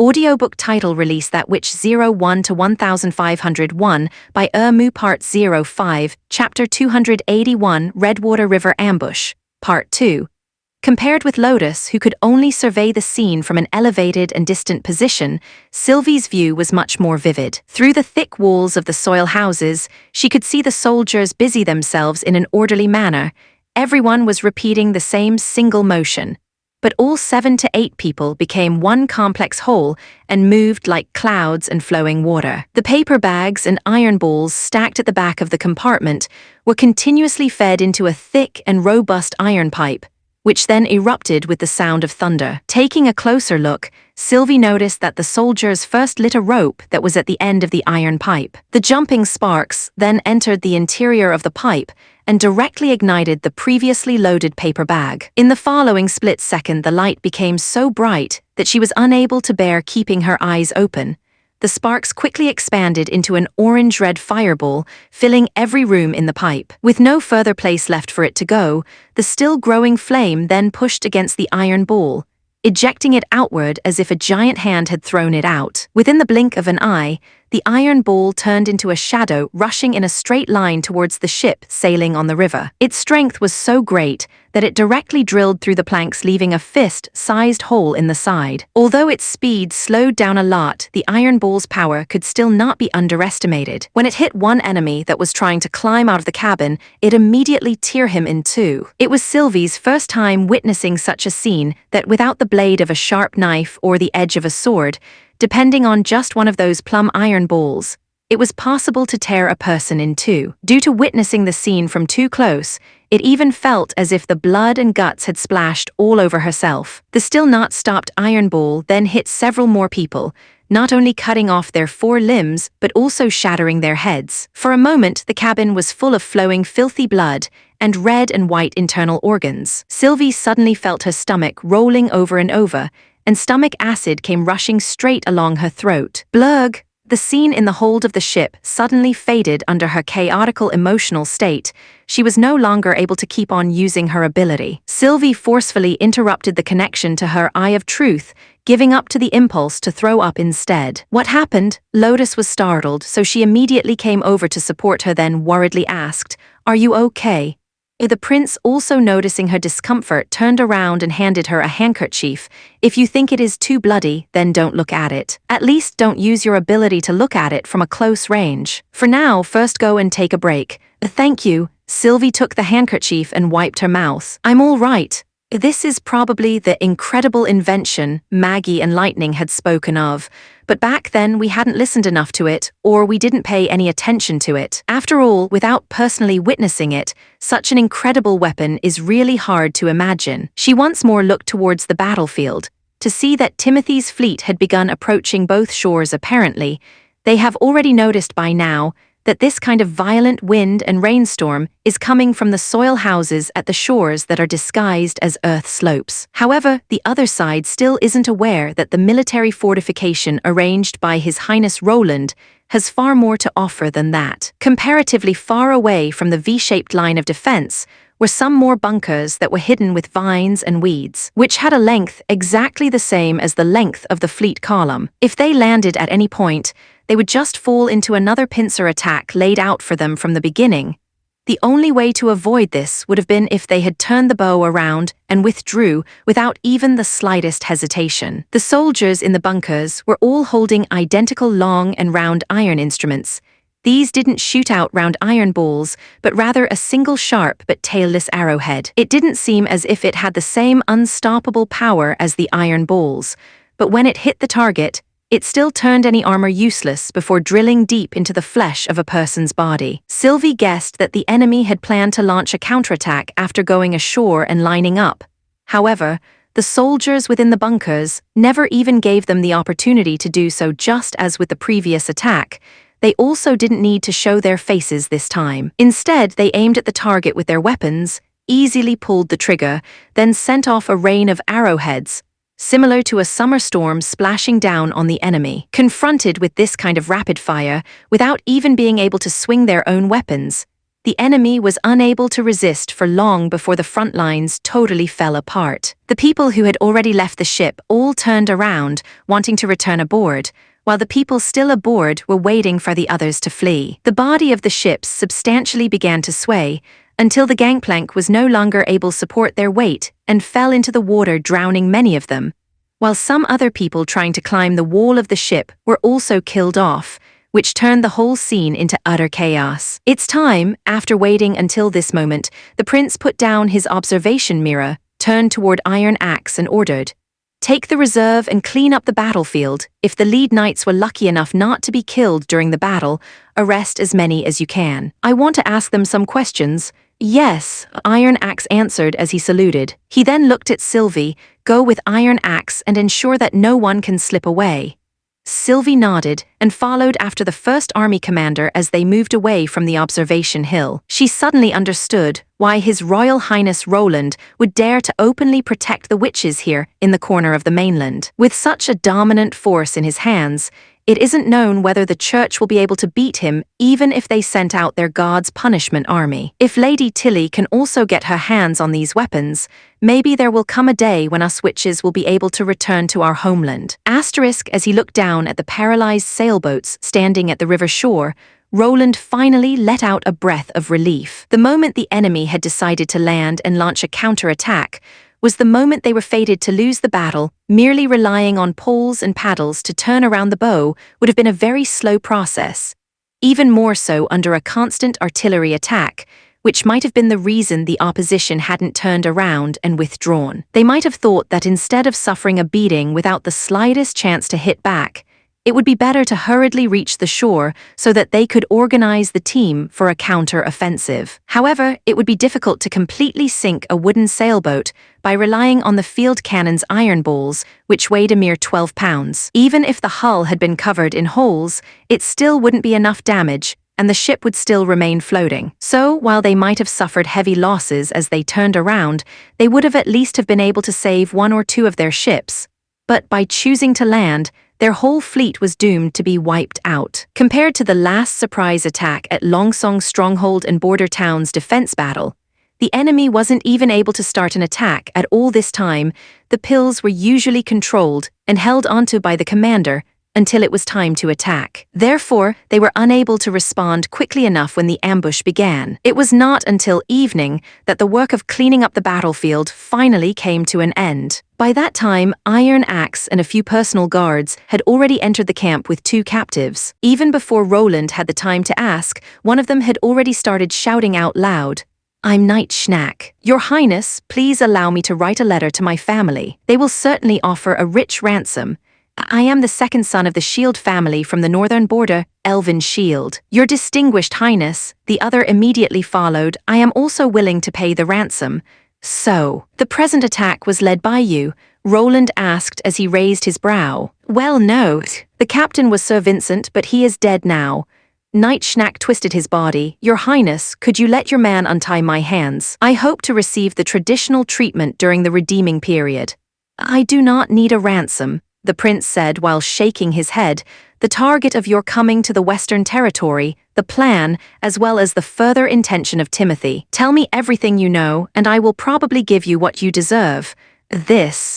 Audiobook title release That Witch 01 to 1501 by Mu Part 05, Chapter 281 Redwater River Ambush, Part 2. Compared with Lotus, who could only survey the scene from an elevated and distant position, Sylvie's view was much more vivid. Through the thick walls of the soil houses, she could see the soldiers busy themselves in an orderly manner. Everyone was repeating the same single motion. But all 7 to 8 people became one complex whole and moved like clouds and flowing water. The paper bags and iron balls stacked at the back of the compartment were continuously fed into a thick and robust iron pipe, which then erupted with the sound of thunder. Taking a closer look, Sylvie noticed that the soldiers first lit a rope that was at the end of the iron pipe. The jumping sparks then entered the interior of the pipe and directly ignited the previously loaded paper bag. In the following split second, the light became so bright that she was unable to bear keeping her eyes open. The sparks quickly expanded into an orange-red fireball, filling every room in the pipe. With no further place left for it to go, the still-growing flame then pushed against the iron ball, ejecting it outward as if a giant hand had thrown it out. Within the blink of an eye, the iron ball turned into a shadow rushing in a straight line towards the ship sailing on the river. Its strength was so great that it directly drilled through the planks, leaving a fist-sized hole in the side. Although its speed slowed down a lot, the iron ball's power could still not be underestimated. When it hit one enemy that was trying to climb out of the cabin, it immediately tore him in two. It was Sylvie's first time witnessing such a scene that without the blade of a sharp knife or the edge of a sword, depending on just one of those plumb iron balls, it was possible to tear a person in two. Due to witnessing the scene from too close, it even felt as if the blood and guts had splashed all over herself. The still not stopped iron ball then hit several more people, not only cutting off their 4 limbs but also shattering their heads. For a moment, the cabin was full of flowing filthy blood and red and white internal organs. Sylvie suddenly felt her stomach rolling over and over, and stomach acid came rushing straight along her throat. Blurg! The scene in the hold of the ship suddenly faded under her chaotical emotional state. She was no longer able to keep on using her ability. Sylvie forcefully interrupted the connection to her Eye of Truth, giving up to the impulse to throw up instead. What happened? Lotus was startled, so she immediately came over to support her, then worriedly asked, "Are you okay?" The prince, also noticing her discomfort, turned around and handed her a handkerchief. "If you think it is too bloody, then don't look at it. At least don't use your ability to look at it from a close range. For now, first go and take a break." "Thank you." Sylvie took the handkerchief and wiped her mouth. "I'm all right." This is probably the incredible invention Maggie and Lightning had spoken of, but back then we hadn't listened enough to it, or we didn't pay any attention to it. After all, without personally witnessing it, such an incredible weapon is really hard to imagine. She once more looked towards the battlefield, to see that Timothy's fleet had begun approaching both shores. Apparently, they have already noticed by now that this kind of violent wind and rainstorm is coming from the soil houses at the shores that are disguised as earth slopes. However, the other side still isn't aware that the military fortification arranged by His Highness Roland has far more to offer than that. Comparatively far away from the V-shaped line of defense were some more bunkers that were hidden with vines and weeds, which had a length exactly the same as the length of the fleet column. If they landed at any point, they would just fall into another pincer attack laid out for them from the beginning. The only way to avoid this would have been if they had turned the bow around and withdrew without even the slightest hesitation. The soldiers in the bunkers were all holding identical long and round iron instruments. These didn't shoot out round iron balls, but rather a single sharp but tailless arrowhead. It didn't seem as if it had the same unstoppable power as the iron balls, but when it hit the target, it still turned any armor useless before drilling deep into the flesh of a person's body. Sylvie guessed that the enemy had planned to launch a counterattack after going ashore and lining up. However, the soldiers within the bunkers never even gave them the opportunity to do so. Just as with the previous attack, they also didn't need to show their faces this time. Instead, they aimed at the target with their weapons, easily pulled the trigger, then sent off a rain of arrowheads, similar to a summer storm splashing down on the enemy. Confronted with this kind of rapid fire, without even being able to swing their own weapons, The enemy was unable to resist for long before the front lines totally fell apart. The people who had already left the ship all turned around, wanting to return aboard, while the people still aboard were waiting for the others to flee. The body of the ships substantially began to sway, until the gangplank was no longer able to support their weight and fell into the water, drowning many of them, while some other people trying to climb the wall of the ship were also killed off, which turned the whole scene into utter chaos. It's time, after waiting until this moment, the prince put down his observation mirror, turned toward Iron Axe and ordered, "Take the reserve and clean up the battlefield. If the lead knights were lucky enough not to be killed during the battle, arrest as many as you can. I want to ask them some questions." "Yes," Iron Axe answered as he saluted. He then looked at Sylvie, "Go with Iron Axe and ensure that no one can slip away." Sylvie nodded and followed after the first army commander as they moved away from the observation hill. She suddenly understood why His Royal Highness Roland would dare to openly protect the witches here in the corner of the mainland. With such a dominant force in his hands, it isn't known whether the church will be able to beat him even if they sent out their God's punishment army. If Lady Tilly can also get her hands on these weapons, maybe there will come a day when us witches will be able to return to our homeland. Asterisk as he looked down at the paralyzed sailboats standing at the river shore, Roland finally let out a breath of relief. The moment the enemy had decided to land and launch a counterattack was the moment they were fated to lose the battle. Merely relying on poles and paddles to turn around the bow would have been a very slow process, even more so under a constant artillery attack, which might have been the reason the opposition hadn't turned around and withdrawn. They might have thought that instead of suffering a beating without the slightest chance to hit back, it would be better to hurriedly reach the shore so that they could organize the team for a counter-offensive. However, it would be difficult to completely sink a wooden sailboat by relying on the field cannon's iron balls, which weighed a mere 12 pounds. Even if the hull had been covered in holes, it still wouldn't be enough damage, and the ship would still remain floating. So, while they might have suffered heavy losses as they turned around, they would have at least have been able to save one or two of their ships. But by choosing to land, their whole fleet was doomed to be wiped out. Compared to the last surprise attack at Longsong's stronghold and border town's defense battle, the enemy wasn't even able to start an attack at all this time. The pills were usually controlled and held onto by the commander until it was time to attack. Therefore, they were unable to respond quickly enough when the ambush began. It was not until evening that the work of cleaning up the battlefield finally came to an end. By that time, Iron Axe and a few personal guards had already entered the camp with 2 captives. Even before Roland had the time to ask, one of them had already started shouting out loud, "I'm Knight Schnack. Your Highness, please allow me to write a letter to my family. They will certainly offer a rich ransom. I am the second son of the Shield family from the northern border, Elven Shield. Your distinguished Highness," the other immediately followed, "I am also willing to pay the ransom." "So, the present attack was led by you?" Roland asked as he raised his brow. "Well, no. The captain was Sir Vincent, but he is dead now." Knight Schnack twisted his body. "Your Highness, could you let your man untie my hands? I hope to receive the traditional treatment during the redeeming period." "I do not need a ransom," the prince said while shaking his head. "The target of your coming to the Western Territory, the plan, as well as the further intention of Timothy. Tell me everything you know, and I will probably give you what you deserve."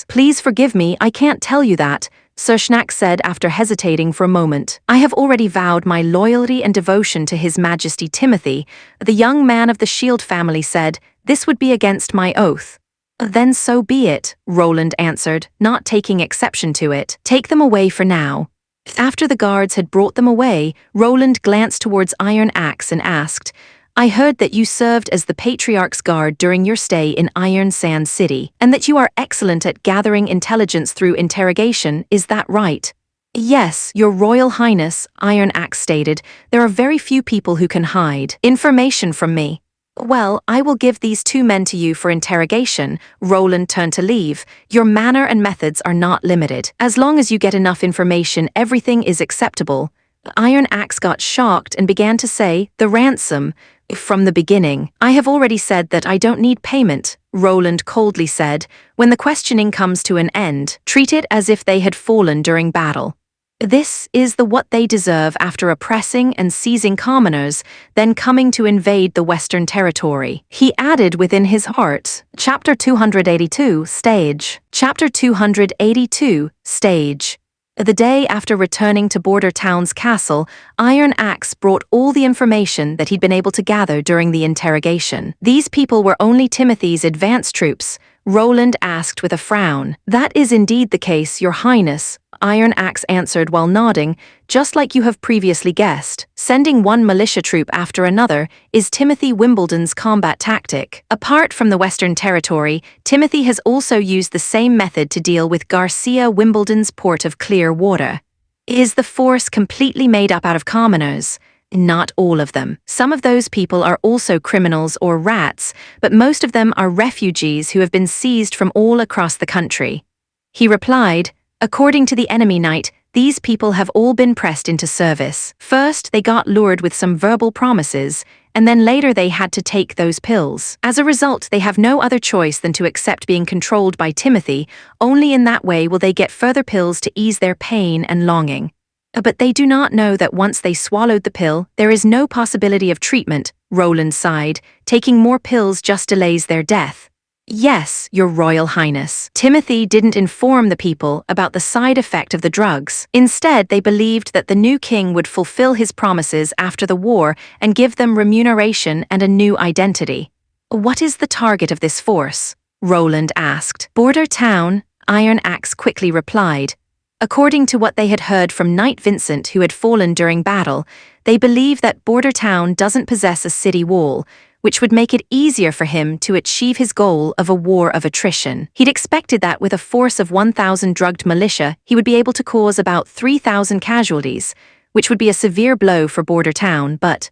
Please forgive me, I can't tell you that," Sir Schnack said after hesitating for a moment. "I have already vowed my loyalty and devotion to His Majesty Timothy." The young man of the Shield family said, "This would be against my oath." "Then so be it," Roland answered, not taking exception to it. "Take them away for now." After the guards had brought them away, Roland glanced towards Iron Axe and asked, "I heard that you served as the Patriarch's guard during your stay in Iron Sand City, and that you are excellent at gathering intelligence through interrogation, is that right?" "Yes, Your Royal Highness," Iron Axe stated. "There are very few people who can hide information from me." "Well, I will give these 2 men to you for interrogation." Roland turned to leave. "Your manner and methods are not limited. As long as you get enough information, everything is acceptable." Iron Axe got shocked and began to say, "The ransom. From the beginning, I have already said that I don't need payment," Roland coldly said. "When the questioning comes to an end, treat it as if they had fallen during battle." This is what they deserve after oppressing and seizing commoners, then coming to invade the Western territory. He added within his heart, Chapter 282, Stage. Chapter 282, Stage. The day after returning to Border Town's castle, Iron Axe brought all the information that he'd been able to gather during the interrogation. These people were only Timothy's advance troops. Roland asked with a frown. That is indeed the case, Your Highness, Iron Axe answered while nodding, just like you have previously guessed. Sending one militia troop after another is Timothy Wimbledon's combat tactic. Apart from the Western Territory, Timothy has also used the same method to deal with Garcia Wimbledon's port of clear water. Is the force completely made up out of commoners? Not all of them. Some of those people are also criminals or rats, but most of them are refugees who have been seized from all across the country. He replied, According to the enemy knight, these people have all been pressed into service. First, they got lured with some verbal promises, and then later they had to take those pills. As a result, they have no other choice than to accept being controlled by Timothy. Only in that way will they get further pills to ease their pain and longing. But they do not know that once they swallowed the pill, there is no possibility of treatment, Roland sighed. Taking more pills just delays their death. Yes, Your Royal Highness. Timothy didn't inform the people about the side effect of the drugs. Instead, they believed that the new king would fulfill his promises after the war and give them remuneration and a new identity. What is the target of this force? Roland asked. Border Town, Iron Axe quickly replied. According to what they had heard from Knight Vincent, who had fallen during battle, they believe that Border Town doesn't possess a city wall, which would make it easier for him to achieve his goal of a war of attrition. He'd expected that with a force of 1,000 drugged militia, he would be able to cause about 3,000 casualties, which would be a severe blow for Border Town, but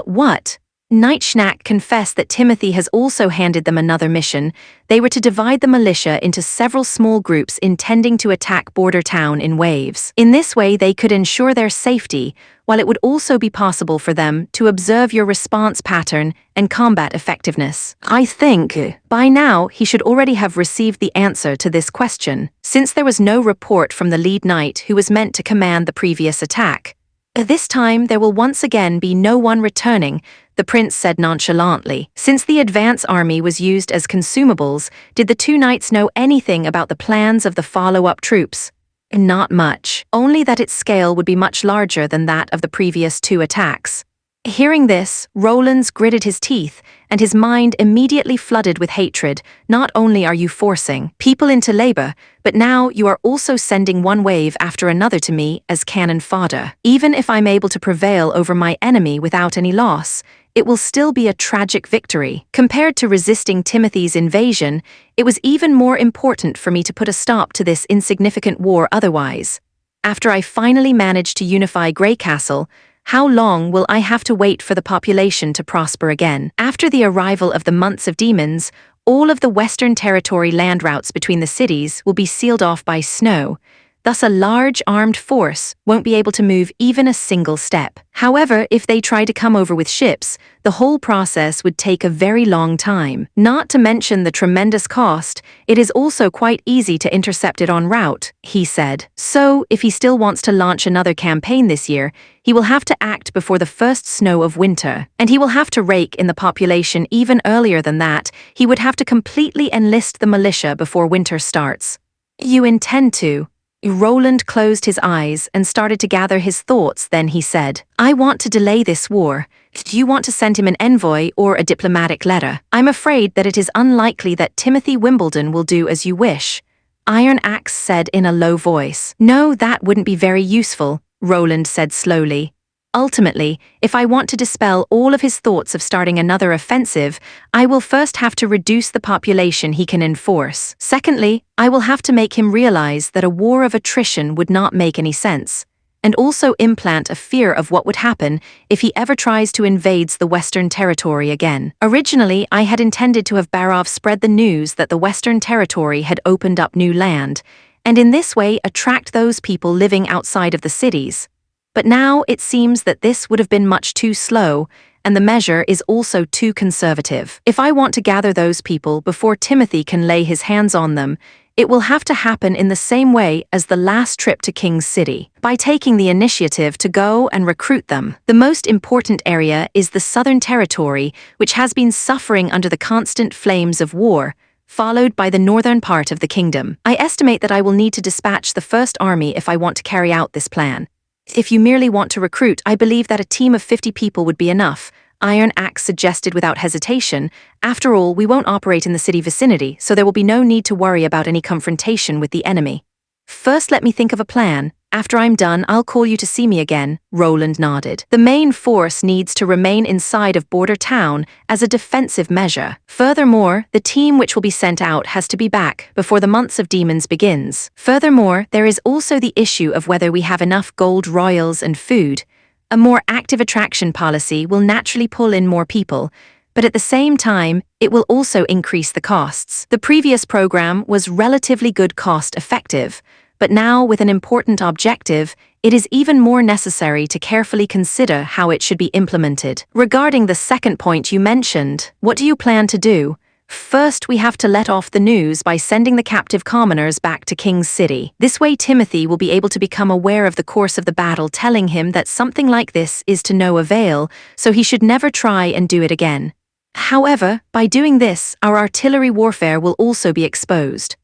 what? Knight Schnack confessed that Timothy has also handed them another mission. They were to divide the militia into several small groups intending to attack Border Town in waves. In this way, they could ensure their safety, while it would also be possible for them to observe your response pattern and combat effectiveness. I think, by now, he should already have received the answer to this question, since there was no report from the lead knight who was meant to command the previous attack. This time, there will once again be no one returning, the prince said nonchalantly. Since the advance army was used as consumables, did the two knights know anything about the plans of the follow-up troops? Not much, only that its scale would be much larger than that of the previous two attacks. Hearing this, Roland's gritted his teeth, and his mind immediately flooded with hatred. Not only are you forcing people into labor, but now you are also sending one wave after another to me as cannon fodder. Even if I'm able to prevail over my enemy without any loss, it will still be a tragic victory. Compared to resisting Timothy's invasion, it was even more important for me to put a stop to this insignificant war otherwise. After I finally managed to unify Grey Castle, how long will I have to wait for the population to prosper again? After the arrival of the months of demons, all of the Western Territory land routes between the cities will be sealed off by snow. Thus a large armed force won't be able to move even a single step. However, if they try to come over with ships, the whole process would take a very long time. Not to mention the tremendous cost, it is also quite easy to intercept it en route, he said. So, if he still wants to launch another campaign this year, he will have to act before the first snow of winter. And he will have to rake in the population even earlier than that. He would have to completely enlist the militia before winter starts. You intend to? Roland closed his eyes and started to gather his thoughts. Then he said, I want to delay this war. Do you want to send him an envoy or a diplomatic letter? I'm afraid that it is unlikely that Timothy Wimbledon will do as you wish. Iron Axe said in a low voice. No, that wouldn't be very useful, Roland said slowly. Ultimately, if I want to dispel all of his thoughts of starting another offensive, I will first have to reduce the population he can enforce. Secondly, I will have to make him realize that a war of attrition would not make any sense, and also implant a fear of what would happen if he ever tries to invade the Western Territory again. Originally, I had intended to have Barov spread the news that the Western Territory had opened up new land, and in this way attract those people living outside of the cities. But now it seems that this would have been much too slow, and the measure is also too conservative. If I want to gather those people before Timothy can lay his hands on them, it will have to happen in the same way as the last trip to King's City, by taking the initiative to go and recruit them. The most important area is the Southern Territory, which has been suffering under the constant flames of war, followed by the northern part of the kingdom. I estimate that I will need to dispatch the first army if I want to carry out this plan. If you merely want to recruit, I believe that a team of 50 people would be enough, Iron Axe suggested without hesitation. After all, we won't operate in the city vicinity, so there will be no need to worry about any confrontation with the enemy. First, let me think of a plan. After I'm done, I'll call you to see me again, Roland nodded. The main force needs to remain inside of Border Town as a defensive measure. Furthermore, the team which will be sent out has to be back before the Months of Demons begins. Furthermore, there is also the issue of whether we have enough gold royals and food. A more active attraction policy will naturally pull in more people, but at the same time, it will also increase the costs. The previous program was relatively good cost-effective, but now with an important objective, it is even more necessary to carefully consider how it should be implemented. Regarding the second point you mentioned, what do you plan to do? First, we have to let off the news by sending the captive commoners back to King's City. This way Timothy will be able to become aware of the course of the battle, telling him that something like this is to no avail, so he should never try and do it again. However, by doing this, our artillery warfare will also be exposed.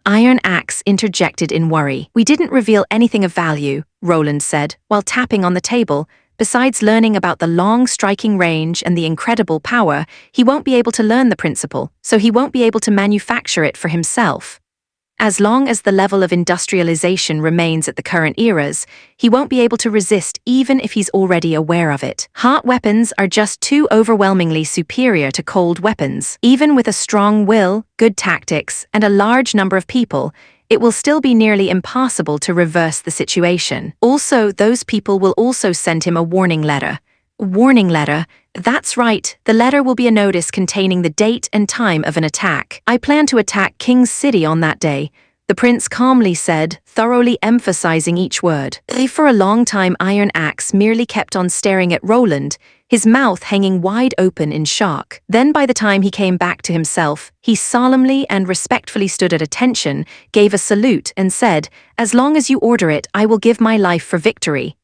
Iron Axe interjected in worry. We didn't reveal anything of value, Roland said, while tapping on the table. Besides learning about the long striking range and the incredible power, he won't be able to learn the principle, so he won't be able to manufacture it for himself. As long as the level of industrialization remains at the current eras, he won't be able to resist even if he's already aware of it. Hot weapons are just too overwhelmingly superior to cold weapons. Even with a strong will, good tactics, and a large number of people, it will still be nearly impossible to reverse the situation. Also, those people will also send him a warning letter. Warning letter? That's right, the letter will be a notice containing the date and time of an attack. I plan to attack King's City on that day, the prince calmly said, thoroughly emphasizing each word. For a long time Iron Axe merely kept on staring at Roland, his mouth hanging wide open in shock. Then by the time he came back to himself, he solemnly and respectfully stood at attention, gave a salute and said, "As long as you order it, I will give my life for victory."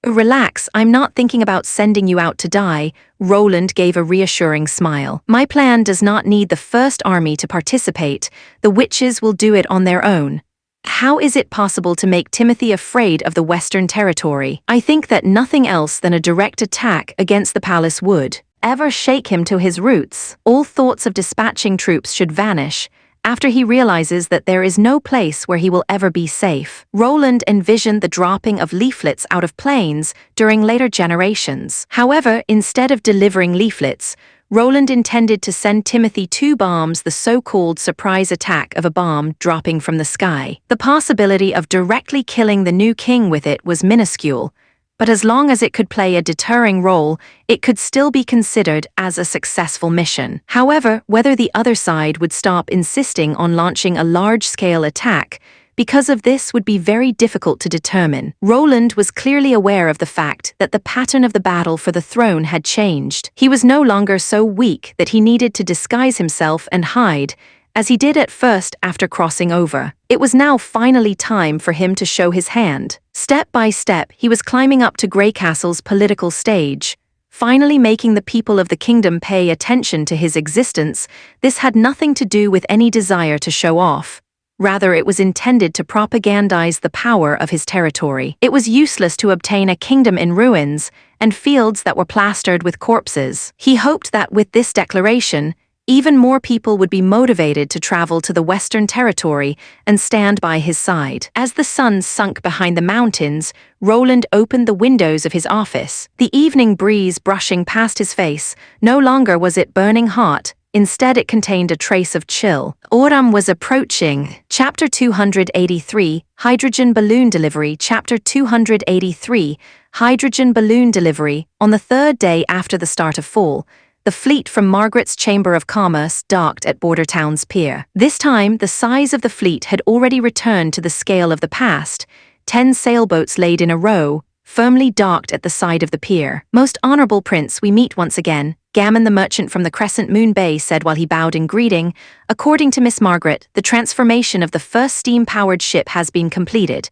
"Relax, I'm not thinking about sending you out to die," Roland gave a reassuring smile. "My plan does not need the first army to participate. The witches will do it on their own." How is it possible to make Timothy afraid of the Western Territory? I think that nothing else than a direct attack against the palace would ever shake him to his roots. All thoughts of dispatching troops should vanish after he realizes that there is no place where he will ever be safe. Roland envisioned the dropping of leaflets out of planes during later generations. However, instead of delivering leaflets, Roland intended to send Timothy 2 bombs, the so-called surprise attack of a bomb dropping from the sky. The possibility of directly killing the new king with it was minuscule, but as long as it could play a deterring role, it could still be considered as a successful mission. However, whether the other side would stop insisting on launching a large-scale attack, because of this would be very difficult to determine. Roland was clearly aware of the fact that the pattern of the battle for the throne had changed. He was no longer so weak that he needed to disguise himself and hide, as he did at first after crossing over. It was now finally time for him to show his hand. Step by step, he was climbing up to Grey Castle's political stage, finally making the people of the kingdom pay attention to his existence. This had nothing to do with any desire to show off. Rather, it was intended to propagandize the power of his territory. It was useless to obtain a kingdom in ruins and fields that were plastered with corpses. He hoped that with this declaration, even more people would be motivated to travel to the Western Territory and stand by his side. As the sun sunk behind the mountains, Roland opened the windows of his office. The evening breeze brushing past his face, no longer was it burning hot. Instead, it contained a trace of chill. Autumn was approaching. Chapter 283, Hydrogen Balloon Delivery. Chapter 283, Hydrogen Balloon Delivery. On the third day after the start of fall, the fleet from Margaret's Chamber of Commerce docked at Bordertown's pier. This time, the size of the fleet had already returned to the scale of the past. 10 sailboats laid in a row, firmly docked at the side of the pier. "Most honorable prince, we meet once again," Gammon the merchant from the Crescent Moon Bay said while he bowed in greeting. "According to Miss Margaret, the transformation of the first steam-powered ship has been completed."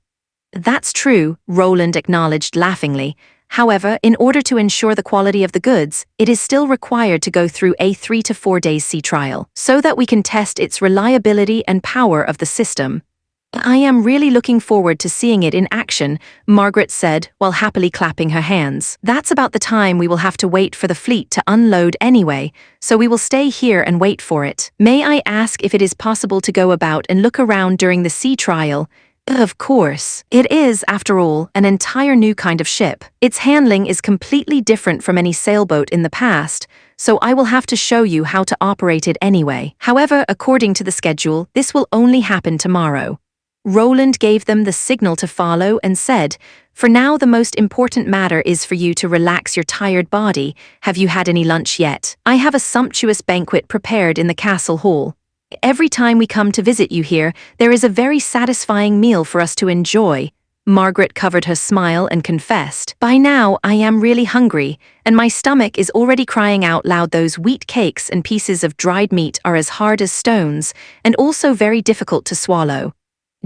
"That's true," Roland acknowledged laughingly. "However, in order to ensure the quality of the goods, it is still required to go through a 3 to 4 days sea trial, so that we can test its reliability and power of the system." "I am really looking forward to seeing it in action," Margaret said while happily clapping her hands. "That's about the time we will have to wait for the fleet to unload anyway, so we will stay here and wait for it. May I ask if it is possible to go about and look around during the sea trial?" "Of course. It is, after all, an entire new kind of ship. Its handling is completely different from any sailboat in the past, so I will have to show you how to operate it anyway. However, according to the schedule, this will only happen tomorrow." Roland gave them the signal to follow and said, "For now, the most important matter is for you to relax your tired body. Have you had any lunch yet? I have a sumptuous banquet prepared in the castle hall. Every time we come to visit you here, there is a very satisfying meal for us to enjoy." Margaret covered her smile and confessed, "By now, I am really hungry, and my stomach is already crying out loud. Those wheat cakes and pieces of dried meat are as hard as stones, and also very difficult to swallow."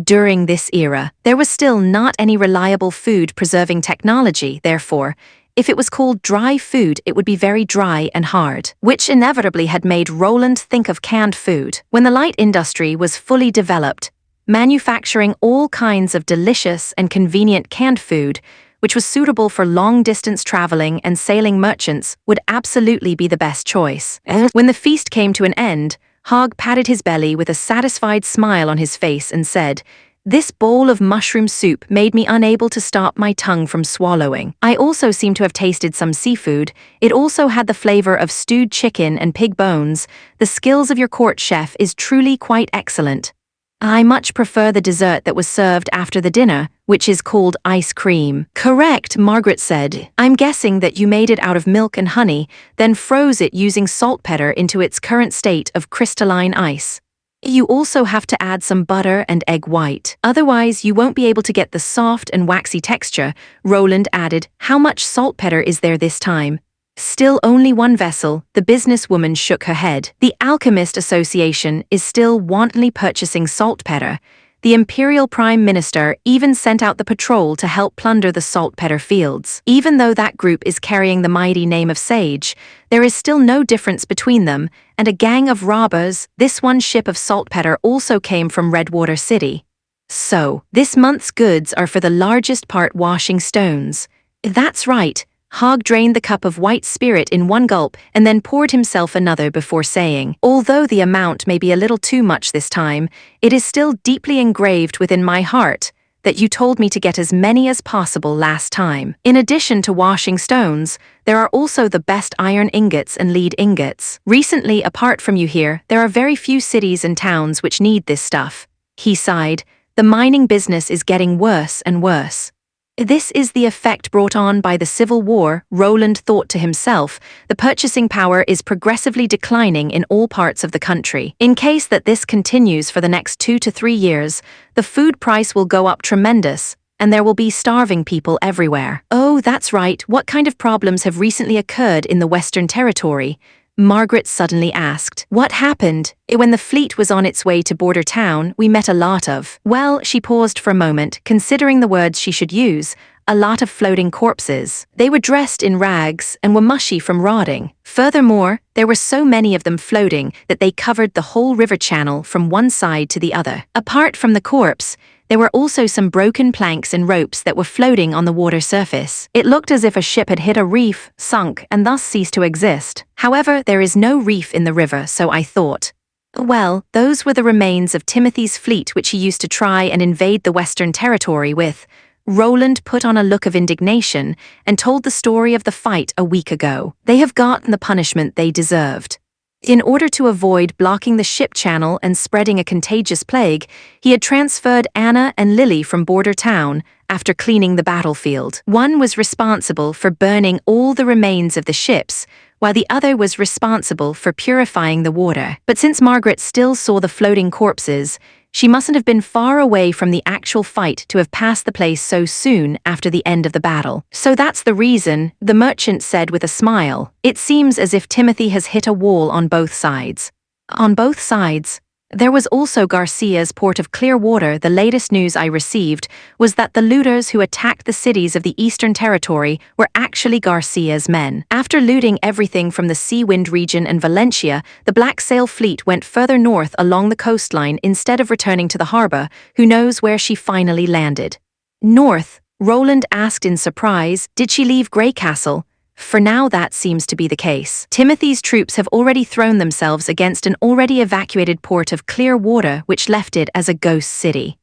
During this era, there was still not any reliable food-preserving technology, therefore, if it was called dry food, it would be very dry and hard, which inevitably had made Roland think of canned food. When the light industry was fully developed, manufacturing all kinds of delicious and convenient canned food, which was suitable for long-distance traveling and sailing merchants, would absolutely be the best choice. When the feast came to an end, Hogg patted his belly with a satisfied smile on his face and said, "This bowl of mushroom soup made me unable to stop my tongue from swallowing. I also seem to have tasted some seafood. It also had the flavor of stewed chicken and pig bones. The skills of your court chef is truly quite excellent. I much prefer the dessert that was served after the dinner, which is called ice cream." "Correct," Margaret said. "I'm guessing that you made it out of milk and honey, then froze it using saltpeter into its current state of crystalline ice. You also have to add some butter and egg white. Otherwise, you won't be able to get the soft and waxy texture," Roland added. "How much saltpeter is there this time?" "Still only one vessel," the businesswoman shook her head. "The Alchemist Association is still wantonly purchasing saltpeter. The Imperial Prime Minister even sent out the patrol to help plunder the saltpeter fields. Even though that group is carrying the mighty name of Sage, there is still no difference between them, and a gang of robbers. This one ship of saltpeter also came from Redwater City. So, this month's goods are for the largest part washing stones." "That's right." Hogg drained the cup of white spirit in one gulp and then poured himself another before saying, "Although the amount may be a little too much this time, it is still deeply engraved within my heart that you told me to get as many as possible last time. In addition to washing stones, there are also the best iron ingots and lead ingots. Recently, apart from you here, there are very few cities and towns which need this stuff." He sighed. "The mining business is getting worse and worse." This is the effect brought on by the Civil War, Roland thought to himself. The purchasing power is progressively declining in all parts of the country. In case that this continues for the next 2 to 3 years, the food price will go up tremendous, and there will be starving people everywhere. "Oh, that's right. What kind of problems have recently occurred in the Western Territory?" Margaret suddenly asked. "What happened? When the fleet was on its way to Border Town, we met a lot of—" Well, she paused for a moment, considering the words she should use, "a lot of floating corpses. They were dressed in rags and were mushy from rotting. Furthermore, there were so many of them floating that they covered the whole river channel from one side to the other. Apart from the corpse, there were also some broken planks and ropes that were floating on the water surface. It looked as if a ship had hit a reef, sunk, and thus ceased to exist. However, there is no reef in the river, so I thought, well, those were the remains of Timothy's fleet which he used to try and invade the Western Territory with." Roland put on a look of indignation and told the story of the fight a week ago. "They have gotten the punishment they deserved. In order to avoid blocking the ship channel and spreading a contagious plague, he had transferred Anna and Lily from Border Town after cleaning the battlefield. One was responsible for burning all the remains of the ships, while the other was responsible for purifying the water. But since Margaret still saw the floating corpses, She mustn't have been far away from the actual fight to have passed the place so soon after the end of the battle. So that's the reason, the merchant said with a smile. It seems as if Timothy has hit a wall on both sides. On both sides? There was also Garcia's port of Clearwater. The latest news I received was that the looters who attacked the cities of the Eastern Territory were actually Garcia's men. After looting everything from the Seawind region and Valencia, the Black Sail fleet went further north along the coastline instead of returning to the harbor. Who knows where she finally landed? North? Roland asked in surprise. Did she leave Grey Castle? For now that seems to be the case. Timothy's troops have already thrown themselves against an already evacuated port of Clearwater, which left it as a ghost city.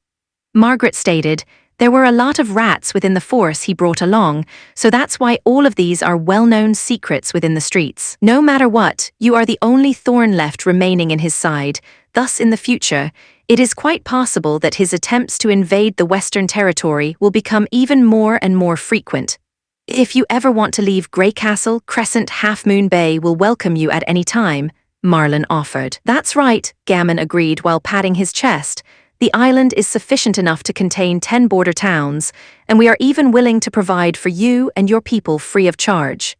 Margaret stated, there were a lot of rats within the force he brought along, so that's why all of these are well-known secrets within the streets. No matter what, you are the only thorn left remaining in his side. Thus in the future, it is quite possible that his attempts to invade the Western Territory will become even more and more frequent. If you ever want to leave Grey Castle, Crescent Half Moon Bay will welcome you at any time, Marlon offered. That's right, Gammon agreed while patting his chest. The island is sufficient enough to contain 10 border towns, and we are even willing to provide for you and your people free of charge.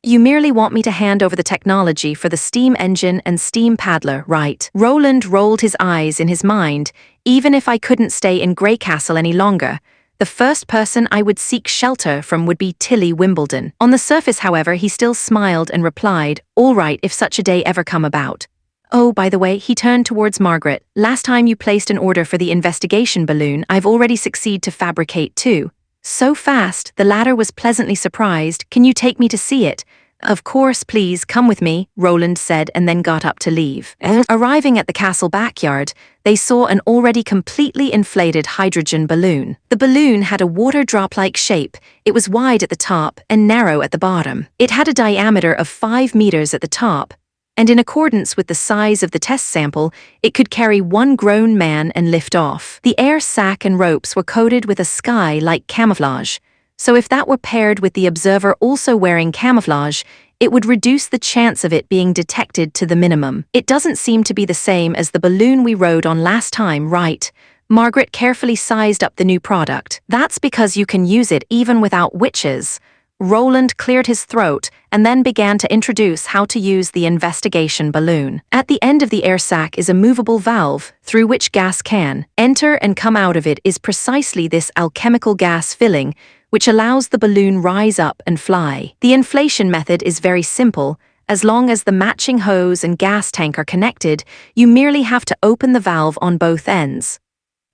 You merely want me to hand over the technology for the steam engine and steam paddler, right? Roland rolled his eyes in his mind. Even if I couldn't stay in Grey Castle any longer, the first person I would seek shelter from would be Tilly Wimbledon. On the surface, however, he still smiled and replied, all right if such a day ever come about. Oh, by the way, he turned towards Margaret. Last time you placed an order for the investigation balloon, I've already succeeded to fabricate two. So fast, the latter was pleasantly surprised. Can you take me to see it? Of course, please, come with me, Roland said and then got up to leave. Arriving at the castle backyard, they saw an already completely inflated hydrogen balloon. The balloon had a water drop-like shape. It was wide at the top and narrow at the bottom. It had a diameter of 5 meters at the top, and in accordance with the size of the test sample, it could carry one grown man and lift off. The air sac and ropes were coated with a sky-like camouflage. So if that were paired with the observer also wearing camouflage, it would reduce the chance of it being detected to the minimum. It doesn't seem to be the same as the balloon we rode on last time, right? Margaret carefully sized up the new product. That's because you can use it even without witches. Roland cleared his throat and then began to introduce how to use the investigation balloon. At the end of the air sac is a movable valve through which gas can enter and come out of it is precisely this alchemical gas filling, which allows the balloon rise up and fly. The inflation method is very simple. As long as the matching hose and gas tank are connected, you merely have to open the valve on both ends.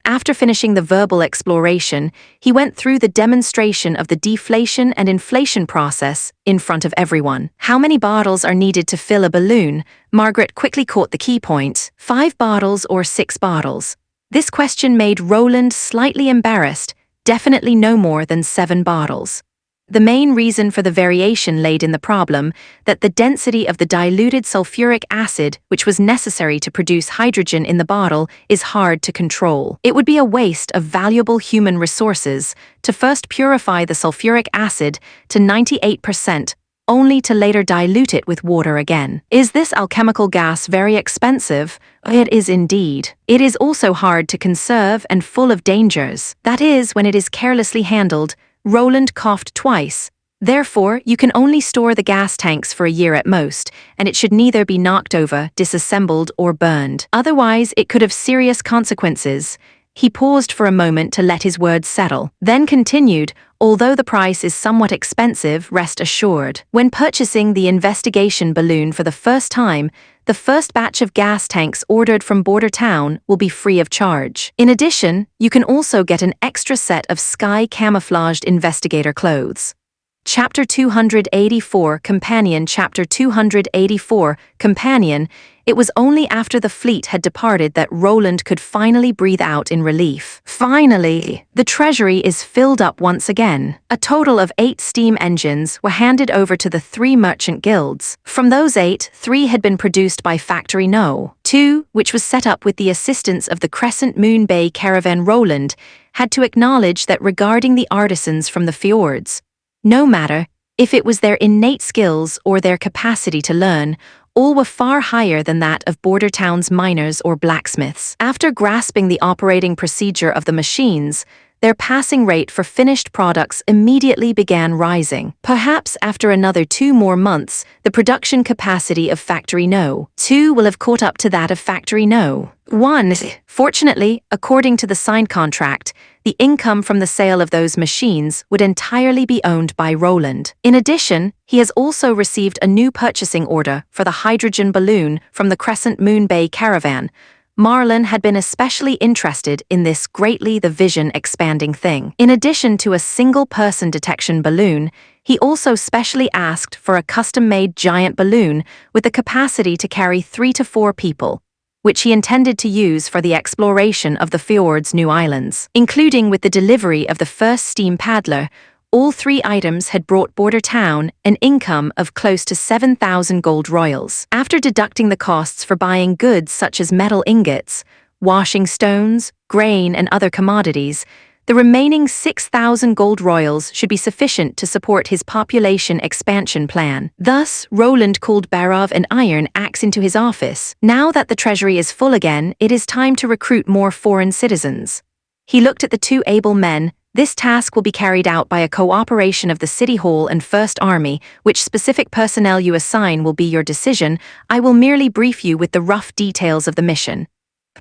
After finishing the verbal exploration, he went through the demonstration of the deflation and inflation process in front of everyone. How many bottles are needed to fill a balloon? Margaret quickly caught the key point. 5 bottles or 6 bottles? This question made Roland slightly embarrassed. Definitely no more than 7 bottles. The main reason for the variation laid in the problem that the density of the diluted sulfuric acid, which was necessary to produce hydrogen in the bottle, is hard to control. It would be a waste of valuable human resources to first purify the sulfuric acid to 98%, only to later dilute it with water again. Is this alchemical gas very expensive? It is indeed. It is also hard to conserve and full of dangers. That is, when it is carelessly handled. Roland coughed twice. Therefore, you can only store the gas tanks for a year at most, and it should neither be knocked over, disassembled, or burned. Otherwise, it could have serious consequences. He paused for a moment to let his words settle, then continued, although the price is somewhat expensive, rest assured. When purchasing the investigation balloon for the first time, the first batch of gas tanks ordered from Border Town will be free of charge. In addition, you can also get an extra set of sky camouflaged investigator clothes. Chapter 284 Companion Chapter 284 Companion. It was only after the fleet had departed that Roland could finally breathe out in relief. Finally, the treasury is filled up once again. A total of 8 steam engines were handed over to the 3 merchant guilds. From those 8, 3 had been produced by Factory No. 2, which was set up with the assistance of the Crescent Moon Bay caravan. Roland had to acknowledge that regarding the artisans from the fjords, no matter if it was their innate skills or their capacity to learn, all were far higher than that of border towns' miners or blacksmiths. After grasping the operating procedure of the machines, their passing rate for finished products immediately began rising. Perhaps after another 2 more months, the production capacity of Factory No. 2 will have caught up to that of Factory No. 1. Fortunately, according to the signed contract, the income from the sale of those machines would entirely be owned by Roland. In addition, he has also received a new purchasing order for the hydrogen balloon from the Crescent Moon Bay Caravan. Marlon had been especially interested in this greatly the vision expanding thing. In addition to a single-person detection balloon, he also specially asked for a custom-made giant balloon with the capacity to carry 3 to 4 people, which he intended to use for the exploration of the fjord's new islands. Including with the delivery of the first steam paddler, all 3 items had brought Border Town an income of close to 7,000 gold royals. After deducting the costs for buying goods such as metal ingots, washing stones, grain, and other commodities, the remaining 6,000 gold royals should be sufficient to support his population expansion plan. Thus, Roland called Barov and Iron Axe into his office. Now that the treasury is full again, it is time to recruit more foreign citizens. He looked at the 2 able men. This task will be carried out by a cooperation of the City Hall and First Army. Which specific personnel you assign will be your decision. I will merely brief you with the rough details of the mission.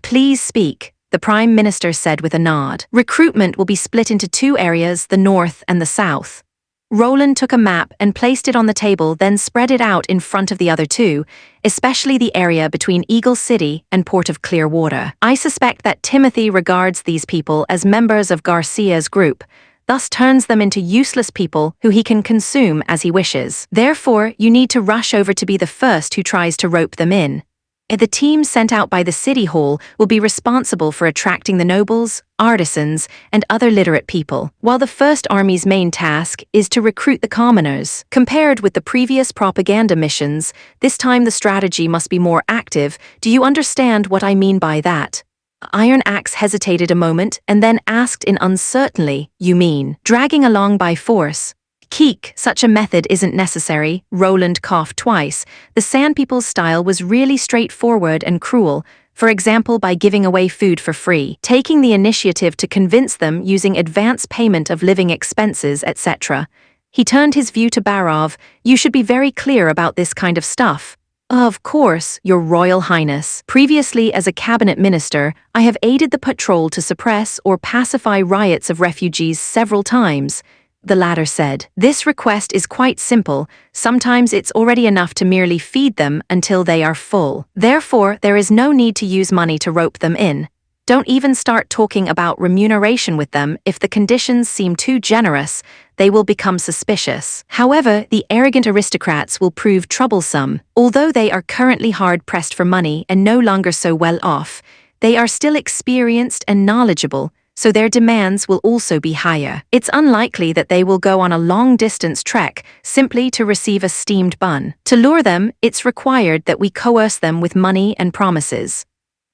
Please speak, the Prime Minister said with a nod. Recruitment will be split into 2 areas, the north and the south. Roland took a map and placed it on the table, then spread it out in front of the other 2, especially the area between Eagle City and Port of Clearwater. I suspect that Timothy regards these people as members of Garcia's group, thus turns them into useless people who he can consume as he wishes. Therefore, you need to rush over to be the first who tries to rope them in. The team sent out by the City Hall will be responsible for attracting the nobles, artisans, and other literate people, while the First Army's main task is to recruit the commoners. Compared with the previous propaganda missions, this time the strategy must be more active. Do you understand what I mean by that? Iron Axe hesitated a moment and then asked in uncertainly, you mean dragging along by force? Keek, such a method isn't necessary. Roland coughed twice. The Sand People's style was really straightforward and cruel, for example by giving away food for free, taking the initiative to convince them using advance payment of living expenses, etc. He turned his view to Barov. You should be very clear about this kind of stuff. Of course, Your Royal Highness. Previously as a cabinet minister, I have aided the patrol to suppress or pacify riots of refugees several times. The latter said. This request is quite simple. Sometimes it's already enough to merely feed them until they are full. Therefore, there is no need to use money to rope them in. Don't even start talking about remuneration with them. If the conditions seem too generous, they will become suspicious. However, the arrogant aristocrats will prove troublesome. Although they are currently hard-pressed for money and no longer so well off, they are still experienced and knowledgeable, so their demands will also be higher. It's unlikely that they will go on a long-distance trek simply to receive a steamed bun. To lure them, it's required that we coerce them with money and promises.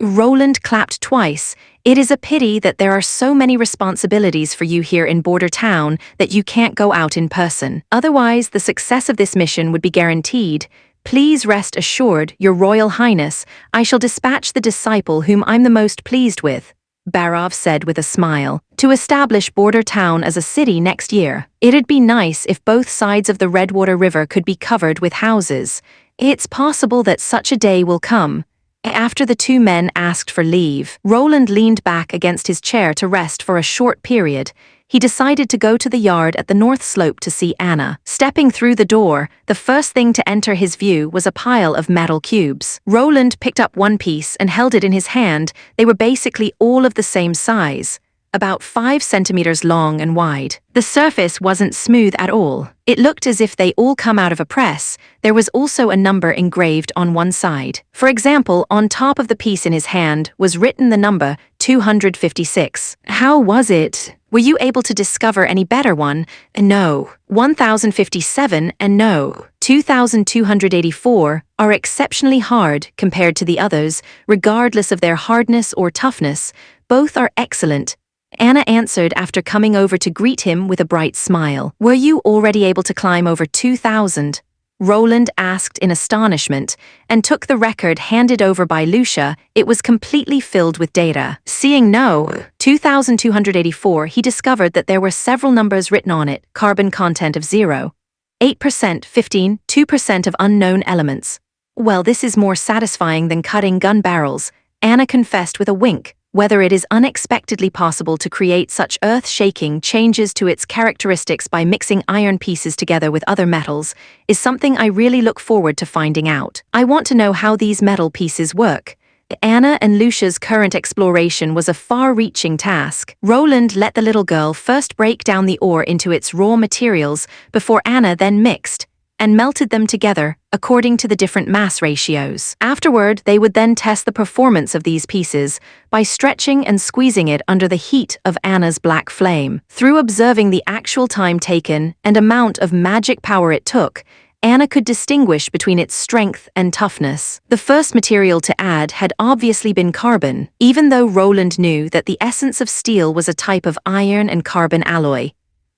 Roland clapped twice. It is a pity that there are so many responsibilities for you here in Border Town that you can't go out in person. Otherwise, the success of this mission would be guaranteed. Please rest assured, Your Royal Highness, I shall dispatch the disciple whom I'm the most pleased with, Barov said with a smile, to establish Border Town as a city next year. It'd be nice if both sides of the Redwater River could be covered with houses. It's possible that such a day will come. After the 2 men asked for leave, Roland leaned back against his chair to rest for a short period. He decided to go to the yard at the north slope to see Anna. Stepping through the door, the first thing to enter his view was a pile of metal cubes. Roland picked up one piece and held it in his hand. They were basically all of the same size, about 5 centimeters long and wide. The surface wasn't smooth at all. It looked as if they all come out of a press. There was also a number engraved on one side. For example, on top of the piece in his hand was written the number 256. How was it? Were you able to discover any better one? No. 1057 and no. 2284 are exceptionally hard compared to the others, regardless of their hardness or toughness. Both are excellent. Anna answered after coming over to greet him with a bright smile. Were you already able to climb over 2,000? Roland asked in astonishment, and took the record handed over by Lucia. It was completely filled with data. Seeing no, 2,284, he discovered that there were several numbers written on it: carbon content of 0, 8%, 15, 2% of unknown elements. Well, this is more satisfying than cutting gun barrels, Anna confessed with a wink. Whether it is unexpectedly possible to create such earth-shaking changes to its characteristics by mixing iron pieces together with other metals is something I really look forward to finding out. I want to know how these metal pieces work. Anna and Lucia's current exploration was a far-reaching task. Roland let the little girl first break down the ore into its raw materials before Anna then mixed and melted them together according to the different mass ratios. Afterward, they would then test the performance of these pieces by stretching and squeezing it under the heat of Anna's black flame. Through observing the actual time taken and amount of magic power it took, Anna could distinguish between its strength and toughness. The first material to add had obviously been carbon, even though Roland knew that the essence of steel was a type of iron and carbon alloy.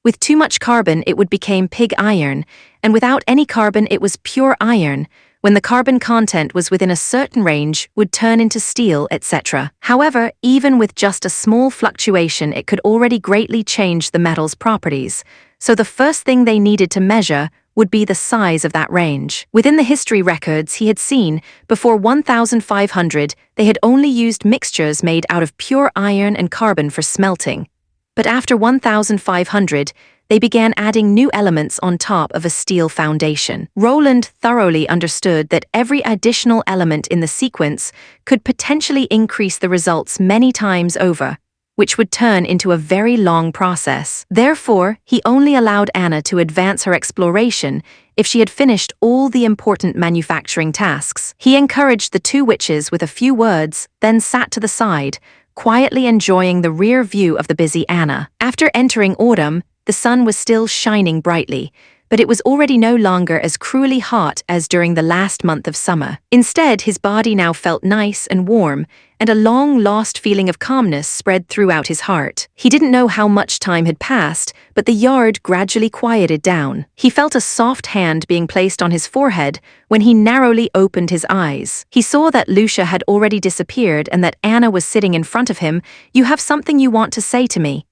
With too much carbon, it would become pig iron, and without any carbon, it was pure iron. When the carbon content was within a certain range, would turn into steel, etc. However, even with just a small fluctuation, it could already greatly change the metal's properties. So the first thing they needed to measure would be the size of that range. Within the history records he had seen, before 1500, they had only used mixtures made out of pure iron and carbon for smelting. But after 1500, they began adding new elements on top of a steel foundation. Roland thoroughly understood that every additional element in the sequence could potentially increase the results many times over, which would turn into a very long process. Therefore, he only allowed Anna to advance her exploration if she had finished all the important manufacturing tasks. He encouraged the two witches with a few words, then sat to the side, quietly enjoying the rear view of the busy Anna. After entering autumn, the sun was still shining brightly, but it was already no longer as cruelly hot as during the last month of summer. Instead, his body now felt nice and warm, and a long-lost feeling of calmness spread throughout his heart. He didn't know how much time had passed, but the yard gradually quieted down. He felt a soft hand being placed on his forehead when he narrowly opened his eyes. He saw that Lucia had already disappeared and that Anna was sitting in front of him. "You have something you want to say to me?"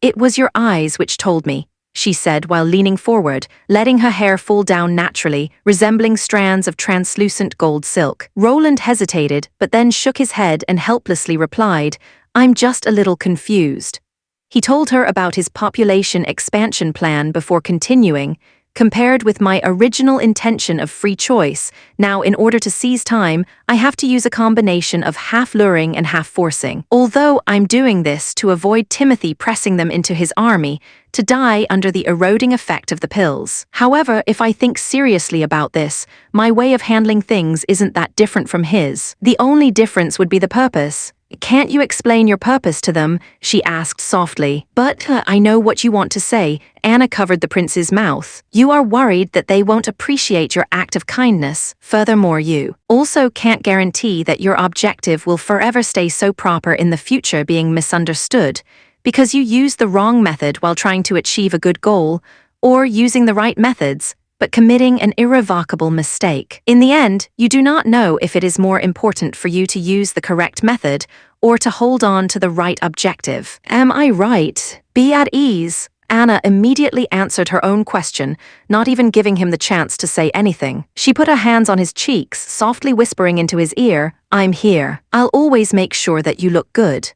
"It was your eyes which told me," she said while leaning forward, letting her hair fall down naturally, resembling strands of translucent gold silk. Roland hesitated, but then shook his head and helplessly replied, "I'm just a little confused." He told her about his population expansion plan before continuing, "Compared with my original intention of free choice, now in order to seize time, I have to use a combination of half luring and half forcing. Although I'm doing this to avoid Timothy pressing them into his army, to die under the eroding effect of the pills. However, if I think seriously about this, my way of handling things isn't that different from his. The only difference would be the purpose." "Can't you explain your purpose to them?" she asked softly. "But I know what you want to say." Anna covered the prince's mouth. "You are worried that they won't appreciate your act of kindness. Furthermore, you also can't guarantee that your objective will forever stay so proper in the future being misunderstood, because you used the wrong method while trying to achieve a good goal, or using the right methods, but committing an irrevocable mistake. In the end, you do not know if it is more important for you to use the correct method or to hold on to the right objective. Am I right? Be at ease." Anna immediately answered her own question, not even giving him the chance to say anything. She put her hands on his cheeks, softly whispering into his ear, "I'm here. I'll always make sure that you look good."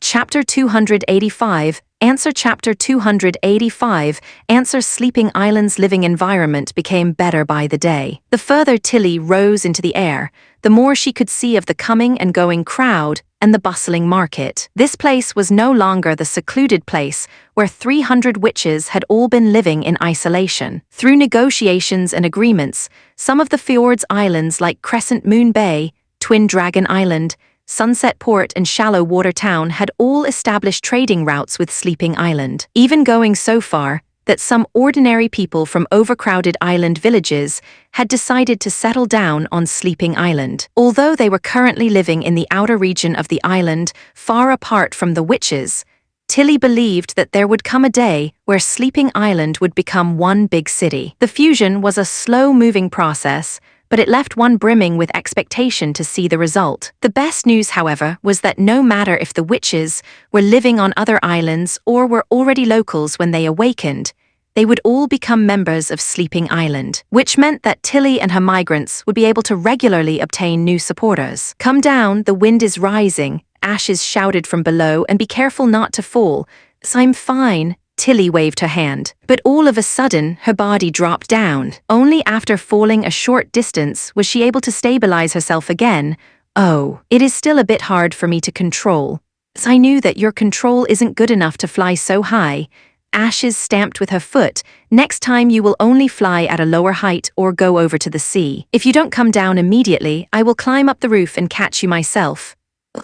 Chapter 285, Answer. Chapter 285, Answer. Sleeping Island's living environment became better by the day. The further Tilly rose into the air, the more she could see of the coming and going crowd and the bustling market. This place was no longer the secluded place where 300 witches had all been living in isolation. Through negotiations and agreements, some of the fjord's islands like Crescent Moon Bay, Twin Dragon Island, Sunset Port and Shallow Water Town had all established trading routes with Sleeping Island, even going so far that some ordinary people from overcrowded island villages had decided to settle down on Sleeping Island. Although they were currently living in the outer region of the island, far apart from the witches, Tilly believed that there would come a day where Sleeping Island would become one big city. The fusion was a slow-moving process, but it left one brimming with expectation to see the result. The best news, however, was that no matter if the witches were living on other islands or were already locals when they awakened, they would all become members of Sleeping Island, which meant that Tilly and her migrants would be able to regularly obtain new supporters. "Come down, the wind is rising," Ashes shouted from below, "and be careful not to fall." "I'm fine," Tilly waved her hand. But all of a sudden, her body dropped down. Only after falling a short distance was she able to stabilize herself again. "Oh, it is still a bit hard for me to control. I knew that your control isn't good enough to fly so high." Ashes stamped with her foot. "Next time you will only fly at a lower height or go over to the sea. If you don't come down immediately, I will climb up the roof and catch you myself."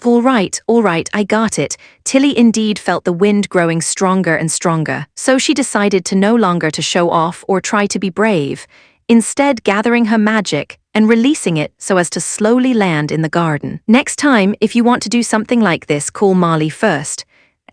All right, I got it." Tilly indeed felt the wind growing stronger and stronger, so she decided to no longer to show off or try to be brave, instead gathering her magic and releasing it so as to slowly land in the garden. "Next time, if you want to do something like this, call Molly first."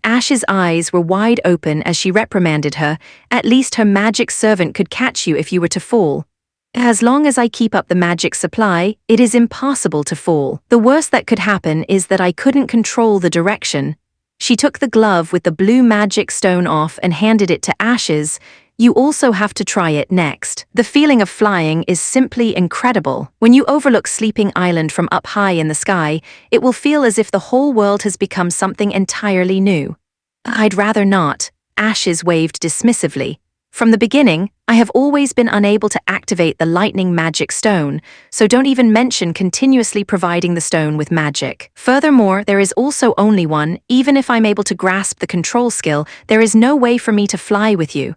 Ash's eyes were wide open as she reprimanded her. "At least her magic servant could catch you if you were to fall. As long as I keep up the magic supply, it is impossible to fall. The worst that could happen is that I couldn't control the direction." She took the glove with the blue magic stone off and handed it to Ashes. "You also have to try it next. The feeling of flying is simply incredible. When you overlook Sleeping Island from up high in the sky, it will feel as if the whole world has become something entirely new." "I'd rather not," Ashes waved dismissively. "From the beginning, I have always been unable to activate the lightning magic stone, so don't even mention continuously providing the stone with magic. Furthermore, there is also only one. Even if I'm able to grasp the control skill, there is no way for me to fly with you."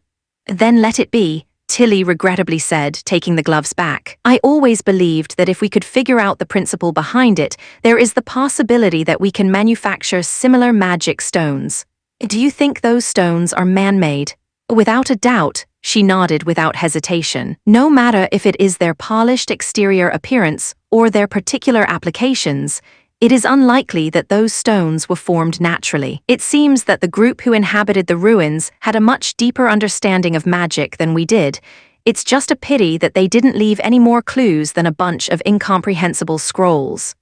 "Then let it be," Tilly regrettably said, taking the gloves back. "I always believed that if we could figure out the principle behind it, there is the possibility that we can manufacture similar magic stones. Do you think those stones are man-made?" "Without a doubt," she nodded without hesitation. "No matter if it is their polished exterior appearance or their particular applications, it is unlikely that those stones were formed naturally. It seems that the group who inhabited the ruins had a much deeper understanding of magic than we did. It's just a pity that they didn't leave any more clues than a bunch of incomprehensible scrolls."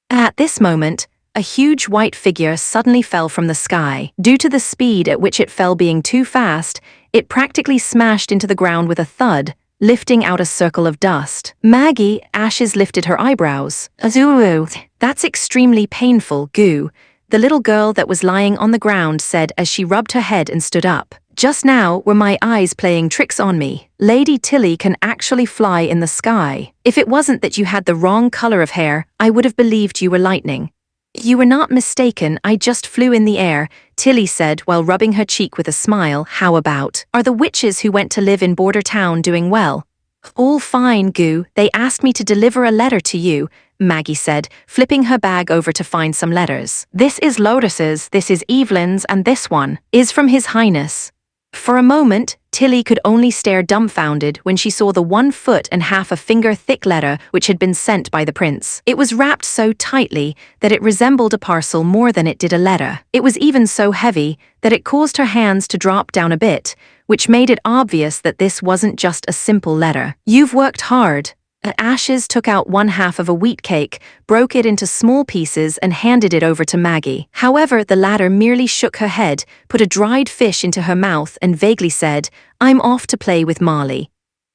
At this moment, a huge white figure suddenly fell from the sky. Due to the speed at which it fell being too fast, it practically smashed into the ground with a thud, lifting out a circle of dust. "Maggie," Ashes lifted her eyebrows. "Azulu, that's extremely painful, Goo," the little girl that was lying on the ground said as she rubbed her head and stood up. "Just now were my eyes playing tricks on me. Lady Tilly can actually fly in the sky. If it wasn't that you had the wrong color of hair, I would have believed you were lightning." "You were not mistaken, I just flew in the air," Tilly said while rubbing her cheek with a smile. "How about? Are the witches who went to live in Border Town doing well?" "All fine, Goo. They asked me to deliver a letter to you," Maggie said, flipping her bag over to find some letters. "This is Lotus's, this is Evelyn's, and this one is from His Highness." For a moment, Tilly could only stare dumbfounded when she saw the 1.5-finger-thick letter which had been sent by the prince. It was wrapped so tightly that it resembled a parcel more than it did a letter. It was even so heavy that it caused her hands to drop down a bit, which made it obvious that this wasn't just a simple letter. "You've worked hard." Ashes took out one half of a wheat cake, broke it into small pieces and handed it over to Maggie. However, the latter merely shook her head, put a dried fish into her mouth and vaguely said, "I'm off to play with Molly."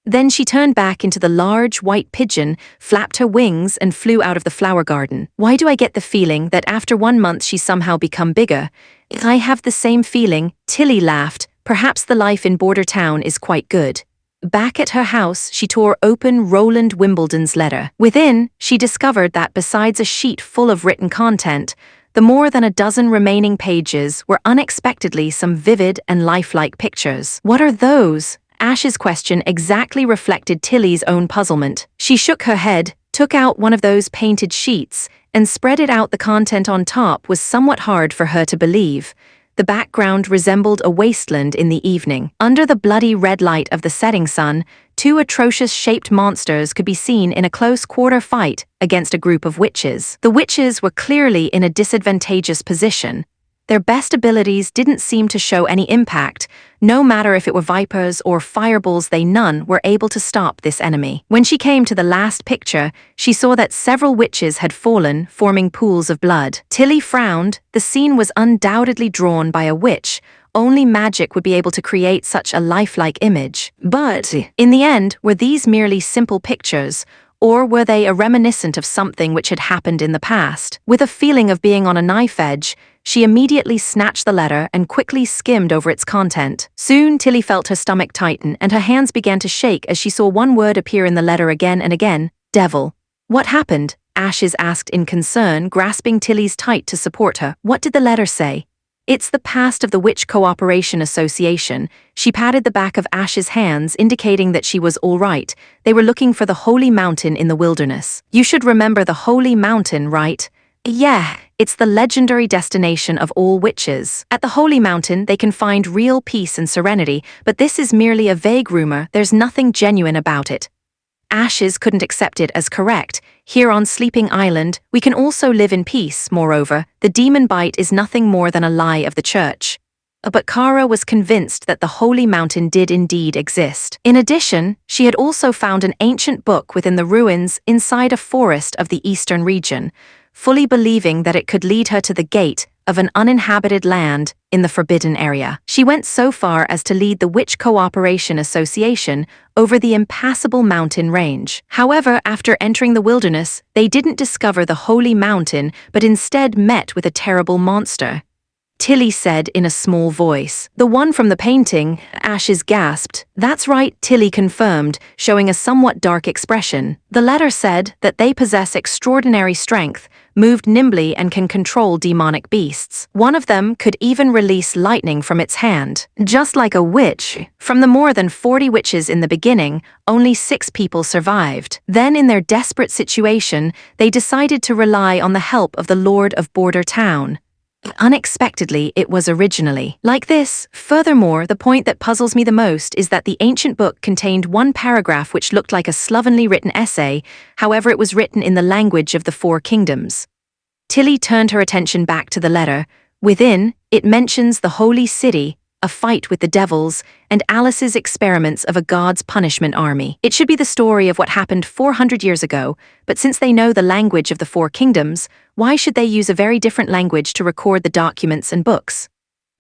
Then she turned back into the large white pigeon, flapped her wings and flew out of the flower garden. "Why do I get the feeling that after 1 month she's somehow become bigger?" "I have the same feeling," Tilly laughed. "Perhaps the life in Border Town is quite good." Back at her house, she tore open Roland Wimbledon's letter. Within, she discovered that besides a sheet full of written content, the more than a dozen remaining pages were unexpectedly some vivid and lifelike pictures. "What are those?" Ash's question exactly reflected Tilly's own puzzlement. She shook her head, took out one of those painted sheets, and spread it out. The content on top was somewhat hard for her to believe. The background resembled a wasteland in the evening. Under the bloody red light of the setting sun, 2 atrocious-shaped monsters could be seen in a close-quarter fight against a group of witches. The witches were clearly in a disadvantageous position. their best abilities didn't seem to show any impact. No matter if it were vipers or fireballs, none were able to stop this enemy. When she came to the last picture, she saw that several witches had fallen, forming pools of blood. Tilly frowned. The scene was undoubtedly drawn by a witch. Only magic would be able to create such a lifelike image. But, in the end, were these merely simple pictures, or were they a reminiscent of something which had happened in the past? With a feeling of being on a knife edge, she immediately snatched the letter and quickly skimmed over its content. Soon, Tilly felt her stomach tighten and her hands began to shake as she saw one word appear in the letter again and again: devil. What happened? Ashes asked in concern, grasping Tilly's tight to support her. What did the letter say? It's the past of the Witch Cooperation Association. She patted the back of Ash's hands, indicating that she was all right. They were looking for the Holy Mountain in the wilderness. You should remember the Holy Mountain, right? Yeah, it's the legendary destination of all witches. At the Holy Mountain, they can find real peace and serenity, but this is merely a vague rumor. There's nothing genuine about it. Ashes couldn't accept it as correct. Here on Sleeping Island, we can also live in peace. Moreover, the demon bite is nothing more than a lie of the church. But Kara was convinced that the Holy Mountain did indeed exist. In addition, she had also found an ancient book within the ruins inside a forest of the eastern region, fully believing that it could lead her to the gate of an uninhabited land in the Forbidden Area. She went so far as to lead the Witch Cooperation Association over the impassable mountain range. However, after entering the wilderness, they didn't discover the Holy Mountain, but instead met with a terrible monster. Tilly said in a small voice. The one from the painting, Ashes gasped. That's right, Tilly confirmed, showing a somewhat dark expression. The letter said that they possess extraordinary strength, moved nimbly and can control demonic beasts. One of them could even release lightning from its hand. Just like a witch. From the more than 40 witches in the beginning, only 6 people survived. Then in their desperate situation, they decided to rely on the help of the Lord of Border Town. Unexpectedly, it was originally like this. Furthermore, the point that puzzles me the most is that the ancient book contained one paragraph which looked like a slovenly written essay. However, it was written in the language of the 4 kingdoms. Tilly turned her attention back to the letter. Within, it mentions the holy city, a fight with the devils, and Alice's experiments of a god's punishment army. It should be the story of what happened 400 years ago, but since they know the language of the 4 kingdoms, why should they use a very different language to record the documents and books?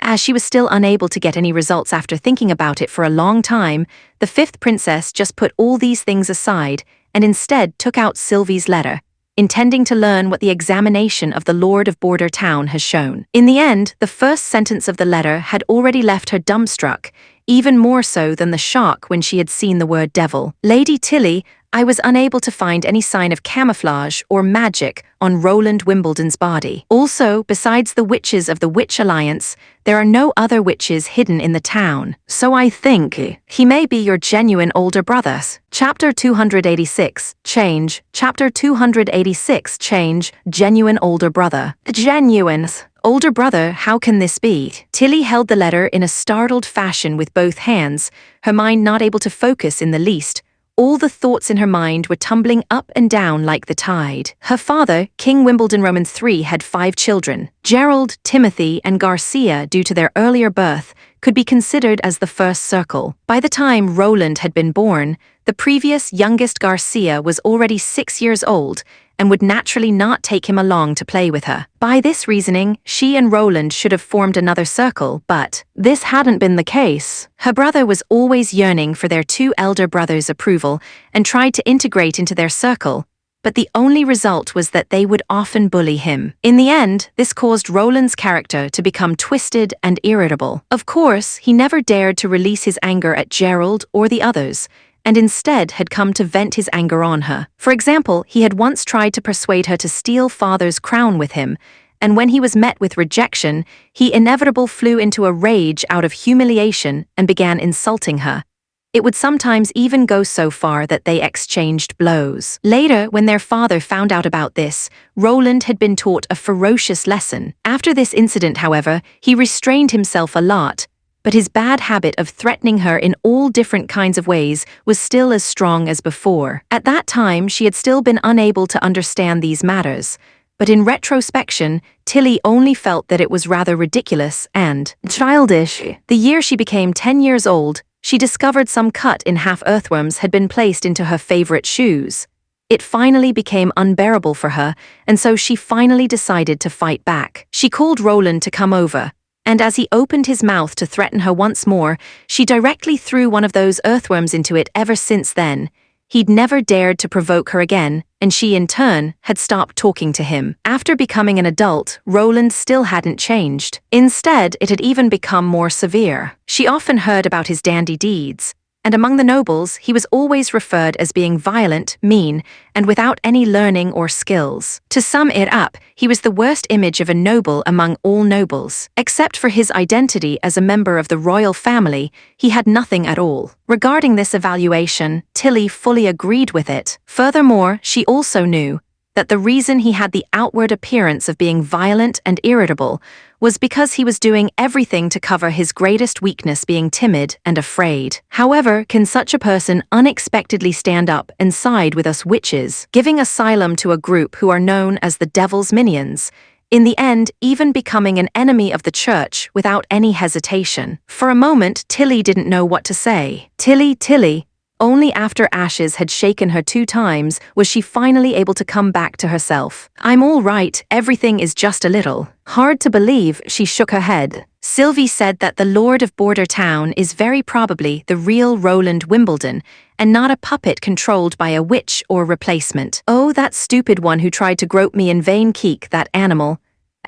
As she was still unable to get any results after thinking about it for a long time, the 5th princess just put all these things aside and instead took out Sylvie's letter, intending to learn what the examination of the Lord of Border Town has shown. In the end, the first sentence of the letter had already left her dumbstruck, even more so than the shock when she had seen the word devil. Lady Tilly, I was unable to find any sign of camouflage or magic on Roland Wimbledon's body. Also, besides the witches of the Witch Alliance, there are no other witches hidden in the town. So I think he may be your genuine older brother. Chapter 286, Change. Chapter 286, Change, Genuine Older Brother. Genuine. Older brother, how can this be? Tilly held the letter in a startled fashion with both hands, her mind not able to focus in the least. All the thoughts in her mind were tumbling up and down like the tide. Her father, King Wimbledon Roman III, had 5 children. Gerald, Timothy, and Garcia, due to their earlier birth, could be considered as the first circle. By the time Roland had been born, the previous youngest Garcia was already 6 years old and would naturally not take him along to play with her. By this reasoning, she and Roland should have formed another circle, but this hadn't been the case. Her brother was always yearning for their 2 elder brothers' approval and tried to integrate into their circle, but the only result was that they would often bully him. In the end, this caused Roland's character to become twisted and irritable. Of course, he never dared to release his anger at Gerald or the others, and instead had come to vent his anger on her. For example, he had once tried to persuade her to steal father's crown with him, and when he was met with rejection, he inevitably flew into a rage out of humiliation and began insulting her. It would sometimes even go so far that they exchanged blows. Later, when their father found out about this, Roland had been taught a ferocious lesson. After this incident, however, he restrained himself a lot, but his bad habit of threatening her in all different kinds of ways was still as strong as before. At that time, she had still been unable to understand these matters, but in retrospection, Tilly only felt that it was rather ridiculous and childish. The year she became 10 years old, she discovered some cut-in-half earthworms had been placed into her favorite shoes. It finally became unbearable for her, and so she finally decided to fight back. She called Roland to come over, and as he opened his mouth to threaten her once more, she directly threw one of those earthworms into it. Ever since then, he'd never dared to provoke her again, and she in turn had stopped talking to him. After becoming an adult, Roland still hadn't changed. Instead, it had even become more severe. She often heard about his dandy deeds, and among the nobles, he was always referred as being violent, mean, and without any learning or skills. To sum it up, he was the worst image of a noble among all nobles. Except for his identity as a member of the royal family, he had nothing at all. Regarding this evaluation, Tilly fully agreed with it. Furthermore, she also knew that the reason he had the outward appearance of being violent and irritable was because he was doing everything to cover his greatest weakness, being timid and afraid. However, can such a person unexpectedly stand up and side with us witches, giving asylum to a group who are known as the devil's minions, in the end even becoming an enemy of the church without any hesitation? For a moment, Tilly didn't know what to say. Tilly. Only after Ashes had shaken her 2 times was she finally able to come back to herself. I'm all right, everything is just a little hard to believe. She shook her head. Sylvie said that the Lord of Border Town is very probably the real Roland Wimbledon, and not a puppet controlled by a witch or replacement. Oh, that stupid one who tried to grope me in vain, Keek, that animal.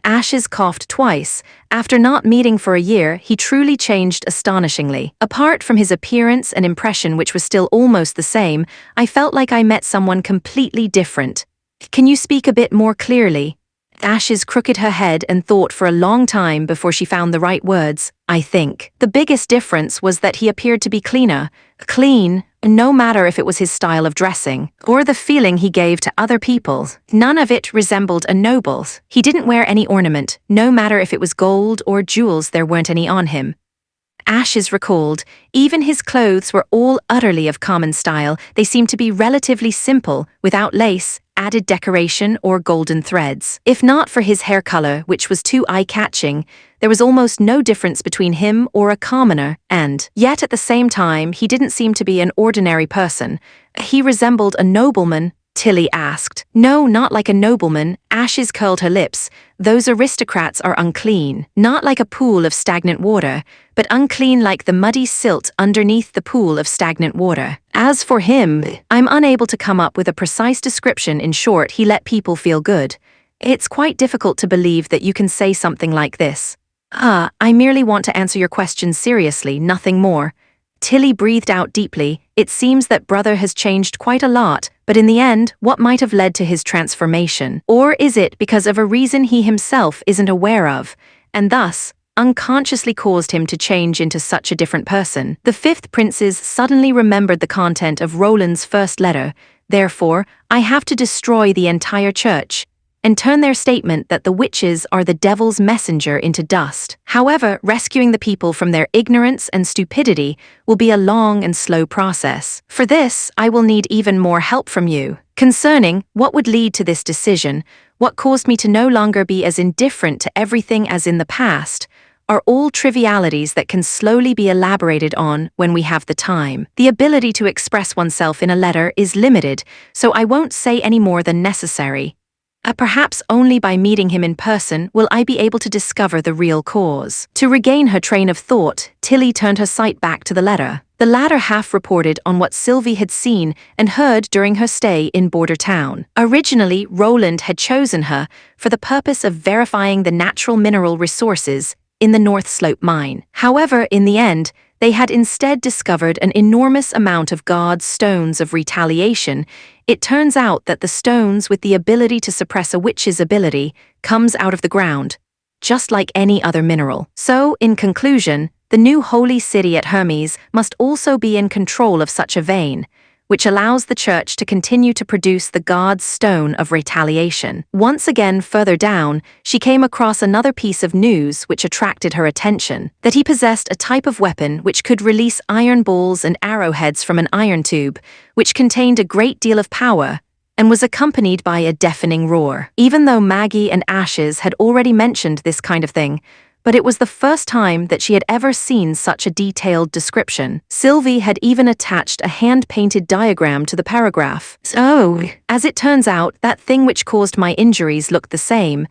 Ashes coughed twice. After not meeting for a year, he truly changed astonishingly. Apart from his appearance and impression, which was still almost the same, I felt like I met someone completely different. Can you speak a bit more clearly? Ashes crooked her head and thought for a long time before she found the right words. I think the biggest difference was that he appeared to be clean, no matter if it was his style of dressing or the feeling he gave to other people. None of it resembled a noble. He didn't wear any ornament, no matter if it was gold or jewels, there weren't any on him. Ashes recalled, even his clothes were all utterly of common style. They seemed to be relatively simple, without lace, added decoration, or golden threads. If not for his hair color, which was too eye-catching, there was almost no difference between him or a commoner, and yet at the same time he didn't seem to be an ordinary person. He resembled a nobleman, Tilly asked. No, not like a nobleman. Ashes curled her lips. Those aristocrats are unclean. Not like a pool of stagnant water, but unclean like the muddy silt underneath the pool of stagnant water. As for him, I'm unable to come up with a precise description. In short, he let people feel good. It's quite difficult to believe that you can say something like this. I merely want to answer your questions seriously, nothing more. Tilly breathed out deeply. It seems that brother has changed quite a lot, but in the end, what might have led to his transformation? Or is it because of a reason he himself isn't aware of, and thus unconsciously caused him to change into such a different person? The 5th princes suddenly remembered the content of Roland's first letter. Therefore, I have to destroy the entire church and turn their statement that the witches are the devil's messenger into dust. However, rescuing the people from their ignorance and stupidity will be a long and slow process. For this, I will need even more help from you. Concerning what would lead to this decision, what caused me to no longer be as indifferent to everything as in the past, are all trivialities that can slowly be elaborated on when we have the time. The ability to express oneself in a letter is limited, so I won't say any more than necessary. Perhaps only by meeting him in person will I be able to discover the real cause. To regain her train of thought, Tilly turned her sight back to the letter. The latter half reported on what Sylvie had seen and heard during her stay in Border Town. Originally, Roland had chosen her for the purpose of verifying the natural mineral resources in the North Slope mine. However, in the end, they had instead discovered an enormous amount of God's stones of retaliation. It turns out that the stones with the ability to suppress a witch's ability comes out of the ground, just like any other mineral. So, in conclusion, the new holy city at Hermes must also be in control of such a vein, which allows the church to continue to produce the God's stone of retaliation. Once again, further down, she came across another piece of news which attracted her attention, that he possessed a type of weapon which could release iron balls and arrowheads from an iron tube, which contained a great deal of power, and was accompanied by a deafening roar. Even though Maggie and Ashes had already mentioned this kind of thing, but it was the first time that she had ever seen such a detailed description. Sylvie had even attached a hand-painted diagram to the paragraph. So, as it turns out, that thing which caused my injuries looked the same.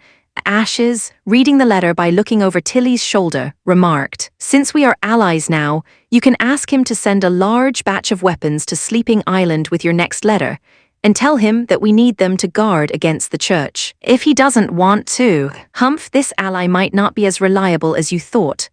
Ashes, reading the letter by looking over Tilly's shoulder, remarked, "Since we are allies now, you can ask him to send a large batch of weapons to Sleeping Island with your next letter, and tell him that we need them to guard against the church. If he doesn't want to, Humph, this ally might not be as reliable as you thought.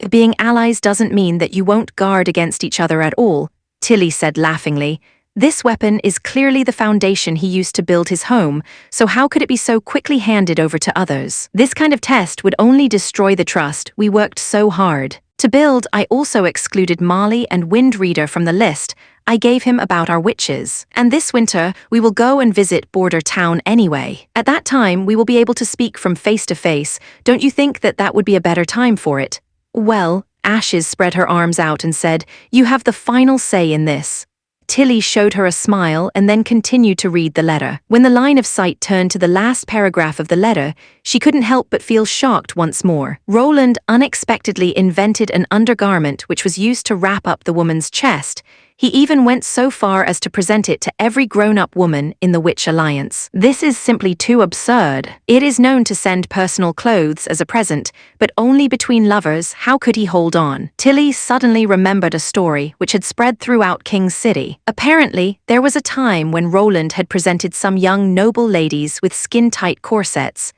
Being allies doesn't mean that you won't guard against each other at all," Tilly said laughingly. "This weapon is clearly the foundation he used to build his home, so how could it be so quickly handed over to others? This kind of test would only destroy the trust we worked so hard to build." I also excluded Molly and Wind Reader from the list. I gave him about our witches. "And this winter, we will go and visit Border Town anyway. At that time, we will be able to speak from face to face. Don't you think that that would be a better time for it?" "Well," Ashes spread her arms out and said, "you have the final say in this." Tilly showed her a smile and then continued to read the letter. When the line of sight turned to the last paragraph of the letter, she couldn't help but feel shocked once more. Roland unexpectedly invented an undergarment which was used to wrap up the woman's chest. He even went so far as to present it to every grown-up woman in the Witch Alliance. This is simply too absurd. It is known to send personal clothes as a present, but only between lovers. How could he hold on? Tilly suddenly remembered a story which had spread throughout King's City. Apparently, there was a time when Roland had presented some young noble ladies with skin-tight corsets,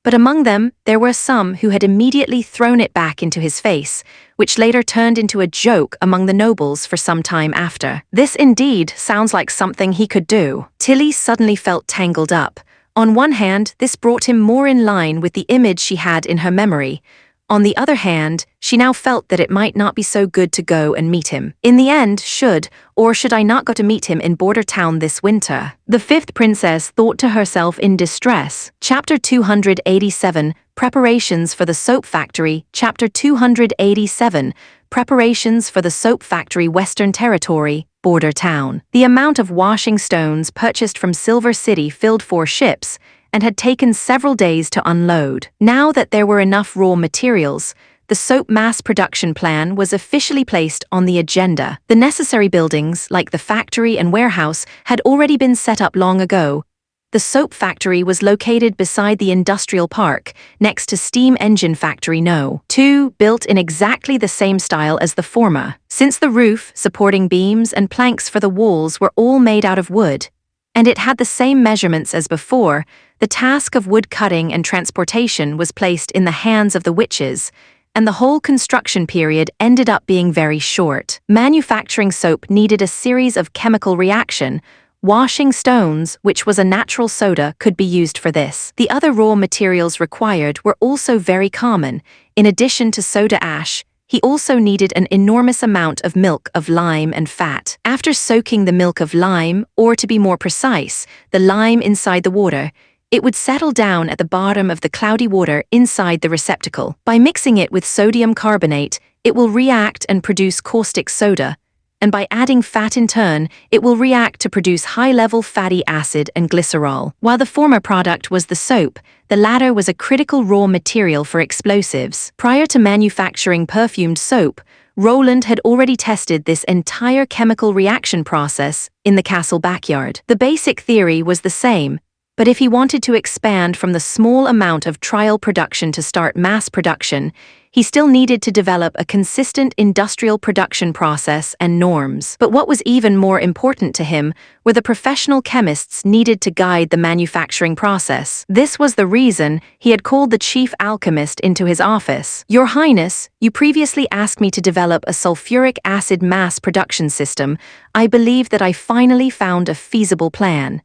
but among them, there were some who had immediately thrown it back into his face, which later turned into a joke among the nobles for some time after. This indeed sounds like something he could do. Tilly suddenly felt tangled up. On one hand, this brought him more in line with the image she had in her memory. On the other hand, she now felt that it might not be so good to go and meet him. In the end, should I not go to meet him in Border Town this winter? The fifth princess thought to herself in distress. Chapter 287, Preparations for the Soap Factory. Chapter 287, Preparations for the Soap Factory, Western Territory, Border Town. The amount of washing stones purchased from Silver City filled 4 ships, and had taken several days to unload. Now that there were enough raw materials, the soap mass production plan was officially placed on the agenda. The necessary buildings, like the factory and warehouse, had already been set up long ago. The soap factory was located beside the industrial park, next to Steam Engine Factory No. 2, built in exactly the same style as the former. Since the roof, supporting beams, and planks for the walls were all made out of wood, and it had the same measurements as before, the task of wood cutting and transportation was placed in the hands of the witches, and the whole construction period ended up being very short. Manufacturing soap needed a series of chemical reaction. Washing stones, which was a natural soda, could be used for this. The other raw materials required were also very common. In addition to soda ash, he also needed an enormous amount of milk of lime and fat. After soaking the milk of lime, or to be more precise, the lime inside the water, it would settle down at the bottom of the cloudy water inside the receptacle. By mixing it with sodium carbonate, it will react and produce caustic soda, and by adding fat in turn, it will react to produce high-level fatty acid and glycerol. While the former product was the soap, the latter was a critical raw material for explosives. Prior to manufacturing perfumed soap, Roland had already tested this entire chemical reaction process in the castle backyard. The basic theory was the same, but if he wanted to expand from the small amount of trial production to start mass production, he still needed to develop a consistent industrial production process and norms. But what was even more important to him were the professional chemists needed to guide the manufacturing process. This was the reason he had called the chief alchemist into his office. "Your Highness, you previously asked me to develop a sulfuric acid mass production system. I believe that I finally found a feasible plan,"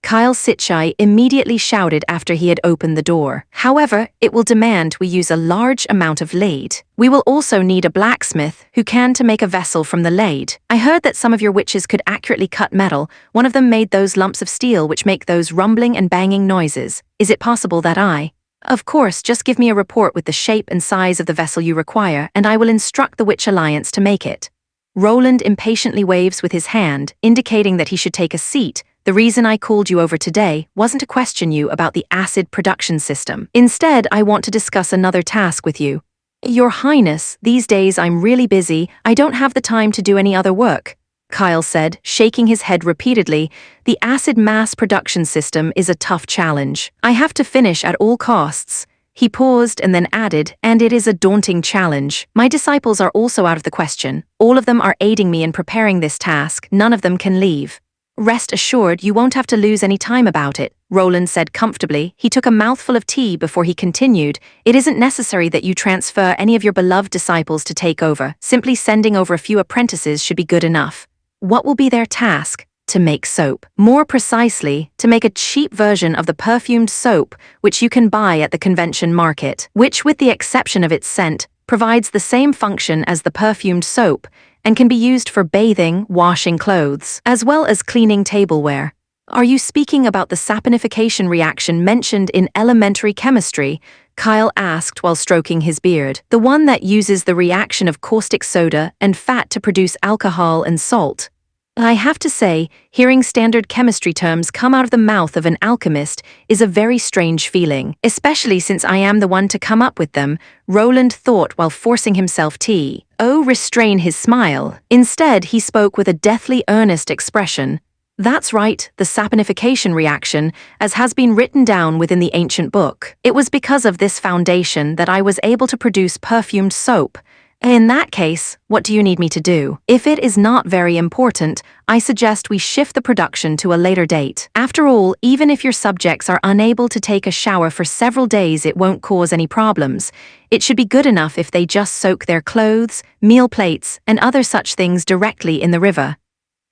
Kyle Sitchai immediately shouted after he had opened the door. "However, it will demand we use a large amount of lead. We will also need a blacksmith who can to make a vessel from the lead. I heard that some of your witches could accurately cut metal. One of them made those lumps of steel which make those rumbling and banging noises. Is it possible that I—" "Of course, just give me a report with the shape and size of the vessel you require, and I will instruct the Witch Alliance to make it." Roland impatiently waves with his hand, indicating that he should take a seat, The reason I called you over today wasn't to question you about the acid production system. Instead, I want to discuss another task with you. Your Highness, these days I'm really busy. I don't have the time to do any other work, Kyle said, shaking his head repeatedly. The acid mass production system is a tough challenge. I have to finish at all costs. He paused and then added, and it is a daunting challenge. My disciples are also out of the question. All of them are aiding me in preparing this task. None of them can leave. Rest assured, you won't have to lose any time about it, Roland said comfortably. He took a mouthful of tea before he continued. It isn't necessary that you transfer any of your beloved disciples to take over. Simply sending over a few apprentices should be good enough. What will be their task? To make soap. More precisely, to make a cheap version of the perfumed soap which you can buy at the convention market, which, with the exception of its scent, provides the same function as the perfumed soap and can be used for bathing, washing clothes, as well as cleaning tableware. Are you speaking about the saponification reaction mentioned in elementary chemistry? Kyle asked while stroking his beard. The one that uses the reaction of caustic soda and fat to produce alcohol and salt. I have to say, hearing standard chemistry terms come out of the mouth of an alchemist is a very strange feeling, especially since I am the one to come up with them, Roland thought while forcing himself tea. Restrain his smile. Instead, he spoke with a deathly earnest expression. That's right, the saponification reaction, as has been written down within the ancient book. It was because of this foundation that I was able to produce perfumed soap. In that case, what do you need me to do? If it is not very important, I suggest we shift the production to a later date. After all, even if your subjects are unable to take a shower for several days, it won't cause any problems. It should be good enough if they just soak their clothes, meal plates, and other such things directly in the river.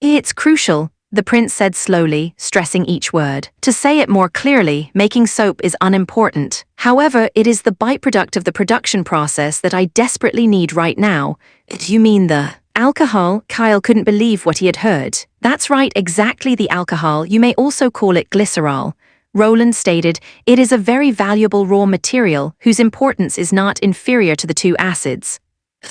It's crucial, the prince said slowly, stressing each word. To say it more clearly, making soap is unimportant. However, it is the byproduct of the production process that I desperately need right now. Do you mean the alcohol? Kyle couldn't believe what he had heard. That's right, exactly the alcohol. You may also call it glycerol. Roland stated, it is a very valuable raw material whose importance is not inferior to the two acids.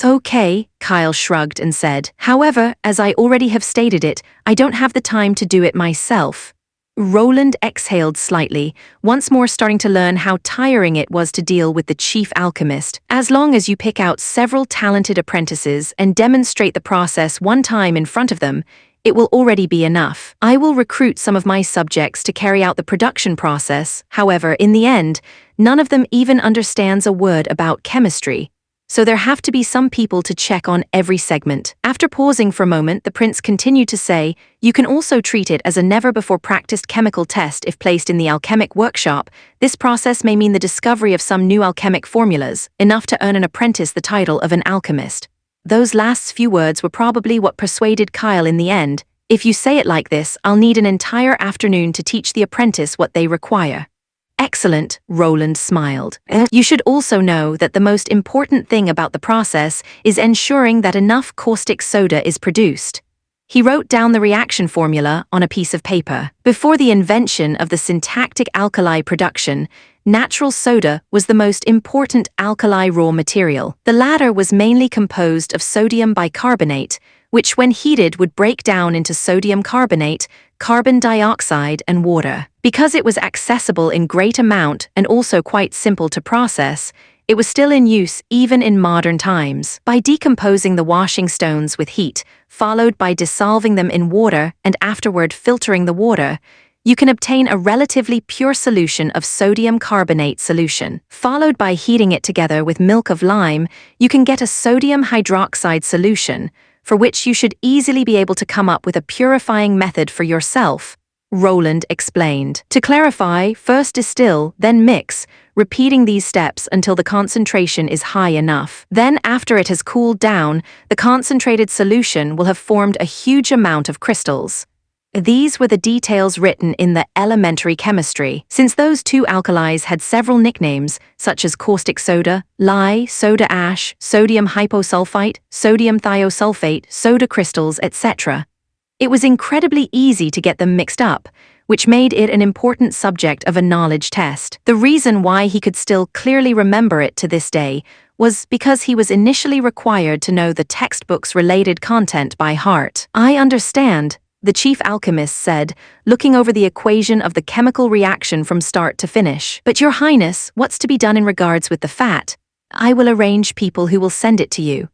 Okay, Kyle shrugged and said. However, as I already have stated it, I don't have the time to do it myself. Roland exhaled slightly, once more starting to learn how tiring it was to deal with the chief alchemist. As long as you pick out several talented apprentices and demonstrate the process one time in front of them, it will already be enough. I will recruit some of my subjects to carry out the production process. However, in the end, none of them even understands a word about chemistry. So there have to be some people to check on every segment. After pausing for a moment, the prince continued to say, you can also treat it as a never-before-practiced chemical test if placed in the alchemic workshop. This process may mean the discovery of some new alchemic formulas, enough to earn an apprentice the title of an alchemist. Those last few words were probably what persuaded Kyle in the end. If you say it like this, I'll need an entire afternoon to teach the apprentice what they require. Excellent, Roland smiled. You should also know that the most important thing about the process is ensuring that enough caustic soda is produced. He wrote down the reaction formula on a piece of paper. Before the invention of the syntactic alkali production, natural soda was the most important alkali raw material. The latter was mainly composed of sodium bicarbonate, which when heated would break down into sodium carbonate, carbon dioxide, and water. Because it was accessible in great amount and also quite simple to process, it was still in use even in modern times. By decomposing the washing stones with heat, followed by dissolving them in water and afterward filtering the water, you can obtain a relatively pure solution of sodium carbonate solution. Followed by heating it together with milk of lime, you can get a sodium hydroxide solution, for which you should easily be able to come up with a purifying method for yourself, Roland explained. To clarify, first distill, then mix, repeating these steps until the concentration is high enough. Then, after it has cooled down, the concentrated solution will have formed a huge amount of crystals. These were the details written in the elementary chemistry. Since those two alkalis had several nicknames, such as caustic soda, lye, soda ash, sodium hyposulfite, sodium thiosulfate, soda crystals, etc., it was incredibly easy to get them mixed up, which made it an important subject of a knowledge test. The reason why he could still clearly remember it to this day was because he was initially required to know the textbook's related content by heart. I understand, the chief alchemist said, looking over the equation of the chemical reaction from start to finish. But Your Highness, what's to be done in regards with the fat? I will arrange people who will send it to you.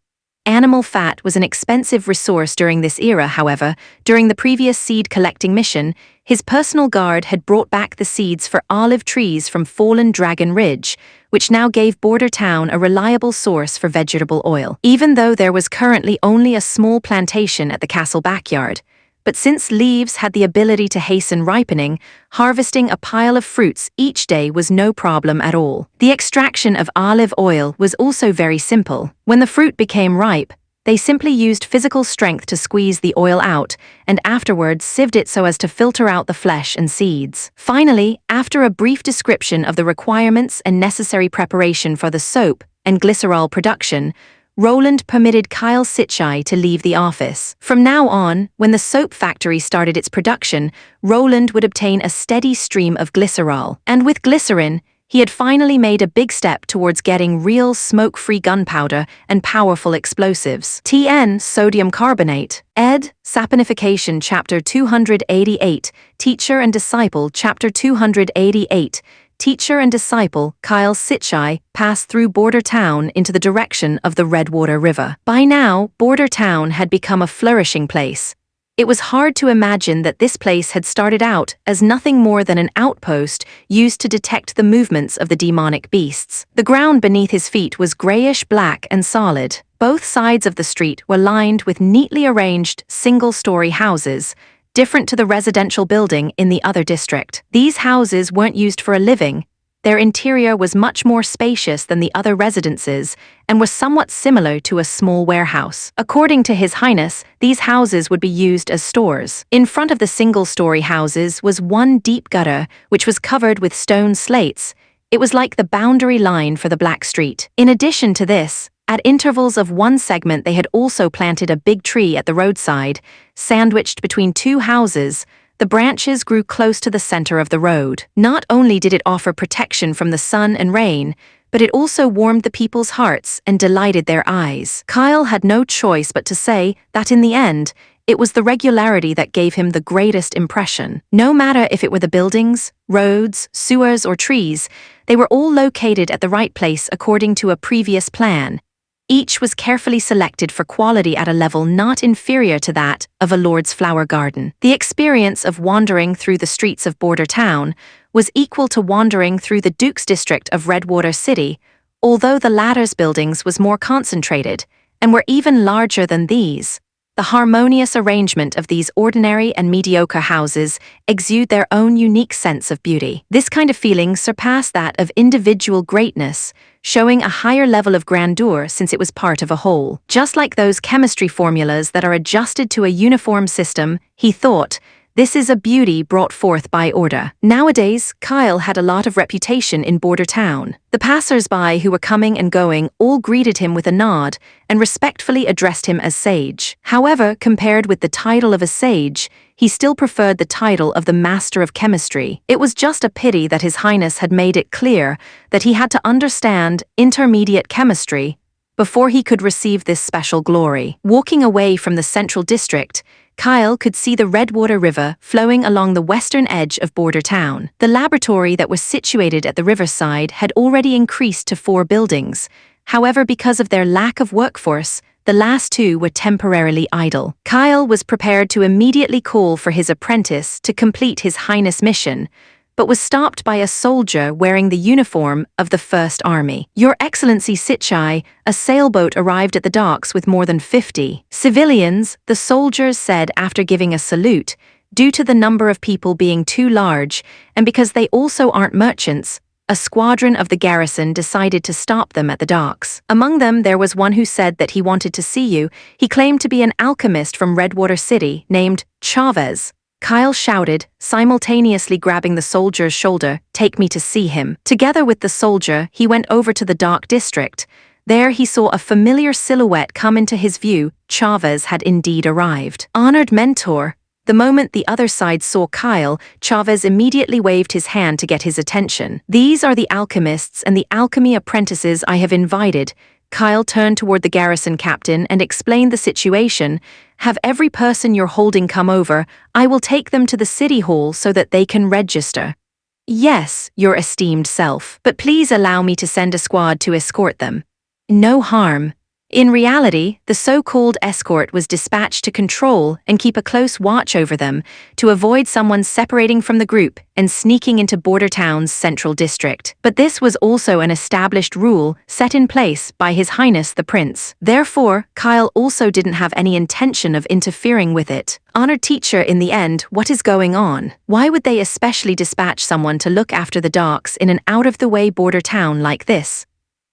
Animal fat was an expensive resource during this era, however. During the previous seed-collecting mission, his personal guard had brought back the seeds for olive trees from fallen Dragon Ridge, which now gave Border Town a reliable source for vegetable oil. Even though there was currently only a small plantation at the castle backyard, but since leaves had the ability to hasten ripening, harvesting a pile of fruits each day was no problem at all. The extraction of olive oil was also very simple. When the fruit became ripe, they simply used physical strength to squeeze the oil out, and afterwards sieved it so as to filter out the flesh and seeds. Finally, after a brief description of the requirements and necessary preparation for the soap and glycerol production, Roland permitted Kyle Sitchai to leave the office. From now on, when the soap factory started its production, Roland would obtain a steady stream of glycerol. And with glycerin, he had finally made a big step towards getting real smoke-free gunpowder and powerful explosives. TN Sodium Carbonate. Ed. Saponification Chapter 288. Teacher and Disciple Chapter 288. Teacher and disciple, Kyle Sitchai, passed through Border Town into the direction of the Redwater River. By now, Border Town had become a flourishing place. It was hard to imagine that this place had started out as nothing more than an outpost used to detect the movements of the demonic beasts. The ground beneath his feet was grayish-black and solid. Both sides of the street were lined with neatly arranged single-story houses, different to the residential building in the other district. These houses weren't used for a living. Their interior was much more spacious than the other residences and was somewhat similar to a small warehouse. According to His Highness, these houses would be used as stores. In front of the single-story houses was one deep gutter, which was covered with stone slates. It was like the boundary line for the Black Street. In addition to this, at intervals of one segment they had also planted a big tree at the roadside, sandwiched between two houses. The branches grew close to the center of the road. Not only did it offer protection from the sun and rain, but it also warmed the people's hearts and delighted their eyes. Kyle had no choice but to say that in the end, it was the regularity that gave him the greatest impression. No matter if it were the buildings, roads, sewers, or trees, they were all located at the right place according to a previous plan. Each was carefully selected for quality at a level not inferior to that of a lord's flower garden. The experience of wandering through the streets of Border Town was equal to wandering through the Duke's district of Redwater City, although the latter's buildings was more concentrated and were even larger than these. The harmonious arrangement of these ordinary and mediocre houses exude their own unique sense of beauty. This kind of feeling surpassed that of individual greatness, showing a higher level of grandeur since it was part of a whole. Just like those chemistry formulas that are adjusted to a uniform system, he thought, this is a beauty brought forth by order. Nowadays, Kyle had a lot of reputation in Border Town. The passers-by who were coming and going all greeted him with a nod and respectfully addressed him as sage. However, compared with the title of a sage, he still preferred the title of the Master of Chemistry. It was just a pity that His Highness had made it clear that he had to understand intermediate chemistry before he could receive this special glory. Walking away from the central district, Kyle could see the Redwater River flowing along the western edge of Border Town. The laboratory that was situated at the riverside had already increased to 4 buildings. However, because of their lack of workforce, the last 2 were temporarily idle. Kyle was prepared to immediately call for his apprentice to complete His Highness' mission, but was stopped by a soldier wearing the uniform of the First Army. Your Excellency Sitchai, a sailboat arrived at the docks with more than 50 civilians, the soldiers said after giving a salute. Due to the number of people being too large, and because they also aren't merchants, a squadron of the garrison decided to stop them at the docks. Among them there was one who said that he wanted to see you. He claimed to be an alchemist from Redwater City named Chavez. Kyle shouted, simultaneously grabbing the soldier's shoulder, "Take me to see him." Together with the soldier, he went over to the dock district. There he saw a familiar silhouette come into his view. Chavez had indeed arrived. Honored mentor. The moment the other side saw Kyle, Chavez immediately waved his hand to get his attention. These are the alchemists and the alchemy apprentices I have invited. Kyle turned toward the garrison captain and explained the situation. Have every person you're holding come over. I will take them to the city hall so that they can register. Yes, your esteemed self, but please allow me to send a squad to escort them. No harm. In reality, the so-called escort was dispatched to control and keep a close watch over them, to avoid someone separating from the group and sneaking into Border Town's central district. But this was also an established rule set in place by His Highness the Prince. Therefore, Kyle also didn't have any intention of interfering with it. Honored teacher, in the end, what is going on? Why would they especially dispatch someone to look after the docks in an out-of-the-way border town like this?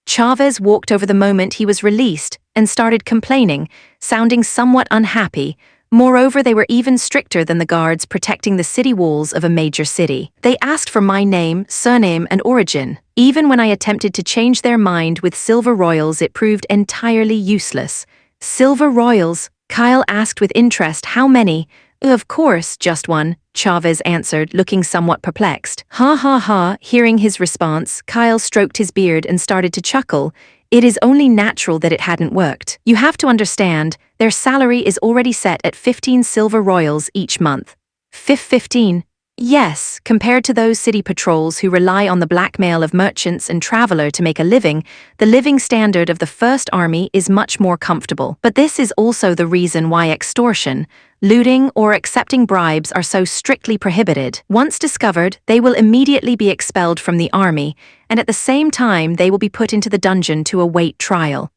Chavez walked over the moment he was released and started complaining, sounding somewhat unhappy. Moreover, they were even stricter than the guards protecting the city walls of a major city. They asked for my name, surname, and origin. Even when I attempted to change their mind with silver royals, it proved entirely useless. Silver royals? Kyle asked with interest how many. Of course, just one, Chavez answered, looking somewhat perplexed. Ha ha ha. Hearing his response, Kyle stroked his beard and started to chuckle. It is only natural that it hadn't worked. You have to understand, their salary is already set at 15 silver royals each month. 15? Yes, compared to those city patrols who rely on the blackmail of merchants and traveler to make a living, the living standard of the First Army is much more comfortable. But this is also the reason why extortion, looting, or accepting bribes are so strictly prohibited. Once discovered, they will immediately be expelled from the army, and at the same time they will be put into the dungeon to await trial.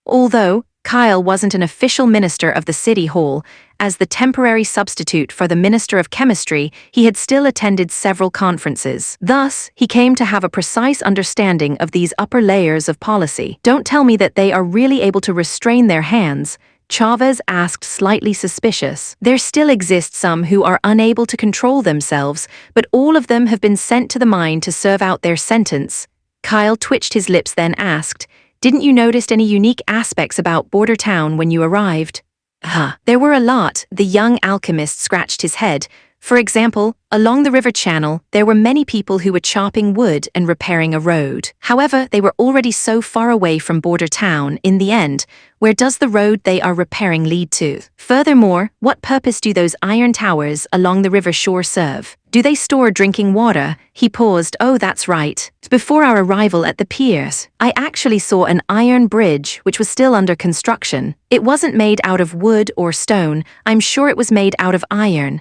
Although Kyle wasn't an official minister of the city hall, as the temporary substitute for the Minister of Chemistry, he had still attended several conferences. Thus, he came to have a precise understanding of these upper layers of policy. Don't tell me that they are really able to restrain their hands, Chavez asked, slightly suspicious. There still exist some who are unable to control themselves, but all of them have been sent to the mine to serve out their sentence. Kyle twitched his lips, then asked, didn't you notice any unique aspects about Border Town when you arrived? There were a lot, the young alchemist scratched his head. For example, along the river channel, there were many people who were chopping wood and repairing a road. However, they were already so far away from Border Town, in the end, where does the road they are repairing lead to? Furthermore, what purpose do those iron towers along the river shore serve? Do they store drinking water? He paused. Oh, that's right. Before our arrival at the piers, I actually saw an iron bridge which was still under construction. It wasn't made out of wood or stone. I'm sure it was made out of iron.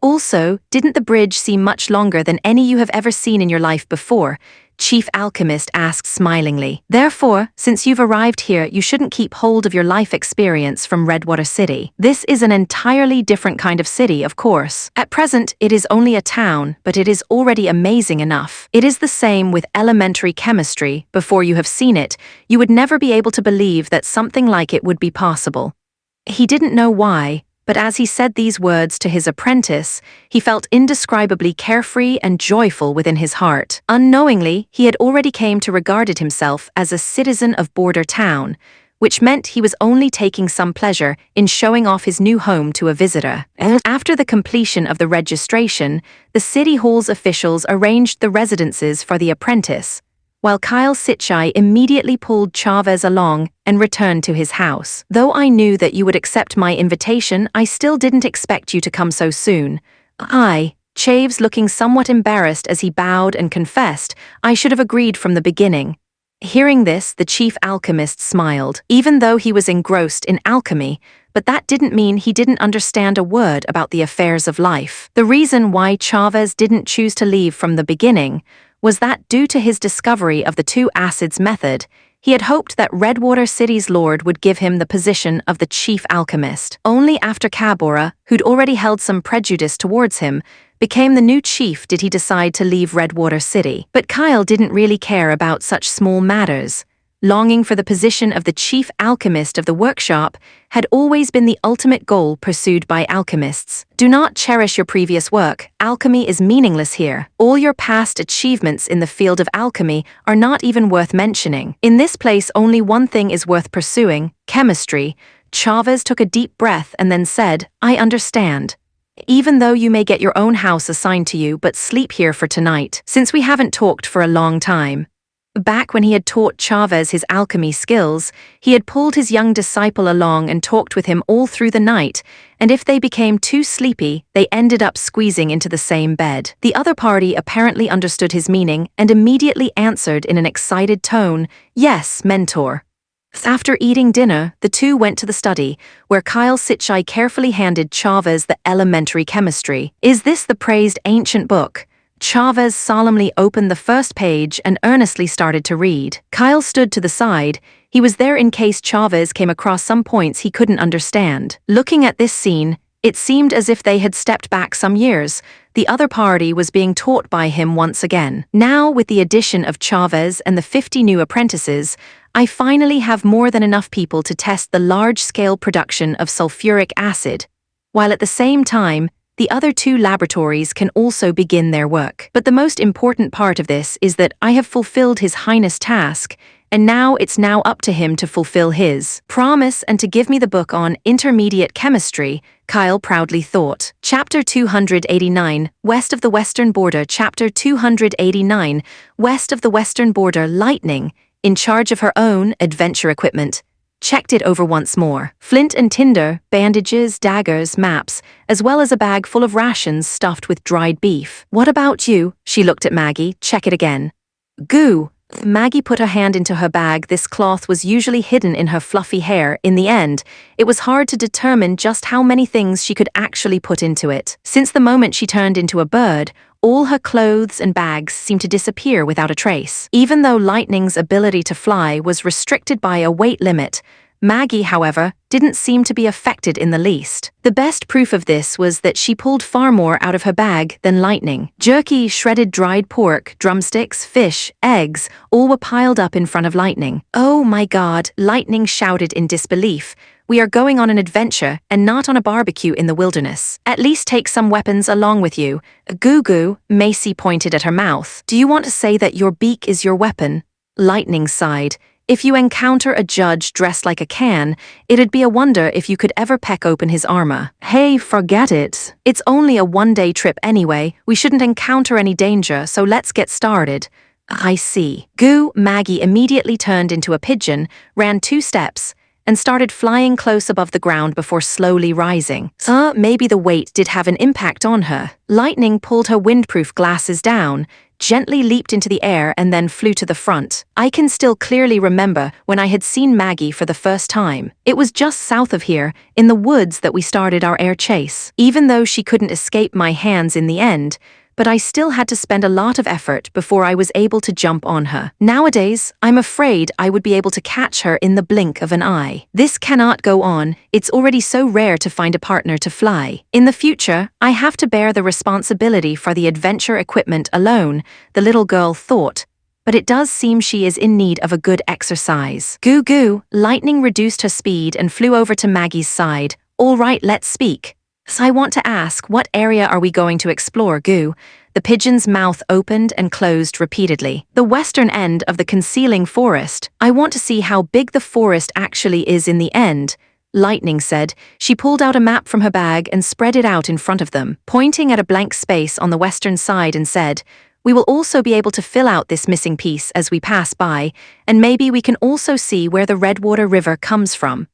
Also, didn't the bridge seem much longer than any you have ever seen in your life before? Chief Alchemist asked smilingly. Therefore, since you've arrived here, you shouldn't keep hold of your life experience from Redwater City. This is an entirely different kind of city, of course. At present, it is only a town, but it is already amazing enough. It is the same with elementary chemistry. Before you have seen it, you would never be able to believe that something like it would be possible. He didn't know why, but as he said these words to his apprentice, he felt indescribably carefree and joyful within his heart. Unknowingly, he had already came to regard himself as a citizen of Border Town, which meant he was only taking some pleasure in showing off his new home to a visitor. After the completion of the registration, the City Hall's officials arranged the residences for the apprentice, while Kyle Sitchai immediately pulled Chavez along and returned to his house. Though I knew that you would accept my invitation, I still didn't expect you to come so soon. Chaves looking somewhat embarrassed as he bowed and confessed, I should have agreed from the beginning. Hearing this, the chief alchemist smiled, even though he was engrossed in alchemy, but that didn't mean he didn't understand a word about the affairs of life. The reason why Chavez didn't choose to leave from the beginning was that due to his discovery of the two acids method, he had hoped that Redwater City's lord would give him the position of the chief alchemist. Only after Cabora, who'd already held some prejudice towards him, became the new chief did he decide to leave Redwater City. But Kyle didn't really care about such small matters. Longing for the position of the chief alchemist of the workshop had always been the ultimate goal pursued by alchemists. Do not cherish your previous work. Alchemy is meaningless here. All your past achievements in the field of alchemy are not even worth mentioning. In this place, only one thing is worth pursuing: chemistry. Chavez took a deep breath and then said, I understand. Even though you may get your own house assigned to you, but sleep here for tonight, since we haven't talked for a long time. Back when he had taught Chavez his alchemy skills, he had pulled his young disciple along and talked with him all through the night, and if they became too sleepy, they ended up squeezing into the same bed. The other party apparently understood his meaning and immediately answered in an excited tone, "Yes, mentor." After eating dinner, the two went to the study, where Kyle Sitchai carefully handed Chavez the elementary chemistry. "Is this the praised ancient book?" Chavez solemnly opened the first page and earnestly started to read. Kyle stood to the side. He was there in case Chavez came across some points he couldn't understand. Looking at this scene, it seemed as if they had stepped back some years. The other party was being taught by him once again. Now, with the addition of Chavez and the 50 new apprentices, I finally have more than enough people to test the large-scale production of sulfuric acid, while at the same time, the other two laboratories can also begin their work. But the most important part of this is that I have fulfilled His Highness' task, and now it's up to him to fulfill his promise and to give me the book on intermediate chemistry, Kyle proudly thought. Chapter 289, West of the Western Border. Chapter 289, West of the Western Border. Lightning, in charge of her own adventure equipment, checked it over once more. Flint and tinder, bandages, daggers, maps, as well as a bag full of rations stuffed with dried beef. "What about you?" She looked at Maggie. "Check it again." "Goo." Maggie put her hand into her bag. This cloth was usually hidden in her fluffy hair. In the end, it was hard to determine just how many things she could actually put into it. Since the moment she turned into a bird, all her clothes and bags seemed to disappear without a trace. Even though Lightning's ability to fly was restricted by a weight limit, Maggie, however, didn't seem to be affected in the least. The best proof of this was that she pulled far more out of her bag than Lightning. Jerky, shredded dried pork, drumsticks, fish, eggs, all were piled up in front of Lightning. "Oh my God," Lightning shouted in disbelief. "We are going on an adventure and not on a barbecue in the wilderness. At least take some weapons along with you." "Goo goo," Macy pointed at her mouth. "Do you want to say that your beak is your weapon?" Lightning sighed. "If you encounter a judge dressed like a can, it'd be a wonder if you could ever peck open his armor." "Hey, forget it. It's only a one-day trip anyway. We shouldn't encounter any danger, so let's get started." "I see." Goo. Maggie immediately turned into a pigeon, ran 2 steps, and started flying close above the ground before slowly rising. Maybe the weight did have an impact on her. Lightning pulled her windproof glasses down, gently leaped into the air, and then flew to the front. I can still clearly remember when I had seen Maggie for the first time. It was just south of here, in the woods, that we started our air chase. Even though she couldn't escape my hands in the end, but I still had to spend a lot of effort before I was able to jump on her. Nowadays, I'm afraid I would be able to catch her in the blink of an eye. This cannot go on. It's already so rare to find a partner to fly. In the future, I have to bear the responsibility for the adventure equipment alone, the little girl thought. But it does seem she is in need of a good exercise. Goo goo. Lightning reduced her speed and flew over to Maggie's side. "All right, let's speak. So I want to ask, what area are we going to explore, Goo?" The pigeon's mouth opened and closed repeatedly. "The western end of the concealing forest. I want to see how big the forest actually is in the end," Lightning said. She pulled out a map from her bag and spread it out in front of them, pointing at a blank space on the western side, and said, "We will also be able to fill out this missing piece as we pass by, and maybe we can also see where the Redwater River comes from."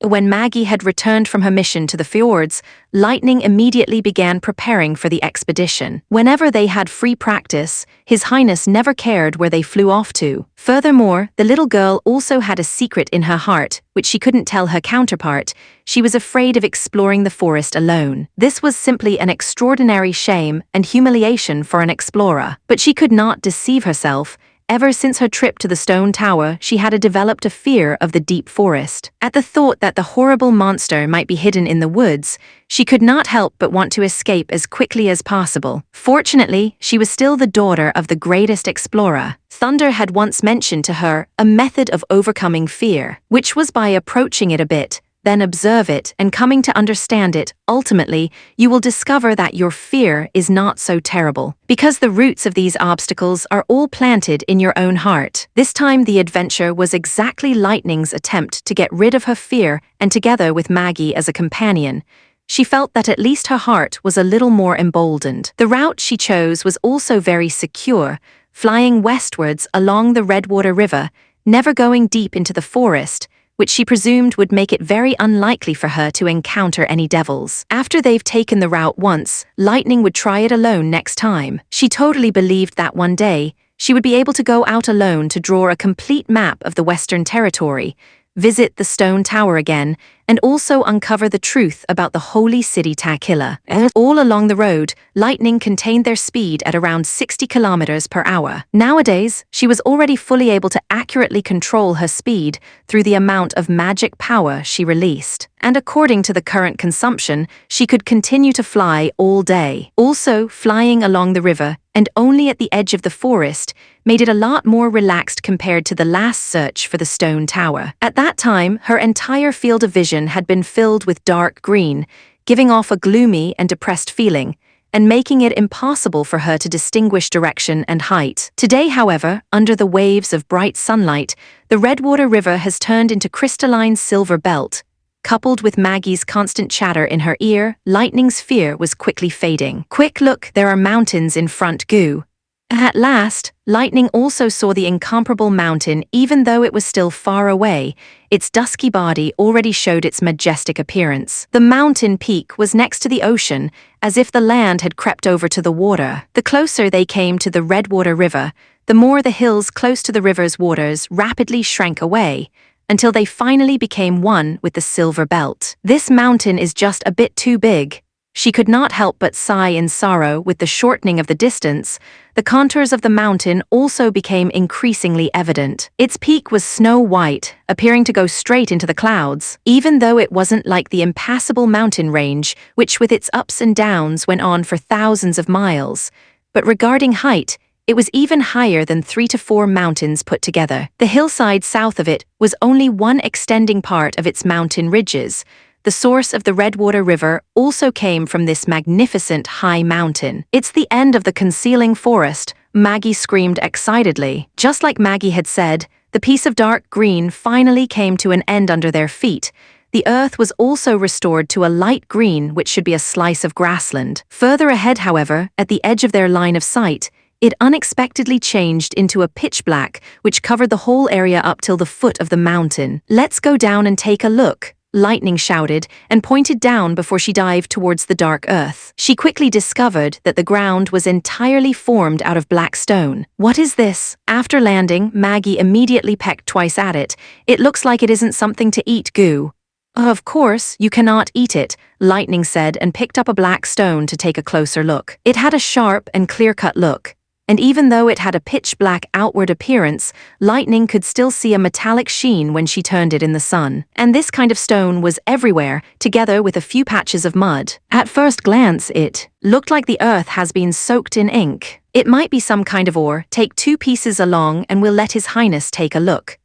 When Maggie had returned from her mission to the fjords, Lightning immediately began preparing for the expedition. Whenever they had free practice, His Highness never cared where they flew off to. Furthermore, the little girl also had a secret in her heart, which she couldn't tell her counterpart. She was afraid of exploring the forest alone. This was simply an extraordinary shame and humiliation for an explorer. But she could not deceive herself. Ever since her trip to the stone tower, she had developed a fear of the deep forest. At the thought that the horrible monster might be hidden in the woods, she could not help but want to escape as quickly as possible. Fortunately, she was still the daughter of the greatest explorer. Thunder had once mentioned to her a method of overcoming fear, which was by approaching it a bit, then observe it and coming to understand it. Ultimately, you will discover that your fear is not so terrible, because the roots of these obstacles are all planted in your own heart. This time the adventure was exactly Lightning's attempt to get rid of her fear, and together with Maggie as a companion, she felt that at least her heart was a little more emboldened. The route she chose was also very secure, flying westwards along the Redwater River, never going deep into the forest, which she presumed would make it very unlikely for her to encounter any devils. After they've taken the route once, Lightning would try it alone next time. She totally believed that one day, she would be able to go out alone to draw a complete map of the Western Territory, visit the Stone Tower again, and also uncover the truth about the Holy City Takilla. All along the road, Lightning contained their speed at around 60 kilometers per hour. Nowadays, she was already fully able to accurately control her speed through the amount of magic power she released. And according to the current consumption, she could continue to fly all day. Also, flying along the river, and only at the edge of the forest, made it a lot more relaxed compared to the last search for the Stone Tower. At that time, her entire field of vision had been filled with dark green, giving off a gloomy and depressed feeling, and making it impossible for her to distinguish direction and height. Today, however, under the waves of bright sunlight, the Redwater River has turned into crystalline silver belt. Coupled with Maggie's constant chatter in her ear, Lightning's fear was quickly fading. Quick look, there are mountains in front, Goo. At last, Lightning also saw the incomparable mountain even though it was still far away. Its dusky body already showed its majestic appearance. The mountain peak was next to the ocean, as if the land had crept over to the water. The closer they came to the Redwater River, the more the hills close to the river's waters rapidly shrank away, until they finally became one with the silver belt. This mountain is just a bit too big. She could not help but sigh in sorrow with the shortening of the distance. The contours of the mountain also became increasingly evident. Its peak was snow-white, appearing to go straight into the clouds, even though it wasn't like the impassable mountain range, which with its ups and downs went on for thousands of miles. But regarding height, it was even higher than 3 to 4 mountains put together. The hillside south of it was only one extending part of its mountain ridges. The source of the Redwater River also came from this magnificent high mountain. It's the end of the concealing forest, Maggie screamed excitedly. Just like Maggie had said, the piece of dark green finally came to an end under their feet. The earth was also restored to a light green, which should be a slice of grassland. Further ahead, however, at the edge of their line of sight, it unexpectedly changed into a pitch black, which covered the whole area up till the foot of the mountain. "Let's go down and take a look," Lightning shouted, and pointed down before she dived towards the dark earth. She quickly discovered that the ground was entirely formed out of black stone. "What is this?" After landing, Maggie immediately pecked twice at it. "It looks like it isn't something to eat, Goo." "Of course, you cannot eat it," Lightning said, and picked up a black stone to take a closer look. It had a sharp and clear-cut look, and even though it had a pitch-black outward appearance, Lightning could still see a metallic sheen when she turned it in the sun. And this kind of stone was everywhere, together with a few patches of mud. At first glance, it looked like the earth has been soaked in ink. "It might be some kind of ore. Take 2 pieces along and we'll let His Highness take a look."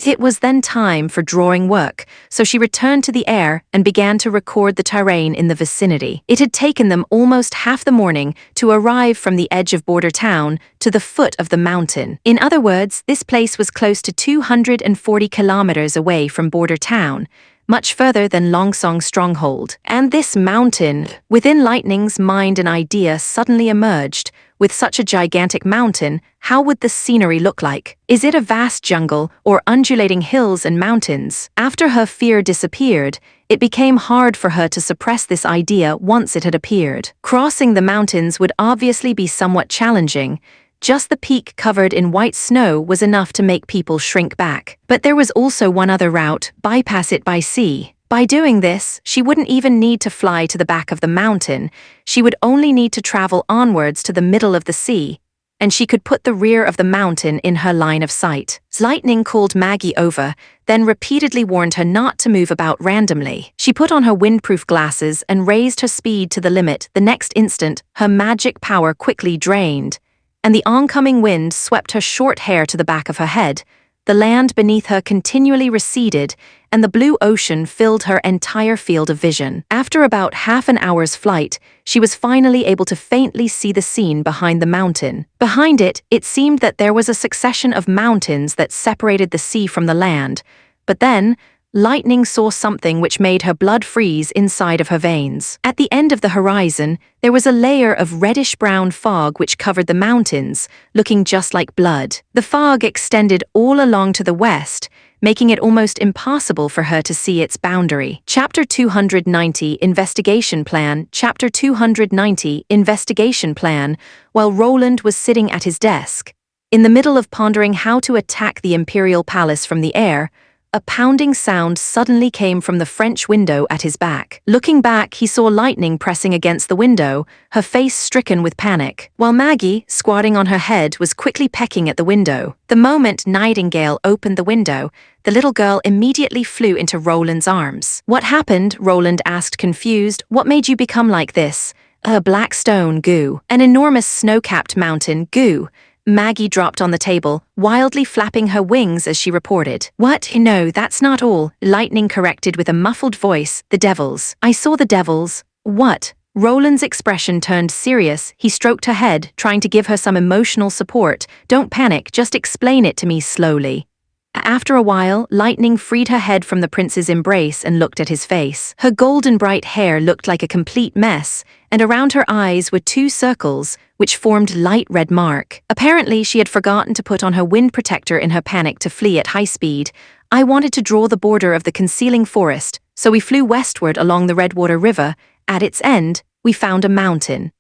It was then time for drawing work, so she returned to the air and began to record the terrain in the vicinity. It had taken them almost half the morning to arrive from the edge of Border Town to the foot of the mountain. In other words, this place was close to 240 kilometers away from Border Town, much further than Longsong's stronghold. And this mountain, within Lightning's mind an idea suddenly emerged. With such a gigantic mountain, how would the scenery look like? Is it a vast jungle or undulating hills and mountains? After her fear disappeared, it became hard for her to suppress this idea once it had appeared. Crossing the mountains would obviously be somewhat challenging. Just the peak covered in white snow was enough to make people shrink back. But there was also one other route: bypass it by sea. By doing this, she wouldn't even need to fly to the back of the mountain. She would only need to travel onwards to the middle of the sea, and she could put the rear of the mountain in her line of sight. Lightning called Maggie over, then repeatedly warned her not to move about randomly. She put on her windproof glasses and raised her speed to the limit. The next instant, her magic power quickly drained, and the oncoming wind swept her short hair to the back of her head. The land beneath her continually receded, and the blue ocean filled her entire field of vision. After about half an hour's flight, she was finally able to faintly see the scene behind the mountain. Behind it, it seemed that there was a succession of mountains that separated the sea from the land. But then, Lightning saw something which made her blood freeze inside of her veins. At the end of the horizon, there was a layer of reddish-brown fog which covered the mountains, looking just like blood. The fog extended all along to the west, making it almost impossible for her to see its boundary. Chapter 290, Investigation Plan. Chapter 290, Investigation Plan. While Roland was sitting at his desk, in the middle of pondering how to attack the imperial palace from the air, a pounding sound suddenly came from the French window at his back. Looking back, he saw Lightning pressing against the window, her face stricken with panic, while Maggie, squatting on her head, was quickly pecking at the window. The moment Nightingale opened the window, the little girl immediately flew into Roland's arms. "What happened?" Roland asked, confused. "What made you become like this?" "A black stone, goo. An enormous snow-capped mountain, goo." Maggie dropped on the table, wildly flapping her wings as she reported. "What? No, that's not all," Lightning corrected with a muffled voice. "The devils. I saw the devils." "What?" Roland's expression turned serious. He stroked her head, trying to give her some emotional support. "Don't panic, just explain it to me slowly." After a while, Lightning freed her head from the prince's embrace and looked at his face. Her golden bright hair looked like a complete mess, and around her eyes were two circles, which formed light red mark. Apparently, she had forgotten to put on her wind protector in her panic to flee at high speed. "I wanted to draw the border of the concealing forest, so we flew westward along the Redwater River. At its end, we found a mountain."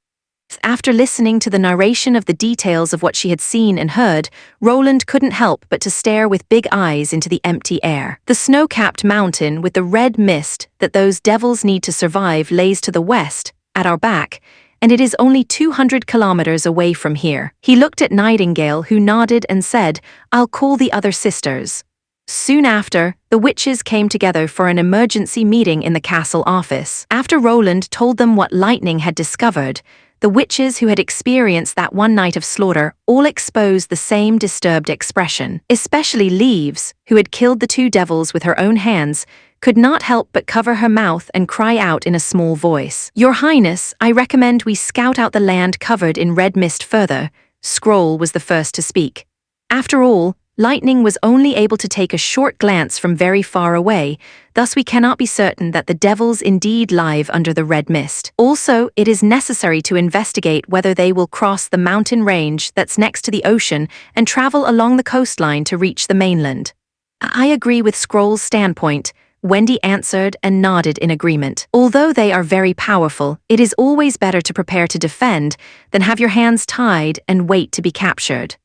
After listening to the narration of the details of what she had seen and heard, Roland couldn't help but to stare with big eyes into the empty air. The snow-capped mountain with the red mist that those devils need to survive lays to the west, at our back, and it is only 200 kilometers away from here. He looked at Nightingale, who nodded and said, "I'll call the other sisters." Soon after, the witches came together for an emergency meeting in the castle office. After Roland told them what Lightning had discovered, the witches who had experienced that one night of slaughter all exposed the same disturbed expression. Especially Leaves, who had killed the two devils with her own hands, could not help but cover her mouth and cry out in a small voice. "Your Highness, I recommend we scout out the land covered in red mist further." Scroll was the first to speak. After all, Lightning was only able to take a short glance from very far away, thus we cannot be certain that the devils indeed live under the red mist. Also, it is necessary to investigate whether they will cross the mountain range that's next to the ocean and travel along the coastline to reach the mainland. "I agree with Scroll's standpoint," Wendy answered and nodded in agreement. "Although they are very powerful, it is always better to prepare to defend than have your hands tied and wait to be captured."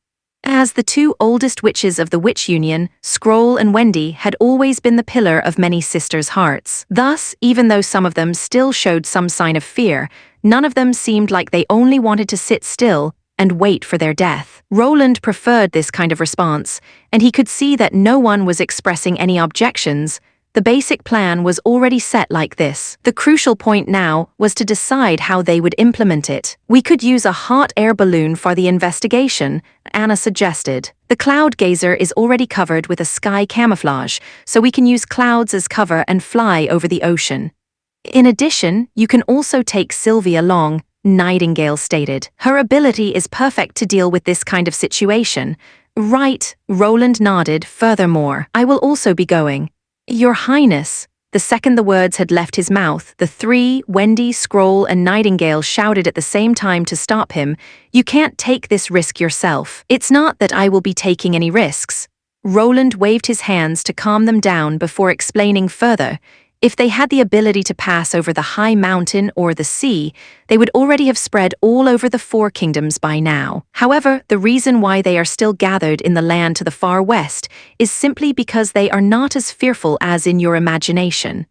As the two oldest witches of the Witch Union, Scroll and Wendy had always been the pillar of many sisters' hearts. Thus, even though some of them still showed some sign of fear, none of them seemed like they only wanted to sit still and wait for their death. Roland preferred this kind of response, and he could see that no one was expressing any objections. The basic plan was already set like this. The crucial point now was to decide how they would implement it. "We could use a hot air balloon for the investigation," Anna suggested. "The cloud gazer is already covered with a sky camouflage, so we can use clouds as cover and fly over the ocean. In addition, you can also take Sylvie along," Nightingale stated. "Her ability is perfect to deal with this kind of situation." "Right," Roland nodded. "Furthermore, I will also be going." "Your Highness." The second the words had left his mouth, the three, Wendy, Scroll, and Nightingale, shouted at the same time to stop him. "You can't take this risk yourself." "It's not that I will be taking any risks." Roland waved his hands to calm them down before explaining further. If they had the ability to pass over the high mountain or the sea, they would already have spread all over the four kingdoms by now. However, the reason why they are still gathered in the land to the far west is simply because they are not as fearful as in your imagination.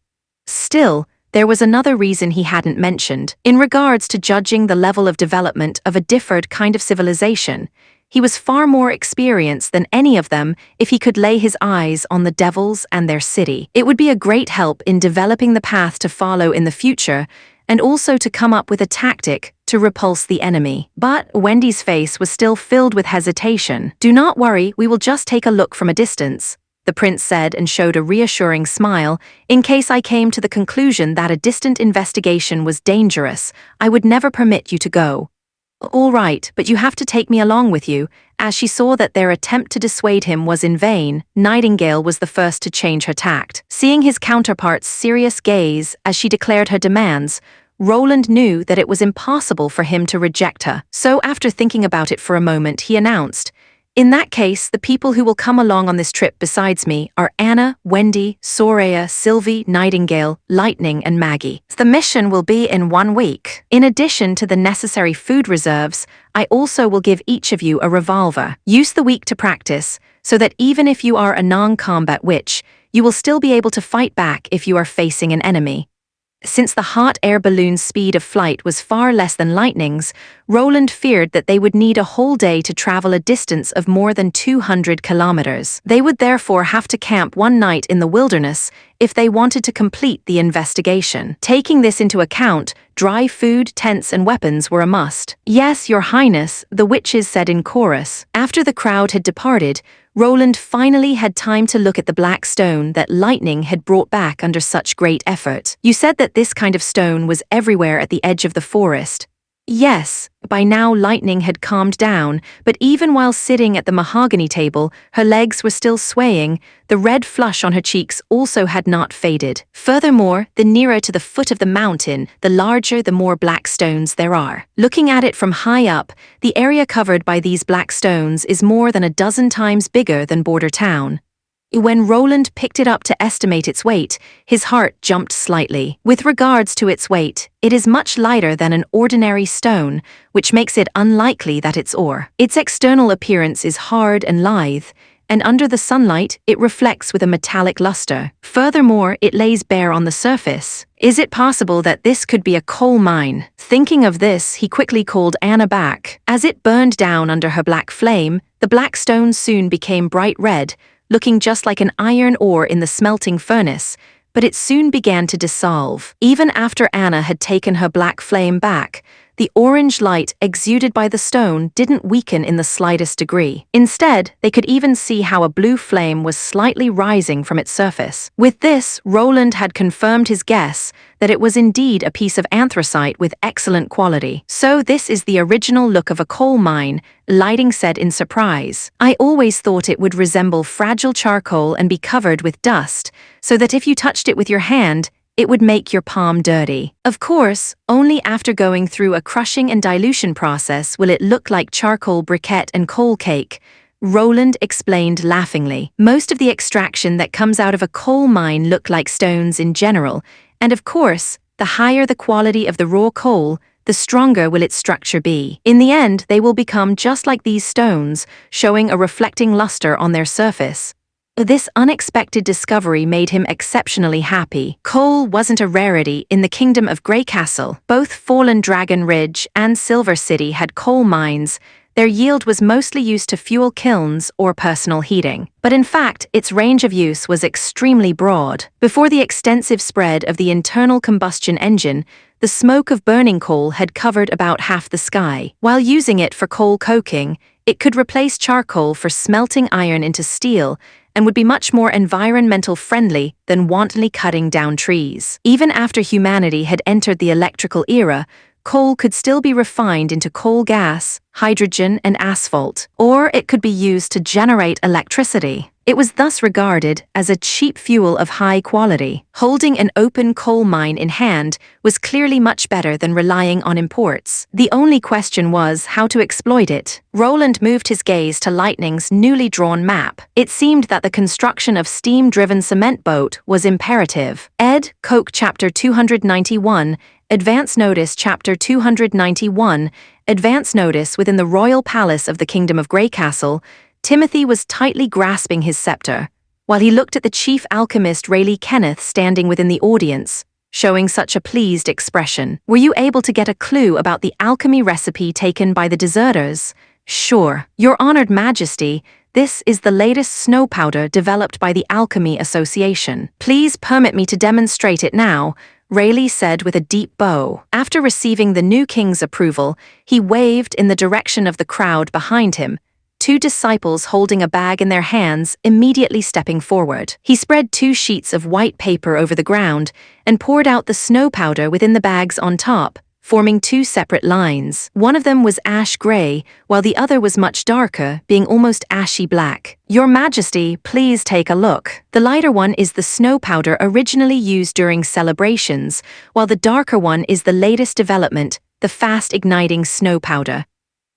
Still, there was another reason he hadn't mentioned. In regards to judging the level of development of a different kind of civilization, he was far more experienced than any of them if he could lay his eyes on the devils and their city. It would be a great help in developing the path to follow in the future, and also to come up with a tactic to repulse the enemy. But Wendy's face was still filled with hesitation. "Do not worry, we will just take a look from a distance," the prince said and showed a reassuring smile. "In case I came to the conclusion that a distant investigation was dangerous, I would never permit you to go." All right, but you have to take me along with you. As she saw that their attempt to dissuade him was in vain, Nightingale was the first to change her tact. Seeing his counterpart's serious gaze as she declared her demands, Roland knew that it was impossible for him to reject her. So after thinking about it for a moment, he announced, "In that case, the people who will come along on this trip besides me are Anna, Wendy, Soraya, Sylvie, Nightingale, Lightning, and Maggie. The mission will be in 1 week. In addition to the necessary food reserves, I also will give each of you a revolver. Use the week to practice, so that even if you are a non-combat witch, you will still be able to fight back if you are facing an enemy." Since the hot air balloon's speed of flight was far less than Lightning's, Roland feared that they would need a whole day to travel a distance of more than 200 kilometers. They would therefore have to camp one night in the wilderness if they wanted to complete the investigation. Taking this into account, dry food, tents, and weapons were a must. "Yes, Your Highness," the witches said in chorus. After the crowd had departed, Roland finally had time to look at the black stone that Lightning had brought back under such great effort. "You said that this kind of stone was everywhere at the edge of the forest." Yes, by now Lightning had calmed down, but even while sitting at the mahogany table, her legs were still swaying. The red flush on her cheeks also had not faded. Furthermore, the nearer to the foot of the mountain, the larger, the more black stones there are. Looking at it from high up, the area covered by these black stones is more than a dozen times bigger than Border Town. When Roland picked it up to estimate its weight, his heart jumped slightly. With regards to its weight, it is much lighter than an ordinary stone, which makes it unlikely that it's ore. Its external appearance is hard and lithe, and under the sunlight, it reflects with a metallic luster. Furthermore, it lays bare on the surface. Is it possible that this could be a coal mine? Thinking of this, he quickly called Anna back. As it burned down under her black flame, the black stone soon became bright red, looking just like an iron ore in the smelting furnace, but it soon began to dissolve. Even after Anna had taken her black flame back, the orange light exuded by the stone didn't weaken in the slightest degree. Instead, they could even see how a blue flame was slightly rising from its surface. With this, Roland had confirmed his guess that it was indeed a piece of anthracite with excellent quality. "So this is the original look of a coal mine," Lighting said in surprise. "I always thought it would resemble fragile charcoal and be covered with dust, so that if you touched it with your hand, it would make your palm dirty. Of course, only after going through a crushing and dilution process will it look like charcoal briquette and coal cake," Roland explained laughingly. "Most of the extraction that comes out of a coal mine look like stones in general, and of course, the higher the quality of the raw coal, the stronger will its structure be. In the end, they will become just like these stones, showing a reflecting luster on their surface." This unexpected discovery made him exceptionally happy. Coal wasn't a rarity in the kingdom of Grey Castle. Both Fallen Dragon Ridge and Silver City had coal mines. Their yield was mostly used to fuel kilns or personal heating. But in fact, its range of use was extremely broad. Before the extensive spread of the internal combustion engine, the smoke of burning coal had covered about half the sky. While using it for coal coking, it could replace charcoal for smelting iron into steel, and would be much more environmental friendly than wantonly cutting down trees. Even after humanity had entered the electrical era, coal could still be refined into coal gas, hydrogen, and asphalt, or it could be used to generate electricity. It was thus regarded as a cheap fuel of high quality. Holding an open coal mine in hand was clearly much better than relying on imports. The only question was how to exploit it. Roland moved his gaze to Lightning's newly drawn map. It seemed that the construction of steam-driven cement boat was imperative. Ed. Coke Chapter 291, Advance Notice Chapter 291, Advance Notice within the Royal Palace of the Kingdom of Grey Castle. Timothy was tightly grasping his scepter, while he looked at the chief alchemist Rayleigh Kenneth standing within the audience, showing such a pleased expression. "Were you able to get a clue about the alchemy recipe taken by the deserters?" "Sure. Your Honored Majesty, this is the latest snow powder developed by the Alchemy Association. Please permit me to demonstrate it now," Rayleigh said with a deep bow. After receiving the new king's approval, he waved in the direction of the crowd behind him, two disciples holding a bag in their hands immediately stepping forward. He spread 2 sheets of white paper over the ground and poured out the snow powder within the bags on top, forming two separate lines. One of them was ash gray, while the other was much darker, being almost ashy black. Your Majesty, please take a look. The lighter one is the snow powder originally used during celebrations, while the darker one is the latest development, the fast-igniting snow powder.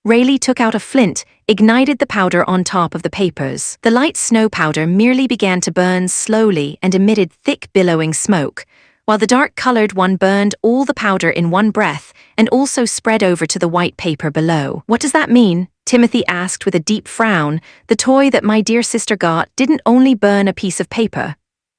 Rayleigh took out a flint, ignited the powder on top of the papers. The light snow powder merely began to burn slowly and emitted thick billowing smoke, while the dark-colored one burned all the powder in one breath and also spread over to the white paper below. What does that mean? Timothy asked with a deep frown. The toy that my dear sister got didn't only burn a piece of paper.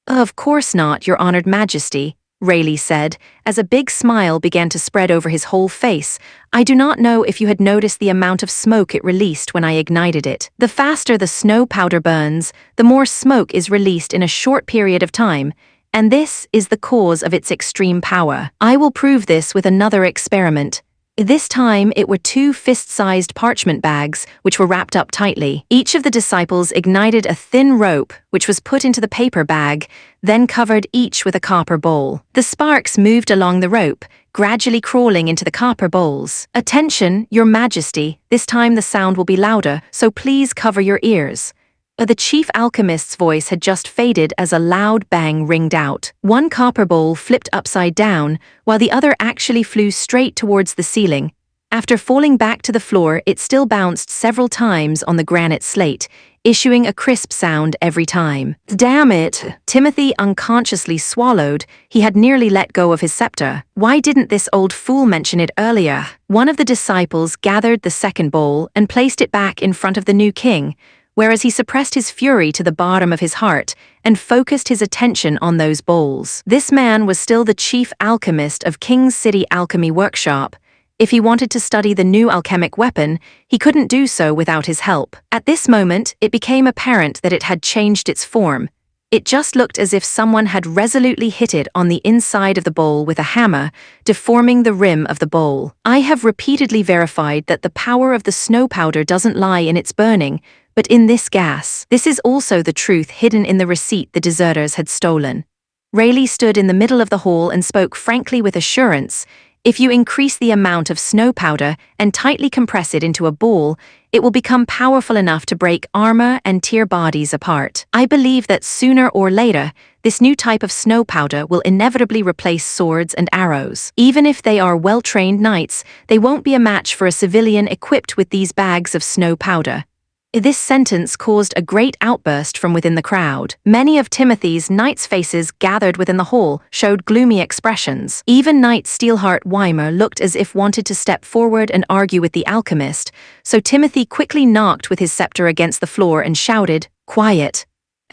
Of course not, Your Honored Majesty, Rayleigh said, as a big smile began to spread over his whole face. I do not know if you had noticed the amount of smoke it released when I ignited it. The faster the snow powder burns, the more smoke is released in a short period of time, and this is the cause of its extreme power. I will prove this with another experiment. This time it were two fist-sized parchment bags, which were wrapped up tightly. Each of the disciples ignited a thin rope, which was put into the paper bag, then covered each with a copper bowl. The sparks moved along the rope, gradually crawling into the copper bowls. Attention, Your Majesty, this time the sound will be louder, so please cover your ears. The chief alchemist's voice had just faded as a loud bang ringed out. One copper bowl flipped upside down, while the other actually flew straight towards the ceiling. After falling back to the floor, it still bounced several times on the granite slate, issuing a crisp sound every time. Damn it! Timothy unconsciously swallowed. He had nearly let go of his scepter. Why didn't this old fool mention it earlier? One of the disciples gathered the second bowl and placed it back in front of the new king, whereas he suppressed his fury to the bottom of his heart and focused his attention on those bowls. This man was still the chief alchemist of King's City Alchemy Workshop. If he wanted to study the new alchemic weapon, he couldn't do so without his help. At this moment, it became apparent that it had changed its form. It just looked as if someone had resolutely hit it on the inside of the bowl with a hammer, deforming the rim of the bowl. I have repeatedly verified that the power of the snow powder doesn't lie in its burning, but in this gas. This is also the truth hidden in the receipt the deserters had stolen. Rayleigh stood in the middle of the hall and spoke frankly with assurance. If you increase the amount of snow powder and tightly compress it into a ball, it will become powerful enough to break armor and tear bodies apart. I believe that sooner or later, this new type of snow powder will inevitably replace swords and arrows. Even if they are well-trained knights, they won't be a match for a civilian equipped with these bags of snow powder. This sentence caused a great outburst from within the crowd. Many of Timothy's knights' faces gathered within the hall showed gloomy expressions. Even Knight Steelheart Weimer looked as if wanted to step forward and argue with the alchemist, so Timothy quickly knocked with his scepter against the floor and shouted, "Quiet."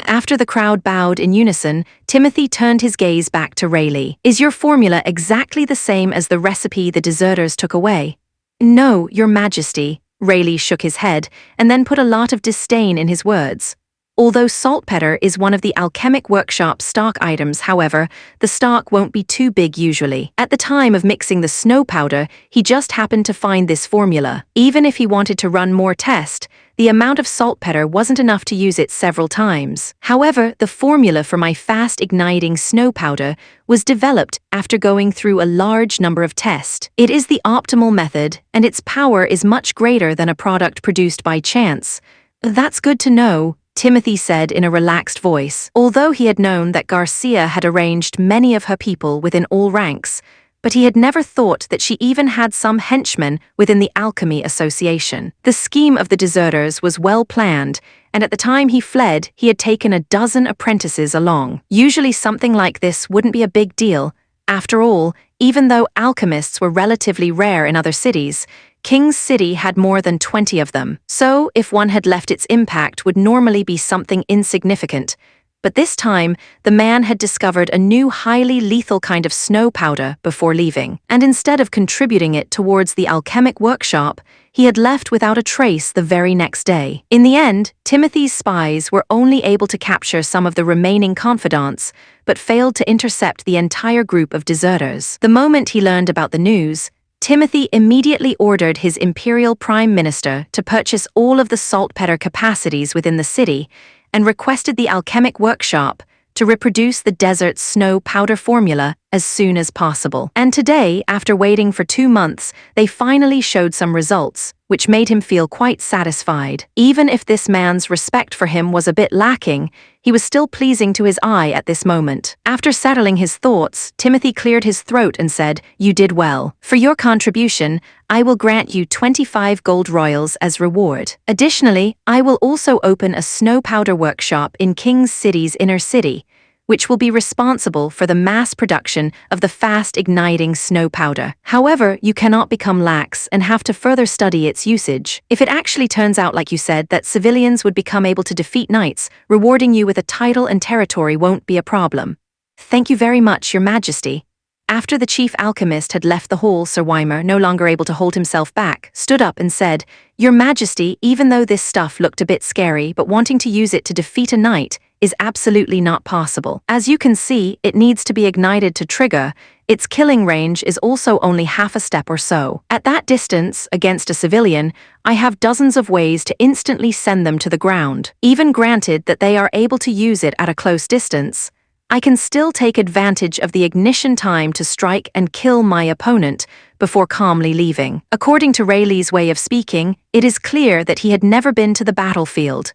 After the crowd bowed in unison, Timothy turned his gaze back to Rayleigh. Is your formula exactly the same as the recipe the deserters took away? No, Your Majesty. Rayleigh shook his head, and then put a lot of disdain in his words. Although saltpeter is one of the alchemic workshop's stock items, however, the stock won't be too big usually. At the time of mixing the snow powder, he just happened to find this formula. Even if he wanted to run more tests, the amount of saltpeter wasn't enough to use it several times. However, the formula for my fast-igniting snow powder was developed after going through a large number of tests. It is the optimal method, and its power is much greater than a product produced by chance. That's good to know, Timothy said in a relaxed voice. Although he had known that Garcia had arranged many of her people within all ranks, but he had never thought that she even had some henchmen within the Alchemy Association. The scheme of the deserters was well planned, and at the time he fled, he had taken a dozen apprentices along. Usually something like this wouldn't be a big deal. After all, even though alchemists were relatively rare in other cities, King's City had more than 20 of them. So, if one had left, its impact would normally be something insignificant. But this time, the man had discovered a new highly lethal kind of snow powder before leaving, and instead of contributing it towards the alchemic workshop, he had left without a trace the very next day. In the end, Timothy's spies were only able to capture some of the remaining confidants, but failed to intercept the entire group of deserters. The moment he learned about the news, Timothy immediately ordered his imperial prime minister to purchase all of the saltpeter capacities within the city and requested the alchemic workshop to reproduce the desert's snow powder formula as soon as possible. And today, after waiting for 2 months, they finally showed some results, which made him feel quite satisfied. Even if this man's respect for him was a bit lacking, he was still pleasing to his eye at this moment. After settling his thoughts, Timothy cleared his throat and said, "You did well. For your contribution, I will grant you 25 gold royals as reward. Additionally, I will also open a snow powder workshop in King's City's inner city, which will be responsible for the mass production of the fast-igniting snow powder. However, you cannot become lax and have to further study its usage. If it actually turns out, like you said, that civilians would become able to defeat knights, rewarding you with a title and territory won't be a problem." "Thank you very much, Your Majesty." After the chief alchemist had left the hall, Sir Weimer, no longer able to hold himself back, stood up and said, "Your Majesty, even though this stuff looked a bit scary, but wanting to use it to defeat a knight is absolutely not possible. As you can see, it needs to be ignited to trigger. Its killing range is also only half a step or so. At that distance, against a civilian, I have dozens of ways to instantly send them to the ground. Even granted that they are able to use it at a close distance, I can still take advantage of the ignition time to strike and kill my opponent before calmly leaving." According to Rayleigh's way of speaking, it is clear that he had never been to the battlefield.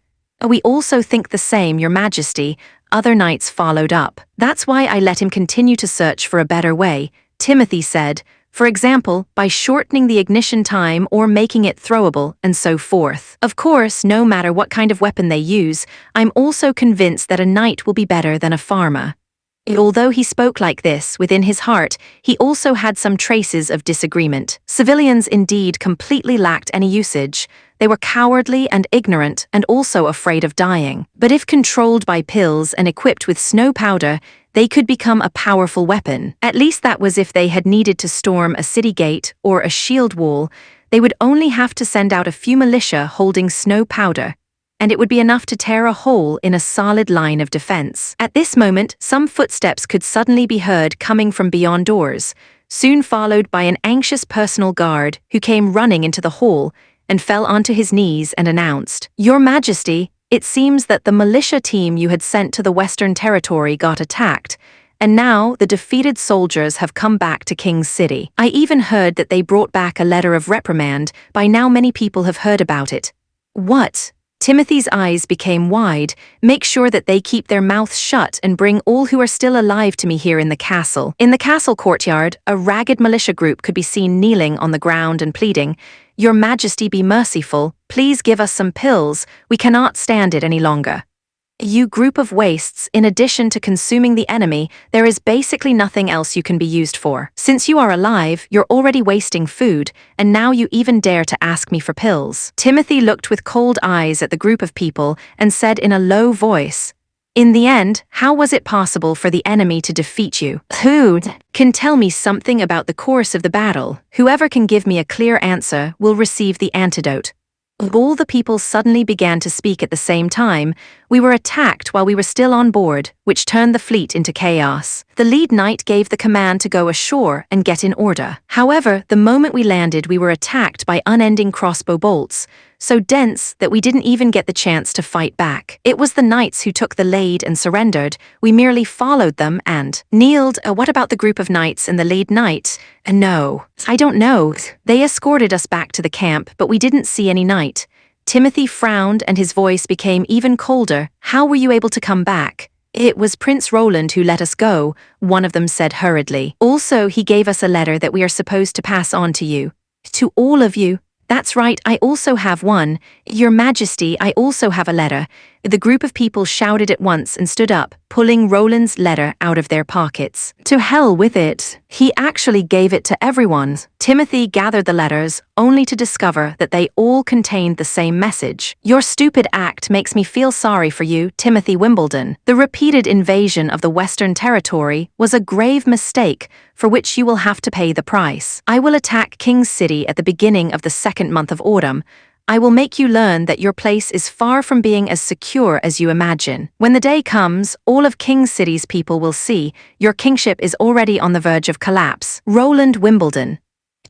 "We also think the same, Your Majesty," other knights followed up. "That's why I let him continue to search for a better way," Timothy said, "for example, by shortening the ignition time or making it throwable, and so forth. Of course, no matter what kind of weapon they use, I'm also convinced that a knight will be better than a farmer." Although he spoke like this, within his heart, he also had some traces of disagreement. Civilians indeed completely lacked any usage. They were cowardly and ignorant and also afraid of dying. But if controlled by pills and equipped with snow powder, they could become a powerful weapon. At least that was if they had needed to storm a city gate or a shield wall. They would only have to send out a few militia holding snow powder, and it would be enough to tear a hole in a solid line of defense. At this moment, some footsteps could suddenly be heard coming from beyond doors, soon followed by an anxious personal guard who came running into the hall and fell onto his knees and announced, "Your Majesty, it seems that the militia team you had sent to the Western Territory got attacked, and now the defeated soldiers have come back to King's City. I even heard that they brought back a letter of reprimand. By now many people have heard about it." "What?" Timothy's eyes became wide. "Make sure that they keep their mouths shut and bring all who are still alive to me here in the castle." In the castle courtyard, a ragged militia group could be seen kneeling on the ground and pleading, "Your Majesty, be merciful. Please give us some pills. We cannot stand it any longer." "You group of wastes, in addition to consuming the enemy, there is basically nothing else you can be used for. Since you are alive, you're already wasting food, and now you even dare to ask me for pills." Timothy looked with cold eyes at the group of people and said in a low voice, "In the end, how was it possible for the enemy to defeat you? Who can tell me something about the course of the battle? Whoever can give me a clear answer will receive the antidote." All the people suddenly began to speak at the same time. "We were attacked while we were still on board, which turned the fleet into chaos. The lead knight gave the command to go ashore and get in order. However, the moment we landed, we were attacked by unending crossbow bolts, so dense that we didn't even get the chance to fight back. It was the knights who took the lead and surrendered. We merely followed them and kneeled. What about the group of knights and the lead knight?" "No, I don't know. They escorted us back to the camp, but we didn't see any knight." Timothy frowned and his voice became even colder. "How were you able to come back?" "It was Prince Roland who let us go," one of them said hurriedly. "Also, he gave us a letter that we are supposed to pass on to you." "To all of you?" "That's right, I also have one. Your Majesty, I also have a letter." The group of people shouted at once and stood up, pulling Roland's letter out of their pockets. "To hell with it. He actually gave it to everyone." Timothy gathered the letters, only to discover that they all contained the same message. "Your stupid act makes me feel sorry for you, Timothy Wimbledon. The repeated invasion of the Western Territory was a grave mistake for which you will have to pay the price. I will attack King's City at the beginning of the second month of autumn. I will make you learn that your place is far from being as secure as you imagine. When the day comes, all of King's City's people will see your kingship is already on the verge of collapse." Roland Wimbledon.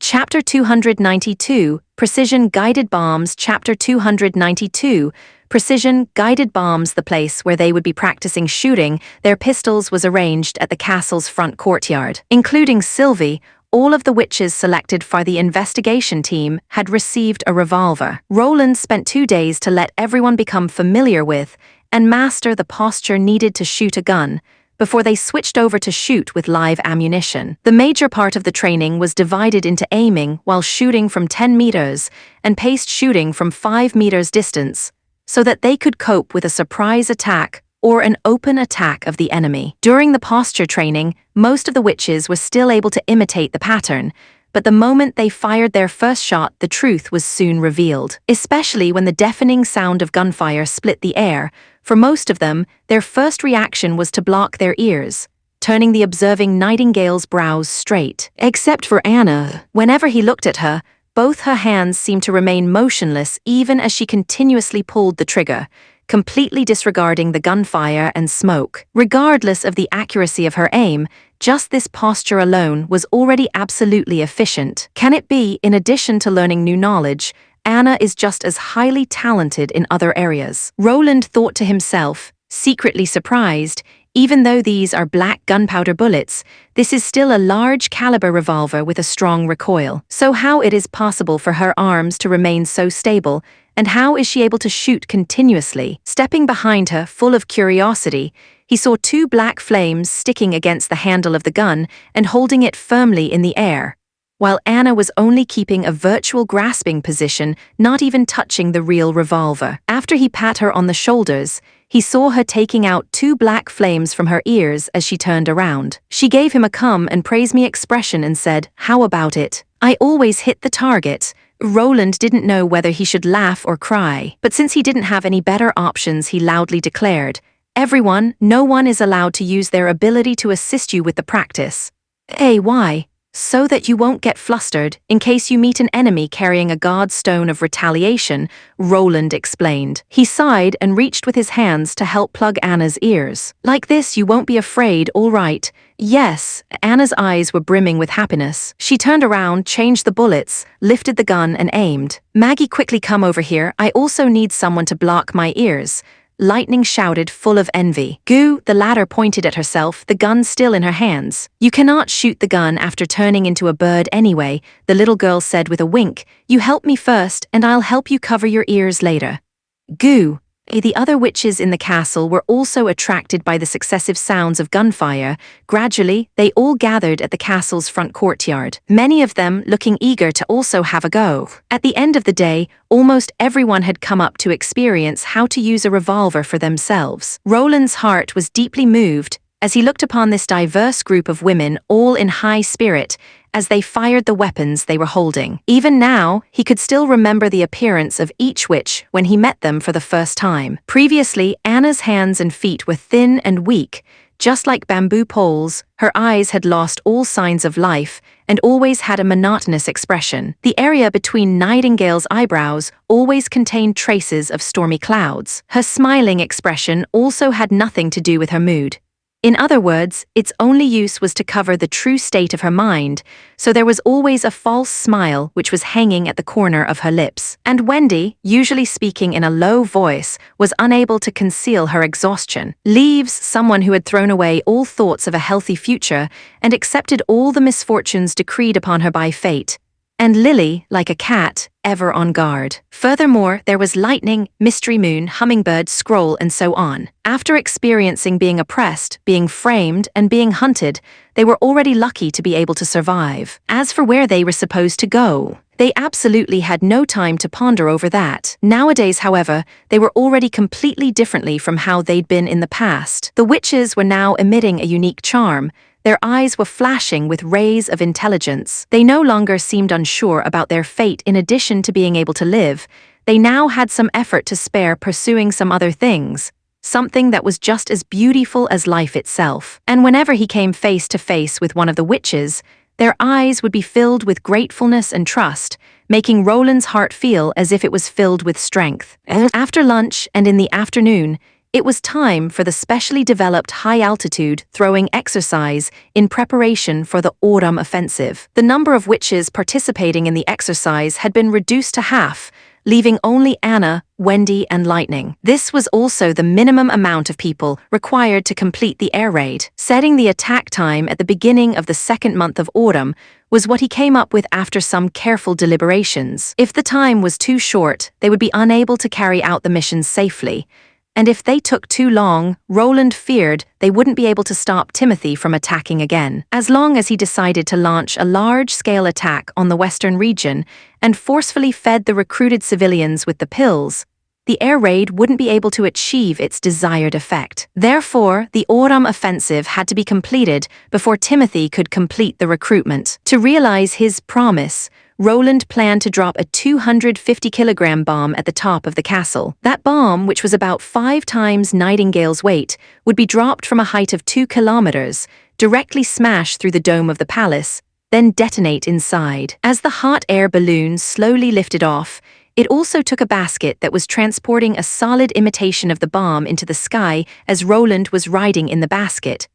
Chapter 292, Precision Guided Bombs. Chapter 292, precision, guided bombs the place where they would be practicing shooting their pistols was arranged at the castle's front courtyard. Including Sylvie, all of the witches selected for the investigation team had received a revolver. Roland spent 2 days to let everyone become familiar with and master the posture needed to shoot a gun, before they switched over to shoot with live ammunition. The major part of the training was divided into aiming while shooting from 10 meters and paced shooting from 5 meters distance, so that they could cope with a surprise attack or an open attack of the enemy. During the posture training, most of the witches were still able to imitate the pattern, but the moment they fired their first shot, the truth was soon revealed. Especially when the deafening sound of gunfire split the air, for most of them, their first reaction was to block their ears, turning the observing Nightingale's brows straight. Except for Anna. Whenever he looked at her, both her hands seemed to remain motionless even as she continuously pulled the trigger, completely disregarding the gunfire and smoke. Regardless of the accuracy of her aim, just this posture alone was already absolutely efficient. Can it be, in addition to learning new knowledge, Anna is just as highly talented in other areas? Roland thought to himself, secretly surprised. Even though these are black gunpowder bullets, this is still a large caliber revolver with a strong recoil. So how it is possible for her arms to remain so stable, and how is she able to shoot continuously? Stepping behind her, full of curiosity, he saw 2 black flames sticking against the handle of the gun and holding it firmly in the air, while Anna was only keeping a virtual grasping position, not even touching the real revolver. After he pat her on the shoulders, he saw her taking out 2 black flames from her ears as she turned around. She gave him a come and praise me expression and said, "How about it? I always hit the target." Roland didn't know whether he should laugh or cry, but since he didn't have any better options, he loudly declared, "Everyone, no one is allowed to use their ability to assist you with the practice." Why? So that you won't get flustered in case you meet an enemy carrying a god stone of retaliation, Roland explained. He sighed and reached with his hands to help plug Anna's ears. Like this, you won't be afraid, all right? Yes, Anna's eyes were brimming with happiness. She turned around, changed the bullets, lifted the gun and aimed. "Maggie, quickly come over here. I also need someone to block my ears," Lightning shouted, full of envy. Goo, the latter pointed at herself, the gun still in her hands. "You cannot shoot the gun after turning into a bird anyway," the little girl said with a wink. "You help me first, and I'll help you cover your ears later." Goo. The other witches in the castle were also attracted by the successive sounds of gunfire. Gradually, they all gathered at the castle's front courtyard, many of them looking eager to also have a go. At the end of the day, almost everyone had come up to experience how to use a revolver for themselves. Roland's heart was deeply moved as he looked upon this diverse group of women, all in high spirit, as they fired the weapons they were holding. Even now, he could still remember the appearance of each witch when he met them for the first time. Previously, Anna's hands and feet were thin and weak, just like bamboo poles. Her eyes had lost all signs of life and always had a monotonous expression. The area between Nightingale's eyebrows always contained traces of stormy clouds. Her smiling expression also had nothing to do with her mood. In other words, its only use was to cover the true state of her mind, so there was always a false smile which was hanging at the corner of her lips. And Wendy, usually speaking in a low voice, was unable to conceal her exhaustion. Leaves, someone who had thrown away all thoughts of a healthy future and accepted all the misfortunes decreed upon her by fate. And Lily, like a cat, ever on guard. Furthermore, there was Lightning, Mystery Moon, Hummingbird, Scroll, and so on. After experiencing being oppressed, being framed, and being hunted, they were already lucky to be able to survive. As for where they were supposed to go, they absolutely had no time to ponder over that. Nowadays, however, they were already completely differently from how they'd been in the past. The witches were now emitting a unique charm. Their eyes were flashing with rays of intelligence. They no longer seemed unsure about their fate. In addition to being able to live, they now had some effort to spare pursuing some other things, something that was just as beautiful as life itself. And whenever he came face to face with one of the witches, their eyes would be filled with gratefulness and trust, making Roland's heart feel as if it was filled with strength. After lunch and in the afternoon, it was time for the specially developed high-altitude throwing exercise in preparation for the autumn offensive. The number of witches participating in the exercise had been reduced to half, leaving only Anna, Wendy, and Lightning. This was also the minimum amount of people required to complete the air raid. Setting the attack time at the beginning of the second month of autumn was what he came up with after some careful deliberations. If the time was too short, they would be unable to carry out the missions safely. And if they took too long, Roland feared they wouldn't be able to stop Timothy from attacking again. As long as he decided to launch a large-scale attack on the western region and forcefully fed the recruited civilians with the pills, the air raid wouldn't be able to achieve its desired effect. Therefore, the autumn offensive had to be completed before Timothy could complete the recruitment. To realize his promise, Roland planned to drop a 250-kilogram bomb at the top of the castle. That bomb, which was about 5 times Nightingale's weight, would be dropped from a height of 2 kilometers, directly smash through the dome of the palace, then detonate inside. As the hot air balloon slowly lifted off, it also took a basket that was transporting a solid imitation of the bomb into the sky as Roland was riding in the basket.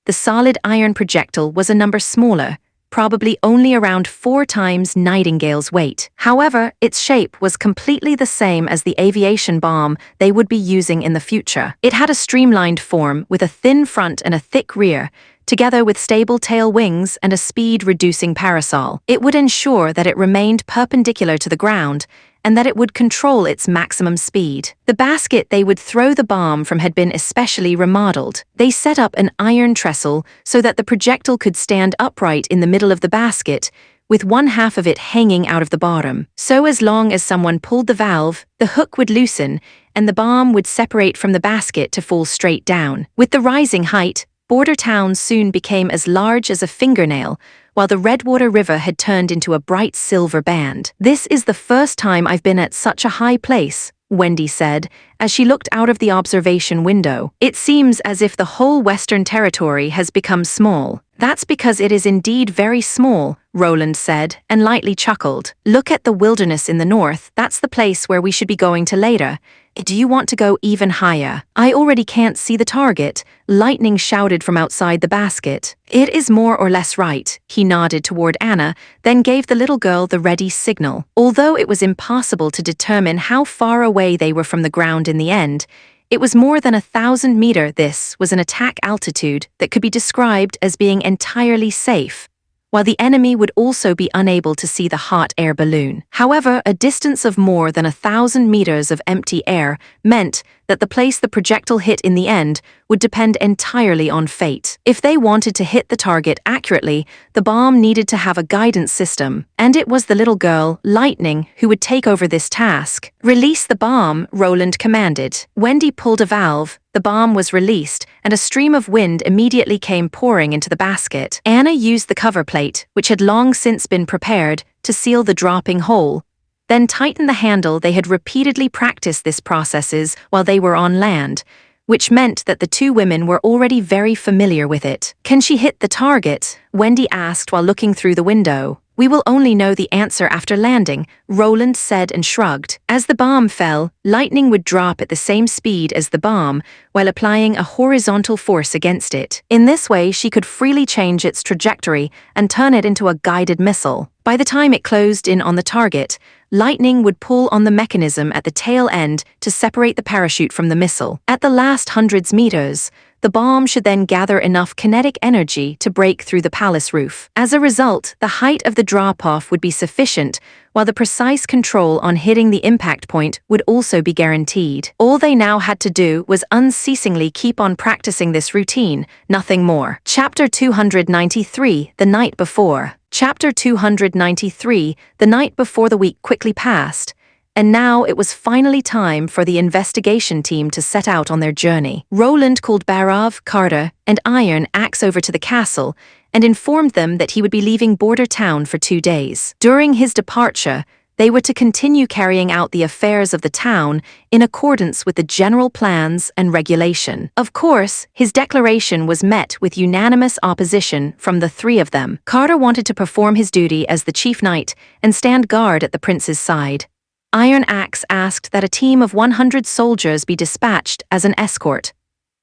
The solid iron projectile was a number smaller, probably only around 4 times Nightingale's weight. However, its shape was completely the same as the aviation bomb they would be using in the future. It had a streamlined form with a thin front and a thick rear, together with stable tail wings and a speed-reducing parasol. It would ensure that it remained perpendicular to the ground and that it would control its maximum speed. The basket they would throw the bomb from had been especially remodeled. They set up an iron trestle so that the projectile could stand upright in the middle of the basket, with one half of it hanging out of the bottom. So as long as someone pulled the valve, the hook would loosen, and the bomb would separate from the basket to fall straight down. With the rising height, Border Town soon became as large as a fingernail, while the Redwater River had turned into a bright silver band. "This is the first time I've been at such a high place," Wendy said, as she looked out of the observation window. "It seems as if the whole Western Territory has become small." "That's because it is indeed very small," Roland said, and lightly chuckled. "Look at the wilderness in the north. That's the place where we should be going to later. Do you want to go even higher?" "I already can't see the target," Lightning shouted from outside the basket. "It is more or less right," he nodded toward Anna, then gave the little girl the ready signal. Although it was impossible to determine how far away they were from the ground in the end, it was more than 1,000 meters. This was an attack altitude that could be described as being entirely safe, while the enemy would also be unable to see the hot air balloon. However, a distance of more than 1,000 meters of empty air meant that the place the projectile hit in the end would depend entirely on fate. If they wanted to hit the target accurately, the bomb needed to have a guidance system, and it was the little girl, Lightning, who would take over this task. "Release the bomb," Roland commanded. Wendy pulled a valve, the bomb was released, and a stream of wind immediately came pouring into the basket. Anna used the cover plate, which had long since been prepared, to seal the dropping hole, then tighten the handle. They had repeatedly practiced this processes while they were on land, which meant that the 2 women were already very familiar with it. "Can she hit the target?" Wendy asked while looking through the window. "We will only know the answer after landing," Roland said and shrugged. As the bomb fell, Lightning would drop at the same speed as the bomb while applying a horizontal force against it. In this way, she could freely change its trajectory and turn it into a guided missile. By the time it closed in on the target, Lightning would pull on the mechanism at the tail end to separate the parachute from the missile. At the last hundreds meters, the bomb should then gather enough kinetic energy to break through the palace roof. As a result, the height of the drop-off would be sufficient, while the precise control on hitting the impact point would also be guaranteed. All they now had to do was unceasingly keep on practicing this routine, nothing more. Chapter 293, The Night Before. Chapter 293, The night before the week quickly passed, and now it was finally time for the investigation team to set out on their journey. Roland called Barov, Carter, and Iron Axe over to the castle and informed them that he would be leaving Border Town for 2 days. During his departure, they were to continue carrying out the affairs of the town in accordance with the general plans and regulation. Of course, his declaration was met with unanimous opposition from the 3 of them. Carter wanted to perform his duty as the chief knight and stand guard at the prince's side. Iron Axe asked that a team of 100 soldiers be dispatched as an escort.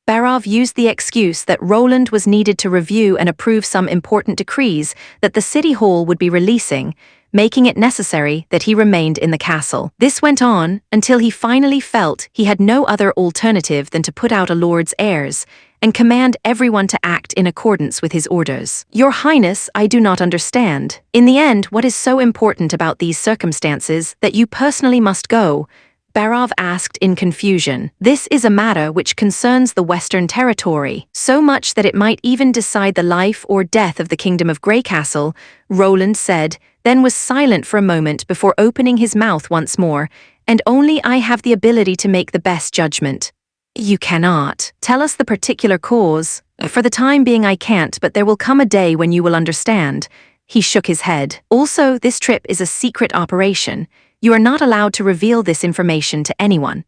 Barov used the excuse that Roland was needed to review and approve some important decrees that the city hall would be releasing, making it necessary that he remained in the castle. This went on until he finally felt he had no other alternative than to put out a lord's airs and command everyone to act in accordance with his orders. Your Highness, I do not understand. In the end, what is so important about these circumstances that you personally must go? Barov asked in confusion. This is a matter which concerns the Western Territory, so much that it might even decide the life or death of the Kingdom of Greycastle, Roland said, then was silent for a moment before opening his mouth once more, and only I have the ability to make the best judgment. You cannot. Tell us the particular cause. For the time being I can't, but there will come a day when you will understand. He shook his head. Also, this trip is a secret operation. You are not allowed to reveal this information to anyone.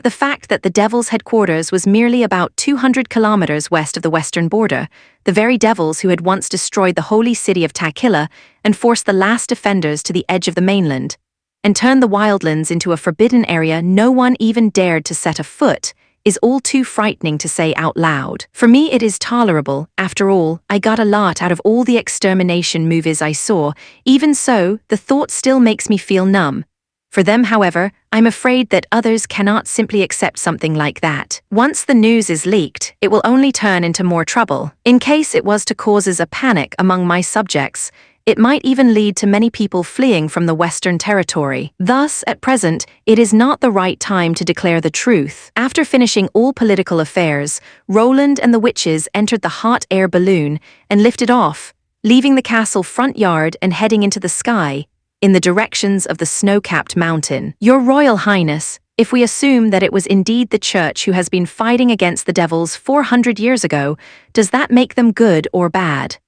The fact that the Devil's headquarters was merely about 200 kilometers west of the western border, the very devils who had once destroyed the holy city of Takilla and forced the last defenders to the edge of the mainland, and turned the wildlands into a forbidden area no one even dared to set a foot, is all too frightening to say out loud. For me it is tolerable. After all, I got a lot out of all the extermination movies I saw. Even so, the thought still makes me feel numb. For them, however, I'm afraid that others cannot simply accept something like that. Once the news is leaked, it will only turn into more trouble. In case it was to cause a panic among my subjects, it might even lead to many people fleeing from the Western Territory. Thus, at present, it is not the right time to declare the truth. After finishing all political affairs, Roland and the witches entered the hot air balloon and lifted off, leaving the castle front yard and heading into the sky, in the directions of the snow-capped mountain. Your Royal Highness, if we assume that it was indeed the Church who has been fighting against the devils 400 years ago, does that make them good or bad?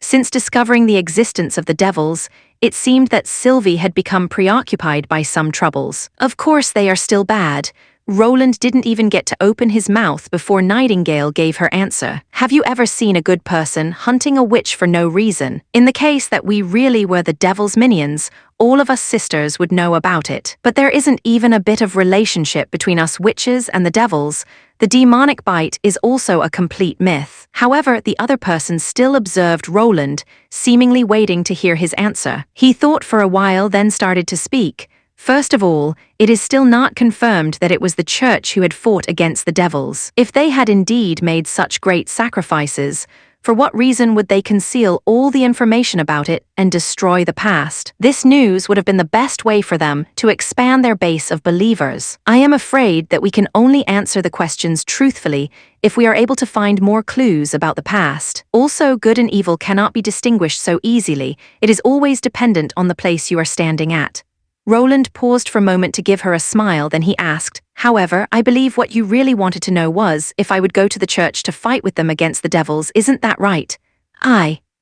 Since discovering the existence of the devils, it seemed that Sylvie had become preoccupied by some troubles. Of course they are still bad. Roland didn't even get to open his mouth before Nightingale gave her answer. Have you ever seen a good person hunting a witch for no reason? In the case that we really were the devil's minions, all of us sisters would know about it. But there isn't even a bit of relationship between us witches and the devils. The demonic bite is also a complete myth. However, the other person still observed Roland, seemingly waiting to hear his answer. He thought for a while, then started to speak. First of all, it is still not confirmed that it was the Church who had fought against the devils. If they had indeed made such great sacrifices, for what reason would they conceal all the information about it and destroy the past? This news would have been the best way for them to expand their base of believers. I am afraid that we can only answer the questions truthfully if we are able to find more clues about the past. Also, good and evil cannot be distinguished so easily. It is always dependent on the place you are standing at. Roland paused for a moment to give her a smile, then he asked, however, I believe what you really wanted to know was if I would go to the Church to fight with them against the devils, isn't that right?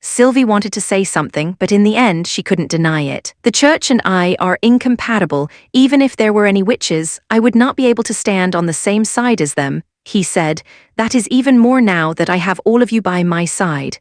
Sylvie wanted to say something, but in the end she couldn't deny it. The Church and I are incompatible. Even if there were any witches, I would not be able to stand on the same side as them, he said. That is even more now that I have all of you by my side.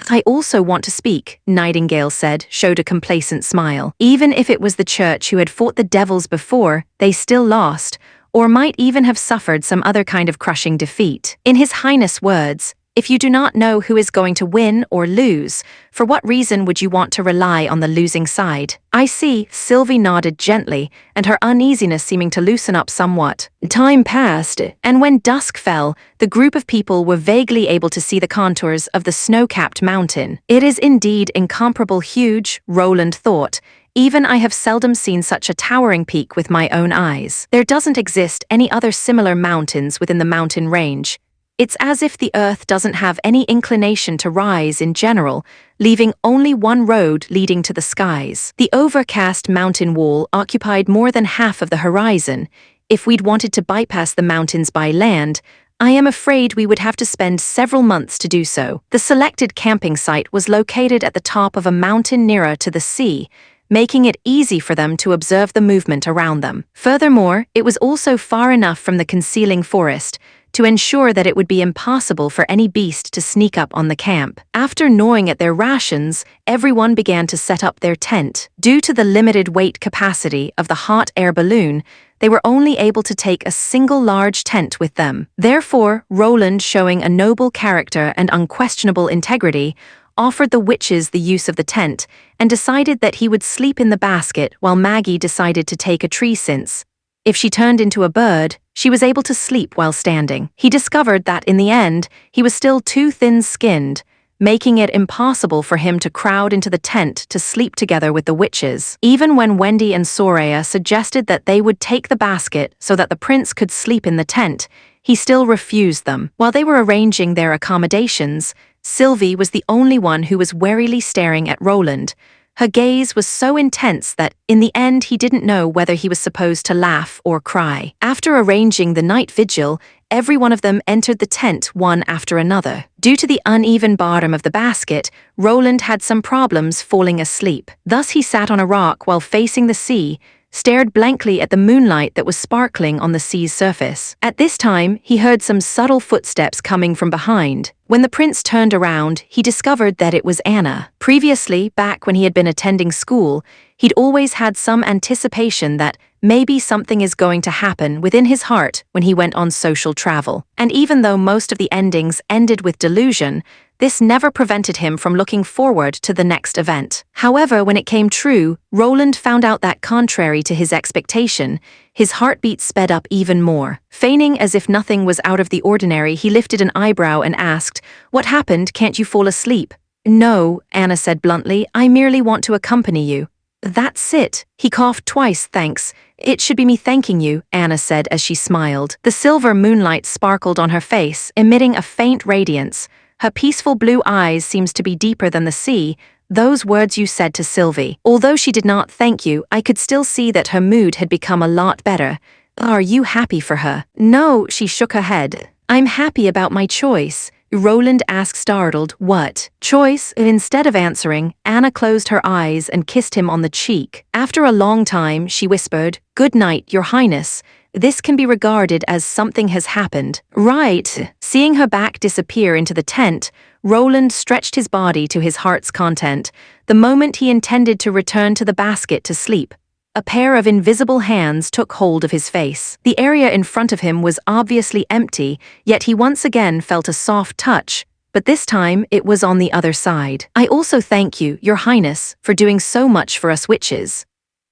I also want to speak, Nightingale said, showed a complacent smile. Even if it was the Church who had fought the devils before, they still lost, or might even have suffered some other kind of crushing defeat. In His Highness' words, if you do not know who is going to win or lose, for what reason would you want to rely on the losing side? I see, Sylvie nodded gently, and her uneasiness seeming to loosen up somewhat. Time passed, and when dusk fell, the group of people were vaguely able to see the contours of the snow-capped mountain. It is indeed incomparable huge, Roland thought. Even I have seldom seen such a towering peak with my own eyes. There doesn't exist any other similar mountains within the mountain range. It's as if the earth doesn't have any inclination to rise in general, leaving only one road leading to the skies. The overcast mountain wall occupied more than half of the horizon. If we'd wanted to bypass the mountains by land, I am afraid we would have to spend several months to do so. The selected camping site was located at the top of a mountain nearer to the sea, making it easy for them to observe the movement around them. Furthermore, it was also far enough from the concealing forest to ensure that it would be impossible for any beast to sneak up on the camp. After gnawing at their rations, everyone began to set up their tent. Due to the limited weight capacity of the hot air balloon, they were only able to take a single large tent with them. Therefore, Roland, showing a noble character and unquestionable integrity, offered the witches the use of the tent and decided that he would sleep in the basket while Maggie decided to take a tree since, if she turned into a bird, she was able to sleep while standing. He discovered that in the end, he was still too thin-skinned, making it impossible for him to crowd into the tent to sleep together with the witches. Even when Wendy and Soraya suggested that they would take the basket so that the prince could sleep in the tent, he still refused them. While they were arranging their accommodations, Sylvie was the only one who was warily staring at Roland. Her gaze was so intense that, in the end, he didn't know whether he was supposed to laugh or cry. After arranging the night vigil, every one of them entered the tent one after another. Due to the uneven bottom of the basket, Roland had some problems falling asleep. Thus he sat on a rock while facing the sea, stared blankly at the moonlight that was sparkling on the sea's surface. At this time, he heard some subtle footsteps coming from behind. When the prince turned around, he discovered that it was Anna. Previously, back when he had been attending school, he'd always had some anticipation that maybe something is going to happen within his heart when he went on social travel. And even though most of the endings ended with delusion, this never prevented him from looking forward to the next event. However, when it came true, Roland found out that contrary to his expectation, his heartbeat sped up even more. Feigning as if nothing was out of the ordinary, he lifted an eyebrow and asked, "What happened? Can't you fall asleep?" "No," Anna said bluntly, "I merely want to accompany you." "That's it." He coughed twice, "Thanks. It should be me thanking you," Anna said as she smiled. The silver moonlight sparkled on her face, emitting a faint radiance. Her peaceful blue eyes seemed to be deeper than the sea. "Those words you said to Sylvie." Although she did not thank you, I could still see that her mood had become a lot better. "Are you happy for her?" "No," she shook her head. "I'm happy about my choice." Roland asked, startled, "What choice?" Instead of answering, Anna closed her eyes and kissed him on the cheek. After a long time, she whispered, "Good night, Your Highness. This can be regarded as something has happened." "Right." Seeing her back disappear into the tent, Roland stretched his body to his heart's content, the moment he intended to return to the basket to sleep. A pair of invisible hands took hold of his face. The area in front of him was obviously empty, yet he once again felt a soft touch, but this time it was on the other side. "I also thank you, Your Highness, for doing so much for us witches."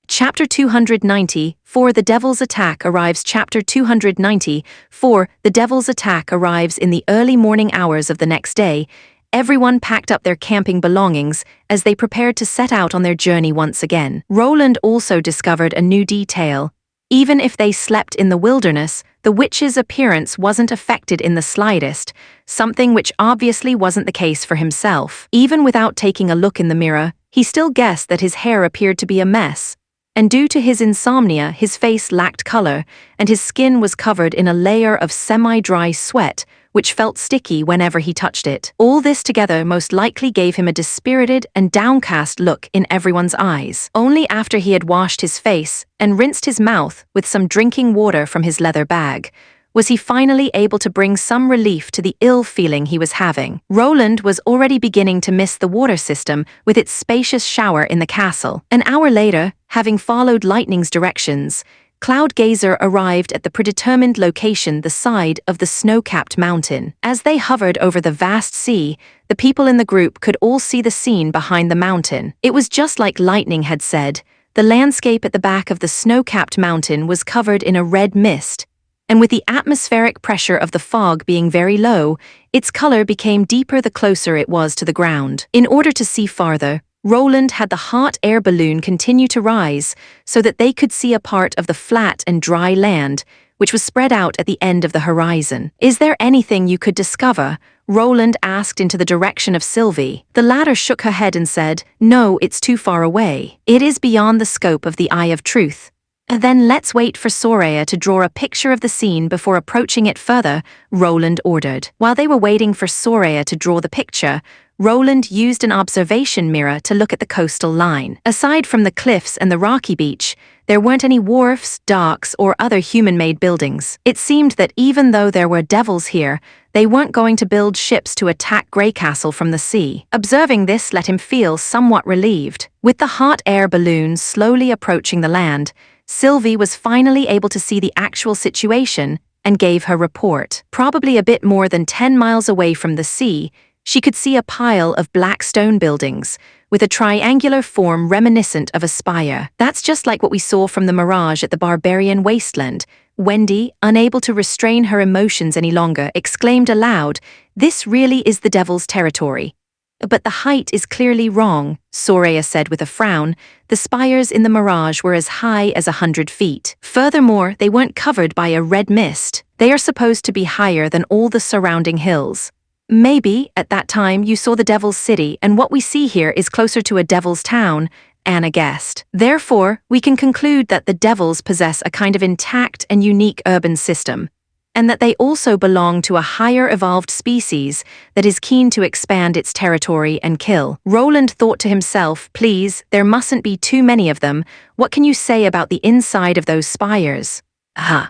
Chapter 290, For the Devil's Attack arrives. Chapter 290, For the Devil's Attack arrives in the early morning hours of the next day. Everyone packed up their camping belongings as they prepared to set out on their journey once again. Roland also discovered a new detail. Even if they slept in the wilderness, the witch's appearance wasn't affected in the slightest, something which obviously wasn't the case for himself. Even without taking a look in the mirror, he still guessed that his hair appeared to be a mess. And due to his insomnia, his face lacked color, and his skin was covered in a layer of semi-dry sweat, which felt sticky whenever he touched it. All this together most likely gave him a dispirited and downcast look in everyone's eyes. Only after he had washed his face and rinsed his mouth with some drinking water from his leather bag was he finally able to bring some relief to the ill feeling he was having. Roland was already beginning to miss the water system with its spacious shower in the castle. An hour later, having followed Lightning's directions, Cloudgazer arrived at the predetermined location, the side of the snow-capped mountain. As they hovered over the vast sea, the people in the group could all see the scene behind the mountain. It was just like Lightning had said. The landscape at the back of the snow-capped mountain was covered in a red mist, and with the atmospheric pressure of the fog being very low, its color became deeper the closer it was to the ground. In order to see farther, Roland had the hot air balloon continue to rise so that they could see a part of the flat and dry land, which was spread out at the end of the horizon. "Is there anything you could discover?" Roland asked into the direction of Sylvie. The latter shook her head and said, "No, it's too far away. It is beyond the scope of the Eye of Truth." "Then let's wait for Soraya to draw a picture of the scene before approaching it further," Roland ordered. While they were waiting for Soraya to draw the picture, Roland used an observation mirror to look at the coastal line. Aside from the cliffs and the rocky beach, there weren't any wharfs, docks, or other human-made buildings. It seemed that even though there were devils here, they weren't going to build ships to attack Greycastle from the sea. Observing this let him feel somewhat relieved. With the hot air balloon slowly approaching the land, Sylvie was finally able to see the actual situation and gave her report. Probably a bit more than 10 miles away from the sea, She could see a pile of black stone buildings, with a triangular form reminiscent of a spire. That's just like what we saw from the mirage at the barbarian wasteland. Wendy, unable to restrain her emotions any longer, exclaimed aloud, "This really is the devil's territory." "But the height is clearly wrong," Soraya said with a frown. "The spires in the mirage were as high as 100 feet. Furthermore, they weren't covered by a red mist. They are supposed to be higher than all the surrounding hills." "Maybe, at that time, you saw the Devil's City, and what we see here is closer to a Devil's Town," Anna guessed. "Therefore, we can conclude that the Devils possess a kind of intact and unique urban system, and that they also belong to a higher evolved species that is keen to expand its territory and kill." Roland thought to himself, "Please, there mustn't be too many of them. What can you say about the inside of those spires?"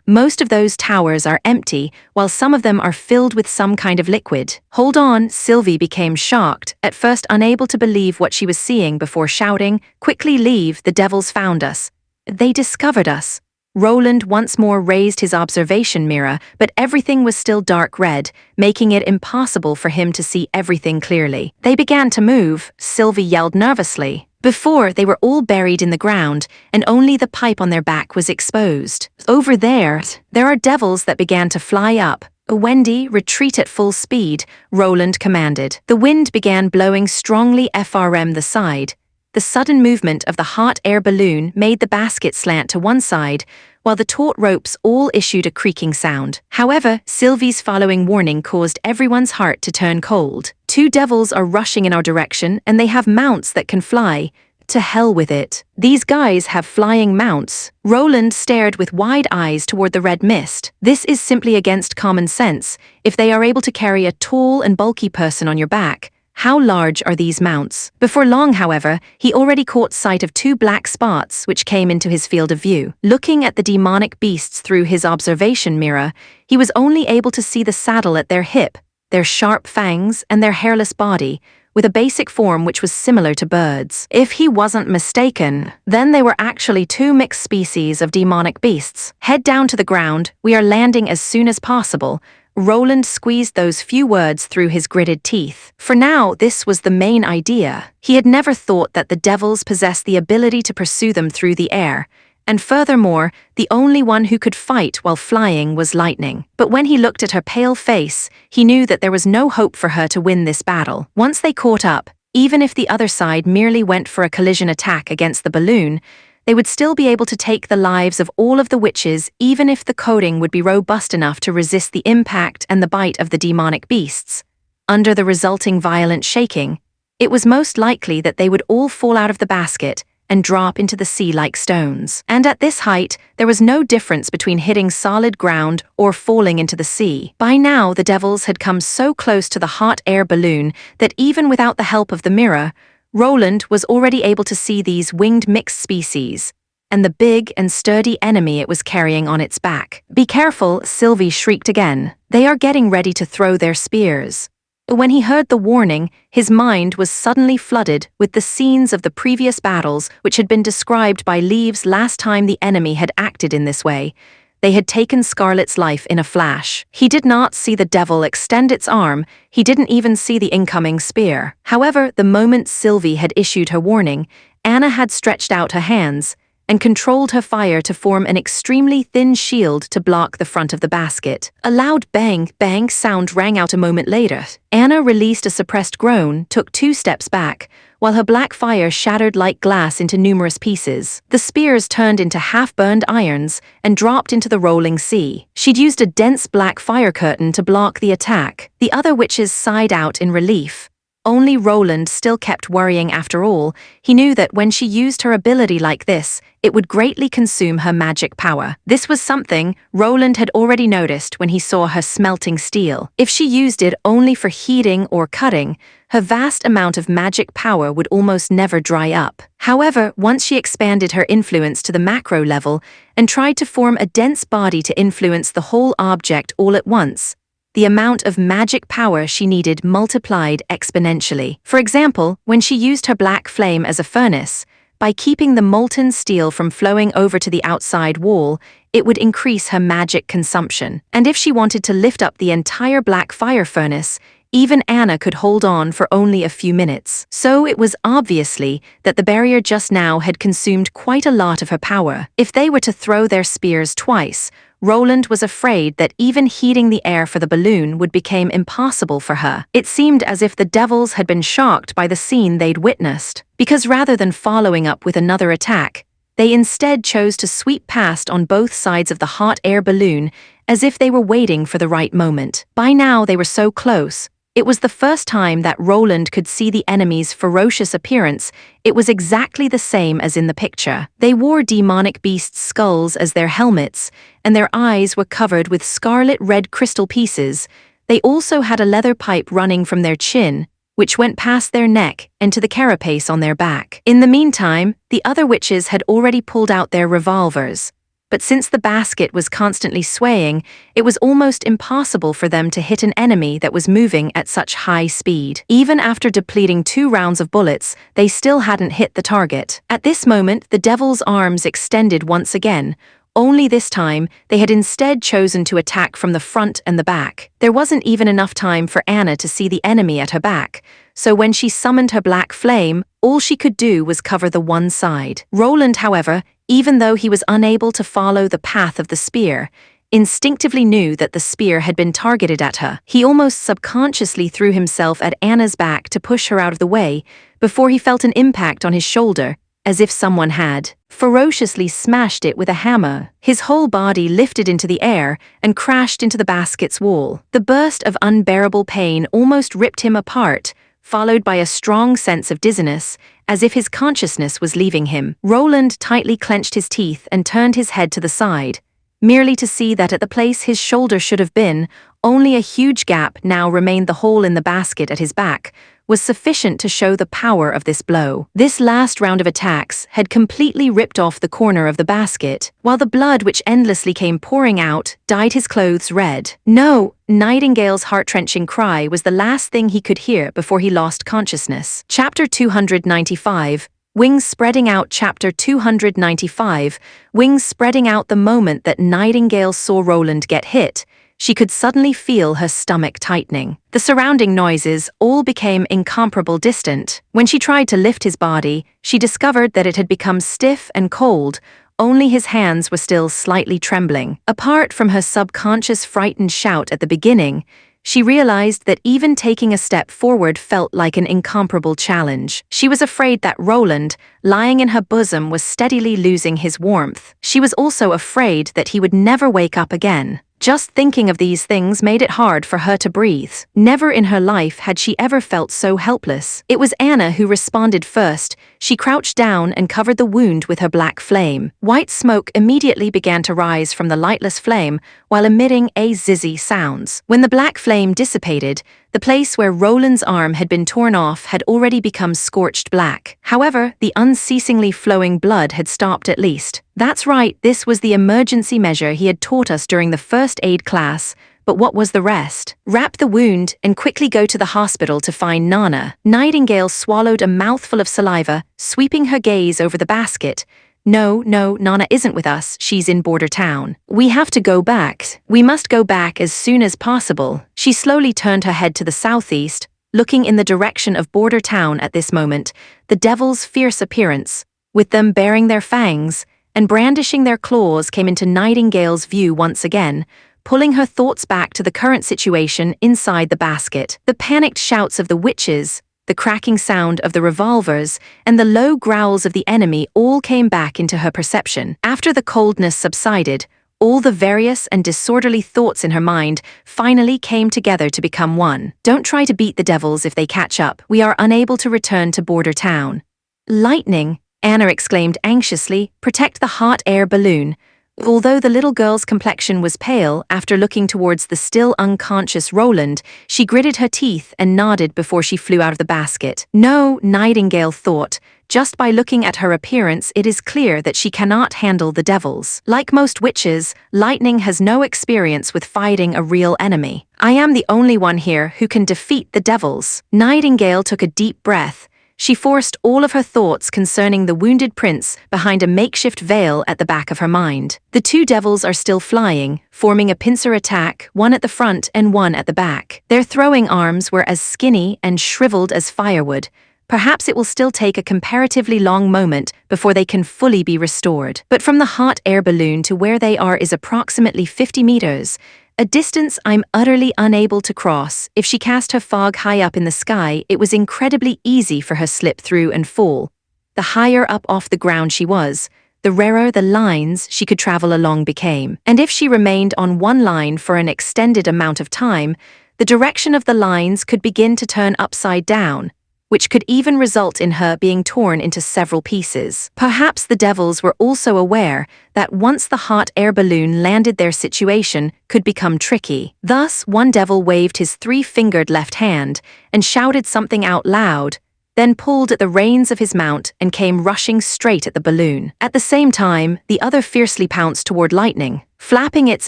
Most of those towers are empty, while some of them are filled with some kind of liquid. "Hold on," Sylvie became shocked, at first unable to believe what she was seeing before shouting, "Quickly leave, the devils found us. They discovered us." Roland once more raised his observation mirror, but everything was still dark red, making it impossible for him to see everything clearly. "They began to move," Sylvie yelled nervously. "Before, they were all buried in the ground, and only the pipe on their back was exposed. Over there are devils that began to fly up." "Wendy, retreat at full speed," Roland commanded. The wind began blowing strongly from the side. The sudden movement of the hot air balloon made the basket slant to one side, while the taut ropes all issued a creaking sound. However, Sylvie's following warning caused everyone's heart to turn cold. "Two devils are rushing in our direction, and they have mounts that can fly. To hell with it. These guys have flying mounts." Roland stared with wide eyes toward the red mist. "This is simply against common sense. If they are able to carry a tall and bulky person on your back, how large are these mounts?" Before long, however, he already caught sight of two black spots which came into his field of view. Looking at the demonic beasts through his observation mirror, he was only able to see the saddle at their hip, their sharp fangs, and their hairless body, with a basic form which was similar to birds. If he wasn't mistaken, then they were actually two mixed species of demonic beasts. "Head down to the ground, we are landing as soon as possible." Roland squeezed those few words through his gritted teeth. For now, this was the main idea. He had never thought that the devils possessed the ability to pursue them through the air, and furthermore, the only one who could fight while flying was Lightning. But when he looked at her pale face, he knew that there was no hope for her to win this battle. Once they caught up, even if the other side merely went for a collision attack against the balloon, they would still be able to take the lives of all of the witches, even if the coating would be robust enough to resist the impact and the bite of the demonic beasts. Under the resulting violent shaking, it was most likely that they would all fall out of the basket and drop into the sea like stones. And at this height, there was no difference between hitting solid ground or falling into the sea. By now, the devils had come so close to the hot air balloon that even without the help of the mirror, Roland was already able to see these winged mixed species, and the big and sturdy enemy it was carrying on its back. "Be careful," Sylvie shrieked again. "They are getting ready to throw their spears." When he heard the warning, his mind was suddenly flooded with the scenes of the previous battles which had been described by Leaves last time the enemy had acted in this way. They had taken Scarlet's life in a flash. He did not see the devil extend its arm, he didn't even see the incoming spear. However, the moment Sylvie had issued her warning, Anna had stretched out her hands and controlled her fire to form an extremely thin shield to block the front of the basket. A loud bang, bang sound rang out a moment later. Anna released a suppressed groan, took 2 steps back, while her black fire shattered like glass into numerous pieces. The spears turned into half-burned irons and dropped into the rolling sea. She'd used a dense black fire curtain to block the attack. The other witches sighed out in relief. Only Roland still kept worrying after all. He knew that when she used her ability like this, it would greatly consume her magic power. This was something Roland had already noticed when he saw her smelting steel. If she used it only for heating or cutting, her vast amount of magic power would almost never dry up. However, once she expanded her influence to the macro level and tried to form a dense body to influence the whole object all at once, the amount of magic power she needed multiplied exponentially. For example, when she used her black flame as a furnace, by keeping the molten steel from flowing over to the outside wall, it would increase her magic consumption. And if she wanted to lift up the entire black fire furnace, Even Anna could hold on for only a few minutes. So it was obviously that the barrier just now had consumed quite a lot of her power. If they were to throw their spears twice, Roland was afraid that even heating the air for the balloon would become impossible for her. It seemed as if the devils had been shocked by the scene they'd witnessed, because rather than following up with another attack, they instead chose to sweep past on both sides of the hot air balloon as if they were waiting for the right moment. By now they were so close. It was the first time that Roland could see the enemy's ferocious appearance. It was exactly the same as in the picture. They wore demonic beasts' skulls as their helmets, and their eyes were covered with scarlet red crystal pieces. They also had a leather pipe running from their chin, which went past their neck and to the carapace on their back. In the meantime, the other witches had already pulled out their revolvers. But since the basket was constantly swaying, it was almost impossible for them to hit an enemy that was moving at such high speed. Even after depleting 2 rounds of bullets, they still hadn't hit the target. At this moment, the devil's arms extended once again. Only this time, they had instead chosen to attack from the front and the back. There wasn't even enough time for Anna to see the enemy at her back, so when she summoned her black flame, all she could do was cover the one side. Roland, however, even though he was unable to follow the path of the spear, instinctively knew that the spear had been targeted at her. He almost subconsciously threw himself at Anna's back to push her out of the way before he felt an impact on his shoulder, as if someone had ferociously smashed it with a hammer. His whole body lifted into the air and crashed into the basket's wall. The burst of unbearable pain almost ripped him apart, followed by a strong sense of dizziness, as if his consciousness was leaving him. Roland tightly clenched his teeth and turned his head to the side, merely to see that at the place his shoulder should have been, only a huge gap now remained. The hole in the basket at his back was sufficient to show the power of this blow. This last round of attacks had completely ripped off the corner of the basket, while the blood which endlessly came pouring out dyed his clothes red. No! Nightingale's heart-wrenching cry was the last thing he could hear before he lost consciousness. Chapter 295. Wings spreading out. Chapter 295. Wings spreading out. The moment that Nightingale saw Roland get hit, she could suddenly feel her stomach tightening. The surrounding noises all became incomparably distant. When she tried to lift his body, she discovered that it had become stiff and cold. Only his hands were still slightly trembling. Apart from her subconscious frightened shout at the beginning, she realized that even taking a step forward felt like an incomparable challenge. She was afraid that Roland, lying in her bosom, was steadily losing his warmth. She was also afraid that he would never wake up again. Just thinking of these things made it hard for her to breathe. Never in her life had she ever felt so helpless. It was Anna who responded first. She crouched down and covered the wound with her black flame. White smoke immediately began to rise from the lightless flame while emitting zizzy sounds. When the black flame dissipated, the place where Roland's arm had been torn off had already become scorched black. However, the unceasingly flowing blood had stopped at least. That's right, this was the emergency measure he had taught us during the first aid class. But what was the rest? Wrap the wound and quickly go to the hospital to find Nana. Nightingale swallowed a mouthful of saliva, sweeping her gaze over the basket. No, Nana isn't with us, she's in Border Town. We have to go back. We must go back as soon as possible. She slowly turned her head to the southeast, looking in the direction of Border Town at this moment. The devil's fierce appearance, with them baring their fangs and brandishing their claws, came into Nightingale's view once again, pulling her thoughts back to the current situation inside the basket. The panicked shouts of the witches, the cracking sound of the revolvers, and the low growls of the enemy all came back into her perception. After the coldness subsided, all the various and disorderly thoughts in her mind finally came together to become one. Don't try to beat the devils if they catch up. We are unable to return to Border Town. Lightning, Anna exclaimed anxiously, protect the hot air balloon. Although the little girl's complexion was pale, after looking towards the still unconscious Roland, she gritted her teeth and nodded before she flew out of the basket. No, Nightingale thought. Just by looking at her appearance, it is clear that she cannot handle the devils. Like most witches, Lightning has no experience with fighting a real enemy. I am the only one here who can defeat the devils. Nightingale took a deep breath. She forced all of her thoughts concerning the wounded prince behind a makeshift veil at the back of her mind. The two devils are still flying, forming a pincer attack, one at the front and one at the back. Their throwing arms were as skinny and shriveled as firewood. Perhaps it will still take a comparatively long moment before they can fully be restored. But from the hot air balloon to where they are is approximately 50 meters, a distance I'm utterly unable to cross. If she cast her fog high up in the sky, it was incredibly easy for her slip through and fall. The higher up off the ground she was, the rarer the lines she could travel along became. And if she remained on one line for an extended amount of time, the direction of the lines could begin to turn upside down, which could even result in her being torn into several pieces. Perhaps the devils were also aware that once the hot air balloon landed, their situation could become tricky. Thus, one devil waved his three-fingered left hand and shouted something out loud, then pulled at the reins of his mount and came rushing straight at the balloon. At the same time, the other fiercely pounced toward lightning. Flapping its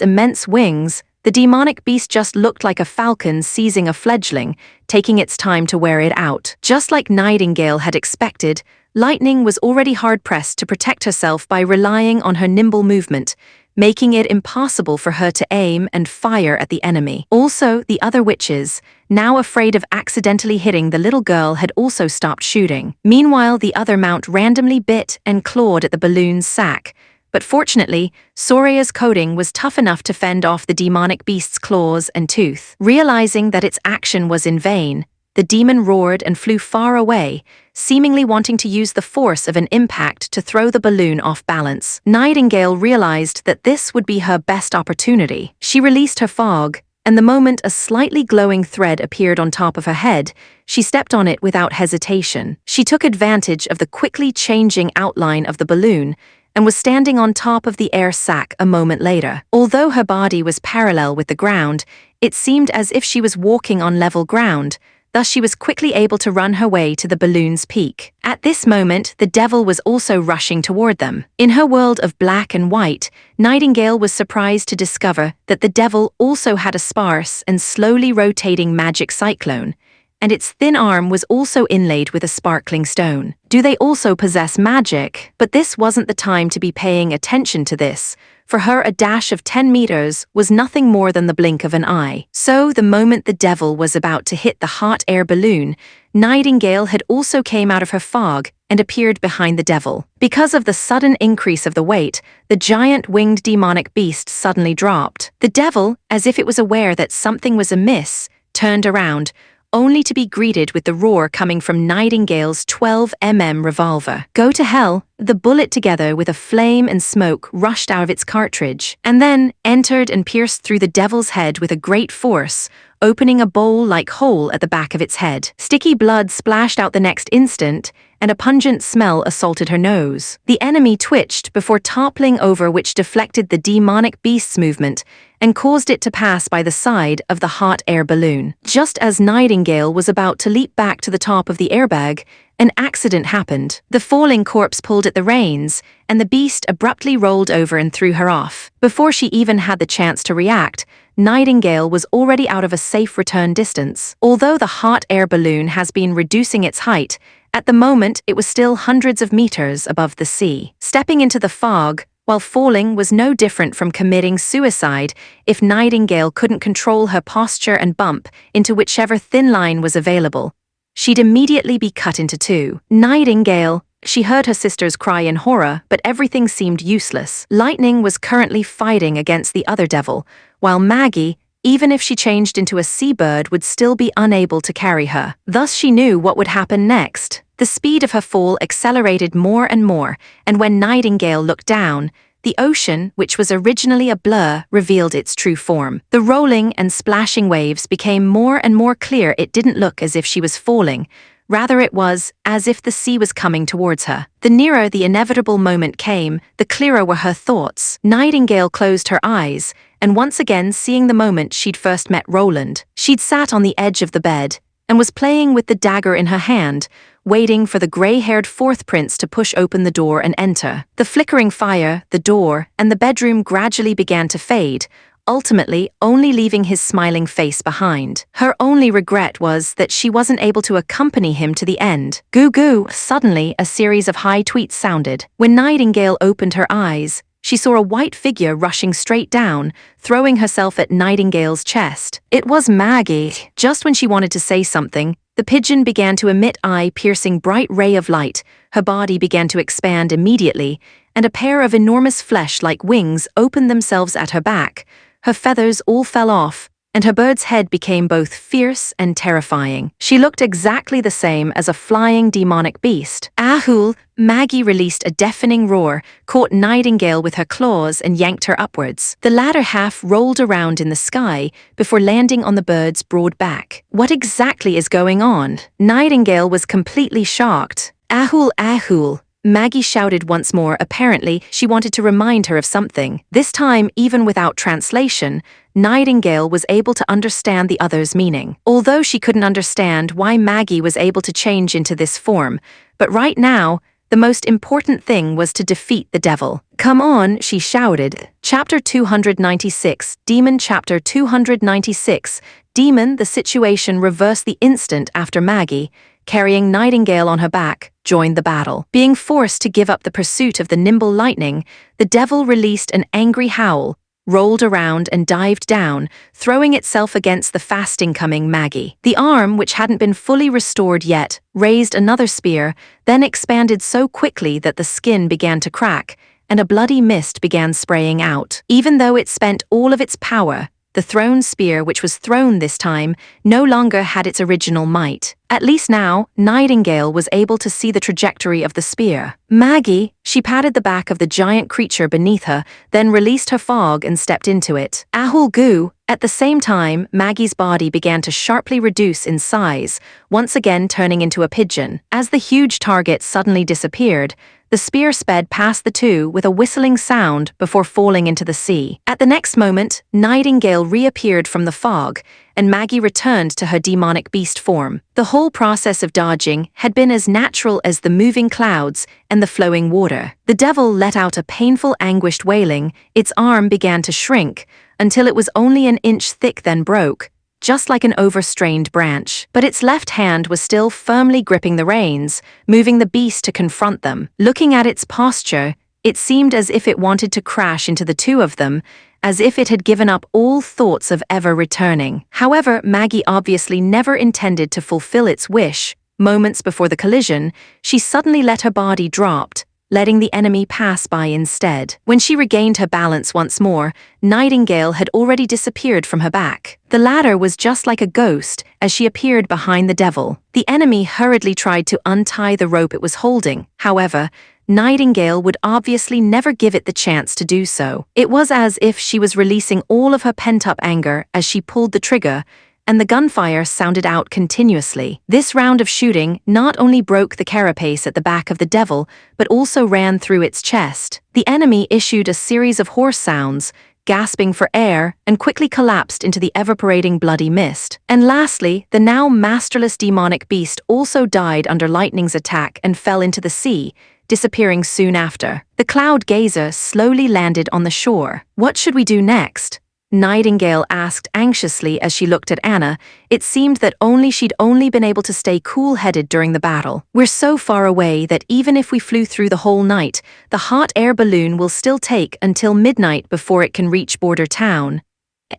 immense wings, the demonic beast just looked like a falcon seizing a fledgling, taking its time to wear it out. Just like Nightingale had expected, Lightning was already hard-pressed to protect herself by relying on her nimble movement, making it impossible for her to aim and fire at the enemy. Also, the other witches, now afraid of accidentally hitting the little girl, had also stopped shooting. Meanwhile, the other mount randomly bit and clawed at the balloon's sack, but fortunately, Soraya's coating was tough enough to fend off the demonic beast's claws and tooth. Realizing that its action was in vain, the demon roared and flew far away, seemingly wanting to use the force of an impact to throw the balloon off balance. Nightingale realized that this would be her best opportunity. She released her fog, and the moment a slightly glowing thread appeared on top of her head, she stepped on it without hesitation. She took advantage of the quickly changing outline of the balloon and was standing on top of the air sac a moment later. Although her body was parallel with the ground, it seemed as if she was walking on level ground, thus she was quickly able to run her way to the balloon's peak. At this moment, the devil was also rushing toward them. In her world of black and white, Nightingale was surprised to discover that the devil also had a sparse and slowly rotating magic cyclone, and its thin arm was also inlaid with a sparkling stone. Do they also possess magic? But this wasn't the time to be paying attention to this. For her, a dash of 10 meters was nothing more than the blink of an eye. So, the moment the devil was about to hit the hot air balloon, Nightingale had also came out of her fog and appeared behind the devil. Because of the sudden increase of the weight, the giant winged demonic beast suddenly dropped. The devil, as if it was aware that something was amiss, turned around, only to be greeted with the roar coming from Nightingale's 12mm revolver. Go to hell! The bullet, together with a flame and smoke, rushed out of its cartridge, and then entered and pierced through the devil's head with a great force, opening a bowl-like hole at the back of its head. Sticky blood splashed out the next instant, and a pungent smell assaulted her nose. The enemy twitched before toppling over, which deflected the demonic beast's movement and caused it to pass by the side of the hot air balloon. Just as Nightingale was about to leap back to the top of the airbag, an accident happened. The falling corpse pulled at the reins, and the beast abruptly rolled over and threw her off. Before she even had the chance to react, Nightingale was already out of a safe return distance. Although the hot air balloon has been reducing its height, at the moment it was still hundreds of meters above the sea. Stepping into the fog while falling was no different from committing suicide if Nightingale couldn't control her posture and bump into whichever thin line was available. She'd immediately be cut into two. Nightingale! She heard her sisters cry in horror, but everything seemed useless. Lightning was currently fighting against the other devil, while Maggie, even if she changed into a seabird, would still be unable to carry her. Thus she knew what would happen next. The speed of her fall accelerated more and more, and when Nightingale looked down, the ocean, which was originally a blur, revealed its true form. The rolling and splashing waves became more and more clear. It didn't look as if she was falling. Rather, it was as if the sea was coming towards her. The nearer the inevitable moment came, the clearer were her thoughts. Nightingale closed her eyes, and once again seeing the moment she'd first met Roland. She'd sat on the edge of the bed and was playing with the dagger in her hand, waiting for the grey-haired fourth prince to push open the door and enter. The flickering fire, the door, and the bedroom gradually began to fade, ultimately only leaving his smiling face behind. Her only regret was that she wasn't able to accompany him to the end. Goo goo! Suddenly, a series of high tweets sounded. When Nightingale opened her eyes, she saw a white figure rushing straight down, throwing herself at Nightingale's chest. It was Maggie. Just when she wanted to say something, the pigeon began to emit an eye-piercing bright ray of light, her body began to expand immediately, and a pair of enormous flesh-like wings opened themselves at her back. Her feathers all fell off, and her bird's head became both fierce and terrifying. She looked exactly the same as a flying demonic beast. Ahul! Maggie released a deafening roar, caught Nightingale with her claws and yanked her upwards. The latter half rolled around in the sky before landing on the bird's broad back. What exactly is going on? Nightingale was completely shocked. Ahul! Ahul! Maggie shouted once more. Apparently, she wanted to remind her of something. This time, even without translation, Nightingale was able to understand the other's meaning. Although she couldn't understand why Maggie was able to change into this form, but right now, the most important thing was to defeat the devil. Come on, she shouted. Chapter 296, Demon. Chapter 296, Demon. The situation reversed the instant after Maggie, carrying Nightingale on her back, joined the battle. Being forced to give up the pursuit of the nimble lightning, the devil released an angry howl, rolled around and dived down, throwing itself against the fast-incoming Maggie. The arm, which hadn't been fully restored yet, raised another spear, then expanded so quickly that the skin began to crack, and a bloody mist began spraying out. Even though it spent all of its power, the thrown spear, which was thrown this time, no longer had its original might. At least now, Nightingale was able to see the trajectory of the spear. Maggie! She patted the back of the giant creature beneath her, then released her fog and stepped into it. Ahul goo! At the same time, Maggie's body began to sharply reduce in size, once again turning into a pigeon. As the huge target suddenly disappeared, the spear sped past the two with a whistling sound before falling into the sea. At the next moment, Nightingale reappeared from the fog, and Maggie returned to her demonic beast form. The whole process of dodging had been as natural as the moving clouds and the flowing water. The devil let out a painful, anguished wailing. Its arm began to shrink, until it was only an inch thick, then broke, just like an overstrained branch. But its left hand was still firmly gripping the reins, moving the beast to confront them. Looking at its posture, it seemed as if it wanted to crash into the two of them, as if it had given up all thoughts of ever returning. However, Maggie obviously never intended to fulfill its wish. Moments before the collision, she suddenly let her body drop, letting the enemy pass by instead. When she regained her balance once more, Nightingale had already disappeared from her back. The latter was just like a ghost as she appeared behind the devil. The enemy hurriedly tried to untie the rope it was holding. However, Nightingale would obviously never give it the chance to do so. It was as if she was releasing all of her pent-up anger as she pulled the trigger, and the gunfire sounded out continuously. This round of shooting not only broke the carapace at the back of the devil, but also ran through its chest. The enemy issued a series of hoarse sounds, gasping for air, and quickly collapsed into the evaporating bloody mist. And lastly, the now masterless demonic beast also died under lightning's attack and fell into the sea, disappearing soon after. The cloud gazer slowly landed on the shore. What should we do next? Nightingale asked anxiously as she looked at Anna. It seemed that she'd only been able to stay cool-headed during the battle. We're so far away that even if we flew through the whole night, the hot air balloon will still take until midnight before it can reach Border Town.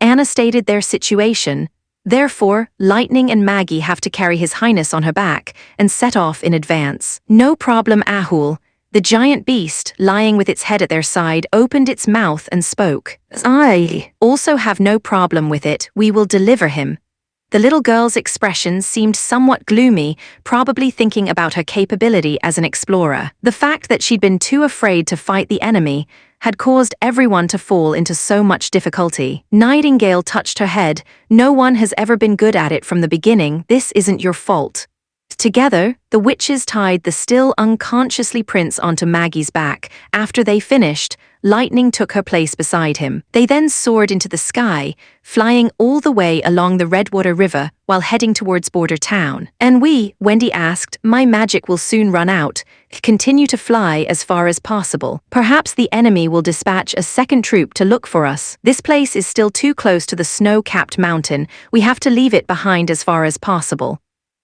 Anna stated their situation. Therefore, Lightning and Maggie have to carry His Highness on her back and set off in advance. No problem, Ahul. The giant beast, lying with its head at their side, opened its mouth and spoke. I also have no problem with it. We will deliver him. The little girl's expression seemed somewhat gloomy, probably thinking about her capability as an explorer. The fact that she'd been too afraid to fight the enemy had caused everyone to fall into so much difficulty. Nightingale touched her head. No one has ever been good at it from the beginning. This isn't your fault. Together, the witches tied the still unconsciously prince onto Maggie's back. After they finished, Lightning took her place beside him. They then soared into the sky, flying all the way along the Redwater River while heading towards Border Town. "And we," Wendy asked, "my magic will soon run out. Continue to fly as far as possible. Perhaps the enemy will dispatch a second troop to look for us. This place is still too close to the snow-capped mountain. We have to leave it behind as far as possible."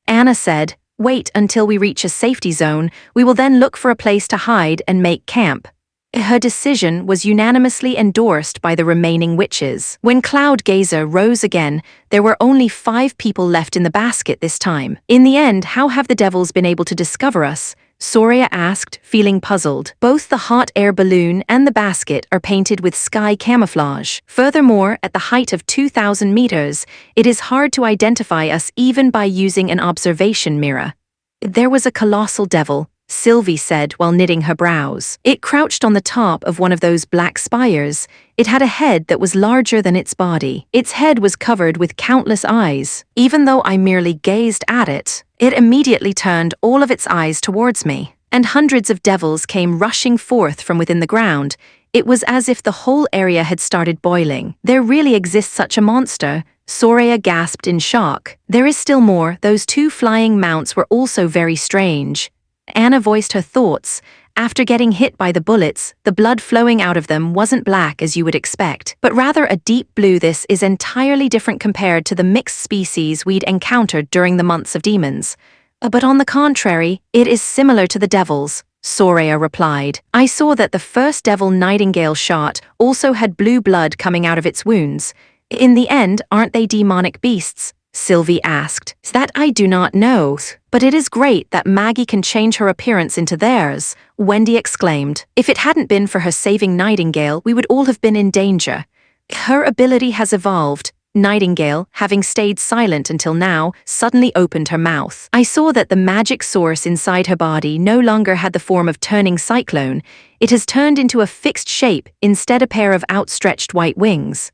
Anna said, "Wait until we reach a safety zone. We will then look for a place to hide and make camp." Her decision was unanimously endorsed by the remaining witches. When Cloud Gazer rose again, there were only 5 people left in the basket this time. "In the end, how have the devils been able to discover us?" Soraya asked, feeling puzzled. "Both the hot air balloon and the basket are painted with sky camouflage. Furthermore, at the height of 2,000 meters, it is hard to identify us even by using an observation mirror." "There was a colossal devil," Sylvie said while knitting her brows. "It crouched on the top of one of those black spires. It had a head that was larger than its body. Its head was covered with countless eyes. Even though I merely gazed at it, it immediately turned all of its eyes towards me. And hundreds of devils came rushing forth from within the ground. It was as if the whole area had started boiling. There really exists such a monster?" Soraya gasped in shock. "There is still more. Those 2 flying mounts were also very strange." Anna voiced her thoughts. After getting hit by the bullets, the blood flowing out of them wasn't black as you would expect, but rather a deep blue. "This is entirely different compared to the mixed species we'd encountered during the months of demons. But on the contrary, it is similar to the devils," Soraya replied. "I saw that the first devil Nightingale shot also had blue blood coming out of its wounds. In the end, aren't they demonic beasts?" Sylvie asked. "That I do not know, but it is great that Maggie can change her appearance into theirs," Wendy exclaimed. "If it hadn't been for her saving Nightingale, we would all have been in danger. Her ability has evolved." Nightingale, having stayed silent until now, suddenly opened her mouth. "I saw that the magic source inside her body no longer had the form of turning cyclone. It has turned into a fixed shape, instead a pair of outstretched white wings."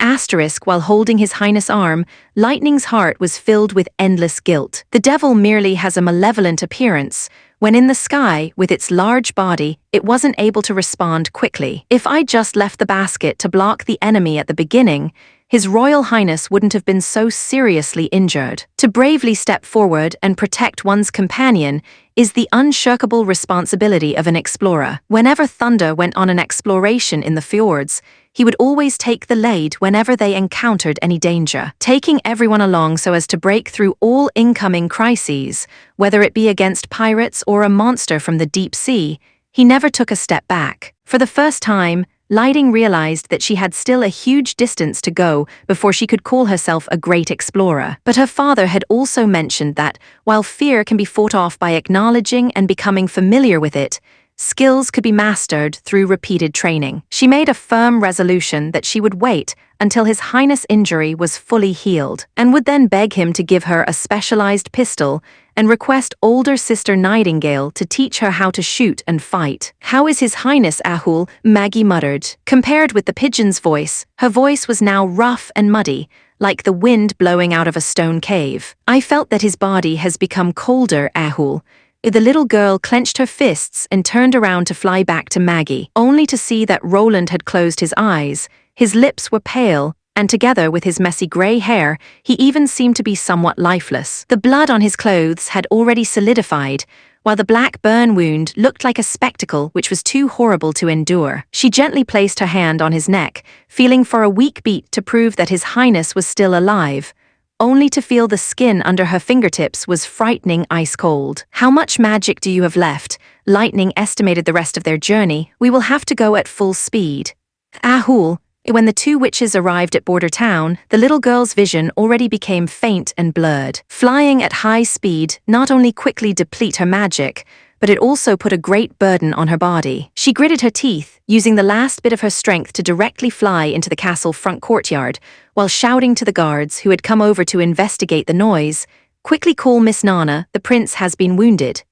Asterisk, while holding His Highness' arm, Lightning's heart was filled with endless guilt. The devil merely has a malevolent appearance. When in the sky, with its large body, it wasn't able to respond quickly. If I just left the basket to block the enemy at the beginning, His Royal Highness wouldn't have been so seriously injured. To bravely step forward and protect one's companion is the unshirkable responsibility of an explorer. Whenever Thunder went on an exploration in the fjords, he would always take the lead whenever they encountered any danger, taking everyone along so as to break through all incoming crises, whether it be against pirates or a monster from the deep sea. He never took a step back. For the first time, Lightning realized that she had still a huge distance to go before she could call herself a great explorer. But her father had also mentioned that, while fear can be fought off by acknowledging and becoming familiar with it, skills could be mastered through repeated training. She made a firm resolution that she would wait until His Highness' injury was fully healed, and would then beg him to give her a specialized pistol and request older sister Nightingale to teach her how to shoot and fight. "How is His Highness, Ahul?" Maggie muttered. Compared with the pigeon's voice, her voice was now rough and muddy, like the wind blowing out of a stone cave. "I felt that his body has become colder, Ahul." The little girl clenched her fists and turned around to fly back to Maggie, only to see that Roland had closed his eyes. His lips were pale, and together with his messy grey hair, he even seemed to be somewhat lifeless. The blood on his clothes had already solidified, while the black burn wound looked like a spectacle which was too horrible to endure. She gently placed her hand on his neck, feeling for a weak beat to prove that His Highness was still alive, only to feel the skin under her fingertips was frightening ice cold. "How much magic do you have left?" Lightning estimated the rest of their journey. "We will have to go at full speed." Ahul. When the 2 witches arrived at Border Town, the little girl's vision already became faint and blurred. Flying at high speed not only quickly deplete her magic, but it also put a great burden on her body. She gritted her teeth, using the last bit of her strength to directly fly into the castle front courtyard, while shouting to the guards who had come over to investigate the noise, "Quickly call Miss Nana, the prince has been wounded."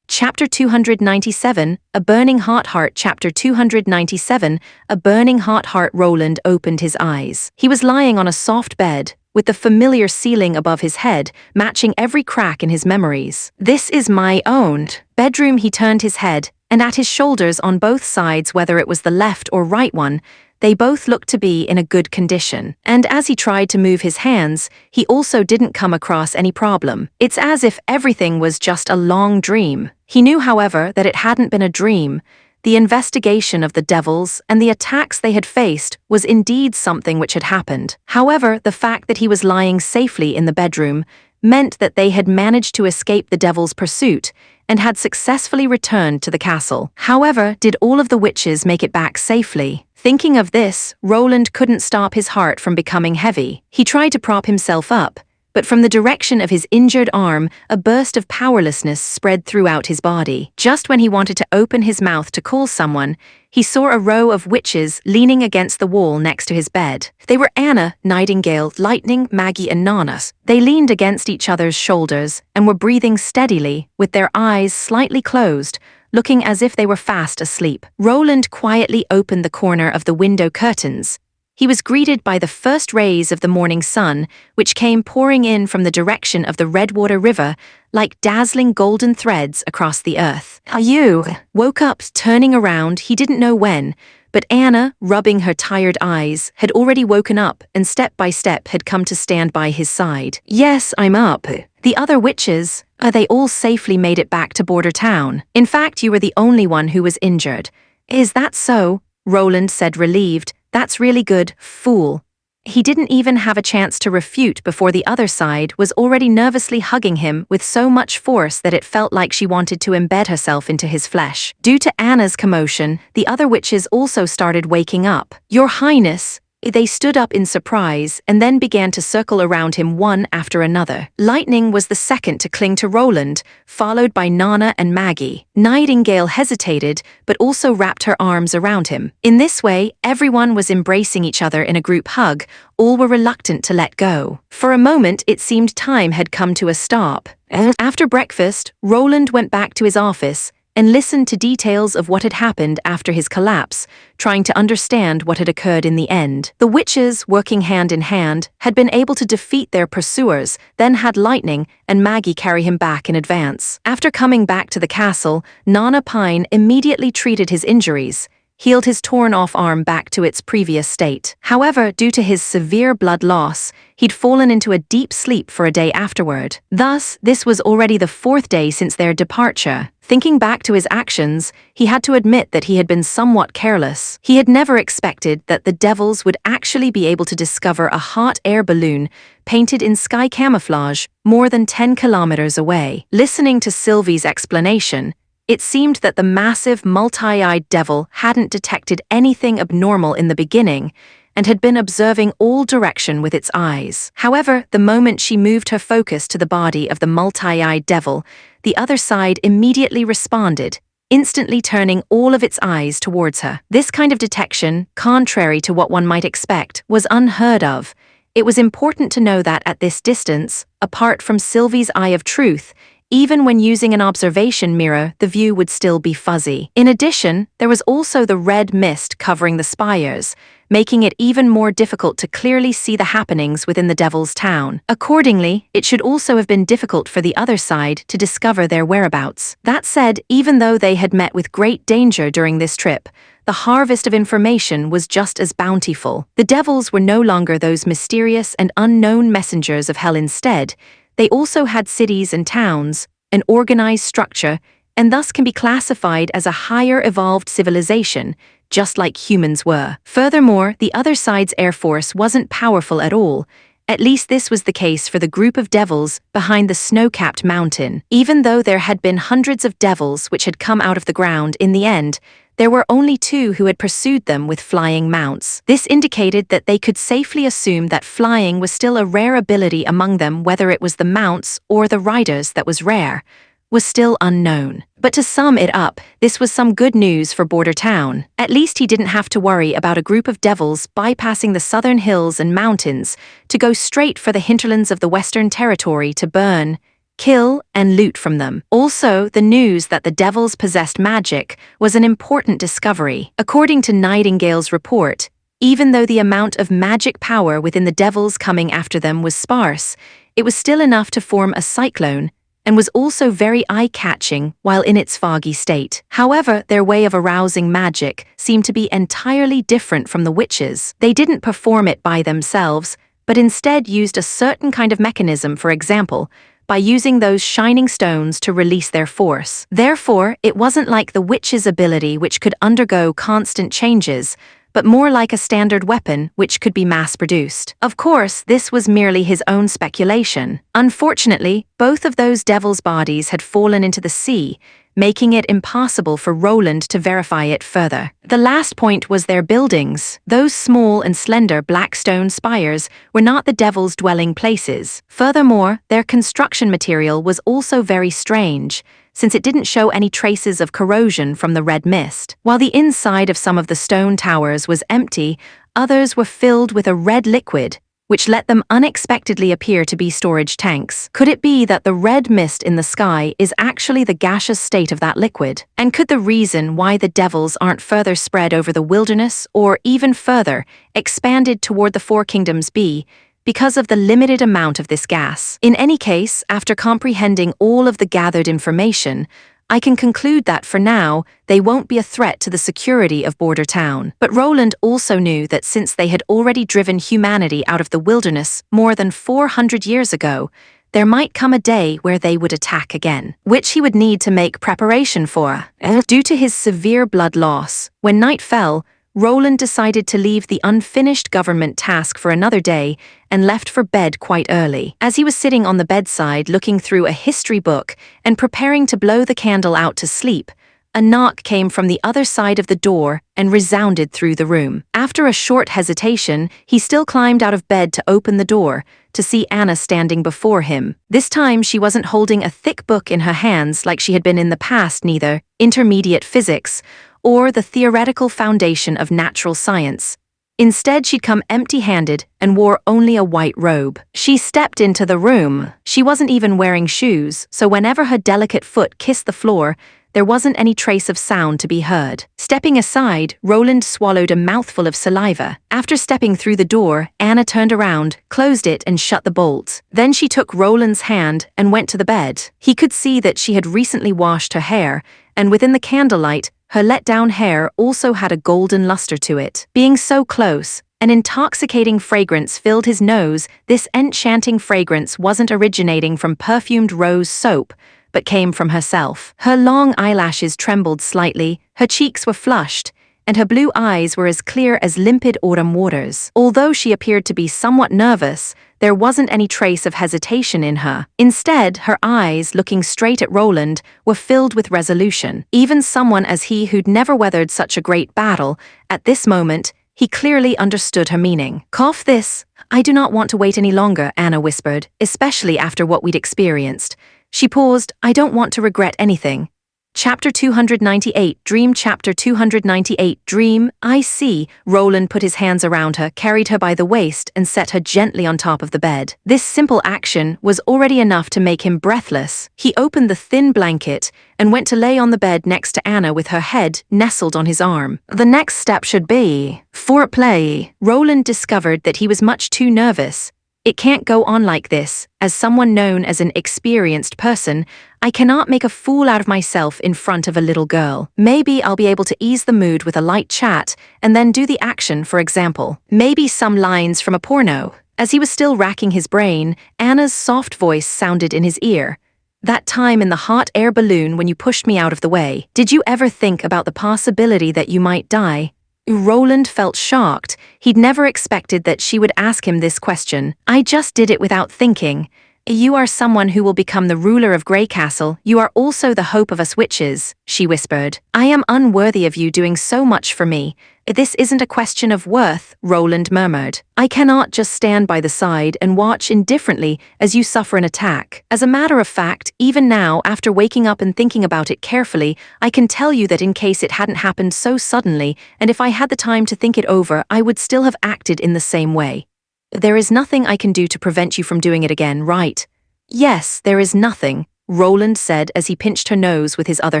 Chapter 297, A Burning Hot Heart. Chapter 297, A Burning Hot Heart. Roland opened his eyes. He was lying on a soft bed, with the familiar ceiling above his head, matching every crack in his memories. "This is my own bedroom." He turned his head, and at his shoulders on both sides, whether it was the left or right one, they both looked to be in a good condition. And as he tried to move his hands, he also didn't come across any problem. It's as if everything was just a long dream. He knew, however, that it hadn't been a dream. The investigation of the devils and the attacks they had faced was indeed something which had happened. However, the fact that he was lying safely in the bedroom meant that they had managed to escape the devil's pursuit and had successfully returned to the castle. However, did all of the witches make it back safely? Thinking of this, Roland couldn't stop his heart from becoming heavy. He tried to prop himself up, but from the direction of his injured arm, a burst of powerlessness spread throughout his body. Just when he wanted to open his mouth to call someone, he saw a row of witches leaning against the wall next to his bed. They were Anna, Nightingale, Lightning, Maggie, and Nana. They leaned against each other's shoulders and were breathing steadily, with their eyes slightly closed, looking as if they were fast asleep. Roland quietly opened the corner of the window curtains. He was greeted by the first rays of the morning sun, which came pouring in from the direction of the Redwater River like dazzling golden threads across the earth. You woke up, turning around, he didn't know when, but Anna, rubbing her tired eyes, had already woken up and step by step had come to stand by his side. Yes, I'm up. The other witches, they all safely made it back to Border Town. In fact, you were the only one who was injured. Is that so? Roland said, relieved. That's really good, fool. He didn't even have a chance to refute before the other side was already nervously hugging him with so much force that it felt like she wanted to embed herself into his flesh. Due to Anna's commotion, the other witches also started waking up. Your Highness, they stood up in surprise and then began to circle around him one after another. Lightning was the second to cling to Roland, followed by Nana and Maggie. Nightingale hesitated, but also wrapped her arms around him. In this way, everyone was embracing each other in a group hug. All were reluctant to let go. For a moment, it seemed time had come to a stop. After breakfast, Roland went back to his office and listened to details of what had happened after his collapse, trying to understand what had occurred in the end. The witches, working hand in hand, had been able to defeat their pursuers, then had Lightning and Maggie carry him back in advance. After coming back to the castle, Nana Pine immediately treated his injuries, healed his torn-off arm back to its previous state. However, due to his severe blood loss, he'd fallen into a deep sleep for a day afterward. Thus, this was already the fourth day since their departure. Thinking back to his actions, he had to admit that he had been somewhat careless. He had never expected that the devils would actually be able to discover a hot air balloon painted in sky camouflage more than 10 kilometers away. Listening to Sylvie's explanation, it seemed that the massive, multi-eyed devil hadn't detected anything abnormal in the beginning and had been observing all direction with its eyes. However, the moment she moved her focus to the body of the multi-eyed devil, the other side immediately responded, instantly turning all of its eyes towards her. This kind of detection, contrary to what one might expect, was unheard of. It was important to know that at this distance, apart from Sylvie's eye of truth, even when using an observation mirror, the view would still be fuzzy. In addition, there was also the red mist covering the spires, making it even more difficult to clearly see the happenings within the devil's town. Accordingly, it should also have been difficult for the other side to discover their whereabouts. That said, even though they had met with great danger during this trip, the harvest of information was just as bountiful. The devils were no longer those mysterious and unknown messengers of hell. Instead, they also had cities and towns, an organized structure, and thus can be classified as a higher evolved civilization, just like humans were. Furthermore, the other side's air force wasn't powerful at all. At least this was the case for the group of devils behind the snow-capped mountain. Even though there had been hundreds of devils which had come out of the ground, in the end, there were only 2 who had pursued them with flying mounts. This indicated that they could safely assume that flying was still a rare ability among them. Whether it was the mounts or the riders that was rare was still unknown. But to sum it up, this was some good news for Border Town. At least he didn't have to worry about a group of devils bypassing the southern hills and mountains to go straight for the hinterlands of the Western Territory to burn, kill, and loot from them. Also, the news that the devils possessed magic was an important discovery. According to Nightingale's report, even though the amount of magic power within the devils coming after them was sparse, it was still enough to form a cyclone, and was also very eye-catching while in its foggy state. However, their way of arousing magic seemed to be entirely different from the witches. They didn't perform it by themselves, but instead used a certain kind of mechanism, for example, by using those shining stones to release their force. Therefore, it wasn't like the witch's ability, which could undergo constant changes, but more like a standard weapon which could be mass-produced. Of course, this was merely his own speculation. Unfortunately, both of those devil's bodies had fallen into the sea, making it impossible for Roland to verify it further. The last point was their buildings. Those small and slender black stone spires were not the devil's dwelling places. Furthermore, their construction material was also very strange, since it didn't show any traces of corrosion from the red mist. While the inside of some of the stone towers was empty, others were filled with a red liquid, which let them unexpectedly appear to be storage tanks. Could it be that the red mist in the sky is actually the gaseous state of that liquid? And could the reason why the devils aren't further spread over the wilderness, or even further, expanded toward the Four Kingdoms be because of the limited amount of this gas? In any case, after comprehending all of the gathered information, I can conclude that for now, they won't be a threat to the security of Border Town. But Roland also knew that since they had already driven humanity out of the wilderness more than 400 years ago, there might come a day where they would attack again, which he would need to make preparation for. Due to his severe blood loss, when night fell, Roland decided to leave the unfinished government task for another day and left for bed quite early. As he was sitting on the bedside looking through a history book and preparing to blow the candle out to sleep, a knock came from the other side of the door and resounded through the room. After a short hesitation, he still climbed out of bed to open the door, to see Anna standing before him. This time she wasn't holding a thick book in her hands like she had been in the past, neither intermediate physics or the theoretical foundation of natural science. Instead, she'd come empty-handed and wore only a white robe. She stepped into the room. She wasn't even wearing shoes, so whenever her delicate foot kissed the floor, there wasn't any trace of sound to be heard. Stepping aside, Roland swallowed a mouthful of saliva. After stepping through the door, Anna turned around, closed it, and shut the bolt. Then she took Roland's hand and went to the bed. He could see that she had recently washed her hair, and within the candlelight, her let-down hair also had a golden luster to it. Being so close, an intoxicating fragrance filled his nose. This enchanting fragrance wasn't originating from perfumed rose soap, but came from herself. Her long eyelashes trembled slightly, her cheeks were flushed, and her blue eyes were as clear as limpid autumn waters. Although she appeared to be somewhat nervous, there wasn't any trace of hesitation in her. Instead, her eyes, looking straight at Roland, were filled with resolution. Even someone as he who'd never weathered such a great battle, at this moment, he clearly understood her meaning. "Cough this. I do not want to wait any longer," Anna whispered, "especially after what we'd experienced." She paused. "I don't want to regret anything." Chapter 298, Dream. Chapter 298, Dream. "I see." Roland put his hands around her, carried her by the waist, and set her gently on top of the bed. This simple action was already enough to make him breathless. He opened the thin blanket and went to lay on the bed next to Anna with her head nestled on his arm. "The next step should be foreplay." Roland discovered that he was much too nervous. "It can't go on like this. As someone known as an experienced person, I cannot make a fool out of myself in front of a little girl. Maybe I'll be able to ease the mood with a light chat, and then do the action, for example. Maybe some lines from a porno." As he was still racking his brain, Anna's soft voice sounded in his ear. "That time in the hot air balloon when you pushed me out of the way. Did you ever think about the possibility that you might die?" Roland felt shocked. He'd never expected that she would ask him this question. "I just did it without thinking. You are someone who will become the ruler of Grey Castle. You are also the hope of us witches," she whispered. "I am unworthy of you doing so much for me. This isn't a question of worth," Roland murmured. "I cannot just stand by the side and watch indifferently as you suffer an attack. As a matter of fact, even now, after waking up and thinking about it carefully, I can tell you that in case it hadn't happened so suddenly, and if I had the time to think it over, I would still have acted in the same way. There is nothing I can do to prevent you from doing it again, right?" "Yes, there is nothing," Roland said as he pinched her nose with his other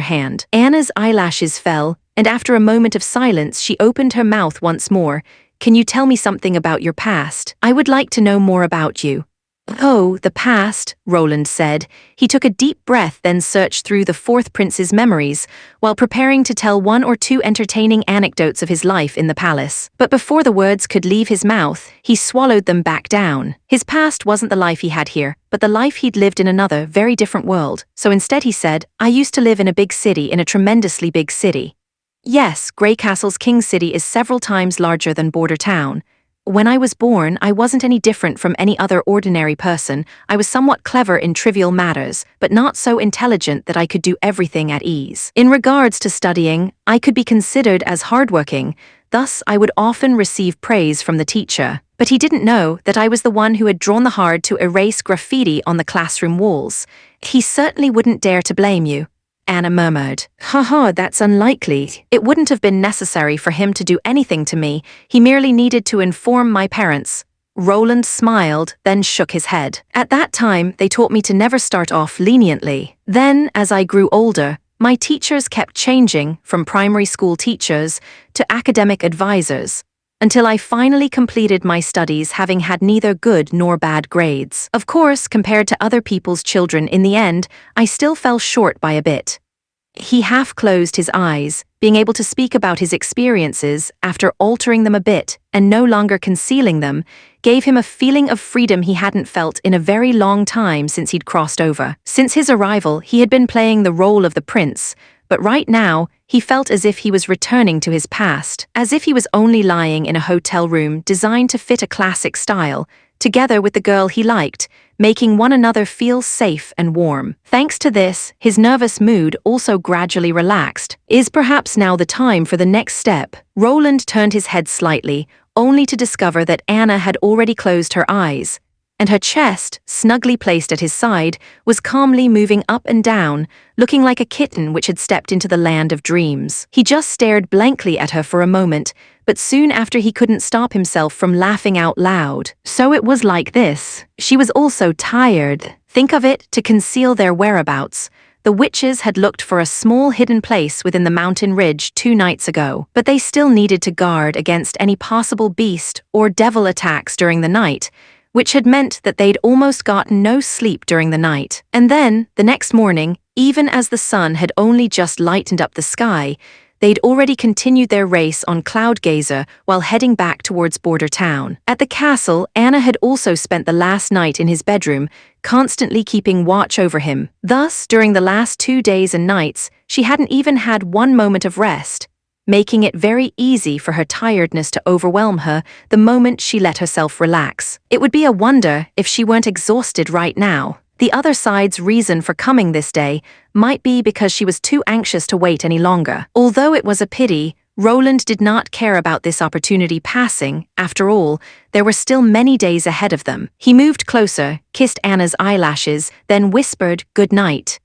hand. Anna's eyelashes fell, and after a moment of silence she opened her mouth once more. "Can you tell me something about your past? I would like to know more about you." Oh, the past, Roland said. He took a deep breath, then searched through the fourth prince's memories, while preparing to tell one or two entertaining anecdotes of his life in the palace. But before the words could leave his mouth, he swallowed them back down. His past wasn't the life he had here, but the life he'd lived in another, very different world. So instead he said, I used to live in a big city, in a tremendously big city. Yes, Grey Castle's King City is several times larger than Border Town. When I was born, I wasn't any different from any other ordinary person. I was somewhat clever in trivial matters, but not so intelligent that I could do everything at ease. In regards to studying, I could be considered as hardworking, thus I would often receive praise from the teacher. But he didn't know that I was the one who had drawn the hard to erase graffiti on the classroom walls. He certainly wouldn't dare to blame you. Anna murmured. Haha, that's unlikely. It wouldn't have been necessary for him to do anything to me. He merely needed to inform my parents. Roland smiled, then shook his head. At that time, they taught me to never start off leniently. Then, as I grew older, my teachers kept changing from primary school teachers to academic advisors, until I finally completed my studies having had neither good nor bad grades. Of course, compared to other people's children in the end, I still fell short by a bit. He half closed his eyes, being able to speak about his experiences after altering them a bit and no longer concealing them, gave him a feeling of freedom he hadn't felt in a very long time since he'd crossed over. Since his arrival, he had been playing the role of the prince, but right now, he felt as if he was returning to his past, as if he was only lying in a hotel room designed to fit a classic style, together with the girl he liked, making one another feel safe and warm. Thanks to this, his nervous mood also gradually relaxed. Is perhaps now the time for the next step? Roland turned his head slightly, only to discover that Anna had already closed her eyes, and her chest, snugly placed at his side, was calmly moving up and down, looking like a kitten which had stepped into the land of dreams. He just stared blankly at her for a moment, but soon after he couldn't stop himself from laughing out loud. So it was like this. She was also tired. Think of it, to conceal their whereabouts. The witches had looked for a small hidden place within the mountain ridge 2 nights ago, but they still needed to guard against any possible beast or devil attacks during the night, which had meant that they'd almost gotten no sleep during the night. And then, the next morning, even as the sun had only just lightened up the sky, they'd already continued their race on Cloudgazer while heading back towards Border Town. At the castle, Anna had also spent the last night in his bedroom, constantly keeping watch over him. Thus, during the last 2 days and nights, she hadn't even had one moment of rest, making it very easy for her tiredness to overwhelm her the moment she let herself relax. It would be a wonder if she weren't exhausted right now. The other side's reason for coming this day might be because she was too anxious to wait any longer. Although it was a pity, Roland did not care about this opportunity passing. After all, there were still many days ahead of them. He moved closer, kissed Anna's eyelashes, then whispered, "Good night."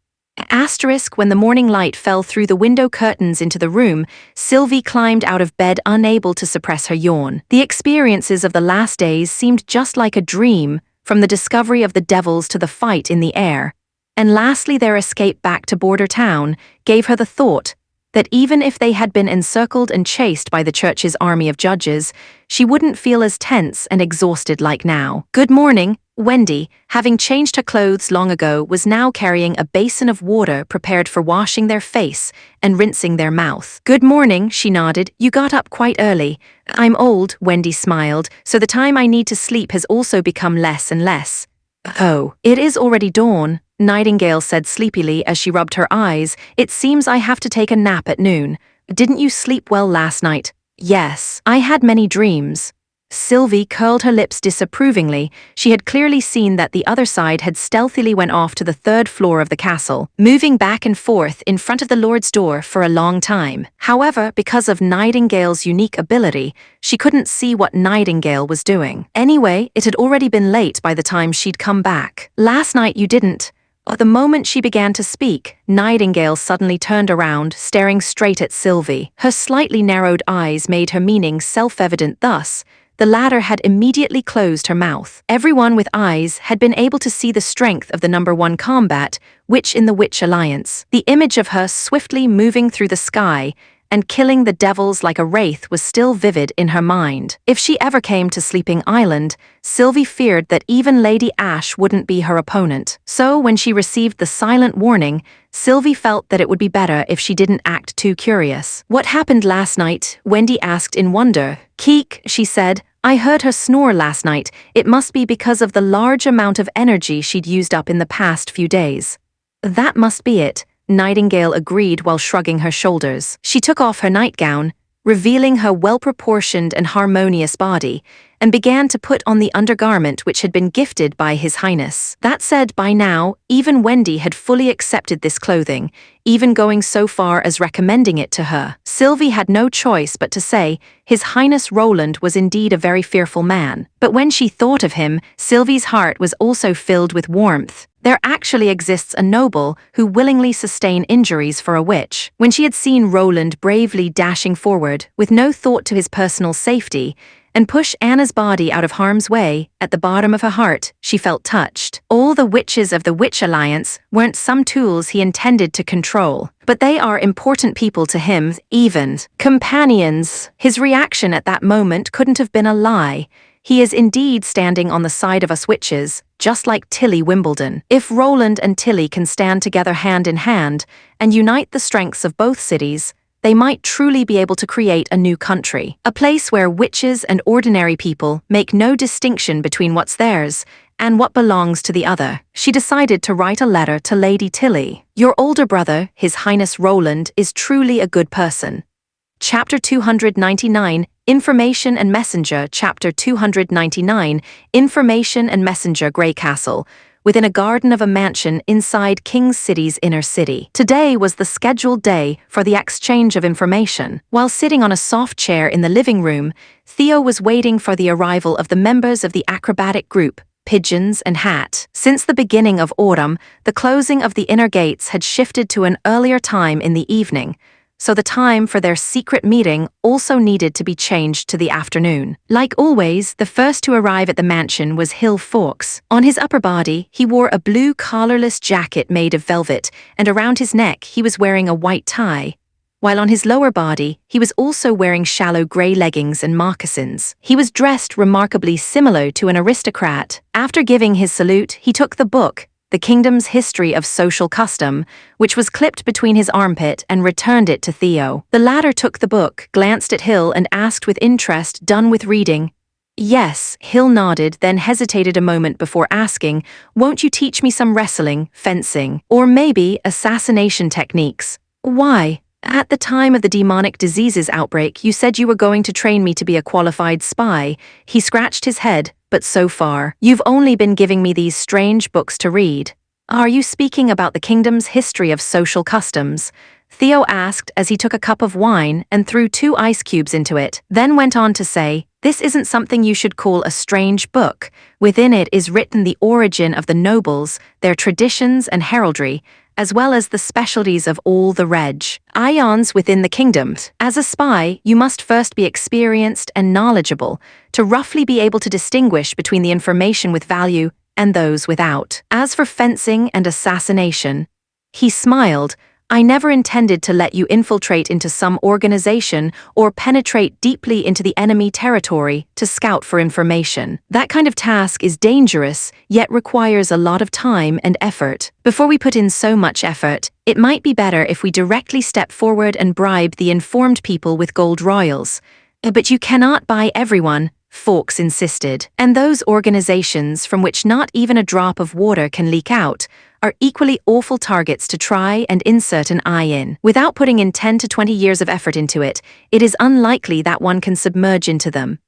Asterisk, when the morning light fell through the window curtains into the room, Sylvie climbed out of bed unable to suppress her yawn. The experiences of the last days seemed just like a dream, from the discovery of the devils to the fight in the air. And lastly, their escape back to Border Town gave her the thought that even if they had been encircled and chased by the church's army of judges, she wouldn't feel as tense and exhausted like now. Good morning. Wendy, having changed her clothes long ago, was now carrying a basin of water prepared for washing their face and rinsing their mouth. Good morning, she nodded. You got up quite early. I'm old, Wendy smiled, so the time I need to sleep has also become less and less. Oh, it is already dawn, Nightingale said sleepily as she rubbed her eyes. It seems I have to take a nap at noon. Didn't you sleep well last night? Yes, I had many dreams. Sylvie curled her lips disapprovingly. She had clearly seen that the other side had stealthily went off to the 3rd floor of the castle, moving back and forth in front of the Lord's door for a long time. However, because of Nightingale's unique ability, she couldn't see what Nightingale was doing. Anyway, it had already been late by the time she'd come back. Last night you didn't. The moment she began to speak, Nightingale suddenly turned around, staring straight at Sylvie. Her slightly narrowed eyes made her meaning self-evident. Thus, the latter had immediately closed her mouth. Everyone with eyes had been able to see the strength of the #1 combat, Witch in the Witch Alliance. The image of her swiftly moving through the sky and killing the devils like a wraith was still vivid in her mind. If she ever came to Sleeping Island, Sylvie feared that even Lady Ash wouldn't be her opponent. So when she received the silent warning, Sylvie felt that it would be better if she didn't act too curious. "What happened last night?" Wendy asked in wonder. "Keek," she said, "I heard her snore last night. It must be because of the large amount of energy she'd used up in the past few days." "That must be it," Nightingale agreed while shrugging her shoulders. She took off her nightgown, revealing her well-proportioned and harmonious body, and began to put on the undergarment which had been gifted by His Highness. That said, by now, even Wendy had fully accepted this clothing, even going so far as recommending it to her. Sylvie had no choice but to say, His Highness Roland was indeed a very fearful man. But when she thought of him, Sylvie's heart was also filled with warmth. There actually exists a noble who willingly sustain injuries for a witch. When she had seen Roland bravely dashing forward, with no thought to his personal safety, and push Anna's body out of harm's way, at the bottom of her heart, she felt touched. All the witches of the Witch Alliance weren't some tools he intended to control, but they are important people to him, even companions. His reaction at that moment couldn't have been a lie. He is indeed standing on the side of us witches, just like Tilly Wimbledon. If Roland and Tilly can stand together hand in hand and unite the strengths of both cities, they might truly be able to create a new country. A place where witches and ordinary people make no distinction between what's theirs and what belongs to the other. She decided to write a letter to Lady Tilly. "Your older brother, His Highness Roland, is truly a good person." Chapter 299, Information and Messenger. Chapter 299, Information and Messenger. Grey Castle, within a garden of a mansion inside King's City's inner city. Today was the scheduled day for the exchange of information. While sitting on a soft chair in the living room, Theo was waiting for the arrival of the members of the acrobatic group, Pigeons and Hat. Since the beginning of autumn, the closing of the inner gates had shifted to an earlier time in the evening, so the time for their secret meeting also needed to be changed to the afternoon. Like always, the first to arrive at the mansion was Hill Fawkes. On his upper body, he wore a blue collarless jacket made of velvet, and around his neck he was wearing a white tie, while on his lower body he was also wearing shallow grey leggings and moccasins. He was dressed remarkably similar to an aristocrat. After giving his salute, he took the book, The Kingdom's History of Social Custom, which was clipped between his armpit, and returned it to Theo. The latter took the book, glanced at Hill, and asked with interest, "Done with reading?" "Yes," Hill nodded, then hesitated a moment before asking, "Won't you teach me some wrestling, fencing, or maybe assassination techniques?" "Why? At the time of the demonic diseases outbreak, you said you were going to train me to be a qualified spy." He scratched his head. "But so far, you've only been giving me these strange books to read." "Are you speaking about the kingdom's history of social customs?" Theo asked as he took a cup of wine and threw 2 ice cubes into it, then went on to say, "This isn't something you should call a strange book. Within it is written the origin of the nobles, their traditions and heraldry, as well as the specialties of all the ions within the kingdom. As a spy, you must first be experienced and knowledgeable to roughly be able to distinguish between the information with value and those without. As for fencing and assassination," he smiled, "I never intended to let you infiltrate into some organization or penetrate deeply into the enemy territory to scout for information. That kind of task is dangerous, yet requires a lot of time and effort. Before we put in so much effort, it might be better if we directly step forward and bribe the informed people with gold royals." "But you cannot buy everyone," Fawkes insisted. "And those organizations from which not even a drop of water can leak out are equally awful targets to try and insert an eye in. Without putting in 10 to 20 years of effort into it, it is unlikely that one can submerge into them."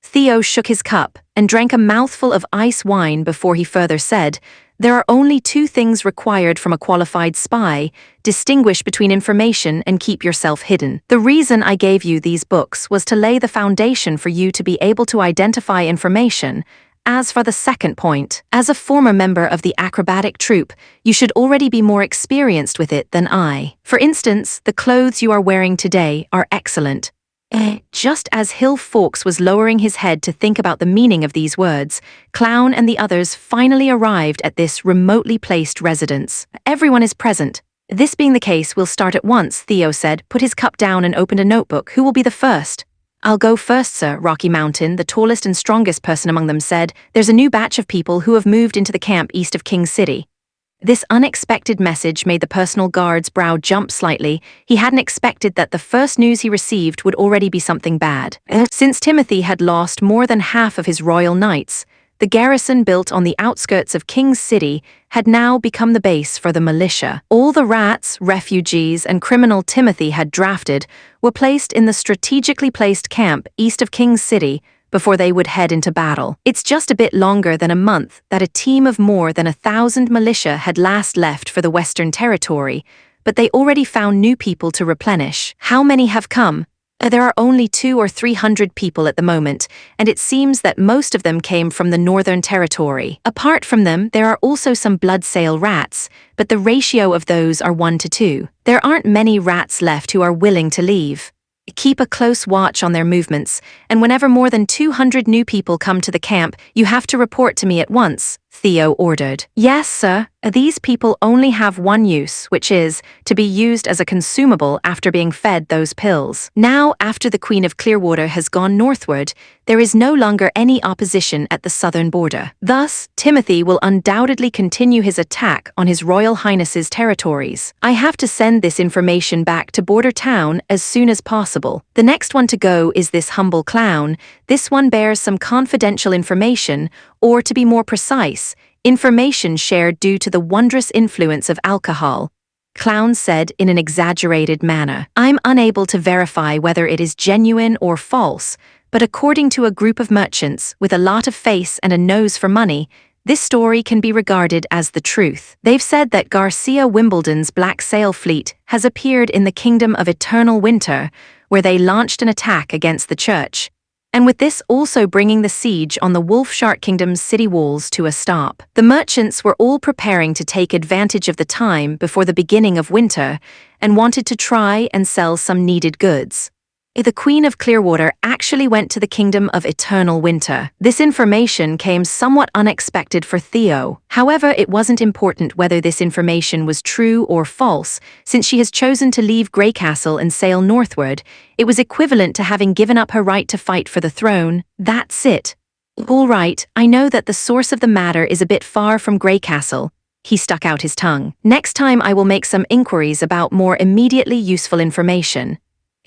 Theo shook his cup and drank a mouthful of ice wine before he further said, "There are only 2 things required from a qualified spy: distinguish between information and keep yourself hidden. The reason I gave you these books was to lay the foundation for you to be able to identify information. As for the second point, as a former member of the acrobatic troupe, you should already be more experienced with it than I. For instance, the clothes you are wearing today are excellent." Just as Hill Fawkes was lowering his head to think about the meaning of these words, Clown and the others finally arrived at this remotely placed residence. "Everyone is present," This being the case, we'll start at once, Theo said, put his cup down and opened a notebook. Who will be the first? I'll go first, sir, Rocky Mountain, the tallest and strongest person among them, said. There's a new batch of people who have moved into the camp east of King City. This unexpected message made the personal guard's brow jump slightly. He hadn't expected that the first news he received would already be something bad. Since Timothy had lost more than half of his royal knights, the garrison built on the outskirts of King's City had now become the base for the militia. All the rats, refugees, and criminal Timothy had drafted were placed in the strategically placed camp east of King's City before they would head into battle. It's just a bit longer than a month that a team of more than 1,000 militia had last left for the Western Territory, but they already found new people to replenish. How many have come? There are only 200 or 300 people at the moment, and it seems that most of them came from the Northern Territory. Apart from them, there are also some blood sale rats, but the ratio of those are 1 to 2. There aren't many rats left who are willing to leave. Keep a close watch on their movements, and whenever more than 200 new people come to the camp, you have to report to me at once, Theo ordered. Yes, sir. These people only have one use, which is to be used as a consumable after being fed those pills. Now, after the Queen of Clearwater has gone northward, there is no longer any opposition at the southern border. Thus, Timothy will undoubtedly continue his attack on His Royal Highness's territories. I have to send this information back to Border Town as soon as possible. The next one to go is this humble clown. This one bears some confidential information, or to be more precise, information shared due to the wondrous influence of alcohol. Clown said in an exaggerated manner. I'm unable to verify whether it is genuine or false, but according to a group of merchants with a lot of face and a nose for money, this story can be regarded as the truth. They've said that Garcia Wimbledon's Black Sail Fleet has appeared in the Kingdom of Eternal Winter, where they launched an attack against the church, and with this also bringing the siege on the Wolfshark Kingdom's city walls to a stop. The merchants were all preparing to take advantage of the time before the beginning of winter and wanted to try and sell some needed goods. The Queen of Clearwater actually went to the Kingdom of Eternal Winter. This information came somewhat unexpected for Theo. However, it wasn't important whether this information was true or false, since she has chosen to leave Grey Castle and sail northward. It was equivalent to having given up her right to fight for the throne. That's it. All right, I know that the source of the matter is a bit far from Grey Castle. He stuck out his tongue. Next time I will make some inquiries about more immediately useful information.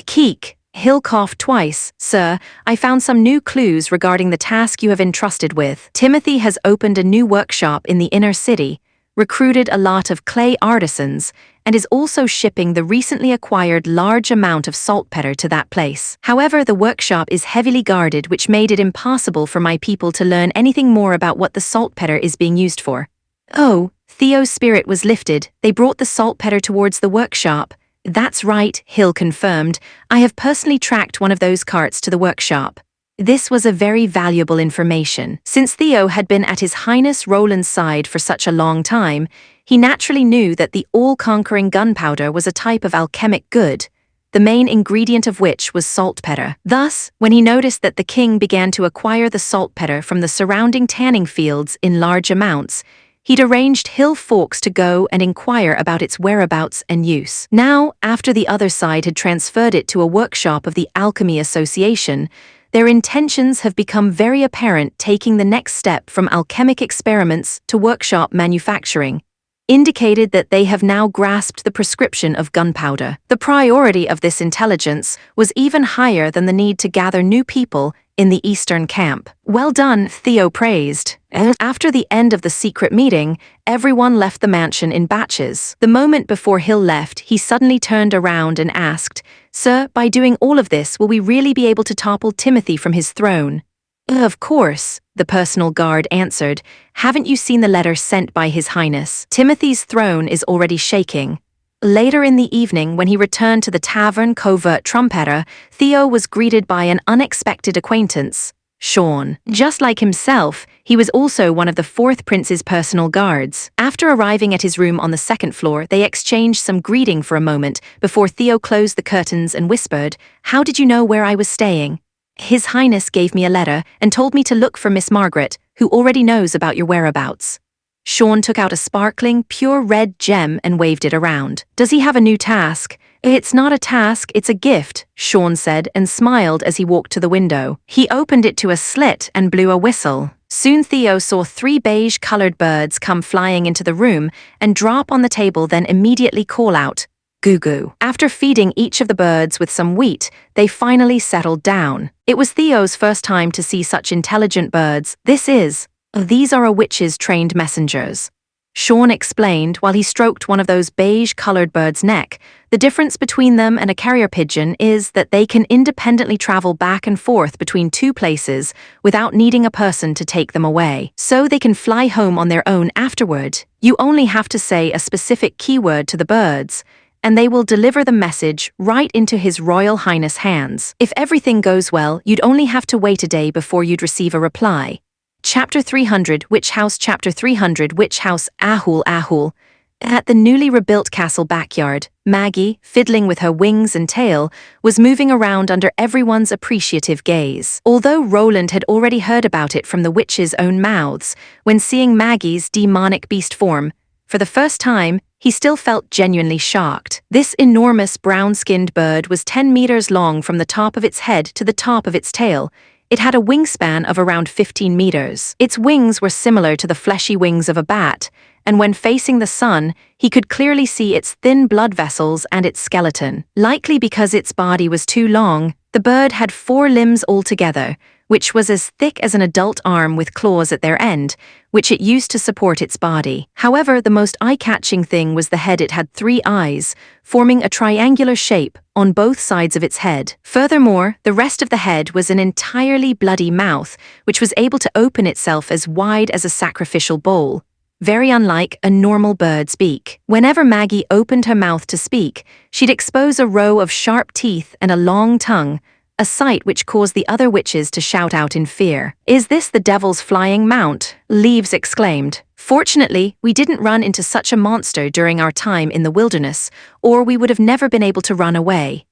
Keek. Hill coughed twice. Sir, I found some new clues regarding the task you have entrusted with. Timothy has opened a new workshop in the inner city, recruited a lot of clay artisans, and is also shipping the recently acquired large amount of saltpeter to that place. However, the workshop is heavily guarded, which made it impossible for my people to learn anything more about what the saltpeter is being used for. Oh, Theo's spirit was lifted. They brought the saltpeter towards the workshop. That's right, Hill confirmed. I have personally tracked one of those carts to the workshop. This was a very valuable information. Since Theo had been at His Highness Roland's side for such a long time, he naturally knew that the all-conquering gunpowder was a type of alchemic good, the main ingredient of which was saltpeter. Thus, when he noticed that the king began to acquire the saltpeter from the surrounding tanning fields in large amounts, he'd arranged Hill folks to go and inquire about its whereabouts and use. Now, after the other side had transferred it to a workshop of the Alchemy Association, their intentions have become very apparent, taking the next step from alchemic experiments to workshop manufacturing, indicated that they have now grasped the prescription of gunpowder. The priority of this intelligence was even higher than the need to gather new people in the eastern camp. Well done, Theo praised. After the end of the secret meeting, everyone left the mansion in batches. The moment before Hill left, he suddenly turned around and asked, Sir, by doing all of this, will we really be able to topple Timothy from his throne? Of course, the personal guard answered. Haven't you seen the letter sent by His Highness? Timothy's throne is already shaking. Later in the evening, when he returned to the tavern covert trumpeter, Theo was greeted by an unexpected acquaintance, Sean. Just like himself, he was also one of the fourth prince's personal guards. After arriving at his room on the second floor, they exchanged some greeting for a moment before Theo closed the curtains and whispered, How did you know where I was staying? His Highness gave me a letter and told me to look for Miss Margaret, who already knows about your whereabouts. Sean took out a sparkling, pure red gem and waved it around. Does he have a new task? It's not a task, it's a gift, Sean said and smiled as he walked to the window. He opened it to a slit and blew a whistle. Soon Theo saw 3 beige-colored birds come flying into the room and drop on the table, then immediately call out, "Goo-goo." After feeding each of the birds with some wheat, they finally settled down. It was Theo's first time to see such intelligent birds. These are a witch's trained messengers, Sean explained while he stroked one of those beige-colored birds' neck. The difference between them and a carrier pigeon is that they can independently travel back and forth between 2 places without needing a person to take them away. So they can fly home on their own afterward. You only have to say a specific keyword to the birds, and they will deliver the message right into His Royal Highness' hands. If everything goes well, you'd only have to wait a day before you'd receive a reply. Chapter 300 Witch House Chapter 300 Witch House Ahul. At the newly rebuilt castle backyard, Maggie, fiddling with her wings and tail, was moving around under everyone's appreciative gaze. Although Roland had already heard about it from the witches' own mouths, when seeing Maggie's demonic beast form, for the first time, he still felt genuinely shocked. This enormous brown-skinned bird was 10 meters long from the top of its head to the top of its tail. It had a wingspan of around 15 meters. Its wings were similar to the fleshy wings of a bat, and when facing the sun, he could clearly see its thin blood vessels and its skeleton. Likely because its body was too long, the bird had 4 limbs altogether, which was as thick as an adult arm with claws at their end, which it used to support its body. However, the most eye-catching thing was the head. It had 3 eyes, forming a triangular shape on both sides of its head. Furthermore, the rest of the head was an entirely bloody mouth, which was able to open itself as wide as a sacrificial bowl, very unlike a normal bird's beak. Whenever Maggie opened her mouth to speak, she'd expose a row of sharp teeth and a long tongue, a sight which caused the other witches to shout out in fear. "Is this the devil's flying mount?" Leaves exclaimed. "Fortunately, we didn't run into such a monster during our time in the wilderness, or we would have never been able to run away.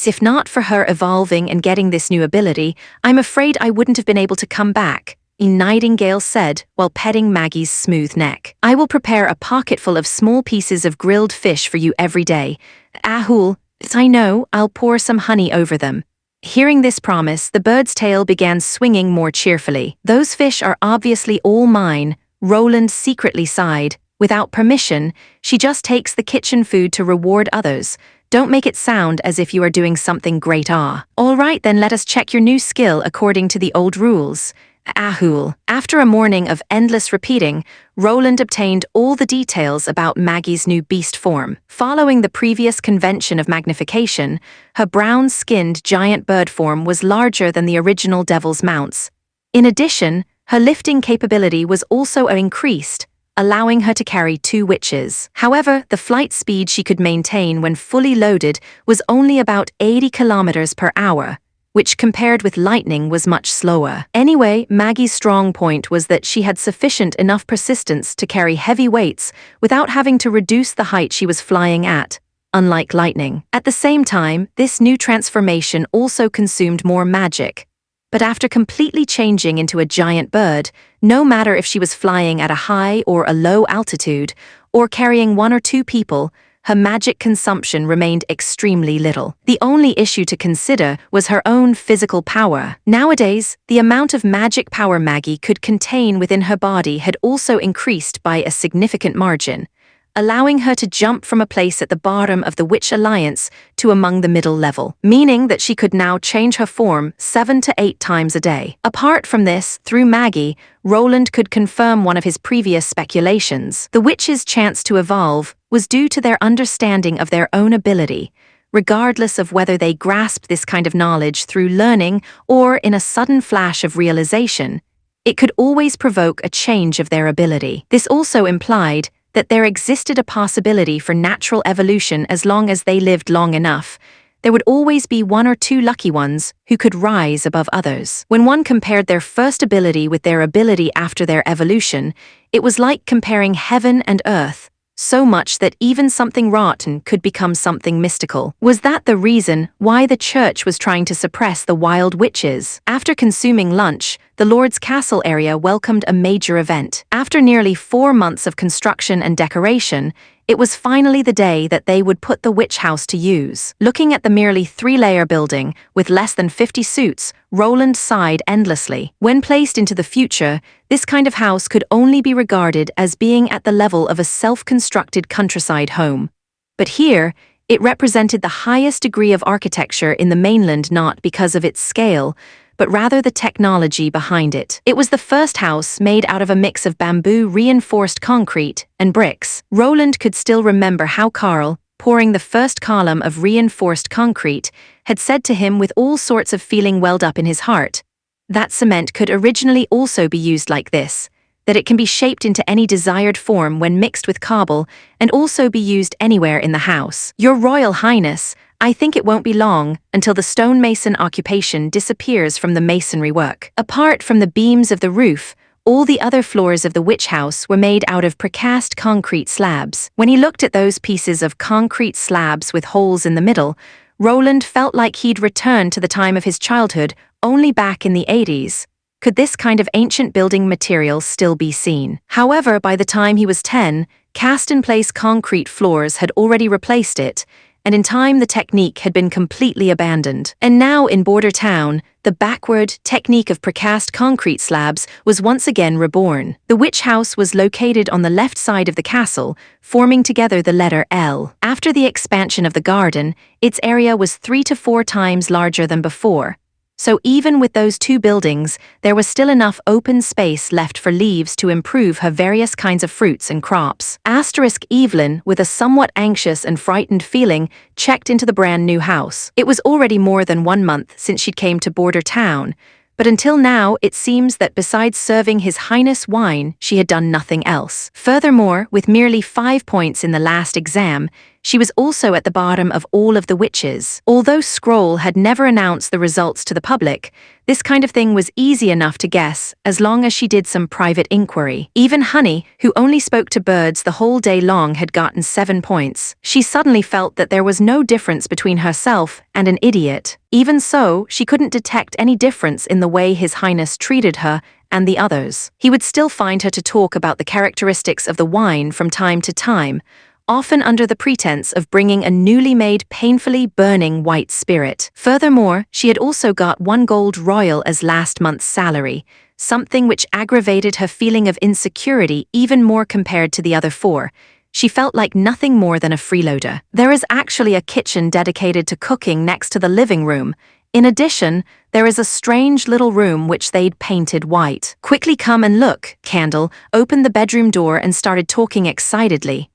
If not for her evolving and getting this new ability, I'm afraid I wouldn't have been able to come back," Nightingale said while petting Maggie's smooth neck. "I will prepare a pocketful of small pieces of grilled fish for you every day. Ahul, I know, I'll pour some honey over them." Hearing this promise, the bird's tail began swinging more cheerfully. "Those fish are obviously all mine," Roland secretly sighed. "Without permission, she just takes the kitchen food to reward others. Don't make it sound as if you are doing something great. All right, then let us check your new skill according to the old rules." Ahul. After a morning of endless repeating, Roland obtained all the details about Maggie's new beast form. Following the previous convention of magnification, her brown-skinned giant bird form was larger than the original devil's mounts. In addition, her lifting capability was also increased, allowing her to carry 2 witches. However, the flight speed she could maintain when fully loaded was only about 80 kilometers per hour, which compared with lightning was much slower. Anyway, Maggie's strong point was that she had sufficient enough persistence to carry heavy weights without having to reduce the height she was flying at, unlike lightning. At the same time, this new transformation also consumed more magic. But after completely changing into a giant bird, no matter if she was flying at a high or a low altitude, or carrying 1 or 2 people, her magic consumption remained extremely little. The only issue to consider was her own physical power. Nowadays, the amount of magic power Maggie could contain within her body had also increased by a significant margin, allowing her to jump from a place at the bottom of the Witch Alliance to among the middle level, meaning that she could now change her form 7 to 8 times a day. Apart from this, through Maggie, Roland could confirm one of his previous speculations. The witches' chance to evolve was due to their understanding of their own ability, regardless of whether they grasped this kind of knowledge through learning or in a sudden flash of realization. It could always provoke a change of their ability. This also implied that there existed a possibility for natural evolution as long as they lived long enough. There would always be 1 or 2 lucky ones who could rise above others. When one compared their first ability with their ability after their evolution, it was like comparing heaven and earth. so much that even something rotten could become something mystical. Was that the reason why the church was trying to suppress the wild witches? After consuming lunch, the Lord's Castle area welcomed a major event. After nearly 4 months of construction and decoration, it was finally the day that they would put the witch house to use. Looking at the merely 3-layer building, with less than 50 suits, Roland sighed endlessly. When placed into the future, this kind of house could only be regarded as being at the level of a self-constructed countryside home. But here, it represented the highest degree of architecture in the mainland, not because of its scale, but rather the technology behind it. It was the first house made out of a mix of bamboo reinforced concrete and bricks. Roland could still remember how Carl, pouring the first column of reinforced concrete, had said to him with all sorts of feeling welled up in his heart, that cement could originally also be used like this, that it can be shaped into any desired form when mixed with cobble and also be used anywhere in the house. Your Royal Highness, I think it won't be long until the stonemason occupation disappears from the masonry work. Apart from the beams of the roof, all the other floors of the witch house were made out of precast concrete slabs. When he looked at those pieces of concrete slabs with holes in the middle, Roland felt like he'd returned to the time of his childhood, only back in the 80s. Could this kind of ancient building material still be seen? However, by the time he was 10, cast-in-place concrete floors had already replaced it, and in time the technique had been completely abandoned. And now in Border Town, the backward technique of precast concrete slabs was once again reborn. The witch house was located on the left side of the castle, forming together the letter L. After the expansion of the garden, its area was 3 to 4 times larger than before. So even with those 2 buildings, there was still enough open space left for Leaves to improve her various kinds of fruits and crops. Evelyn, with a somewhat anxious and frightened feeling, checked into the brand new house. It was already more than 1 month since she came to Border Town, but until now it seems that besides serving His Highness wine, she had done nothing else. Furthermore, with merely 5 points in the last exam, she was also at the bottom of all of the witches. Although Scroll had never announced the results to the public, this kind of thing was easy enough to guess as long as she did some private inquiry. Even Honey, who only spoke to birds the whole day long, had gotten 7 points. She suddenly felt that there was no difference between herself and an idiot. Even so, she couldn't detect any difference in the way His Highness treated her and the others. He would still find her to talk about the characteristics of the wine from time to time, often under the pretense of bringing a newly made, painfully burning white spirit. Furthermore, she had also got 1 gold royal as last month's salary, something which aggravated her feeling of insecurity even more compared to the other 4. She felt like nothing more than a freeloader. There is actually a kitchen dedicated to cooking next to the living room. In addition, there is a strange little room which they'd painted white. Quickly come and look, Candle opened the bedroom door and started talking excitedly.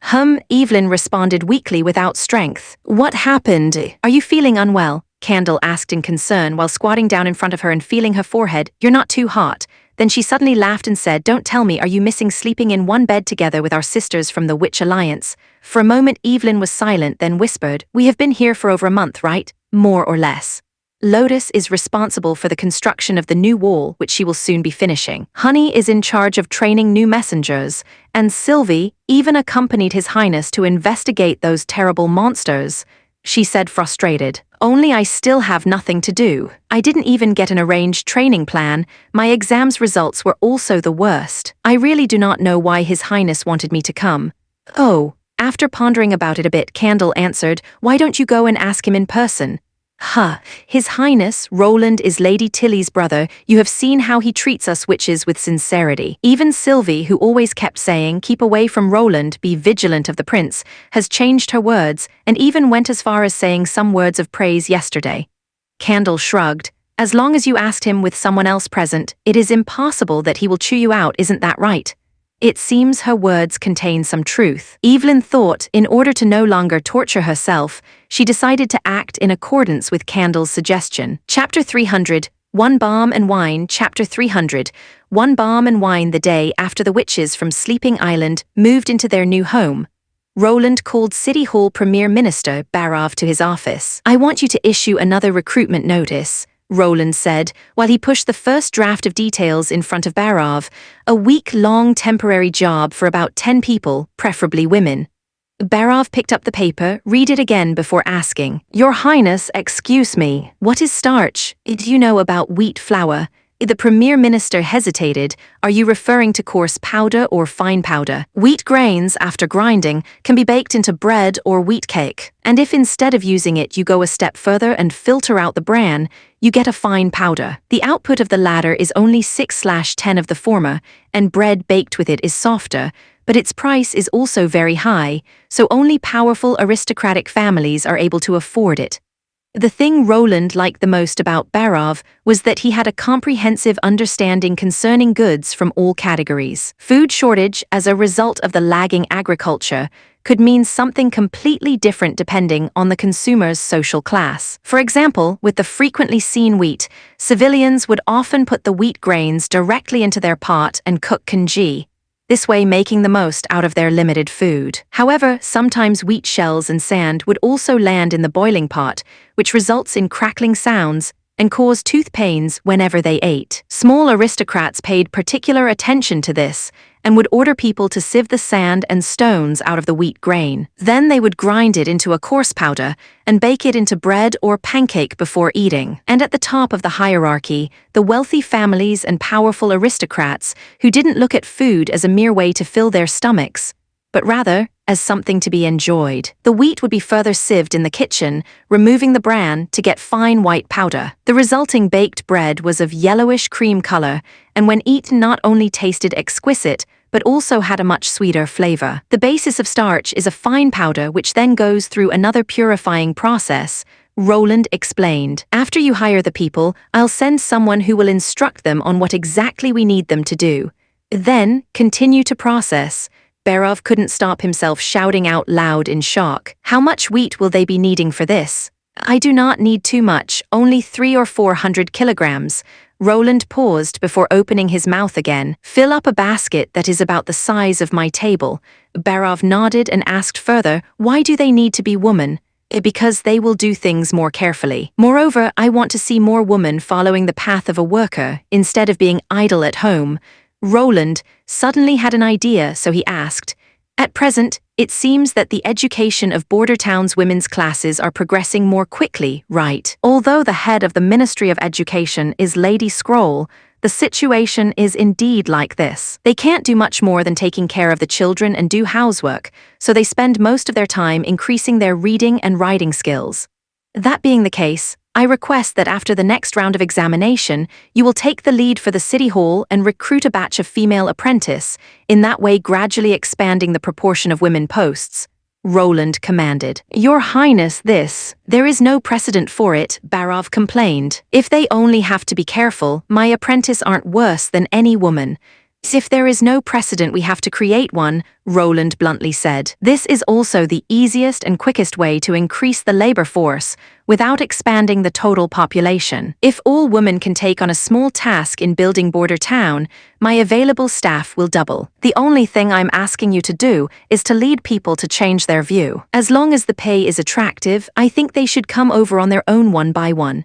Evelyn responded weakly without strength. What happened? Are you feeling unwell? Candle asked in concern while squatting down in front of her and feeling her forehead. You're not too hot. Then she suddenly laughed and said, Don't tell me, are you missing sleeping in one bed together with our sisters from the Witch Alliance? For a moment Evelyn was silent, then whispered, We have been here for over a month, right? More or less. Lotus is responsible for the construction of the new wall, which she will soon be finishing. Honey is in charge of training new messengers, and Sylvie even accompanied His Highness to investigate those terrible monsters. She said frustrated. Only I still have nothing to do. I didn't even get an arranged training plan. My exams results were also the worst. I really do not know why His Highness wanted me to come. Oh, after pondering about it a bit, Candle answered, Why don't you go and ask him in person? His Highness, Roland is Lady Tilly's brother. You have seen how he treats us witches with sincerity. Even Sylvie, who always kept saying, Keep away from Roland, be vigilant of the prince, has changed her words, and even went as far as saying some words of praise yesterday. Candle shrugged. As long as you asked him with someone else present, it is impossible that he will chew you out, isn't that right? It seems her words contain some truth. Evelyn thought, in order to no longer torture herself, she decided to act in accordance with Candle's suggestion. Chapter 300, 1 Balm and Wine. Chapter 300, 1 Balm and Wine. The day after the witches from Sleeping Island moved into their new home, Roland called City Hall Premier Minister Barov to his office. I want you to issue another recruitment notice, Roland said, while he pushed the first draft of details in front of Barov, a week-long temporary job for about 10 people, preferably women. Barov picked up the paper, read it again before asking, "Your Highness, excuse me, what is starch? Do you know about wheat flour?" The Premier Minister hesitated. "Are you referring to coarse powder or fine powder? Wheat grains, after grinding, can be baked into bread or wheat cake. And if instead of using it you go a step further and filter out the bran, you get a fine powder. The output of the latter is only 6/10 of the former, and bread baked with it is softer, but its price is also very high, so only powerful aristocratic families are able to afford it." The thing Roland liked the most about Barov was that he had a comprehensive understanding concerning goods from all categories. Food shortage as a result of the lagging agriculture could mean something completely different depending on the consumer's social class. For example, with the frequently seen wheat, civilians would often put the wheat grains directly into their pot and cook congee, this way making the most out of their limited food. However, sometimes wheat shells and sand would also land in the boiling pot, which results in crackling sounds and cause tooth pains whenever they ate. Small aristocrats paid particular attention to this and would order people to sieve the sand and stones out of the wheat grain. Then they would grind it into a coarse powder and bake it into bread or pancake before eating. And at the top of the hierarchy, the wealthy families and powerful aristocrats who didn't look at food as a mere way to fill their stomachs, but rather as something to be enjoyed. The wheat would be further sieved in the kitchen, removing the bran to get fine white powder. The resulting baked bread was of yellowish cream color, and when eaten not only tasted exquisite, but also had a much sweeter flavor. The basis of starch is a fine powder which then goes through another purifying process, Roland explained. "After you hire the people, I'll send someone who will instruct them on what exactly we need them to do. Then, continue to process." Barov couldn't stop himself shouting out loud in shock. "How much wheat will they be needing for this?" "I do not need too much, only 300 or 400 kilograms. Roland paused before opening his mouth again. "Fill up a basket that is about the size of my table." Barov nodded and asked further, "Why do they need to be women?" "Because they will do things more carefully. Moreover, I want to see more women following the path of a worker, instead of being idle at home." Roland suddenly had an idea, so he asked, "At present, it seems that the education of border towns' women's classes are progressing more quickly, right? Although the head of the Ministry of Education is Lady Scroll, the situation is indeed like this. They can't do much more than taking care of the children and do housework, so they spend most of their time increasing their reading and writing skills. That being the case, I request that after the next round of examination, you will take the lead for the city hall and recruit a batch of female apprentice, in that way gradually expanding the proportion of women posts," Roland commanded. "Your Highness, there is no precedent for it," Barov complained. "If they only have to be careful, my apprentice aren't worse than any woman." "If there is no precedent, we have to create one," Roland bluntly said. "This is also the easiest and quickest way to increase the labor force without expanding the total population. If all women can take on a small task in building border town, my available staff will double. The only thing I'm asking you to do is to lead people to change their view. As long as the pay is attractive, I think they should come over on their own one by one."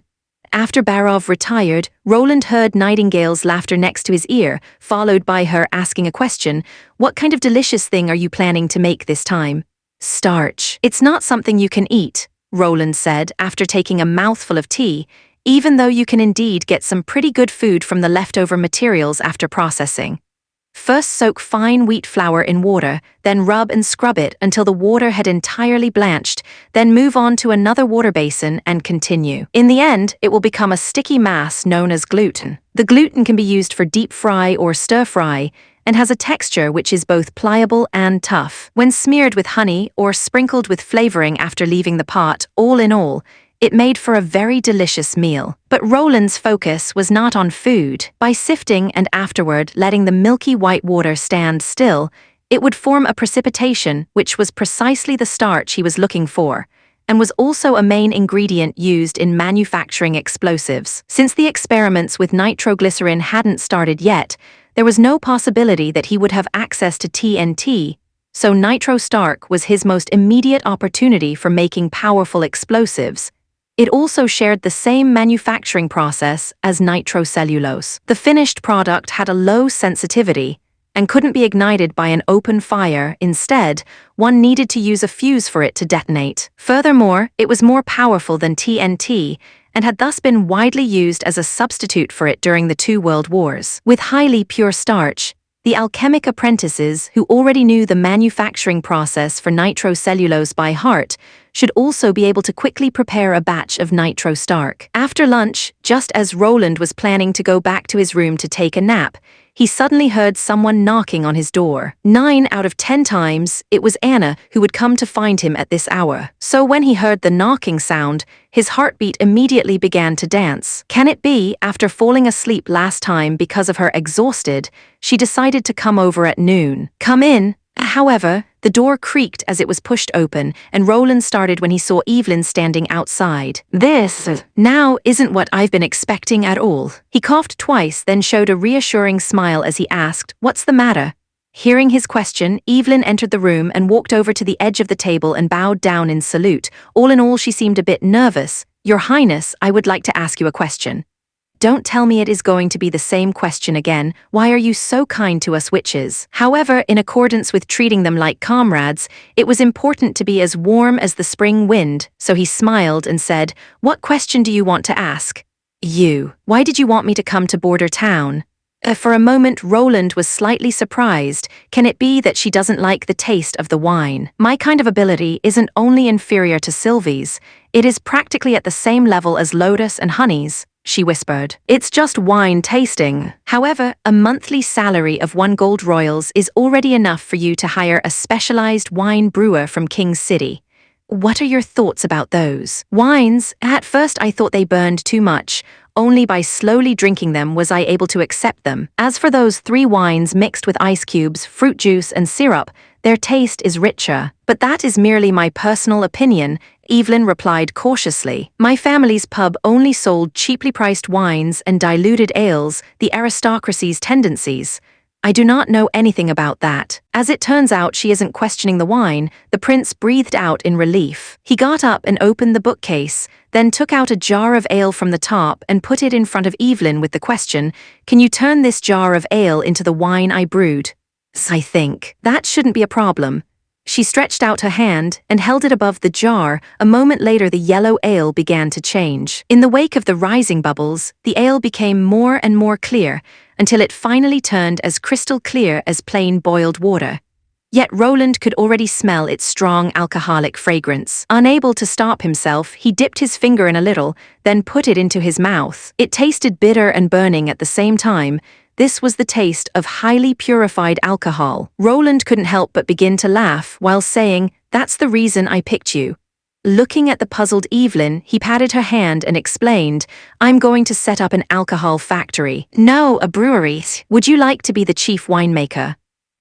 After Barov retired, Roland heard Nightingale's laughter next to his ear, followed by her asking a question. "What kind of delicious thing are you planning to make this time?" "Starch. It's not something you can eat," Roland said after taking a mouthful of tea, "even though you can indeed get some pretty good food from the leftover materials after processing. First soak fine wheat flour in water, then rub and scrub it until the water had entirely blanched, then move on to another water basin and continue. In the end, it will become a sticky mass known as gluten. The gluten can be used for deep fry or stir fry, and has a texture which is both pliable and tough. When smeared with honey or sprinkled with flavoring after leaving the pot, all in all, it made for a very delicious meal." But Roland's focus was not on food. By sifting and afterward letting the milky white water stand still, it would form a precipitation which was precisely the starch he was looking for, and was also a main ingredient used in manufacturing explosives. Since the experiments with nitroglycerin hadn't started yet, there was no possibility that he would have access to TNT, so nitro-starch was his most immediate opportunity for making powerful explosives. It also shared the same manufacturing process as nitrocellulose. The finished product had a low sensitivity, and couldn't be ignited by an open fire. Instead, one needed to use a fuse for it to detonate. Furthermore, it was more powerful than TNT, and had thus been widely used as a substitute for it during the two world wars. With highly pure starch, the alchemic apprentices, who already knew the manufacturing process for nitrocellulose by heart, should also be able to quickly prepare a batch of nitrostarch. After lunch, just as Roland was planning to go back to his room to take a nap, he suddenly heard someone knocking on his door. 9 out of 10 times, it was Anna who would come to find him at this hour. So when he heard the knocking sound, his heartbeat immediately began to dance. Can it be, after falling asleep last time because of her exhausted, she decided to come over at noon? Come in. However, the door creaked as it was pushed open, and Roland started when he saw Evelyn standing outside. This, now, isn't what I've been expecting at all. He coughed twice, then showed a reassuring smile as he asked, "What's the matter?" Hearing his question, Evelyn entered the room and walked over to the edge of the table and bowed down in salute. All in all, she seemed a bit nervous. "Your Highness, I would like to ask you a question." "Don't tell me it is going to be the same question again. Why are you so kind to us witches?" However, in accordance with treating them like comrades, it was important to be as warm as the spring wind, so he smiled and said, "What question do you want to ask?" "You. Why did you want me to come to Border Town?" For a moment, Roland was slightly surprised. Can it be that she doesn't like the taste of the wine? "My kind of ability isn't only inferior to Sylvie's, it is practically at the same level as Lotus and Honey's," she whispered. "It's just wine tasting. However, a monthly salary of 1 gold royals is already enough for you to hire a specialized wine brewer from King's City. What are your thoughts about those wines? At first I thought they burned too much. Only by slowly drinking them was I able to accept them. As for those 3 wines mixed with ice cubes, fruit juice, and syrup, their taste is richer. But that is merely my personal opinion," Evelyn replied cautiously. "My family's pub only sold cheaply priced wines and diluted ales, the aristocracy's tendencies. I do not know anything about that." As it turns out, she isn't questioning the wine. The prince breathed out in relief. He got up and opened the bookcase, then took out a jar of ale from the top and put it in front of Evelyn with the question, "Can you turn this jar of ale into the wine I brewed?" "I think that shouldn't be a problem." She stretched out her hand and held it above the jar. A moment later, the yellow ale began to change. In the wake of the rising bubbles, the ale became more and more clear, until it finally turned as crystal clear as plain boiled water. Yet Roland could already smell its strong alcoholic fragrance. Unable to stop himself, he dipped his finger in a little, then put it into his mouth. It tasted bitter and burning at the same time. This was the taste of highly purified alcohol. Roland couldn't help but begin to laugh while saying, "That's the reason I picked you." Looking at the puzzled Evelyn, he patted her hand and explained, "I'm going to set up an alcohol factory." "No, a brewery. Would you like to be the chief winemaker?"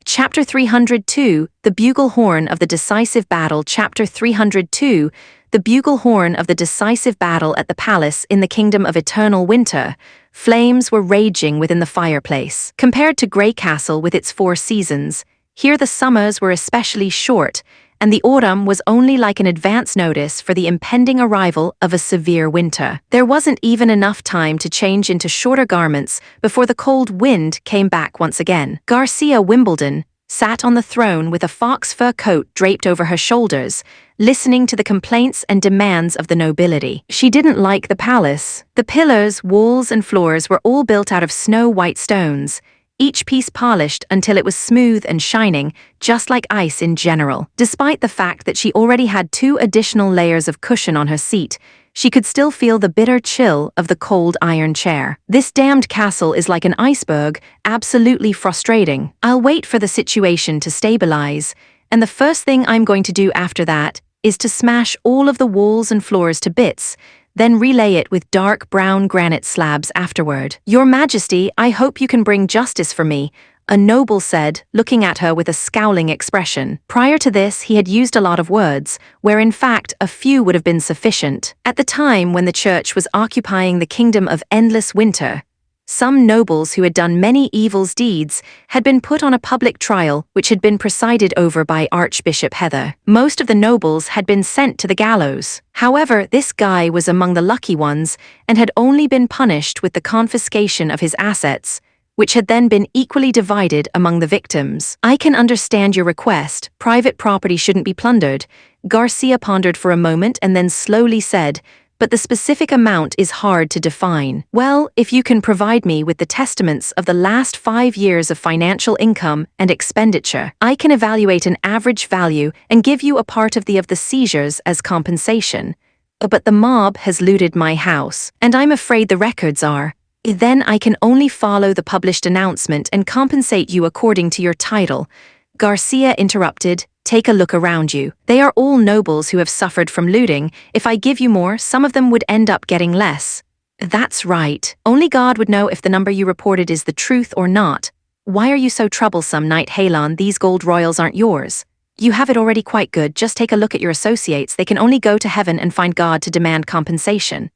Chapter 302, The Bugle Horn of the Decisive Battle. Chapter 302, The Bugle Horn of the Decisive Battle at the Palace in the Kingdom of Eternal Winter. Flames were raging within the fireplace. Compared to Grey Castle with its 4 seasons, here the summers were especially short, and the autumn was only like an advance notice for the impending arrival of a severe winter. There wasn't even enough time to change into shorter garments before the cold wind came back once again. Garcia Wimbledon sat on the throne with a fox fur coat draped over her shoulders, listening to the complaints and demands of the nobility. She didn't like the palace. The pillars, walls, and floors were all built out of snow-white stones, each piece polished until it was smooth and shining, just like ice in general. Despite the fact that she already had 2 additional layers of cushion on her seat, she could still feel the bitter chill of the cold iron chair. "This damned castle is like an iceberg, absolutely frustrating. I'll wait for the situation to stabilize, and the first thing I'm going to do after that is to smash all of the walls and floors to bits, then relay it with dark brown granite slabs afterward." "Your Majesty, I hope you can bring justice for me," a noble said, looking at her with a scowling expression. Prior to this, he had used a lot of words, where in fact a few would have been sufficient. At the time when the church was occupying the kingdom of endless winter, some nobles who had done many evil deeds had been put on a public trial which had been presided over by Archbishop Heather. Most of the nobles had been sent to the gallows. However, this guy was among the lucky ones and had only been punished with the confiscation of his assets, which had then been equally divided among the victims. "I can understand your request. Private property shouldn't be plundered." Garcia pondered for a moment and then slowly said, "But the specific amount is hard to define." "Well, if you can provide me with the testaments of the last 5 years of financial income and expenditure, I can evaluate an average value and give you a part of the seizures as compensation. But the mob has looted my house, and I'm afraid the records are. Then I can only follow the published announcement and compensate you according to your title." Garcia interrupted, "Take a look around you. They are all nobles who have suffered from looting. If I give you more, some of them would end up getting less." "That's right. Only God would know if the number you reported is the truth or not. Why are you so troublesome, Knight Halon? These gold royals aren't yours. You have it already quite good. Just take a look at your associates. They can only go to heaven and find God to demand compensation."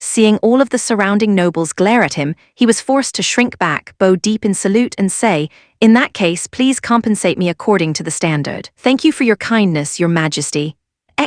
Seeing all of the surrounding nobles glare at him, he was forced to shrink back, bow deep in salute, and say, "In that case, please compensate me according to the standard." "Thank you for your kindness, Your Majesty."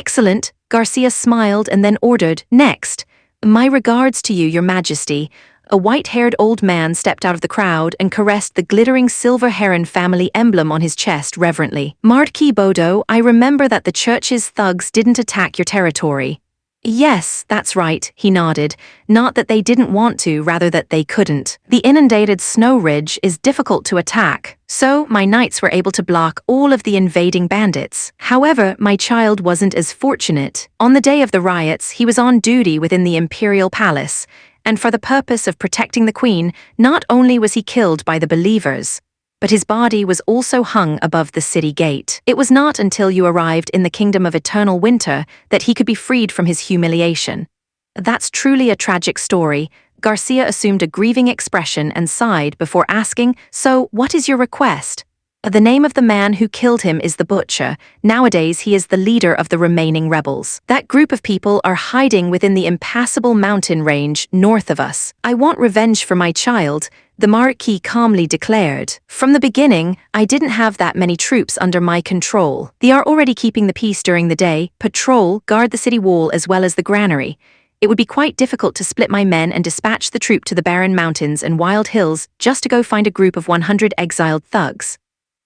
"Excellent." Garcia smiled and then ordered, "Next." "My regards to you, Your Majesty." A white-haired old man stepped out of the crowd and caressed the glittering silver heron family emblem on his chest reverently. "Marquis Bodo, I remember that the church's thugs didn't attack your territory." "Yes, that's right," he nodded. "Not that they didn't want to, rather that they couldn't. The inundated snow ridge is difficult to attack, so my knights were able to block all of the invading bandits. However, my child wasn't as fortunate. On the day of the riots, he was on duty within the imperial palace, and for the purpose of protecting the queen, not only was he killed by the believers, but his body was also hung above the city gate. It was not until you arrived in the kingdom of eternal winter that he could be freed from his humiliation." "That's truly a tragic story." Garcia assumed a grieving expression and sighed before asking, "So, what is your request?" "The name of the man who killed him is the Butcher. Nowadays he is the leader of the remaining rebels. That group of people are hiding within the impassable mountain range north of us. I want revenge for my child," the Marquis calmly declared. "From the beginning, I didn't have that many troops under my control. They are already keeping the peace during the day, patrol, guard the city wall as well as the granary. It would be quite difficult to split my men and dispatch the troop to the barren mountains and wild hills just to go find a group of 100 exiled thugs."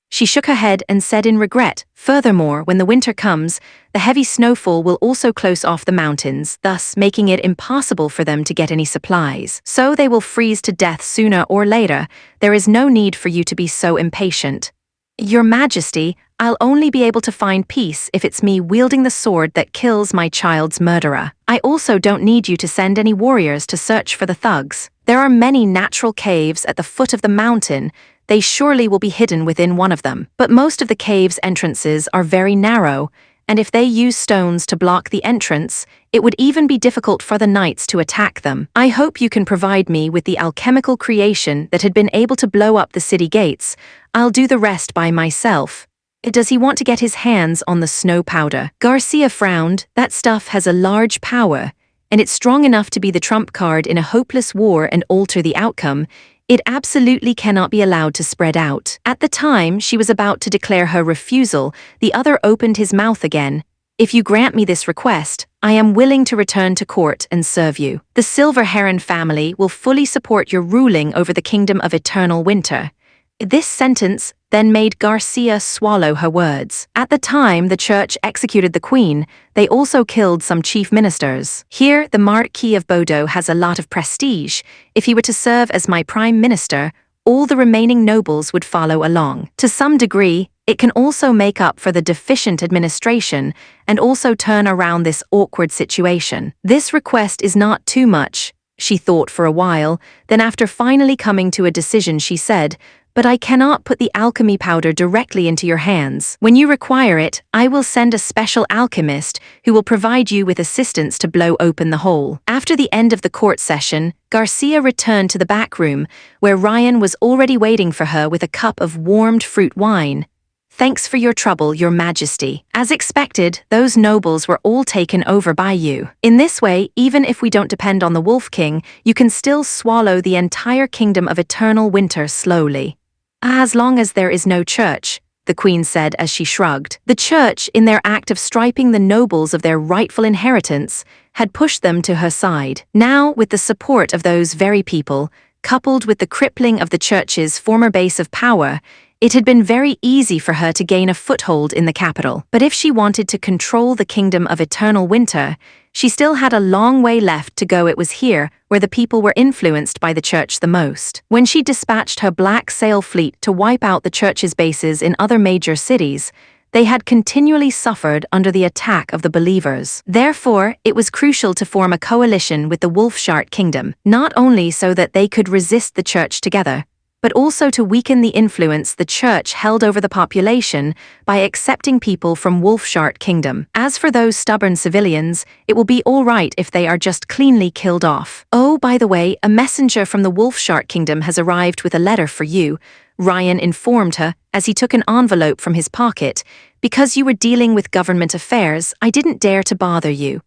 She shook her head and said in regret, "Furthermore, when the winter comes, the heavy snowfall will also close off the mountains, thus making it impossible for them to get any supplies. So they will freeze to death sooner or later. There is no need for you to be so impatient." "Your Majesty, I'll only be able to find peace if it's me wielding the sword that kills my child's murderer. I also don't need you to send any warriors to search for the thugs. There are many natural caves at the foot of the mountain. They surely will be hidden within one of them. But most of the cave's entrances are very narrow, and if they use stones to block the entrance, it would even be difficult for the knights to attack them. I hope you can provide me with the alchemical creation that had been able to blow up the city gates. I'll do the rest by myself." "Does he want to get his hands on the snow powder?" Garcia frowned. "That stuff has a large power, and it's strong enough to be the trump card in a hopeless war and alter the outcome. It absolutely cannot be allowed to spread out." At the time she was about to declare her refusal, the other opened his mouth again. "If you grant me this request, I am willing to return to court and serve you. The Silver Heron family will fully support your ruling over the kingdom of eternal winter." This sentence then made Garcia swallow her words. At the time the church executed the queen, they also killed some chief ministers. Here, the Marquis of Bodo has a lot of prestige. If he were to serve as my prime minister, all the remaining nobles would follow along. To some degree, it can also make up for the deficient administration and also turn around this awkward situation. This request is not too much, she thought for a while, then after finally coming to a decision she said, "But I cannot put the alchemy powder directly into your hands. When you require it, I will send a special alchemist who will provide you with assistance to blow open the hole." After the end of the court session, Garcia returned to the back room, where Ryan was already waiting for her with a cup of warmed fruit wine. "Thanks for your trouble, Your Majesty. As expected, those nobles were all taken over by you. In this way, even if we don't depend on the Wolf King, you can still swallow the entire kingdom of eternal winter slowly." "As long as there is no church," the queen said as she shrugged. The church, in their act of striping the nobles of their rightful inheritance, had pushed them to her side. Now, with the support of those very people, coupled with the crippling of the church's former base of power, it had been very easy for her to gain a foothold in the capital. But if she wanted to control the kingdom of eternal winter, she still had a long way left to go. It was here where the people were influenced by the church the most. When she dispatched her black sail fleet to wipe out the church's bases in other major cities, they had continually suffered under the attack of the believers. Therefore, it was crucial to form a coalition with the Wolfshark kingdom, not only so that they could resist the church together, but also to weaken the influence the church held over the population by accepting people from Wolfshark kingdom. As for those stubborn civilians, it will be all right if they are just cleanly killed off. Oh, by the way, a messenger from the Wolfshark kingdom has arrived with a letter for you, Ryan informed her as he took an envelope from his pocket. Because you were dealing with government affairs, I didn't dare to bother you.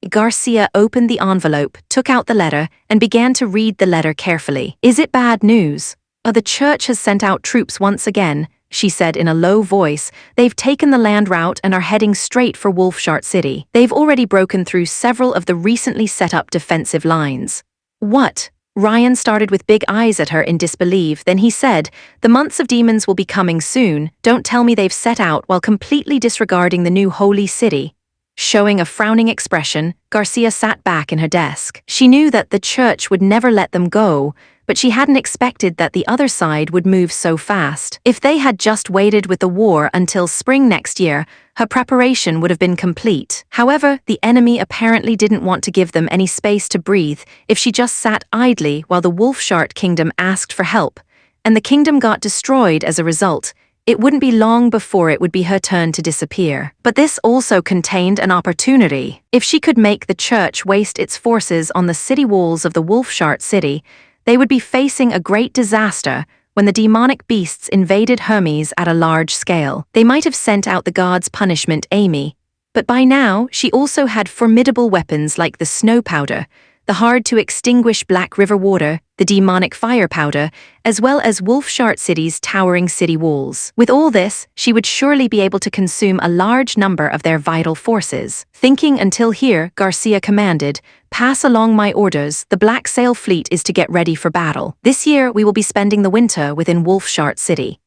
Garcia opened the envelope, took out the letter, and began to read the letter carefully. Is it bad news? The church has sent out troops once again, she said in a low voice. They've taken the land route and are heading straight for Wolfshark City. They've already broken through several of the recently set up defensive lines. What? Ryan started with big eyes at her in disbelief. Then he said, the months of demons will be coming soon. Don't tell me they've set out while completely disregarding the new holy city. Showing a frowning expression, Garcia sat back in her desk. She knew that the church would never let them go, but she hadn't expected that the other side would move so fast. If they had just waited with the war until spring next year, her preparation would have been complete. However, the enemy apparently didn't want to give them any space to breathe if she just sat idly while the Wolfshark kingdom asked for help, and the kingdom got destroyed as a result. It wouldn't be long before it would be her turn to disappear. But this also contained an opportunity. If she could make the church waste its forces on the city walls of the Wolfshark city, they would be facing a great disaster when the demonic beasts invaded Hermes at a large scale. They might have sent out the god's punishment Amy, but by now she also had formidable weapons like the snow powder, the hard-to-extinguish Black River water, the demonic fire powder, as well as Wolfshark City's towering city walls. With all this, she would surely be able to consume a large number of their vital forces. Thinking until here, Garcia commanded, pass along my orders. The Black Sail Fleet is to get ready for battle. This year, we will be spending the winter within Wolfshark City.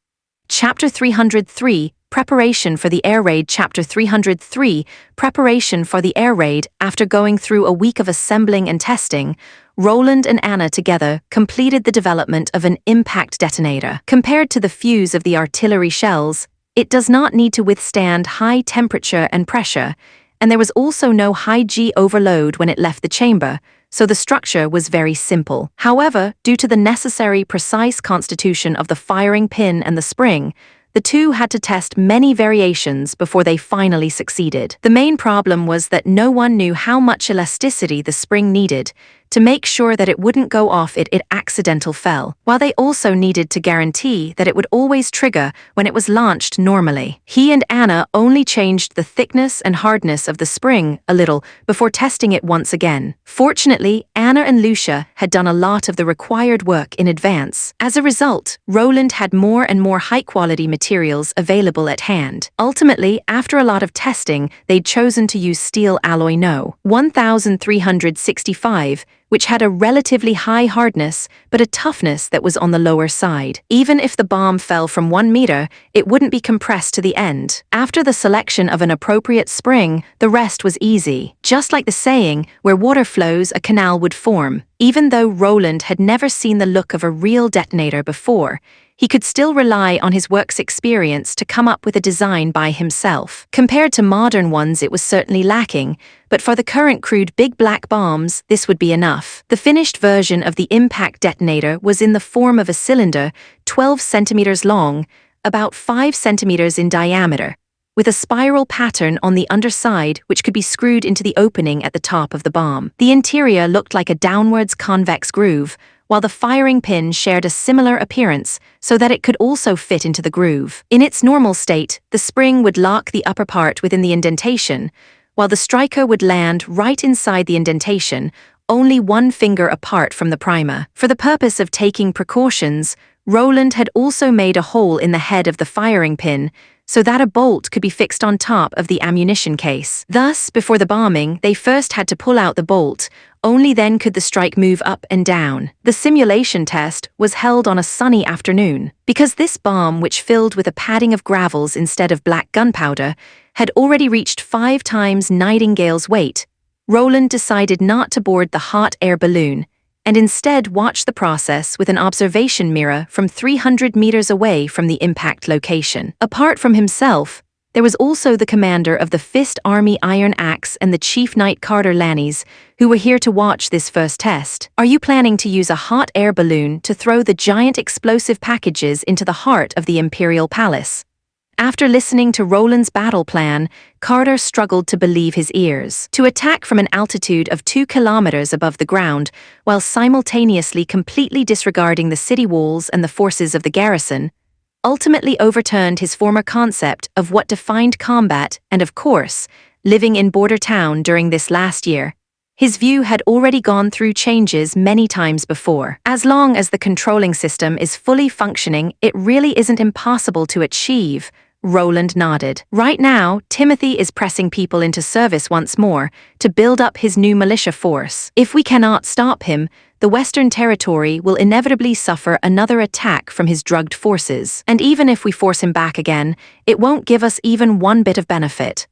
Chapter 303, Preparation for the Air Raid. Chapter 303, Preparation for the Air Raid. After going through a week of assembling and testing, Roland and Anna together completed the development of an impact detonator. Compared to the fuse of the artillery shells, it does not need to withstand high temperature and pressure, and there was also no high G overload when it left the chamber, so the structure was very simple. However, due to the necessary precise constitution of the firing pin and the spring, the two had to test many variations before they finally succeeded. The main problem was that no one knew how much elasticity the spring needed to make sure that it wouldn't go off if it accidentally fell, while they also needed to guarantee that it would always trigger when it was launched normally. He and Anna only changed the thickness and hardness of the spring a little before testing it once again. Fortunately, Anna and Lucia had done a lot of the required work in advance. As a result, Roland had more and more high-quality materials available at hand. Ultimately, after a lot of testing, they'd chosen to use steel alloy No. 1365, which had a relatively high hardness but a toughness that was on the lower side. Even if the bomb fell from 1 meter, it wouldn't be compressed to the end. After the selection of an appropriate spring, the rest was easy. Just like the saying, where water flows, a canal would form. Even though Roland had never seen the look of a real detonator before, he could still rely on his work's experience to come up with a design by himself. Compared to modern ones, it was certainly lacking, but for the current crude big black bombs, this would be enough. The finished version of the impact detonator was in the form of a cylinder 12 centimeters long, about 5 centimeters in diameter, with a spiral pattern on the underside which could be screwed into the opening at the top of the bomb. The interior looked like a downwards convex groove, while the firing pin shared a similar appearance so that it could also fit into the groove. In its normal state, the spring would lock the upper part within the indentation, while the striker would land right inside the indentation, only 1 finger apart from the primer. For the purpose of taking precautions, Roland had also made a hole in the head of the firing pin so that a bolt could be fixed on top of the ammunition case. Thus, before the bombing, they first had to pull out the bolt. Only then could the strike move up and down. The simulation test was held on a sunny afternoon. Because this bomb, which filled with a padding of gravels instead of black gunpowder, had already reached 5 times Nightingale's weight, Roland decided not to board the hot air balloon, and instead watch the process with an observation mirror from 300 meters away from the impact location. Apart from himself, there was also the commander of the Fist Army Iron Axe and the Chief Knight Carter Lannies, who were here to watch this first test. Are you planning to use a hot air balloon to throw the giant explosive packages into the heart of the Imperial Palace? After listening to Roland's battle plan, Carter struggled to believe his ears. To attack from an altitude of 2 kilometers above the ground, while simultaneously completely disregarding the city walls and the forces of the garrison, ultimately overturned his former concept of what defined combat and, of course, living in Border Town during this last year. His view had already gone through changes many times before. As long as the controlling system is fully functioning, it really isn't impossible to achieve. Roland nodded. Right now, Timothy is pressing people into service once more to build up his new militia force. If we cannot stop him, the Western Territory will inevitably suffer another attack from his drugged forces. And even if we force him back again, it won't give us even one bit of benefit.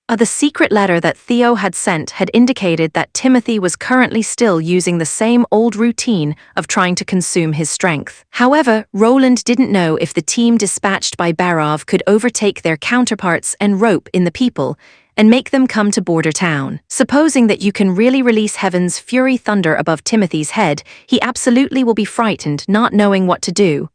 The secret letter that Theo had sent had indicated that Timothy was currently still using the same old routine of trying to consume his strength. However, Roland didn't know if the team dispatched by Barov could overtake their counterparts and rope in the people and make them come to Border Town. Supposing that you can really release Heaven's fury thunder above Timothy's head, he absolutely will be frightened, not knowing what to do.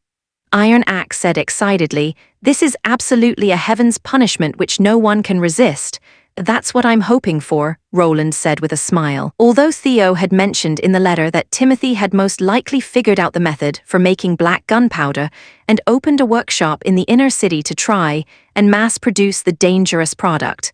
Iron Axe said excitedly, "This is absolutely a Heaven's punishment which no one can resist." "That's what I'm hoping for," Roland said with a smile. Although Theo had mentioned in the letter that Timothy had most likely figured out the method for making black gunpowder and opened a workshop in the inner city to try and mass-produce the dangerous product.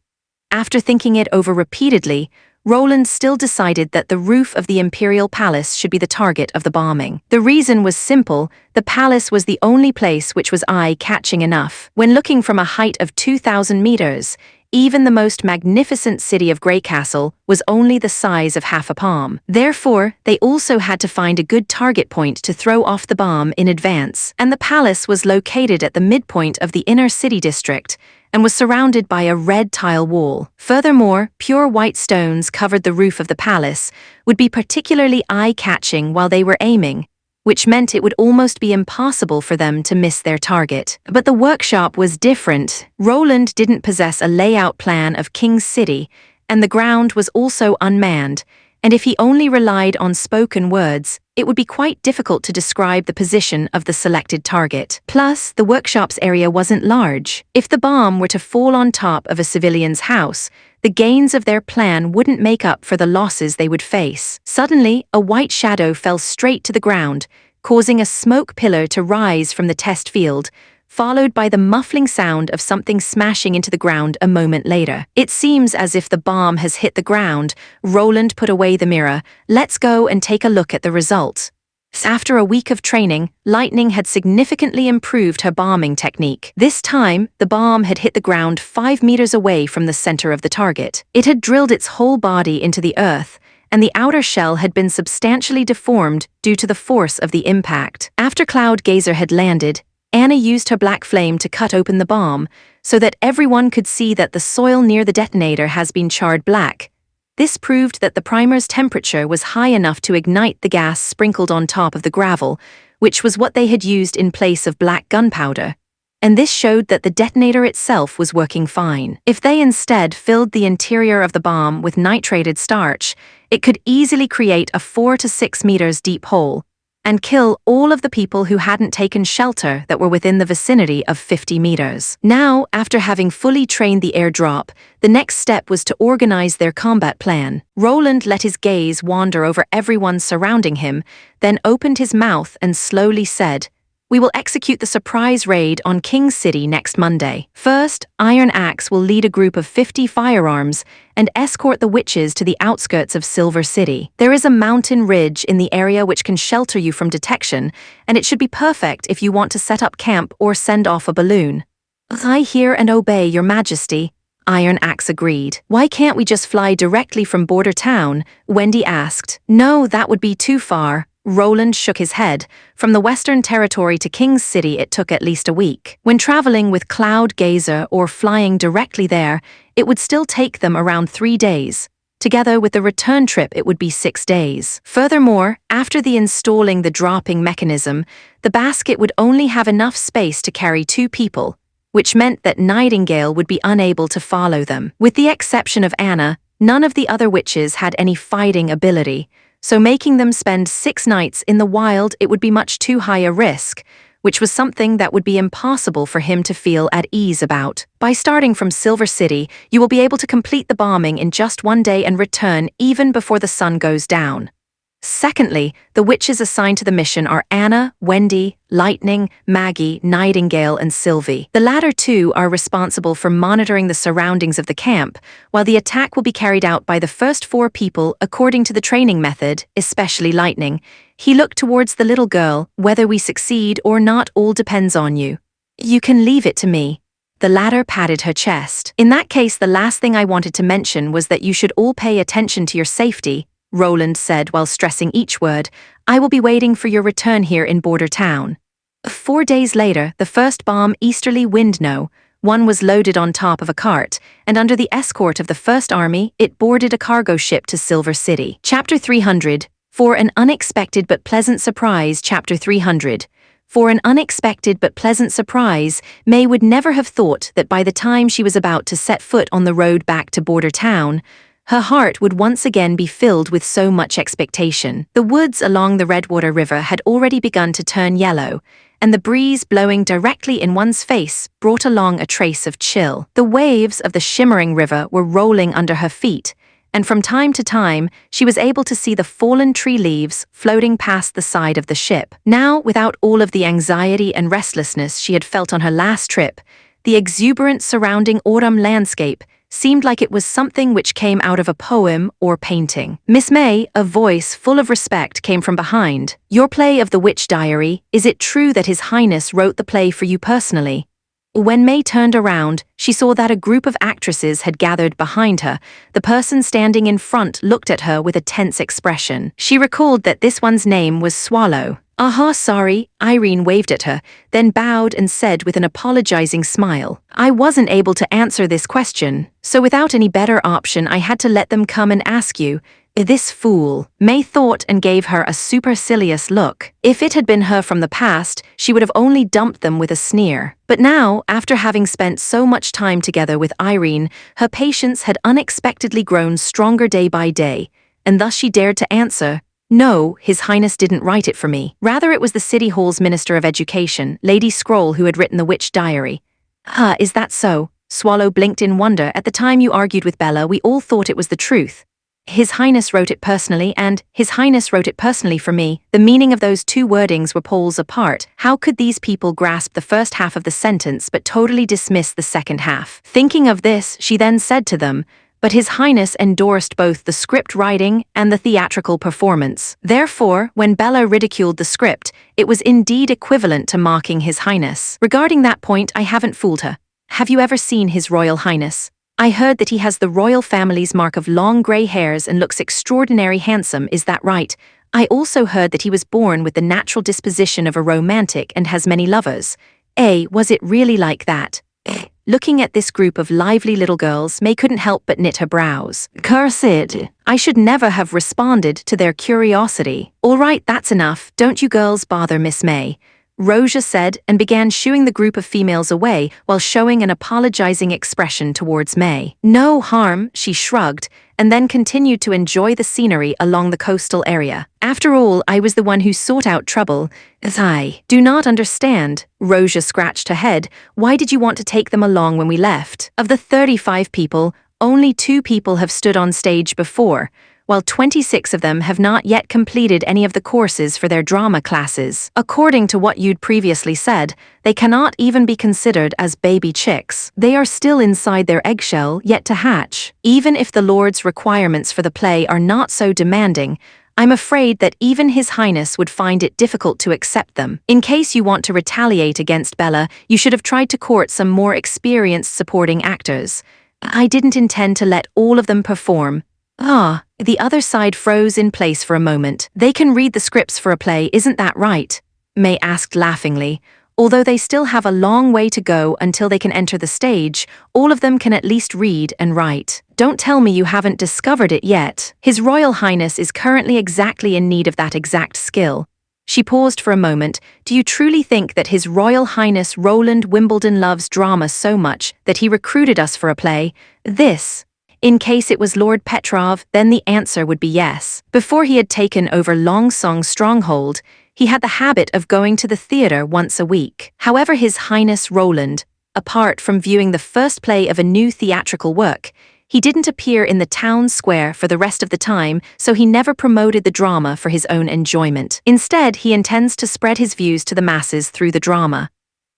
After thinking it over repeatedly, Roland still decided that the roof of the Imperial Palace should be the target of the bombing. The reason was simple: the palace was the only place which was eye-catching enough. When looking from a height of 2,000 meters, even the most magnificent city of Greycastle was only the size of half a palm. Therefore, they also had to find a good target point to throw off the bomb in advance, and the palace was located at the midpoint of the inner city district and was surrounded by a red tile wall. Furthermore, pure white stones covered the roof of the palace, would be particularly eye-catching while they were aiming, which meant it would almost be impossible for them to miss their target. But the workshop was different. Roland didn't possess a layout plan of King's City, and the ground was also unmanned, and if he only relied on spoken words, it would be quite difficult to describe the position of the selected target. Plus, the workshop's area wasn't large. If the bomb were to fall on top of a civilian's house, the gains of their plan wouldn't make up for the losses they would face. Suddenly, a white shadow fell straight to the ground, causing a smoke pillar to rise from the test field, followed by the muffling sound of something smashing into the ground a moment later. It seems as if the bomb has hit the ground. Roland put away the mirror. "Let's go and take a look at the results." After a week of training, Lightning had significantly improved her bombing technique. This time, the bomb had hit the ground 5 meters away from the center of the target. It had drilled its whole body into the earth, and the outer shell had been substantially deformed due to the force of the impact. After Cloud Gazer had landed, Anna used her black flame to cut open the bomb so that everyone could see that the soil near the detonator has been charred black. This proved that the primer's temperature was high enough to ignite the gas sprinkled on top of the gravel, which was what they had used in place of black gunpowder. And this showed that the detonator itself was working fine. If they instead filled the interior of the bomb with nitrated starch, it could easily create a 4 to 6 meters deep hole and kill all of the people who hadn't taken shelter that were within the vicinity of 50 meters. Now, after having fully trained the airdrop, the next step was to organize their combat plan. Roland let his gaze wander over everyone surrounding him, then opened his mouth and slowly said, "We will execute the surprise raid on King's City next Monday. First, Iron Axe will lead a group of 50 firearms and escort the witches to the outskirts of Silver City. There is a mountain ridge in the area which can shelter you from detection, and it should be perfect if you want to set up camp or send off a balloon." I hear and obey, your majesty, Iron Axe agreed. Why can't we just fly directly from Border Town? Wendy asked. No, that would be too far. Roland shook his head. From the Western Territory to King's City it took at least a week. When traveling with Cloud Gazer or flying directly there, it would still take them around 3 days. Together with the return trip it would be 6 days. Furthermore, after the installing the dropping mechanism, the basket would only have enough space to carry 2 people, which meant that Nightingale would be unable to follow them. With the exception of Anna, none of the other witches had any fighting ability, so making them spend 6 nights in the wild it would be much too high a risk, which was something that would be impossible for him to feel at ease about. By starting from Silver City, you will be able to complete the bombing in just 1 day and return even before the sun goes down. Secondly, the witches assigned to the mission are Anna, Wendy, Lightning, Maggie, Nightingale, and Sylvie. The latter 2 are responsible for monitoring the surroundings of the camp, while the attack will be carried out by the first 4 people according to the training method, especially Lightning. He looked towards the little girl. Whether we succeed or not all depends on you. You can leave it to me. The latter patted her chest. In that case, the last thing I wanted to mention was that you should all pay attention to your safety, Roland said while stressing each word. I will be waiting for your return here in Border Town. 4 days later, the first bomb, Easterly Wind one was loaded on top of a cart, and under the escort of the First Army, it boarded a cargo ship to Silver City. Chapter 300. For an unexpected but pleasant surprise. Chapter 300. For an unexpected but pleasant surprise, May would never have thought that by the time she was about to set foot on the road back to Border Town, her heart would once again be filled with so much expectation. The woods along the Redwater River had already begun to turn yellow, and the breeze blowing directly in one's face brought along a trace of chill. The waves of the shimmering river were rolling under her feet, and from time to time she was able to see the fallen tree leaves floating past the side of the ship. Now, without all of the anxiety and restlessness she had felt on her last trip, the exuberant surrounding autumn landscape seemed like it was something which came out of a poem or painting. Miss May, a voice full of respect came from behind. Your play of The Witch Diary, is it true that His Highness wrote the play for you personally? When May turned around, she saw that a group of actresses had gathered behind her. The person standing in front looked at her with a tense expression. She recalled that this one's name was Swallow. Sorry, Irene waved at her, then bowed and said with an apologizing smile. I wasn't able to answer this question, so without any better option I had to let them come and ask you. This fool, May thought and gave her a supercilious look. If it had been her from the past, she would have only dumped them with a sneer. But now, after having spent so much time together with Irene, her patience had unexpectedly grown stronger day by day, and thus she dared to answer, No, His Highness didn't write it for me. Rather, it was the City Hall's Minister of Education, Lady Scroll, who had written The Witch Diary. Is that so? Swallow blinked in wonder. At the time you argued with Bella, we all thought it was the truth. His Highness wrote it personally, and His Highness wrote it personally for me. The meaning of those 2 wordings were poles apart. How could these people grasp the first half of the sentence but totally dismiss the second half? Thinking of this, she then said to them, But His Highness endorsed both the script writing and the theatrical performance. Therefore, when Bella ridiculed the script, it was indeed equivalent to mocking His Highness. Regarding that point, I haven't fooled her. Have you ever seen His Royal Highness? I heard that he has the royal family's mark of long grey hairs and looks extraordinary handsome, is that right? I also heard that he was born with the natural disposition of a romantic and has many lovers. Was it really like that? Looking at this group of lively little girls, May couldn't help but knit her brows. Cursed! I should never have responded to their curiosity. All right, that's enough. Don't you girls bother Miss May, Roja said and began shooing the group of females away while showing an apologizing expression towards May. No harm, she shrugged, and then continued to enjoy the scenery along the coastal area. After all, I was the one who sought out trouble. I do not understand. Roja scratched her head. Why did you want to take them along when we left? Of the 35 people, only 2 people have stood on stage before, while 26 of them have not yet completed any of the courses for their drama classes. According to what you'd previously said, they cannot even be considered as baby chicks. They are still inside their eggshell, yet to hatch. Even if the Lord's requirements for the play are not so demanding, I'm afraid that even His Highness would find it difficult to accept them. In case you want to retaliate against Bella, you should have tried to court some more experienced supporting actors. I didn't intend to let all of them perform. Ah, the other side froze in place for a moment. They can read the scripts for a play, isn't that right? May asked laughingly. Although they still have a long way to go until they can enter the stage, all of them can at least read and write. Don't tell me you haven't discovered it yet. His Royal Highness is currently exactly in need of that exact skill. She paused for a moment. Do you truly think that His Royal Highness Roland Wimbledon loves drama so much that he recruited us for a play? This. In case it was Lord Petrov, then the answer would be yes. Before he had taken over Longsong's stronghold, he had the habit of going to the theater once a week. However, His Highness Roland, apart from viewing the first play of a new theatrical work, he didn't appear in the town square for the rest of the time, so he never promoted the drama for his own enjoyment. Instead, he intends to spread his views to the masses through the drama.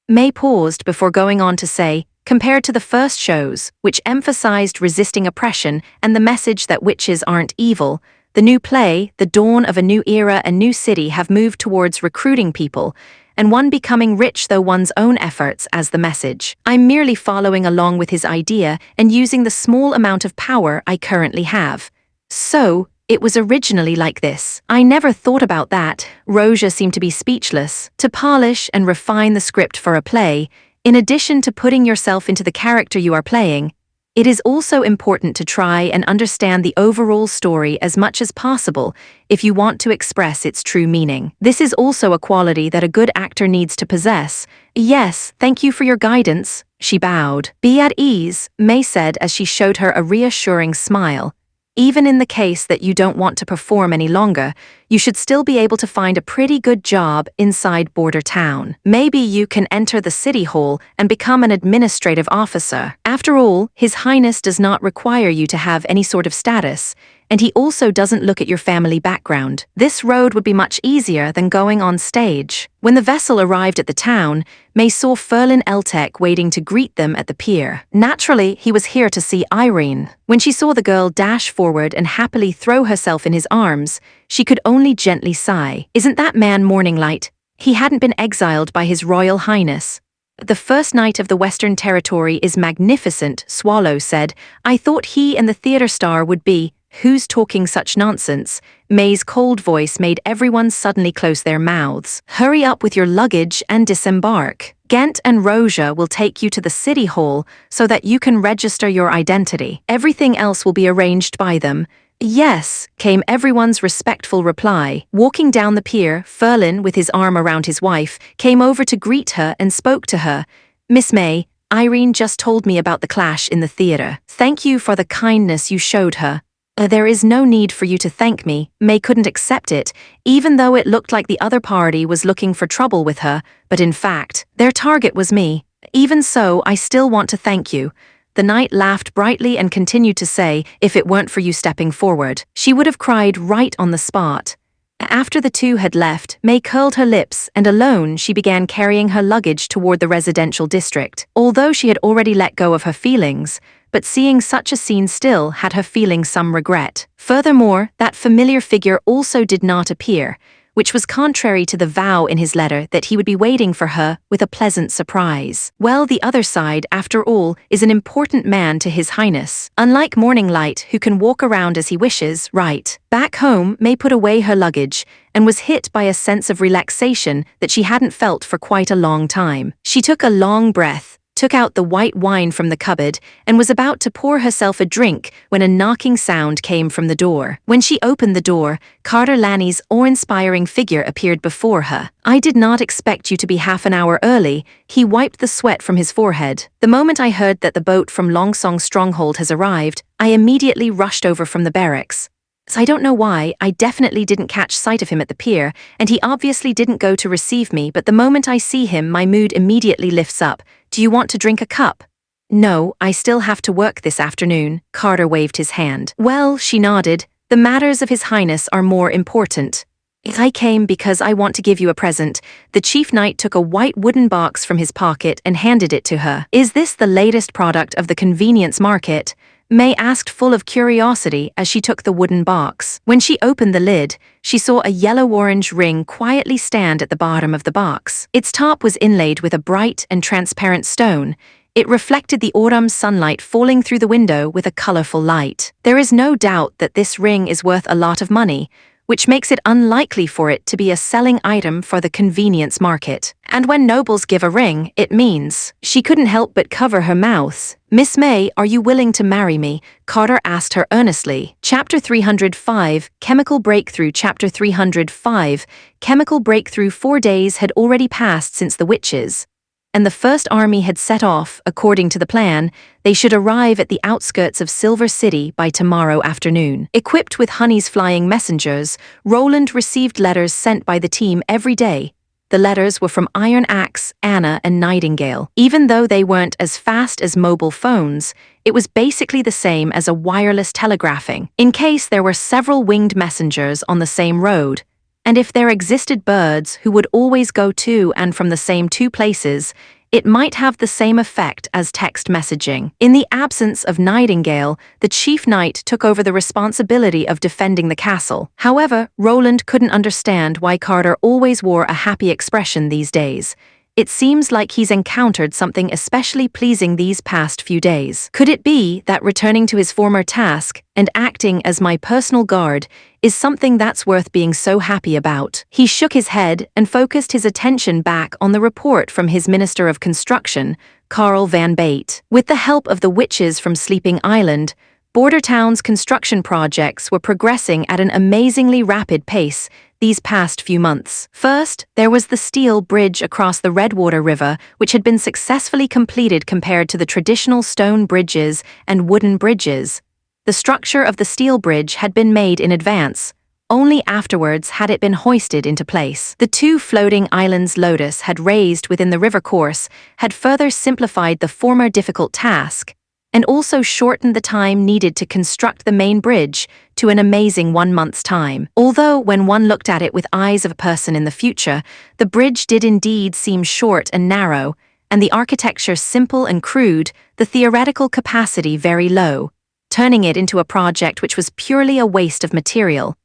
May paused before going on to say, compared to the first shows, which emphasized resisting oppression and the message that witches aren't evil, the new play, The Dawn of a New Era and New City, have moved towards recruiting people, and one becoming rich through one's own efforts as the message. I'm merely following along with his idea and using the small amount of power I currently have. So, it was originally like this. I never thought about that. Roja seemed to be speechless. To polish and refine the script for a play, in addition to putting yourself into the character you are playing, it is also important to try and understand the overall story as much as possible if you want to express its true meaning. This is also a quality that a good actor needs to possess. Yes, thank you for your guidance, she bowed. Be at ease, May said as she showed her a reassuring smile. Even in the case that you don't want to perform any longer, you should still be able to find a pretty good job inside Border Town. Maybe you can enter the city hall and become an administrative officer. After all, His Highness does not require you to have any sort of status, and he also doesn't look at your family background. This road would be much easier than going on stage. When the vessel arrived at the town, May saw Ferlin Eltek waiting to greet them at the pier. Naturally, he was here to see Irene. When she saw the girl dash forward and happily throw herself in his arms, she could only gently sigh. Isn't that man Morning Light? He hadn't been exiled by His Royal Highness. The first night of the Western Territory is magnificent, Swallow said. I thought he and the theater star would be. Who's talking such nonsense? May's cold voice made everyone suddenly close their mouths. Hurry up with your luggage and disembark. Ghent and Roja will take you to the city hall so that you can register your identity. Everything else will be arranged by them. Yes, came everyone's respectful reply. Walking down the pier, Ferlin, with his arm around his wife, came over to greet her and spoke to her. Miss May, Irene just told me about the clash in the theater. Thank you for the kindness you showed her. There is no need for you to thank me. May couldn't accept it, even though it looked like the other party was looking for trouble with her, but in fact, their target was me. Even so, I still want to thank you. The knight laughed brightly and continued to say, if it weren't for you stepping forward, she would have cried right on the spot. After the two had left, May curled her lips, and alone she began carrying her luggage toward the residential district. Although she had already let go of her feelings, but seeing such a scene still had her feeling some regret. Furthermore, that familiar figure also did not appear, which was contrary to the vow in his letter that he would be waiting for her with a pleasant surprise. Well, the other side, after all, is an important man to His Highness. Unlike Morning Light, who can walk around as he wishes, right? Back home, May put away her luggage and was hit by a sense of relaxation that she hadn't felt for quite a long time. She took a long breath, took out the white wine from the cupboard, and was about to pour herself a drink when a knocking sound came from the door. When she opened the door, Carter Lanny's awe-inspiring figure appeared before her. I did not expect you to be half an hour early. He wiped the sweat from his forehead. The moment I heard that the boat from Longsong's stronghold has arrived, I immediately rushed over from the barracks. So I don't know why, I definitely didn't catch sight of him at the pier, and he obviously didn't go to receive me, but the moment I see him, my mood immediately lifts up. Do you want to drink a cup? No, I still have to work this afternoon. Carter waved his hand. Well, she nodded, the matters of His Highness are more important. I came because I want to give you a present. The chief knight took a white wooden box from his pocket and handed it to her. Is this the latest product of the convenience market? May asked, full of curiosity as she took the wooden box. When she opened the lid, she saw a yellow-orange ring quietly stand at the bottom of the box. Its top was inlaid with a bright and transparent stone. It reflected the autumn sunlight falling through the window with a colorful light. There is no doubt that this ring is worth a lot of money, which makes it unlikely for it to be a selling item for the convenience market. And when nobles give a ring, it means. She couldn't help but cover her mouth. "Miss May, are you willing to marry me?" Carter asked her earnestly. Chapter 305, Chemical Breakthrough. Chapter 305, Chemical Breakthrough. 4 days had already passed since the witches, and the first army had set off. According to the plan, they should arrive at the outskirts of Silver City by tomorrow afternoon. Equipped with Honey's flying messengers, Roland received letters sent by the team every day. The letters were from Iron Axe, Anna, and Nightingale. Even though they weren't as fast as mobile phones, it was basically the same as a wireless telegraphing, in case there were several winged messengers on the same road. And if there existed birds who would always go to and from the same two places, it might have the same effect as text messaging. In the absence of Nightingale, the chief knight took over the responsibility of defending the castle. However, Roland couldn't understand why Carter always wore a happy expression these days. It seems like he's encountered something especially pleasing these past few days. Could it be that returning to his former task and acting as my personal guard is something that's worth being so happy about? He shook his head and focused his attention back on the report from his Minister of Construction, Karl Van Bate. With the help of the witches from Sleeping Island, Border Town's construction projects were progressing at an amazingly rapid pace these past few months. First, there was the steel bridge across the Redwater River, which had been successfully completed compared to the traditional stone bridges and wooden bridges. The structure of the steel bridge had been made in advance. Only afterwards had it been hoisted into place. The 2 floating islands Lotus had raised within the river course had further simplified the former difficult task, and also shortened the time needed to construct the main bridge to an amazing 1 month's time. Although when one looked at it with eyes of a person in the future, the bridge did indeed seem short and narrow, and the architecture simple and crude, the theoretical capacity very low, turning it into a project which was purely a waste of material.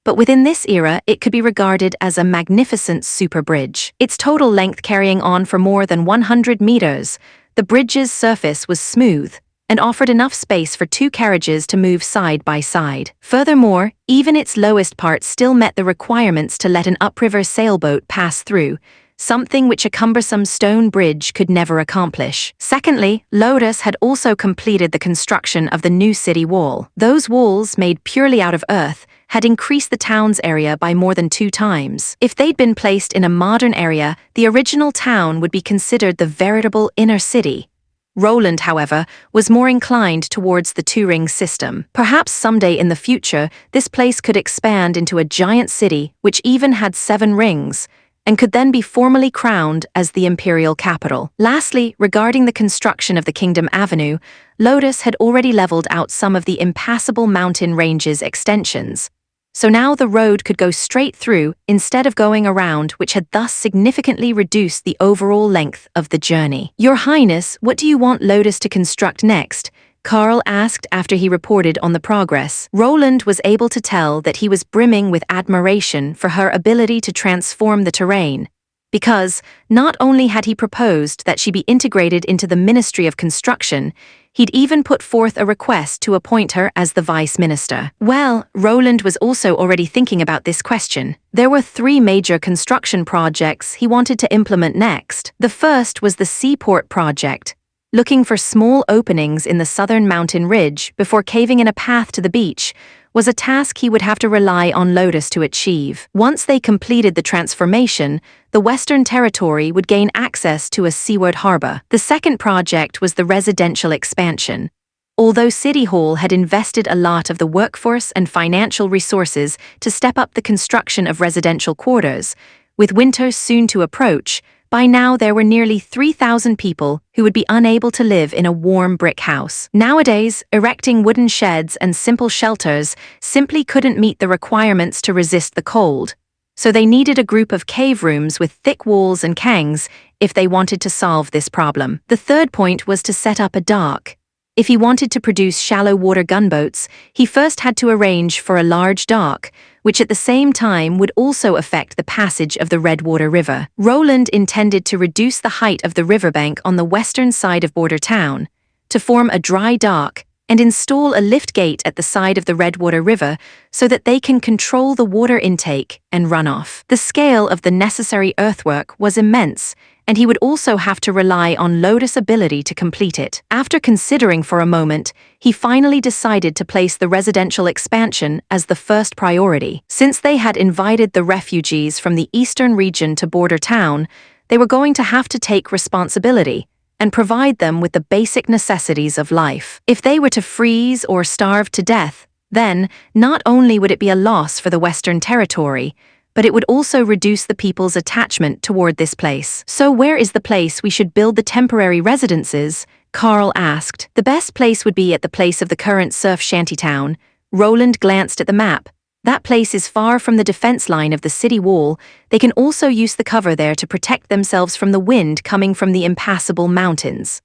But within this era, it could be regarded as a magnificent super bridge. Its total length carrying on for more than 100 meters, the bridge's surface was smooth and offered enough space for 2 carriages to move side by side. Furthermore, even its lowest part still met the requirements to let an upriver sailboat pass through, something which a cumbersome stone bridge could never accomplish. Secondly, Lotus had also completed the construction of the new city wall. Those walls, made purely out of earth, had increased the town's area by more than 2 times. If they'd been placed in a modern area, the original town would be considered the veritable inner city. Roland, however, was more inclined towards the 2-ring system. Perhaps someday in the future, this place could expand into a giant city which even had 7 rings, and could then be formally crowned as the imperial capital. Lastly, regarding the construction of the Kingdom Avenue, Lotus had already leveled out some of the impassable mountain ranges extensions. So now the road could go straight through instead of going around, which had thus significantly reduced the overall length of the journey. "Your Highness, what do you want Lotus to construct next?" Carl asked after he reported on the progress. Roland was able to tell that he was brimming with admiration for her ability to transform the terrain, because not only had he proposed that she be integrated into the Ministry of Construction, he'd even put forth a request to appoint her as the vice minister. Well, Roland was also already thinking about this question. There were 3 major construction projects he wanted to implement next. The first was the Seaport project, looking for small openings in the southern mountain ridge before caving in a path to the beach, was a task he would have to rely on Lotus to achieve. Once they completed the transformation, the Western Territory would gain access to a seaward harbor. The second project was the residential expansion. Although City Hall had invested a lot of the workforce and financial resources to step up the construction of residential quarters, with winter soon to approach, by now there were nearly 3,000 people who would be unable to live in a warm brick house. Nowadays, erecting wooden sheds and simple shelters simply couldn't meet the requirements to resist the cold, so they needed a group of cave rooms with thick walls and kangs if they wanted to solve this problem. The third point was to set up a dock. If he wanted to produce shallow water gunboats, he first had to arrange for a large dock, which at the same time would also affect the passage of the Redwater River. Roland intended to reduce the height of the riverbank on the western side of Border Town, to form a dry dock, and install a lift gate at the side of the Redwater River so that they can control the water intake and runoff. The scale of the necessary earthwork was immense, and he would also have to rely on Lotus' ability to complete it. After considering for a moment, he finally decided to place the residential expansion as the first priority. Since they had invited the refugees from the eastern region to Border Town, they were going to have to take responsibility and provide them with the basic necessities of life. If they were to freeze or starve to death, then not only would it be a loss for the Western Territory, but it would also reduce the people's attachment toward this place. So where is the place we should build the temporary residences? Carl asked. The best place would be at the place of the current surf shantytown. Roland glanced at the map. That place is far from the defense line of the city wall. They can also use the cover there to protect themselves from the wind coming from the impassable mountains.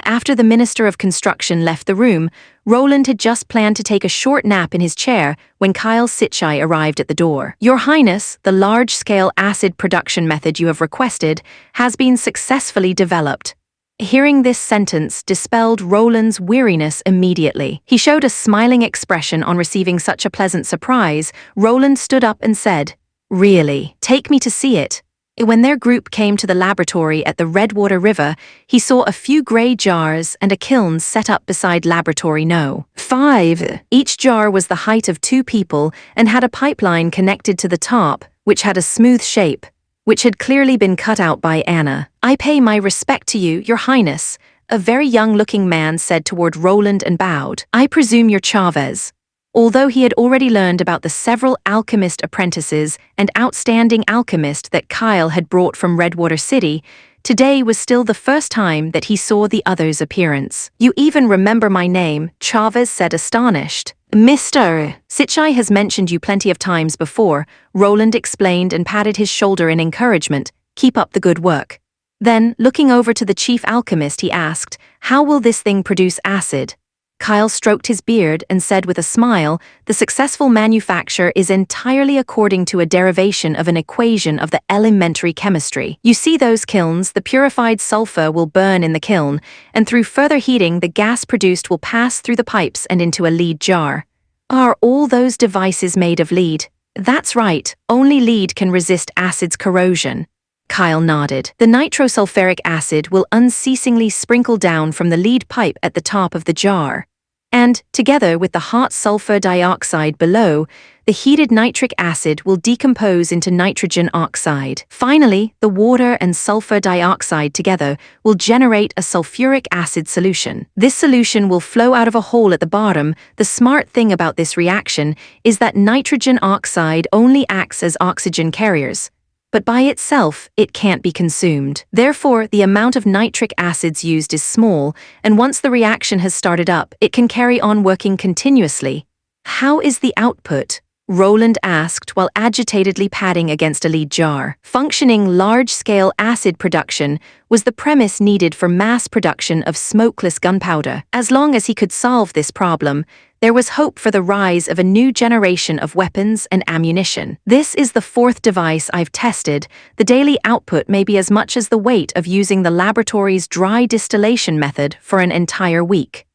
After the Minister of Construction left the room, Roland had just planned to take a short nap in his chair when Kyle Sitchai arrived at the door. Your Highness, the large-scale acid production method you have requested has been successfully developed. Hearing this sentence dispelled Roland's weariness immediately. He showed a smiling expression on receiving such a pleasant surprise. Roland stood up and said, "Really? Take me to see it." When their group came to the laboratory at the Redwater River, he saw a few grey jars and a kiln set up beside Laboratory No. 5. Each jar was the height of 2 people and had a pipeline connected to the top, which had a smooth shape, which had clearly been cut out by Anna. "I pay my respect to you, Your Highness," a very young-looking man said toward Roland and bowed. "I presume you're Chavez." Although he had already learned about the several alchemist apprentices and outstanding alchemist that Kyle had brought from Redwater City, today was still the first time that he saw the other's appearance. "You even remember my name," Chavez said astonished. "Mr. Sitchai has mentioned you plenty of times before," Roland explained and patted his shoulder in encouragement. "Keep up the good work." Then, looking over to the chief alchemist, he asked, "How will this thing produce acid?" Kyle stroked his beard and said with a smile, "The successful manufacture is entirely according to a derivation of an equation of the elementary chemistry. You see those kilns, the purified sulfur will burn in the kiln, and through further heating the gas produced will pass through the pipes and into a lead jar." "Are all those devices made of lead?" "That's right, only lead can resist acid's corrosion." Kyle nodded. "The nitrosulfuric acid will unceasingly sprinkle down from the lead pipe at the top of the jar. And, together with the hot sulfur dioxide below, the heated nitric acid will decompose into nitrogen oxide. Finally, the water and sulfur dioxide together will generate a sulfuric acid solution. This solution will flow out of a hole at the bottom. The smart thing about this reaction is that nitrogen oxide only acts as oxygen carriers, but by itself, it can't be consumed. Therefore, the amount of nitric acids used is small, and once the reaction has started up, it can carry on working continuously. "How is the output?" Roland asked while agitatedly patting against a lead jar. Functioning large-scale acid production was the premise needed for mass production of smokeless gunpowder. As long as he could solve this problem, there was hope for the rise of a new generation of weapons and ammunition. "This is the 4th device I've tested. The daily output may be as much as the weight of using the laboratory's dry distillation method for an entire week."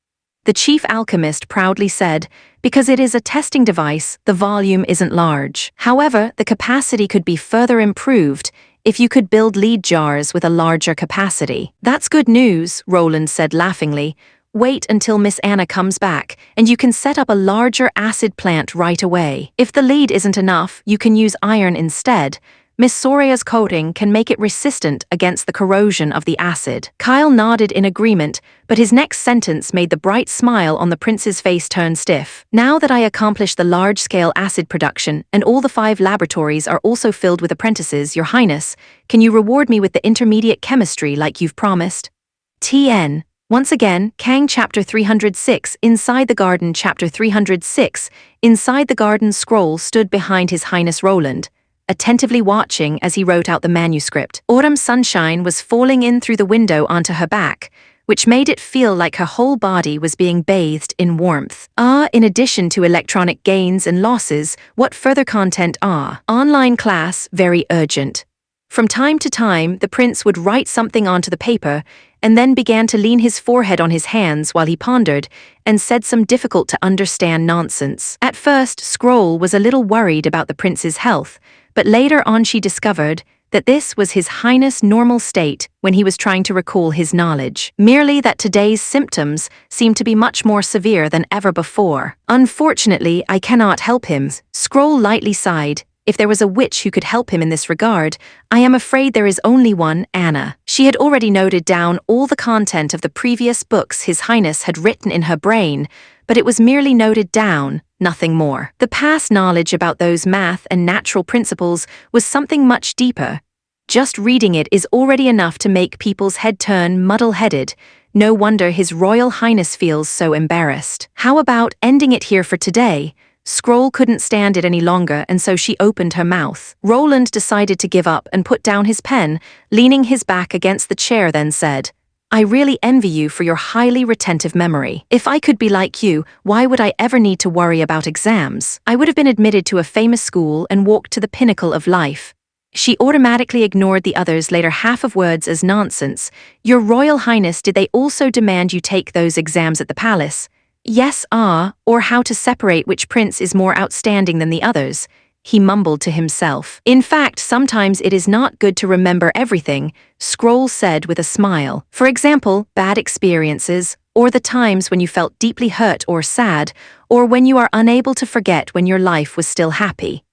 The chief alchemist proudly said, "Because it is a testing device, the volume isn't large. However, the capacity could be further improved if you could build lead jars with a larger capacity." "That's good news," Roland said laughingly. "Wait until Miss Anna comes back, and you can set up a larger acid plant right away. If the lead isn't enough, you can use iron instead. Miss Soria's coating can make it resistant against the corrosion of the acid." Kyle nodded in agreement, but his next sentence made the bright smile on the prince's face turn stiff. "Now that I accomplished the large-scale acid production, and all the 5 laboratories are also filled with apprentices, Your Highness, can you reward me with the intermediate chemistry like you've promised?" TN. Once again, Kang Chapter 306, Inside the Garden Chapter 306, Inside the Garden scroll stood behind His Highness Roland, attentively watching as he wrote out the manuscript. Autumn sunshine was falling in through the window onto her back, which made it feel like her whole body was being bathed in warmth. In addition to electronic gains and losses, what further content are? Online class, very urgent. From time to time, the prince would write something onto the paper and then began to lean his forehead on his hands while he pondered and said some difficult-to-understand nonsense. At first, Scroll was a little worried about the prince's health, but later on she discovered that this was His Highness' normal state when he was trying to recall his knowledge, merely that today's symptoms seemed to be much more severe than ever before. Unfortunately, I cannot help him. Scroll lightly sighed. If there was a witch who could help him in this regard, I am afraid there is only one, Anna. She had already noted down all the content of the previous books His Highness had written in her brain, but it was merely noted down, nothing more. The past knowledge about those math and natural principles was something much deeper. Just reading it is already enough to make people's head turn muddle-headed. No wonder His Royal Highness feels so embarrassed. How about ending it here for today? Scroll couldn't stand it any longer, and so she opened her mouth. Roland decided to give up and put down his pen, leaning his back against the chair, then said, I really envy you for your highly retentive memory. If I could be like you, why would I ever need to worry about exams? I would have been admitted to a famous school and walked to the pinnacle of life. She automatically ignored the others' later half of words as nonsense. Your Royal Highness, did they also demand you take those exams at the palace? Yes, or how to separate which prince is more outstanding than the others, he mumbled to himself. In fact, sometimes it is not good to remember everything, Scroll said with a smile. For example, bad experiences, or the times when you felt deeply hurt or sad, or when you are unable to forget when your life was still happy.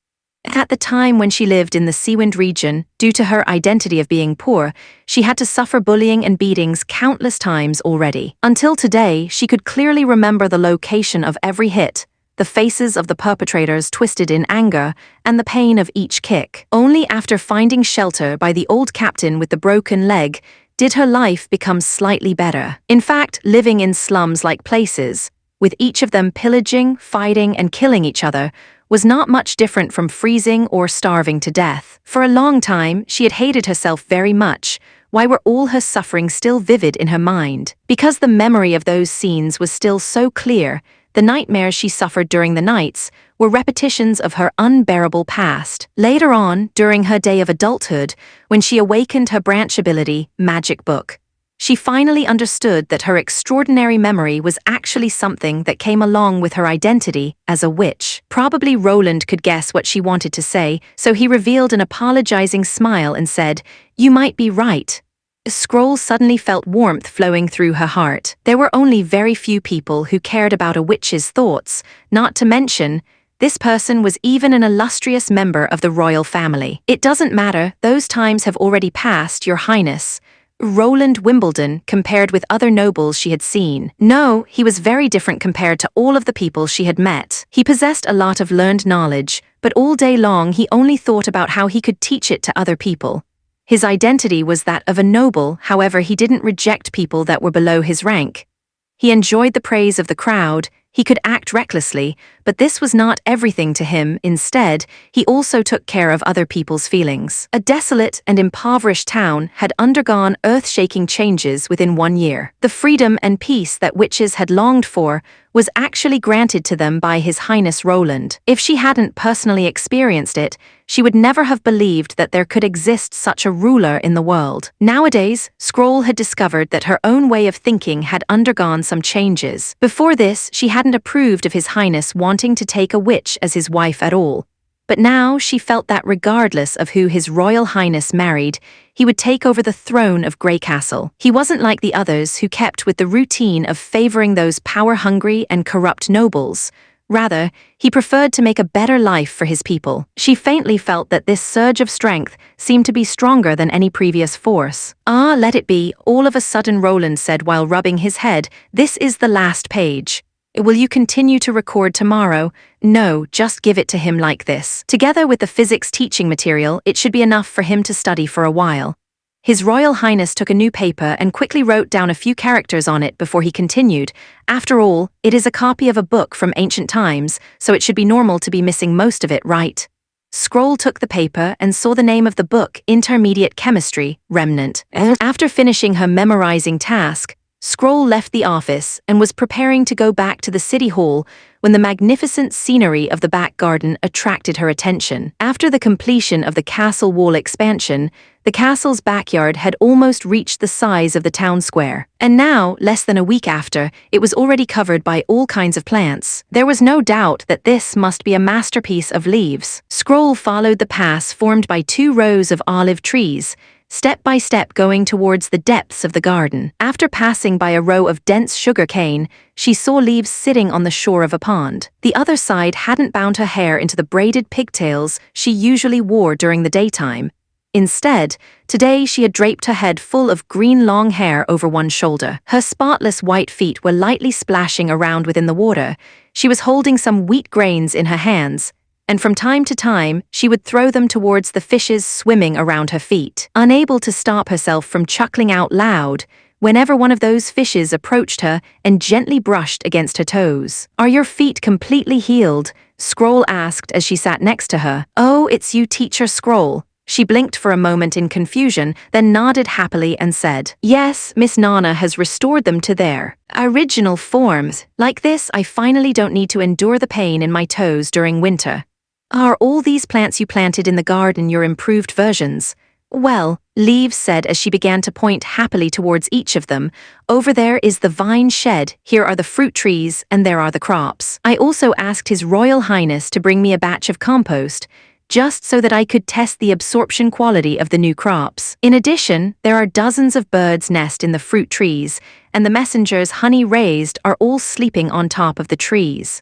At the time when she lived in the Seawind region, due to her identity of being poor, she had to suffer bullying and beatings countless times already. Until today, she could clearly remember the location of every hit, the faces of the perpetrators twisted in anger, and the pain of each kick. Only after finding shelter by the old captain with the broken leg did her life become slightly better. In fact, living in slums-like places, with each of them pillaging, fighting, and killing each other, was not much different from freezing or starving to death. For a long time, she had hated herself very much. Why were all her suffering still vivid in her mind? Because the memory of those scenes was still so clear, the nightmares she suffered during the nights were repetitions of her unbearable past. Later on, during her day of adulthood, when she awakened her branch ability, Magic Book, she finally understood that her extraordinary memory was actually something that came along with her identity as a witch. Probably Roland could guess what she wanted to say, so he revealed an apologizing smile and said, You might be right. Scroll suddenly felt warmth flowing through her heart. There were only very few people who cared about a witch's thoughts, not to mention, this person was even an illustrious member of the royal family. It doesn't matter, those times have already passed, Your Highness. Roland Wimbledon compared with other nobles she had seen. No, he was very different compared to all of the people she had met. He possessed a lot of learned knowledge, but all day long he only thought about how he could teach it to other people. His identity was that of a noble, however he didn't reject people that were below his rank. He enjoyed the praise of the crowd, he could act recklessly, but this was not everything to him. Instead, he also took care of other people's feelings. A desolate and impoverished town had undergone earth-shaking changes within 1 year. The freedom and peace that witches had longed for was actually granted to them by His Highness Roland. If she hadn't personally experienced it, she would never have believed that there could exist such a ruler in the world. Nowadays, Scroll had discovered that her own way of thinking had undergone some changes. Before this, she hadn't approved of His Highness wanting to take a witch as his wife at all. But now she felt that regardless of who His Royal Highness married, he would take over the throne of Grey Castle. He wasn't like the others who kept with the routine of favoring those power-hungry and corrupt nobles. Rather, he preferred to make a better life for his people. She faintly felt that this surge of strength seemed to be stronger than any previous force. Let it be, all of a sudden Roland said while rubbing his head, This is the last page. Will you continue to record tomorrow? No, just give it to him like this. Together with the physics teaching material, it should be enough for him to study for a while. His Royal Highness took a new paper and quickly wrote down a few characters on it before he continued. After all, it is a copy of a book from ancient times, so it should be normal to be missing most of it, right? Scroll took the paper and saw the name of the book, Intermediate Chemistry, Remnant. After finishing her memorizing task, Scroll left the office and was preparing to go back to the city hall when the magnificent scenery of the back garden attracted her attention. After the completion of the castle wall expansion, the castle's backyard had almost reached the size of the town square. And now, less than a week after, it was already covered by all kinds of plants. There was no doubt that this must be a masterpiece of leaves. Scroll followed the paths formed by 2 rows of olive trees, step by step going towards the depths of the garden. After passing by a row of dense sugar cane, she saw leaves sitting on the shore of a pond. The other side hadn't bound her hair into the braided pigtails she usually wore during the daytime. Instead, today she had draped her head full of green long hair over one shoulder. Her spotless white feet were lightly splashing around within the water. She was holding some wheat grains in her hands, and from time to time, she would throw them towards the fishes swimming around her feet. Unable to stop herself from chuckling out loud whenever one of those fishes approached her and gently brushed against her toes. "Are your feet completely healed?" Scroll asked as she sat next to her. "Oh, it's you, Teacher Scroll." She blinked for a moment in confusion, then nodded happily and said, "Yes, Miss Nana has restored them to their original forms. Like this, I finally don't need to endure the pain in my toes during winter." "Are all these plants you planted in the garden your improved versions?" "Well," Leaves said as she began to point happily towards each of them, "over there is the vine shed, here are the fruit trees, and there are the crops. I also asked His Royal Highness to bring me a batch of compost, just so that I could test the absorption quality of the new crops. In addition, there are dozens of birds' nests in the fruit trees, and the messengers honey raised are all sleeping on top of the trees."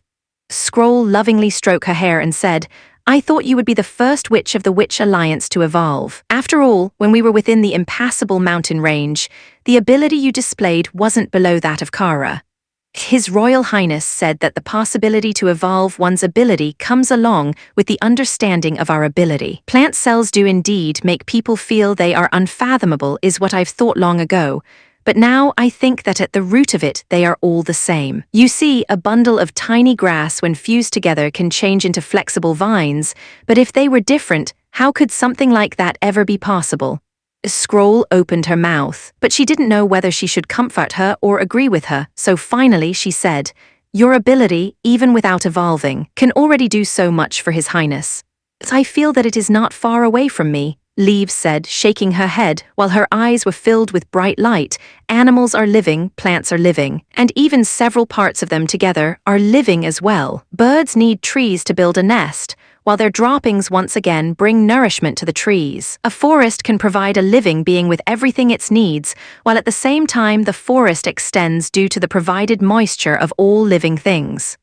Scroll lovingly stroked her hair and said, "I thought you would be the first witch of the Witch Alliance to evolve. After all, when we were within the impassable mountain range, the ability you displayed wasn't below that of Kara." His Royal Highness said that the possibility to evolve one's ability comes along with the understanding of our ability. "Plant cells do indeed make people feel they are unfathomable is what I've thought long ago, but now I think that at the root of it they are all the same. You see, a bundle of tiny grass when fused together can change into flexible vines, but if they were different, how could something like that ever be possible?" Scroll opened her mouth, but she didn't know whether she should comfort her or agree with her, so finally she said, "Your ability, even without evolving, can already do so much for His Highness." "I feel that it is not far away from me," Leaves said, shaking her head while her eyes were filled with bright light. "Animals are living, plants are living, and even several parts of them together are living as well. Birds need trees to build a nest, while their droppings once again bring nourishment to the trees. A forest can provide a living being with everything it needs, while at the same time the forest extends due to the provided moisture of all living things."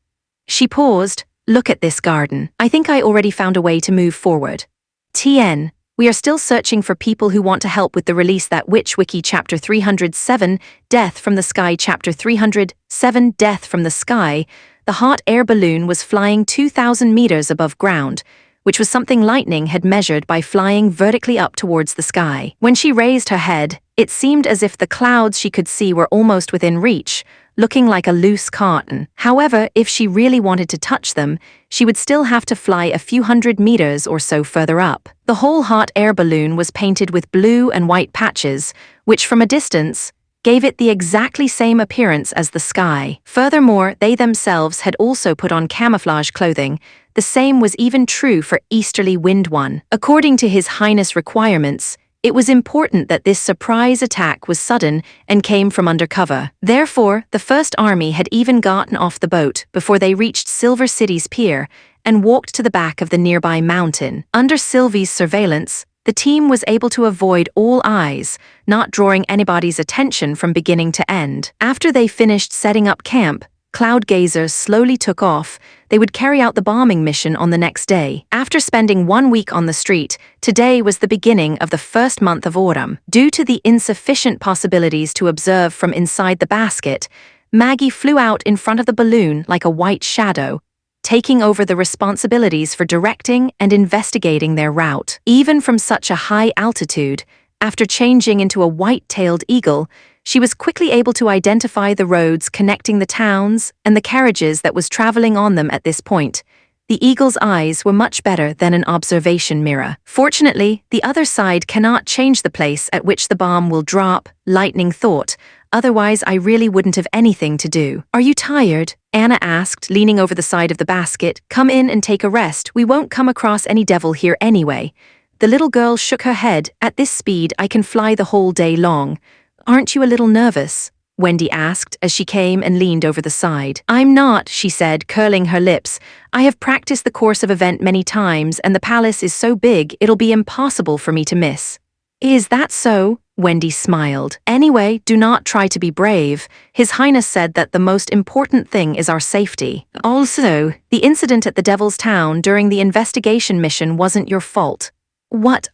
She paused. "Look at this garden. I think I already found a way to move forward. TN. We are still searching for people who want to help with the release that Witch Wiki Chapter 307, Death from the Sky Chapter 307, Death from the Sky. The hot air balloon was flying 2,000 meters above ground, which was something Lightning had measured by flying vertically up towards the sky. When she raised her head, it seemed as if the clouds she could see were almost within reach, looking like a loose cotton. However, if she really wanted to touch them, she would still have to fly a few hundred meters or so further up. The whole hot air balloon was painted with blue and white patches, which from a distance gave it the exactly same appearance as the sky. Furthermore, they themselves had also put on camouflage clothing. The same was even true for Easterly Wind One. According to His Highness requirements, it was important that this surprise attack was sudden and came from undercover. Therefore, the First Army had even gotten off the boat before they reached Silver City's pier and walked to the back of the nearby mountain. Under Sylvie's surveillance, the team was able to avoid all eyes, not drawing anybody's attention from beginning to end. After they finished setting up camp, Cloud Gazers slowly took off. They would carry out the bombing mission on the next day. After spending 1 week on the street, today was the beginning of the first month of autumn. Due to the insufficient possibilities to observe from inside the basket, Maggie flew out in front of the balloon like a white shadow, taking over the responsibilities for directing and investigating their route. Even from such a high altitude, after changing into a white-tailed eagle, she was quickly able to identify the roads connecting the towns and the carriages that was traveling on them at this point. The eagle's eyes were much better than an observation mirror. Fortunately, the other side cannot change the place at which the bomb will drop, Lightning thought, otherwise I really wouldn't have anything to do. Are you tired? Anna asked, leaning over the side of the basket. Come in and take a rest. We won't come across any devil here anyway. The little girl shook her head. At this speed, I can fly the whole day long. Aren't you a little nervous? Wendy asked as she came and leaned over the side. I'm not, she said, curling her lips. I have practiced the course of event many times, and the palace is so big it'll be impossible for me to miss. Is that so? Wendy smiled. Anyway, do not try to be brave. His Highness said that the most important thing is our safety. Also, the incident at the Devil's Town during the investigation mission wasn't your fault. What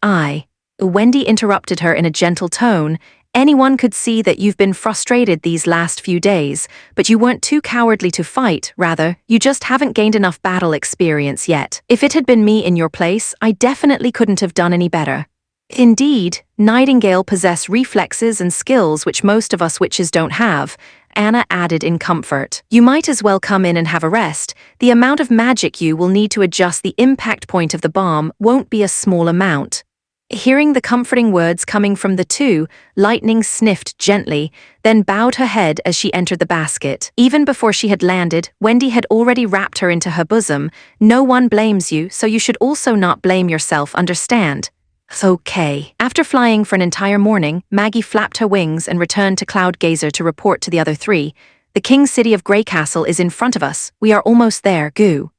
Wendy interrupted her in a gentle tone. Anyone could see that you've been frustrated these last few days, but you weren't too cowardly to fight, rather, you just haven't gained enough battle experience yet. If it had been me in your place, I definitely couldn't have done any better. Indeed, Nightingale possess reflexes and skills which most of us witches don't have, Anna added in comfort. You might as well come in and have a rest. The amount of magic you will need to adjust the impact point of the bomb won't be a small amount. Hearing the comforting words coming from the two, Lightning sniffed gently, then bowed her head as she entered the basket. Even before she had landed, Wendy had already wrapped her into her bosom. No one blames you, so you should also not blame yourself, understand? Okay. After flying for an entire morning, Maggie flapped her wings and returned to Cloud Gazer to report to the other three. The King's City of Grey Castle is in front of us. We are almost there, Goo.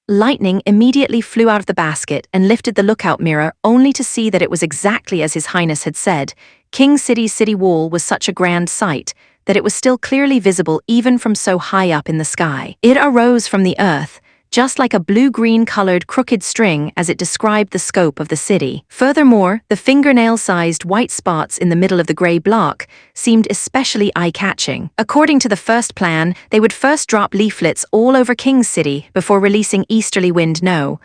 Lightning immediately flew out of the basket and lifted the lookout mirror, only to see that it was exactly as His Highness had said. King City's city wall was such a grand sight that it was still clearly visible even from so high up in the sky. It arose from the earth, just like a blue-green-colored crooked string as it described the scope of the city. Furthermore, the fingernail-sized white spots in the middle of the grey block seemed especially eye-catching. According to the first plan, they would first drop leaflets all over King's City before releasing Easterly Wind No.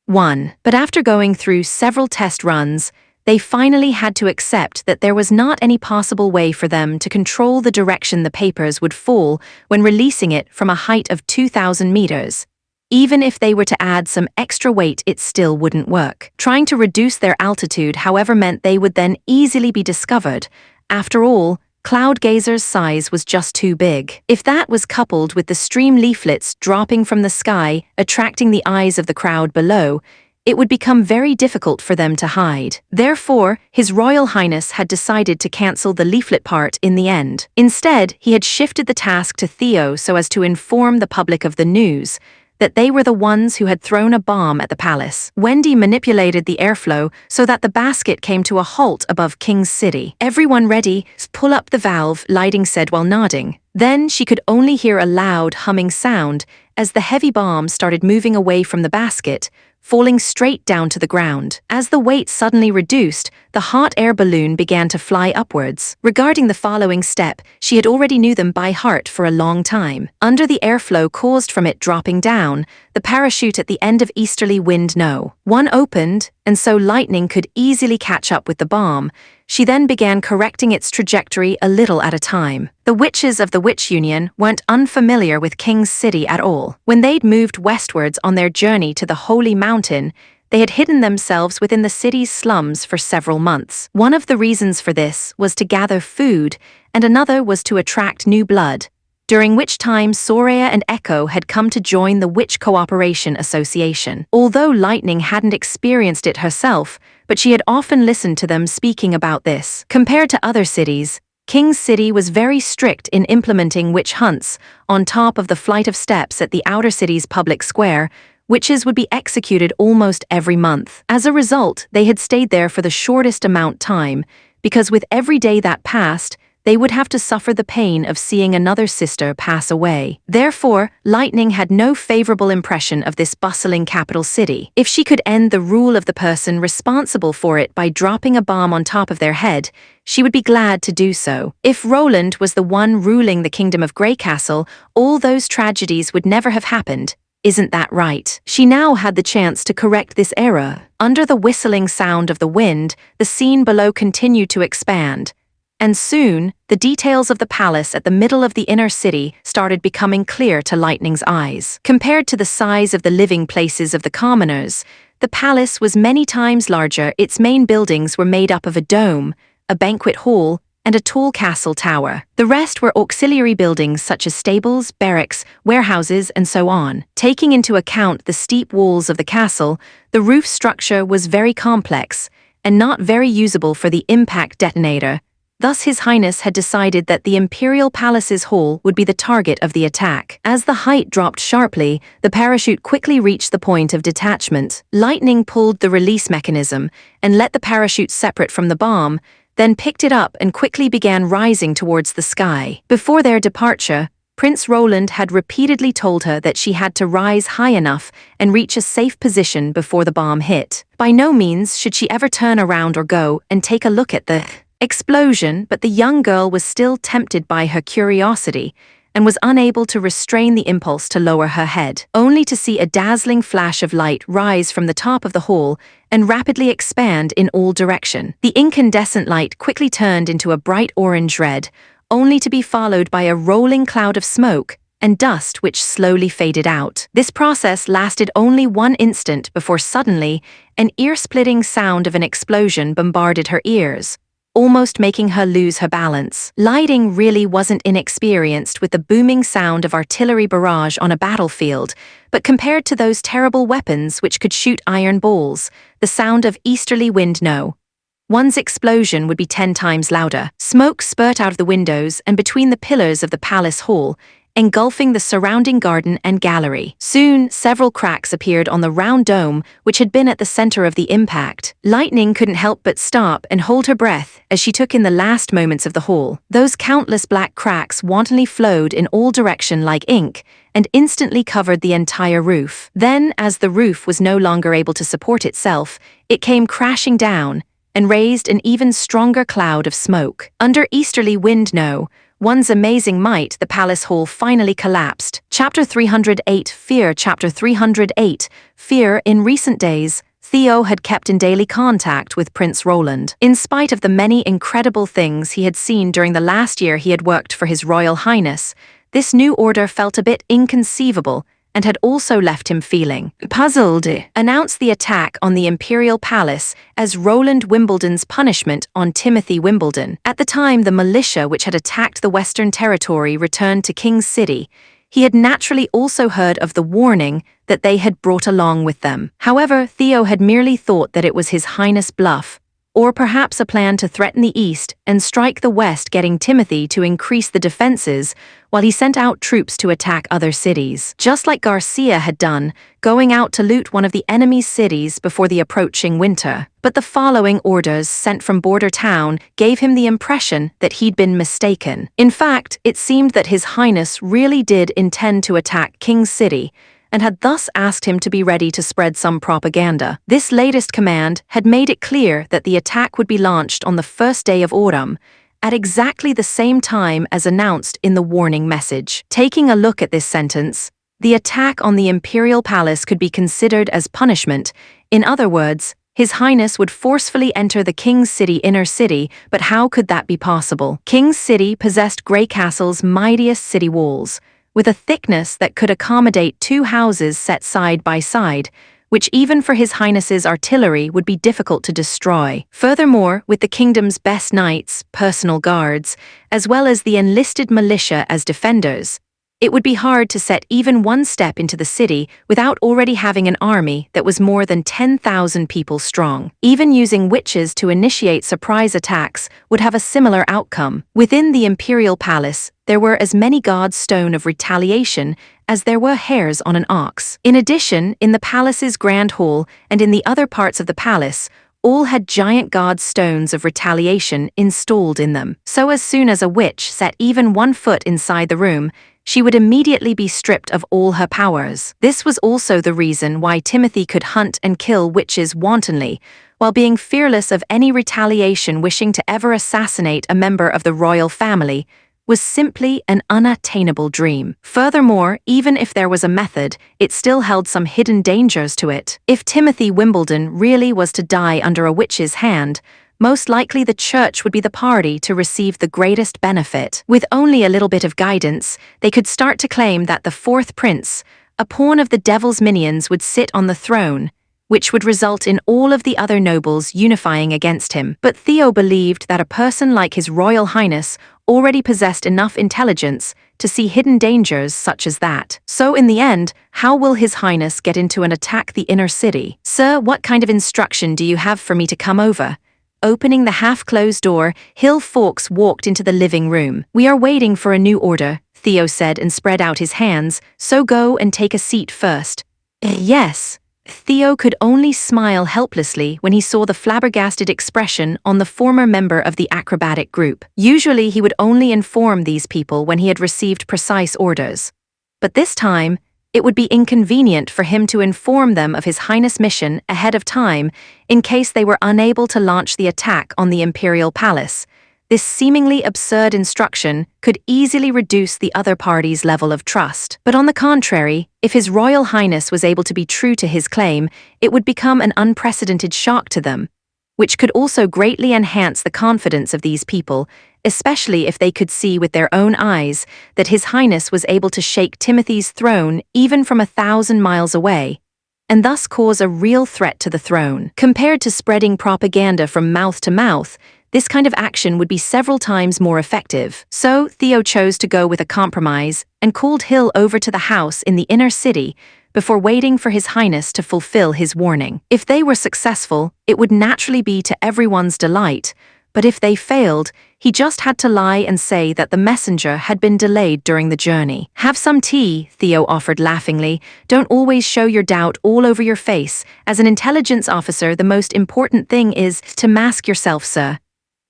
1. But after going through several test runs, they finally had to accept that there was not any possible way for them to control the direction the papers would fall when releasing it from a height of 2,000 meters. Even if they were to add some extra weight, it still wouldn't work. Trying to reduce their altitude, however, meant they would then easily be discovered. After all, Cloud Gazer's size was just too big. If that was coupled with the stream leaflets dropping from the sky, attracting the eyes of the crowd below, it would become very difficult for them to hide. Therefore, His Royal Highness had decided to cancel the leaflet part in the end. Instead, he had shifted the task to Theo so as to inform the public of the news that they were the ones who had thrown a bomb at the palace. Wendy manipulated the airflow so that the basket came to a halt above King's City. Everyone ready? Pull up the valve, Lightning said while nodding. Then she could only hear a loud humming sound as the heavy bomb started moving away from the basket, falling straight down to the ground. As the weight suddenly reduced, the hot air balloon began to fly upwards. Regarding the following step, she had already knew them by heart for a long time. Under the airflow caused from it dropping down, the parachute at the end of Easterly Wind No. 1 opened, and so Lightning could easily catch up with the bomb. She then began correcting its trajectory a little at a time. The witches of the Witch Union weren't unfamiliar with King's City at all. When they'd moved westwards on their journey to the Holy Mountain, they had hidden themselves within the city's slums for several months. One of the reasons for this was to gather food, and another was to attract new blood, during which time Soraya and Echo had come to join the Witch Cooperation Association. Although Lightning hadn't experienced it herself, but she had often listened to them speaking about this. Compared to other cities, King's City was very strict in implementing witch hunts. On top of the flight of steps at the outer city's public square, witches would be executed almost every month. As a result, they had stayed there for the shortest amount time, because with every day that passed, they would have to suffer the pain of seeing another sister pass away. Therefore, Lightning had no favorable impression of this bustling capital city. If she could end the rule of the person responsible for it by dropping a bomb on top of their head, she would be glad to do so. If Roland was the one ruling the Kingdom of Grey Castle, all those tragedies would never have happened. Isn't that right? She now had the chance to correct this error. Under the whistling sound of the wind, the scene below continued to expand. And soon, the details of the palace at the middle of the inner city started becoming clear to Lightning's eyes. Compared to the size of the living places of the commoners, the palace was many times larger. Its main buildings were made up of a dome, a banquet hall, and a tall castle tower. The rest were auxiliary buildings such as stables, barracks, warehouses, and so on. Taking into account the steep walls of the castle, the roof structure was very complex and not very usable for the impact detonator. Thus His Highness had decided that the Imperial Palace's hall would be the target of the attack. As the height dropped sharply, the parachute quickly reached the point of detachment. Lightning pulled the release mechanism and let the parachute separate from the bomb, then picked it up and quickly began rising towards the sky. Before their departure, Prince Roland had repeatedly told her that she had to rise high enough and reach a safe position before the bomb hit. By no means should she ever turn around or go and take a look at the explosion, but the young girl was still tempted by her curiosity and was unable to restrain the impulse to lower her head, only to see a dazzling flash of light rise from the top of the hall and rapidly expand in all directions. The incandescent light quickly turned into a bright orange-red, only to be followed by a rolling cloud of smoke and dust which slowly faded out. This process lasted only 1 instant before suddenly an ear-splitting sound of an explosion bombarded her ears, almost making her lose her balance. Lightning really wasn't inexperienced with the booming sound of artillery barrage on a battlefield, but compared to those terrible weapons which could shoot iron balls, the sound of easterly wind one's explosion would be 10 times louder. Smoke spurt out of the windows and between the pillars of the palace hall, engulfing the surrounding garden and gallery. Soon, several cracks appeared on the round dome which had been at the center of the impact. Lightning couldn't help but stop and hold her breath as she took in the last moments of the hall. Those countless black cracks wantonly flowed in all directions like ink and instantly covered the entire roof. Then, as the roof was no longer able to support itself, it came crashing down and raised an even stronger cloud of smoke. Under easterly wind one's amazing might, the palace hall finally collapsed. Chapter 308 Fear. Chapter 308 Fear. In recent days, Theo had kept in daily contact with Prince Roland. In spite of the many incredible things he had seen during the last year he had worked for His Royal Highness, this new order felt a bit inconceivable and had also left him feeling puzzled. Announced the attack on the Imperial Palace as Roland Wimbledon's punishment on Timothy Wimbledon. At the time the militia which had attacked the Western Territory returned to King's City, he had naturally also heard of the warning that they had brought along with them. However, Theo had merely thought that it was His Highness' bluff, or perhaps a plan to threaten the East and strike the West, getting Timothy to increase the defenses while he sent out troops to attack other cities. Just like Garcia had done, going out to loot one of the enemy's cities before the approaching winter. But the following orders sent from Border Town gave him the impression that he'd been mistaken. In fact, it seemed that His Highness really did intend to attack King's City, and had thus asked him to be ready to spread some propaganda. This latest command had made it clear that the attack would be launched on the first day of autumn, at exactly the same time as announced in the warning message. Taking a look at this sentence, the attack on the Imperial Palace could be considered as punishment. In other words, His Highness would forcefully enter the King's City inner city, but how could that be possible? King's City possessed Grey Castle's mightiest city walls, with a thickness that could accommodate 2 houses set side by side, which even for His Highness's artillery would be difficult to destroy. Furthermore, with the kingdom's best knights, personal guards, as well as the enlisted militia as defenders, it would be hard to set even one step into the city without already having an army that was more than 10,000 people strong. Even using witches to initiate surprise attacks would have a similar outcome. Within the Imperial Palace, there were as many God's stone of retaliation as there were hairs on an ox. In addition, in the palace's grand hall and in the other parts of the palace, all had giant God's stones of retaliation installed in them. So as soon as a witch set even 1 foot inside the room, she would immediately be stripped of all her powers. This was also the reason why Timothy could hunt and kill witches wantonly, while being fearless of any retaliation wishing to ever assassinate a member of the royal family, was simply an unattainable dream. Furthermore, even if there was a method, it still held some hidden dangers to it. If Timothy Wimbledon really was to die under a witch's hand, most likely the church would be the party to receive the greatest benefit. With only a little bit of guidance, they could start to claim that the 4th prince, a pawn of the devil's minions, would sit on the throne, which would result in all of the other nobles unifying against him. But Theo believed that a person like His Royal Highness already possessed enough intelligence to see hidden dangers such as that. So in the end, how will His Highness get into and attack the inner city? Sir, what kind of instruction do you have for me to come over? Opening the half-closed door, Hill Fawkes walked into the living room. We are waiting for a new order, Theo said and spread out his hands, so go and take a seat first. Yes. Theo could only smile helplessly when he saw the flabbergasted expression on the former member of the acrobatic group. Usually he would only inform these people when he had received precise orders. But this time, it would be inconvenient for him to inform them of His Highness' mission ahead of time in case they were unable to launch the attack on the Imperial Palace. This seemingly absurd instruction could easily reduce the other party's level of trust. But on the contrary, if His Royal Highness was able to be true to his claim, it would become an unprecedented shock to them, which could also greatly enhance the confidence of these people, especially if they could see with their own eyes that His Highness was able to shake Timothy's throne even from 1,000 miles away, and thus cause a real threat to the throne. Compared to spreading propaganda from mouth to mouth, this kind of action would be several times more effective. So Theo chose to go with a compromise and called Hill over to the house in the inner city before waiting for His Highness to fulfill his warning. If they were successful, it would naturally be to everyone's delight, but if they failed, he just had to lie and say that the messenger had been delayed during the journey. Have some tea, Theo offered laughingly. Don't always show your doubt all over your face. As an intelligence officer, the most important thing is to mask yourself, sir.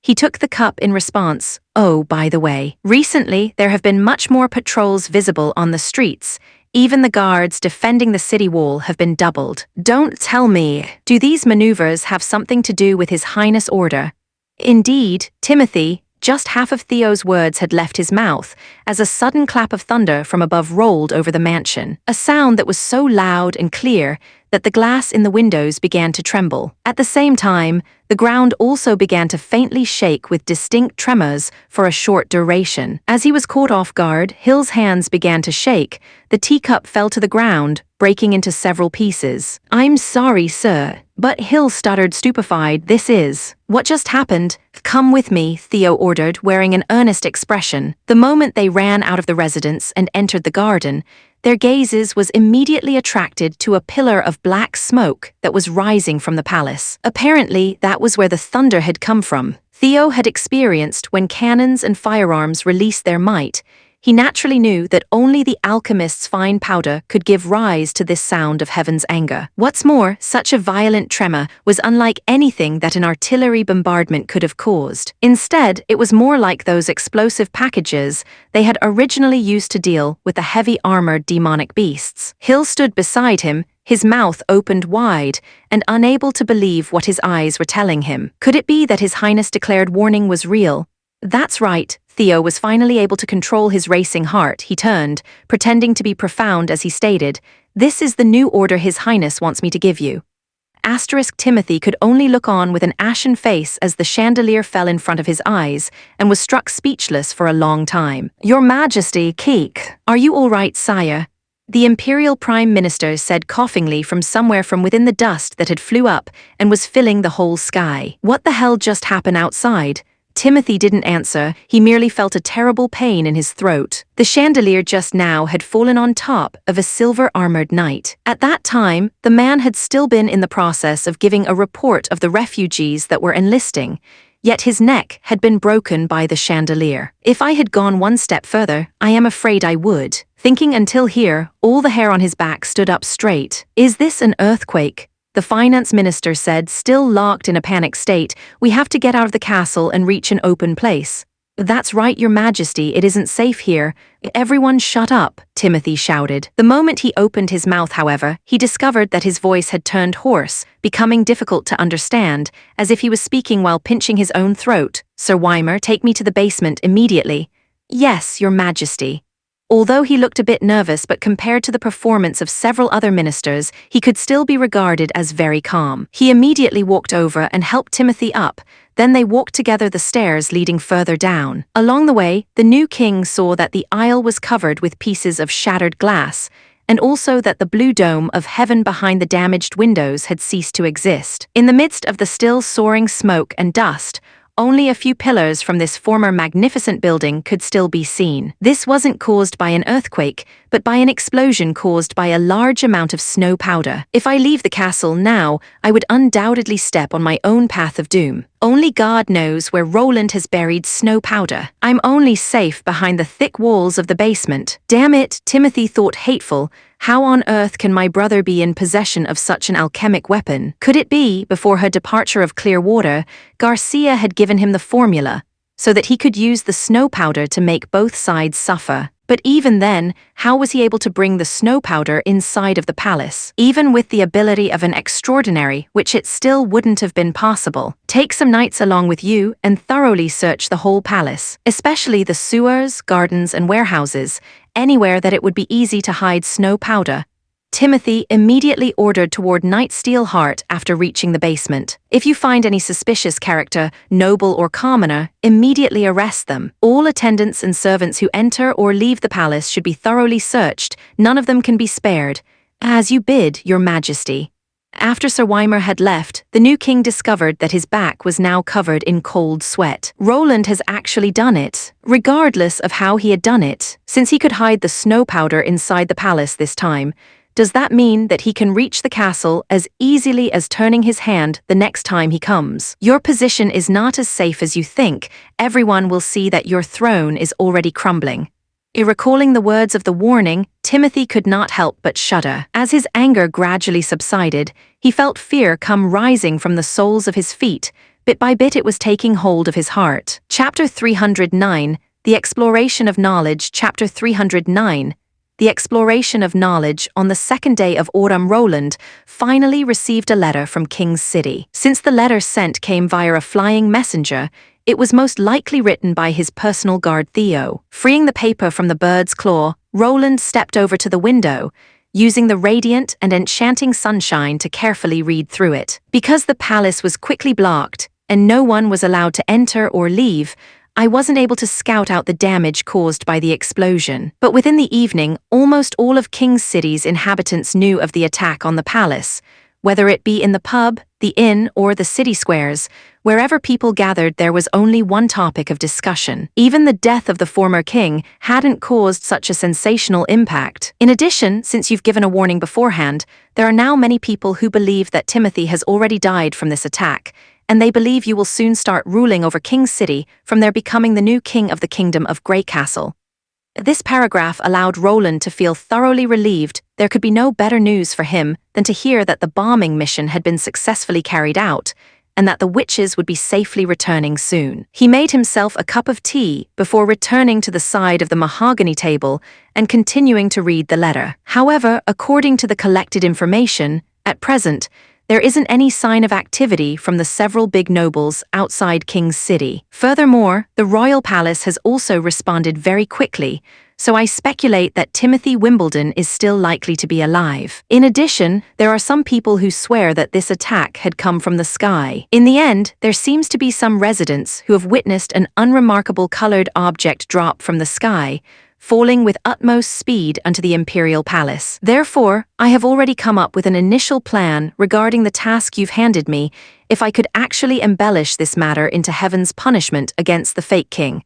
He took the cup in response. Oh, by the way, recently there have been much more patrols visible on the streets. Even the guards defending the city wall have been doubled. Don't tell me. Do these maneuvers have something to do with His Highness' order? Indeed, Timothy. Just half of Theo's words had left his mouth as a sudden clap of thunder from above rolled over the mansion, a sound that was so loud and clear that the glass in the windows began to tremble. At the same time, the ground also began to faintly shake with distinct tremors for a short duration. As he was caught off guard, Hill's hands began to shake. The teacup fell to the ground, breaking into several pieces. I'm sorry, sir. But Hill stuttered, stupefied. This is... What just happened? Come with me, Theo ordered, wearing an earnest expression. The moment they ran out of the residence and entered the garden, their gazes was immediately attracted to a pillar of black smoke that was rising from the palace. Apparently, that was where the thunder had come from. Theo had experienced when cannons and firearms released their might. He naturally knew that only the alchemist's fine powder could give rise to this sound of heaven's anger. What's more, such a violent tremor was unlike anything that an artillery bombardment could have caused. Instead, it was more like those explosive packages they had originally used to deal with the heavy armored demonic beasts. Hill stood beside him, his mouth opened wide, and unable to believe what his eyes were telling him. Could it be that His Highness' declared warning was real? That's right. Theo was finally able to control his racing heart. He turned, pretending to be profound as he stated, "This is the new order His Highness wants me to give you." Timothy could only look on with an ashen face as the chandelier fell in front of his eyes and was struck speechless for a long time. Your Majesty, Keek. Are you all right, sire? The Imperial Prime Minister said coughingly from somewhere from within the dust that had flew up and was filling the whole sky. What the hell just happened outside? Timothy didn't answer, he merely felt a terrible pain in his throat. The chandelier just now had fallen on top of a silver-armored knight. At that time, the man had still been in the process of giving a report of the refugees that were enlisting, yet his neck had been broken by the chandelier. If I had gone one step further, I am afraid I would. Thinking until here, all the hair on his back stood up straight. Is this an earthquake? The finance minister said, still locked in a panic state. We have to get out of the castle and reach an open place. That's right, Your Majesty, it isn't safe here. Everyone shut up, Timothy shouted. The moment he opened his mouth, however, he discovered that his voice had turned hoarse, becoming difficult to understand, as if he was speaking while pinching his own throat. Sir Weimer, take me to the basement immediately. Yes, Your Majesty. Although he looked a bit nervous, but compared to the performance of several other ministers, he could still be regarded as very calm. He immediately walked over and helped Timothy up. Then they walked together the stairs leading further down. Along the way, the new king saw that the aisle was covered with pieces of shattered glass, and also that the blue dome of heaven behind the damaged windows had ceased to exist. In the midst of the still soaring smoke and dust, only a few pillars from this former magnificent building could still be seen. This wasn't caused by an earthquake, but by an explosion caused by a large amount of snow powder. If I leave the castle now, I would undoubtedly step on my own path of doom. Only God knows where Roland has buried snow powder. I'm only safe behind the thick walls of the basement. Damn it, Timothy thought hateful. How on earth can my brother be in possession of such an alchemic weapon? Could it be, before her departure of Clearwater, Garcia had given him the formula, so that he could use the snow powder to make both sides suffer? But even then, how was he able to bring the snow powder inside of the palace? Even with the ability of an extraordinary, which it still wouldn't have been possible. Take some nights along with you and thoroughly search the whole palace, especially the sewers, gardens, and warehouses, anywhere that it would be easy to hide snow powder. Timothy immediately ordered toward Knight Steelheart after reaching the basement. If you find any suspicious character, noble or commoner, immediately arrest them. All attendants and servants who enter or leave the palace should be thoroughly searched. None of them can be spared. As you bid, Your Majesty. After Sir Wymer had left, the new king discovered that his back was now covered in cold sweat. Roland has actually done it, regardless of how he had done it, since he could hide the snow powder inside the palace this time. Does that mean that he can reach the castle as easily as turning his hand the next time he comes? Your position is not as safe as you think. Everyone will see that your throne is already crumbling. Recalling the words of the warning, Timothy could not help but shudder. As his anger gradually subsided, he felt fear come rising from the soles of his feet. Bit by bit it was taking hold of his heart. Chapter 309, The Exploration of Knowledge. Chapter 309, The Exploration of Knowledge. On the second day of autumn, Roland finally received a letter from King's City. Since the letter sent came via a flying messenger, it was most likely written by his personal guard Theo. Freeing the paper from the bird's claw, Roland stepped over to the window, using the radiant and enchanting sunshine to carefully read through it. Because the palace was quickly blocked, and no one was allowed to enter or leave, I wasn't able to scout out the damage caused by the explosion. But within the evening, almost all of King's City's inhabitants knew of the attack on the palace. Whether it be in the pub, the inn, or the city squares, wherever people gathered there was only one topic of discussion. Even the death of the former king hadn't caused such a sensational impact. In addition, since you've given a warning beforehand, there are now many people who believe that Timothy has already died from this attack, and they believe you will soon start ruling over King's City from there becoming the new king of the Kingdom of Grey Castle. This paragraph allowed Roland to feel thoroughly relieved. There could be no better news for him than to hear that the bombing mission had been successfully carried out, and that the witches would be safely returning soon. He made himself a cup of tea before returning to the side of the mahogany table and continuing to read the letter. However, according to the collected information, at present, there isn't any sign of activity from the several big nobles outside King's City. Furthermore, the royal palace has also responded very quickly, so I speculate that Timothy Wimbledon is still likely to be alive. In addition, there are some people who swear that this attack had come from the sky. In the end, there seems to be some residents who have witnessed an unremarkable colored object drop from the sky, falling with utmost speed onto the imperial palace. Therefore, I have already come up with an initial plan regarding the task you've handed me if I could actually embellish this matter into heaven's punishment against the fake king.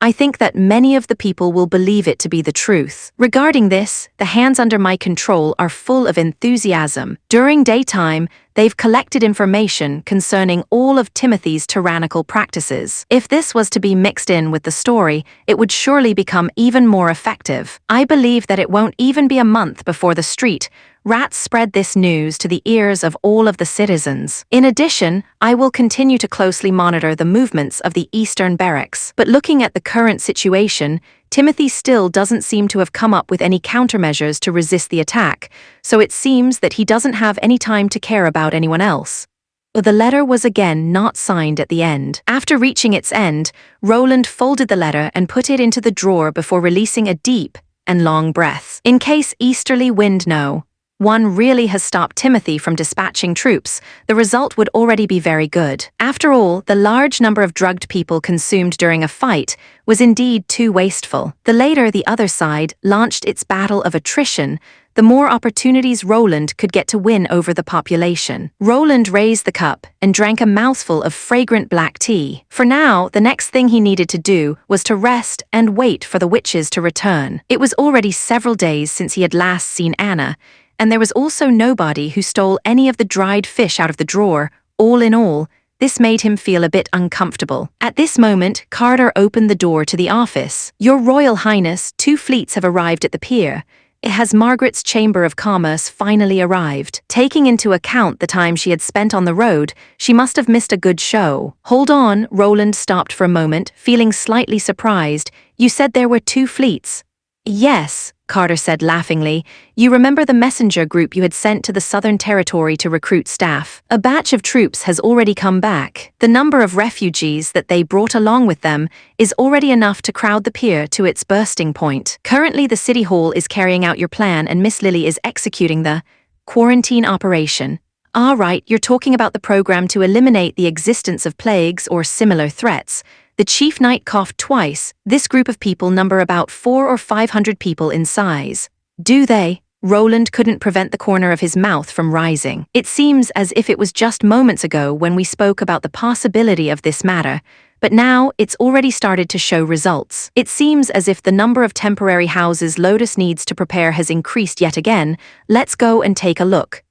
I think that many of the people will believe it to be the truth. Regarding this, the hands under my control are full of enthusiasm. During daytime, they've collected information concerning all of Timothy's tyrannical practices. If this was to be mixed in with the story, it would surely become even more effective. I believe that it won't even be a month before the street rats spread this news to the ears of all of the citizens. In addition, I will continue to closely monitor the movements of the Eastern barracks. But looking at the current situation, Timothy still doesn't seem to have come up with any countermeasures to resist the attack, so it seems that he doesn't have any time to care about anyone else. But the letter was again not signed at the end. After reaching its end, Roland folded the letter and put it into the drawer before releasing a deep and long breath. In case easterly wind no. one really has stopped Timothy from dispatching troops, the result would already be very good. After all, the large number of drugged people consumed during a fight was indeed too wasteful. The later the other side launched its battle of attrition, the more opportunities Roland could get to win over the population. Roland raised the cup and drank a mouthful of fragrant black tea. For now, the next thing he needed to do was to rest and wait for the witches to return. It was already several days since he had last seen Anna, and there was also nobody who stole any of the dried fish out of the drawer. All in all, this made him feel a bit uncomfortable. At this moment, Carter opened the door to the office. "Your Royal Highness, 2 fleets have arrived at the pier. Has Margaret's Chamber of Commerce finally arrived?" Taking into account the time she had spent on the road, she must have missed a good show. "Hold on," Roland stopped for a moment, feeling slightly surprised. "You said there were 2 fleets." "Yes," Carter said laughingly. "You remember the messenger group you had sent to the Southern Territory to recruit staff? A batch of troops has already come back. The number of refugees that they brought along with them is already enough to crowd the pier to its bursting point. Currently the City Hall is carrying out your plan and Miss Lily is executing the quarantine operation." "Ah, right, you're talking about the program to eliminate the existence of plagues or similar threats." The chief knight coughed twice. "This group of people number about 400 or 500 people in size." "Do they?" Roland couldn't prevent the corner of his mouth from rising. "It seems as if it was just moments ago when we spoke about the possibility of this matter, but now it's already started to show results. It seems as if the number of temporary houses Lotus needs to prepare has increased yet again. Let's go and take a look."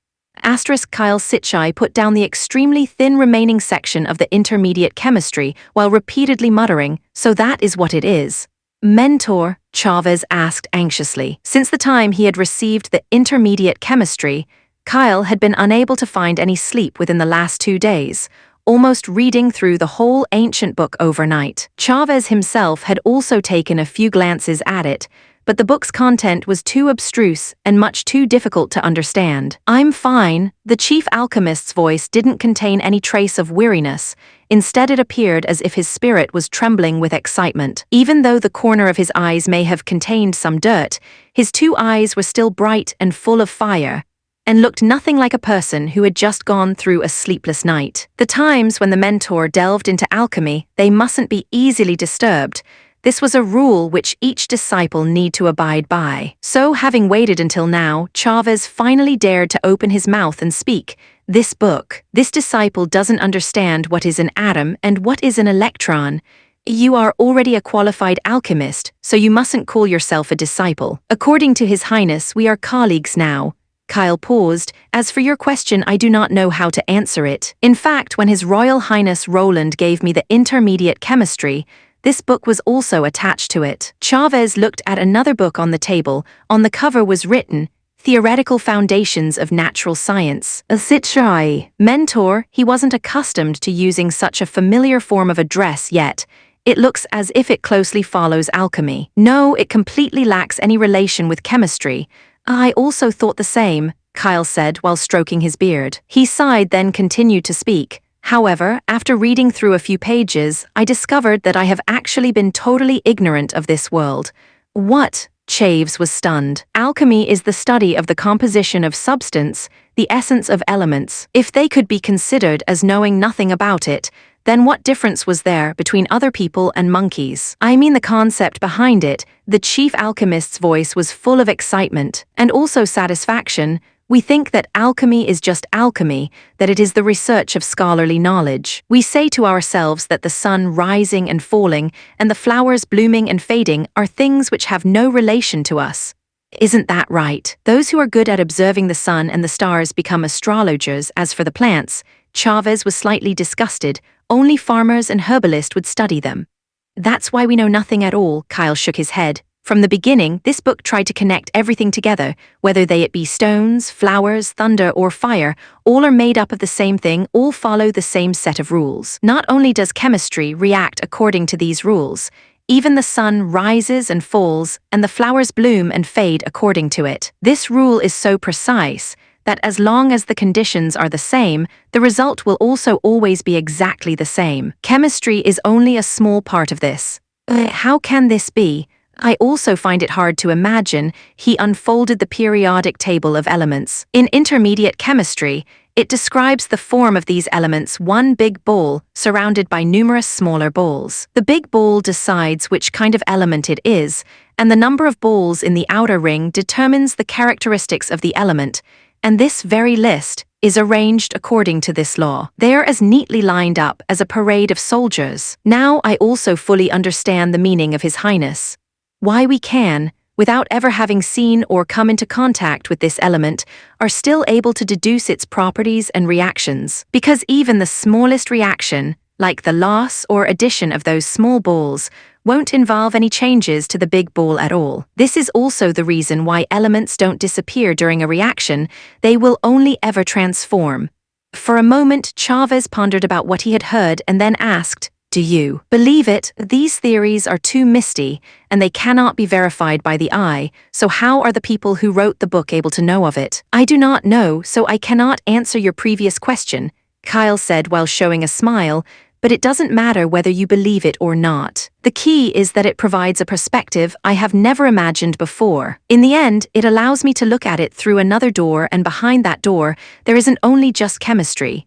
Kyle Sitchai put down the extremely thin remaining section of the intermediate chemistry while repeatedly muttering, "So that is what it is." "Mentor?" Chavez asked anxiously. Since the time he had received the intermediate chemistry, Kyle had been unable to find any sleep within the last 2 days, almost reading through the whole ancient book overnight. Chavez himself had also taken a few glances at it, but the book's content was too abstruse and much too difficult to understand. "I'm fine." The chief alchemist's voice didn't contain any trace of weariness. Instead, it appeared as if his spirit was trembling with excitement. Even though the corner of his eyes may have contained some dirt, his 2 eyes were still bright and full of fire, and looked nothing like a person who had just gone through a sleepless night. The times when the mentor delved into alchemy, they mustn't be easily disturbed. This was a rule which each disciple need to abide by. So, having waited until now, Chavez finally dared to open his mouth and speak. "This book. This disciple doesn't understand what is an atom and what is an electron. You are already a qualified alchemist, so you mustn't call yourself a disciple. According to His Highness, we are colleagues now." Kyle paused. "As for your question, I do not know how to answer it. In fact, when His Royal Highness Roland gave me the intermediate chemistry, this book was also attached to it." Chavez looked at another book on the table. On the cover was written, "Theoretical Foundations of Natural Science." Sitchai. Mentor, he wasn't accustomed to using such a familiar form of address yet. "It looks as if it closely follows alchemy." "No, it completely lacks any relation with chemistry." "I also thought the same," Kyle said while stroking his beard. He sighed, then continued to speak. "However, after reading through a few pages, I discovered that I have actually been totally ignorant of this world." "What?" Chaves was stunned. "Alchemy is the study of the composition of substance, the essence of elements. If they could be considered as knowing nothing about it, then what difference was there between other people and monkeys? I mean the concept behind it." The chief alchemist's voice was full of excitement, and also satisfaction. "We think that alchemy is just alchemy, that it is the research of scholarly knowledge. We say to ourselves that the sun rising and falling and the flowers blooming and fading are things which have no relation to us. Isn't that right? Those who are good at observing the sun and the stars become astrologers. As for the plants," Chavez was slightly disgusted, "only farmers and herbalists would study them." "That's why we know nothing at all." Kyle shook his head. "From the beginning, this book tried to connect everything together, whether they it be stones, flowers, thunder, or fire, all are made up of the same thing, all follow the same set of rules. Not only does chemistry react according to these rules, even the sun rises and falls, and the flowers bloom and fade according to it. This rule is so precise that as long as the conditions are the same, the result will also always be exactly the same. Chemistry is only a small part of this." How can this be?" I also find it hard to imagine. He unfolded the periodic table of elements. In intermediate chemistry, it describes the form of these elements: one big ball surrounded by numerous smaller balls. The big ball decides which kind of element it is, and the number of balls in the outer ring determines the characteristics of the element, and this very list is arranged according to this law. They are as neatly lined up as a parade of soldiers. Now I also fully understand the meaning of His Highness. Why we can, without ever having seen or come into contact with this element, are still able to deduce its properties and reactions. Because even the smallest reaction, like the loss or addition of those small balls, won't involve any changes to the big ball at all. This is also the reason why elements don't disappear during a reaction; they will only ever transform. For a moment, Chavez pondered about what he had heard and then asked, "Do you believe it? These theories are too misty, and they cannot be verified by the eye, so how are the people who wrote the book able to know of it?" "I do not know, so I cannot answer your previous question," Kyle said while showing a smile, "but it doesn't matter whether you believe it or not. The key is that it provides a perspective I have never imagined before. In the end, it allows me to look at it through another door, and behind that door, there isn't only just chemistry."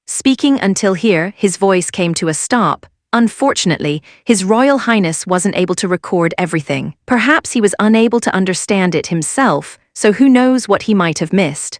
Speaking until here, his voice came to a stop. Unfortunately, His Royal Highness wasn't able to record everything. Perhaps he was unable to understand it himself, so who knows what he might have missed.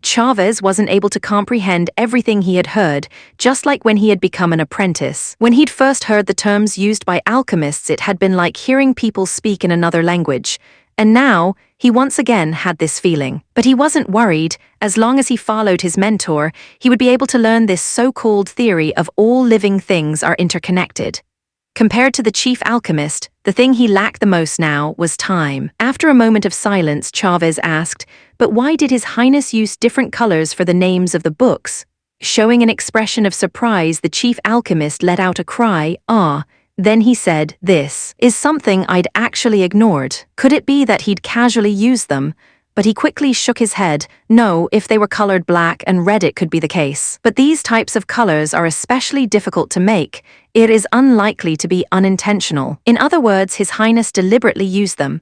Chavez wasn't able to comprehend everything he had heard, just like when he had become an apprentice. When he'd first heard the terms used by alchemists, it had been like hearing people speak in another language. And now, he once again had this feeling. But he wasn't worried. As long as he followed his mentor, he would be able to learn this so-called theory of all living things are interconnected. Compared to the chief alchemist, the thing he lacked the most now was time. After a moment of silence, Chavez asked, "But why did His Highness use different colors for the names of the books?" Showing an expression of surprise, the chief alchemist let out a cry, "Ah." Then he said, "This is something I'd actually ignored. Could it be that he'd casually used them?" But he quickly shook his head. "No, if they were colored black and red it could be the case. But these types of colors are especially difficult to make. It is unlikely to be unintentional. In other words, His Highness deliberately used them."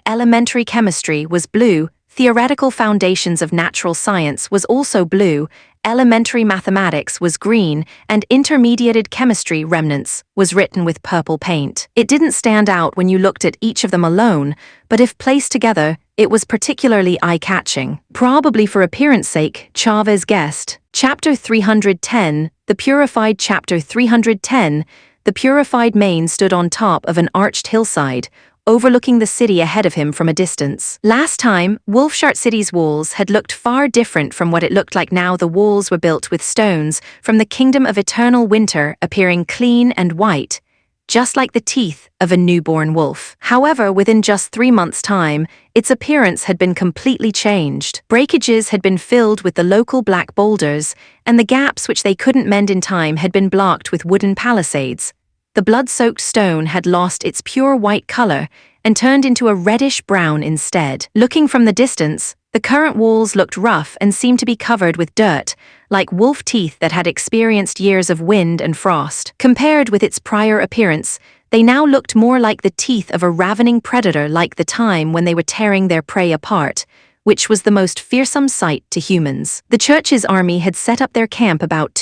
Elementary chemistry was blue, theoretical foundations of natural science was also blue, elementary mathematics was green, and intermediated chemistry remnants was written with purple paint. It didn't stand out when you looked at each of them alone, but if placed together, it was particularly eye-catching. Probably for appearance sake, Chavez guessed. Chapter 310, The Purified. Chapter 310, The Purified Main stood on top of an arched hillside, overlooking the city ahead of him from a distance. Last time, Wolfshart City's walls had looked far different from what it looked like now. The walls were built with stones from the Kingdom of Eternal Winter, appearing clean and white, just like the teeth of a newborn wolf. However, within just 3 months' time, its appearance had been completely changed. Breakages had been filled with the local black boulders, and the gaps which they couldn't mend in time had been blocked with wooden palisades. The blood-soaked stone had lost its pure white color and turned into a reddish-brown instead. Looking from the distance, the current walls looked rough and seemed to be covered with dirt, like wolf teeth that had experienced years of wind and frost. Compared with its prior appearance, they now looked more like the teeth of a ravening predator, like the time when they were tearing their prey apart, which was the most fearsome sight to humans. The church's army had set up their camp about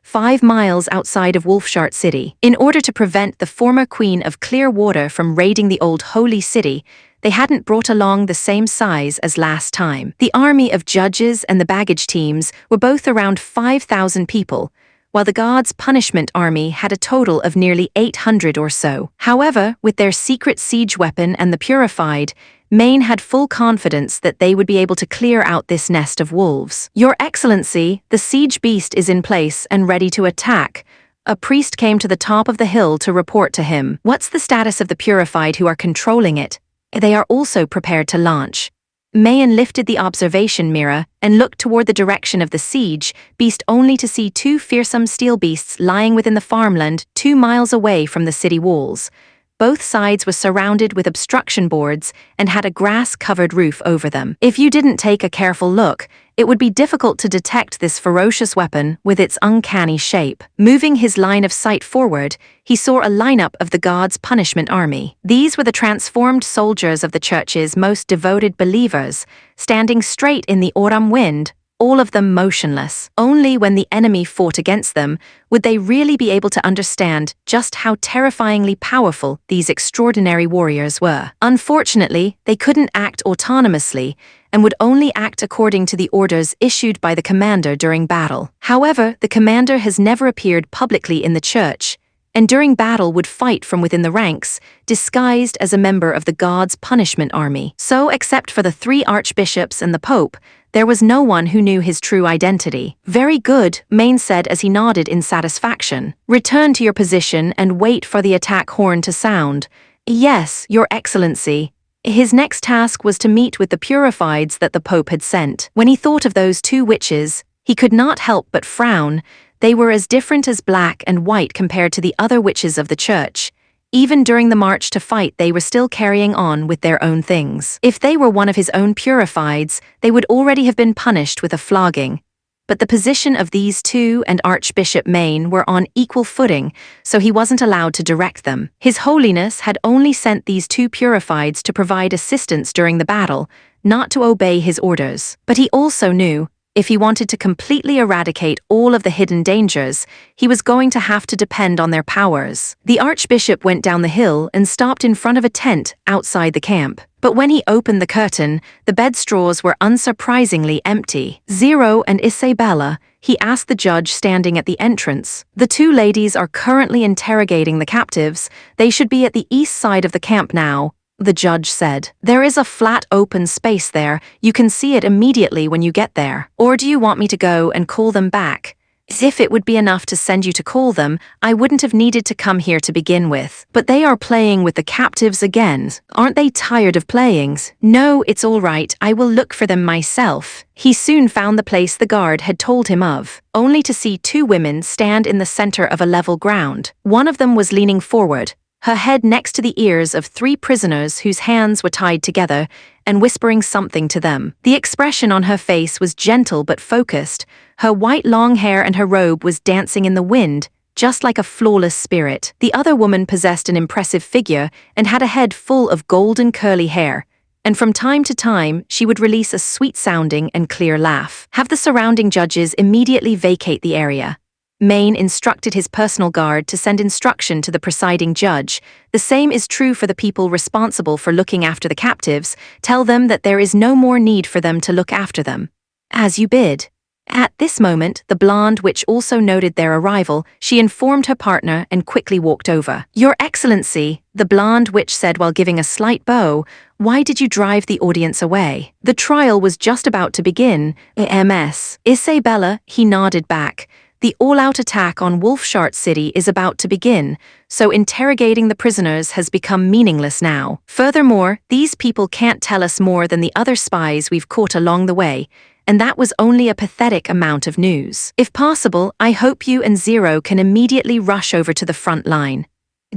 5 miles outside of Wolfshart City. In order to prevent the former Queen of Clearwater from raiding the old holy city, they hadn't brought along the same size as last time. The army of judges and the baggage teams were both around 5,000 people, while the God's Punishment Army had a total of nearly 800 or so. However, with their secret siege weapon and the Purified, Maine had full confidence that they would be able to clear out this nest of wolves. "Your Excellency, the siege beast is in place and ready to attack." A priest came to the top of the hill to report to him. "What's the status of the Purified who are controlling it?" "They are also prepared to launch." Mayan lifted the observation mirror and looked toward the direction of the siege beast, only to see 2 fearsome steel beasts lying within the farmland 2 miles away from the city walls. Both sides were surrounded with obstruction boards and had a grass-covered roof over them. If you didn't take a careful look, it would be difficult to detect this ferocious weapon with its uncanny shape. Moving his line of sight forward, he saw a lineup of the God's punishment army. These were the transformed soldiers of the church's most devoted believers, standing straight in the autumn wind, all of them motionless. Only when the enemy fought against them would they really be able to understand just how terrifyingly powerful these extraordinary warriors were. Unfortunately, they couldn't act autonomously and would only act according to the orders issued by the commander during battle. However, the commander has never appeared publicly in the church, and during battle would fight from within the ranks, disguised as a member of the God's punishment army. So, except for the 3 archbishops and the Pope, there was no one who knew his true identity. "Very good," Maine said as he nodded in satisfaction. "Return to your position and wait for the attack horn to sound." "Yes, Your Excellency." His next task was to meet with the purifieds that the Pope had sent. When he thought of those 2 witches, he could not help but frown. They were as different as black and white compared to the other witches of the church. Even during the march to fight, they were still carrying on with their own things. If they were one of his own purifieds, they would already have been punished with a flogging. But the position of these 2 and Archbishop Maine were on equal footing, so he wasn't allowed to direct them. His Holiness had only sent these 2 purifieds to provide assistance during the battle, not to obey his orders. But he also knew, if he wanted to completely eradicate all of the hidden dangers, he was going to have to depend on their powers. The Archbishop went down the hill and stopped in front of a tent outside the camp. But when he opened the curtain, the bed straws were unsurprisingly empty. "Zero and Isabella," he asked the judge standing at the entrance. "The 2 ladies are currently interrogating the captives. They should be at the east side of the camp now," the judge said. "There is a flat open space there. You can see it immediately when you get there. Or do you want me to go and call them back?" "If it would be enough to send you to call them, I wouldn't have needed to come here to begin with." "But they are playing with the captives again. Aren't they tired of playing?" "No, it's all right. I will look for them myself." He soon found the place the guard had told him of, only to see 2 women stand in the center of a level ground. One of them was leaning forward, her head next to the ears of 3 prisoners whose hands were tied together, and whispering something to them. The expression on her face was gentle but focused. Her white long hair and her robe was dancing in the wind, just like a flawless spirit. The other woman possessed an impressive figure and had a head full of golden curly hair, and from time to time she would release a sweet-sounding and clear laugh. "Have the surrounding judges immediately vacate the area." Maine instructed his personal guard to send instruction to the presiding judge. "The same is true for the people responsible for looking after the captives. Tell them that there is no more need for them to look after them." "As you bid." At this moment, the blonde witch also noted their arrival. She informed her partner and quickly walked over. "Your Excellency," the blonde witch said while giving a slight bow, "why did you drive the audience away?" "The trial was just about to begin." "Ms. Isabella," he nodded back. "The all-out attack on Wolfshart City is about to begin, so interrogating the prisoners has become meaningless now. Furthermore, these people can't tell us more than the other spies we've caught along the way, and that was only a pathetic amount of news. If possible, I hope you and Zero can immediately rush over to the front line."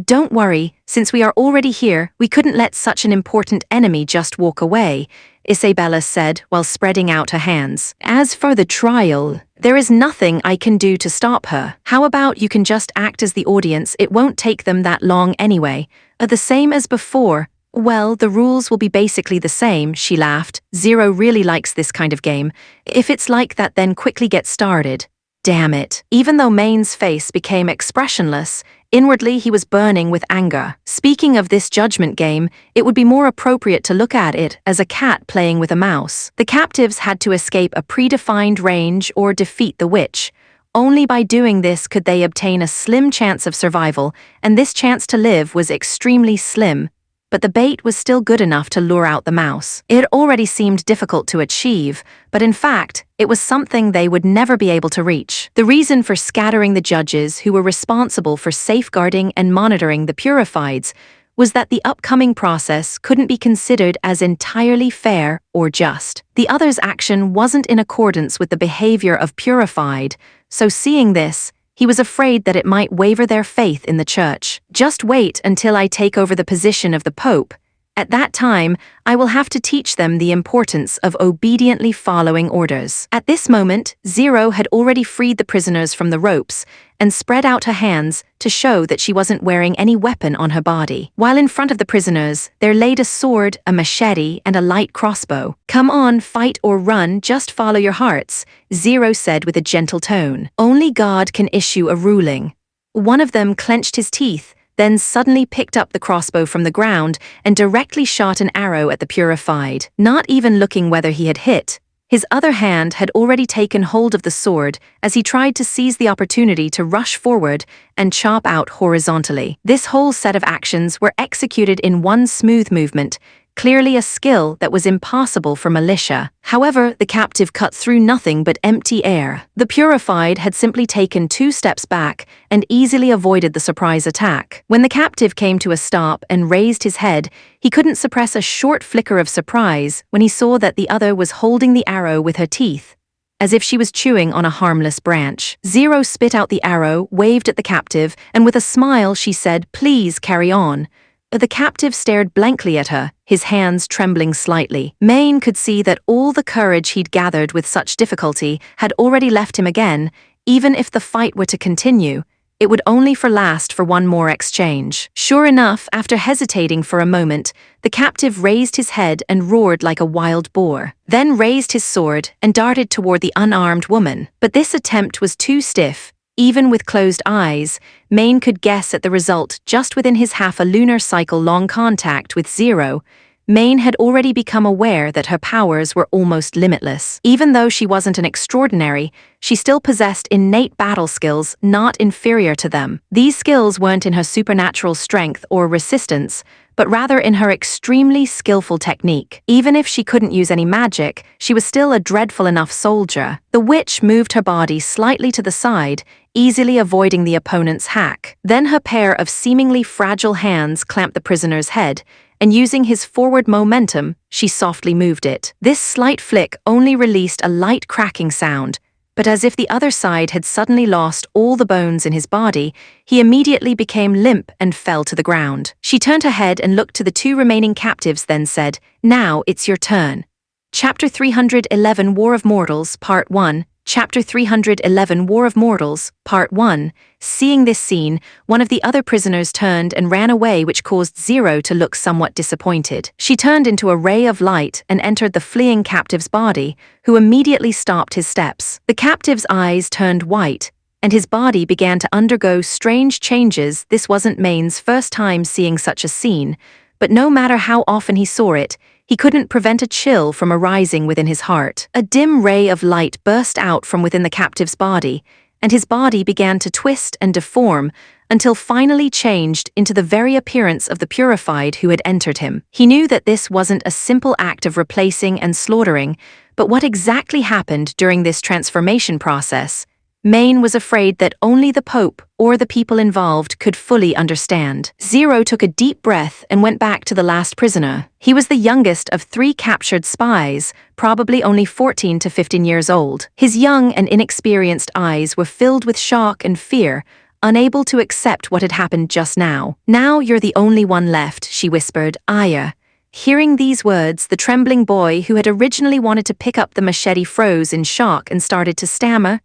"Don't worry, since we are already here, we couldn't let such an important enemy just walk away," Isabella said while spreading out her hands. "As for the trial, there is nothing I can do to stop her. How about you can just act as the audience? It won't take them that long anyway." "The same as before." "Well, the rules will be basically the same," she laughed. "Zero really likes this kind of game. If it's like that, then quickly get started." Damn it. Even though Maine's face became expressionless, inwardly he was burning with anger. Speaking of this judgment game, it would be more appropriate to look at it as a cat playing with a mouse. The captives had to escape a predefined range or defeat the witch. Only by doing this could they obtain a slim chance of survival, and this chance to live was extremely slim. But the bait was still good enough to lure out the mouse. It already seemed difficult to achieve, but in fact, it was something they would never be able to reach. The reason for scattering the judges who were responsible for safeguarding and monitoring the purifieds was that the upcoming process couldn't be considered as entirely fair or just. The others' action wasn't in accordance with the behavior of purified, so seeing this, He was afraid that it might waver their faith in the church. "Just wait until I take over the position of the Pope. At that time, I will have to teach them the importance of obediently following orders." At this moment, Zero had already freed the prisoners from the ropes and spread out her hands to show that she wasn't wearing any weapon on her body. While in front of the prisoners, there laid a sword, a machete, and a light crossbow. "Come on, fight or run, just follow your hearts," Zero said with a gentle tone. "Only God can issue a ruling." One of them clenched his teeth, then suddenly picked up the crossbow from the ground and directly shot an arrow at the purified, not even looking whether he had hit. His other hand had already taken hold of the sword as he tried to seize the opportunity to rush forward and chop out horizontally. This whole set of actions were executed in one smooth movement, clearly a skill that was impossible for militia. However, the captive cut through nothing but empty air. The purified had simply taken 2 steps back and easily avoided the surprise attack. When the captive came to a stop and raised his head, he couldn't suppress a short flicker of surprise when he saw that the other was holding the arrow with her teeth, as if she was chewing on a harmless branch. Zero spit out the arrow, waved at the captive, and with a smile she said, "Please carry on." The captive stared blankly at her, his hands trembling slightly. Maine could see that all the courage he'd gathered with such difficulty had already left him again. Even if the fight were to continue, it would only last for one more exchange. Sure enough, after hesitating for a moment, the captive raised his head and roared like a wild boar, then raised his sword and darted toward the unarmed woman. But this attempt was too stiff. Even with closed eyes, Maine could guess at the result just within his half-a-lunar cycle-long contact with Zero. Maine had already become aware that her powers were almost limitless. Even though she wasn't an extraordinary, she still possessed innate battle skills not inferior to them. These skills weren't in her supernatural strength or resistance, but rather in her extremely skillful technique. Even if she couldn't use any magic, she was still a dreadful enough soldier. The witch moved her body slightly to the side, easily avoiding the opponent's hack. Then her pair of seemingly fragile hands clamped the prisoner's head, and using his forward momentum, she softly moved it. This slight flick only released a light cracking sound, but as if the other side had suddenly lost all the bones in his body, he immediately became limp and fell to the ground. She turned her head and looked to the 2 remaining captives, then said, "Now it's your turn." Chapter 311 War of Mortals, Part 1. Chapter 311 War of Mortals, Part 1. Seeing this scene, one of the other prisoners turned and ran away, which caused Zero to look somewhat disappointed. She turned into a ray of light and entered the fleeing captive's body, who immediately stopped his steps. The captive's eyes turned white, and his body began to undergo strange changes. This wasn't Maine's first time seeing such a scene, but no matter how often he saw it, he couldn't prevent a chill from arising within his heart. A dim ray of light burst out from within the captive's body, and his body began to twist and deform until finally changed into the very appearance of the purified who had entered him. He knew that this wasn't a simple act of replacing and slaughtering, but what exactly happened during this transformation process, Maine was afraid that only the Pope or the people involved could fully understand. Zero took a deep breath and went back to the last prisoner. He was the youngest of 3 captured spies, probably only 14 to 15 years old. His young and inexperienced eyes were filled with shock and fear, unable to accept what had happened just now. "Now you're the only one left," she whispered, "Aya." Hearing these words, the trembling boy who had originally wanted to pick up the machete froze in shock and started to stammer,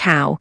"How?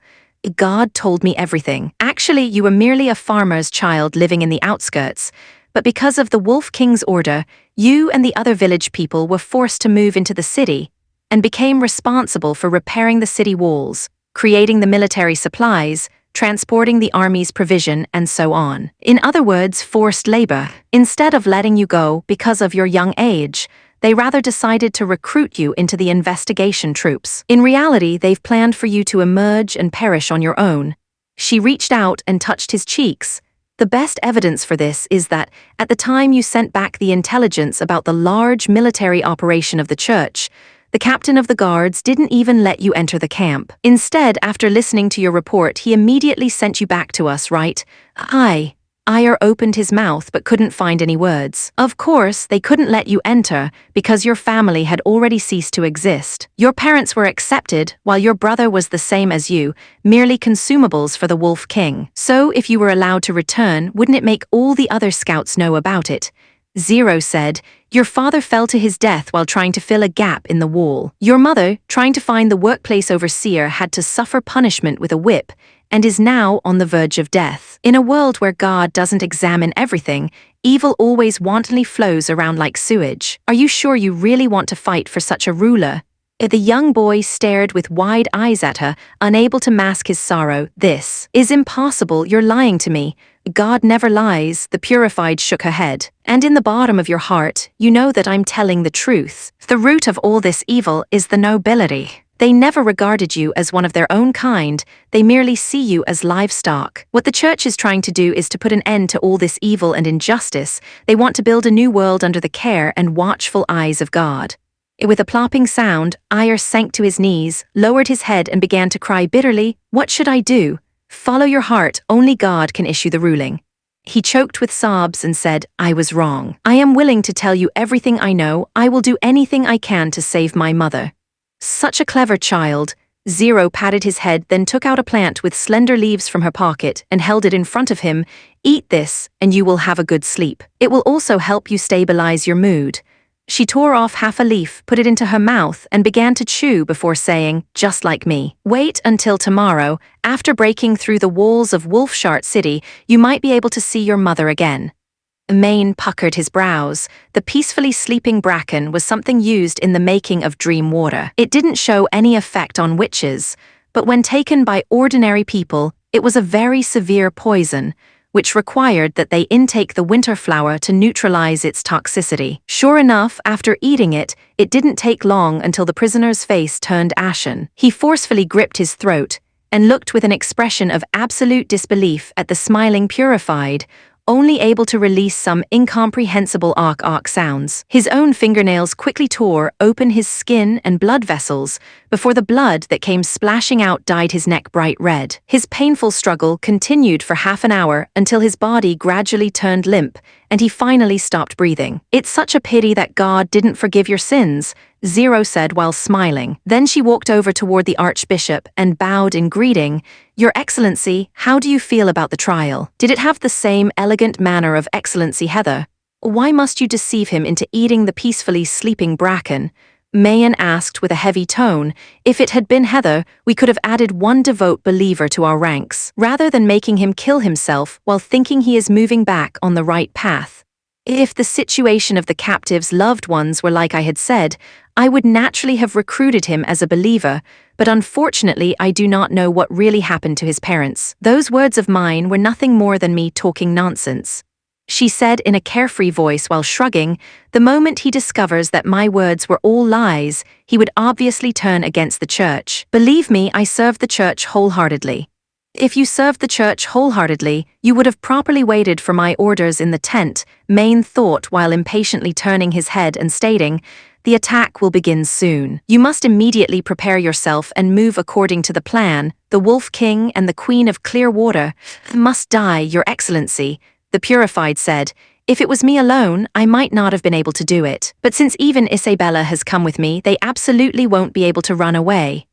God told me everything. Actually, you were merely a farmer's child living in the outskirts, but because of the Wolf King's order, you and the other village people were forced to move into the city and became responsible for repairing the city walls, creating the military supplies, transporting the army's provision, and so on. In other words, forced labor. Instead of letting you go because of your young age, they rather decided to recruit you into the investigation troops. In reality, they've planned for you to emerge and perish on your own." She reached out and touched his cheeks. "The best evidence for this is that, at the time you sent back the intelligence about the large military operation of the church, the captain of the guards didn't even let you enter the camp. Instead, after listening to your report, he immediately sent you back to us, right?" Ire opened his mouth but couldn't find any words. Of course, they couldn't let you enter because your family had already ceased to exist. Your parents were accepted while your brother was the same as you, merely consumables for the Wolf King. So if you were allowed to return, wouldn't it make all the other scouts know about it? Zero said, your father fell to his death while trying to fill a gap in the wall. Your mother, trying to find the workplace overseer, had to suffer punishment with a whip and is now on the verge of death. In a world where God doesn't examine everything, evil always wantonly flows around like sewage. Are you sure you really want to fight for such a ruler? The young boy stared with wide eyes at her, unable to mask his sorrow. This is impossible, you're lying to me. God never lies, the purified shook her head. And in the bottom of your heart, you know that I'm telling the truth. The root of all this evil is the nobility. They never regarded you as one of their own kind, they merely see you as livestock. What the church is trying to do is to put an end to all this evil and injustice. They want to build a new world under the care and watchful eyes of God. With a plopping sound, Ire sank to his knees, lowered his head and began to cry bitterly. What should I do? Follow your heart, only God can issue the ruling. He choked with sobs and said, I was wrong. I am willing to tell you everything I know. I will do anything I can to save my mother. Such a clever child. Zero patted his head, then took out a plant with slender leaves from her pocket and held it in front of him. Eat this, and you will have a good sleep. It will also help you stabilize your mood. She tore off half a leaf, put it into her mouth, and began to chew before saying, just like me. Wait until tomorrow. After breaking through the walls of Wolfshart City, you might be able to see your mother again. Maine puckered his brows. The peacefully sleeping bracken was something used in the making of dream water. It didn't show any effect on witches, but when taken by ordinary people, it was a very severe poison, which required that they intake the winter flower to neutralize its toxicity. Sure enough, after eating it, it didn't take long until the prisoner's face turned ashen. He forcefully gripped his throat and looked with an expression of absolute disbelief at the smiling purified, only able to release some incomprehensible ark sounds. His own fingernails quickly tore open his skin and blood vessels before the blood that came splashing out dyed his neck bright red. His painful struggle continued for half an hour until his body gradually turned limp and he finally stopped breathing. It's such a pity that God didn't forgive your sins, Zero said while smiling. Then she walked over toward the Archbishop and bowed in greeting. Your Excellency, how do you feel about the trial? Did it have the same elegant manner of Excellency Heather? Why must you deceive him into eating the peacefully sleeping bracken? Mayan asked with a heavy tone. If it had been Heather, we could have added one devout believer to our ranks, rather than making him kill himself while thinking he is moving back on the right path. If the situation of the captive's loved ones were like I had said, I would naturally have recruited him as a believer, but unfortunately I do not know what really happened to his parents. Those words of mine were nothing more than me talking nonsense. She said in a carefree voice while shrugging, the moment he discovers that my words were all lies, he would obviously turn against the church. Believe me, I serve the church wholeheartedly. If you served the church wholeheartedly, you would have properly waited for my orders in the tent, Maine thought while impatiently turning his head and stating, the attack will begin soon. You must immediately prepare yourself and move according to the plan. The Wolf King and the Queen of Clearwater must die, Your Excellency, the Purified said. If it was me alone, I might not have been able to do it. But since even Isabella has come with me, they absolutely won't be able to run away.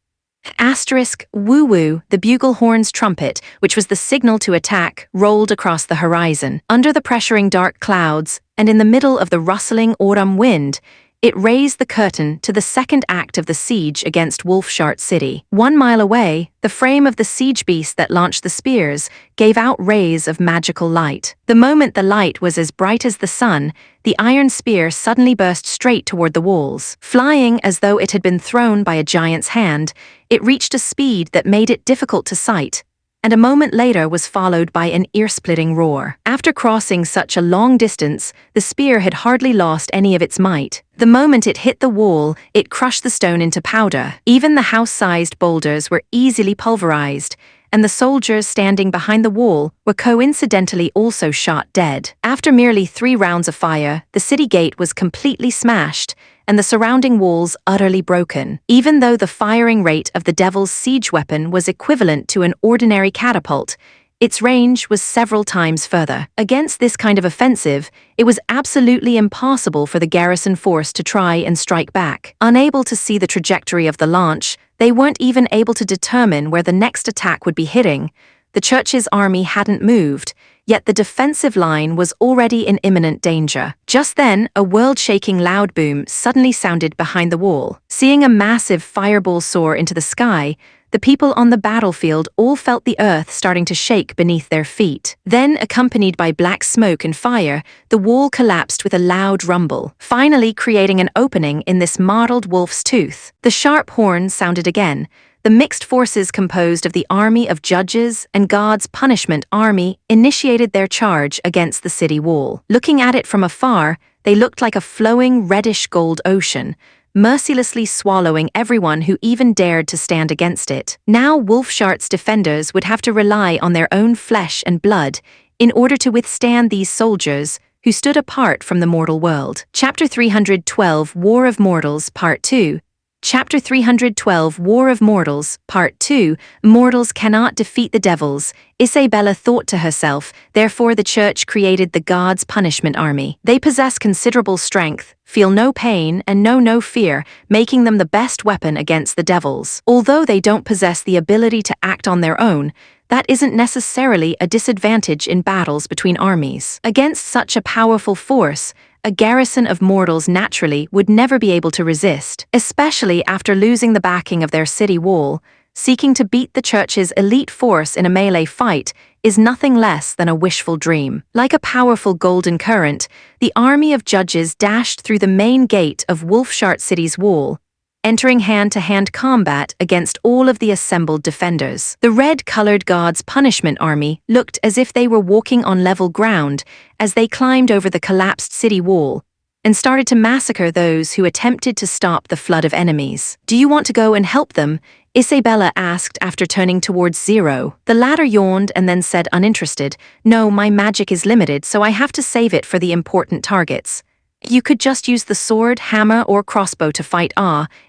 Asterisk, woo-woo, the bugle horn's trumpet, which was the signal to attack, rolled across the horizon. Under the pressuring dark clouds, and in the middle of the rustling autumn wind, it raised the curtain to the second act of the siege against Wolfshart City. 1 mile away, the frame of the siege beast that launched the spears gave out rays of magical light. The moment the light was as bright as the sun, the iron spear suddenly burst straight toward the walls. Flying as though it had been thrown by a giant's hand, it reached a speed that made it difficult to sight, and a moment later was followed by an ear-splitting roar. After crossing such a long distance, the spear had hardly lost any of its might. The moment it hit the wall, it crushed the stone into powder. Even the house-sized boulders were easily pulverized, and the soldiers standing behind the wall were coincidentally also shot dead. After merely 3 rounds of fire, the city gate was completely smashed, and the surrounding walls utterly broken. Even though the firing rate of the devil's siege weapon was equivalent to an ordinary catapult, Its range was several times further. Against this kind of offensive, it was absolutely impossible for the garrison force to try and strike back. Unable to see the trajectory of the launch, they weren't even able to determine where the next attack would be hitting. The church's army hadn't moved, yet the defensive line was already in imminent danger. Just then, a world-shaking loud boom suddenly sounded behind the wall. Seeing a massive fireball soar into the sky, the people on the battlefield all felt the earth starting to shake beneath their feet. Then, accompanied by black smoke and fire, the wall collapsed with a loud rumble, finally creating an opening in this mottled wolf's tooth. The sharp horn sounded again. The mixed forces composed of the army of judges and God's punishment army initiated their charge against the city wall. Looking at it from afar, they looked like a flowing reddish-gold ocean, mercilessly swallowing everyone who even dared to stand against it. Now Wolfshart's defenders would have to rely on their own flesh and blood in order to withstand these soldiers who stood apart from the mortal world. Chapter 312, War of Mortals, Part 2. Chapter 312, War of Mortals, Part 2. Mortals cannot defeat the devils, Isabella thought to herself, therefore the church created the God's punishment army. They possess considerable strength, feel no pain, and know no fear, making them the best weapon against the devils. Although they don't possess the ability to act on their own, that isn't necessarily a disadvantage in battles between armies. Against such a powerful force, a garrison of mortals naturally would never be able to resist, especially after losing the backing of their city wall. Seeking to beat the church's elite force in a melee fight is nothing less than a wishful dream. Like a powerful golden current, the army of judges dashed through the main gate of Wolfshart City's wall, entering hand-to-hand combat against all of the assembled defenders. The red-colored God's punishment army looked as if they were walking on level ground as they climbed over the collapsed city wall and started to massacre those who attempted to stop the flood of enemies. "Do you want to go and help them?" Isabella asked after turning towards Zero. The latter yawned and then said uninterested, "No, my magic is limited, so I have to save it for the important targets." "You could just use the sword, hammer, or crossbow to fight."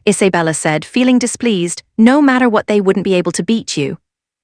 Isabella said, feeling displeased. "No matter what, they wouldn't be able to beat you."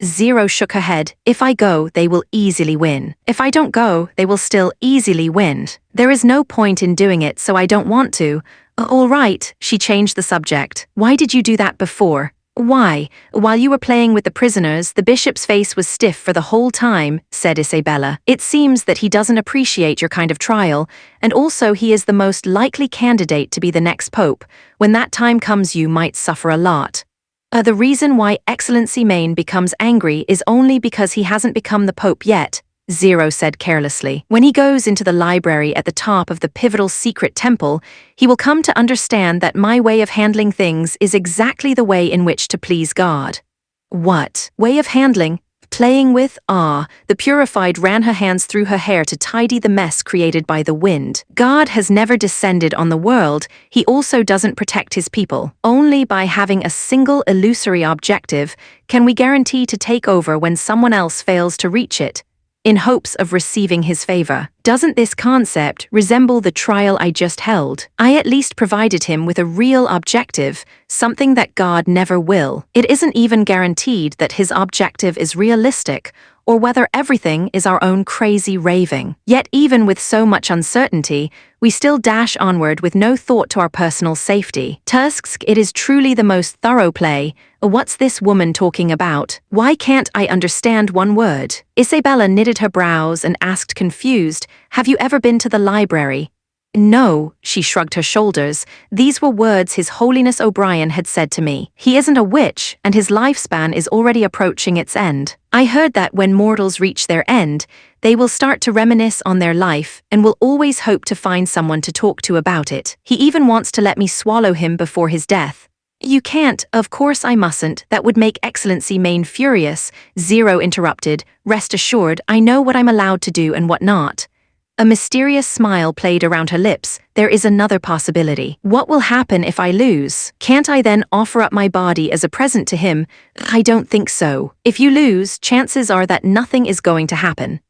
Zero shook her head. "If I go, they will easily win. If I don't go, they will still easily win. There is no point in doing it, so I don't want to." "All right," she changed the subject. "Why did you do that before?" "Why? While you were playing with the prisoners, the bishop's face was stiff for the whole time," said Isabella. "It seems that he doesn't appreciate your kind of trial, and also he is the most likely candidate to be the next pope. When that time comes, you might suffer a lot." The reason why Excellency Maine becomes angry is only because he hasn't become the pope yet," Zero said carelessly. "When he goes into the library at the top of the pivotal secret temple, he will come to understand that my way of handling things is exactly the way in which to please God." "What way of handling? Playing with?" The purified ran her hands through her hair to tidy the mess created by the wind. "God has never descended on the world. He also doesn't protect his people. Only by having a single illusory objective can we guarantee to take over when someone else fails to reach it, in hopes of receiving his favor. Doesn't this concept resemble the trial I just held? I at least provided him with a real objective, something that God never will. It isn't even guaranteed that his objective is realistic, or whether everything is our own crazy raving. Yet even with so much uncertainty, we still dash onward with no thought to our personal safety. Tusk, it is truly the most thorough play. What's this woman talking about? Why can't I understand one word?" Isabella knitted her brows and asked confused, "Have you ever been to the library?" "No," she shrugged her shoulders. "These were words His Holiness O'Brien had said to me. He isn't a witch, and his lifespan is already approaching its end. I heard that when mortals reach their end, they will start to reminisce on their life and will always hope to find someone to talk to about it. He even wants to let me swallow him before his death." "You can't." "Of course I mustn't. That would make Excellency Maine furious," Zero interrupted. "Rest assured, I know what I'm allowed to do and what not." A mysterious smile played around her lips. "There is another possibility. What will happen if I lose? Can't I then offer up my body as a present to him?" "I don't think so. If you lose, chances are that nothing is going to happen."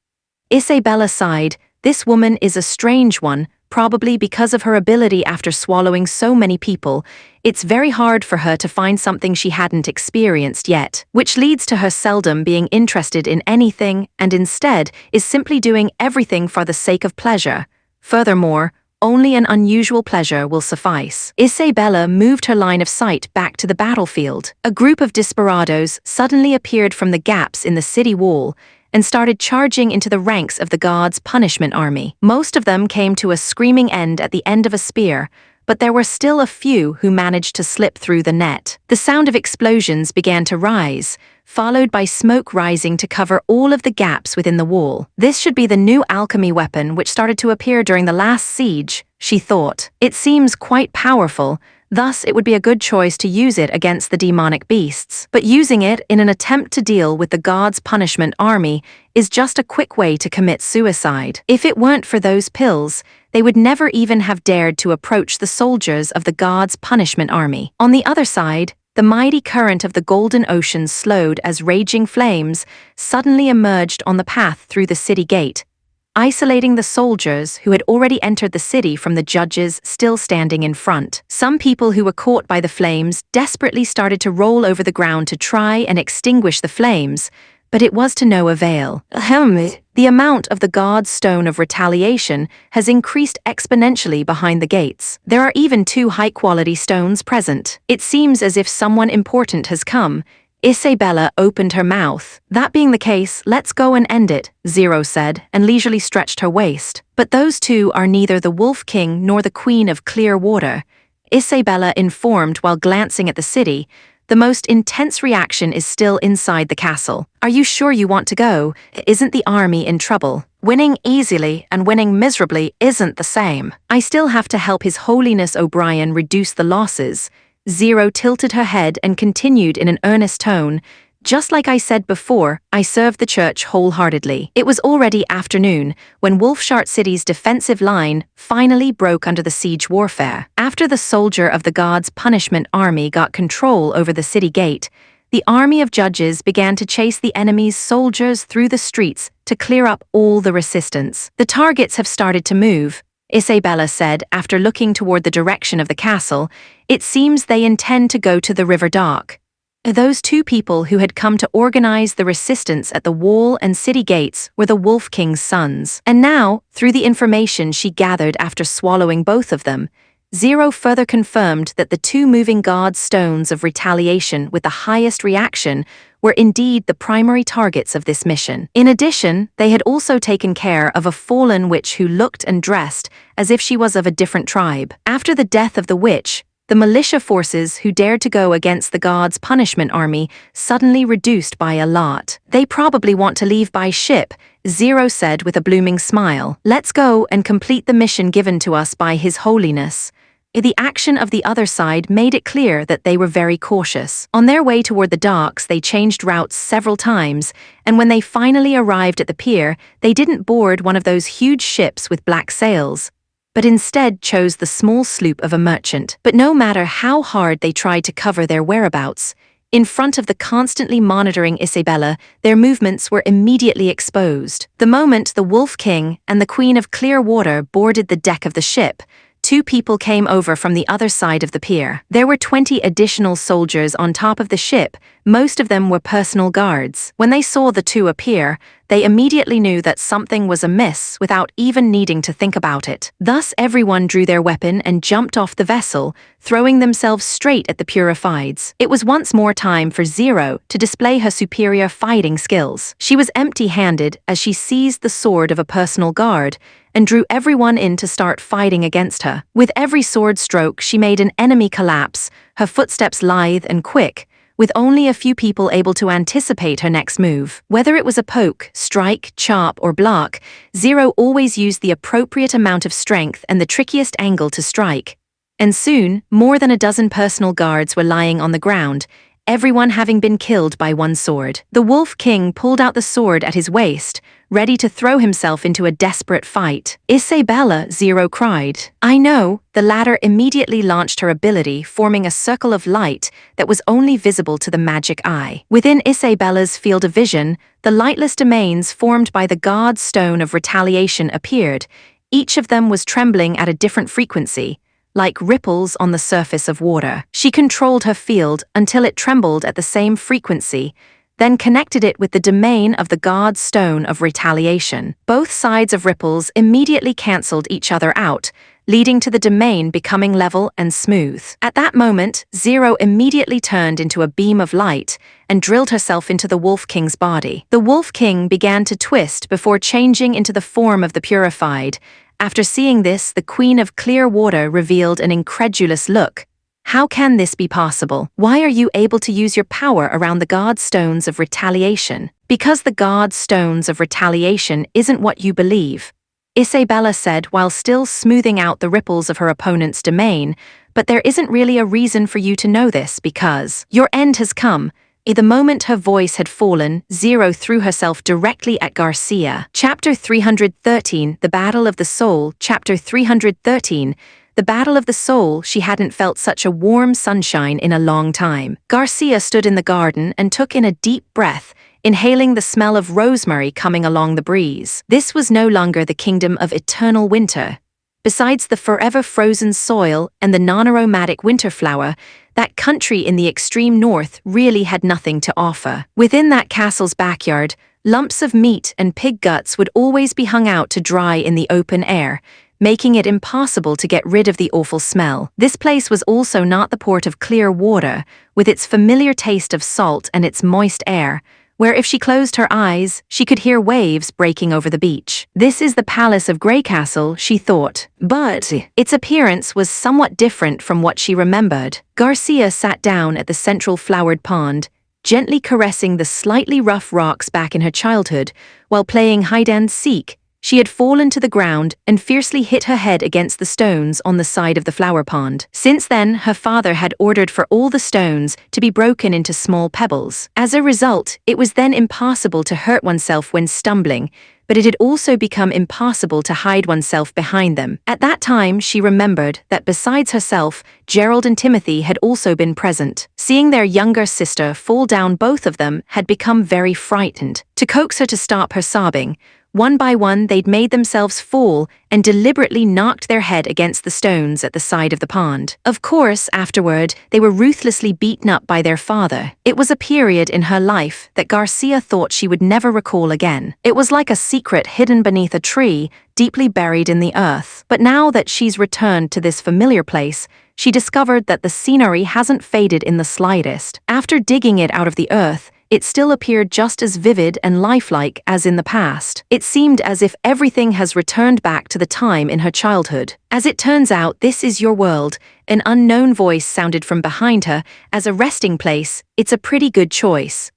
Isabella sighed. This woman is a strange one. probably because of her ability after swallowing so many people. It's very hard for her to find something she hadn't experienced yet, which leads to her seldom being interested in anything and instead is simply doing everything for the sake of pleasure. Furthermore, only an unusual pleasure will suffice. Isabella moved her line of sight back to the battlefield. A group of desperados suddenly appeared from the gaps in the city wall and started charging into the ranks of the gods' punishment army. Most of them came to a screaming end at the end of a spear, but there were still a few who managed to slip through the net. The sound of explosions began to rise, followed by smoke rising to cover all of the gaps within the wall. This should be the new alchemy weapon which started to appear during the last siege, she thought. It seems quite powerful, thus it would be a good choice to use it against the demonic beasts. But using it in an attempt to deal with the gods' punishment army is just a quick way to commit suicide. If it weren't for those pills, they would never even have dared to approach the soldiers of the gods' punishment army. On the other side, the mighty current of the Golden Ocean slowed as raging flames suddenly emerged on the path through the city gate, isolating the soldiers who had already entered the city from the judges still standing in front. Some people who were caught by the flames desperately started to roll over the ground to try and extinguish the flames, but it was to no avail. The amount of the god's stone of retaliation has increased exponentially behind the gates. There are even 2 high-quality stones present. It seems as if someone important has come. Isabella opened her mouth. That being the case, let's go and end it, Zero said, and leisurely stretched her waist. But those 2 are neither the Wolf King nor the Queen of Clear Water, Isabella informed while glancing at the city. The most intense reaction is still inside the castle. Are you sure you want to go? Isn't the army in trouble? Winning easily and winning miserably isn't the same. I still have to help His Holiness O'Brien reduce the losses. Zero tilted her head and continued in an earnest tone. Just like I said before, I served the church wholeheartedly. It was already afternoon when Wolfshart City's defensive line finally broke under the siege warfare. After the soldier of the gods' punishment army got control over the city gate, the army of judges began to chase the enemy's soldiers through the streets to clear up all the resistance. The targets have started to move, Isabella said after looking toward the direction of the castle. It seems they intend to go to the river dock. Those 2 people who had come to organize the resistance at the wall and city gates were the Wolf King's sons. And now, through the information she gathered after swallowing both of them, Zero further confirmed that the 2 moving god stones of retaliation with the highest reaction were indeed the primary targets of this mission. In addition, they had also taken care of a fallen witch who looked and dressed as if she was of a different tribe. After the death of the witch, the militia forces who dared to go against the gods' punishment army suddenly reduced by a lot. They probably want to leave by ship, Zero said with a blooming smile. Let's go and complete the mission given to us by His Holiness. The action of the other side made it clear that they were very cautious. On their way toward the docks, they changed routes several times, and when they finally arrived at the pier, they didn't board one of those huge ships with black sails, but instead chose the small sloop of a merchant. But no matter how hard they tried to cover their whereabouts, in front of the constantly monitoring Isabella, their movements were immediately exposed. The moment the Wolf King and the Queen of Clear Water boarded the deck of the ship, 2 people came over from the other side of the pier. There were 20 additional soldiers on top of the ship. Most of them were personal guards. When they saw the 2 appear, they immediately knew that something was amiss without even needing to think about it. Thus everyone drew their weapon and jumped off the vessel, throwing themselves straight at the purifieds. It was once more time for Zero to display her superior fighting skills. She was empty-handed as she seized the sword of a personal guard and drew everyone in to start fighting against her. With every sword stroke, she made an enemy collapse, her footsteps lithe and quick, with only a few people able to anticipate her next move. Whether it was a poke, strike, chop, or block, Zero always used the appropriate amount of strength and the trickiest angle to strike. And soon, more than a dozen personal guards were lying on the ground, everyone having been killed by one sword. The Wolf King pulled out the sword at his waist, ready to throw himself into a desperate fight. Isabella, Zero cried. I know. The latter immediately launched her ability, forming a circle of light that was only visible to the magic eye. Within Isabella's field of vision, the lightless domains formed by the god's stone of retaliation appeared, Each of them was trembling at a different frequency, like ripples on the surface of water. She controlled her field until it trembled at the same frequency, then connected it with the domain of the god stone of retaliation. Both sides of ripples immediately cancelled each other out, leading to the domain becoming level and smooth. At that moment, Zero immediately turned into a beam of light and drilled herself into the Wolf King's body. The Wolf King began to twist before changing into the form of the purified. After seeing this, the Queen of Clear Water revealed an incredulous look. How can this be possible? Why are you able to use your power around the god stones of retaliation? Because the god stones of retaliation isn't what you believe, Isabella said while still smoothing out the ripples of her opponent's domain, but there isn't really a reason for you to know this because your end has come. The moment her voice had fallen, Zero threw herself directly at Garcia. Chapter 313, The Battle of the Soul. Chapter 313, The Battle of the Soul. She hadn't felt such a warm sunshine in a long time. Garcia stood in the garden and took in a deep breath, inhaling the smell of rosemary coming along the breeze. This was no longer the kingdom of eternal winter. Besides the forever frozen soil and the non-aromatic winter flower, that country in the extreme north really had nothing to offer. Within that castle's backyard, lumps of meat and pig guts would always be hung out to dry in the open air, making it impossible to get rid of the awful smell. This place was also not the port of clear water, with its familiar taste of salt and its moist air, where if she closed her eyes, she could hear waves breaking over the beach. This is the Palace of Grey Castle, she thought. But its appearance was somewhat different from what she remembered. Garcia sat down at the central flowered pond, gently caressing the slightly rough rocks back in her childhood. While playing hide-and-seek, she had fallen to the ground and fiercely hit her head against the stones on the side of the flower pond. Since then, her father had ordered for all the stones to be broken into small pebbles. As a result, it was then impossible to hurt oneself when stumbling, but it had also become impossible to hide oneself behind them. At that time, she remembered that besides herself, Gerald and Timothy had also been present. Seeing their younger sister fall down, both of them had become very frightened. To coax her to stop her sobbing, one by one they'd made themselves fall and deliberately knocked their head against the stones at the side of the pond. Of course, afterward, they were ruthlessly beaten up by their father. It was a period in her life that Garcia thought she would never recall again. It was like a secret hidden beneath a tree, deeply buried in the earth. But now that she's returned to this familiar place, she discovered that the scenery hasn't faded in the slightest. After digging it out of the earth, it still appeared just as vivid and lifelike as in the past. It seemed as if everything has returned back to the time in her childhood. As it turns out, this is your world. An unknown voice sounded from behind her. As a resting place, it's a pretty good choice.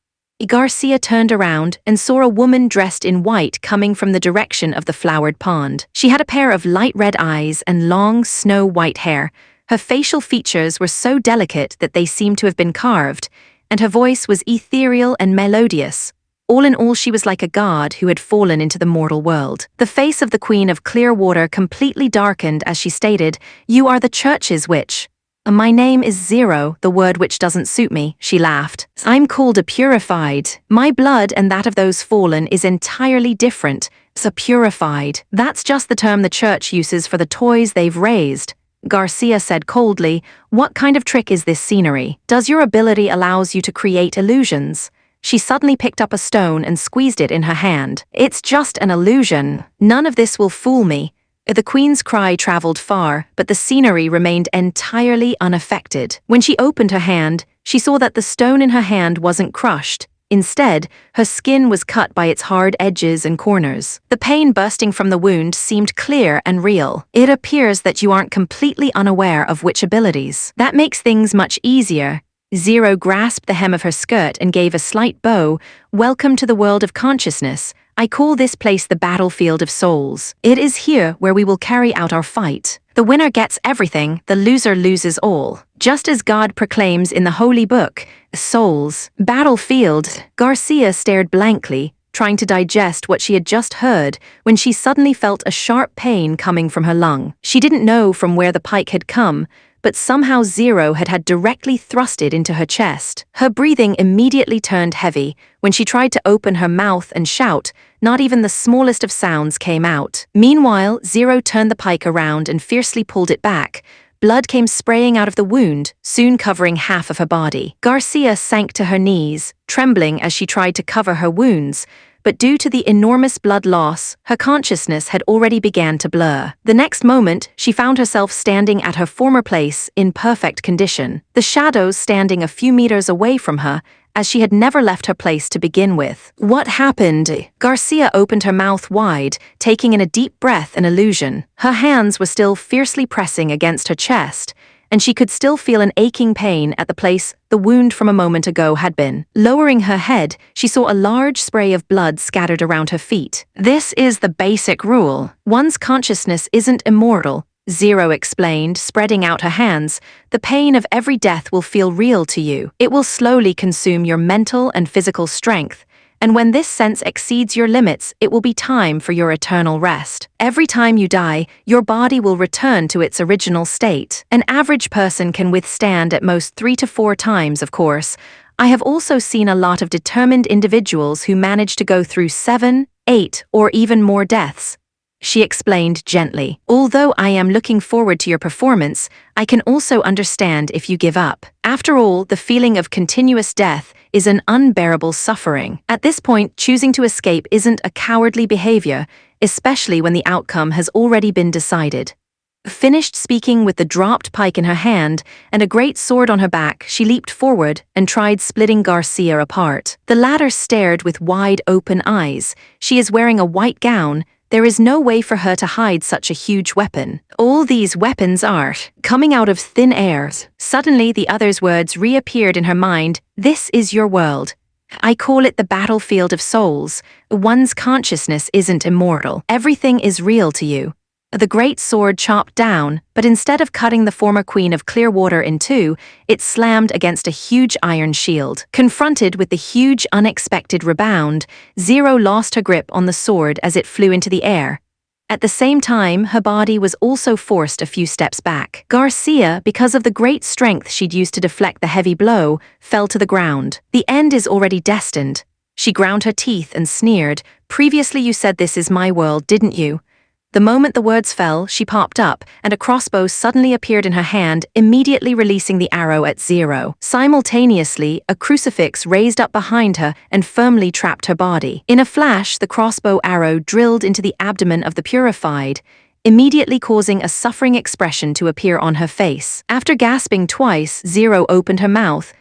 Garcia turned around and saw a woman dressed in white coming from the direction of the flowered pond. She had a pair of light red eyes and long, snow-white hair. Her facial features were so delicate that they seemed to have been carved, and her voice was ethereal and melodious. All in all, she was like a god who had fallen into the mortal world. The face of the Queen of Clearwater completely darkened as she stated, "You are the church's witch." "My name is Zero, the word which doesn't suit me," she laughed. "I'm called a purified. My blood and that of those fallen is entirely different. So purified. That's just the term the church uses for the toys they've raised." Garcia said coldly, "What kind of trick is this scenery? Does your ability allows you to create illusions?" She suddenly picked up a stone and squeezed it in her hand. "It's just an illusion. None of this will fool me." The Queen's cry traveled far, but the scenery remained entirely unaffected. When she opened her hand, she saw that the stone in her hand wasn't crushed. Instead, her skin was cut by its hard edges and corners. The pain bursting from the wound seemed clear and real. "It appears that you aren't completely unaware of witch abilities. That makes things much easier." Zero grasped the hem of her skirt and gave a slight bow. "Welcome to the world of consciousness. I call this place the battlefield of souls. It is here where we will carry out our fight. The winner gets everything, the loser loses all. Just as God proclaims in the Holy Book, souls, battlefield." Garcia stared blankly, trying to digest what she had just heard, when she suddenly felt a sharp pain coming from her lung. She didn't know from where the pike had come, but somehow Zero had directly thrusted into her chest. Her breathing immediately turned heavy. When she tried to open her mouth and shout, not even the smallest of sounds came out. Meanwhile, Zero turned the pike around and fiercely pulled it back. Blood came spraying out of the wound, soon covering half of her body. Garcia sank to her knees, trembling as she tried to cover her wounds, but due to the enormous blood loss, her consciousness had already begun to blur. The next moment, she found herself standing at her former place in perfect condition, the shadows standing a few meters away from her, as she had never left her place to begin with. What happened? Garcia opened her mouth wide, taking in a deep breath and illusion. Her hands were still fiercely pressing against her chest, and she could still feel an aching pain at the place the wound from a moment ago had been. Lowering her head, she saw a large spray of blood scattered around her feet. This is the basic rule. One's consciousness isn't immortal, Zero explained, spreading out her hands. The pain of every death will feel real to you. It will slowly consume your mental and physical strength, and when this sense exceeds your limits, it will be time for your eternal rest. Every time you die, your body will return to its original state. An average person can withstand at most 3 to 4 times, of course. I have also seen a lot of determined individuals who manage to go through 7, 8, or even more deaths. She explained gently. Although I am looking forward to your performance, I can also understand if you give up. After all, the feeling of continuous death is an unbearable suffering. At this point, choosing to escape isn't a cowardly behavior, especially when the outcome has already been decided. Finished speaking with the dropped pike in her hand and a great sword on her back, she leaped forward and tried splitting Garcia apart. The latter stared with wide-open eyes. She is wearing a white gown. There is no way for her to hide such a huge weapon. All these weapons are coming out of thin air. Suddenly, the other's words reappeared in her mind. This is your world. I call it the battlefield of souls. One's consciousness isn't immortal. Everything is real to you. The great sword chopped down, but instead of cutting the former queen of Clearwater in two, it slammed against a huge iron shield. Confronted with the huge unexpected rebound, Zero lost her grip on the sword as it flew into the air. At the same time, her body was also forced a few steps back. Garcia, because of the great strength she'd used to deflect the heavy blow, fell to the ground. The end is already destined. She ground her teeth and sneered. Previously you said this is my world, didn't you? The moment the words fell, she popped up, and a crossbow suddenly appeared in her hand, immediately releasing the arrow at Zero. Simultaneously, a crucifix raised up behind her and firmly trapped her body. In a flash, the crossbow arrow drilled into the abdomen of the purified, immediately causing a suffering expression to appear on her face. After gasping twice, Zero opened her mouth.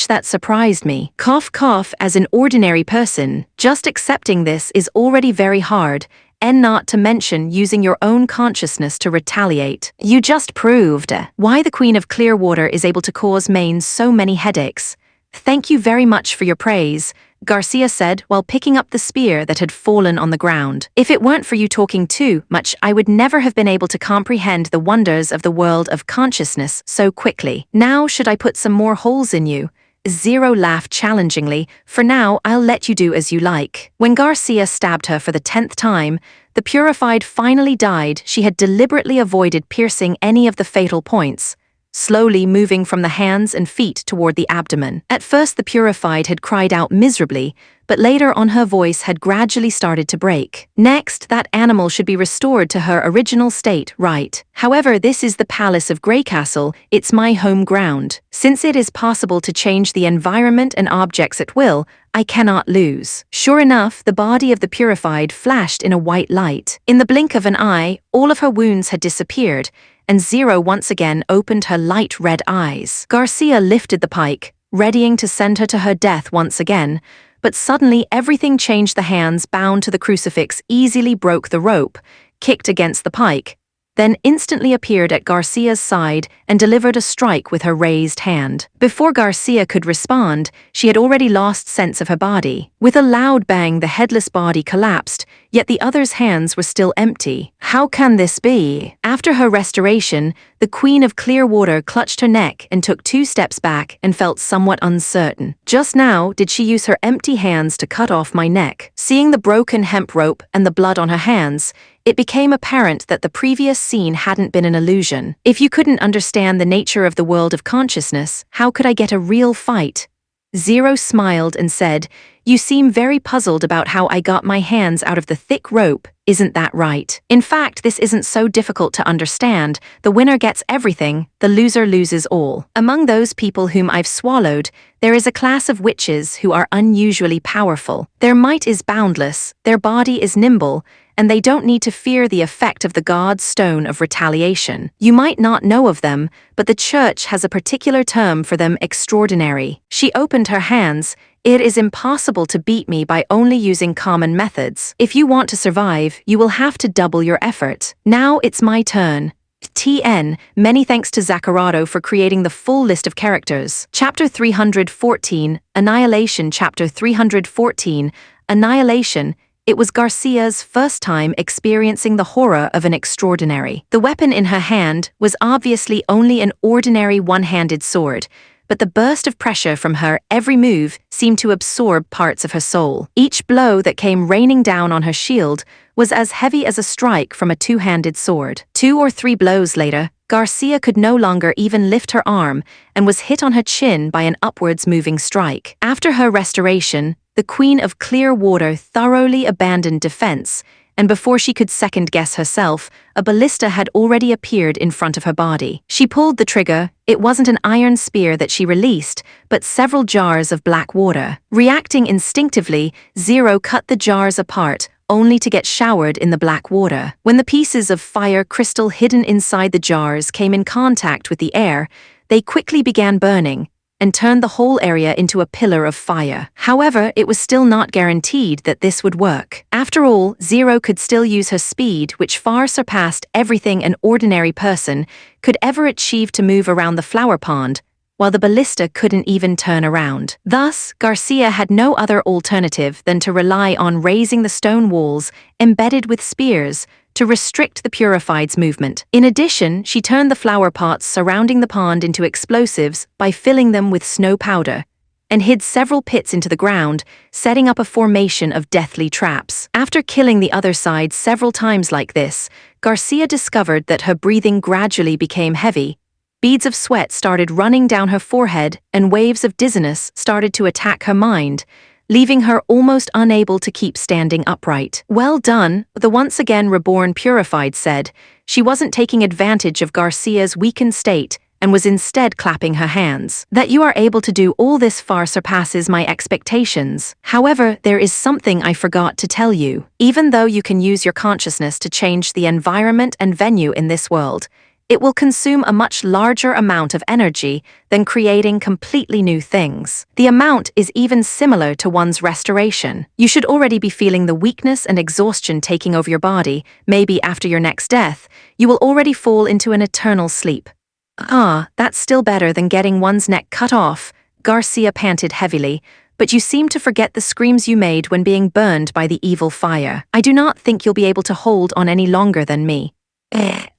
That surprised me. Cough cough. As an ordinary person, just accepting this is already very hard, and not to mention using your own consciousness to retaliate. You just proved why the Queen of Clearwater is able to cause Maine so many headaches. Thank you very much for your praise, Garcia said while picking up the spear that had fallen on the ground. If it weren't for you talking too much, I would never have been able to comprehend the wonders of the world of consciousness so quickly. Now should I put some more holes in you? Zero laughed challengingly. For now, I'll let you do as you like. When Garcia stabbed her for the 10th time, the purified finally died. She had deliberately avoided piercing any of the fatal points, slowly moving from the hands and feet toward the abdomen. At first the purified had cried out miserably, but later on her voice had gradually started to break. Next, that animal should be restored to her original state, right? However, this is the Palace of Greycastle, it's my home ground. Since it is possible to change the environment and objects at will, I cannot lose. Sure enough, the body of the purified flashed in a white light. In the blink of an eye, all of her wounds had disappeared, and Zero once again opened her light red eyes. Garcia lifted the pike, readying to send her to her death once again, but suddenly everything changed. The hands bound to the crucifix easily broke the rope, kicked against the pike, then instantly appeared at Garcia's side and delivered a strike with her raised hand. Before Garcia could respond, she had already lost sense of her body. With a loud bang, the headless body collapsed, yet the other's hands were still empty. How can this be? After her restoration, the Queen of Clearwater clutched her neck and took 2 steps back and felt somewhat uncertain. Just now, did she use her empty hands to cut off my neck? Seeing the broken hemp rope and the blood on her hands, it became apparent that the previous scene hadn't been an illusion. If you couldn't understand the nature of the world of consciousness, how could I get a real fight? Zero smiled and said, "You seem very puzzled about how I got my hands out of the thick rope, isn't that right? In fact, this isn't so difficult to understand. The winner gets everything, the loser loses all. Among those people whom I've swallowed, there is a class of witches who are unusually powerful. Their might is boundless, their body is nimble, and they don't need to fear the effect of the God's stone of retaliation. You might not know of them, but the church has a particular term for them: extraordinary." She opened her hands. "It is impossible to beat me by only using common methods. If you want to survive, you will have to double your effort. Now it's my turn." TN, many thanks to Zaccarado for creating the full list of characters. Chapter 314, Annihilation. Chapter 314, Annihilation. It was Garcia's first time experiencing the horror of an extraordinary. The weapon in her hand was obviously only an ordinary one-handed sword, but the burst of pressure from her every move seemed to absorb parts of her soul. Each blow that came raining down on her shield was as heavy as a strike from a two-handed sword. 2 or 3 blows later, Garcia could no longer even lift her arm and was hit on her chin by an upwards moving strike. After her restoration, the Queen of Clear Water thoroughly abandoned defense, and before she could second-guess herself, a ballista had already appeared in front of her body. She pulled the trigger. It wasn't an iron spear that she released, but several jars of black water. Reacting instinctively, Zero cut the jars apart, only to get showered in the black water. When the pieces of fire crystal hidden inside the jars came in contact with the air, they quickly began burning and turned the whole area into a pillar of fire. However, it was still not guaranteed that this would work. After all, Zero could still use her speed, which far surpassed everything an ordinary person could ever achieve to move around the flower pond, while the ballista couldn't even turn around. Thus, Garcia had no other alternative than to rely on raising the stone walls embedded with spears to restrict the purified's movement. In addition, she turned the flower pots surrounding the pond into explosives by filling them with snow powder, and hid several pits into the ground, setting up a formation of deathly traps. After killing the other side several times like this, Garcia discovered that her breathing gradually became heavy. Beads of sweat started running down her forehead, and waves of dizziness started to attack her mind, leaving her almost unable to keep standing upright. "Well done," the once again reborn purified said. She wasn't taking advantage of Garcia's weakened state and was instead clapping her hands. "That you are able to do all this far surpasses my expectations. However, there is something I forgot to tell you. Even though you can use your consciousness to change the environment and venue in this world, it will consume a much larger amount of energy than creating completely new things. The amount is even similar to one's restoration. You should already be feeling the weakness and exhaustion taking over your body. Maybe after your next death, you will already fall into an eternal sleep." "Ah, that's still better than getting one's neck cut off," Garcia panted heavily. "But you seem to forget the screams you made when being burned by the evil fire. I do not think you'll be able to hold on any longer than me."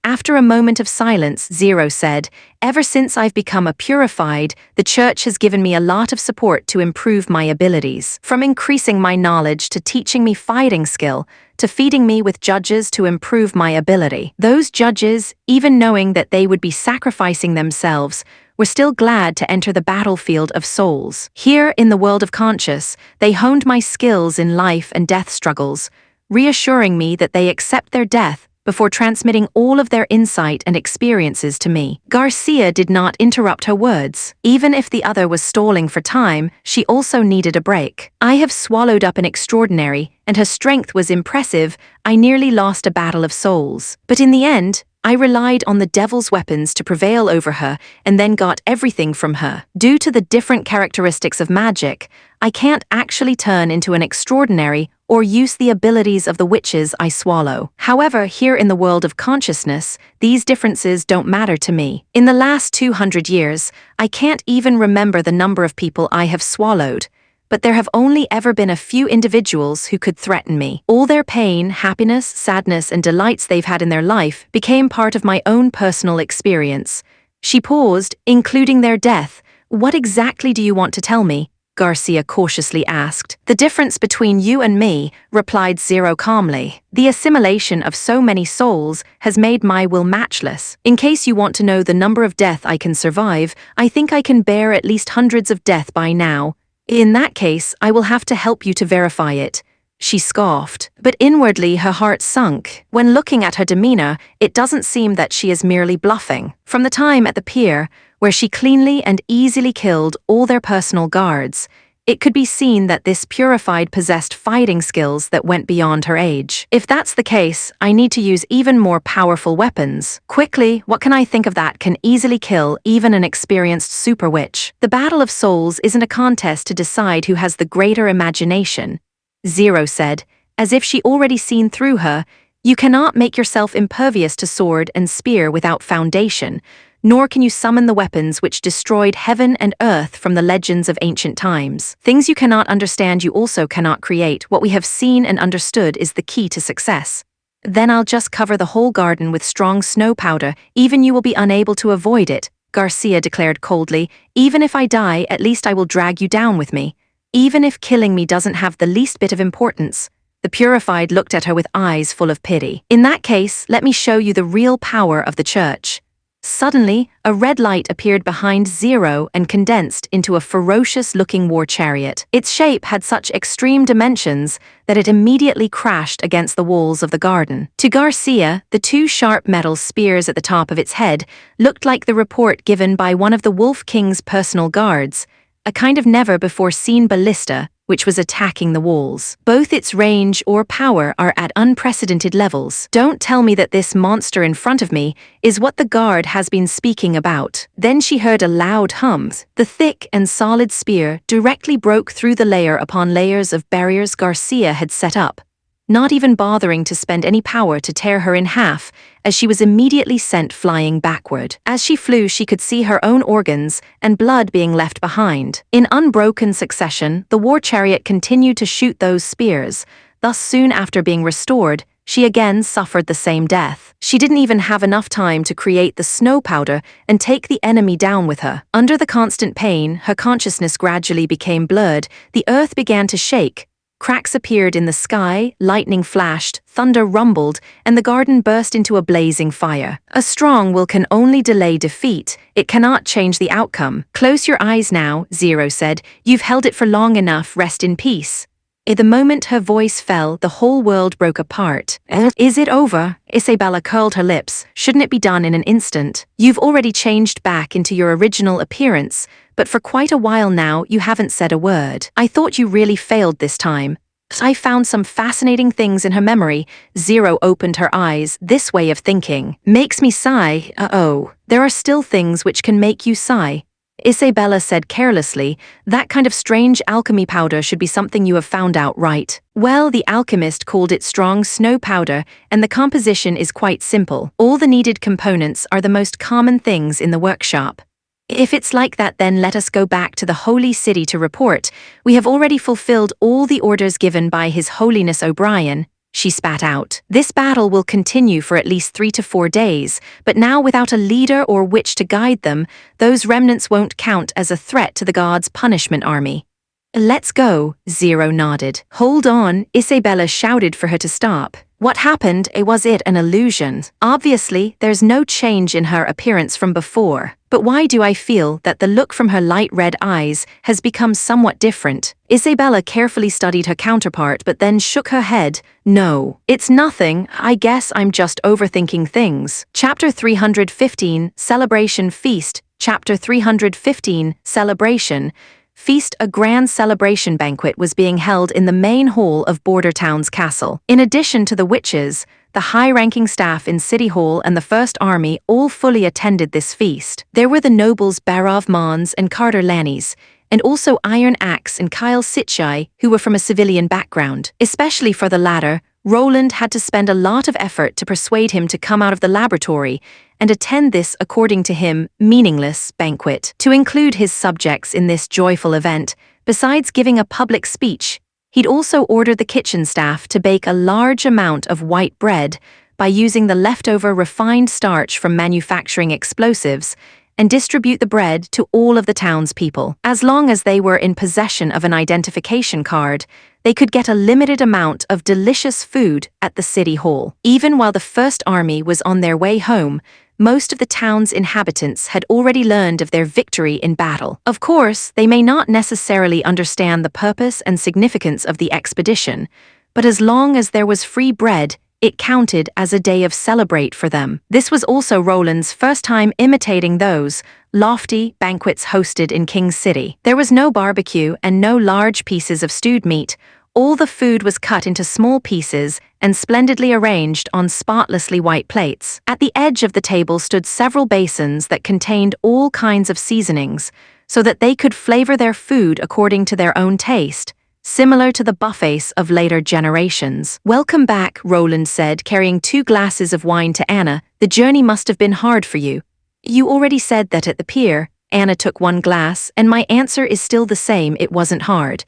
After a moment of silence, Zero said, "Ever since I've become a purified, the church has given me a lot of support to improve my abilities. From increasing my knowledge to teaching me fighting skill, to feeding me with judges to improve my ability. Those judges, even knowing that they would be sacrificing themselves, were still glad to enter the battlefield of souls. Here in the world of conscious, they honed my skills in life and death struggles, reassuring me that they accept their death before transmitting all of their insight and experiences to me." Garcia did not interrupt her words. Even if the other was stalling for time, she also needed a break. "I have swallowed up an extraordinary, and her strength was impressive. I nearly lost a battle of souls. But in the end, I relied on the devil's weapons to prevail over her and then got everything from her. Due to the different characteristics of magic, I can't actually turn into an extraordinary or use the abilities of the witches I swallow. However, here in the world of consciousness, these differences don't matter to me. In the last 200 years, I can't even remember the number of people I have swallowed, but there have only ever been a few individuals who could threaten me. All their pain, happiness, sadness, and delights they've had in their life became part of my own personal experience." She paused, "Including their death. What exactly do you want to tell me?" Garcia cautiously asked. The difference between you and me, replied Zero calmly. The assimilation of so many souls has made my will matchless. In case you want to know the number of death I can survive, I think I can bear at least hundreds of death by now. In that case, I will have to help you to verify it. She scoffed, but inwardly her heart sunk. When looking at her demeanor, it doesn't seem that she is merely bluffing. From the time at the pier, where she cleanly and easily killed all their personal guards, it could be seen that this purified possessed fighting skills that went beyond her age. If that's the case, I need to use even more powerful weapons. Quickly, what can I think of that can easily kill even an experienced super witch? The Battle of Souls isn't a contest to decide who has the greater imagination. Zero said, as if she already seen through her. You cannot make yourself impervious to sword and spear without foundation, nor can you summon the weapons which destroyed heaven and earth from the legends of ancient times. Things you cannot understand you also cannot create. What we have seen and understood is the key to success. Then I'll just cover the whole garden with strong snow powder, even you will be unable to avoid it, Garcia declared coldly. Even if I die, at least I will drag you down with me. Even if killing me doesn't have the least bit of importance. The Purified looked at her with eyes full of pity. In that case, let me show you the real power of the church. Suddenly, a red light appeared behind Zero and condensed into a ferocious-looking war chariot. Its shape had such extreme dimensions that it immediately crashed against the walls of the garden. To Garcia, the two sharp metal spears at the top of its head looked like the report given by one of the Wolf King's personal guards, a kind of never-before-seen ballista which was attacking the walls. Both its range or power are at unprecedented levels. Don't tell me that this monster in front of me is what the guard has been speaking about. Then she heard a loud hum. The thick and solid spear directly broke through the layer upon layers of barriers Garcia had set up, not even bothering to spend any power to tear her in half, as she was immediately sent flying backward. As she flew, she could see her own organs and blood being left behind. In unbroken succession, the war chariot continued to shoot those spears. Thus, soon after being restored, she again suffered the same death. She didn't even have enough time to create the snow powder and take the enemy down with her. Under the constant pain, her consciousness gradually became blurred. The earth began to shake. Cracks appeared in the sky, lightning flashed, thunder rumbled, and the garden burst into a blazing fire. A strong will can only delay defeat. It cannot change the outcome. Close your eyes now, Zero said. You've held it for long enough. Rest in peace. In the moment her voice fell, the whole world broke apart. Is it over? Isabella curled her lips. Shouldn't it be done in an instant? You've already changed back into your original appearance, but for quite a while now you haven't said a word. I thought you really failed this time. I found some fascinating things in her memory. Zero opened her eyes. This way of thinking makes me sigh. Uh-oh. There are still things which can make you sigh. Isabella said carelessly, that kind of strange alchemy powder should be something you have found out, right? Well, the alchemist called it strong snow powder, and the composition is quite simple. All the needed components are the most common things in the workshop. If it's like that, then let us go back to the Holy City to report. We have already fulfilled all the orders given by His Holiness O'Brien. She spat out. This battle will continue for at least 3 to 4 days, but now without a leader or witch to guide them, those remnants won't count as a threat to the gods' punishment army. Let's go, Zero nodded. Hold on, Isabella shouted for her to stop. What happened? Was it an illusion? Obviously, there's no change in her appearance from before. But why do I feel that the look from her light red eyes has become somewhat different? Isabella carefully studied her counterpart but then shook her head. No, it's nothing. I guess I'm just overthinking things. Chapter 315, Celebration Feast. Chapter 315, Celebration Feast. A grand celebration banquet was being held in the main hall of Border Town's castle. In addition to the witches, the high-ranking staff in City Hall and the First Army all fully attended this feast. There were the nobles Barov Mons and Carter Lannies, and also Iron Axe and Kyle Sitchai, who were from a civilian background. Especially for the latter, Roland had to spend a lot of effort to persuade him to come out of the laboratory and attend this, according to him, meaningless banquet. To include his subjects in this joyful event, besides giving a public speech, he'd also ordered the kitchen staff to bake a large amount of white bread by using the leftover refined starch from manufacturing explosives, and distribute the bread to all of the townspeople. As long as they were in possession of an identification card, they could get a limited amount of delicious food at the city hall. Even while the First Army was on their way home, most of the town's inhabitants had already learned of their victory in battle. Of course, they may not necessarily understand the purpose and significance of the expedition, but as long as there was free bread, it counted as a day of celebrate for them. This was also Roland's first time imitating those lofty banquets hosted in King's City. There was no barbecue and no large pieces of stewed meat. All the food was cut into small pieces and splendidly arranged on spotlessly white plates. At the edge of the table stood several basins that contained all kinds of seasonings, so that they could flavor their food according to their own taste, similar to the buffets of later generations. "Welcome back," Roland said, carrying 2 glasses of wine to Anna. "The journey must have been hard for you." "You already said that at the pier." Anna took 1 glass, and my answer is still the same, it wasn't hard.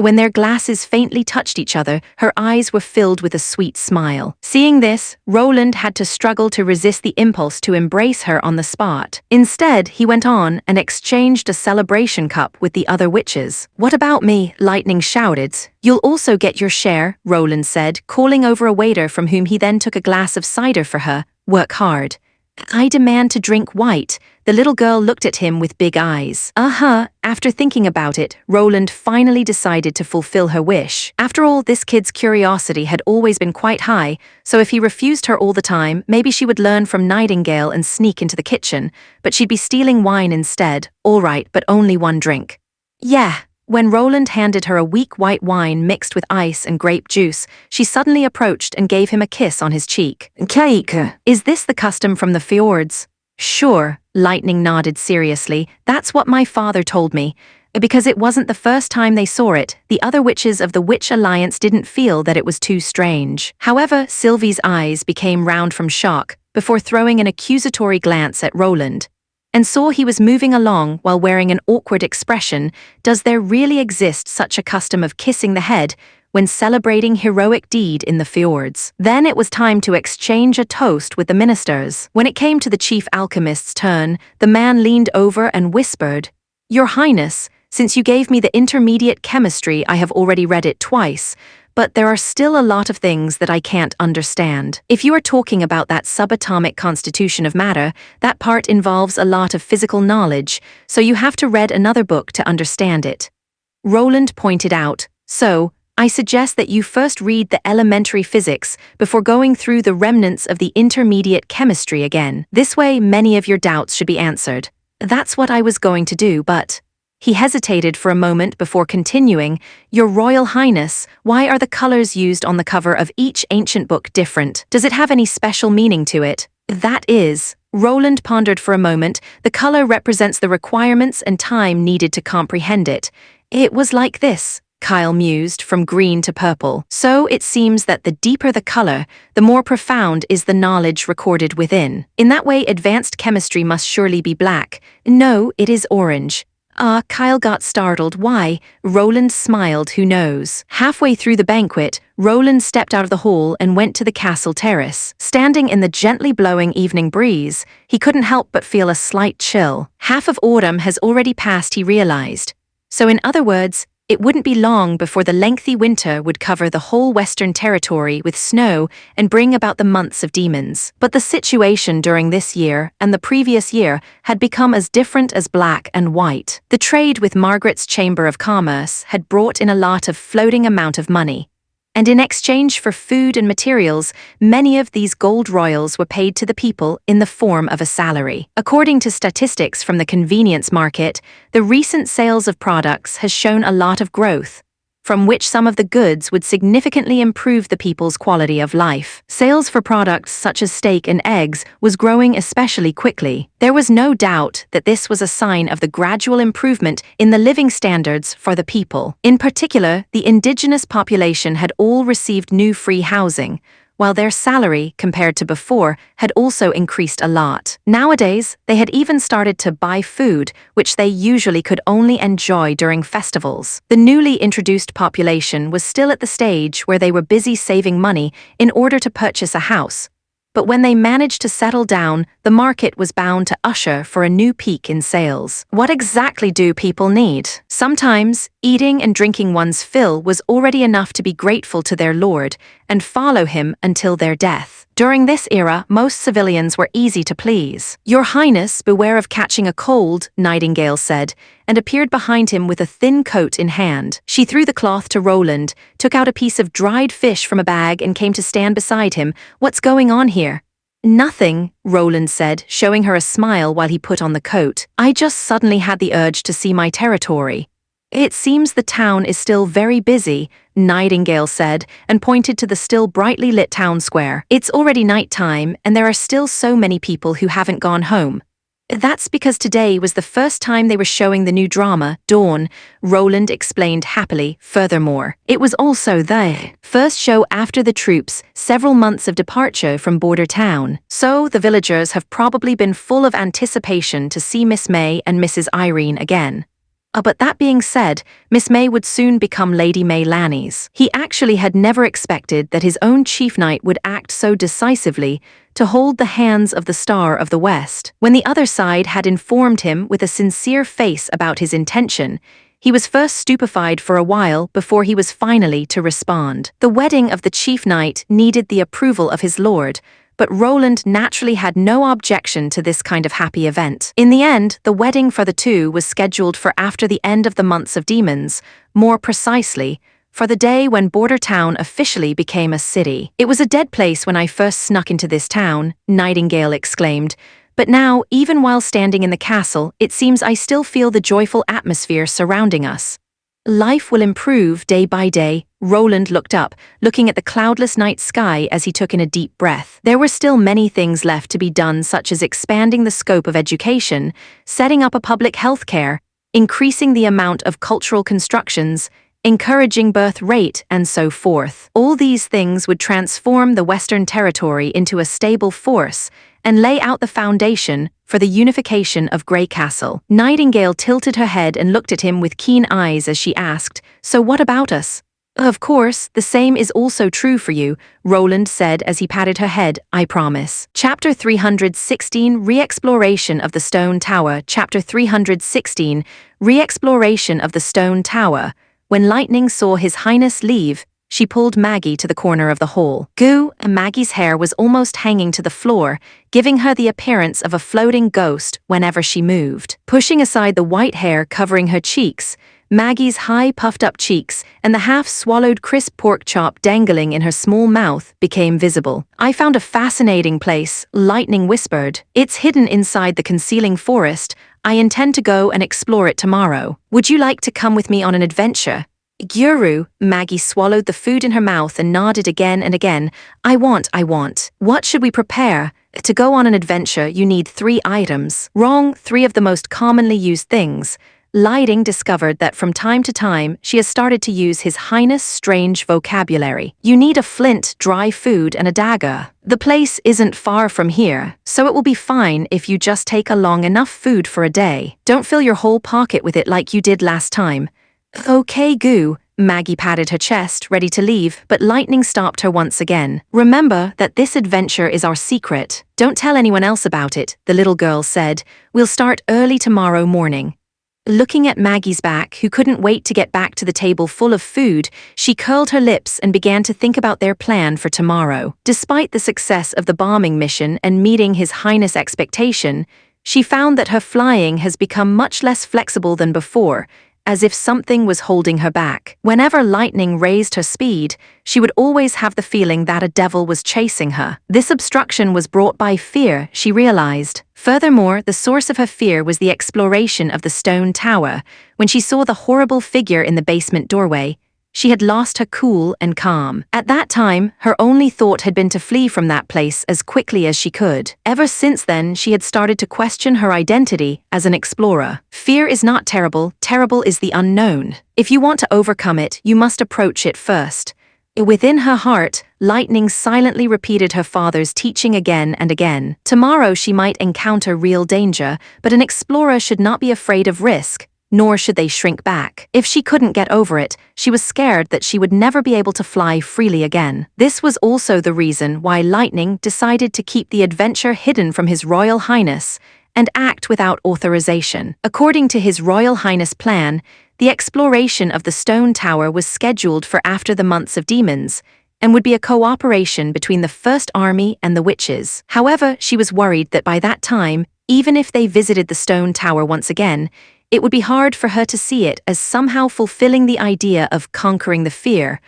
When their glasses faintly touched each other, her eyes were filled with a sweet smile. Seeing this, Roland had to struggle to resist the impulse to embrace her on the spot. Instead, he went on and exchanged a celebration cup with the other witches. "What about me?" Lightning shouted. "You'll also get your share," Roland said, calling over a waiter from whom he then took a glass of cider for her. "Work hard." "I demand to drink white." The little girl looked at him with big eyes. After thinking about it, Roland finally decided to fulfill her wish. After all, this kid's curiosity had always been quite high, so if he refused her all the time, maybe she would learn from Nightingale and sneak into the kitchen, but she'd be stealing wine instead. "All right, but only 1 drink." "Yeah." When Roland handed her a weak white wine mixed with ice and grape juice, she suddenly approached and gave him a kiss on his cheek. "Cake. Is this the custom from the fjords?" "Sure," Lightning nodded seriously. "That's what my father told me." Because it wasn't the first time they saw it, the other witches of the Witch Alliance didn't feel that it was too strange. However, Sylvie's eyes became round from shock, before throwing an accusatory glance at Roland, and saw he was moving along while wearing an awkward expression. Does there really exist such a custom of kissing the head when celebrating heroic deed in the fjords? Then it was time to exchange a toast with the ministers. When it came to the chief alchemist's turn, the man leaned over and whispered, "Your Highness, since you gave me the intermediate chemistry, I have already read it twice, but there are still a lot of things that I can't understand. If you are talking about that subatomic constitution of matter, that part involves a lot of physical knowledge, so you have to read another book to understand it." Roland pointed out, "So, I suggest that you first read the elementary physics before going through the remnants of the intermediate chemistry again. This way, many of your doubts should be answered." "That's what I was going to do, but..." He hesitated for a moment before continuing, "Your Royal Highness, why are the colors used on the cover of each ancient book different? Does it have any special meaning to it?" "That is..." Roland pondered for a moment. "The color represents the requirements and time needed to comprehend it. It was like this," Kyle mused, "from green to purple. So it seems that the deeper the color, the more profound is the knowledge recorded within. In that way, advanced chemistry must surely be black." "No, it is orange." Kyle got startled. "Why?" Roland smiled. "Who knows?" Halfway through the banquet, Roland stepped out of the hall and went to the castle terrace. Standing in the gently blowing evening breeze, he couldn't help but feel a slight chill. Half of autumn has already passed, he realized. So in other words, it wouldn't be long before the lengthy winter would cover the whole Western Territory with snow and bring about the months of demons. But the situation during this year and the previous year had become as different as black and white. The trade with Margaret's Chamber of Commerce had brought in a lot of floating amount of money, and in exchange for food and materials, many of these gold royals were paid to the people in the form of a salary. According to statistics from the convenience market, the recent sales of products has shown a lot of growth, from which some of the goods would significantly improve the people's quality of life. Sales for products such as steak and eggs was growing especially quickly. There was no doubt that this was a sign of the gradual improvement in the living standards for the people. In particular, the indigenous population had all received new free housing, while their salary, compared to before, had also increased a lot. Nowadays, they had even started to buy food, which they usually could only enjoy during festivals. The newly introduced population was still at the stage where they were busy saving money in order to purchase a house, But when they managed to settle down, the market was bound to usher for a new peak in sales. What exactly do people need? Sometimes, eating and drinking one's fill was already enough to be grateful to their lord and follow him until their death. During this era, most civilians were easy to please. "Your Highness, beware of catching a cold," Nightingale said, and appeared behind him with a thin coat in hand. She threw the cloth to Roland, took out a piece of dried fish from a bag and came to stand beside him. "What's going on here?" "Nothing," Roland said, showing her a smile while he put on the coat. "I just suddenly had the urge to see my territory." "It seems the town is still very busy," Nightingale said, and pointed to the still brightly lit town square. "It's already night time, and there are still so many people who haven't gone home." "That's because today was the first time they were showing the new drama, Dawn," Roland explained happily. "Furthermore, it was also the first show after the troops' several months of departure from border town. So the villagers have probably been full of anticipation to see Miss May and Mrs. Irene again." But that being said, Miss May would soon become Lady May Lannies. He actually had never expected that his own chief knight would act so decisively to hold the hands of the Star of the West. When the other side had informed him with a sincere face about his intention, he was first stupefied for a while before he was finally to respond. The wedding of the chief knight needed the approval of his lord, but Roland naturally had no objection to this kind of happy event. In the end, the wedding for the two was scheduled for after the end of the Months of Demons, more precisely, for the day when Border Town officially became a city. "It was a dead place when I first snuck into this town," Nightingale exclaimed, "but now, even while standing in the castle, it seems I still feel the joyful atmosphere surrounding us." "Life will improve day by day." Roland looked up, looking at the cloudless night sky as he took in a deep breath. There were still many things left to be done, such as expanding the scope of education, setting up a public health care, increasing the amount of cultural constructions, encouraging birth rate, and so forth. All these things would transform the Western Territory into a stable force and lay out the foundation for the unification of Grey Castle. Nightingale tilted her head and looked at him with keen eyes as she asked, "So what about us?" "Of course, the same is also true for you," Roland said as he patted her head. "I promise." Chapter 316, Re-exploration of the Stone Tower. Chapter 316, Re-exploration of the Stone Tower. When Lightning saw His Highness leave, she pulled Maggie to the corner of the hall. Maggie's hair was almost hanging to the floor, giving her the appearance of a floating ghost whenever she moved. Pushing aside the white hair covering her cheeks, Maggie's high puffed-up cheeks and the half-swallowed crisp pork chop dangling in her small mouth became visible. "I found a fascinating place," Lightning whispered. "It's hidden inside the concealing forest. I intend to go and explore it tomorrow. Would you like to come with me on an adventure?" "Guru," Maggie swallowed the food in her mouth and nodded again and again. I want. What should we prepare?" "To go on an adventure, you need 3 items." "Wrong, 3 of the most commonly used things." Lightning discovered that from time to time she has started to use His Highness' strange vocabulary. "You need a flint, dry food, and a dagger. The place isn't far from here, so it will be fine if you just take along enough food for a day. Don't fill your whole pocket with it like you did last time." "Okay, Goo." Maggie patted her chest, ready to leave, but Lightning stopped her once again. "Remember that this adventure is our secret. Don't tell anyone else about it," the little girl said. "We'll start early tomorrow morning." Looking at Maggie's back, who couldn't wait to get back to the table full of food, she curled her lips and began to think about their plan for tomorrow. Despite the success of the bombing mission and meeting His Highness' expectation, she found that her flying has become much less flexible than before, as if something was holding her back. Whenever Lightning raised her speed, she would always have the feeling that a devil was chasing her. This obstruction was brought by fear, she realized. Furthermore, the source of her fear was the exploration of the stone tower. When she saw the horrible figure in the basement doorway, she had lost her cool and calm. At that time, her only thought had been to flee from that place as quickly as she could. Ever since then, she had started to question her identity as an explorer. Fear is not terrible, terrible is the unknown. If you want to overcome it, you must approach it first. Within her heart, Lightning silently repeated her father's teaching again and again. Tomorrow she might encounter real danger, but an explorer should not be afraid of risk. nor should they shrink back. If she couldn't get over it, she was scared that she would never be able to fly freely again. This was also the reason why Lightning decided to keep the adventure hidden from His Royal Highness and act without authorization. According to His Royal Highness' plan, the exploration of the stone tower was scheduled for after the months of demons, and would be a cooperation between the First Army and the witches. However, she was worried that by that time, even if they visited the stone tower once again, it would be hard for her to see it as somehow fulfilling the idea of conquering the fear,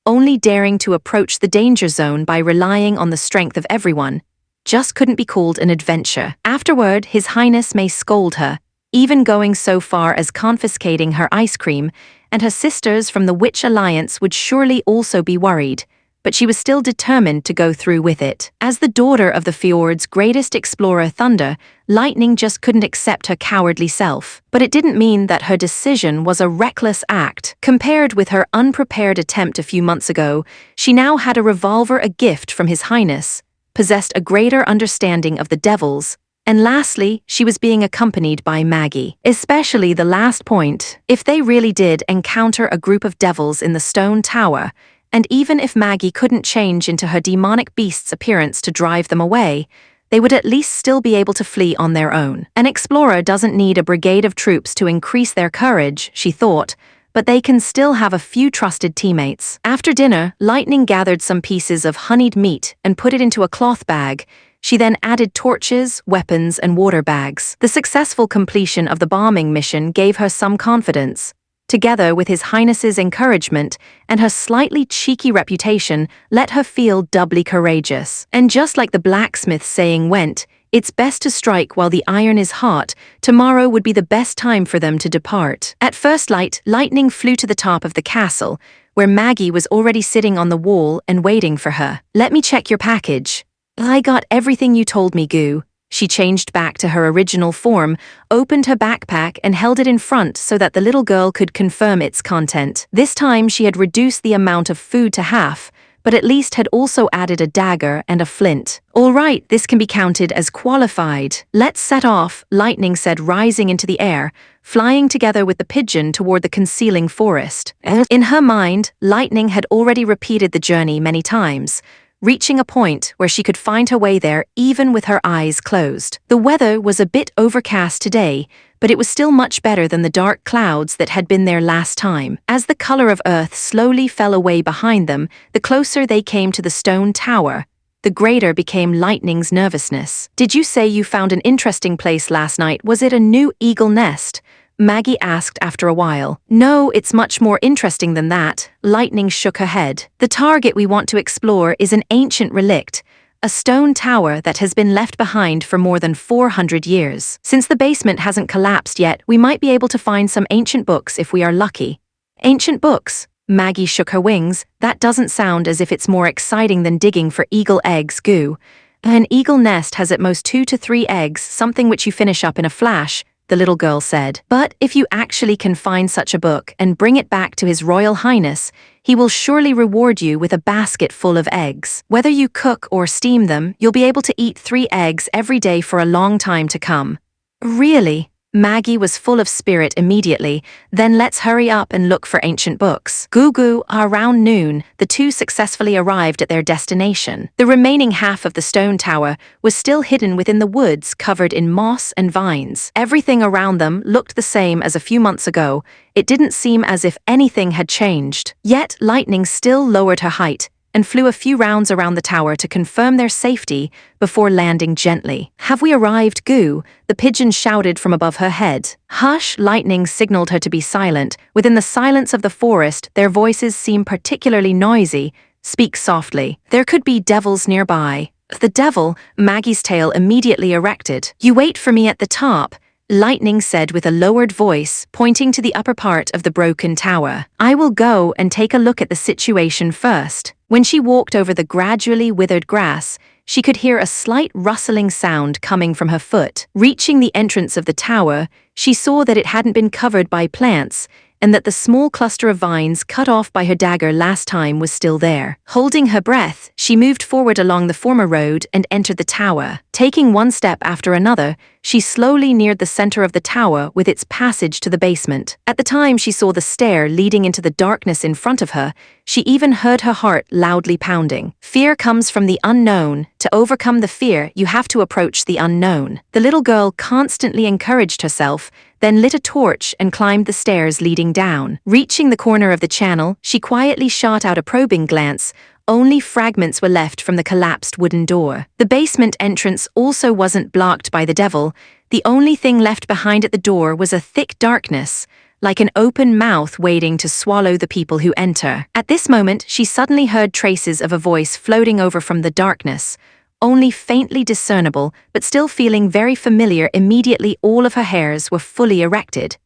only daring to approach the danger zone by relying on the strength of everyone, just couldn't be called an adventure. Afterward, His Highness may scold her, even going so far as confiscating her ice cream, and her sisters from the Witch Alliance would surely also be worried, but she was still determined to go through with it. As the daughter of the fjord's greatest explorer Thunder, Lightning just couldn't accept her cowardly self. But it didn't mean that her decision was a reckless act. Compared with her unprepared attempt a few months ago, she now had a revolver, a gift from His Highness, possessed a greater understanding of the devils, and lastly, she was being accompanied by Maggie. Especially the last point. If they really did encounter a group of devils in the stone tower, and even if Maggie couldn't change into her demonic beast's appearance to drive them away, they would at least still be able to flee on their own. An explorer doesn't need a brigade of troops to increase their courage, she thought, but they can still have a few trusted teammates. After dinner, Lightning gathered some pieces of honeyed meat and put it into a cloth bag. She then added torches, weapons, and water bags. The successful completion of the bombing mission gave her some confidence. Together with His Highness's encouragement and her slightly cheeky reputation, let her feel doubly courageous. And just like the blacksmith saying went, "It's best to strike while the iron is hot. Tomorrow would be the best time for them to depart." At first light, Lightning flew to the top of the castle, where Maggie was already sitting on the wall and waiting for her. "Let me check your package." "I got everything you told me, Goo." She changed back to her original form, opened her backpack and held it in front so that the little girl could confirm its content. This time she had reduced the amount of food to half, but at least had also added a dagger and a flint. "All right, this can be counted as qualified. Let's set off," Lightning said, rising into the air, flying together with the pigeon toward the concealing forest. In her mind, Lightning had already repeated the journey many times, reaching a point where she could find her way there even with her eyes closed. The weather was a bit overcast today, but it was still much better than the dark clouds that had been there last time. As the color of earth slowly fell away behind them, the closer they came to the stone tower, the greater became Lightning's nervousness. "Did you say you found an interesting place last night? Was it a new eagle nest?" Maggie asked after a while. "No, it's much more interesting than that." Lightning shook her head. "The target we want to explore is an ancient relict, a stone tower that has been left behind for more than 400 years. Since the basement hasn't collapsed yet, we might be able to find some ancient books if we are lucky." "Ancient books?" Maggie shook her wings. "That doesn't sound as if it's more exciting than digging for eagle eggs, Goo." "An eagle nest has at most 2 to 3 eggs, something which you finish up in a flash," the little girl said. "But if you actually can find such a book and bring it back to His Royal Highness, he will surely reward you with a basket full of eggs. Whether you cook or steam them, you'll be able to eat 3 eggs every day for a long time to come." "Really?" Maggie was full of spirit immediately. "Then let's hurry up and look for ancient books." Goo, around noon, the two successfully arrived at their destination. The remaining half of the stone tower was still hidden within the woods covered in moss and vines. Everything around them looked the same as a few months ago. It didn't seem as if anything had changed. Yet Lightning still lowered her height and flew a few rounds around the tower to confirm their safety before landing gently. "Have we arrived, Goo?" the pigeon shouted from above her head. "Hush!" Lightning signaled her to be silent. Within the silence of the forest, their voices seemed particularly noisy. "Speak softly. There could be devils nearby." "The devil?" Maggie's tail immediately erected. "You wait for me at the top," Lightning said with a lowered voice, pointing to the upper part of the broken tower. "I will go and take a look at the situation first." When she walked over the gradually withered grass, she could hear a slight rustling sound coming from her foot. Reaching the entrance of the tower, she saw that it hadn't been covered by plants, and that the small cluster of vines cut off by her dagger last time was still there. Holding her breath, she moved forward along the former road and entered the tower. Taking one step after another, she slowly neared the center of the tower with its passage to the basement. At the time she saw the stair leading into the darkness in front of her, she even heard her heart loudly pounding. Fear comes from the unknown. To overcome the fear, you have to approach the unknown. The little girl constantly encouraged herself, then lit a torch and climbed the stairs leading down. Reaching the corner of the channel, she quietly shot out a probing glance. Only fragments were left from the collapsed wooden door. The basement entrance also wasn't blocked by the devil. The only thing left behind at the door was a thick darkness, like an open mouth waiting to swallow the people who enter. At this moment, she suddenly heard traces of a voice floating over from the darkness, only faintly discernible, but still feeling very familiar. Immediately all of her hairs were fully erected.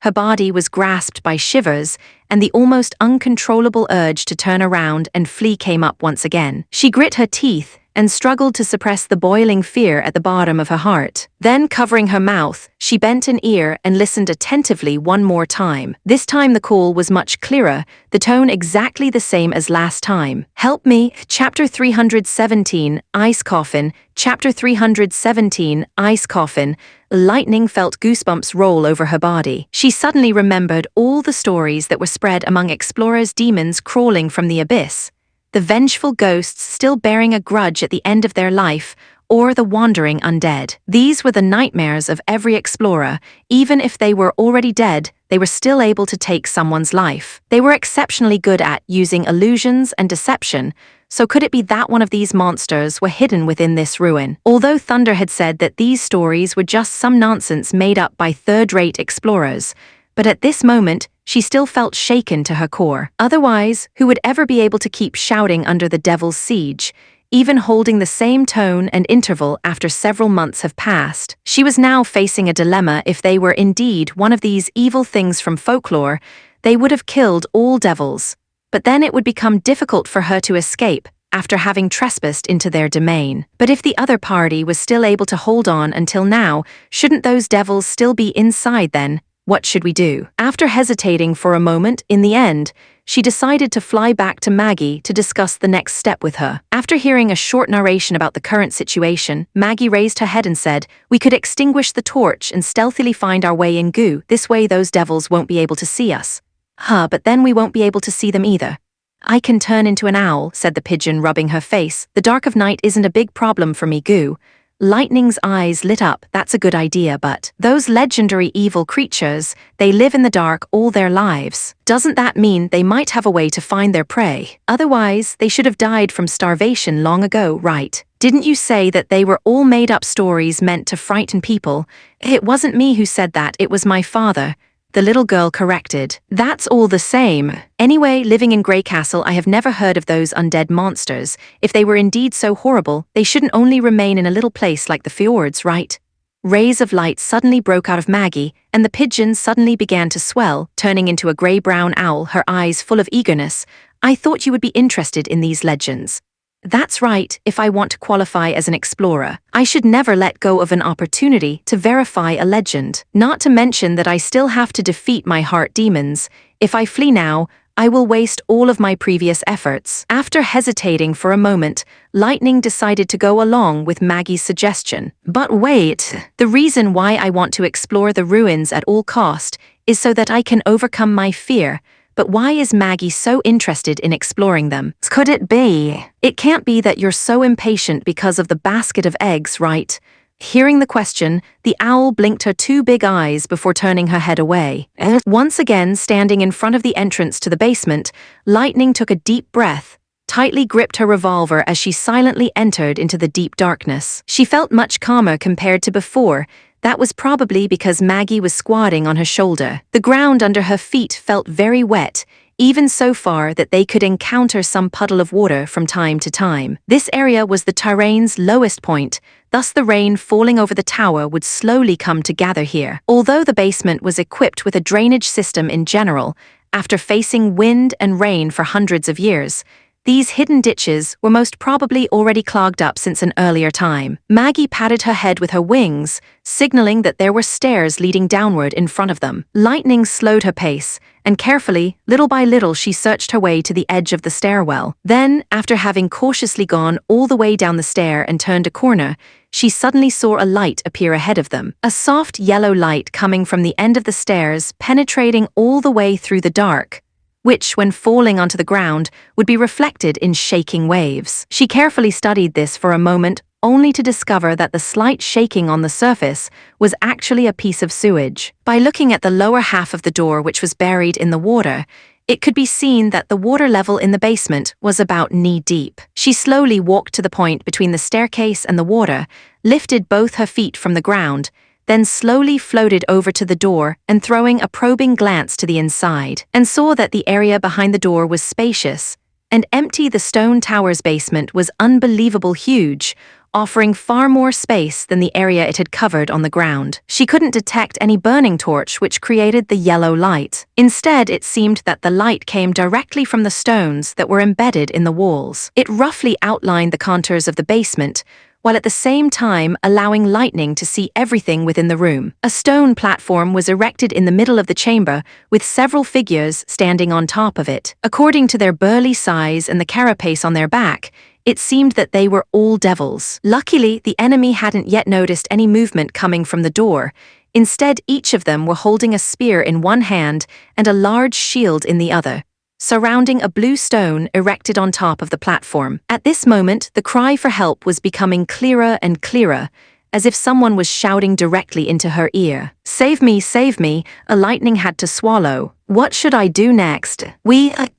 Her body was grasped by shivers, and the almost uncontrollable urge to turn around and flee came up once again. She grit her teeth and struggled to suppress the boiling fear at the bottom of her heart. Then, covering her mouth, she bent an ear and listened attentively one more time. This time the call was much clearer, the tone exactly the same as last time. "Help me, Chapter 317, Ice Coffin, Chapter 317, Ice Coffin." Lightning felt goosebumps roll over her body. She suddenly remembered all the stories that were spread among explorers, demons crawling from the abyss, the vengeful ghosts still bearing a grudge at the end of their life, or the wandering undead. These were the nightmares of every explorer. Even if they were already dead, they were still able to take someone's life. They were exceptionally good at using illusions and deception, so could it be that one of these monsters were hidden within this ruin? Although Thunder had said that these stories were just some nonsense made up by third-rate explorers, but at this moment, she still felt shaken to her core. Otherwise, who would ever be able to keep shouting under the devil's siege, even holding the same tone and interval after several months have passed? She was now facing a dilemma. If they were indeed one of these evil things from folklore, they would have killed all devils. But then it would become difficult for her to escape after having trespassed into their domain. But if the other party was still able to hold on until now, shouldn't those devils still be inside then? What should we do? After hesitating for a moment, in the end, she decided to fly back to Maggie to discuss the next step with her. After hearing a short narration about the current situation, Maggie raised her head and said, "We could extinguish the torch and stealthily find our way in goo. This way those devils won't be able to see us." But then we won't be able to see them either." "I can turn into an owl," said the pigeon, rubbing her face. "The dark of night isn't a big problem for me, goo." Lightning's eyes lit up. "That's a good idea, but those legendary evil creatures, they live in the dark all their lives. Doesn't that mean they might have a way to find their prey? Otherwise, they should have died from starvation long ago, right? Didn't you say that they were all made-up stories meant to frighten people?" "It wasn't me who said that, it was my father," the little girl corrected. "That's all the same. Anyway, living in Grey Castle, I have never heard of those undead monsters. If they were indeed so horrible, they shouldn't only remain in a little place like the fjords, right?" Rays of light suddenly broke out of Maggie, and the pigeon suddenly began to swell, turning into a grey-brown owl, her eyes full of eagerness. "I thought you would be interested in these legends." "That's right, if I want to qualify as an explorer, I should never let go of an opportunity to verify a legend. Not to mention that I still have to defeat my heart demons. If I flee now, I will waste all of my previous efforts." After hesitating for a moment, Lightning decided to go along with Maggie's suggestion. "But wait, the reason why I want to explore the ruins at all cost is so that I can overcome my fear. But why is Maggie so interested in exploring them? Could it be? It can't be that you're so impatient because of the basket of eggs, right?" Hearing the question, the owl blinked her two big eyes before turning her head away. Once again, standing in front of the entrance to the basement, Lightning took a deep breath, tightly gripped her revolver as she silently entered into the deep darkness. She felt much calmer compared to before. That was probably because Maggie was squatting on her shoulder. The ground under her feet felt very wet, even so far that they could encounter some puddle of water from time to time. This area was the terrain's lowest point, thus the rain falling over the tower would slowly come to gather here. Although the basement was equipped with a drainage system in general, after facing wind and rain for hundreds of years, These hidden ditches were most probably already clogged up since an earlier time. Maggie patted her head with her wings, signaling that there were stairs leading downward in front of them. Lightning slowed her pace, and carefully, little by little, she searched her way to the edge of the stairwell. Then, after having cautiously gone all the way down the stair and turned a corner, she suddenly saw a light appear ahead of them. A soft yellow light coming from the end of the stairs, penetrating all the way through the dark, which, when falling onto the ground, would be reflected in shaking waves. She carefully studied this for a moment, only to discover that the slight shaking on the surface was actually a piece of sewage. By looking at the lower half of the door, which was buried in the water, it could be seen that the water level in the basement was about knee-deep. She slowly walked to the point between the staircase and the water, lifted both her feet from the ground, then slowly floated over to the door and throwing a probing glance to the inside, and saw that the area behind the door was spacious and empty. The stone tower's basement was unbelievably huge, offering far more space than the area it had covered on the ground. She couldn't detect any burning torch which created the yellow light. Instead, it seemed that the light came directly from the stones that were embedded in the walls. It roughly outlined the contours of the basement, while at the same time allowing Lightning to see everything within the room. A stone platform was erected in the middle of the chamber, with several figures standing on top of it. According to their burly size and the carapace on their back, it seemed that they were all devils. Luckily, the enemy hadn't yet noticed any movement coming from the door. Instead, each of them were holding a spear in one hand and a large shield in the other, surrounding a blue stone erected on top of the platform. At this moment, the cry for help was becoming clearer and clearer, as if someone was shouting directly into her ear. Save me, a Lightning had to swallow. What should I do next?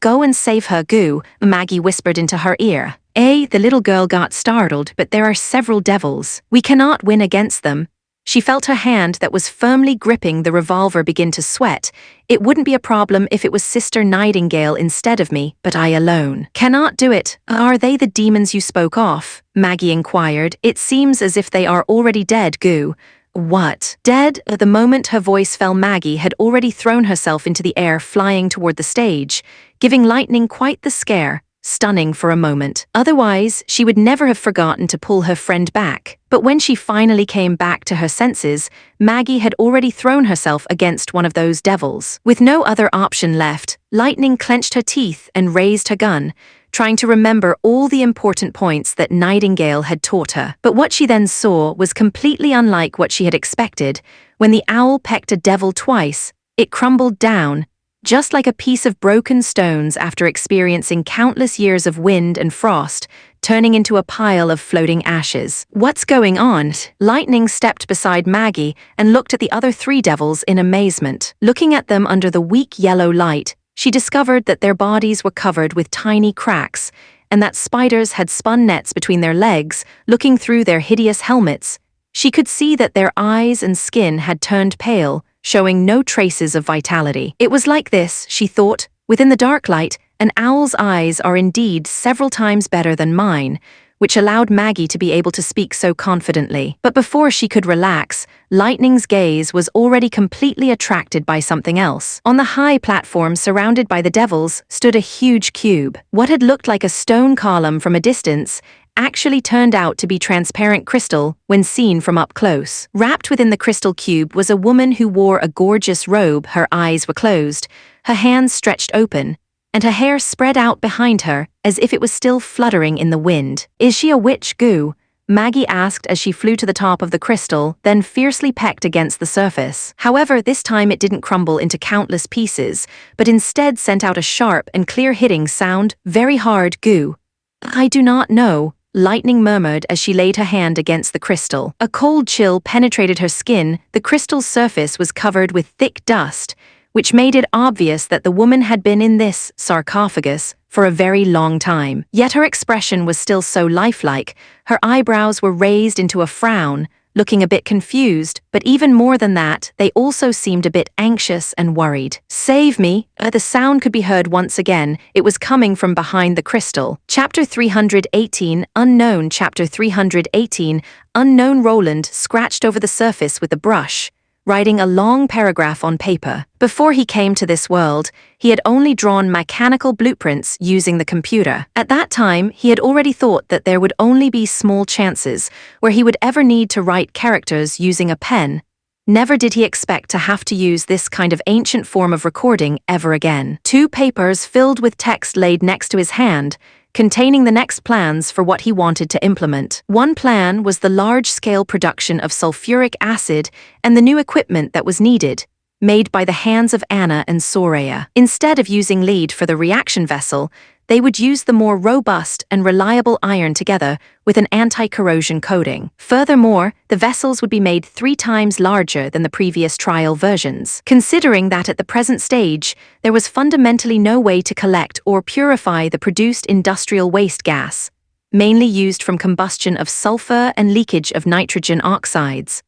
Go and save her, Goo, Maggie whispered into her ear. The little girl got startled, but there are several devils. We cannot win against them. She felt her hand that was firmly gripping the revolver begin to sweat. It wouldn't be a problem if it was Sister Nightingale instead of me, but I alone cannot do it. Are they the demons you spoke of? Maggie inquired. It seems as if they are already dead, Goo. What? Dead? At the moment her voice fell, Maggie had already thrown herself into the air, flying toward the stage, giving Lightning quite the scare, stunning for a moment. Otherwise, she would never have forgotten to pull her friend back. But when she finally came back to her senses, Maggie had already thrown herself against one of those devils. With no other option left, Lightning clenched her teeth and raised her gun, trying to remember all the important points that Nightingale had taught her. But what she then saw was completely unlike what she had expected. When the owl pecked a devil twice, it crumbled down, just like a piece of broken stones after experiencing countless years of wind and frost, turning into a pile of floating ashes. What's going on? Lightning stepped beside Maggie and looked at the other three devils in amazement. Looking at them under the weak yellow light, she discovered that their bodies were covered with tiny cracks, and that spiders had spun nets between their legs, looking through their hideous helmets. She could see that their eyes and skin had turned pale, showing no traces of vitality. It was like this, she thought, within the dark light, an owl's eyes are indeed several times better than mine, which allowed Maggie to be able to speak so confidently. But before she could relax, Lightning's gaze was already completely attracted by something else. On the high platform surrounded by the devils stood a huge cube. What had looked like a stone column from a distance actually turned out to be transparent crystal when seen from up close. Wrapped within the crystal cube was a woman who wore a gorgeous robe. Her eyes were closed, her hands stretched open, and her hair spread out behind her as if it was still fluttering in the wind. Is she a witch, Goo? Maggie asked as she flew to the top of the crystal, then fiercely pecked against the surface. However, this time it didn't crumble into countless pieces, but instead sent out a sharp and clear hitting sound. Very hard, Goo. I do not know, Lightning murmured as she laid her hand against the crystal. A cold chill penetrated her skin. The crystal's surface was covered with thick dust, which made it obvious that the woman had been in this sarcophagus for a very long time. Yet her expression was still so lifelike. Her eyebrows were raised into a frown, looking a bit confused, but even more than that, they also seemed a bit anxious and worried. Save me! The sound could be heard once again. It was coming from behind the crystal. Chapter 318, Unknown. Chapter 318, Unknown. Roland scratched over the surface with a brush, writing a long paragraph on paper. Before he came to this world, he had only drawn mechanical blueprints using the computer. At that time, he had already thought that there would only be small chances where he would ever need to write characters using a pen. Never did he expect to have to use this kind of ancient form of recording ever again. 2 papers filled with text laid next to his hand, containing the next plans for what he wanted to implement. One plan was the large-scale production of sulfuric acid and the new equipment that was needed, made by the hands of Anna and Soraya. Instead of using lead for the reaction vessel, they would use the more robust and reliable iron together with an anti-corrosion coating. Furthermore, the vessels would be made 3 times larger than the previous trial versions. Considering that at the present stage, there was fundamentally no way to collect or purify the produced industrial waste gas, mainly used from combustion of sulfur and leakage of nitrogen oxides,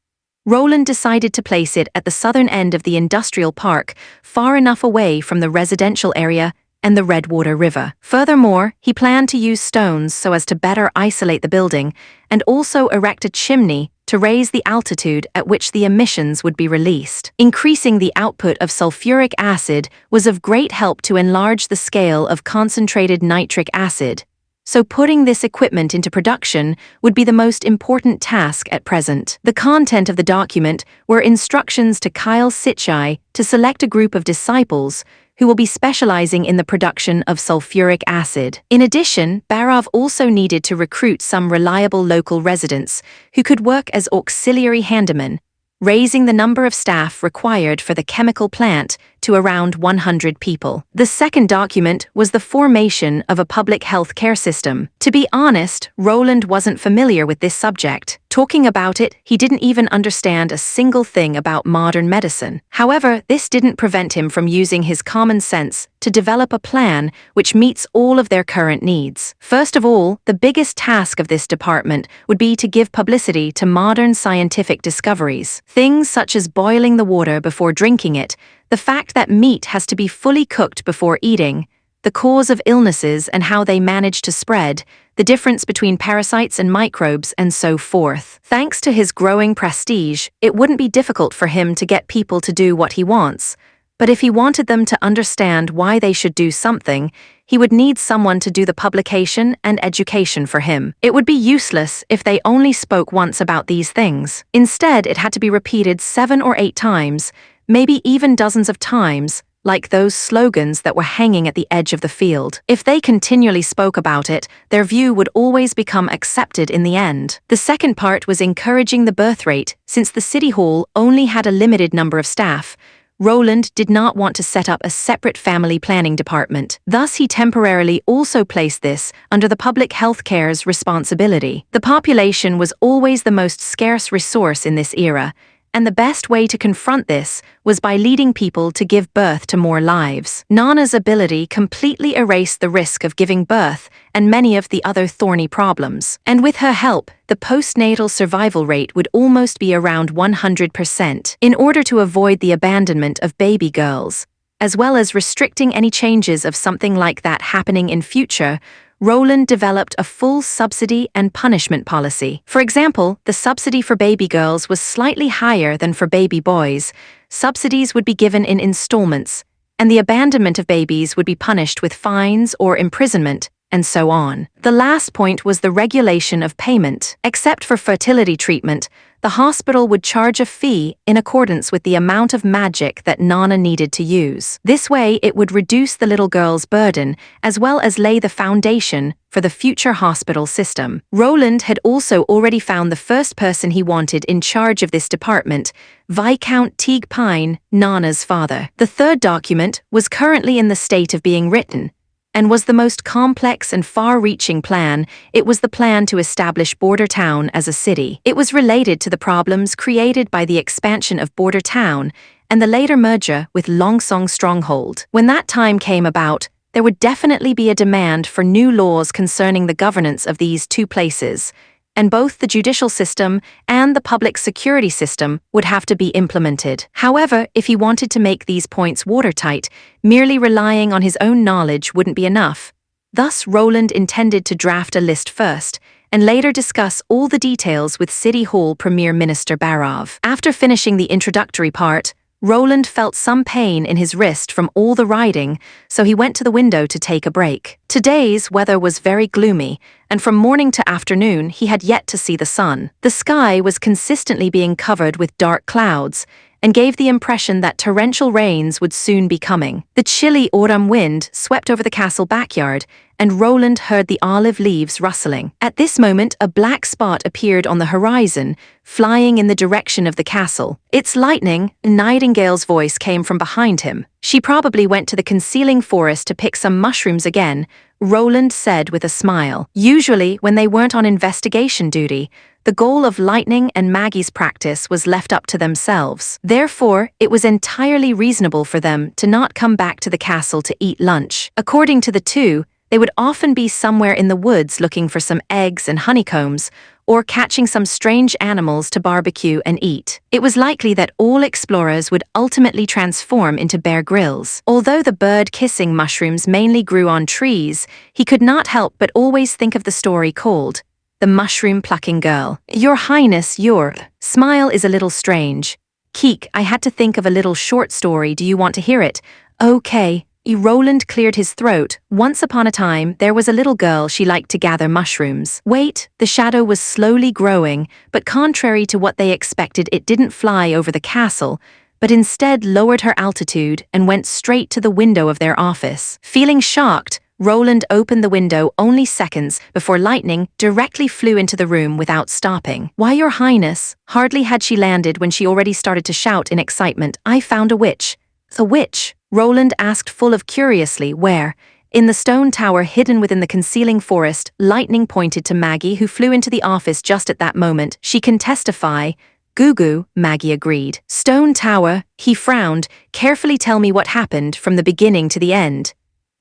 Roland decided to place it at the southern end of the industrial park, far enough away from the residential area and the Redwater River. Furthermore, he planned to use stones so as to better isolate the building and also erect a chimney to raise the altitude at which the emissions would be released. Increasing the output of sulfuric acid was of great help to enlarge the scale of concentrated nitric acid, so putting this equipment into production would be the most important task at present. The content of the document were instructions to Kyle Sitchai to select a group of disciples who will be specializing in the production of sulfuric acid. In addition, Barov also needed to recruit some reliable local residents who could work as auxiliary handymen, raising the number of staff required for the chemical plant to around 100 people. The second document was the formation of a public health care system. To be honest, Roland wasn't familiar with this subject. Talking about it, he didn't even understand a single thing about modern medicine. However, this didn't prevent him from using his common sense to develop a plan which meets all of their current needs. First of all, the biggest task of this department would be to give publicity to modern scientific discoveries. Things such as boiling the water before drinking it, the fact that meat has to be fully cooked before eating, the cause of illnesses and how they manage to spread, the difference between parasites and microbes, and so forth. Thanks to his growing prestige, it wouldn't be difficult for him to get people to do what he wants. But if he wanted them to understand why they should do something, he would need someone to do the publication and education for him. It would be useless if they only spoke once about these things. Instead, it had to be repeated 7 or 8 times, maybe even dozens of times, like those slogans that were hanging at the edge of the field. If they continually spoke about it, their view would always become accepted in the end. The second part was encouraging the birth rate. Since the city hall only had a limited number of staff, Roland did not want to set up a separate family planning department. Thus, he temporarily also placed this under the public health care's responsibility. The population was always the most scarce resource in this era, and the best way to confront this was by leading people to give birth to more lives. Nana's ability completely erased the risk of giving birth and many of the other thorny problems. And with her help, the postnatal survival rate would almost be around 100%. In order to avoid the abandonment of baby girls, as well as restricting any changes of something like that happening in future, Roland developed a full subsidy and punishment policy. For example, the subsidy for baby girls was slightly higher than for baby boys. Subsidies would be given in installments, and the abandonment of babies would be punished with fines or imprisonment, and so on. The last point was the regulation of payment. Except for fertility treatment, the hospital would charge a fee in accordance with the amount of magic that Nana needed to use. This way, it would reduce the little girl's burden, as well as lay the foundation for the future hospital system. Roland had also already found the first person he wanted in charge of this department, Viscount Teague Pine, Nana's father. The third document was currently in the state of being written, and was the most complex and far-reaching plan. It was the plan to establish Border Town as a city. It was related to the problems created by the expansion of Border Town and the later merger with Longsong Stronghold. When that time came about, there would definitely be a demand for new laws concerning the governance of these two places, and both the judicial system and the public security system would have to be implemented. However, if he wanted to make these points watertight, merely relying on his own knowledge wouldn't be enough. Thus, Roland intended to draft a list first, and later discuss all the details with City Hall Premier Minister Barov. After finishing the introductory part, Roland felt some pain in his wrist from all the riding, so he went to the window to take a break. Today's weather was very gloomy, and from morning to afternoon he had yet to see the sun. The sky was consistently being covered with dark clouds, and gave the impression that torrential rains would soon be coming. The chilly autumn wind swept over the castle backyard, and Roland heard the olive leaves rustling. At this moment, a black spot appeared on the horizon, flying in the direction of the castle. "It's lightning," Nightingale's voice came from behind him. "She probably went to the concealing forest to pick some mushrooms again," Roland said with a smile. Usually, when they weren't on investigation duty, the goal of Lightning and Maggie's practice was left up to themselves. Therefore, it was entirely reasonable for them to not come back to the castle to eat lunch. According to the two, they would often be somewhere in the woods looking for some eggs and honeycombs, or catching some strange animals to barbecue and eat. It was likely that all explorers would ultimately transform into Bear Grylls. Although the bird-kissing mushrooms mainly grew on trees, he could not help but always think of the story called The Mushroom-Plucking Girl. "Your Highness, your smile is a little strange. Keek, I had to think of a little short story. Do you want to hear it?" "Okay." Roland cleared his throat. "Once upon a time, there was a little girl. She liked to gather mushrooms." Wait, the shadow was slowly growing, but contrary to what they expected, it didn't fly over the castle, but instead lowered her altitude and went straight to the window of their office. Feeling shocked, Roland opened the window only seconds before Lightning directly flew into the room without stopping. "Why, Your Highness?" Hardly had she landed when she already started to shout in excitement. "I found a witch." "A witch?" Roland asked, full of curiosity. "Where?" "In the stone tower hidden within the concealing forest." Lightning pointed to Maggie, who flew into the office just at that moment. "She can testify." "Goo-goo," Maggie agreed. "Stone tower?" He frowned. "Carefully tell me what happened from the beginning to the end."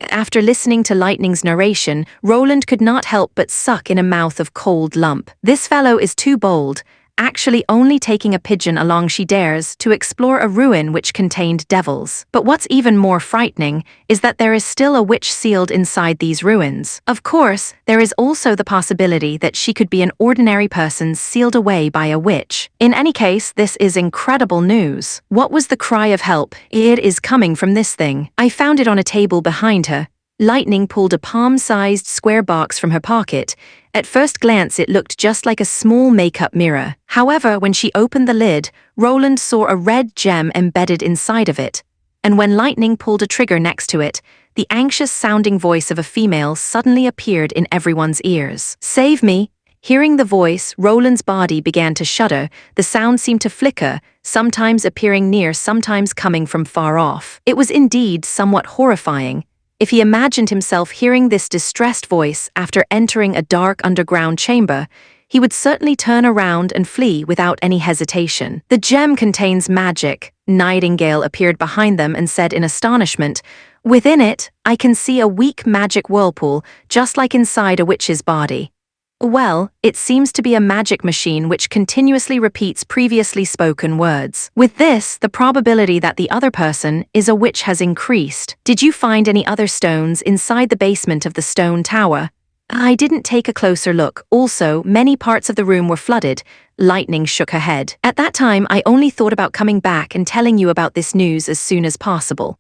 After listening to Lightning's narration, Roland could not help but suck in a mouth of cold lump. This fellow is too bold, actually only taking a pigeon along she dares to explore a ruin which contained devils. But what's even more frightening is that there is still a witch sealed inside these ruins. Of course, there is also the possibility that she could be an ordinary person sealed away by a witch. In any case, this is incredible news. What was the cry of help? "It is coming from this thing. I found it on a table behind her." Lightning pulled a palm-sized square box from her pocket. At first glance it looked just like a small makeup mirror. However, when she opened the lid, Roland saw a red gem embedded inside of it. And when Lightning pulled a trigger next to it, the anxious-sounding voice of a female suddenly appeared in everyone's ears. "Save me!" Hearing the voice, Roland's body began to shudder. The sound seemed to flicker, sometimes appearing near, sometimes coming from far off. It was indeed somewhat horrifying. If he imagined himself hearing this distressed voice after entering a dark underground chamber, he would certainly turn around and flee without any hesitation. "The gem contains magic," Nightingale appeared behind them and said in astonishment. "Within it, I can see a weak magic whirlpool, just like inside a witch's body." "Well, it seems to be a magic machine which continuously repeats previously spoken words. With this, the probability that the other person is a witch has increased. Did you find any other stones inside the basement of the stone tower?" "I didn't take a closer look. Also, many parts of the room were flooded." Lightning shook her head. "At that time, I only thought about coming back and telling you about this news as soon as possible."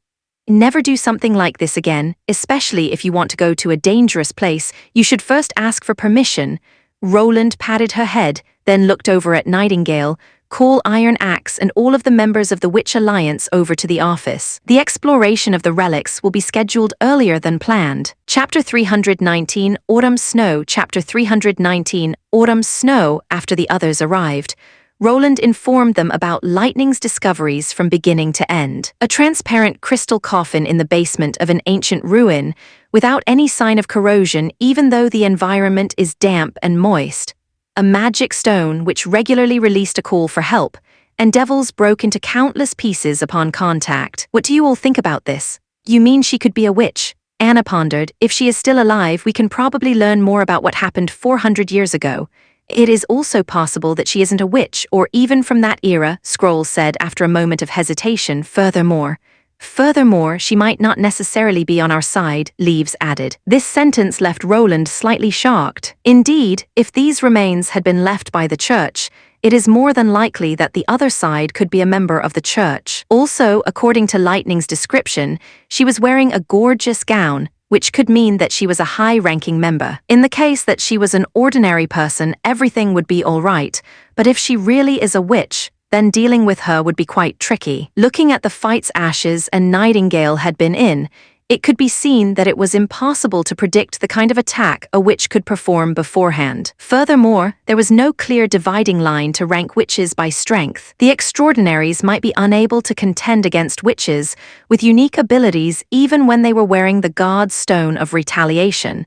Never do something like this again, especially if you want to go to a dangerous place. You should first ask for permission. Roland patted her head, then looked over at Nightingale. "Call Iron Axe and all of the members of the Witch Alliance over to the office. The exploration of the relics will be scheduled earlier than planned." Chapter 319, Autumn Snow. Chapter 319, Autumn Snow. After the others arrived, Roland informed them about Lightning's discoveries from beginning to end. A transparent crystal coffin in the basement of an ancient ruin, without any sign of corrosion even though the environment is damp and moist. A magic stone which regularly released a call for help, and devils broke into countless pieces upon contact. "What do you all think about this?" "You mean she could be a witch?" Anna pondered. "If she is still alive, we can probably learn more about what happened 400 years ago. It is also possible that she isn't a witch, or even from that era," Scroll said after a moment of hesitation. "Furthermore, Furthermore, she might not necessarily be on our side, Leaves added. This sentence left Roland slightly shocked. Indeed, if these remains had been left by the church, it is more than likely that the other side could be a member of the church. Also, according to Lightning's description, she was wearing a gorgeous gown, which could mean that she was a high-ranking member. In the case that she was an ordinary person, everything would be all right, but if she really is a witch, then dealing with her would be quite tricky. Looking at the fights Ashes and Nightingale had been in, it could be seen that it was impossible to predict the kind of attack a witch could perform beforehand. Furthermore, there was no clear dividing line to rank witches by strength. The extraordinaries might be unable to contend against witches with unique abilities even when they were wearing the God's Stone of Retaliation.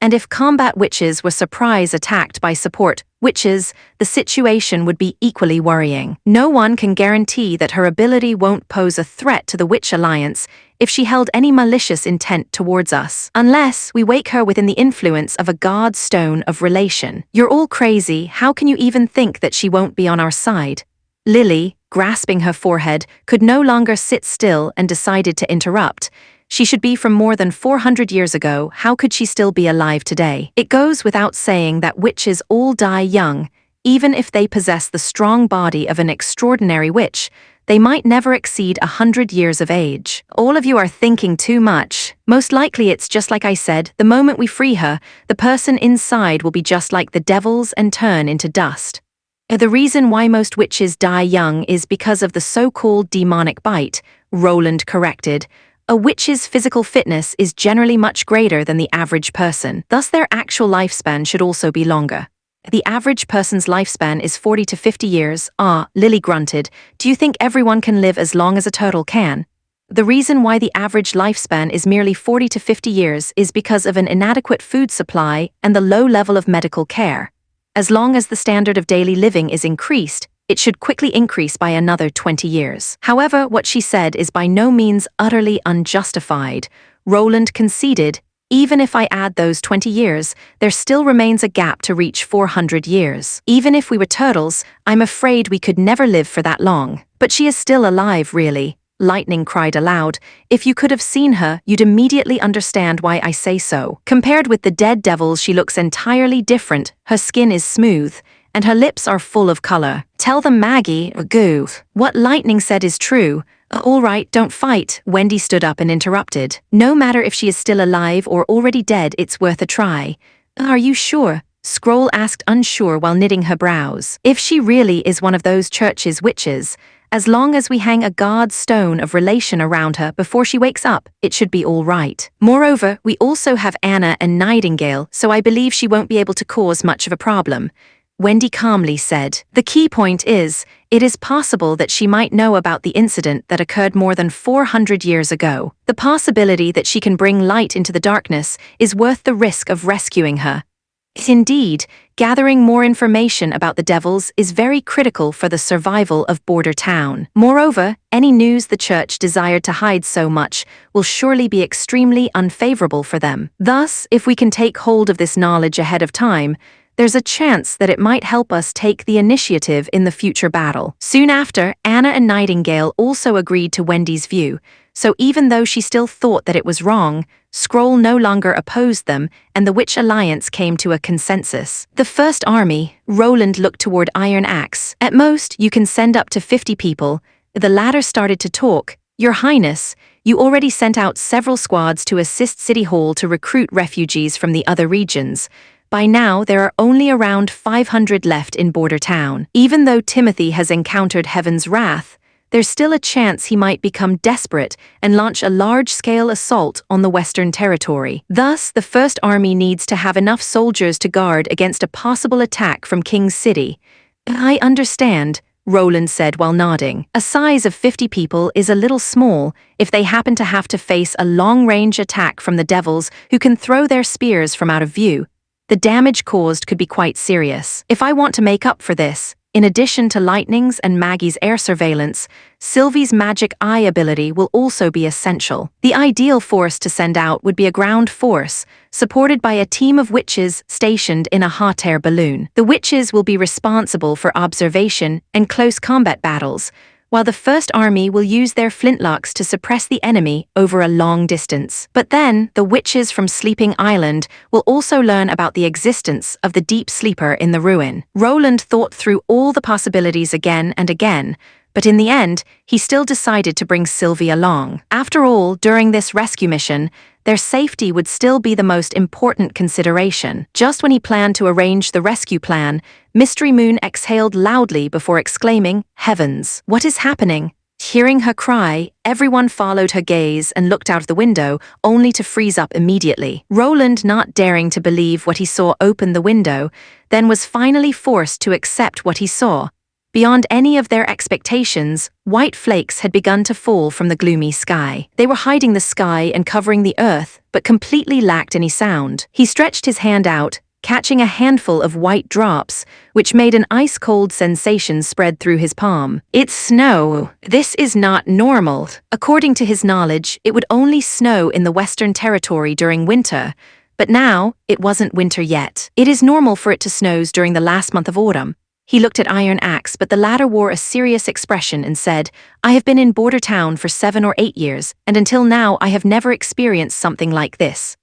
And if combat witches were surprise attacked by support witches, the situation would be equally worrying. No one can guarantee that her ability won't pose a threat to the Witch Alliance if she held any malicious intent towards us, unless we wake her within the influence of a God's Stone of Relation. You're all crazy, how can you even think that she won't be on our side? Lily, grasping her forehead, could no longer sit still and decided to interrupt. She should be from more than 400 years ago, how could she still be alive today? It goes without saying that witches all die young, even if they possess the strong body of an extraordinary witch. They might never exceed 100 years of age. All of you are thinking too much. Most likely it's just like I said, the moment we free her, the person inside will be just like the devils and turn into dust. The reason why most witches die young is because of the so-called demonic bite, Roland corrected. A witch's physical fitness is generally much greater than the average person, thus their actual lifespan should also be longer. The average person's lifespan is 40 to 50 years. Lily grunted. Do you think everyone can live as long as a turtle can? The reason why the average lifespan is merely 40 to 50 years is because of an inadequate food supply and the low level of medical care. As long as the standard of daily living is increased, it should quickly increase by another 20 years. However, what she said is by no means utterly unjustified. Roland conceded, even if I add those 20 years, there still remains a gap to reach 400 years. Even if we were turtles, I'm afraid we could never live for that long. But she is still alive, really. Lightning cried aloud. If you could have seen her, you'd immediately understand why I say so. Compared with the dead devils, she looks entirely different. Her skin is smooth, and her lips are full of color. Tell them Maggie, goo. What Lightning said is true. All right, don't fight. Wendy stood up and interrupted. No matter if she is still alive or already dead, it's worth a try. Are you sure? Scroll asked, unsure while knitting her brows. If she really is one of those church's witches, as long as we hang a God's Stone of Relation around her before she wakes up, it should be all right. Moreover, we also have Anna and Nightingale, so I believe she won't be able to cause much of a problem. Wendy calmly said. The key point is, it is possible that she might know about the incident that occurred more than 400 years ago. The possibility that she can bring light into the darkness is worth the risk of rescuing her. Indeed, gathering more information about the devils is very critical for the survival of Border Town. Moreover, any news the church desired to hide so much will surely be extremely unfavorable for them. Thus, if we can take hold of this knowledge ahead of time, there's a chance that it might help us take the initiative in the future battle. Soon after, Anna and Nightingale also agreed to Wendy's view, so even though she still thought that it was wrong, Scroll no longer opposed them, and the Witch Alliance came to a consensus. The First Army, Roland looked toward Iron Axe. At most, you can send up to 50 people. The latter started to talk. Your Highness, you already sent out several squads to assist City Hall to recruit refugees from the other regions. By now, there are only around 500 left in Border Town. Even though Timothy has encountered Heaven's wrath, there's still a chance he might become desperate and launch a large-scale assault on the Western Territory. Thus, the First Army needs to have enough soldiers to guard against a possible attack from King's City. I understand, Roland said while nodding. A size of 50 people is a little small if they happen to have to face a long-range attack from the devils who can throw their spears from out of view. The damage caused could be quite serious. If I want to make up for this, in addition to Lightning's and Maggie's air surveillance, Sylvie's magic eye ability will also be essential. The ideal force to send out would be a ground force, supported by a team of witches stationed in a hot air balloon. The witches will be responsible for observation and close combat battles, while the first army will use their flintlocks to suppress the enemy over a long distance. But then, the witches from Sleeping Island will also learn about the existence of the deep sleeper in the ruin. Roland thought through all the possibilities again and again, but in the end, he still decided to bring Sylvie along. After all, during this rescue mission, their safety would still be the most important consideration. Just when he planned to arrange the rescue plan, Mystery Moon exhaled loudly before exclaiming, "Heavens, what is happening?" Hearing her cry, everyone followed her gaze and looked out of the window, only to freeze up immediately. Roland, not daring to believe what he saw open the window, then was finally forced to accept what he saw. Beyond any of their expectations, white flakes had begun to fall from the gloomy sky. They were hiding the sky and covering the earth, but completely lacked any sound. He stretched his hand out, catching a handful of white drops, which made an ice-cold sensation spread through his palm. "It's snow. This is not normal." According to his knowledge, it would only snow in the Western Territory during winter, but now it wasn't winter yet. It is normal for it to snow during the last month of autumn. He looked at Iron Axe, but the latter wore a serious expression and said, "I have been in Border Town for 7 or 8 years, and until now I have never experienced something like this."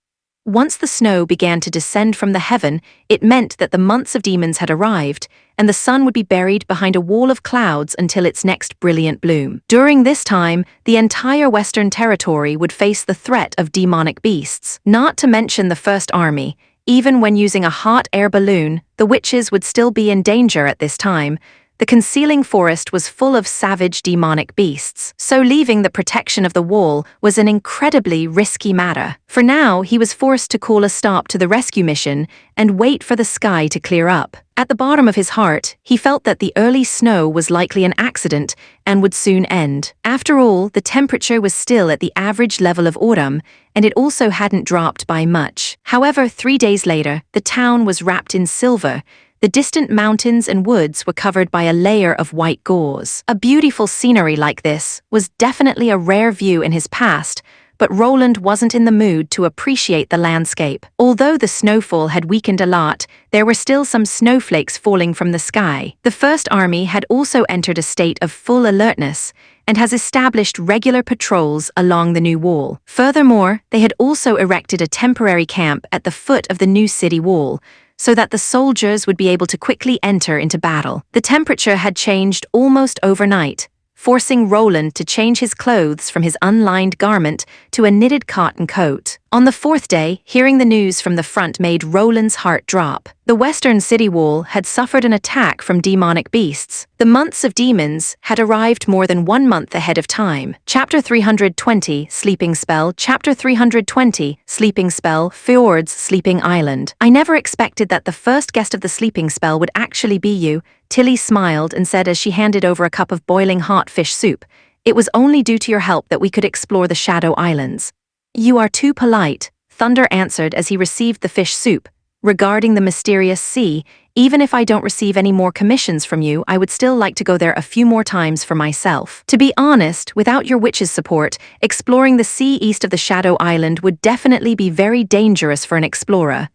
Once the snow began to descend from the heaven, it meant that the months of demons had arrived, and the sun would be buried behind a wall of clouds until its next brilliant bloom. During this time, the entire Western Territory would face the threat of demonic beasts, not to mention the First Army. Even when using a hot air balloon, the witches would still be in danger at this time. The concealing forest was full of savage demonic beasts, so leaving the protection of the wall was an incredibly risky matter. For now, he was forced to call a stop to the rescue mission and wait for the sky to clear up. At the bottom of his heart, he felt that the early snow was likely an accident and would soon end. After all, the temperature was still at the average level of autumn, and it also hadn't dropped by much. However, 3 days later, the town was wrapped in silver. The distant mountains and woods were covered by a layer of white gauze. A beautiful scenery like this was definitely a rare view in his past, but Roland wasn't in the mood to appreciate the landscape. Although the snowfall had weakened a lot, there were still some snowflakes falling from the sky. The First Army had also entered a state of full alertness and has established regular patrols along the new wall. Furthermore, they had also erected a temporary camp at the foot of the new city wall, so that the soldiers would be able to quickly enter into battle. The temperature had changed almost overnight, forcing Roland to change his clothes from his unlined garment to a knitted cotton coat. On the 4th day, hearing the news from the front made Roland's heart drop. The western city wall had suffered an attack from demonic beasts. The months of demons had arrived more than 1 month ahead of time. Chapter 320, Sleeping Spell. Chapter 320, Sleeping Spell, Fjord's Sleeping Island. "I never expected that the first guest of the sleeping spell would actually be you," Tilly smiled and said as she handed over a cup of boiling hot fish soup. "It was only due to your help that we could explore the Shadow Islands." "You are too polite," Thunder answered as he received the fish soup. "Regarding the mysterious sea, even if I don't receive any more commissions from you, I would still like to go there a few more times for myself. To be honest, without your witch's support, exploring the sea east of the Shadow Island would definitely be very dangerous for an explorer."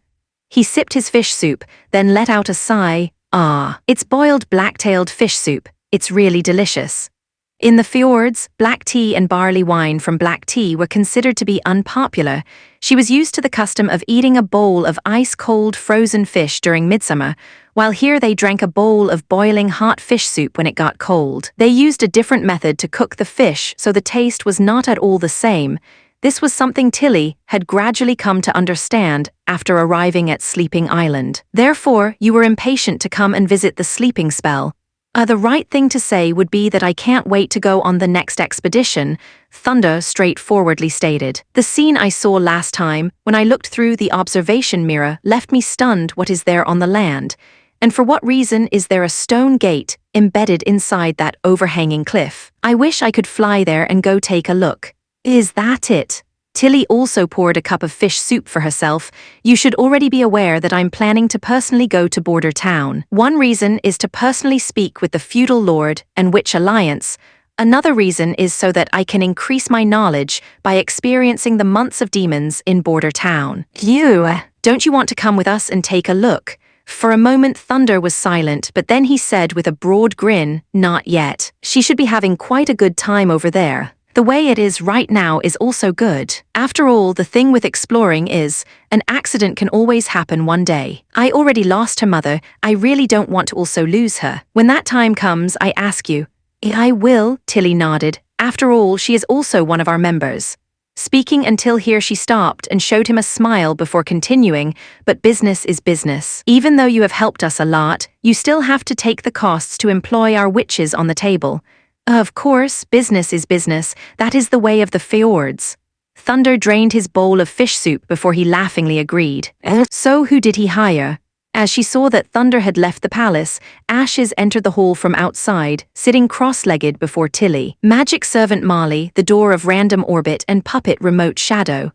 He sipped his fish soup, then let out a sigh. "Ah, it's boiled black-tailed fish soup. It's really delicious." In the fjords, black tea and barley wine from black tea were considered to be unpopular. She was used to the custom of eating a bowl of ice-cold frozen fish during midsummer, while here they drank a bowl of boiling hot fish soup when it got cold. They used a different method to cook the fish, so the taste was not at all the same. This was something Tilly had gradually come to understand after arriving at Sleeping Island. "Therefore, you were impatient to come and visit the sleeping spell." The right thing to say would be that I can't wait to go on the next expedition," Thunder straightforwardly stated. "The scene I saw last time, when I looked through the observation mirror, left me stunned. What is there on the land? And for what reason is there a stone gate embedded inside that overhanging cliff? I wish I could fly there and go take a look." "Is that it?" Tilly also poured a cup of fish soup for herself. "You should already be aware that I'm planning to personally go to Border Town. One reason is to personally speak with the feudal lord and witch alliance. Another reason is so that I can increase my knowledge by experiencing the months of demons in Border Town." "Don't you want to come with us and take a look?" For a moment Thunder was silent, but then he said with a broad grin, "Not yet. She should be having quite a good time over there. The way it is right now is also good. After all, the thing with exploring is, an accident can always happen one day. I already lost her mother, I really don't want to also lose her. When that time comes, I ask you." "I will," Tilly nodded. "After all, she is also one of our members." Speaking until here she stopped and showed him a smile before continuing, "But business is business. Even though you have helped us a lot, you still have to take the costs to employ our witches on the table." "Of course, business is business. That is the way of the fjords." Thunder drained his bowl of fish soup before he laughingly agreed. "So who did he hire?" As she saw that Thunder had left the palace, Ashes entered the hall from outside, sitting cross-legged before Tilly. "Magic servant Molly, the door of random orbit and puppet remote shadow."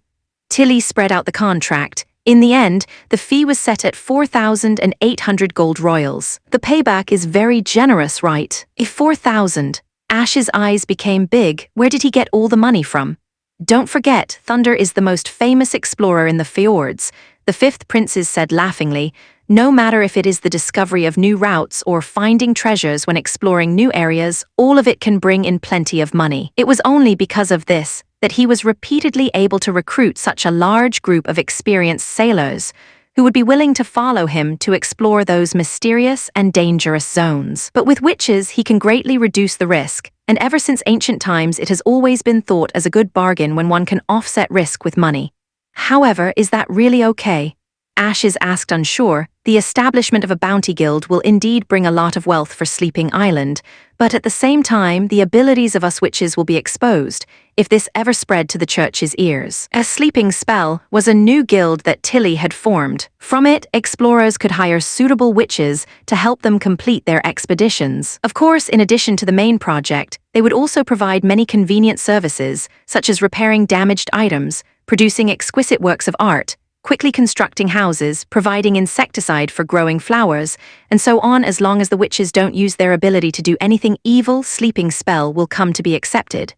Tilly spread out the contract. In the end, the fee was set at 4,800 gold royals. "The payback is very generous, right?" "If 4,000. Ash's eyes became big. Where did he get all the money from? "Don't forget, Thunder is the most famous explorer in the fjords," the fifth princes said laughingly. "No matter if it is the discovery of new routes or finding treasures when exploring new areas, all of it can bring in plenty of money. It was only because of this that he was repeatedly able to recruit such a large group of experienced sailors who would be willing to follow him to explore those mysterious and dangerous zones. But with witches, he can greatly reduce the risk, and ever since ancient times it has always been thought as a good bargain when one can offset risk with money." "However, is that really okay?" Ashes asked unsure. "The establishment of a bounty guild will indeed bring a lot of wealth for Sleeping Island, but at the same time the abilities of us witches will be exposed, if this ever spread to the church's ears." A sleeping spell was a new guild that Tilly had formed. From it, explorers could hire suitable witches to help them complete their expeditions. Of course, in addition to the main project, they would also provide many convenient services, such as repairing damaged items, producing exquisite works of art, quickly constructing houses, providing insecticide for growing flowers, and so on. As long as the witches don't use their ability to do anything evil, sleeping spell will come to be accepted.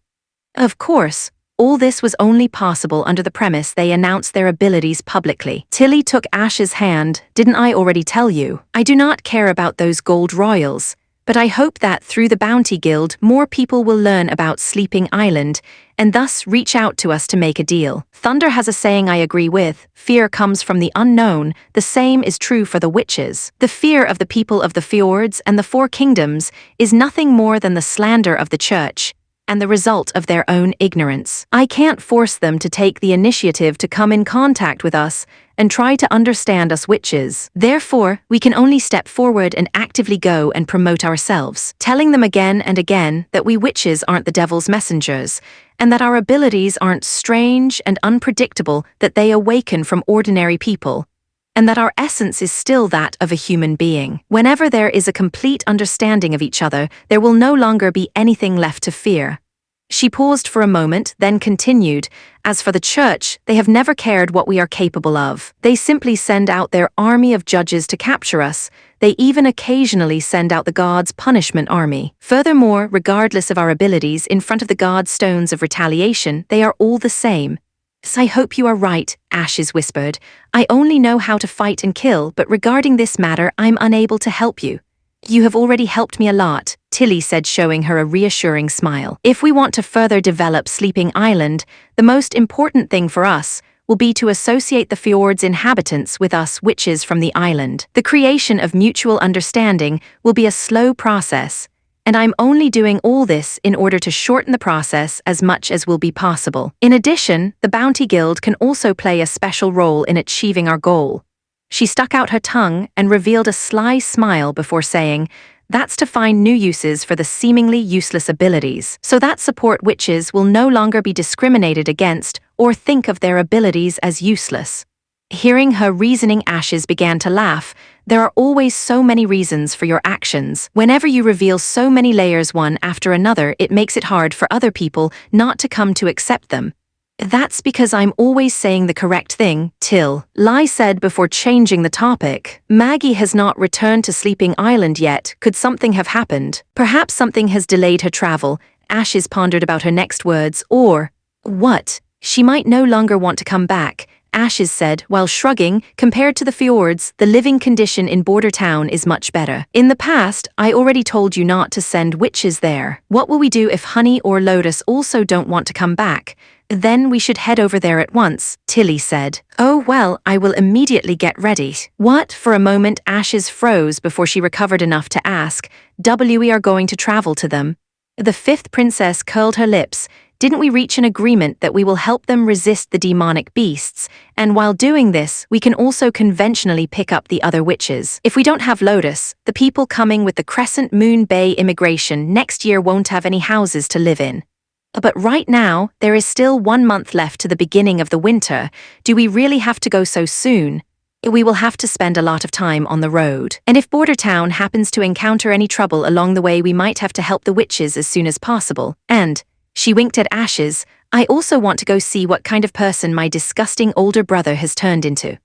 Of course, all this was only possible under the premise they announced their abilities publicly. Tilly took Ash's hand. "Didn't I already tell you? I do not care about those gold royals. But I hope that through the Bounty Guild more people will learn about Sleeping Island and thus reach out to us to make a deal." Thunder has a saying I agree with: "Fear comes from the unknown." The same is true for the witches. The fear of the people of the fjords and the Four Kingdoms is nothing more than the slander of the church and the result of their own ignorance. I can't force them to take the initiative to come in contact with us and try to understand us witches. Therefore, we can only step forward and actively go and promote ourselves, telling them again and again that we witches aren't the devil's messengers, and that our abilities aren't strange and unpredictable, that they awaken from ordinary people, and that our essence is still that of a human being. Whenever there is a complete understanding of each other, there will no longer be anything left to fear. She paused for a moment, then continued, "As for the church, they have never cared what we are capable of. They simply send out their army of judges to capture us. They even occasionally send out the gods' punishment army. Furthermore, regardless of our abilities, in front of the gods' stones of retaliation, they are all the same." "I hope you are right," Ashes whispered. "I only know how to fight and kill, but regarding this matter, I'm unable to help you." "You have already helped me a lot," Tilly said, showing her a reassuring smile. "If we want to further develop Sleeping Island, the most important thing for us will be to associate the fjord's inhabitants with us witches from the island. The creation of mutual understanding will be a slow process, and I'm only doing all this in order to shorten the process as much as will be possible. In addition, the Bounty Guild can also play a special role in achieving our goal." She stuck out her tongue and revealed a sly smile before saying, "That's to find new uses for the seemingly useless abilities, so that support witches will no longer be discriminated against or think of their abilities as useless." Hearing her reasoning, Ashes began to laugh. "There are always so many reasons for your actions. Whenever you reveal so many layers one after another, it makes it hard for other people not to come to accept them." "That's because I'm always saying the correct thing," Tilly said before changing the topic. "Maggie has not returned to Sleeping Island yet. Could something have happened? Perhaps something has delayed her travel." Ashes pondered about her next words. "Or what? She might no longer want to come back." Ashes said, while shrugging. Compared to the fjords, the living condition in Border Town is much better. In the past, I already told you not to send witches there. What will we do if Honey or Lotus also don't want to come back? Then we should head over there at once, Tilly said. Oh well, I will immediately get ready. What? For a moment Ashes froze before she recovered enough to ask, We are going to travel to them. The fifth princess curled her lips. Didn't we reach an agreement that we will help them resist the demonic beasts, and while doing this, we can also conventionally pick up the other witches? If we don't have Lotus, the people coming with the Crescent Moon Bay immigration next year won't have any houses to live in. But right now, there is still 1 month left to the beginning of the winter. Do we really have to go so soon? We will have to spend a lot of time on the road. And if Border Town happens to encounter any trouble along the way, we might have to help the witches as soon as possible. And she winked at Ashes. I also want to go see what kind of person my disgusting older brother has turned into.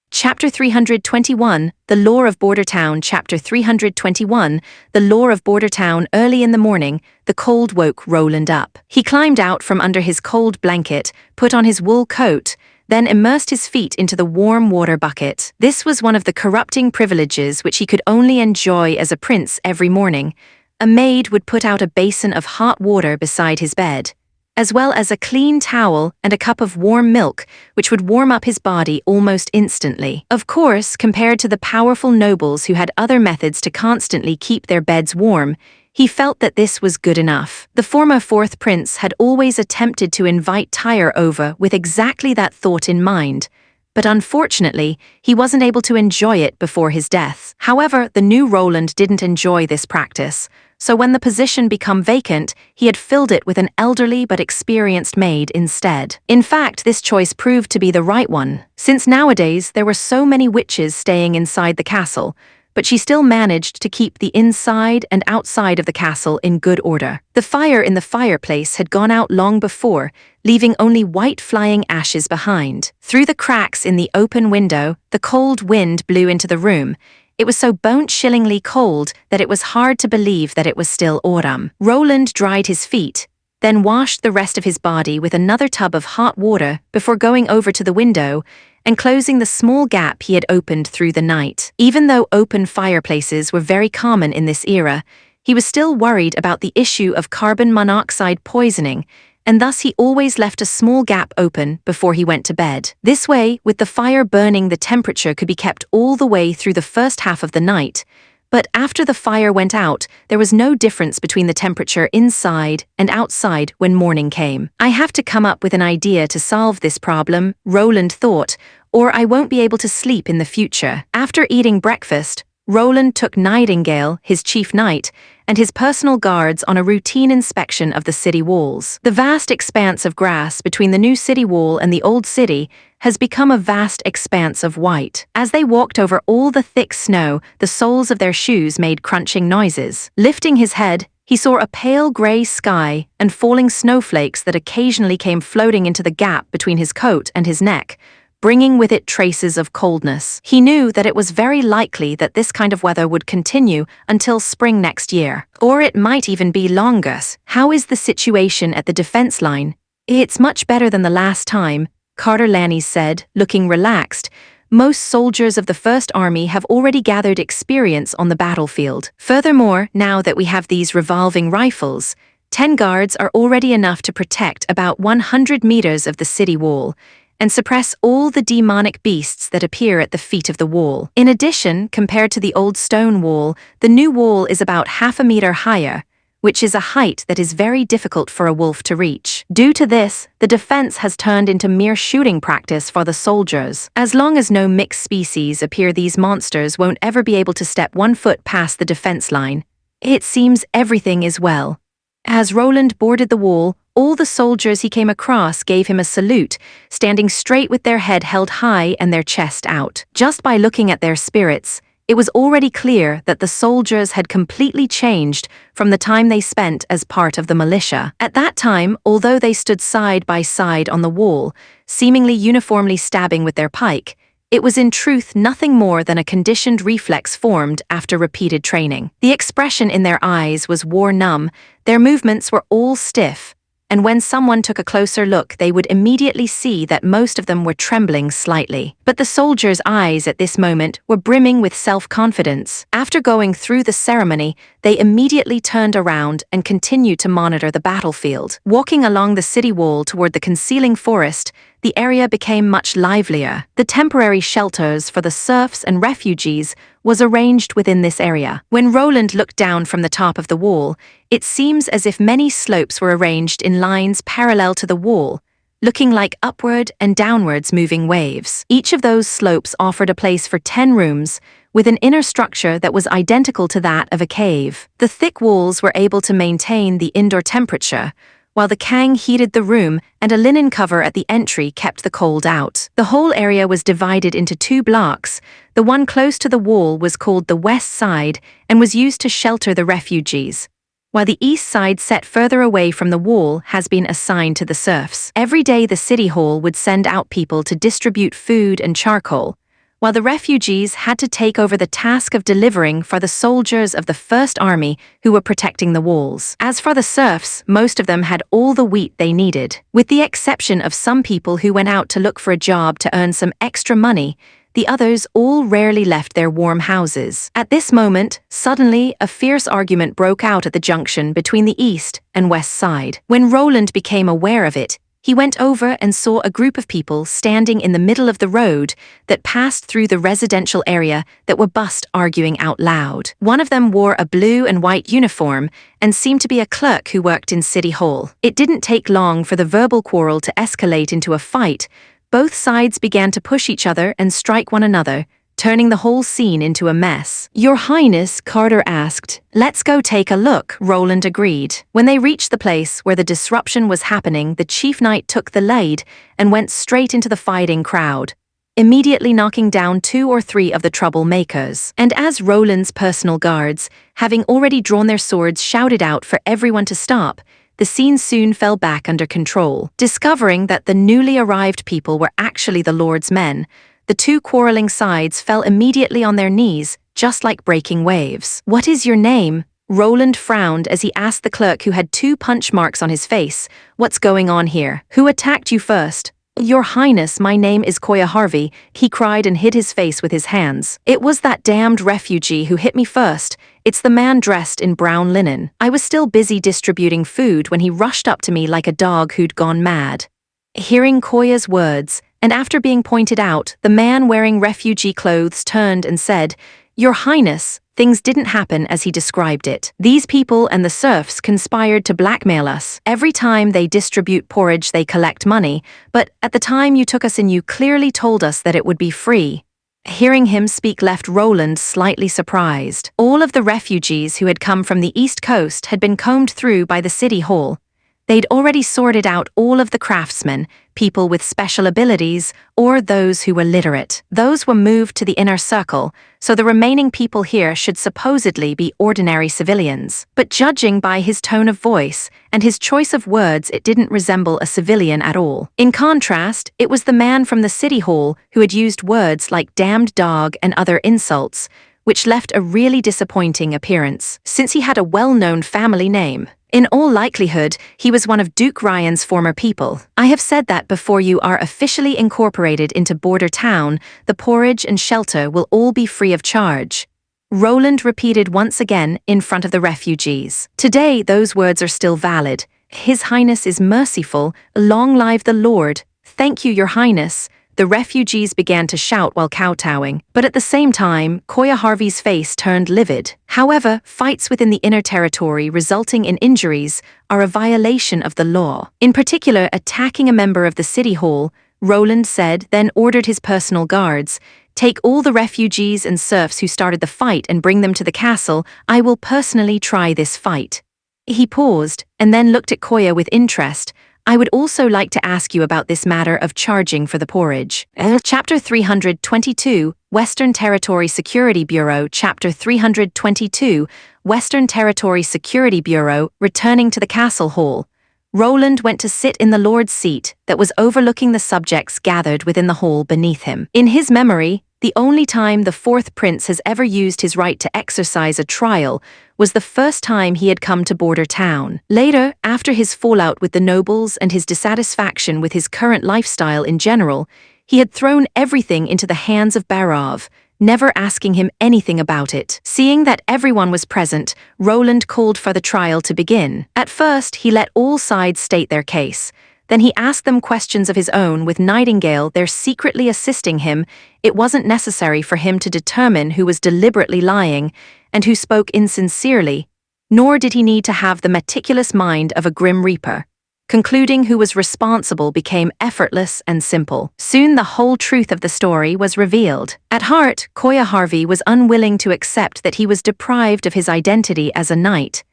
Chapter 321, The Lore of Border Town. Chapter 321, The Lore of Border Town. Early in the morning, the cold woke Roland up. He climbed out from under his cold blanket, put on his wool coat, then immersed his feet into the warm water bucket. This was one of the corrupting privileges which he could only enjoy as a prince every morning. A maid would put out a basin of hot water beside his bed, as well as a clean towel and a cup of warm milk, which would warm up his body almost instantly. Of course, compared to the powerful nobles who had other methods to constantly keep their beds warm, he felt that this was good enough. The former fourth prince had always attempted to invite Tyre over with exactly that thought in mind, but unfortunately, he wasn't able to enjoy it before his death. However, the new Roland didn't enjoy this practice, so when the position became vacant, he had filled it with an elderly but experienced maid instead. In fact, this choice proved to be the right one, since nowadays there were so many witches staying inside the castle, but she still managed to keep the inside and outside of the castle in good order. The fire in the fireplace had gone out long before, leaving only white flying ashes behind. Through the cracks in the open window, the cold wind blew into the room. It was so bone-chillingly cold that it was hard to believe that it was still autumn. Roland dried his feet, then washed the rest of his body with another tub of hot water before going over to the window and closing the small gap he had opened through the night. Even though open fireplaces were very common in this era, he was still worried about the issue of carbon monoxide poisoning, and thus he always left a small gap open before he went to bed. This way, with the fire burning, the temperature could be kept all the way through the first half of the night, but after the fire went out, there was no difference between the temperature inside and outside when morning came. I have to come up with an idea to solve this problem, Roland thought, or I won't be able to sleep in the future. After eating breakfast, Roland took Nightingale, his chief knight, and his personal guards on a routine inspection of the city walls. The vast expanse of grass between the new city wall and the old city has become a vast expanse of white. As they walked over all the thick snow, the soles of their shoes made crunching noises. Lifting his head, he saw a pale gray sky and falling snowflakes that occasionally came floating into the gap between his coat and his neck, bringing with it traces of coldness. He knew that it was very likely that this kind of weather would continue until spring next year. Or it might even be longer. How is the situation at the defense line? It's much better than the last time, Carter Lanny said, looking relaxed. Most soldiers of the First Army have already gathered experience on the battlefield. Furthermore, now that we have these revolving rifles, 10 guards are already enough to protect about 100 meters of the city wall and suppress all the demonic beasts that appear at the feet of the wall. In addition, compared to the old stone wall, the new wall is about half a meter higher, which is a height that is very difficult for a wolf to reach. Due to this, the defense has turned into mere shooting practice for the soldiers. As long as no mixed species appear, these monsters won't ever be able to step 1 foot past the defense line. It seems everything is well. As Roland boarded the wall, all the soldiers he came across gave him a salute, standing straight with their head held high and their chest out. Just by looking at their spirits, it was already clear that the soldiers had completely changed from the time they spent as part of the militia. At that time, although they stood side by side on the wall, seemingly uniformly stabbing with their pike, it was in truth nothing more than a conditioned reflex formed after repeated training. The expression in their eyes was war-numb, their movements were all stiff, and when someone took a closer look, they would immediately see that most of them were trembling slightly. But the soldiers' eyes at this moment were brimming with self-confidence. After going through the ceremony, they immediately turned around and continued to monitor the battlefield. Walking along the city wall toward the concealing forest, the area became much livelier. The temporary shelters for the serfs and refugees was arranged within this area. When Roland looked down from the top of the wall, it seems as if many slopes were arranged in lines parallel to the wall, looking like upward and downwards moving waves. Each of those slopes offered a place for 10 rooms, with an inner structure that was identical to that of a cave. The thick walls were able to maintain the indoor temperature, while the Kang heated the room and a linen cover at the entry kept the cold out. The whole area was divided into 2 blocks. The one close to the wall was called the west side and was used to shelter the refugees, while the east side, set further away from the wall, has been assigned to the serfs. Every day the city hall would send out people to distribute food and charcoal, while the refugees had to take over the task of delivering for the soldiers of the First Army who were protecting the walls. As for the serfs, most of them had all the wheat they needed. With the exception of some people who went out to look for a job to earn some extra money, the others all rarely left their warm houses. At this moment, suddenly, a fierce argument broke out at the junction between the east and west side. When Roland became aware of it, he went over and saw a group of people standing in the middle of the road that passed through the residential area that were arguing out loud. One of them wore a blue and white uniform and seemed to be a clerk who worked in City Hall. It didn't take long for the verbal quarrel to escalate into a fight. Both sides began to push each other and strike one another, turning the whole scene into a mess. "Your Highness," Carter asked. "Let's go take a look," Roland agreed. When they reached the place where the disruption was happening, the chief knight took the lead and went straight into the fighting crowd, immediately knocking down 2 or 3 of the troublemakers. And as Roland's personal guards, having already drawn their swords, shouted out for everyone to stop, the scene soon fell back under control. Discovering that the newly arrived people were actually the Lord's men, the 2 quarreling sides fell immediately on their knees, just like breaking waves. "What is your name?" Roland frowned as he asked the clerk, who had 2 punch marks on his face. "What's going on here? Who attacked you first?" "Your Highness, my name is Koya Harvey," he cried and hid his face with his hands. "It was that damned refugee who hit me first. It's the man dressed in brown linen. I was still busy distributing food when he rushed up to me like a dog who'd gone mad." Hearing Koya's words, and after being pointed out, the man wearing refugee clothes turned and said, "Your Highness, things didn't happen as he described it. These people and the serfs conspired to blackmail us. Every time they distribute porridge, they collect money, but at the time you took us in, you clearly told us that it would be free." Hearing him speak left Roland slightly surprised. All of the refugees who had come from the East Coast had been combed through by the city hall. They'd already sorted out all of the craftsmen, people with special abilities, or those who were literate. Those were moved to the inner circle, so the remaining people here should supposedly be ordinary civilians. But judging by his tone of voice and his choice of words, it didn't resemble a civilian at all. In contrast, it was the man from the city hall who had used words like damned dog and other insults, which left a really disappointing appearance, since he had a well-known family name. In all likelihood, he was one of Duke Ryan's former people. "I have said that before you are officially incorporated into Border Town, the porridge and shelter will all be free of charge," Roland repeated once again in front of the refugees. "Today, those words are still valid. His Highness is merciful. Long live the Lord. Thank you, Your Highness." The refugees began to shout while kowtowing, but at the same time, Koya Harvey's face turned livid. However, fights within the inner territory resulting in injuries are a violation of the law. In particular, attacking a member of the city hall, Roland said, then ordered his personal guards, "Take all the refugees and serfs who started the fight and bring them to the castle. I will personally try this fight." He paused, and then looked at Koya with interest. "I would also like to ask you about this matter of charging for the porridge." Chapter 322, Western Territory Security Bureau. Chapter 322, Western Territory Security Bureau. Returning to the castle hall, Roland went to sit in the Lord's seat that was overlooking the subjects gathered within the hall beneath him. In his memory, The only time the fourth prince has ever used his right to exercise a trial was the first time he had come to border town. Later, after his fallout with the nobles and his dissatisfaction with his current lifestyle in general, he had thrown everything into the hands of Barav, never asking him anything about it. Seeing that everyone was present, Roland called for the trial to begin. At first, he let all sides state their case. Then he asked them questions of his own, with Nightingale there secretly assisting him. It wasn't necessary for him to determine who was deliberately lying and who spoke insincerely, nor did he need to have the meticulous mind of a grim reaper. Concluding who was responsible became effortless and simple. Soon the whole truth of the story was revealed. At heart, Koya Harvey was unwilling to accept that he was deprived of his identity as a knight.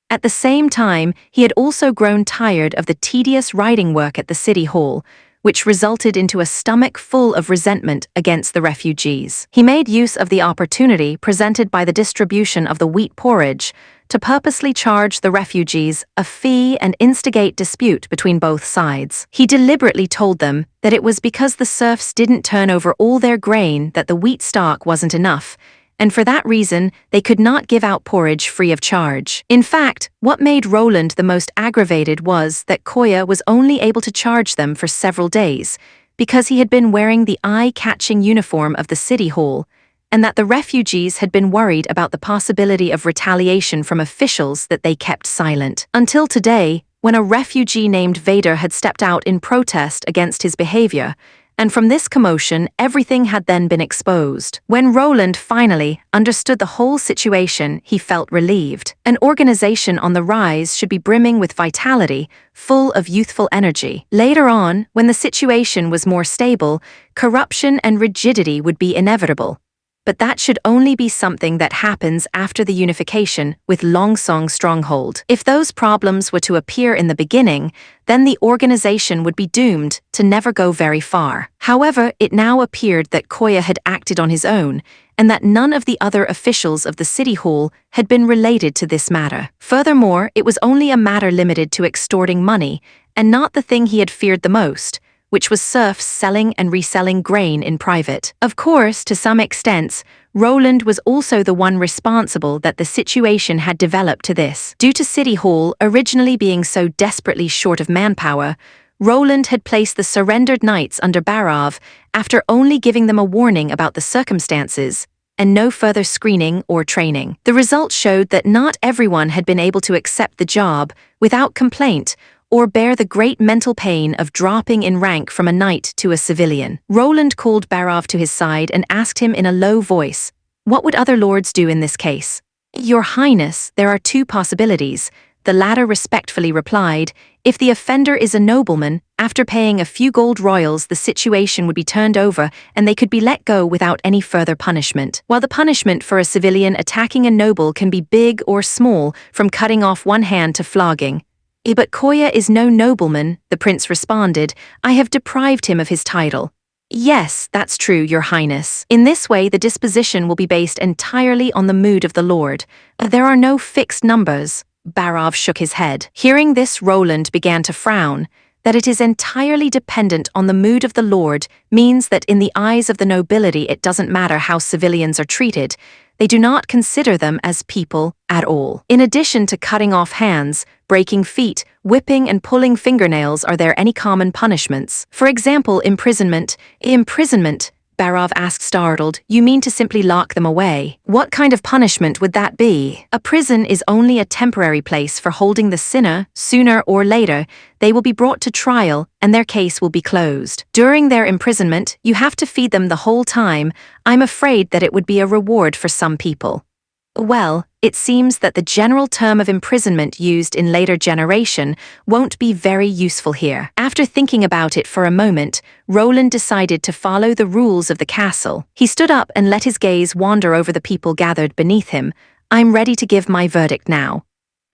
At the same time, he had also grown tired of the tedious writing work at the city hall, which resulted into a stomach full of resentment against the refugees. He made use of the opportunity presented by the distribution of the wheat porridge to purposely charge the refugees a fee and instigate dispute between both sides. He deliberately told them that it was because the serfs didn't turn over all their grain that the wheat stock wasn't enough, and for that reason, they could not give out porridge free of charge. In fact, what made Roland the most aggravated was that Koya was only able to charge them for several days, because he had been wearing the eye-catching uniform of the city hall, and that the refugees had been worried about the possibility of retaliation from officials that they kept silent. Until today, when a refugee named Vader had stepped out in protest against his behavior, and from this commotion, everything had then been exposed. When Roland finally understood the whole situation, he felt relieved. An organization on the rise should be brimming with vitality, full of youthful energy. Later on, when the situation was more stable, corruption and rigidity would be inevitable. But that should only be something that happens after the unification with Longsong Stronghold. If those problems were to appear in the beginning, then the organization would be doomed to never go very far. However, it now appeared that Koya had acted on his own, and that none of the other officials of the city hall had been related to this matter. Furthermore, it was only a matter limited to extorting money, and not the thing he had feared the most, which was serfs selling and reselling grain in private. Of course, to some extent, Roland was also the one responsible that the situation had developed to this. Due to City Hall originally being so desperately short of manpower, Roland had placed the surrendered knights under Barav after only giving them a warning about the circumstances, and no further screening or training. The results showed that not everyone had been able to accept the job without complaint, or bear the great mental pain of dropping in rank from a knight to a civilian. Roland called Barav to his side and asked him in a low voice, "What would other lords do in this case?" "Your Highness, there are two possibilities," the latter respectfully replied. "If the offender is a nobleman, after paying a few gold royals the situation would be turned over and they could be let go without any further punishment. While the punishment for a civilian attacking a noble can be big or small, from cutting off one hand to flogging." "But Koya is no nobleman," the prince responded. "I have deprived him of his title." "Yes, that's true, Your Highness. In this way, the disposition will be based entirely on the mood of the lord. There are no fixed numbers." Barav shook his head. Hearing this, Roland began to frown. That it is entirely dependent on the mood of the lord means that in the eyes of the nobility it doesn't matter how civilians are treated. They do not consider them as people at all. In addition to cutting off hands, breaking feet, whipping and pulling fingernails, are there any common punishments? For example, imprisonment. Imprisonment, Barav asked startled. "You mean to simply lock them away? What kind of punishment would that be?" "A prison is only a temporary place for holding the sinner. Sooner or later, they will be brought to trial and their case will be closed. During their imprisonment, you have to feed them the whole time. I'm afraid that it would be a reward for some people." Well, it seems that the general term of imprisonment used in later generation won't be very useful here. After thinking about it for a moment, Roland decided to follow the rules of the castle. He stood up and let his gaze wander over the people gathered beneath him. "I'm ready to give my verdict now.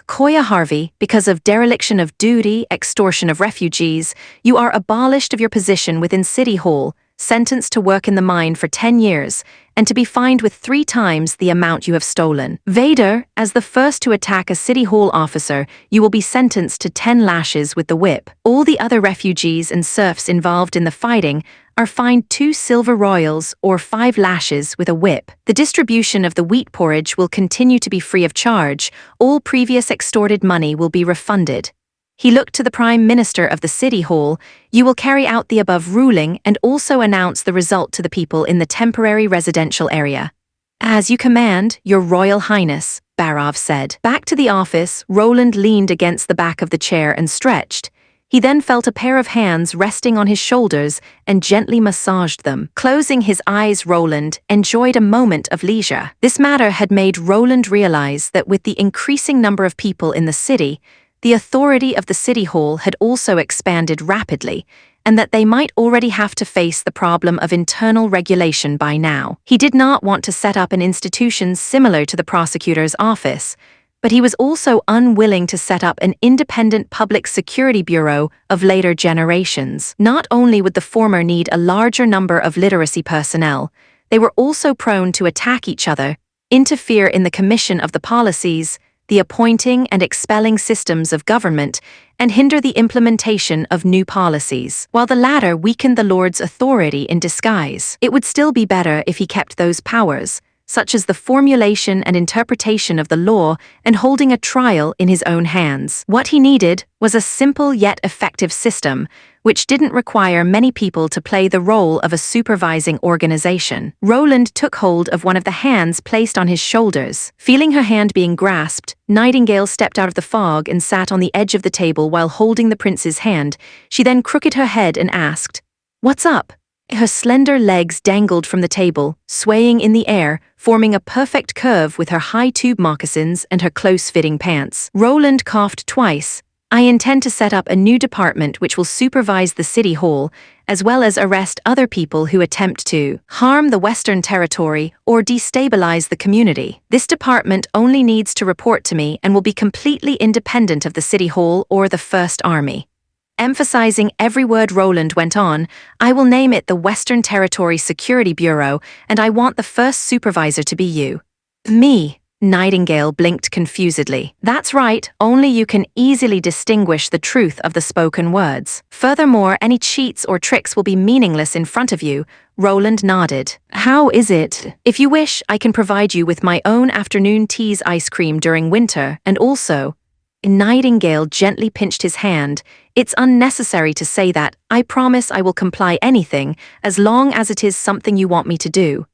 Koya Harvey, because of dereliction of duty, extortion of refugees, you are abolished of your position within City Hall, sentenced to work in the mine for 10 years, and to be fined with 3 times the amount you have stolen. Vader, as the first to attack a City Hall officer, you will be sentenced to 10 lashes with the whip. All the other refugees and serfs involved in the fighting, are fined 2 silver royals or 5 lashes with a whip. The distribution of the wheat porridge will continue to be free of charge. All previous extorted money will be refunded. He looked to the Prime Minister of the City Hall. You will carry out the above ruling and also announce the result to the people in the temporary residential area. As you command, Your Royal Highness, Barov said. Back to the office, Roland leaned against the back of the chair and stretched. He then felt a pair of hands resting on his shoulders and gently massaged them. Closing his eyes, Roland enjoyed a moment of leisure. This matter had made Roland realize that with the increasing number of people in the city, the authority of the City Hall had also expanded rapidly, and that they might already have to face the problem of internal regulation by now. He did not want to set up an institution similar to the prosecutor's office, but he was also unwilling to set up an independent public security bureau of later generations. Not only would the former need a larger number of literacy personnel, they were also prone to attack each other, interfere in the commission of the policies, the appointing and expelling systems of government, and hinder the implementation of new policies. While the latter weakened the Lord's authority in disguise, it would still be better if he kept those powers, such as the formulation and interpretation of the law and holding a trial, in his own hands. What he needed was a simple yet effective system, which didn't require many people to play the role of a supervising organization. Roland took hold of one of the hands placed on his shoulders. Feeling her hand being grasped, Nightingale stepped out of the fog and sat on the edge of the table while holding the prince's hand. She then crooked her head and asked, "What's up?" Her slender legs dangled from the table, swaying in the air, forming a perfect curve with her high tube moccasins and her close-fitting pants. Roland coughed twice. "I intend to set up a new department which will supervise the City Hall, as well as arrest other people who attempt to harm the Western Territory or destabilize the community. This department only needs to report to me and will be completely independent of the City Hall or the First Army." Emphasizing every word, Roland went on, "I will name it the Western Territory Security Bureau, and I want the first supervisor to be you." "Me?" Nightingale blinked confusedly. "That's right, only you can easily distinguish the truth of the spoken words. Furthermore, any cheats or tricks will be meaningless in front of you." Roland nodded. "How is it? If you wish, I can provide you with my own afternoon tea's ice cream during winter, and also—" Nightingale gently pinched his hand. "It's unnecessary to say that. I promise I will comply anything, as long as it is something you want me to do."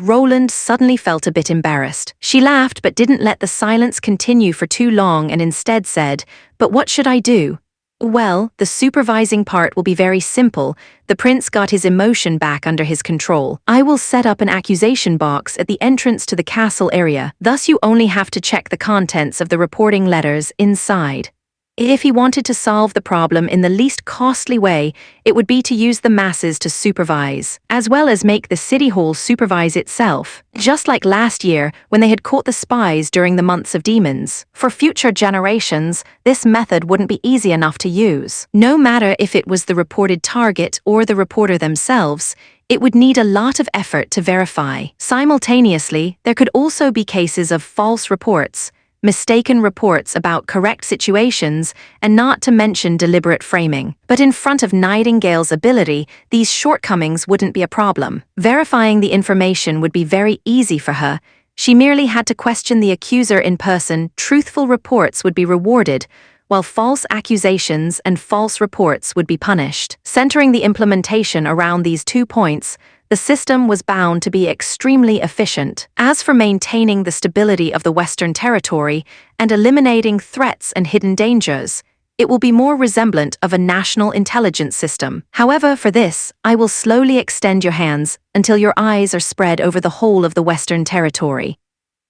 Roland suddenly felt a bit embarrassed. She laughed but didn't let the silence continue for too long and instead said, "But what should I do?" "Well, the supervising part will be very simple." The prince got his emotion back under his control. "I will set up an accusation box at the entrance to the castle area. Thus you only have to check the contents of the reporting letters inside." If he wanted to solve the problem in the least costly way, it would be to use the masses to supervise, as well as make the City Hall supervise itself, just like last year when they had caught the spies during the months of demons. For future generations, this method wouldn't be easy enough to use. No matter if it was the reported target or the reporter themselves, it would need a lot of effort to verify. Simultaneously, there could also be cases of false reports, mistaken reports about correct situations, and not to mention deliberate framing. But in front of Nightingale's ability, these shortcomings wouldn't be a problem. Verifying the information would be very easy for her. She merely had to question the accuser in person. Truthful reports would be rewarded, while false accusations and false reports would be punished. Centering the implementation around these 2 points, the system was bound to be extremely efficient. As for maintaining the stability of the Western Territory and eliminating threats and hidden dangers, it will be more resemblant of a national intelligence system. However, for this, I will slowly extend your hands until your eyes are spread over the whole of the Western Territory.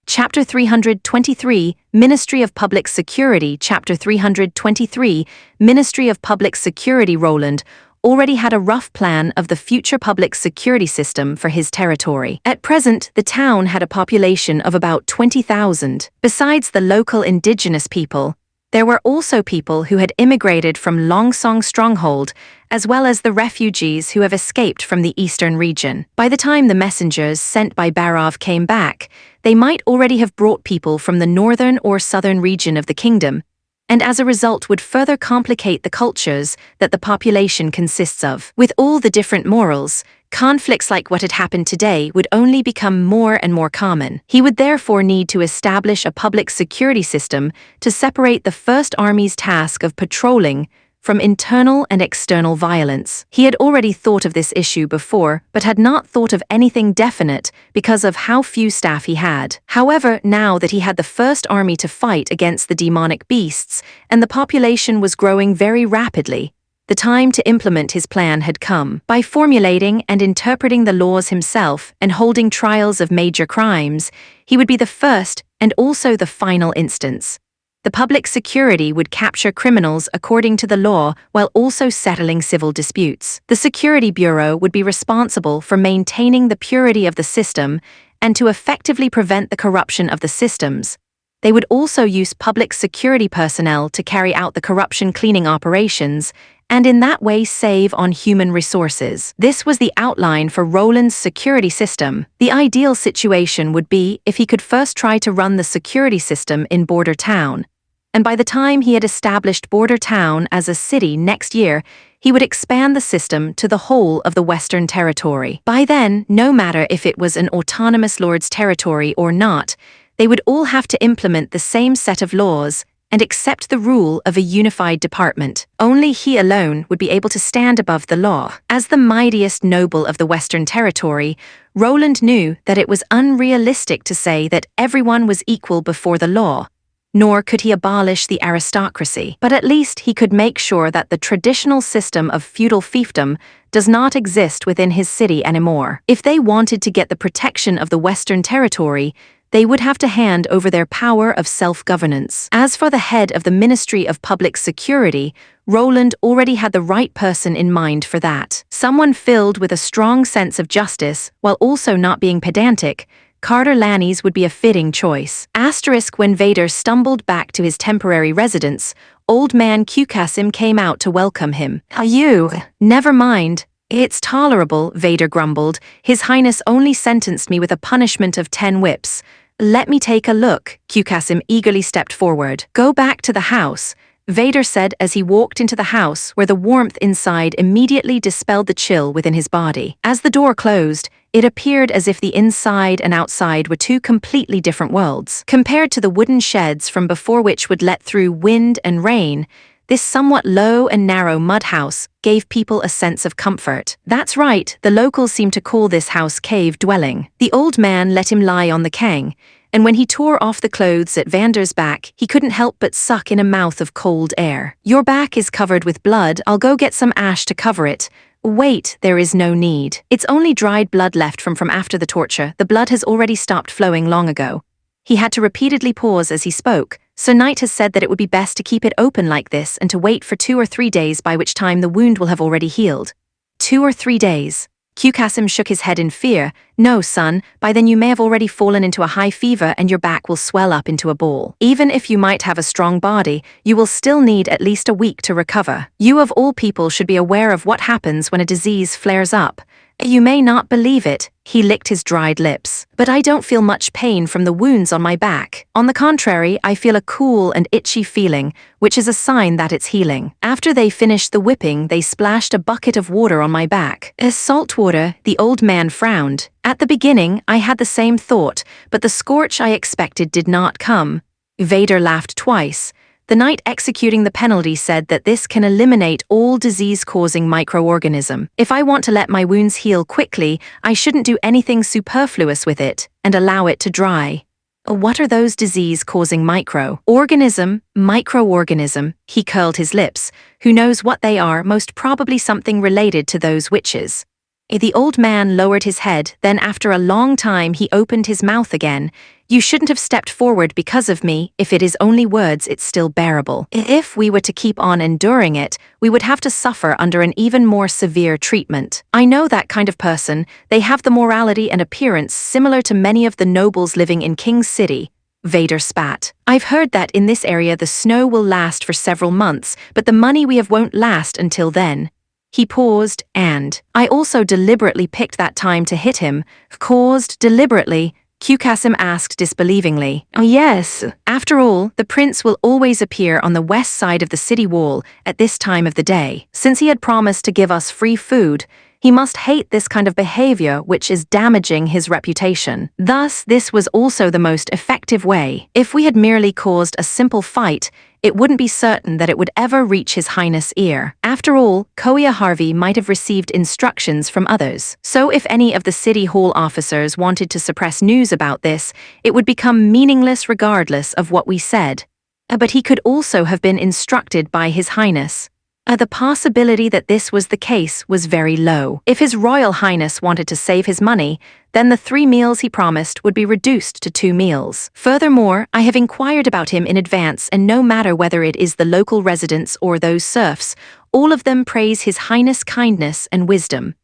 Chapter 323, Ministry of Public Security. Chapter 323, Ministry of Public Security. Roland already had a rough plan of the future public security system for his territory. At present, the town had a population of about 20,000. Besides the local indigenous people, there were also people who had immigrated from Longsong Stronghold, as well as the refugees who have escaped from the eastern region. By the time the messengers sent by Barov came back, they might already have brought people from the northern or southern region of the kingdom, and as a result would further complicate the cultures that the population consists of. With all the different morals, conflicts like what had happened today would only become more and more common. He would therefore need to establish a public security system to separate the First Army's task of patrolling from internal and external violence. He had already thought of this issue before, but had not thought of anything definite because of how few staff he had. However, now that he had the First Army to fight against the demonic beasts, and the population was growing very rapidly, the time to implement his plan had come. By formulating and interpreting the laws himself and holding trials of major crimes, he would be the first and also the final instance. The public security would capture criminals according to the law while also settling civil disputes. The Security Bureau would be responsible for maintaining the purity of the system and to effectively prevent the corruption of the systems. They would also use public security personnel to carry out the corruption cleaning operations and in that way save on human resources. This was the outline for Roland's security system. The ideal situation would be if he could first try to run the security system in Border Town, and by the time he had established Border Town as a city next year, he would expand the system to the whole of the Western Territory. By then, no matter if it was an autonomous lord's territory or not, they would all have to implement the same set of laws and accept the rule of a unified department. Only he alone would be able to stand above the law. As the mightiest noble of the Western Territory, Roland knew that it was unrealistic to say that everyone was equal before the law, nor could he abolish the aristocracy. But at least he could make sure that the traditional system of feudal fiefdom does not exist within his city anymore. If they wanted to get the protection of the Western Territory, they would have to hand over their power of self-governance. As for the head of the Ministry of Public Security, Roland already had the right person in mind for that. Someone filled with a strong sense of justice, while also not being pedantic. Carter Lannies would be a fitting choice. Asterisk when Vader stumbled back to his temporary residence, old man Qkasim came out to welcome him. You? Never mind. It's tolerable, Vader grumbled. His Highness only sentenced me with a punishment of 10 whips. Let me take a look. Qkasim eagerly stepped forward. Go back to the house, Vader said as he walked into the house where the warmth inside immediately dispelled the chill within his body. As the door closed, it appeared as if the inside and outside were two completely different worlds. Compared to the wooden sheds from before which would let through wind and rain, this somewhat low and narrow mud house gave people a sense of comfort. That's right, the locals seemed to call this house cave dwelling. The old man let him lie on the kang, and when he tore off the clothes at Vander's back, he couldn't help but suck in a mouth of cold air. Your back is covered with blood, I'll go get some ash to cover it. Wait, there is no need. It's only dried blood left from after the torture. The blood has already stopped flowing long ago. He had to repeatedly pause as he spoke. Sir Knight has said that it would be best to keep it open like this and to wait for 2 or 3 days, by which time the wound will have already healed. 2 or 3 days. Qkasim shook his head in fear. No, son, by then you may have already fallen into a high fever and your back will swell up into a ball. Even if you might have a strong body, you will still need at least a week to recover. You of all people should be aware of what happens when a disease flares up. You may not believe it, he licked his dried lips, but I don't feel much pain from the wounds on my back. On the contrary, I feel a cool and itchy feeling, which is a sign that it's healing. After they finished the whipping, they splashed a bucket of water on my back. Salt water, the old man frowned. At the beginning, I had the same thought, but the scorch I expected did not come. Vader laughed twice. The knight executing the penalty said that this can eliminate all disease-causing microorganism. If I want to let my wounds heal quickly, I shouldn't do anything superfluous with it and allow it to dry. What are those disease-causing microorganism? He curled his lips. Who knows what they are? Most probably something related to those witches. The old man lowered his head, then after a long time he opened his mouth again. You shouldn't have stepped forward because of me. If it is only words, it's still bearable. If we were to keep on enduring it, we would have to suffer under an even more severe treatment. I know that kind of person. They have the morality and appearance similar to many of the nobles living in King's City. Vader spat. I've heard that in this area the snow will last for several months, but the money we have won't last until then. He paused, and I also deliberately picked that time to hit him. Caused deliberately. Qkasim asked disbelievingly. Oh yes. After all, the prince will always appear on the west side of the city wall at this time of the day. Since he had promised to give us free food, he must hate this kind of behavior which is damaging his reputation. Thus, this was also the most effective way. If we had merely caused a simple fight, it wouldn't be certain that it would ever reach His Highness' ear. After all, Koya Harvey might have received instructions from others. So if any of the city hall officers wanted to suppress news about this, it would become meaningless regardless of what we said. But he could also have been instructed by His Highness. The possibility that this was the case was very low. If His Royal Highness wanted to save his money, then the 3 meals he promised would be reduced to 2 meals. Furthermore, I have inquired about him in advance, and no matter whether it is the local residents or those serfs, all of them praise His Highness' kindness and wisdom.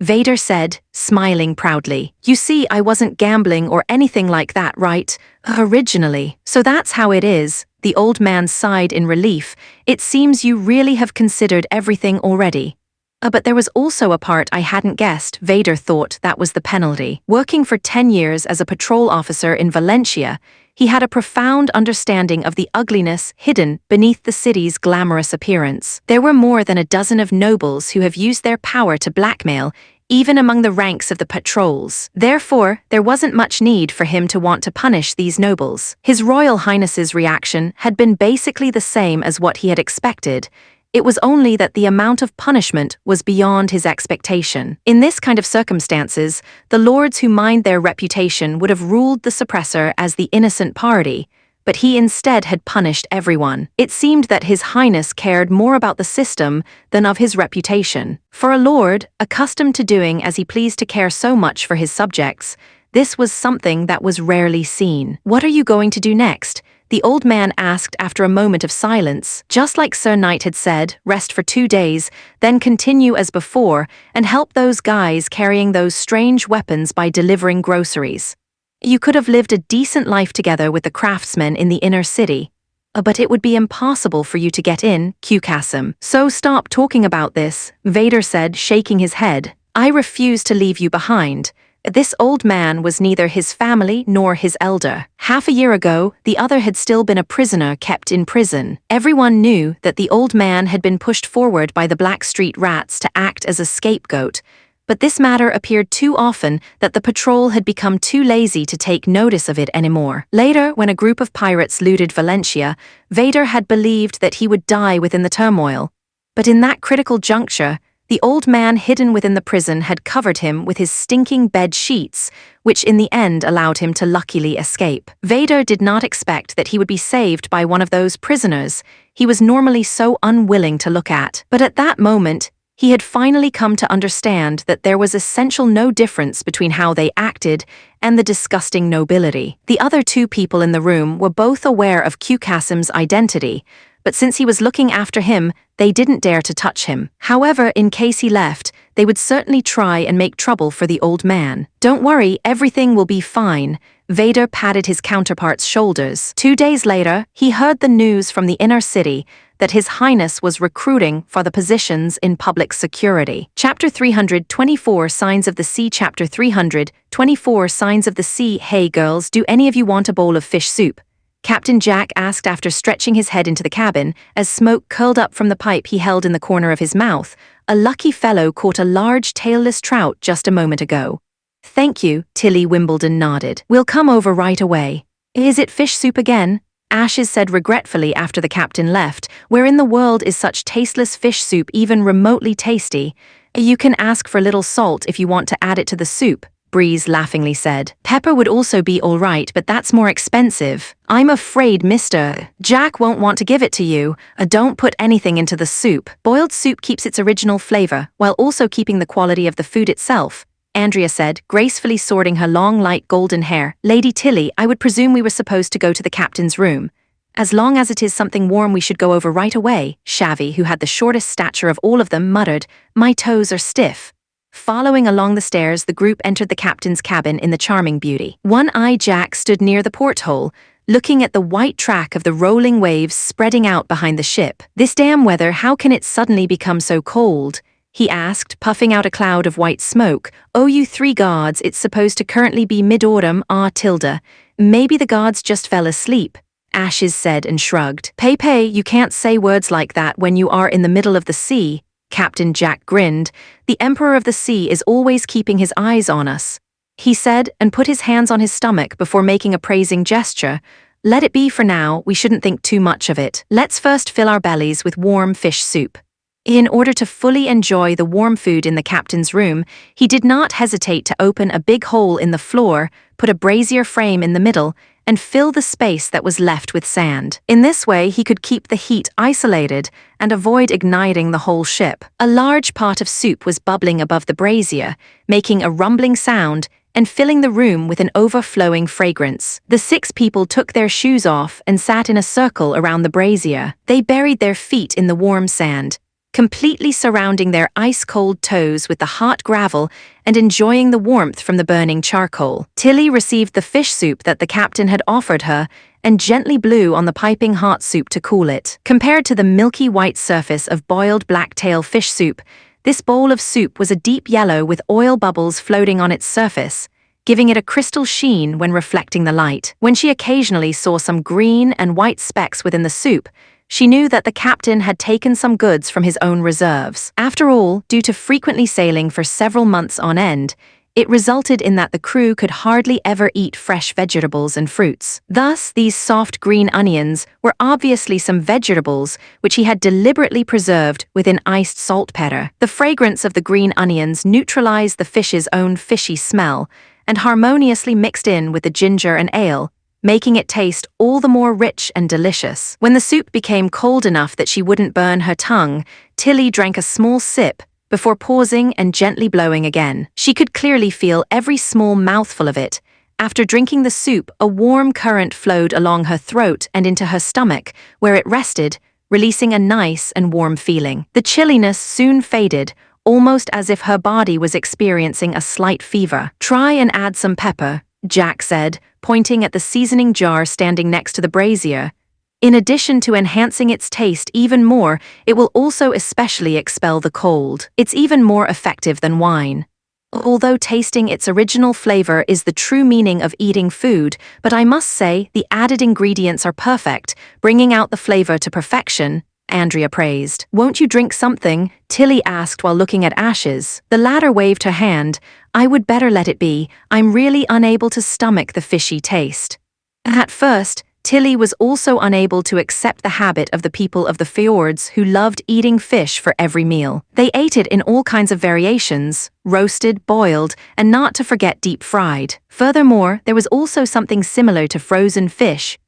Vader said, smiling proudly. You see, I wasn't gambling or anything like that, right? Originally. So that's how it is. The old man sighed in relief. It seems you really have considered everything already. But there was also a part I hadn't guessed. Vader thought that was the penalty. Working for 10 years as a patrol officer in Valencia, he had a profound understanding of the ugliness hidden beneath the city's glamorous appearance. There were more than a dozen of nobles who have used their power to blackmail, even among the ranks of the patrols. Therefore, there wasn't much need for him to want to punish these nobles. His Royal Highness's reaction had been basically the same as what he had expected. It was only that the amount of punishment was beyond his expectation. In this kind of circumstances, the lords who mind their reputation would have ruled the suppressor as the innocent party, but he instead had punished everyone. It seemed that His Highness cared more about the system than of his reputation. For a lord, accustomed to doing as he pleased to care so much for his subjects, this was something that was rarely seen. What are you going to do next? The old man asked after a moment of silence. Just like Sir Knight had said, rest for 2 days, then continue as before, and help those guys carrying those strange weapons by delivering groceries. You could have lived a decent life together with the craftsmen in the inner city. But it would be impossible for you to get in, Qkasim. So stop talking about this, Vader said, shaking his head. I refuse to leave you behind. This old man was neither his family nor his elder. Half a year ago, the other had still been a prisoner kept in prison. Everyone knew that the old man had been pushed forward by the Black Street rats to act as a scapegoat. But this matter appeared too often that the patrol had become too lazy to take notice of it anymore. Later, when a group of pirates looted Valencia, Vader had believed that he would die within the turmoil. But in that critical juncture, the old man hidden within the prison had covered him with his stinking bed sheets, which in the end allowed him to luckily escape. Vader did not expect that he would be saved by one of those prisoners he was normally so unwilling to look at. But at that moment, he had finally come to understand that there was essential no difference between how they acted and the disgusting nobility. The other 2 people in the room were both aware of Qkasim's identity, but since he was looking after him, they didn't dare to touch him. However, in case he left, they would certainly try and make trouble for the old man. Don't worry, everything will be fine. Vader patted his counterpart's shoulders. 2 days later, he heard the news from the inner city that His Highness was recruiting for the positions in public security. Chapter 324 Signs of the Sea. Chapter 324 Signs of the Sea. Hey girls, do any of you want a bowl of fish soup? Captain Jack asked after stretching his head into the cabin, as smoke curled up from the pipe he held in the corner of his mouth. A lucky fellow caught a large tailless trout just a moment ago. Thank you, Tilly Wimbledon nodded. We'll come over right away. Is it fish soup again? Ashes said regretfully after the captain left. Where in the world is such tasteless fish soup even remotely tasty? You can ask for a little salt if you want to add it to the soup, Breeze laughingly said. Pepper would also be all right, but that's more expensive. I'm afraid Mr. Jack won't want to give it to you. Don't put anything into the soup. Boiled soup keeps its original flavor, while also keeping the quality of the food itself, Andrea said, gracefully sorting her long light golden hair. Lady Tilly, I would presume we were supposed to go to the captain's room. As long as it is something warm we should go over right away, Shavy, who had the shortest stature of all of them, muttered. My toes are stiff. Following along the stairs, the group entered the captain's cabin in the Charming Beauty. One-Eye Jack stood near the porthole, looking at the white track of the rolling waves spreading out behind the ship. This damn weather, how can it suddenly become so cold? he asked, puffing out a cloud of white smoke. "Oh, you three gods, it's supposed to currently be mid-autumn, tilde. Maybe the gods just fell asleep," Ashes said and shrugged. "Pei, you can't say words like that when you are in the middle of the sea," Captain Jack grinned. "The Emperor of the Sea is always keeping his eyes on us," he said and put his hands on his stomach before making a praising gesture. "Let it be for now, we shouldn't think too much of it. Let's first fill our bellies with warm fish soup." In order to fully enjoy the warm food in the captain's room, he did not hesitate to open a big hole in the floor, put a brazier frame in the middle, and fill the space that was left with sand. In this way, he could keep the heat isolated and avoid igniting the whole ship. A large pot of soup was bubbling above the brazier, making a rumbling sound and filling the room with an overflowing fragrance. The 6 people took their shoes off and sat in a circle around the brazier. They buried their feet in the warm sand, completely surrounding their ice-cold toes with the hot gravel and enjoying the warmth from the burning charcoal. Tilly received the fish soup that the captain had offered her and gently blew on the piping hot soup to cool it. Compared to the milky white surface of boiled blacktail fish soup, this bowl of soup was a deep yellow with oil bubbles floating on its surface, giving it a crystal sheen when reflecting the light. When she occasionally saw some green and white specks within the soup, she knew that the captain had taken some goods from his own reserves. After all, due to frequently sailing for several months on end, it resulted in that the crew could hardly ever eat fresh vegetables and fruits. Thus, these soft green onions were obviously some vegetables which he had deliberately preserved within iced saltpeter. The fragrance of the green onions neutralized the fish's own fishy smell and harmoniously mixed in with the ginger and ale, making it taste all the more rich and delicious. When the soup became cold enough that she wouldn't burn her tongue, Tilly drank a small sip before pausing and gently blowing again. She could clearly feel every small mouthful of it. After drinking the soup, a warm current flowed along her throat and into her stomach, where it rested, releasing a nice and warm feeling. The chilliness soon faded, almost as if her body was experiencing a slight fever. "Try and add some pepper," Jack said, pointing at the seasoning jar standing next to the brazier. "In addition to enhancing its taste even more, it will also especially expel the cold. It's even more effective than wine." Although tasting its original flavor is the true meaning of eating food, but I must say the added ingredients are perfect, bringing out the flavor to perfection, Andrea praised. "Won't you drink something?" Tilly asked while looking at Ashes. The latter waved her hand. "I would better let it be. I'm really unable to stomach the fishy taste." At first, Tilly was also unable to accept the habit of the people of the fjords who loved eating fish for every meal. They ate it in all kinds of variations, roasted, boiled, and not to forget deep-fried. Furthermore, there was also something similar to frozen fish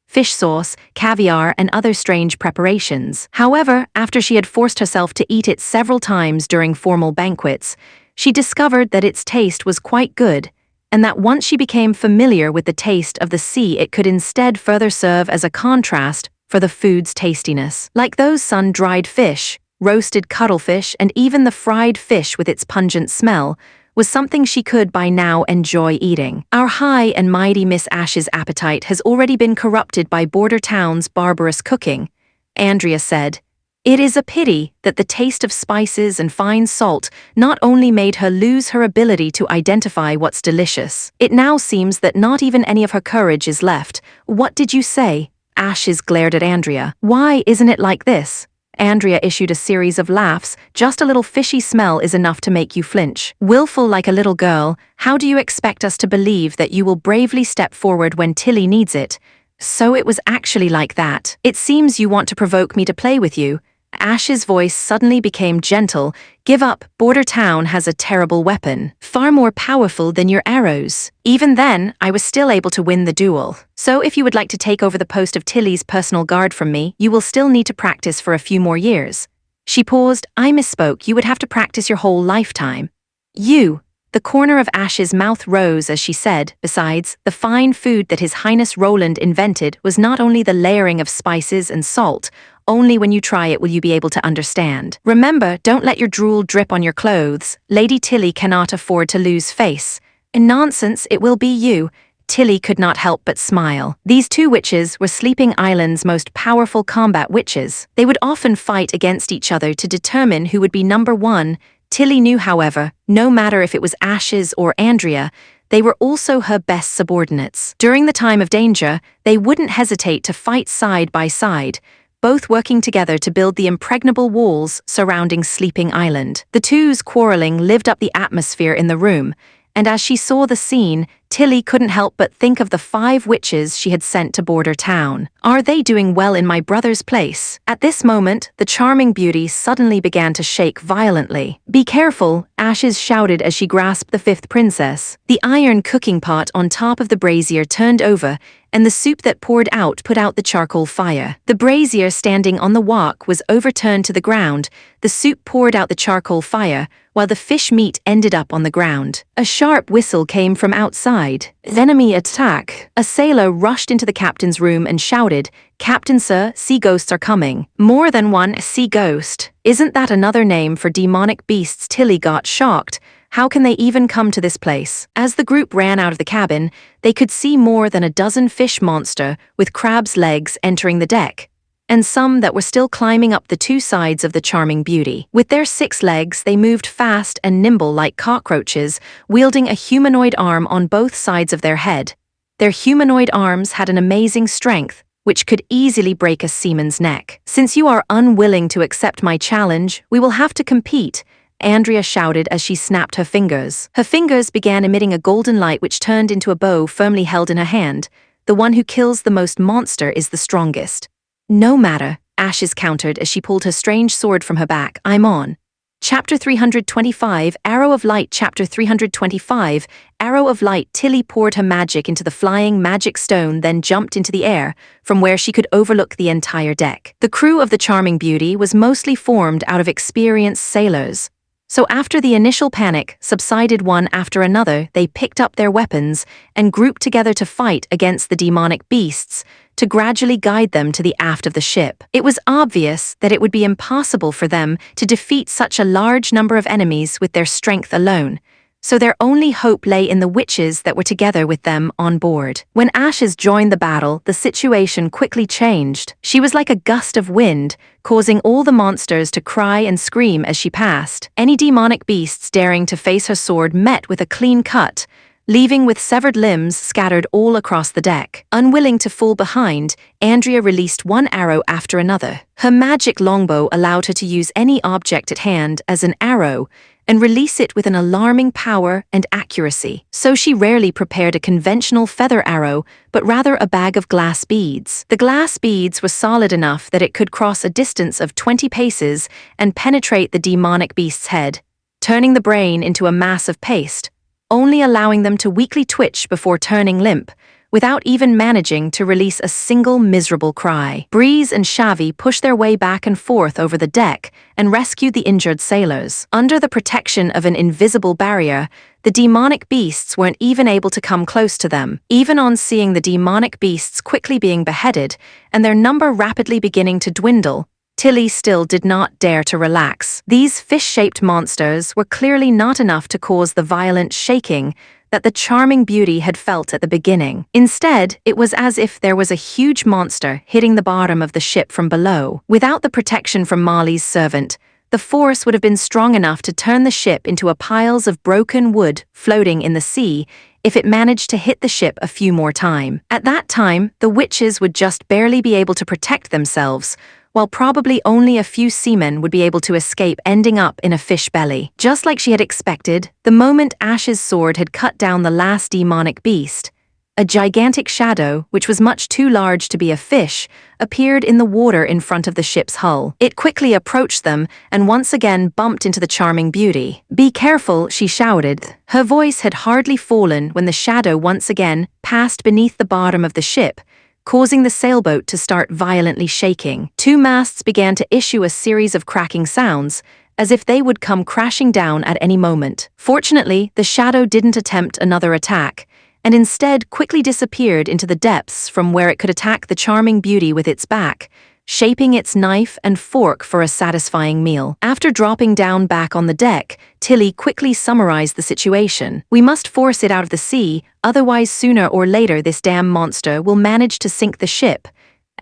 sauce, caviar, and other strange preparations. However, after she had forced herself to eat it several times during formal banquets, she discovered that its taste was quite good, and that once she became familiar with the taste of the sea, it could instead further serve as a contrast for the food's tastiness. Like those sun-dried fish, roasted cuttlefish, and even the fried fish with its pungent smell, was something she could by now enjoy eating. "Our high and mighty Miss Ash's appetite has already been corrupted by border towns' barbarous cooking," Andrea said. "It is a pity that the taste of spices and fine salt not only made her lose her ability to identify what's delicious. It now seems that not even any of her courage is left." "What did you say?" Ashes glared at Andrea. "Why isn't it like this?" Andrea issued a series of laughs. "Just a little fishy smell is enough to make you flinch. Willful like a little girl, how do you expect us to believe that you will bravely step forward when Tilly needs it?" "So it was actually like that. It seems you want to provoke me to play with you." Ash's voice suddenly became gentle. "Give up, Border Town has a terrible weapon, far more powerful than your arrows. Even then, I was still able to win the duel. So if you would like to take over the post of Tilly's personal guard from me, you will still need to practice for a few more years." She paused. "I misspoke, you would have to practice your whole lifetime." "You." The corner of Ash's mouth rose as she said. "Besides, the fine food that His Highness Roland invented was not only the layering of spices and salt. Only when you try it will you be able to understand. Remember, don't let your drool drip on your clothes. Lady Tilly cannot afford to lose face." "Nonsense, it will be you." Tilly could not help but smile. These 2 witches were Sleeping Island's most powerful combat witches. They would often fight against each other to determine who would be number 1, Tilly knew, however, no matter if it was Ashes or Andrea, they were also her best subordinates. During the time of danger, they wouldn't hesitate to fight side by side, both working together to build the impregnable walls surrounding Sleeping Island. The two's quarreling lived up the atmosphere in the room, and as she saw the scene, Tilly couldn't help but think of the 5 witches she had sent to Border Town. Are they doing well in my brother's place? At this moment, the charming beauty suddenly began to shake violently. Be careful, Ashes shouted as she grasped the 5th princess. The iron cooking pot on top of the brazier turned over, and the soup that poured out put out the charcoal fire. The brazier standing on the wok was overturned to the ground, the soup poured out the charcoal fire, while the fish meat ended up on the ground. A sharp whistle came from outside. Enemy attack! A sailor rushed into the captain's room and shouted, "Captain sir, sea ghosts are coming." More than one sea ghost. Isn't that another name for demonic beasts? Tilly got shocked. How can they even come to this place? As the group ran out of the cabin, they could see more than a dozen fish monster with crab's legs entering the deck, and some that were still climbing up the 2 sides of the charming beauty. With their 6 legs, they moved fast and nimble like cockroaches, wielding a humanoid arm on both sides of their head. Their humanoid arms had an amazing strength, which could easily break a seaman's neck. Since you are unwilling to accept my challenge, we will have to compete, Andrea shouted as she snapped her fingers. Her fingers began emitting a golden light which turned into a bow firmly held in her hand. The one who kills the most monster is the strongest. No matter, Ashes countered as she pulled her strange sword from her back. I'm on. Chapter 325, Arrow of Light. Chapter 325, Arrow of Light. Tilly poured her magic into the flying magic stone, then jumped into the air, from where she could overlook the entire deck. The crew of the charming beauty was mostly formed out of experienced sailors. So after the initial panic subsided one after another, they picked up their weapons and grouped together to fight against the demonic beasts, to gradually guide them to the aft of the ship. It was obvious that it would be impossible for them to defeat such a large number of enemies with their strength alone, so their only hope lay in the witches that were together with them on board. When Ashes joined the battle, the situation quickly changed. She was like a gust of wind, causing all the monsters to cry and scream as she passed. Any demonic beasts daring to face her sword met with a clean cut, leaving with severed limbs scattered all across the deck. Unwilling to fall behind, Andrea released one arrow after another. Her magic longbow allowed her to use any object at hand as an arrow, and release it with an alarming power and accuracy. So she rarely prepared a conventional feather arrow, but rather a bag of glass beads. The glass beads were solid enough that it could cross a distance of 20 paces and penetrate the demonic beast's head, turning the brain into a mass of paste, only allowing them to weakly twitch before turning limp, without even managing to release a single miserable cry. Breeze and Shavi pushed their way back and forth over the deck and rescued the injured sailors. Under the protection of an invisible barrier, the demonic beasts weren't even able to come close to them. Even on seeing the demonic beasts quickly being beheaded and their number rapidly beginning to dwindle, Tilly still did not dare to relax. These fish-shaped monsters were clearly not enough to cause the violent shaking that the charming beauty had felt at the beginning. Instead, it was as if there was a huge monster hitting the bottom of the ship from below. Without the protection from Molly's servant, the force would have been strong enough to turn the ship into a piles of broken wood floating in the sea if it managed to hit the ship a few more times. At that time, the witches would just barely be able to protect themselves, while probably only a few seamen would be able to escape, ending up in a fish belly. Just like she had expected, the moment Ash's sword had cut down the last demonic beast, a gigantic shadow, which was much too large to be a fish, appeared in the water in front of the ship's hull. It quickly approached them and once again bumped into the charming beauty. "Be careful," she shouted. Her voice had hardly fallen when the shadow once again passed beneath the bottom of the ship, causing the sailboat to start violently shaking. 2 masts began to issue a series of cracking sounds, as if they would come crashing down at any moment. Fortunately, the shadow didn't attempt another attack, and instead quickly disappeared into the depths from where it could attack the charming beauty with its back, shaping its knife and fork for a satisfying meal. After dropping down back on the deck, Tilly quickly summarized the situation. "We must force it out of the sea, otherwise sooner or later this damn monster will manage to sink the ship."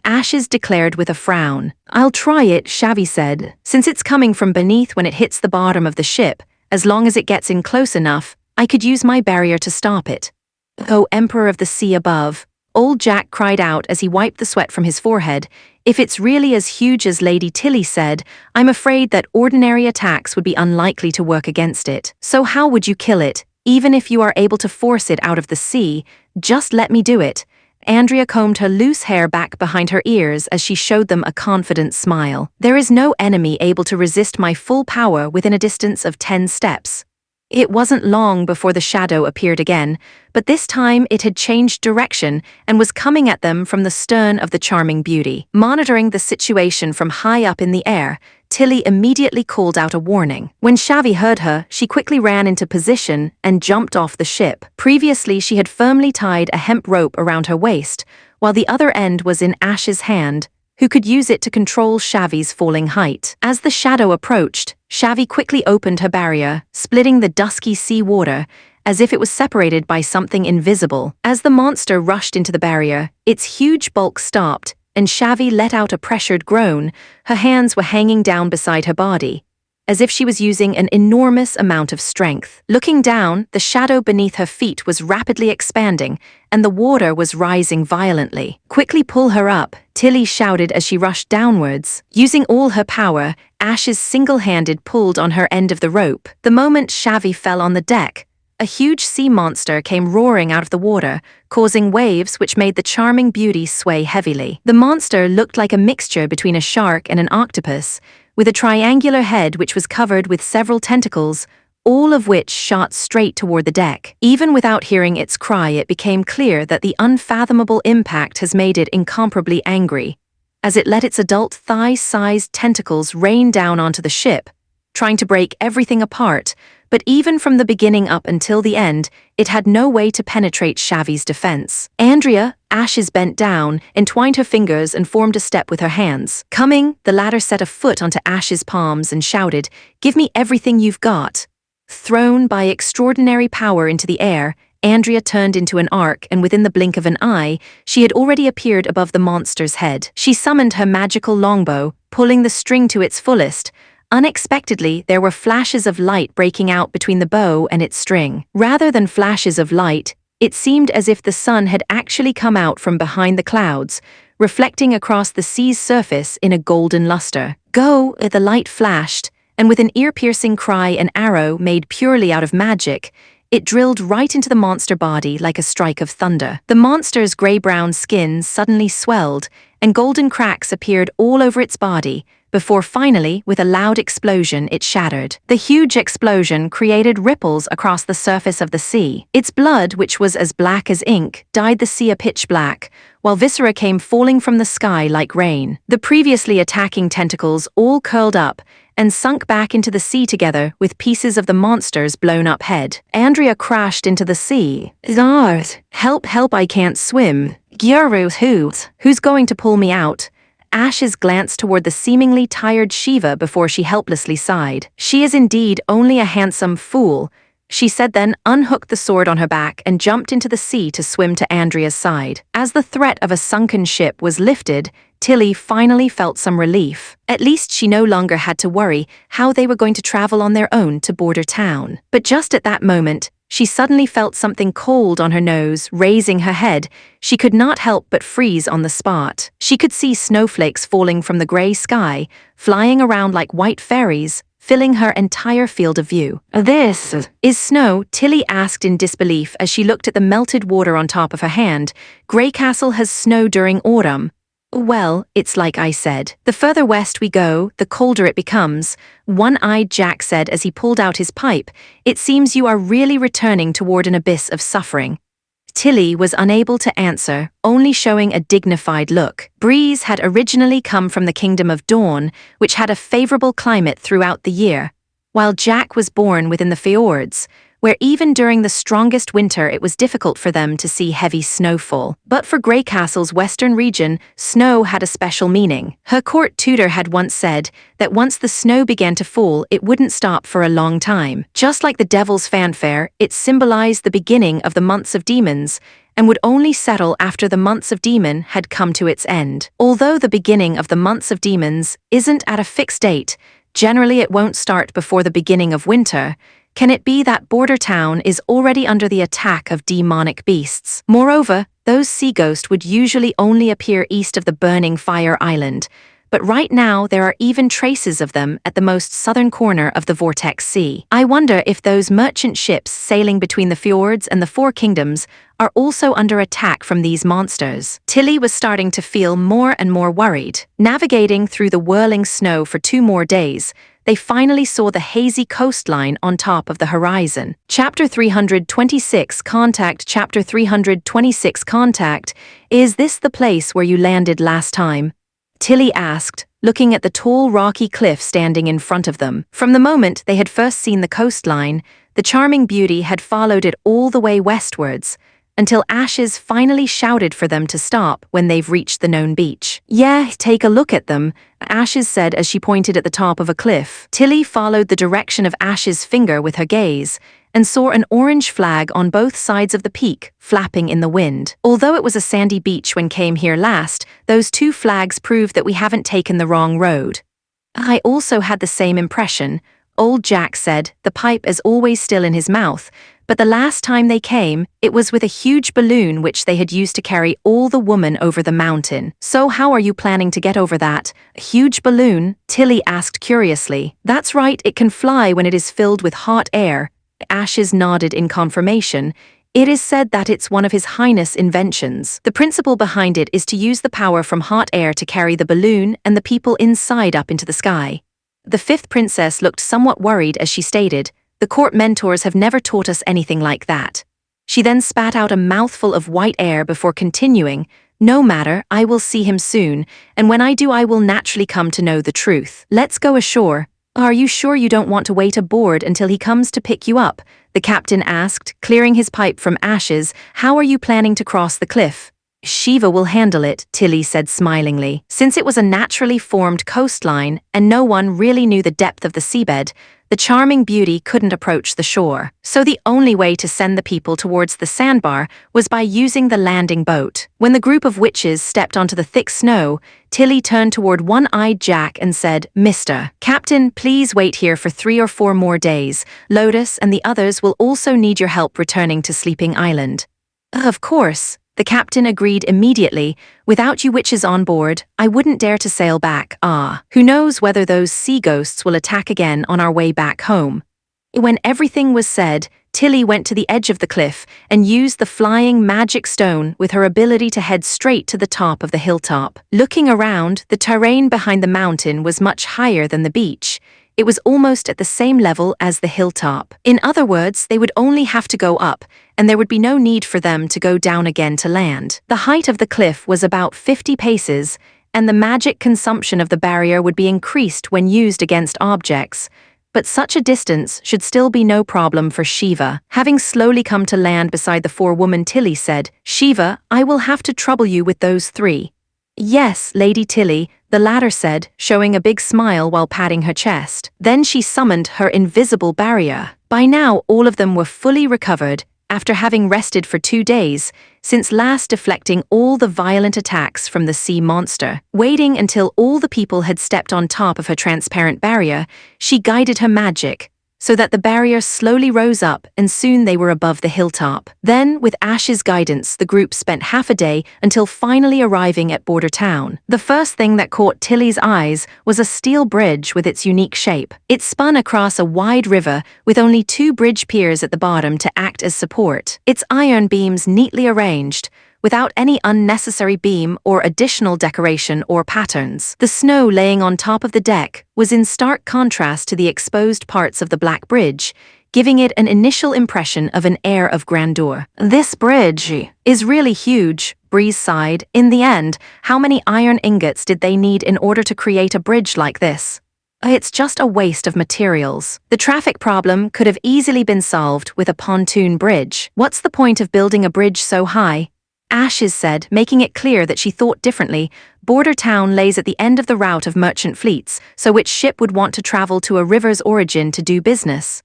Ashes declared with a frown. I'll try it, Shavi said. Since it's coming from beneath when it hits the bottom of the ship, as long as it gets in close enough, I could use my barrier to stop it. Oh, Emperor of the Sea above, old Jack cried out as he wiped the sweat from his forehead. If it's really as huge as Lady Tilly said, I'm afraid that ordinary attacks would be unlikely to work against it. So how would you kill it? Even if you are able to force it out of the sea, just let me do it. Andrea combed her loose hair back behind her ears as she showed them a confident smile. There is no enemy able to resist my full power within a distance of 10 steps. It wasn't long before the shadow appeared again, but this time it had changed direction and was coming at them from the stern of the charming beauty. Monitoring the situation from high up in the air, Tilly immediately called out a warning. When Shavi heard her, she quickly ran into position and jumped off the ship. Previously, she had firmly tied a hemp rope around her waist, while the other end was in Ash's hand, who could use it to control Shavi's falling height. As the shadow approached, Shavi quickly opened her barrier, splitting the dusky sea water, as if it was separated by something invisible. As the monster rushed into the barrier, its huge bulk stopped, and Shavi let out a pressured groan. Her hands were hanging down beside her body, as if she was using an enormous amount of strength. Looking down, the shadow beneath her feet was rapidly expanding, and the water was rising violently. Quickly pull her up, Tilly shouted as she rushed downwards. Using all her power, Ashes single-handed pulled on her end of the rope. The moment Shavi fell on the deck, a huge sea monster came roaring out of the water, causing waves which made the charming beauty sway heavily. The monster looked like a mixture between a shark and an octopus, with a triangular head which was covered with several tentacles, all of which shot straight toward the deck. Even without hearing its cry, it became clear that the unfathomable impact has made it incomparably angry, as it let its adult thigh-sized tentacles rain down onto the ship, trying to break everything apart. But even from the beginning up until the end, it had no way to penetrate Shavi's defense. Andrea, Ashes bent down, entwined her fingers and formed a step with her hands. Coming, the latter set a foot onto Ash's palms and shouted, "Give me everything you've got." Thrown by extraordinary power into the air, Andrea turned into an arc, and within the blink of an eye, she had already appeared above the monster's head. She summoned her magical longbow, pulling the string to its fullest. Unexpectedly, there were flashes of light breaking out between the bow and its string. Rather than flashes of light, it seemed as if the sun had actually come out from behind the clouds, reflecting across the sea's surface in a golden luster. Go! The light flashed, and with an ear-piercing cry, an arrow made purely out of magic, it drilled right into the monster body like a strike of thunder. The monster's gray-brown skin suddenly swelled, and golden cracks appeared all over its body, before finally, with a loud explosion, it shattered. The huge explosion created ripples across the surface of the sea. Its blood, which was as black as ink, dyed the sea a pitch black, while viscera came falling from the sky like rain. The previously attacking tentacles all curled up and sunk back into the sea together with pieces of the monster's blown-up head. Andrea crashed into the sea. "Zars! Help, help, I can't swim. Who's going to pull me out?" Ashes glanced toward the seemingly tired Shiva before she helplessly sighed. "She is indeed only a handsome fool," she said, then unhooked the sword on her back and jumped into the sea to swim to Andrea's side. As the threat of a sunken ship was lifted, Tilly finally felt some relief. At least she no longer had to worry how they were going to travel on their own to Border Town. But just at that moment, she suddenly felt something cold on her nose. Raising her head, she could not help but freeze on the spot. She could see snowflakes falling from the gray sky, flying around like white fairies, filling her entire field of view. "This is snow?" Tilly asked in disbelief as she looked at the melted water on top of her hand. "Grey Castle has snow during autumn." "Well, it's like I said. The further west we go, the colder it becomes," One-Eyed Jack said as he pulled out his pipe. "It seems you are really returning toward an abyss of suffering." Tilly was unable to answer, only showing a dignified look. Breeze had originally come from the Kingdom of Dawn, which had a favorable climate throughout the year, while Jack was born within the fjords, where even during the strongest winter it was difficult for them to see heavy snowfall. But for Grey Castle's western region, snow had a special meaning. Her court tutor had once said that once the snow began to fall, it wouldn't stop for a long time. Just like the devil's fanfare, it symbolized the beginning of the months of demons, and would only settle after the months of demon had come to its end. Although the beginning of the months of demons isn't at a fixed date, generally it won't start before the beginning of winter. Can it be that Border Town is already under the attack of demonic beasts? Moreover, those sea ghosts would usually only appear east of the burning fire island, but right now there are even traces of them at the most southern corner of the Vortex Sea. I wonder if those merchant ships sailing between the fjords and the Four Kingdoms are also under attack from these monsters. Tilly was starting to feel more and more worried. Navigating through the whirling snow for 2 more days, they finally saw the hazy coastline on top of the horizon. Chapter 326 Contact. Chapter 326 Contact. Is this the place where you landed last time? Tilly asked, looking at the tall rocky cliff standing in front of them. From the moment they had first seen the coastline, the charming beauty had followed it all the way westwards, until Ashes finally shouted for them to stop when they've reached the known beach. "Yeah, take a look at them," Ashes said as she pointed at the top of a cliff. Tilly followed the direction of Ash's finger with her gaze, and saw an orange flag on both sides of the peak, flapping in the wind. Although it was a sandy beach when came here last, those 2 flags prove that we haven't taken the wrong road. I also had the same impression, old Jack said, the pipe as always still in his mouth, but the last time they came, it was with a huge balloon which they had used to carry all the woman over the mountain. "So how are you planning to get over that? A huge balloon?" Tilly asked curiously. "That's right, it can fly when it is filled with hot air." Ashes nodded in confirmation. "It is said that it's one of His Highness' inventions. The principle behind it is to use the power from hot air to carry the balloon and the people inside up into the sky." The 5th princess looked somewhat worried as she stated, "The court mentors have never taught us anything like that." She then spat out a mouthful of white air before continuing, "No matter, I will see him soon, and when I do I will naturally come to know the truth. Let's go ashore." "Are you sure you don't want to wait aboard until he comes to pick you up?" the captain asked, clearing his pipe from Ashes. "How are you planning to cross the cliff?" "Shiva will handle it," Tilly said smilingly. Since it was a naturally formed coastline and no one really knew the depth of the seabed, the charming beauty couldn't approach the shore. So the only way to send the people towards the sandbar was by using the landing boat. When the group of witches stepped onto the thick snow, Tilly turned toward one-eyed Jack and said, "Mr. Captain, please wait here for 3 or 4 more days. Lotus and the others will also need your help returning to Sleeping Island." "Of course," the captain agreed immediately. "Without you witches on board, I wouldn't dare to sail back. Who knows whether those sea ghosts will attack again on our way back home." When everything was said, Tilly went to the edge of the cliff and used the flying magic stone with her ability to head straight to the top of the hilltop. Looking around, the terrain behind the mountain was much higher than the beach. It was almost at the same level as the hilltop. In other words, they would only have to go up, and there would be no need for them to go down again to land. The height of the cliff was about 50 paces, and the magic consumption of the barrier would be increased when used against objects. But such a distance should still be no problem for Shiva. Having slowly come to land beside the 4-woman, Tilly said, "Shiva, I will have to trouble you with those 3. "Yes, Lady Tilly," the latter said, showing a big smile while patting her chest. Then she summoned her invisible barrier. By now, all of them were fully recovered, after having rested for 2 days, since last deflecting all the violent attacks from the sea monster. Waiting until all the people had stepped on top of her transparent barrier, she guided her magic, so that the barrier slowly rose up and soon they were above the hilltop. Then, with Ash's guidance, the group spent half a day until finally arriving at Border Town. The first thing that caught Tilly's eyes was a steel bridge with its unique shape. It spun across a wide river with only 2 bridge piers at the bottom to act as support. Its iron beams neatly arranged, without any unnecessary beam or additional decoration or patterns. The snow laying on top of the deck was in stark contrast to the exposed parts of the Black Bridge, giving it an initial impression of an air of grandeur. "This bridge is really huge," Breeze sighed. "In the end, how many iron ingots did they need in order to create a bridge like this?" "It's just a waste of materials. The traffic problem could have easily been solved with a pontoon bridge. What's the point of building a bridge so high?" Ashes said, making it clear that she thought differently. "Border Town lays at the end of the route of merchant fleets, so which ship would want to travel to a river's origin to do business?"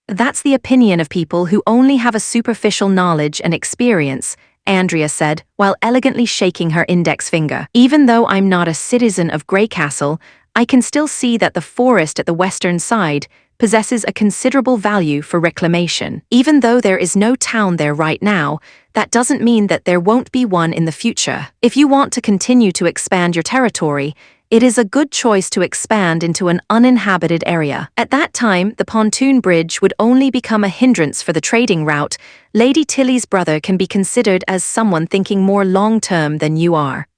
"That's the opinion of people who only have a superficial knowledge and experience," Andrea said, while elegantly shaking her index finger. Even though I'm not a citizen of Grey Castle, I can still see that the forest at the western side possesses a considerable value for reclamation. Even though there is no town there right now, that doesn't mean that there won't be one in the future. If you want to continue to expand your territory, it is a good choice to expand into an uninhabited area. At that time, the pontoon bridge would only become a hindrance for the trading route. Lady Tilly's brother can be considered as someone thinking more long-term than you are.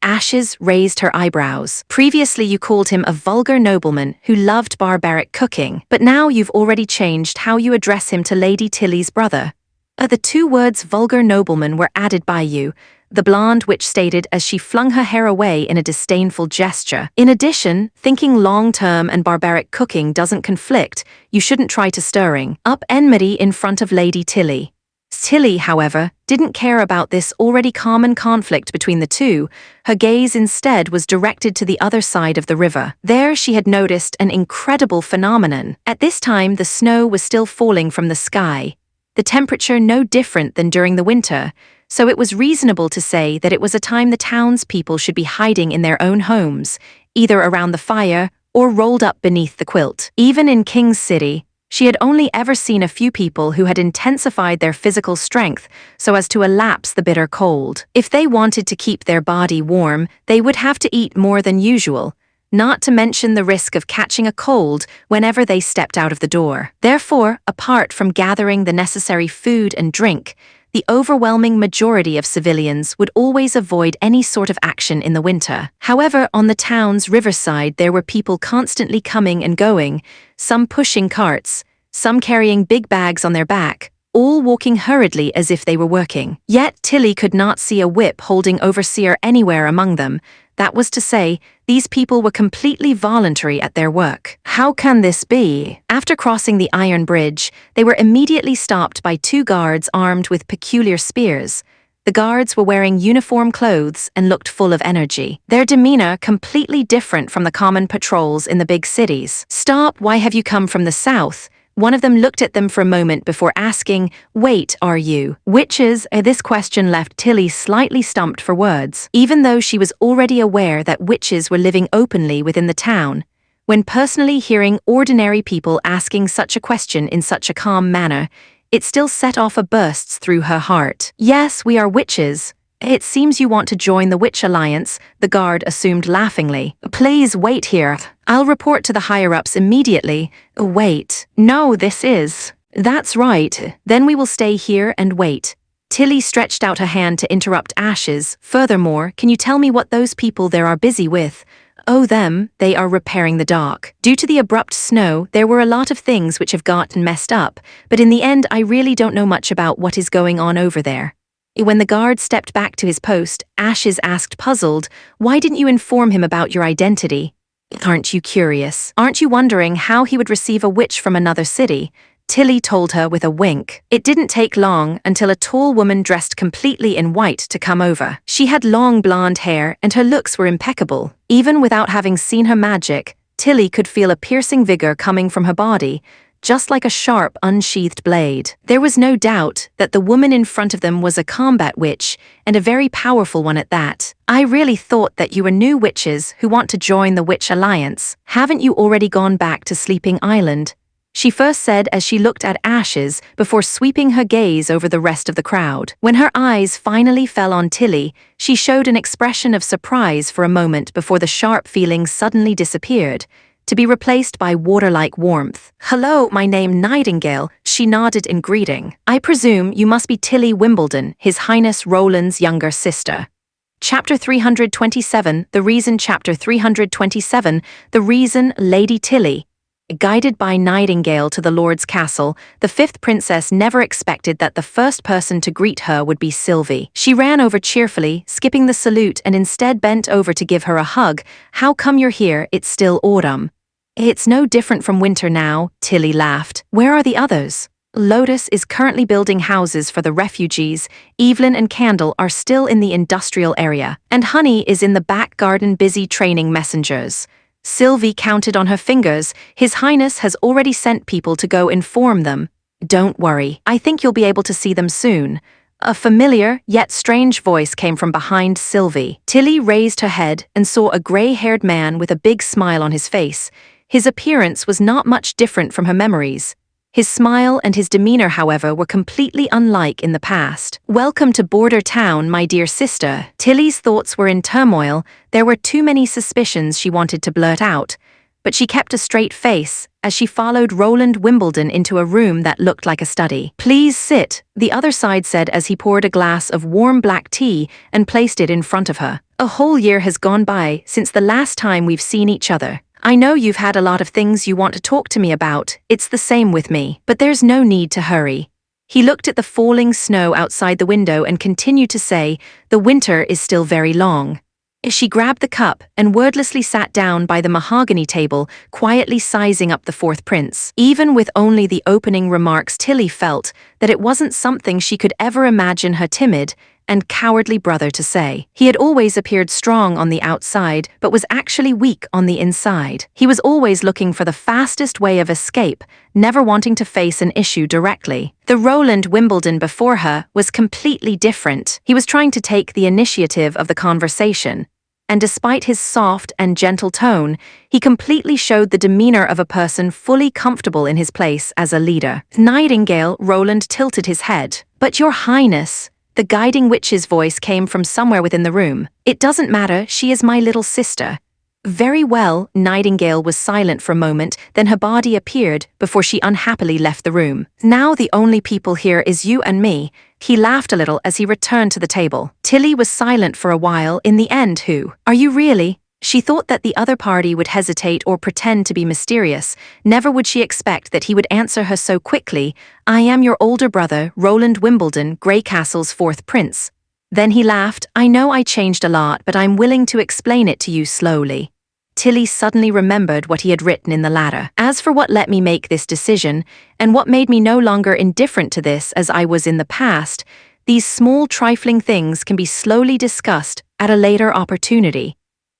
Ashes raised her eyebrows. Previously you called him a vulgar nobleman who loved barbaric cooking, but now you've already changed how you address him to Lady Tilly's brother. The two words vulgar nobleman were added by you, the blonde witch stated as she flung her hair away in a disdainful gesture. In addition, thinking long-term and barbaric cooking doesn't conflict, you shouldn't try to stirring up enmity in front of Lady Tilly. Tilly, however, didn't care about this already common conflict between the two. Her gaze instead was directed to the other side of the river. There she had noticed an incredible phenomenon. At this time, the snow was still falling from the sky, the temperature no different than during the winter, so it was reasonable to say that it was a time the townspeople should be hiding in their own homes, either around the fire or rolled up beneath the quilt. Even in King's City, she had only ever seen a few people who had intensified their physical strength so as to elapse the bitter cold. If they wanted to keep their body warm, they would have to eat more than usual, not to mention the risk of catching a cold whenever they stepped out of the door. Therefore, apart from gathering the necessary food and drink, the overwhelming majority of civilians would always avoid any sort of action in the winter. However, on the town's riverside there were people constantly coming and going, some pushing carts, some carrying big bags on their back, all walking hurriedly as if they were working. Yet Tilly could not see a whip holding overseer anywhere among them. That was to say, these people were completely voluntary at their work. How can this be? After crossing the iron bridge, they were immediately stopped by two guards armed with peculiar spears. The guards were wearing uniform clothes and looked full of energy. Their demeanor completely different from the common patrols in the big cities. "Stop, why have you come from the south?" One of them looked at them for a moment before asking, "Wait, are you witches?" This question left Tilly slightly stumped for words. Even though she was already aware that witches were living openly within the town, when personally hearing ordinary people asking such a question in such a calm manner, it still set off a burst through her heart. "Yes, we are witches. It seems you want to join the Witch Alliance," the guard assumed laughingly. "Please wait here. I'll report to the higher-ups immediately." "Wait. No, this is." "That's right. Then we will stay here and wait." Tilly stretched out her hand to interrupt Ashes. "Furthermore, can you tell me what those people there are busy with?" "Oh, them, they are repairing the dock. Due to the abrupt snow, there were a lot of things which have gotten messed up, but in the end I really don't know much about what is going on over there." When the guard stepped back to his post, Ashes asked puzzled, "Why didn't you inform him about your identity?" "Aren't you curious? Aren't you wondering how he would receive a witch from another city?" Tilly told her with a wink. It didn't take long until a tall woman dressed completely in white to come over. She had long blonde hair and her looks were impeccable. Even without having seen her magic, Tilly could feel a piercing vigor coming from her body, just like a sharp, unsheathed blade. There was no doubt that the woman in front of them was a combat witch, and a very powerful one at that. "I really thought that you were new witches who want to join the Witch Alliance. Haven't you already gone back to Sleeping Island?" she first said as she looked at Ashes before sweeping her gaze over the rest of the crowd. When her eyes finally fell on Tilly, she showed an expression of surprise for a moment before the sharp feeling suddenly disappeared, to be replaced by water-like warmth. "Hello, my name Nightingale," she nodded in greeting. "I presume you must be Tilly Wimbledon, His Highness Roland's younger sister." Chapter 327, The Reason. Chapter 327, The Reason. Lady Tilly. Guided by Nightingale to the Lord's castle, the fifth princess never expected that the first person to greet her would be Sylvie. She ran over cheerfully, skipping the salute, and instead bent over to give her a hug. "How come you're here? It's still autumn." "It's no different from winter now," Tilly laughed. "Where are the others?" "Lotus is currently building houses for the refugees, Evelyn and Candle are still in the industrial area, and Honey is in the back garden busy training messengers." Sylvie counted on her fingers. "His Highness has already sent people to go inform them." "Don't worry, I think you'll be able to see them soon." A familiar, yet strange voice came from behind Sylvie. Tilly raised her head and saw a gray-haired man with a big smile on his face. His appearance was not much different from her memories. His smile and his demeanor, however, were completely unlike in the past. "Welcome to Border Town, my dear sister." Tilly's thoughts were in turmoil. There were too many suspicions she wanted to blurt out, but she kept a straight face as she followed Roland Wimbledon into a room that looked like a study. "Please sit," the other side said as he poured a glass of warm black tea and placed it in front of her. "A whole year has gone by since the last time we've seen each other. I know you've had a lot of things you want to talk to me about. It's the same with me, but there's no need to hurry." He looked at the falling snow outside the window and continued to say, "The winter is still very long." She grabbed the cup and wordlessly sat down by the mahogany table, quietly sizing up the fourth prince. Even with only the opening remarks, Tilly felt that it wasn't something she could ever imagine her timid and cowardly brother to say. He had always appeared strong on the outside, but was actually weak on the inside. He was always looking for the fastest way of escape, never wanting to face an issue directly. The Roland Wimbledon before her was completely different. He was trying to take the initiative of the conversation, and despite his soft and gentle tone, he completely showed the demeanor of a person fully comfortable in his place as a leader. "Nightingale," Roland tilted his head. "But your highness," the guiding witch's voice came from somewhere within the room. "It doesn't matter, she is my little sister." "Very well." Nightingale was silent for a moment, then her body appeared before she unhappily left the room. "Now the only people here is you and me." He laughed a little as he returned to the table. Tilly was silent for a while. "In the end, who are you really?" She thought that the other party would hesitate or pretend to be mysterious. Never would she expect that he would answer her so quickly. "I am your older brother, Roland Wimbledon, Grey Castle's fourth prince." Then he laughed. "I know I changed a lot, but I'm willing to explain it to you slowly." Tilly suddenly remembered what he had written in the latter. "As for what let me make this decision, and what made me no longer indifferent to this as I was in the past, these small trifling things can be slowly discussed at a later opportunity."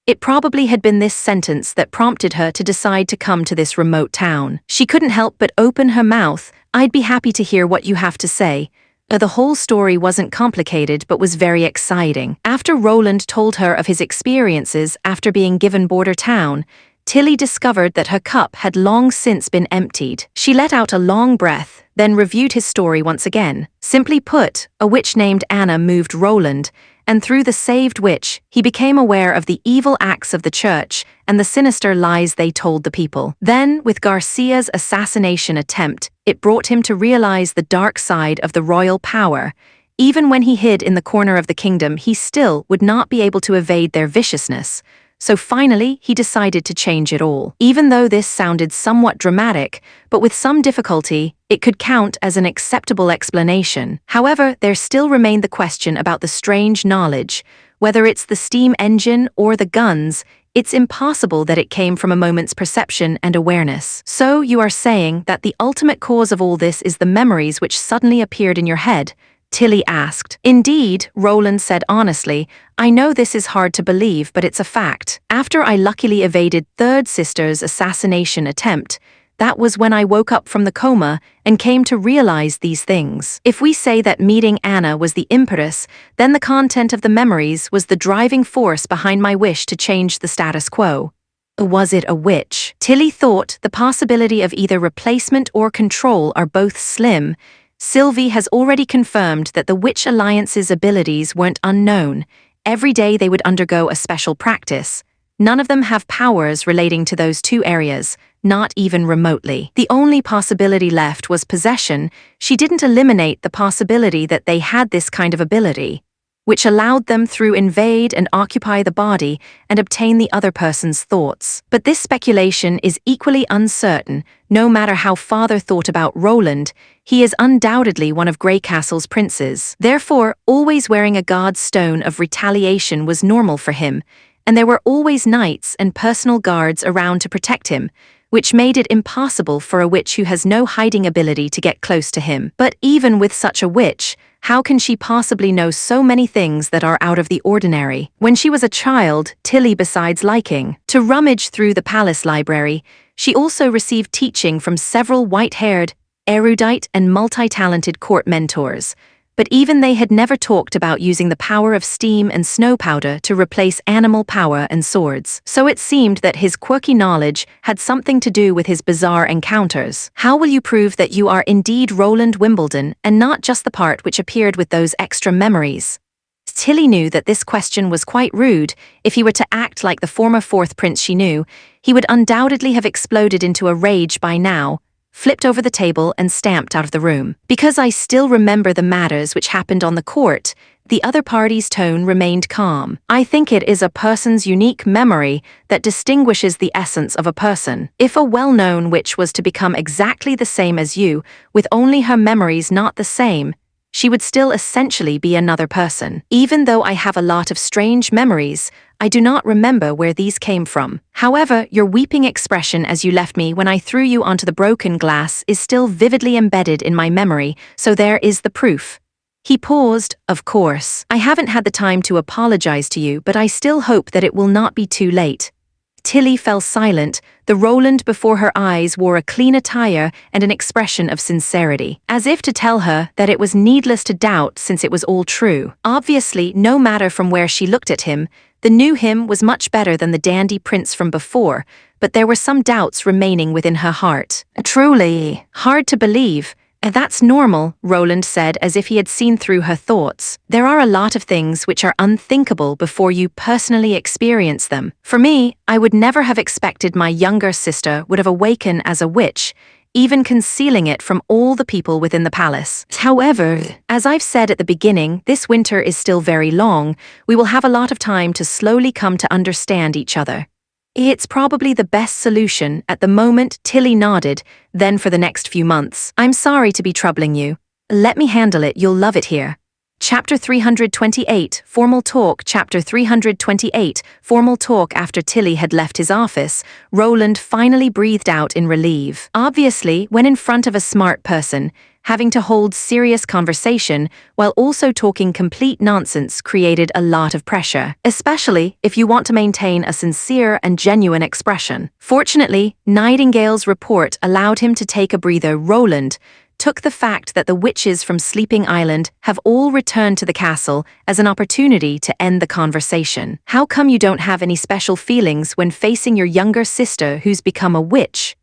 It probably had been this sentence that prompted her to decide to come to this remote town. She couldn't help but open her mouth. "I'd be happy to hear what you have to say." The whole story wasn't complicated but was very exciting. After Roland told her of his experiences after being given Border Town, Tilly discovered that her cup had long since been emptied. She let out a long breath, then reviewed his story once again. Simply put, a witch named Anna moved Roland, and through the saved witch, he became aware of the evil acts of the church and the sinister lies they told the people. Then, with Garcia's assassination attempt, it brought him to realize the dark side of the royal power. Even when he hid in the corner of the kingdom, he still would not be able to evade their viciousness. So finally, he decided to change it all. Even though this sounded somewhat dramatic, but with some difficulty, it could count as an acceptable explanation. However, there still remained the question about the strange knowledge. Whether it's the steam engine or the guns, it's impossible that it came from a moment's perception and awareness. "So you are saying that the ultimate cause of all this is the memories which suddenly appeared in your head?" Tilly asked. "Indeed," Roland said honestly. "I know this is hard to believe, but it's a fact. After I luckily evaded third sister's assassination attempt, that was when I woke up from the coma and came to realize these things. If we say that meeting Anna was the impetus, then the content of the memories was the driving force behind my wish to change the status quo." Was it a witch? Tilly thought the possibility of either replacement or control are both slim. Sylvie has already confirmed that the Witch Alliance's abilities weren't unknown. Every day they would undergo a special practice. None of them have powers relating to those two areas, not even remotely. The only possibility left was possession. She didn't eliminate the possibility that they had this kind of ability, which allowed them through invade and occupy the body and obtain the other person's thoughts. But this speculation is equally uncertain. No matter how father thought about Roland, he is undoubtedly one of Grey Castle's princes. Therefore, always wearing a god's stone of retaliation was normal for him, and there were always knights and personal guards around to protect him, which made it impossible for a witch who has no hiding ability to get close to him. But even with such a witch, how can she possibly know so many things that are out of the ordinary? When she was a child, Tilly, besides liking to rummage through the palace library, she also received teaching from several white-haired, erudite and multi-talented court mentors. But even they had never talked about using the power of steam and snow powder to replace animal power and swords. So it seemed that his quirky knowledge had something to do with his bizarre encounters. How will you prove that you are indeed Roland Wimbledon and not just the part which appeared with those extra memories? Tilly knew that this question was quite rude. If he were to act like the former fourth prince she knew, he would undoubtedly have exploded into a rage by now, flipped over the table and stamped out of the room. Because I still remember the matters which happened on the court, the other party's tone remained calm. I think it is a person's unique memory that distinguishes the essence of a person. If a well-known witch was to become exactly the same as you, with only her memories not the same, she would still essentially be another person. Even though I have a lot of strange memories, I do not remember where these came from. However, your weeping expression as you left me when I threw you onto the broken glass is still vividly embedded in my memory, so there is the proof. He paused. Of course, I haven't had the time to apologize to you, but I still hope that it will not be too late. Tilly fell silent. The Roland before her eyes wore a clean attire and an expression of sincerity, as if to tell her that it was needless to doubt since it was all true. Obviously, no matter from where she looked at him, the new him was much better than the dandy prince from before, but there were some doubts remaining within her heart. Truly, hard to believe. That's normal, Roland said as if he had seen through her thoughts. There are a lot of things which are unthinkable before you personally experience them. For me, I would never have expected my younger sister would have awakened as a witch, even concealing it from all the people within the palace. However, as I've said at the beginning, this winter is still very long. We will have a lot of time to slowly come to understand each other. It's probably the best solution at the moment. Tilly nodded, then for the next few months. I'm sorry to be troubling you. Let me handle it, you'll love it here. Chapter 328, Formal Talk. Chapter 328, Formal Talk. After Tilly had left his office, Roland finally breathed out in relief. Obviously, when in front of a smart person, having to hold serious conversation while also talking complete nonsense created a lot of pressure, especially if you want to maintain a sincere and genuine expression. Fortunately, Nightingale's report allowed him to take a breather. Roland took the fact that the witches from Sleeping Island have all returned to the castle as an opportunity to end the conversation. How come you don't have any special feelings when facing your younger sister who's become a witch?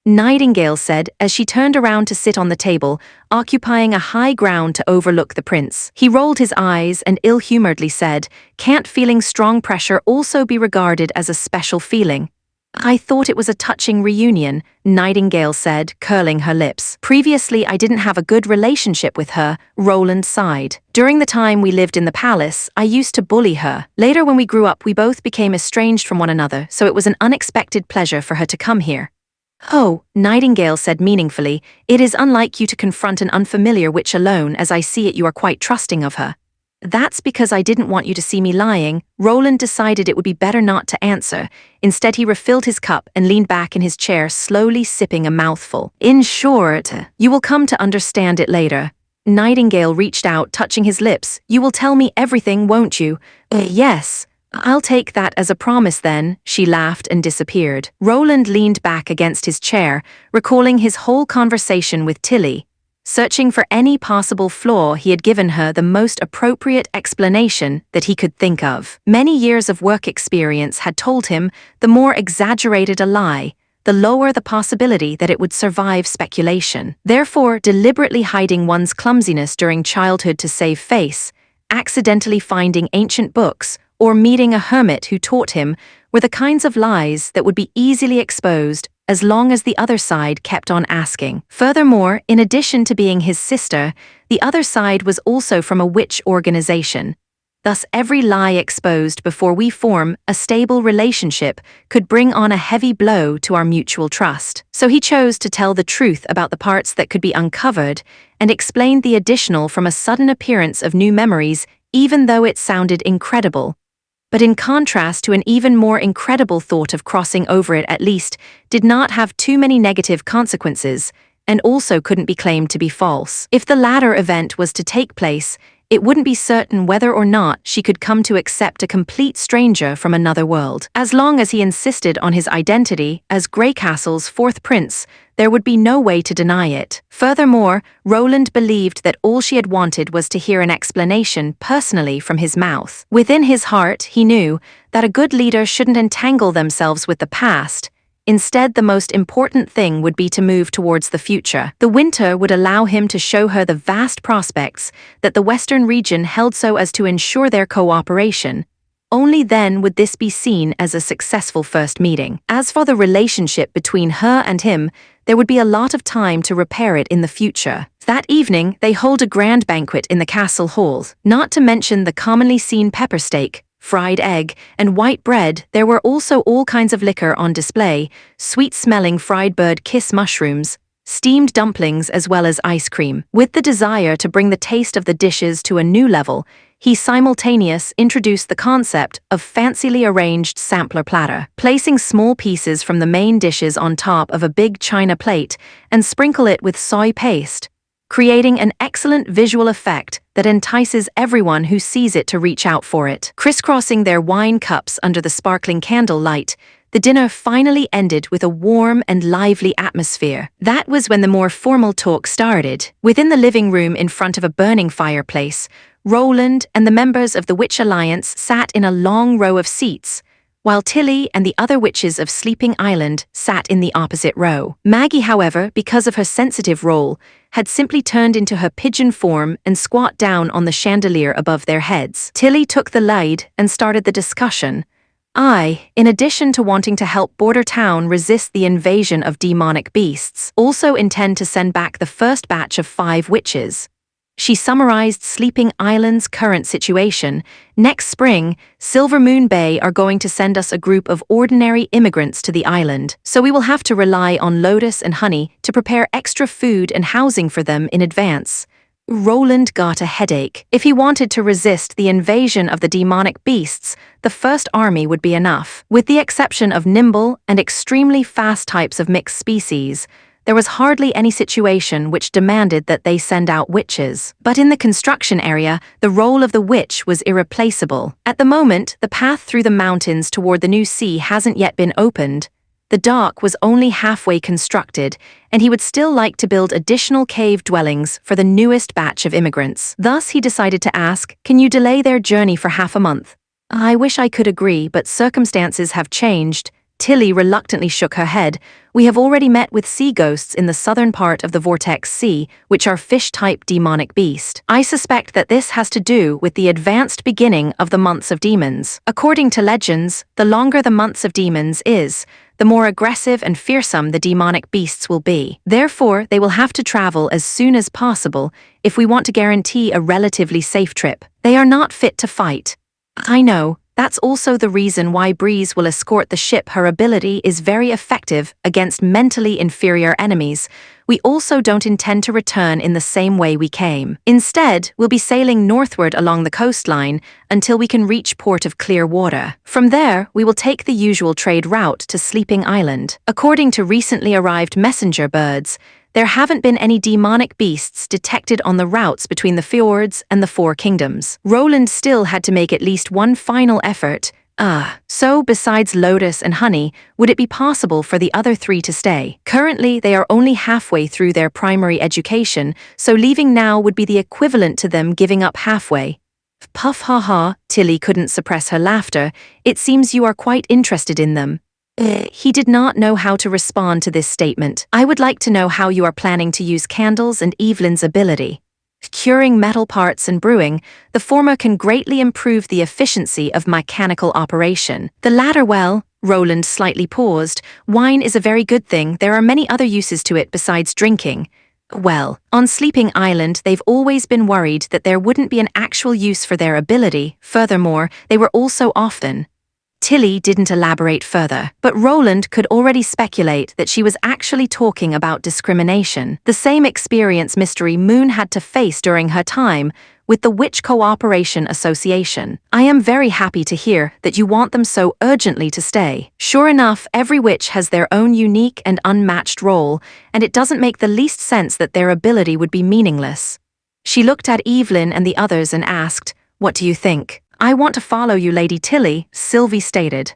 Nightingale said as she turned around to sit on the table, occupying a high ground to overlook the prince. He rolled his eyes and ill-humoredly said, "Can't feeling strong pressure also be regarded as a special feeling?" "I thought it was a touching reunion," Nightingale said, curling her lips. "Previously I didn't have a good relationship with her," Roland sighed. "During the time we lived in the palace, I used to bully her. Later when we grew up we both became estranged from one another, so it was an unexpected pleasure for her to come here." "Oh," Nightingale said meaningfully, "it is unlike you to confront an unfamiliar witch alone, as I see it you are quite trusting of her." "That's because I didn't want you to see me lying." Roland decided it would be better not to answer. Instead he refilled his cup and leaned back in his chair, slowly sipping a mouthful. "In short, you will come to understand it later." Nightingale reached out, touching his lips. "You will tell me everything, won't you?" Yes. "I'll take that as a promise then," she laughed and disappeared. Roland leaned back against his chair, recalling his whole conversation with Tilly. Searching for any possible flaw, he had given her the most appropriate explanation that he could think of. Many years of work experience had told him the more exaggerated a lie, the lower the possibility that it would survive speculation. Therefore, deliberately hiding one's clumsiness during childhood to save face, accidentally finding ancient books, or meeting a hermit who taught him were the kinds of lies that would be easily exposed as long as the other side kept on asking. Furthermore, in addition to being his sister, the other side was also from a witch organization. Thus, every lie exposed before we form a stable relationship could bring on a heavy blow to our mutual trust. So he chose to tell the truth about the parts that could be uncovered and explained the additional from a sudden appearance of new memories, even though it sounded incredible. But in contrast to an even more incredible thought of crossing over it, at least did not have too many negative consequences, and also couldn't be claimed to be false. If the latter event was to take place, it wouldn't be certain whether or not she could come to accept a complete stranger from another world. As long as he insisted on his identity as Greycastle's fourth prince, there would be no way to deny it. Furthermore, Roland believed that all she had wanted was to hear an explanation personally from his mouth. Within his heart, he knew that a good leader shouldn't entangle themselves with the past. Instead, the most important thing would be to move towards the future. The winter would allow him to show her the vast prospects that the Western region held so as to ensure their cooperation. Only then would this be seen as a successful first meeting. As for the relationship between her and him, there would be a lot of time to repair it in the future. That evening, they hold a grand banquet in the castle hall. Not to mention the commonly seen pepper steak, fried egg, and white bread, there were also all kinds of liquor on display, sweet-smelling fried bird kiss mushrooms, steamed dumplings as well as ice cream. With the desire to bring the taste of the dishes to a new level, he simultaneously introduced the concept of fancily arranged sampler platter. Placing small pieces from the main dishes on top of a big china plate and sprinkle it with soy paste, creating an excellent visual effect that entices everyone who sees it to reach out for it. Crisscrossing their wine cups under the sparkling candle light, the dinner finally ended with a warm and lively atmosphere. That was when the more formal talk started. Within the living room in front of a burning fireplace, Roland and the members of the Witch Alliance sat in a long row of seats, while Tilly and the other witches of Sleeping Island sat in the opposite row. Maggie, however, because of her sensitive role, had simply turned into her pigeon form and squat down on the chandelier above their heads. Tilly took the lead and started the discussion. In addition to wanting to help Border Town resist the invasion of demonic beasts, also intend to send back the first batch of 5 witches. She summarized Sleeping Island's current situation. Next spring, Silver Moon Bay are going to send us a group of ordinary immigrants to the island, so we will have to rely on Lotus and Honey to prepare extra food and housing for them in advance. Roland got a headache. If he wanted to resist the invasion of the demonic beasts, the first army would be enough. With the exception of nimble and extremely fast types of mixed species, there was hardly any situation which demanded that they send out witches. But in the construction area, the role of the witch was irreplaceable. At the moment, the path through the mountains toward the new sea hasn't yet been opened. The dock was only halfway constructed, and he would still like to build additional cave dwellings for the newest batch of immigrants. Thus, he decided to ask, "Can you delay their journey for half a month?" "I wish I could agree, but circumstances have changed." Tilly reluctantly shook her head. "We have already met with sea ghosts in the southern part of the Vortex Sea, which are fish-type demonic beast. I suspect that this has to do with the advanced beginning of the months of demons. According to legends, the longer the months of demons is, the more aggressive and fearsome the demonic beasts will be. Therefore, they will have to travel as soon as possible if we want to guarantee a relatively safe trip. They are not fit to fight." "I know. That's also the reason why Breeze will escort the ship. Her ability is very effective against mentally inferior enemies. We also don't intend to return in the same way we came. Instead, we'll be sailing northward along the coastline until we can reach Port of Clear Water. From there, we will take the usual trade route to Sleeping Island. According to recently arrived messenger birds, there haven't been any demonic beasts detected on the routes between the fjords and the 4 kingdoms." Roland still had to make at least one final effort. So besides Lotus and Honey, would it be possible for the other 3 to stay? Currently, they are only halfway through their primary education, so leaving now would be the equivalent to them giving up halfway. "Puff ha ha," Tilly couldn't suppress her laughter. "It seems you are quite interested in them." He did not know how to respond to this statement. "I would like to know how you are planning to use Candles and Evelyn's ability. Curing metal parts and brewing, the former can greatly improve the efficiency of mechanical operation. The latter, well," Roland slightly paused, "wine is a very good thing. There are many other uses to it besides drinking." "Well, on Sleeping Island, they've always been worried that there wouldn't be an actual use for their ability. Furthermore, they were also often..." Tilly didn't elaborate further, but Roland could already speculate that she was actually talking about discrimination, the same experience Mystery Moon had to face during her time with the Witch Cooperation Association. "I am very happy to hear that you want them so urgently to stay. Sure enough, every witch has their own unique and unmatched role, and it doesn't make the least sense that their ability would be meaningless." She looked at Evelyn and the others and asked, "What do you think?" "I want to follow you, Lady Tilly," Sylvie stated.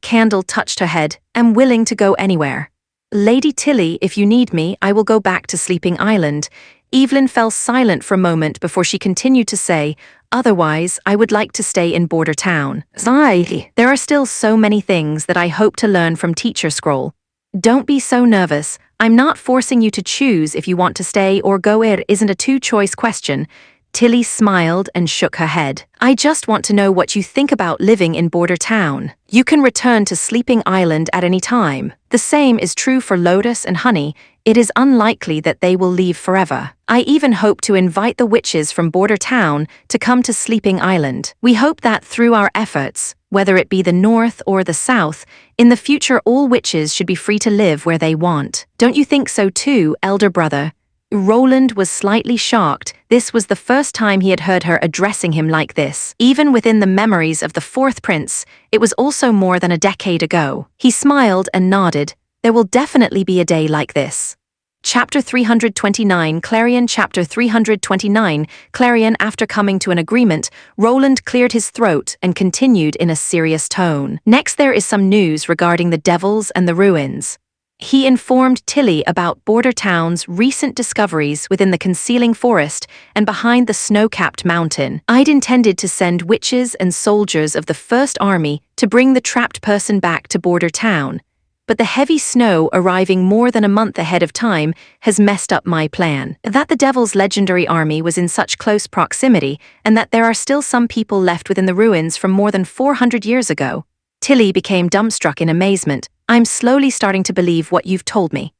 Candle touched her head, "am willing to go anywhere." Lady Tilly, if you need me, I will go back to Sleeping Island. Evelyn fell silent for a moment before she continued to say, otherwise, I would like to stay in Border Town. Sigh. There are still so many things that I hope to learn from Teacher Scroll. Don't be so nervous. I'm not forcing you to choose if you want to stay or go. It isn't a two-choice question. Tilly smiled and shook her head. I just want to know what you think about living in Border Town. You can return to Sleeping Island at any time. The same is true for Lotus and Honey. It is unlikely that they will leave forever. I even hope to invite the witches from Border Town to come to Sleeping Island. We hope that through our efforts, whether it be the North or the South, in the future all witches should be free to live where they want. Don't you think so too, elder brother? Roland was slightly shocked. This was the first time he had heard her addressing him like this. Even within the memories of the fourth prince, it was also more than a decade ago. He smiled and nodded. There will definitely be a day like this. Chapter 329, Clarion. Chapter 329, Clarion. After coming to an agreement, Roland cleared his throat and continued in a serious tone. Next, there is some news regarding the devils and the ruins. He informed Tilly about Border Town's recent discoveries within the concealing forest and behind the snow-capped mountain. I'd intended to send witches and soldiers of the First Army to bring the trapped person back to Border Town, but the heavy snow arriving more than a month ahead of time has messed up my plan. That the Devil's legendary army was in such close proximity and that there are still some people left within the ruins from more than 400 years ago. Tilly became dumbstruck in amazement. I'm slowly starting to believe what you've told me.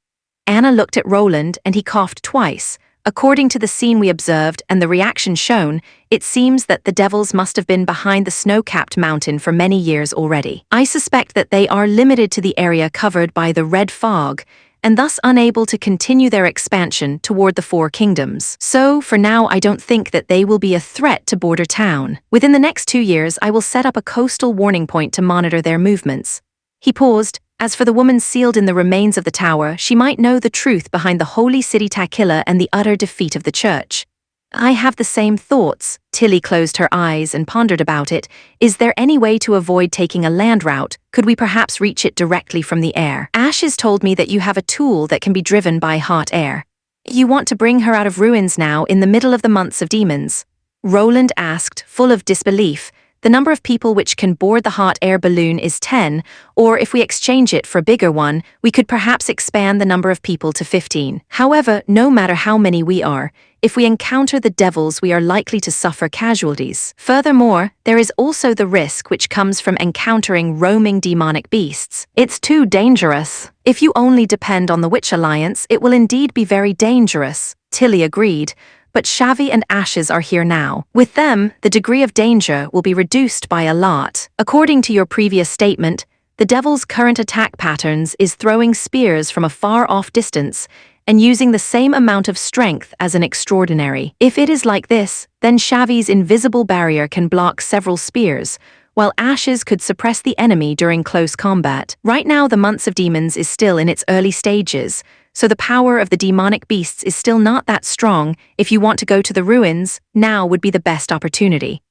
Anna looked at Roland and he coughed twice. According to the scene we observed and the reaction shown, it seems that the devils must have been behind the snow-capped mountain for many years already. I suspect that they are limited to the area covered by the red fog, and thus unable to continue their expansion toward the Four Kingdoms. So, for now, I don't think that they will be a threat to Border Town. Within the next 2 years, I will set up a coastal warning point to monitor their movements. He paused. As for the woman sealed in the remains of the tower, she might know the truth behind the holy city Takilla and the utter defeat of the church. I have the same thoughts. Tilly closed her eyes and pondered about it. Is there any way to avoid taking a land route? Could we perhaps reach it directly from the air? Ashes told me that you have a tool that can be driven by hot air. You want to bring her out of ruins now in the middle of the months of demons? Roland asked, full of disbelief. The number of people which can board the hot air balloon is 10, or if we exchange it for a bigger one, we could perhaps expand the number of people to 15. However, no matter how many we are, if we encounter the devils, we are likely to suffer casualties. Furthermore, there is also the risk which comes from encountering roaming demonic beasts. It's too dangerous. If you only depend on the Witch Alliance, it will indeed be very dangerous. Tilly agreed. But Shavi and Ashes are here now. With them, the degree of danger will be reduced by a lot. According to your previous statement, the devil's current attack patterns is throwing spears from a far-off distance and using the same amount of strength as an extraordinary. If it is like this, then Shavi's invisible barrier can block several spears, while Ashes could suppress the enemy during close combat. Right now, the Months of Demons is still in its early stages, so the power of the demonic beasts is still not that strong. If you want to go to the ruins, now would be the best opportunity.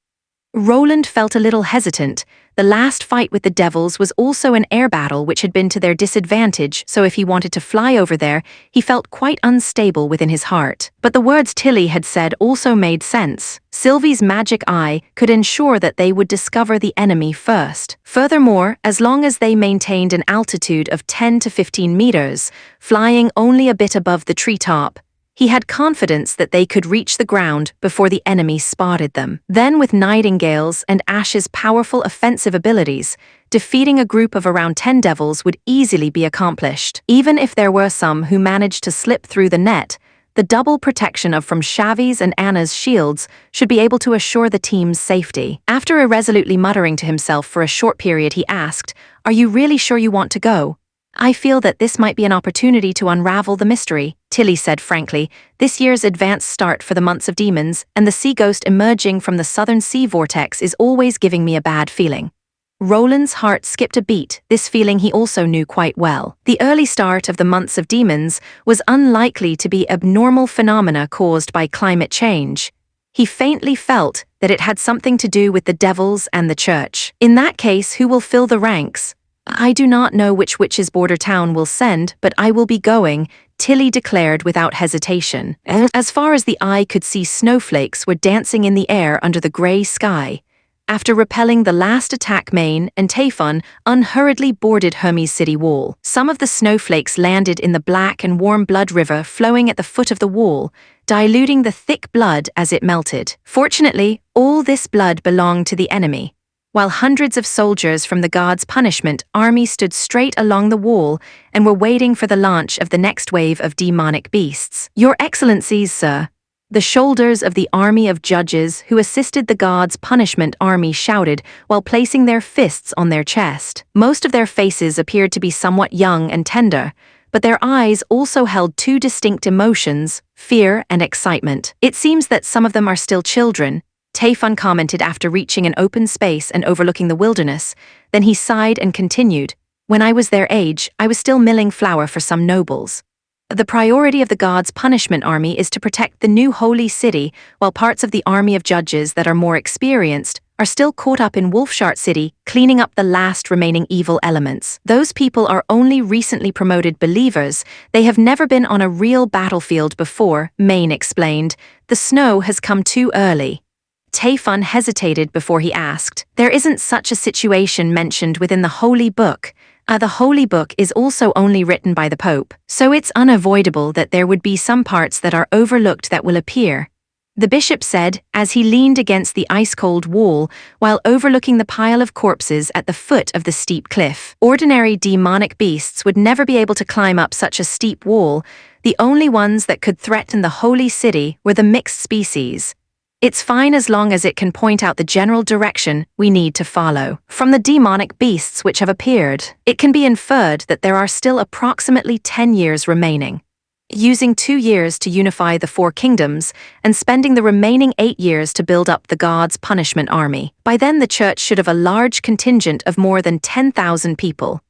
Roland felt a little hesitant. The last fight with the devils was also an air battle which had been to their disadvantage, so if he wanted to fly over there, he felt quite unstable within his heart. But the words Tilly had said also made sense. Sylvie's magic eye could ensure that they would discover the enemy first. Furthermore, as long as they maintained an altitude of 10 to 15 meters, flying only a bit above the treetop, he had confidence that they could reach the ground before the enemy spotted them. Then, with Nightingale's and Ash's powerful offensive abilities, defeating a group of around 10 devils would easily be accomplished. Even if there were some who managed to slip through the net, the double protection from Shavi's and Anna's shields should be able to assure the team's safety. After irresolutely muttering to himself for a short period, he asked, "Are you really sure you want to go?" "I feel that this might be an opportunity to unravel the mystery," Tilly said frankly. "This year's advanced start for the Months of Demons and the sea ghost emerging from the southern sea vortex is always giving me a bad feeling." Roland's heart skipped a beat. This feeling he also knew quite well. The early start of the Months of Demons was unlikely to be abnormal phenomena caused by climate change. He faintly felt that it had something to do with the devils and the church. In that case, who will fill the ranks? I do not know which witch's border town will send, but I will be going, Tilly declared without hesitation. As far as the eye could see, snowflakes were dancing in the air under the grey sky. After repelling the last attack, Maine and Typhon unhurriedly boarded Hermes' city wall. Some of the snowflakes landed in the black and warm blood river flowing at the foot of the wall, diluting the thick blood as it melted. Fortunately, all this blood belonged to the enemy. While hundreds of soldiers from the God's punishment army stood straight along the wall and were waiting for the launch of the next wave of demonic beasts. Your Excellencies, sir. The shoulders of the army of judges who assisted the God's punishment army shouted while placing their fists on their chest. Most of their faces appeared to be somewhat young and tender, but their eyes also held two distinct emotions, fear and excitement. It seems that some of them are still children, Typhon commented after reaching an open space and overlooking the wilderness. Then he sighed and continued, "When I was their age, I was still milling flour for some nobles. The priority of the God's punishment army is to protect the new holy city, while parts of the army of judges that are more experienced are still caught up in Wolfshart City, cleaning up the last remaining evil elements. Those people are only recently promoted believers. They have never been on a real battlefield before," Maine explained. "The snow has come too early." Typhon hesitated before he asked, "There isn't such a situation mentioned within the Holy Book. The Holy Book is also only written by the Pope, so it's unavoidable that there would be some parts that are overlooked that will appear," the bishop said as he leaned against the ice-cold wall while overlooking the pile of corpses at the foot of the steep cliff. Ordinary demonic beasts would never be able to climb up such a steep wall. The only ones that could threaten the holy city were the mixed species. It's fine as long as it can point out the general direction we need to follow. From the demonic beasts which have appeared, it can be inferred that there are still approximately 10 years remaining. Using 2 years to unify the 4 kingdoms and spending the remaining 8 years to build up the God's punishment army. By then the church should have a large contingent of more than 10,000 people.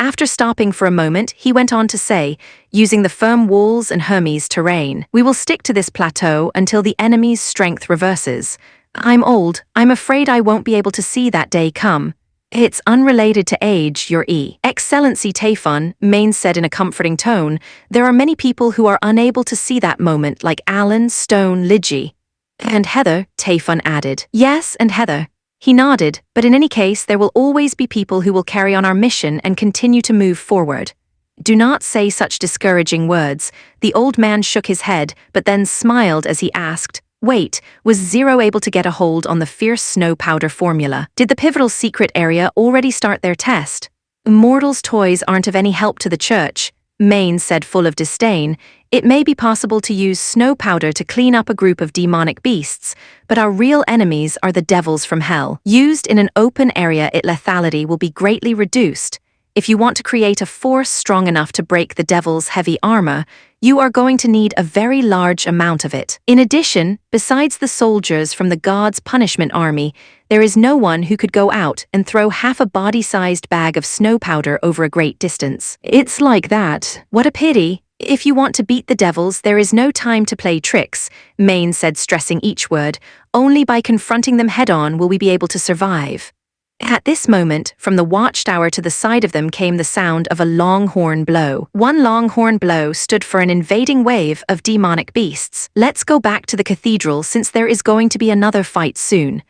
After stopping for a moment, he went on to say, "Using the firm walls and Hermes' terrain, we will stick to this plateau until the enemy's strength reverses. I'm old, I'm afraid I won't be able to see that day come. It's unrelated to age, Your Excellency Typhon," Maine said in a comforting tone. "There are many people who are unable to see that moment, like Alan, Stone, Lidgy." "And Heather," Typhon added. "Yes, and Heather." He nodded, "But in any case, there will always be people who will carry on our mission and continue to move forward." "Do not say such discouraging words." The old man shook his head, but then smiled as he asked, "Wait, was Zero able to get a hold on the fierce snow powder formula? Did the pivotal secret area already start their test?" "Mortals' toys aren't of any help to the church," Maine said full of disdain. "It may be possible to use snow powder to clean up a group of demonic beasts, but our real enemies are the devils from hell. Used in an open area, its lethality will be greatly reduced. If you want to create a force strong enough to break the devil's heavy armor, you are going to need a very large amount of it. In addition, besides the soldiers from the God's punishment army, there is no one who could go out and throw half a body-sized bag of snow powder over a great distance." "It's like that. What a pity. If you want to beat the devils, there is no time to play tricks," Maine said, stressing each word. "Only by confronting them head-on will we be able to survive." At this moment, from the watchtower to the side of them came the sound of a long-horn blow. One long-horn blow stood for an invading wave of demonic beasts. "Let's go back to the cathedral since there is going to be another fight soon."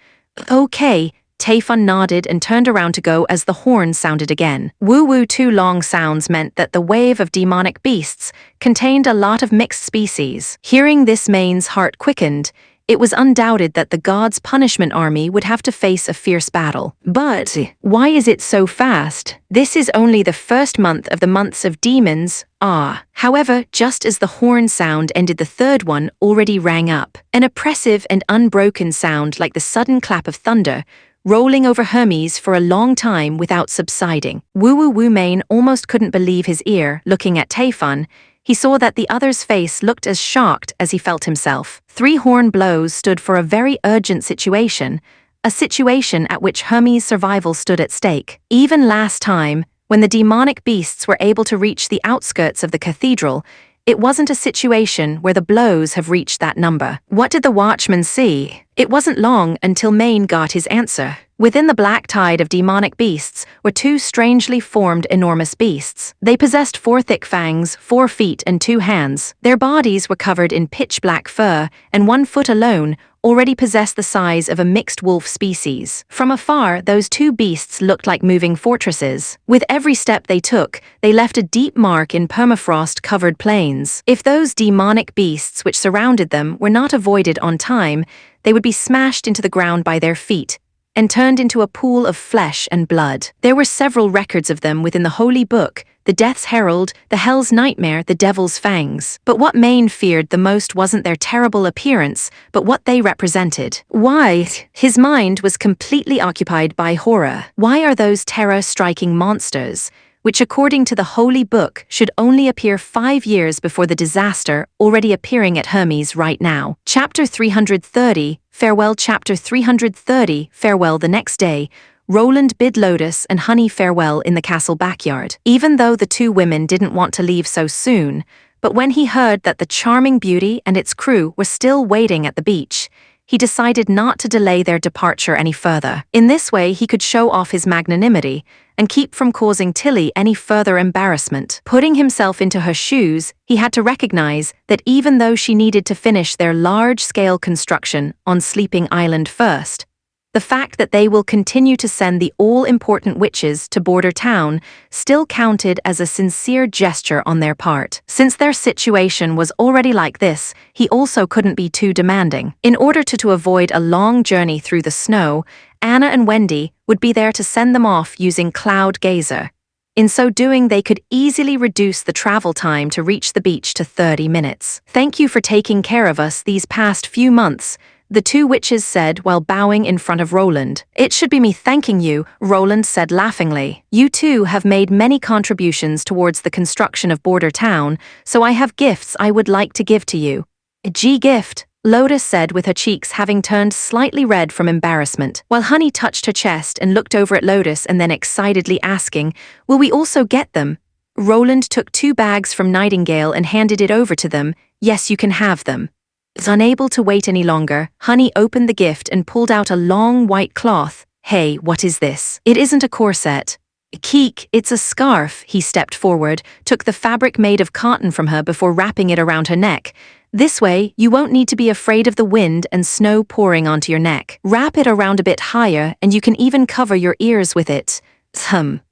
"Okay." Typhon nodded and turned around to go as the horn sounded again. Woo-woo, 2 long sounds meant that the wave of demonic beasts contained a lot of mixed species. Hearing this, Maine's heart quickened. It was undoubted that the God's punishment army would have to face a fierce battle. But why is it so fast? This is only the first month of the months of demons. However, just as the horn sound ended, the third one already rang up. An oppressive and unbroken sound like the sudden clap of thunder, rolling over Hermes for a long time without subsiding. Woo-woo Maine almost couldn't believe his ear. Looking at Typhon, he saw that the other's face looked as shocked as he felt himself. 3 horn blows stood for a very urgent situation, a situation at which Hermes' survival stood at stake. Even last time, when the demonic beasts were able to reach the outskirts of the cathedral, it wasn't a situation where the blows have reached that number. What did the watchman see? It wasn't long until Maine got his answer. Within the black tide of demonic beasts were two strangely formed enormous beasts. They possessed 4 thick fangs, 4 feet and 2 hands. Their bodies were covered in pitch-black fur, and 1 foot alone already possessed the size of a mixed wolf species. From afar, those 2 beasts looked like moving fortresses. With every step they took, they left a deep mark in permafrost-covered plains. If those demonic beasts which surrounded them were not avoided on time, they would be smashed into the ground by their feet and turned into a pool of flesh and blood. There were several records of them within the Holy Book: the Death's Herald, the Hell's Nightmare, the Devil's Fangs. But what Maine feared the most wasn't their terrible appearance, but what they represented. Why? His mind was completely occupied by horror. Why are those terror-striking monsters, which according to the Holy Book should only appear 5 years before the disaster, already appearing at Hermes right now? Chapter 330, Farewell. Chapter 330, Farewell. The next day, Roland bid Lotus and Honey farewell in the castle backyard. Even though the 2 women didn't want to leave so soon, but when he heard that the charming beauty and its crew were still waiting at the beach, he decided not to delay their departure any further. In this way, he could show off his magnanimity and keep from causing Tilly any further embarrassment. Putting himself into her shoes, he had to recognize that even though she needed to finish their large-scale construction on Sleeping Island first, the fact that they will continue to send the all-important witches to Border Town still counted as a sincere gesture on their part. Since their situation was already like this, he also couldn't be too demanding. In order to avoid a long journey through the snow, Anna and Wendy would be there to send them off using Cloud Gazer. In so doing, they could easily reduce the travel time to reach the beach to 30 minutes. "Thank you for taking care of us these past few months," the 2 witches said while bowing in front of Roland. "It should be me thanking you," Roland said laughingly. "You 2 have made many contributions towards the construction of Border Town, so I have gifts I would like to give to you." "A gift," Lotus said with her cheeks having turned slightly red from embarrassment, while Honey touched her chest and looked over at Lotus and then excitedly asking, "Will we also get them?" Roland took 2 bags from Nightingale and handed it over to them. "Yes, you can have them." Unable to wait any longer, Honey opened the gift and pulled out a long white cloth. "Hey, what is this?" "It isn't a corset." "Keek, it's a scarf." He stepped forward, took the fabric made of cotton from her before wrapping it around her neck. "This way, you won't need to be afraid of the wind and snow pouring onto your neck. Wrap it around a bit higher, and you can even cover your ears with it."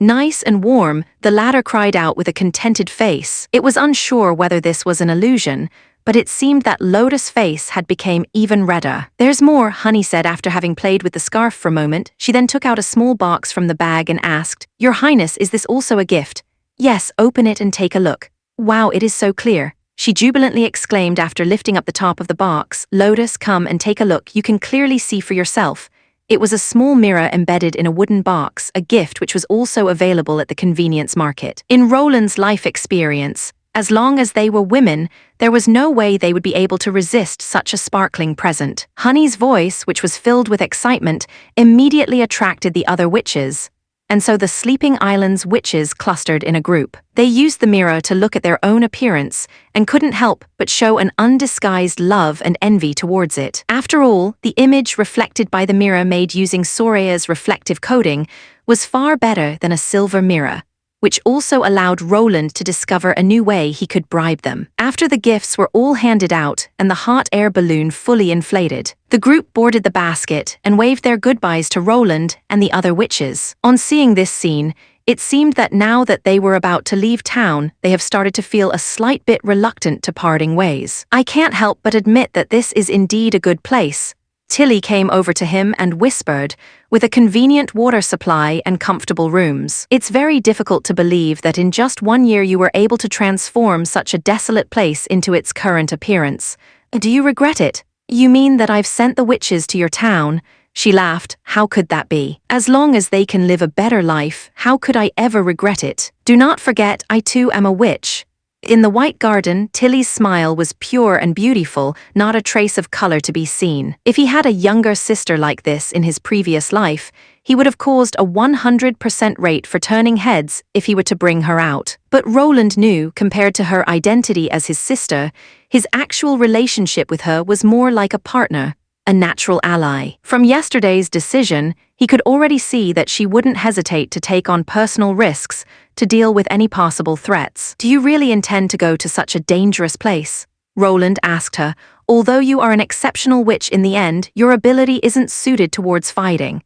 Nice and warm," the latter cried out with a contented face. It was unsure whether this was an illusion, but it seemed that Lotus' face had become even redder. "There's more," Honey said after having played with the scarf for a moment. She then took out a small box from the bag and asked, "Your Highness, is this also a gift?" "Yes, open it and take a look." "Wow, it is so clear," she jubilantly exclaimed after lifting up the top of the box. "Lotus, come and take a look. You can clearly see for yourself." It was a small mirror embedded in a wooden box, a gift which was also available at the convenience market. In Roland's life experience, as long as they were women, there was no way they would be able to resist such a sparkling present. Honey's voice, which was filled with excitement, immediately attracted the other witches, and so the Sleeping Island's witches clustered in a group. They used the mirror to look at their own appearance and couldn't help but show an undisguised love and envy towards it. After all, the image reflected by the mirror made using Soraya's reflective coating was far better than a silver mirror, which also allowed Roland to discover a new way he could bribe them. After the gifts were all handed out and the hot air balloon fully inflated, the group boarded the basket and waved their goodbyes to Roland and the other witches. On seeing this scene, it seemed that now that they were about to leave town, they have started to feel a slight bit reluctant to parting ways. "I can't help but admit that this is indeed a good place." Tilly came over to him and whispered, "With a convenient water supply and comfortable rooms. It's very difficult to believe that in just 1 year you were able to transform such a desolate place into its current appearance. Do you regret it?" "You mean that I've sent the witches to your town?" She laughed. "How could that be? As long as they can live a better life, how could I ever regret it? Do not forget, I too am a witch." In the White Garden, Tilly's smile was pure and beautiful, not a trace of color to be seen. If he had a younger sister like this in his previous life, he would have caused a 100% rate for turning heads if he were to bring her out. But Roland knew, compared to her identity as his sister, his actual relationship with her was more like a partner. a natural ally. From yesterday's decision, he could already see that she wouldn't hesitate to take on personal risks to deal with any possible threats. Do you really intend to go to such a dangerous place? Roland asked her. Although you are an exceptional witch in the end, your ability isn't suited towards fighting.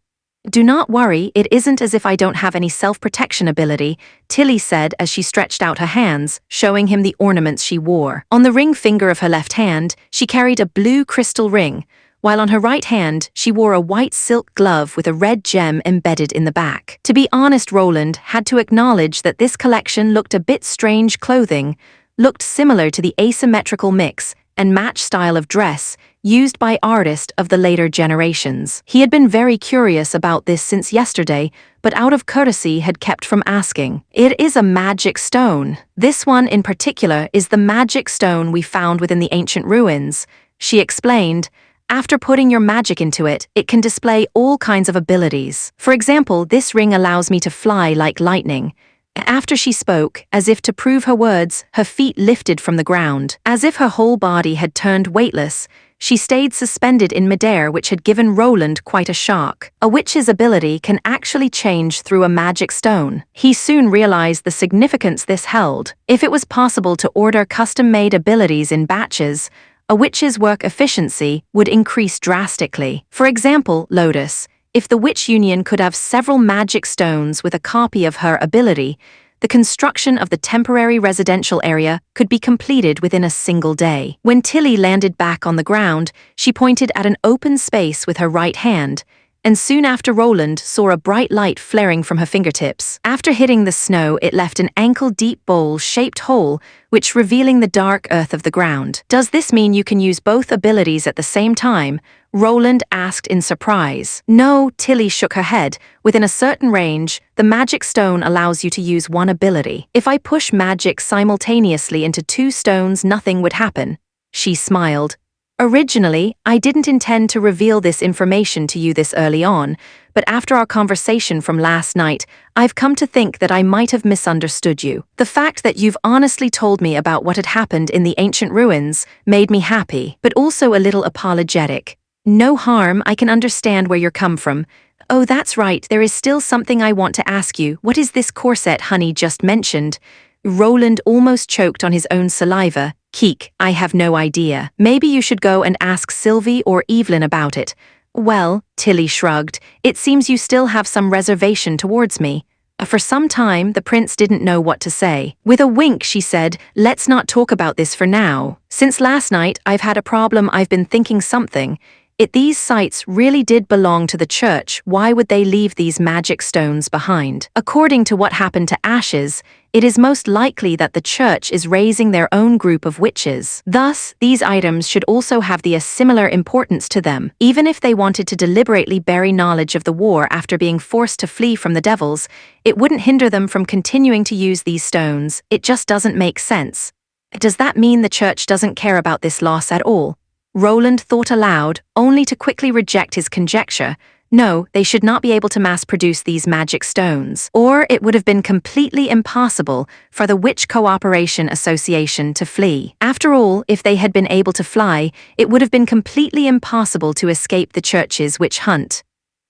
Do not worry, it isn't as if I don't have any self-protection ability, Tilly said as she stretched out her hands, showing him the ornaments she wore. On the ring finger of her left hand, she carried a blue crystal ring, while on her right hand, she wore a white silk glove with a red gem embedded in the back. To be honest, Roland had to acknowledge that this collection looked a bit strange. Clothing looked similar to the asymmetrical mix and match style of dress used by artists of the later generations. He had been very curious about this since yesterday, but out of courtesy had kept from asking. It is a magic stone. This one in particular is the magic stone we found within the ancient ruins, she explained. After putting your magic into it, it can display all kinds of abilities. For example, this ring allows me to fly like lightning. After she spoke, as if to prove her words, her feet lifted from the ground. As if her whole body had turned weightless, she stayed suspended in midair, which had given Roland quite a shock. A witch's ability can actually change through a magic stone. He soon realized the significance this held. If it was possible to order custom-made abilities in batches, a witch's work efficiency would increase drastically. For example, Lotus. If the Witch Union could have several magic stones with a copy of her ability, the construction of the temporary residential area could be completed within a single day. When Tilly landed back on the ground, she pointed at an open space with her right hand, and soon after Roland saw a bright light flaring from her fingertips. After hitting the snow, it left an ankle-deep bowl-shaped hole, which revealing the dark earth of the ground. Does this mean you can use both abilities at the same time? Roland asked in surprise. No, Tilly shook her head. Within a certain range, the magic stone allows you to use one ability. If I push magic simultaneously into two stones, nothing would happen. She smiled. Originally, I didn't intend to reveal this information to you this early on, but after our conversation from last night, I've come to think that I might have misunderstood you. The fact that you've honestly told me about what had happened in the ancient ruins made me happy, but also a little apologetic. No harm, I can understand where you're come from. Oh, that's right, there is still something I want to ask you. What is this corset Honey just mentioned? Roland almost choked on his own saliva. Keek, I have no idea. Maybe you should go and ask Sylvie or Evelyn about it. Well, Tilly shrugged, it seems you still have some reservation towards me. For some time, the prince didn't know what to say. With a wink, she said, let's not talk about this for now. Since last night, I've had a problem. I've been thinking something. If these sites really did belong to the church, why would they leave these magic stones behind? According to what happened to Ashes, it is most likely that the church is raising their own group of witches. Thus, these items should also have a similar importance to them. Even if they wanted to deliberately bury knowledge of the war after being forced to flee from the devils, it wouldn't hinder them from continuing to use these stones. It just doesn't make sense. Does that mean the church doesn't care about this loss at all? Roland thought aloud, only to quickly reject his conjecture. No, they should not be able to mass-produce these magic stones, or it would have been completely impossible for the Witch Cooperation Association to flee. After all, if they had been able to fly, it would have been completely impossible to escape the church's witch hunt.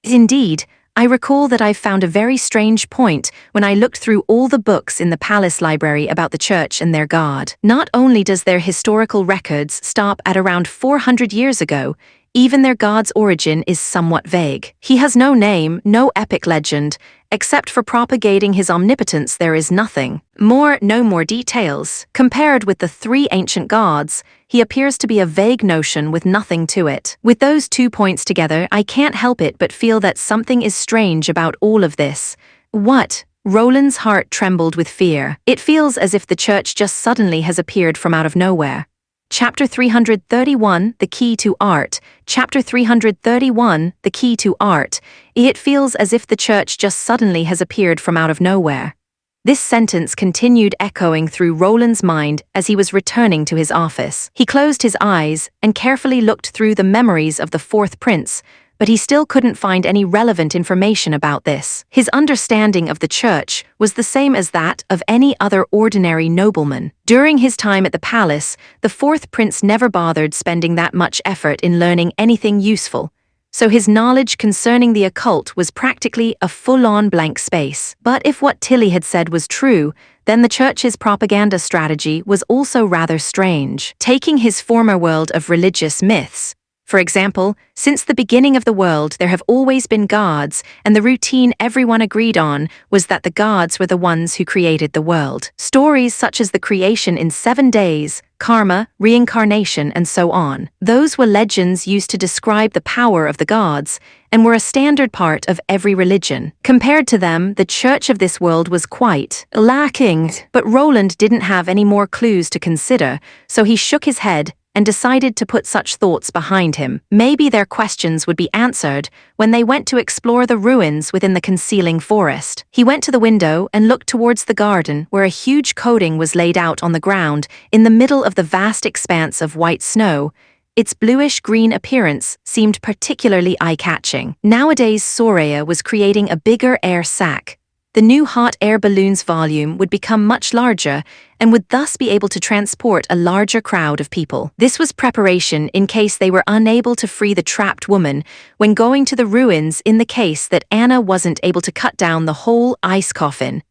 Indeed, I recall that I found a very strange point when I looked through all the books in the palace library about the church and their god. Not only does their historical records stop at around 400 years ago, even their god's origin is somewhat vague. He has no name, no epic legend. Except for propagating his omnipotence, there is nothing. No more details. Compared with the three ancient gods, he appears to be a vague notion with nothing to it. With those 2 points together, I can't help it but feel that something is strange about all of this. What? Roland's heart trembled with fear. It feels as if the church just suddenly has appeared from out of nowhere. Chapter 331, The Key to Art. Chapter 331, The Key to Art. It feels as if the church just suddenly has appeared from out of nowhere. This sentence continued echoing through Roland's mind as he was returning to his office. He closed his eyes and carefully looked through the memories of the fourth prince, but he still couldn't find any relevant information about this. His understanding of the church was the same as that of any other ordinary nobleman. During his time at the palace, the fourth prince never bothered spending that much effort in learning anything useful, so his knowledge concerning the occult was practically a full-on blank space. But if what Tilly had said was true, then the church's propaganda strategy was also rather strange. Taking his former world of religious myths, for example, since the beginning of the world there have always been gods, and the routine everyone agreed on was that the gods were the ones who created the world. Stories such as the creation in 7 days, karma, reincarnation, and so on. Those were legends used to describe the power of the gods, and were a standard part of every religion. Compared to them, the church of this world was quite lacking. But Roland didn't have any more clues to consider, so he shook his head and decided to put such thoughts behind him. Maybe their questions would be answered when they went to explore the ruins within the concealing forest. He went to the window and looked towards the garden, where a huge coating was laid out on the ground in the middle of the vast expanse of white snow. Its bluish-green appearance seemed particularly eye-catching. Nowadays, Soraya was creating a bigger air sac. The new hot air balloon's volume would become much larger and would thus be able to transport a larger crowd of people. This was preparation in case they were unable to free the trapped woman when going to the ruins, in the case that Anna wasn't able to cut down the whole ice coffin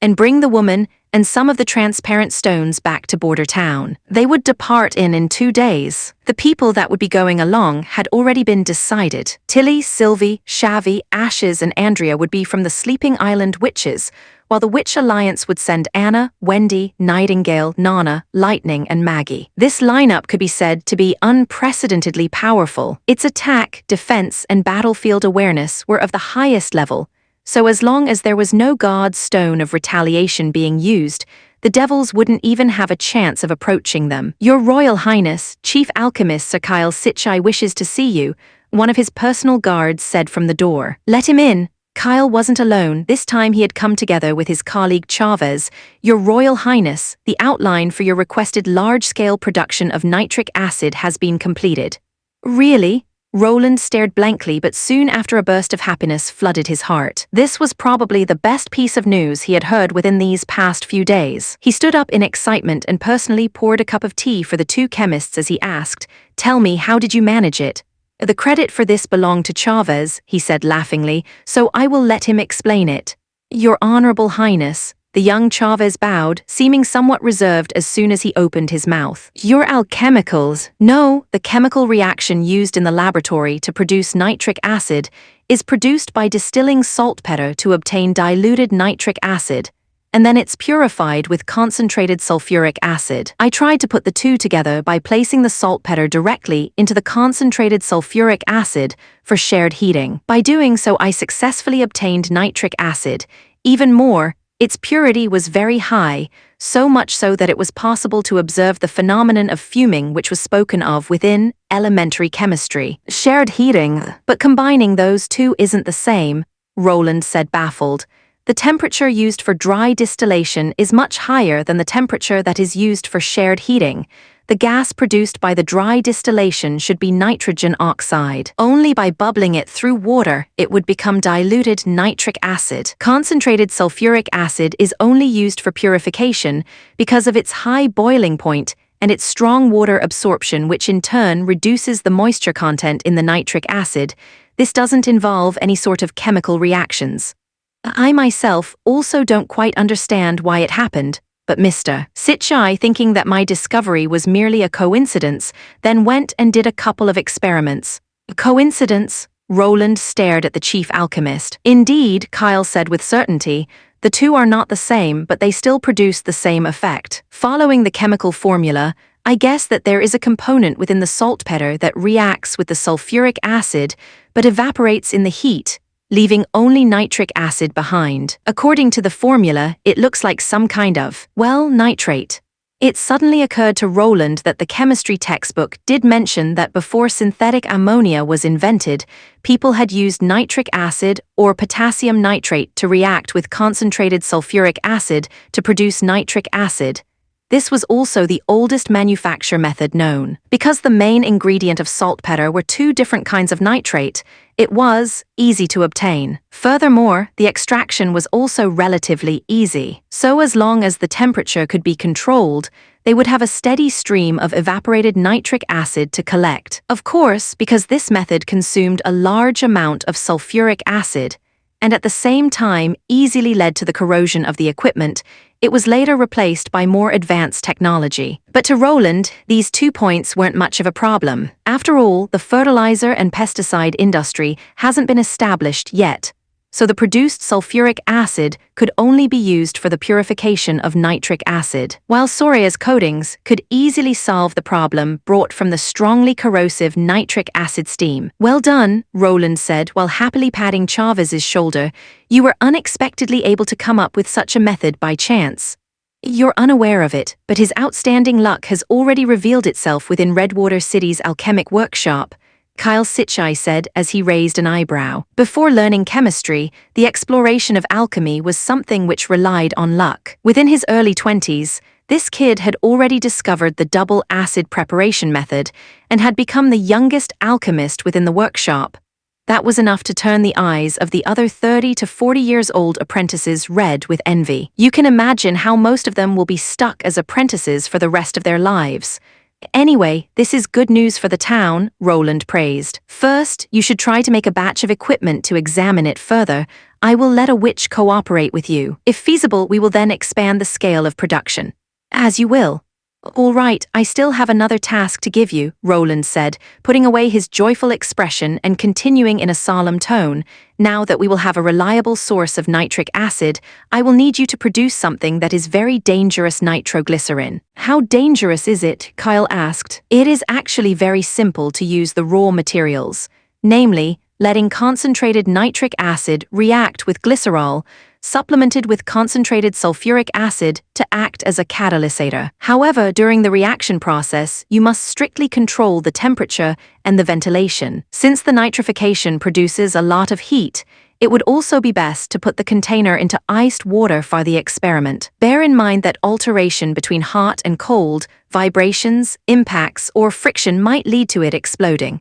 and bring the woman and some of the transparent stones back to Border Town. They would depart in 2 days. The people that would be going along had already been decided. Tilly, Sylvie, Shavi, Ashes, and Andrea would be from the Sleeping Island Witches, while the Witch Alliance would send Anna, Wendy, Nightingale, Nana, Lightning, and Maggie. This lineup could be said to be unprecedentedly powerful. Its attack, defense, and battlefield awareness were of the highest level, so as long as there was no god's stone of retaliation being used, the devils wouldn't even have a chance of approaching them. "Your Royal Highness, Chief Alchemist Sir Kyle Sitchai wishes to see you," one of his personal guards said from the door. "Let him in." Kyle wasn't alone. This time he had come together with his colleague Chavez. "Your Royal Highness, the outline for your requested large-scale production of nitric acid has been completed." "Really?" Roland stared blankly, but soon after a burst of happiness flooded his heart. This was probably the best piece of news he had heard within these past few days. He stood up in excitement and personally poured a cup of tea for the two chemists as he asked, "Tell me, how did you manage it?" "The credit for this belonged to Chavez," he said laughingly, "so I will let him explain it." "Your Honorable Highness," the young Chavez bowed, seeming somewhat reserved as soon as he opened his mouth. "Your alchemicals?" "No, the chemical reaction used in the laboratory to produce nitric acid is produced by distilling saltpeter to obtain diluted nitric acid, and then it's purified with concentrated sulfuric acid. I tried to put the two together by placing the saltpeter directly into the concentrated sulfuric acid for shared heating. By doing so, I successfully obtained nitric acid. Even more, its purity was very high, so much so that it was possible to observe the phenomenon of fuming which was spoken of within elementary chemistry. Shared heating, but combining those two isn't the same, Roland said, baffled. The temperature used for dry distillation is much higher than the temperature that is used for shared heating. The gas produced by the dry distillation should be nitrogen oxide. Only by bubbling it through water, it would become diluted nitric acid. Concentrated sulfuric acid is only used for purification because of its high boiling point and its strong water absorption, which in turn reduces the moisture content in the nitric acid. This doesn't involve any sort of chemical reactions. I myself also don't quite understand why it happened, but Mr. Sitchai, thinking that my discovery was merely a coincidence, then went and did a couple of experiments. A coincidence? Roland stared at the chief alchemist. Indeed, Kyle said with certainty, the two are not the same, but they still produce the same effect. Following the chemical formula, I guess that there is a component within the saltpeter that reacts with the sulfuric acid, but evaporates in the heat, leaving only nitric acid behind. According to the formula, it looks like some kind of, well, nitrate. It suddenly occurred to Roland that the chemistry textbook did mention that before synthetic ammonia was invented, people had used nitric acid or potassium nitrate to react with concentrated sulfuric acid to produce nitric acid. This was also the oldest manufacture method known. Because the main ingredient of saltpeter were two different kinds of nitrate, it was easy to obtain. Furthermore, the extraction was also relatively easy. So as long as the temperature could be controlled, they would have a steady stream of evaporated nitric acid to collect. Of course, because this method consumed a large amount of sulfuric acid, and at the same time easily led to the corrosion of the equipment, it was later replaced by more advanced technology. But to Roland, these 2 points weren't much of a problem. After all, the fertilizer and pesticide industry hasn't been established yet, so the produced sulfuric acid could only be used for the purification of nitric acid, while Soria's coatings could easily solve the problem brought from the strongly corrosive nitric acid steam. "Well done," Roland said while happily patting Chavez's shoulder. "You were unexpectedly able to come up with such a method by chance. You're unaware of it, but his outstanding luck has already revealed itself within Redwater City's alchemic workshop," Kyle Sitchai said as he raised an eyebrow. Before learning chemistry, the exploration of alchemy was something which relied on luck. Within his early 20s, this kid had already discovered the double acid preparation method and had become the youngest alchemist within the workshop. That was enough to turn the eyes of the other 30 to 40 years old apprentices red with envy. You can imagine how most of them will be stuck as apprentices for the rest of their lives. "Anyway, this is good news for the town," Roland praised. "First, you should try to make a batch of equipment to examine it further. I will let a witch cooperate with you. If feasible, we will then expand the scale of production." "As you will." "All right, I still have another task to give you," Roland said, putting away his joyful expression and continuing in a solemn tone. "Now that we will have a reliable source of nitric acid, I will need you to produce something that is very dangerous nitroglycerin." "How dangerous is it?" Kyle asked. "It is actually very simple to use the raw materials, namely, letting concentrated nitric acid react with glycerol, supplemented with concentrated sulfuric acid to act as a catalysator. However, during the reaction process, you must strictly control the temperature and the ventilation. Since the nitrification produces a lot of heat, it would also be best to put the container into iced water for the experiment. Bear in mind that alteration between hot and cold, vibrations, impacts, or friction might lead to it exploding.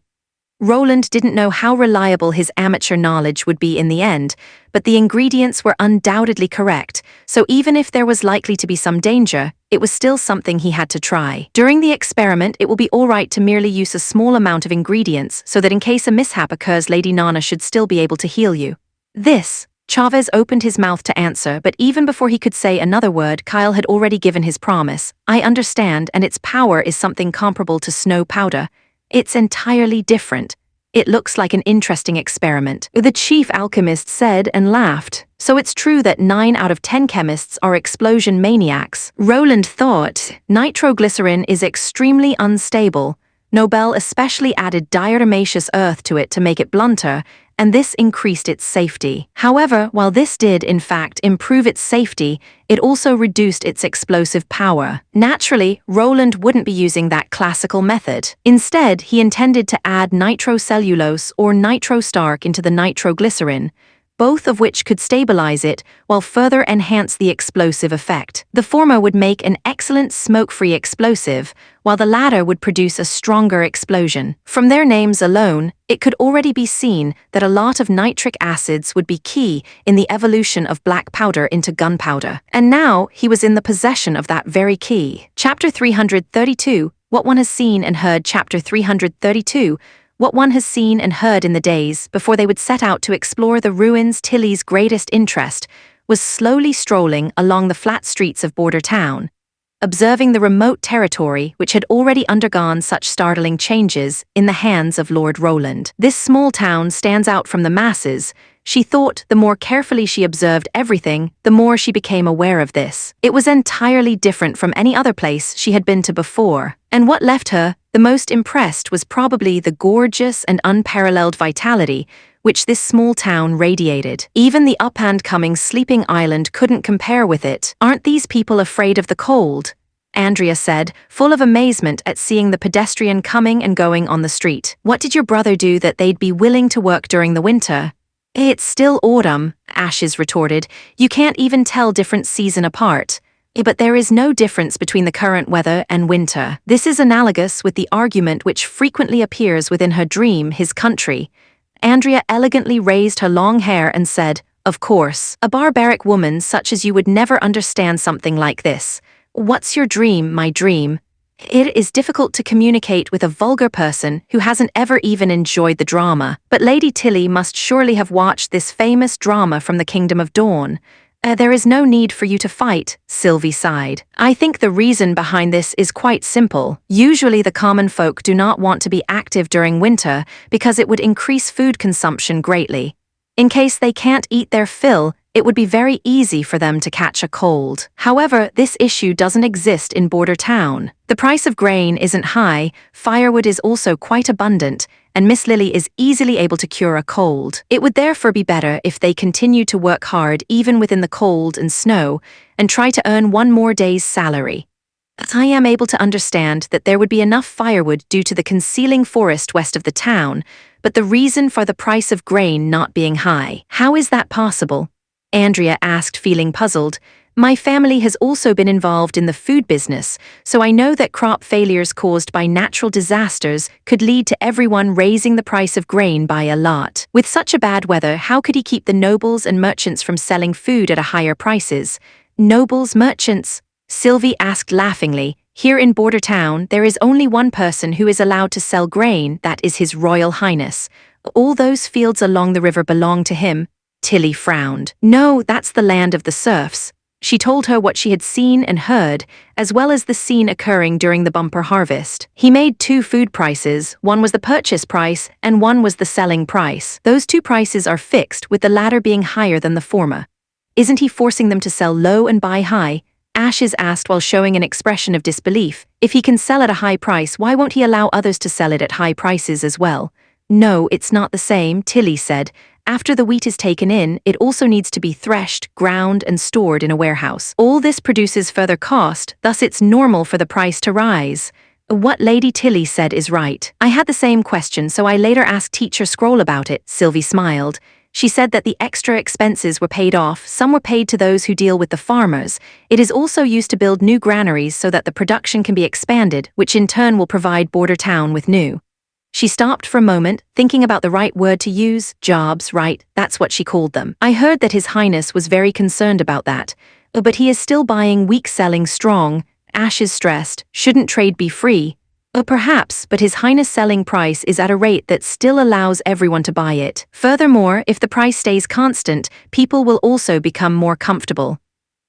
Roland didn't know how reliable his amateur knowledge would be in the end, but the ingredients were undoubtedly correct, so even if there was likely to be some danger, it was still something he had to try. During the experiment, it will be all right to merely use a small amount of ingredients so that in case a mishap occurs, Lady Nana should still be able to heal you. This. Chavez opened his mouth to answer, but even before he could say another word, Kyle had already given his promise. "I understand, and its power is something comparable to snow powder. It's entirely different. It looks like an interesting experiment," the chief alchemist said and laughed. "So it's true that 9 out of 10 chemists are explosion maniacs." Roland thought, nitroglycerin is extremely unstable. Nobel especially added diatomaceous earth to it to make it blunter, and this increased its safety. However, while this did in fact improve its safety, it also reduced its explosive power. Naturally, Roland wouldn't be using that classical method. Instead, he intended to add nitrocellulose or nitrostarch into the nitroglycerin, both of which could stabilize it while further enhance the explosive effect. The former would make an excellent smoke-free explosive, while the latter would produce a stronger explosion. From their names alone, it could already be seen that a lot of nitric acids would be key in the evolution of black powder into gunpowder. And now, he was in the possession of that very key. Chapter 332, What One Has Seen and Heard. Chapter 332, What One Has Seen and Heard. In the days before they would set out to explore the ruins, Tilly's greatest interest was slowly strolling along the flat streets of Border Town, observing the remote territory which had already undergone such startling changes in the hands of Lord Roland. This small town stands out from the masses, she thought. The more carefully she observed everything, the more she became aware of this. It was entirely different from any other place she had been to before, and what left her the most impressed was probably the gorgeous and unparalleled vitality which this small town radiated. Even the up-and-coming sleeping island couldn't compare with it. "Aren't these people afraid of the cold?" Andrea said, full of amazement at seeing the pedestrian coming and going on the street. "What did your brother do that they'd be willing to work during the winter?" "It's still autumn," Ashes retorted. "You can't even tell different season apart. But there is no difference between the current weather and winter. This is analogous with the argument which frequently appears within her dream, his country. Andrea elegantly raised her long hair and said, "Of course, a barbaric woman such as you would never understand something like this. What's your dream, my dream?" It is difficult to communicate with a vulgar person who hasn't ever even enjoyed the drama. But Lady Tilly must surely have watched this famous drama from the Kingdom of Dawn. There is no need for you to fight, Sylvie sighed. I think the reason behind this is quite simple. Usually the common folk do not want to be active during winter because it would increase food consumption greatly. In case they can't eat their fill, it would be very easy for them to catch a cold. However, this issue doesn't exist in Border Town. The price of grain isn't high, firewood is also quite abundant, and Miss Lily is easily able to cure a cold. It would therefore be better if they continue to work hard even within the cold and snow, and try to earn one more day's salary. I am able to understand that there would be enough firewood due to the concealing forest west of the town, but the reason for the price of grain not being high, how is that possible? Andrea asked, feeling puzzled. My family has also been involved in the food business, so I know that crop failures caused by natural disasters could lead to everyone raising the price of grain by a lot. With such a bad weather, how could he keep the nobles and merchants from selling food at a higher prices? Nobles, merchants? Sylvie asked laughingly. Here in Border Town, there is only one person who is allowed to sell grain, that is His Royal Highness. All those fields along the river belong to him. Tilly frowned. No, that's the land of the serfs. She told her what she had seen and heard, as well as the scene occurring during the bumper harvest. He made two food prices, one was the purchase price and one was the selling price. Those two prices are fixed, with the latter being higher than the former. Isn't he forcing them to sell low and buy high? Ashes asked while showing an expression of disbelief. If he can sell at a high price, why won't he allow others to sell it at high prices as well? No, it's not the same, Tilly said. After the wheat is taken in, it also needs to be threshed, ground, and stored in a warehouse. All this produces further cost, thus it's normal for the price to rise. What Lady Tilly said is right. I had the same question, so I later asked Teacher Scroll about it, Sylvie smiled. She said that the extra expenses were paid off, some were paid to those who deal with the farmers. It is also used to build new granaries so that the production can be expanded, which in turn will provide Border Town with new. She stopped for a moment, thinking about the right word to use. Jobs, right, that's what she called them. I heard that His Highness was very concerned about that. But he is still buying weak selling strong. Ashes stressed, shouldn't trade be free? Perhaps, but His Highness selling price is at a rate that still allows everyone to buy it. Furthermore, if the price stays constant, people will also become more comfortable.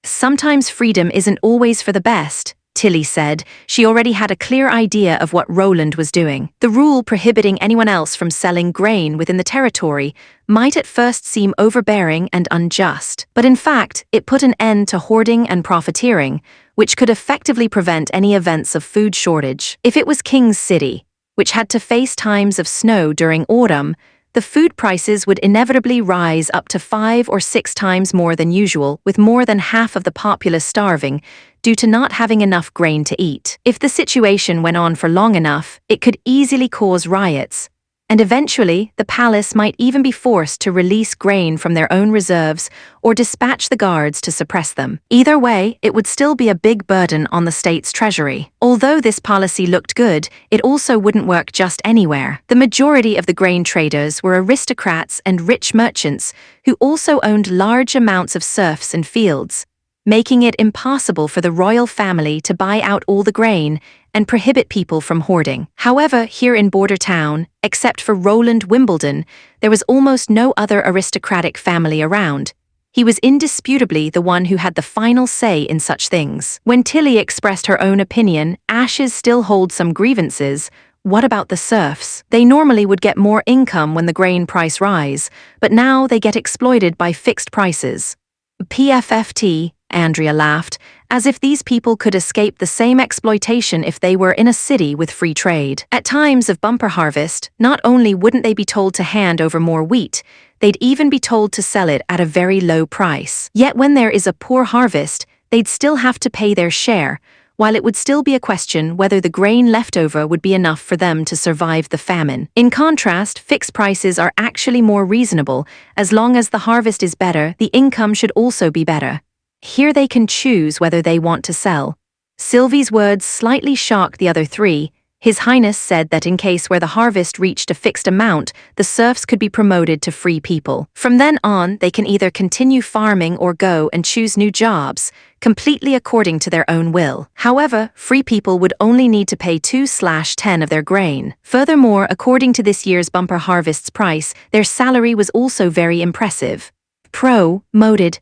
Sometimes freedom isn't always for the best, Tilly said. She already had a clear idea of what Roland was doing. The rule prohibiting anyone else from selling grain within the territory might at first seem overbearing and unjust, but in fact, it put an end to hoarding and profiteering, which could effectively prevent any events of food shortage. If it was King's City, which had to face times of snow during autumn, the food prices would inevitably rise up to 5 or 6 times more than usual, with more than half of the populace starving due to not having enough grain to eat. If the situation went on for long enough, it could easily cause riots, and eventually the palace might even be forced to release grain from their own reserves or dispatch the guards to suppress them. Either way, it would still be a big burden on the state's treasury. Although this policy looked good, it also wouldn't work just anywhere. The majority of the grain traders were aristocrats and rich merchants who also owned large amounts of serfs and fields, making it impossible for the royal family to buy out all the grain and prohibit people from hoarding. However, here in Border Town, except for Roland Wimbledon, there was almost no other aristocratic family around. He was indisputably the one who had the final say in such things. When Tilly expressed her own opinion, Ashes still holds some grievances. What about the serfs? They normally would get more income when the grain price rise, but now they get exploited by fixed prices. PFFT, Andrea laughed, as if these people could escape the same exploitation if they were in a city with free trade. At times of bumper harvest, not only wouldn't they be told to hand over more wheat, they'd even be told to sell it at a very low price. Yet when there is a poor harvest, they'd still have to pay their share, while it would still be a question whether the grain left over would be enough for them to survive the famine. In contrast, fixed prices are actually more reasonable. As long as the harvest is better, the income should also be better. Here they can choose whether they want to sell. Sylvie's words slightly shocked the other three. His Highness said that in case where the harvest reached a fixed amount, the serfs could be promoted to free people. From then on, they can either continue farming or go and choose new jobs, completely according to their own will. However, free people would only need to pay 2/10 of their grain. Furthermore, according to this year's bumper harvest's price, their salary was also very impressive. Promoted.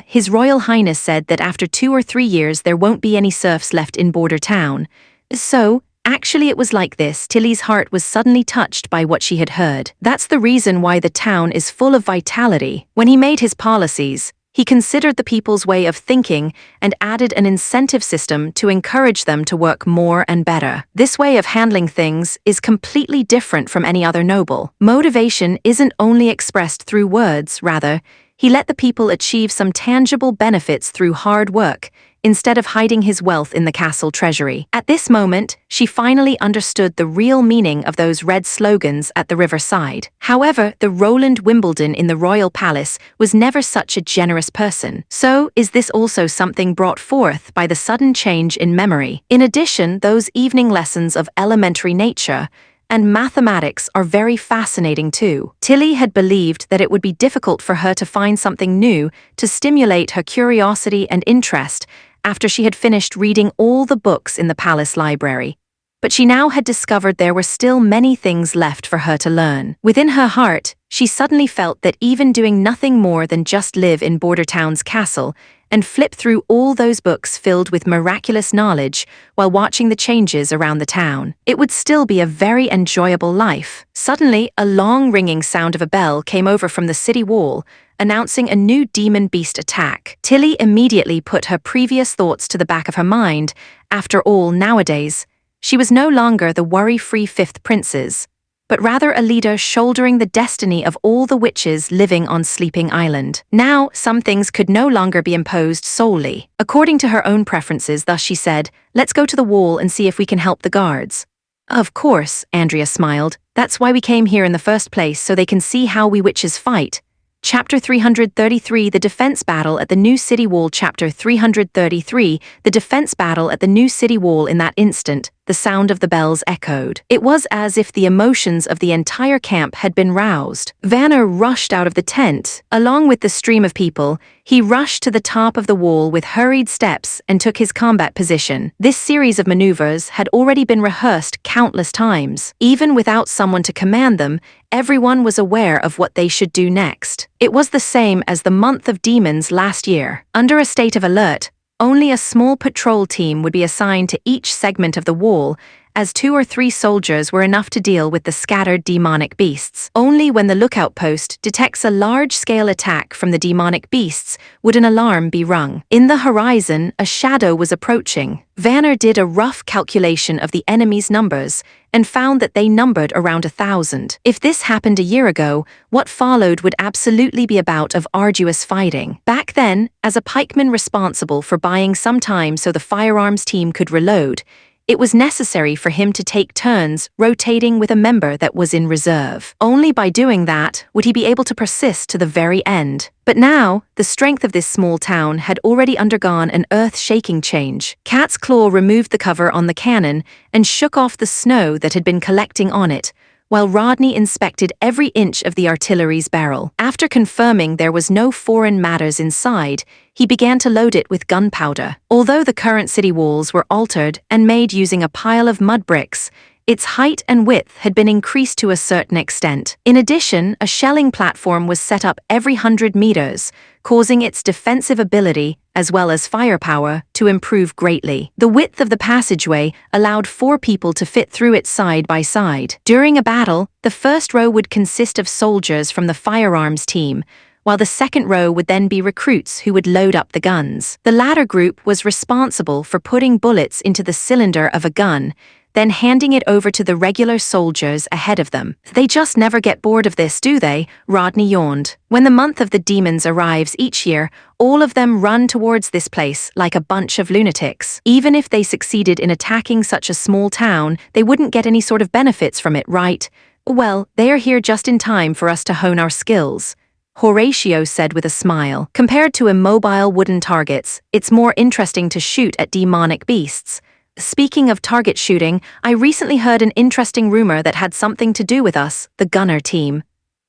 His Royal Highness said that after 2 or 3 years there won't be any serfs left in Border Town. So, actually it was like this. Tilly's heart was suddenly touched by what she had heard. That's the reason why the town is full of vitality. When he made his policies, he considered the people's way of thinking and added an incentive system to encourage them to work more and better. This way of handling things is completely different from any other noble. Motivation isn't only expressed through words, rather, he let the people achieve some tangible benefits through hard work, instead of hiding his wealth in the castle treasury. At this moment, she finally understood the real meaning of those red slogans at the riverside. However, the Roland Wimbledon in the royal palace was never such a generous person. So, is this also something brought forth by the sudden change in memory? In addition, those evening lessons of elementary nature and mathematics are very fascinating too. Tilly had believed that it would be difficult for her to find something new to stimulate her curiosity and interest after she had finished reading all the books in the palace library. But she now had discovered there were still many things left for her to learn. Within her heart, she suddenly felt that even doing nothing more than just live in Bordertown's castle and flip through all those books filled with miraculous knowledge while watching the changes around the town, it would still be a very enjoyable life. Suddenly, a long ringing sound of a bell came over from the city wall, announcing a new demon beast attack. Tilly immediately put her previous thoughts to the back of her mind. After all, nowadays, she was no longer the worry-free fifth princess, but rather a leader shouldering the destiny of all the witches living on Sleeping Island. Now, some things could no longer be imposed solely according to her own preferences, thus she said, "Let's go to the wall and see if we can help the guards." "Of course," Andrea smiled. "That's why we came here in the first place, so they can see how we witches fight." Chapter 333 The Defense Battle at the New City Wall. Chapter 333 The Defense Battle at the New City Wall. In that instant, the sound of the bells echoed. It was as if the emotions of the entire camp had been roused. Vanner rushed out of the tent. Along with the stream of people, he rushed to the top of the wall with hurried steps and took his combat position. This series of maneuvers had already been rehearsed countless times. Even without someone to command them, everyone was aware of what they should do next. It was the same as the month of demons last year. Under a state of alert, only a small patrol team would be assigned to each segment of the wall, as 2 or 3 soldiers were enough to deal with the scattered demonic beasts. Only when the lookout post detects a large-scale attack from the demonic beasts would an alarm be rung. In the horizon, a shadow was approaching. Vanner did a rough calculation of the enemy's numbers and found that they numbered around 1,000. If this happened a year ago, what followed would absolutely be a bout of arduous fighting. Back then, as a pikeman responsible for buying some time so the firearms team could reload, it was necessary for him to take turns rotating with a member that was in reserve. Only by doing that would he be able to persist to the very end. But now, the strength of this small town had already undergone an earth-shaking change. Cat's Claw removed the cover on the cannon and shook off the snow that had been collecting on it, while Rodney inspected every inch of the artillery's barrel. After confirming there was no foreign matters inside, he began to load it with gunpowder. Although the current city walls were altered and made using a pile of mud bricks, its height and width had been increased to a certain extent. In addition, a shelling platform was set up every 100 meters, causing its defensive ability, as well as firepower, to improve greatly. The width of the passageway allowed 4 people to fit through it side by side. During a battle, the first row would consist of soldiers from the firearms team, while the second row would then be recruits who would load up the guns. The latter group was responsible for putting bullets into the cylinder of a gun, then handing it over to the regular soldiers ahead of them. They just never get bored of this, do they? Rodney yawned. When the month of the demons arrives each year, all of them run towards this place like a bunch of lunatics. Even if they succeeded in attacking such a small town, they wouldn't get any sort of benefits from it, right? Well, they are here just in time for us to hone our skills. Horatio said with a smile. Compared to immobile wooden targets, it's more interesting to shoot at demonic beasts. Speaking of target shooting, I recently heard an interesting rumor that had something to do with us, the gunner team.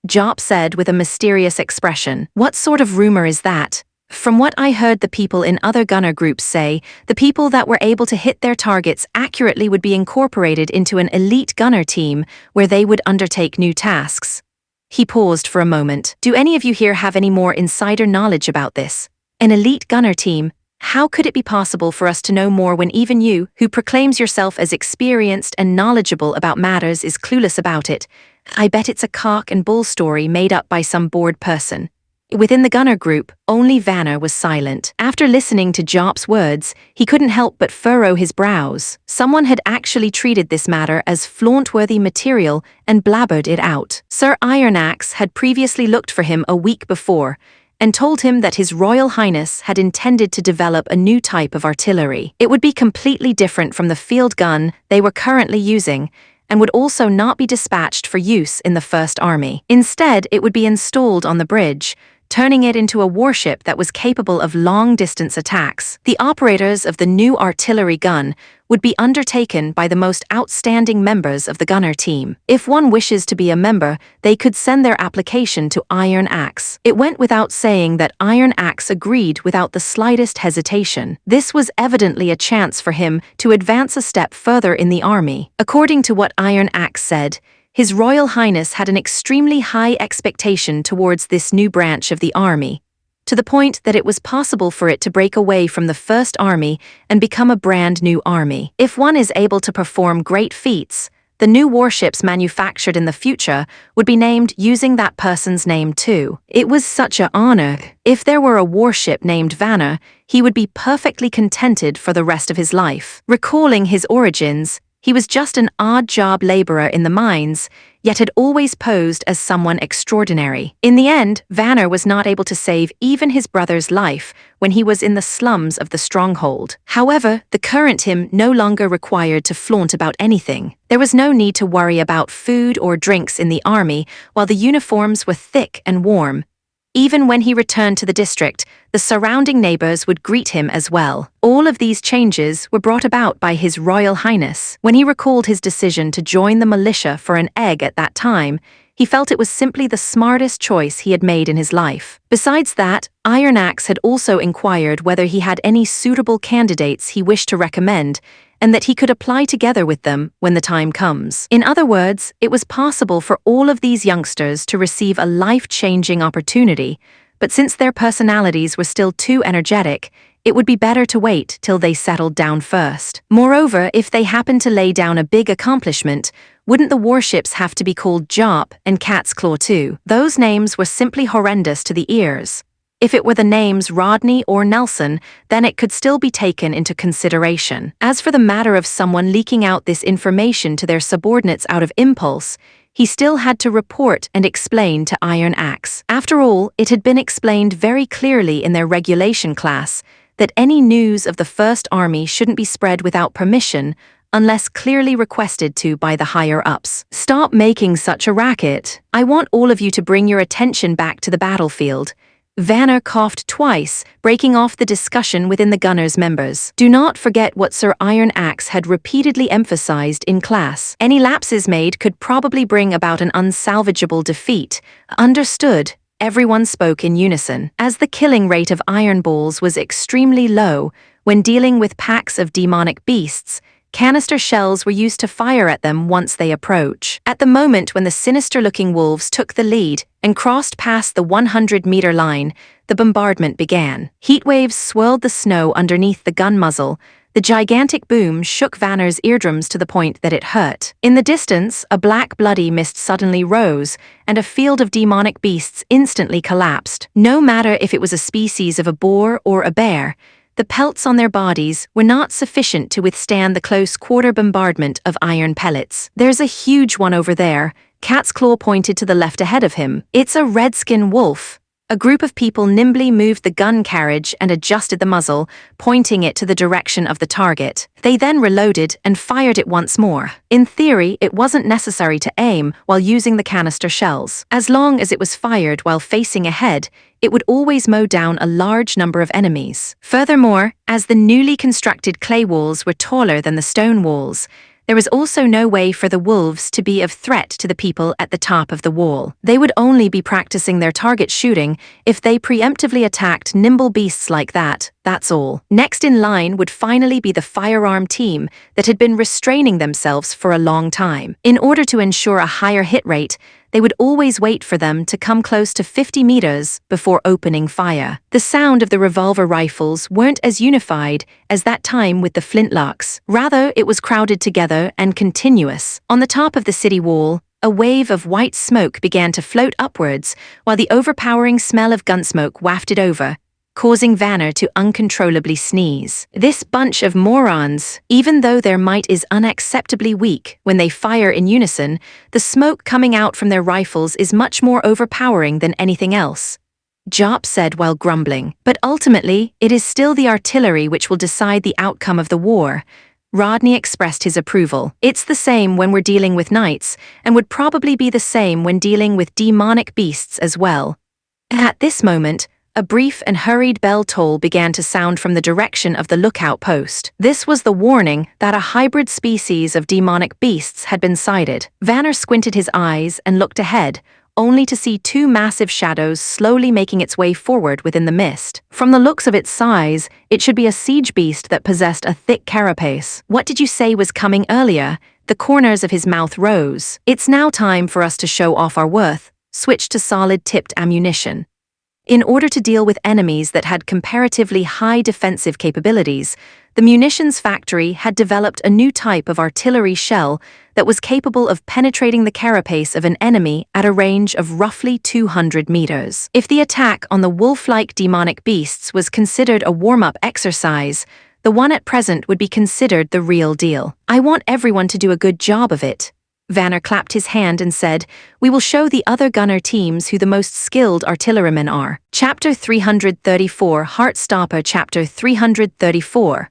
Jop said with a mysterious expression. What sort of rumor is that? From what I heard the people in other gunner groups say, the people that were able to hit their targets accurately would be incorporated into an elite gunner team where they would undertake new tasks. He paused for a moment. Do any of you here have any more insider knowledge about this? An elite gunner team? How could it be possible for us to know more when even you, who proclaims yourself as experienced and knowledgeable about matters, is clueless about it? I bet it's a cock and bull story made up by some bored person. Within the gunner group, only Vanna was silent. After listening to Jop's words, he couldn't help but furrow his brows. Someone had actually treated this matter as flaunt-worthy material and blabbered it out. Sir Ironaxe had previously looked for him a week before, and told him that His Royal Highness had intended to develop a new type of artillery. It would be completely different from the field gun they were currently using, and would also not be dispatched for use in the First Army. Instead, it would be installed on the bridge, turning it into a warship that was capable of long-distance attacks. The operators of the new artillery gun would be undertaken by the most outstanding members of the gunner team. If one wishes to be a member, they could send their application to Iron Axe. It went without saying that Iron Axe agreed without the slightest hesitation. This was evidently a chance for him to advance a step further in the army. According to what Iron Axe said, His Royal Highness had an extremely high expectation towards this new branch of the army, to the point that it was possible for it to break away from the First Army and become a brand new army. If one is able to perform great feats, the new warships manufactured in the future would be named using that person's name too. It was such an honor. If there were a warship named Vanna, he would be perfectly contented for the rest of his life. Recalling his origins, he was just an odd-job laborer in the mines, yet had always posed as someone extraordinary. In the end, Vanner was not able to save even his brother's life when he was in the slums of the stronghold. However, the current him no longer required to flaunt about anything. There was no need to worry about food or drinks in the army while the uniforms were thick and warm. Even when he returned to the district, the surrounding neighbors would greet him as well. All of these changes were brought about by His Royal Highness. When he recalled his decision to join the militia for an egg at that time, he felt it was simply the smartest choice he had made in his life. Besides that, Iron Axe had also inquired whether he had any suitable candidates he wished to recommend, and that he could apply together with them when the time comes. In other words, it was possible for all of these youngsters to receive a life-changing opportunity, but since their personalities were still too energetic, it would be better to wait till they settled down first. Moreover, if they happened to lay down a big accomplishment, wouldn't the warships have to be called Jop and Cat's Claw too? Those names were simply horrendous to the ears. If it were the names Rodney or Nelson, then it could still be taken into consideration. As for the matter of someone leaking out this information to their subordinates out of impulse, he still had to report and explain to Iron Axe. After all, it had been explained very clearly in their regulation class that any news of the First Army shouldn't be spread without permission, unless clearly requested to by the higher-ups. Stop making such a racket. I want all of you to bring your attention back to the battlefield. Vanner coughed twice, breaking off the discussion within the gunners' members. Do not forget what Sir Iron Axe had repeatedly emphasized in class. Any lapses made could probably bring about an unsalvageable defeat. Understood. Everyone spoke in unison. As the killing rate of iron balls was extremely low, when dealing with packs of demonic beasts, canister shells were used to fire at them once they approach. At the moment when the sinister-looking wolves took the lead and crossed past the 100-meter line, the bombardment began. Heat waves swirled the snow underneath the gun muzzle. The gigantic boom shook Vanner's eardrums to the point that it hurt. In the distance, a black bloody mist suddenly rose, and a field of demonic beasts instantly collapsed. No matter if it was a species of a boar or a bear, the pelts on their bodies were not sufficient to withstand the close-quarter bombardment of iron pellets. There's a huge one over there. Cat's Claw pointed to the left ahead of him. It's a redskin wolf. A group of people nimbly moved the gun carriage and adjusted the muzzle, pointing it to the direction of the target. They then reloaded and fired it once more. In theory, it wasn't necessary to aim while using the canister shells. As long as it was fired while facing ahead, it would always mow down a large number of enemies. Furthermore, as the newly constructed clay walls were taller than the stone walls, there was also no way for the wolves to be of threat to the people at the top of the wall. They would only be practicing their target shooting if they preemptively attacked nimble beasts like that, that's all. Next in line would finally be the firearm team that had been restraining themselves for a long time. In order to ensure a higher hit rate, they would always wait for them to come close to 50 meters before opening fire. The sound of the revolver rifles weren't as unified as that time with the flintlocks. Rather, it was crowded together and continuous. On the top of the city wall, a wave of white smoke began to float upwards while the overpowering smell of gunsmoke wafted over, causing Vanner to uncontrollably sneeze. This bunch of morons, even though their might is unacceptably weak when they fire in unison, the smoke coming out from their rifles is much more overpowering than anything else, Jop said while grumbling. But ultimately, it is still the artillery which will decide the outcome of the war. Rodney expressed his approval. It's the same when we're dealing with knights, and would probably be the same when dealing with demonic beasts as well. At this moment, a brief and hurried bell toll began to sound from the direction of the lookout post. This was the warning that a hybrid species of demonic beasts had been sighted. Vanner squinted his eyes and looked ahead, only to see two massive shadows slowly making its way forward within the mist. From the looks of its size, it should be a siege beast that possessed a thick carapace. What did you say was coming earlier? The corners of his mouth rose. It's now time for us to show off our worth. Switch to solid-tipped ammunition. In order to deal with enemies that had comparatively high defensive capabilities, the munitions factory had developed a new type of artillery shell that was capable of penetrating the carapace of an enemy at a range of roughly 200 meters. If the attack on the wolf-like demonic beasts was considered a warm-up exercise, the one at present would be considered the real deal. I want everyone to do a good job of it. Vanner clapped his hand and said, "We will show the other gunner teams who the most skilled artillerymen are." Chapter 334, Heartstopper. Chapter 334.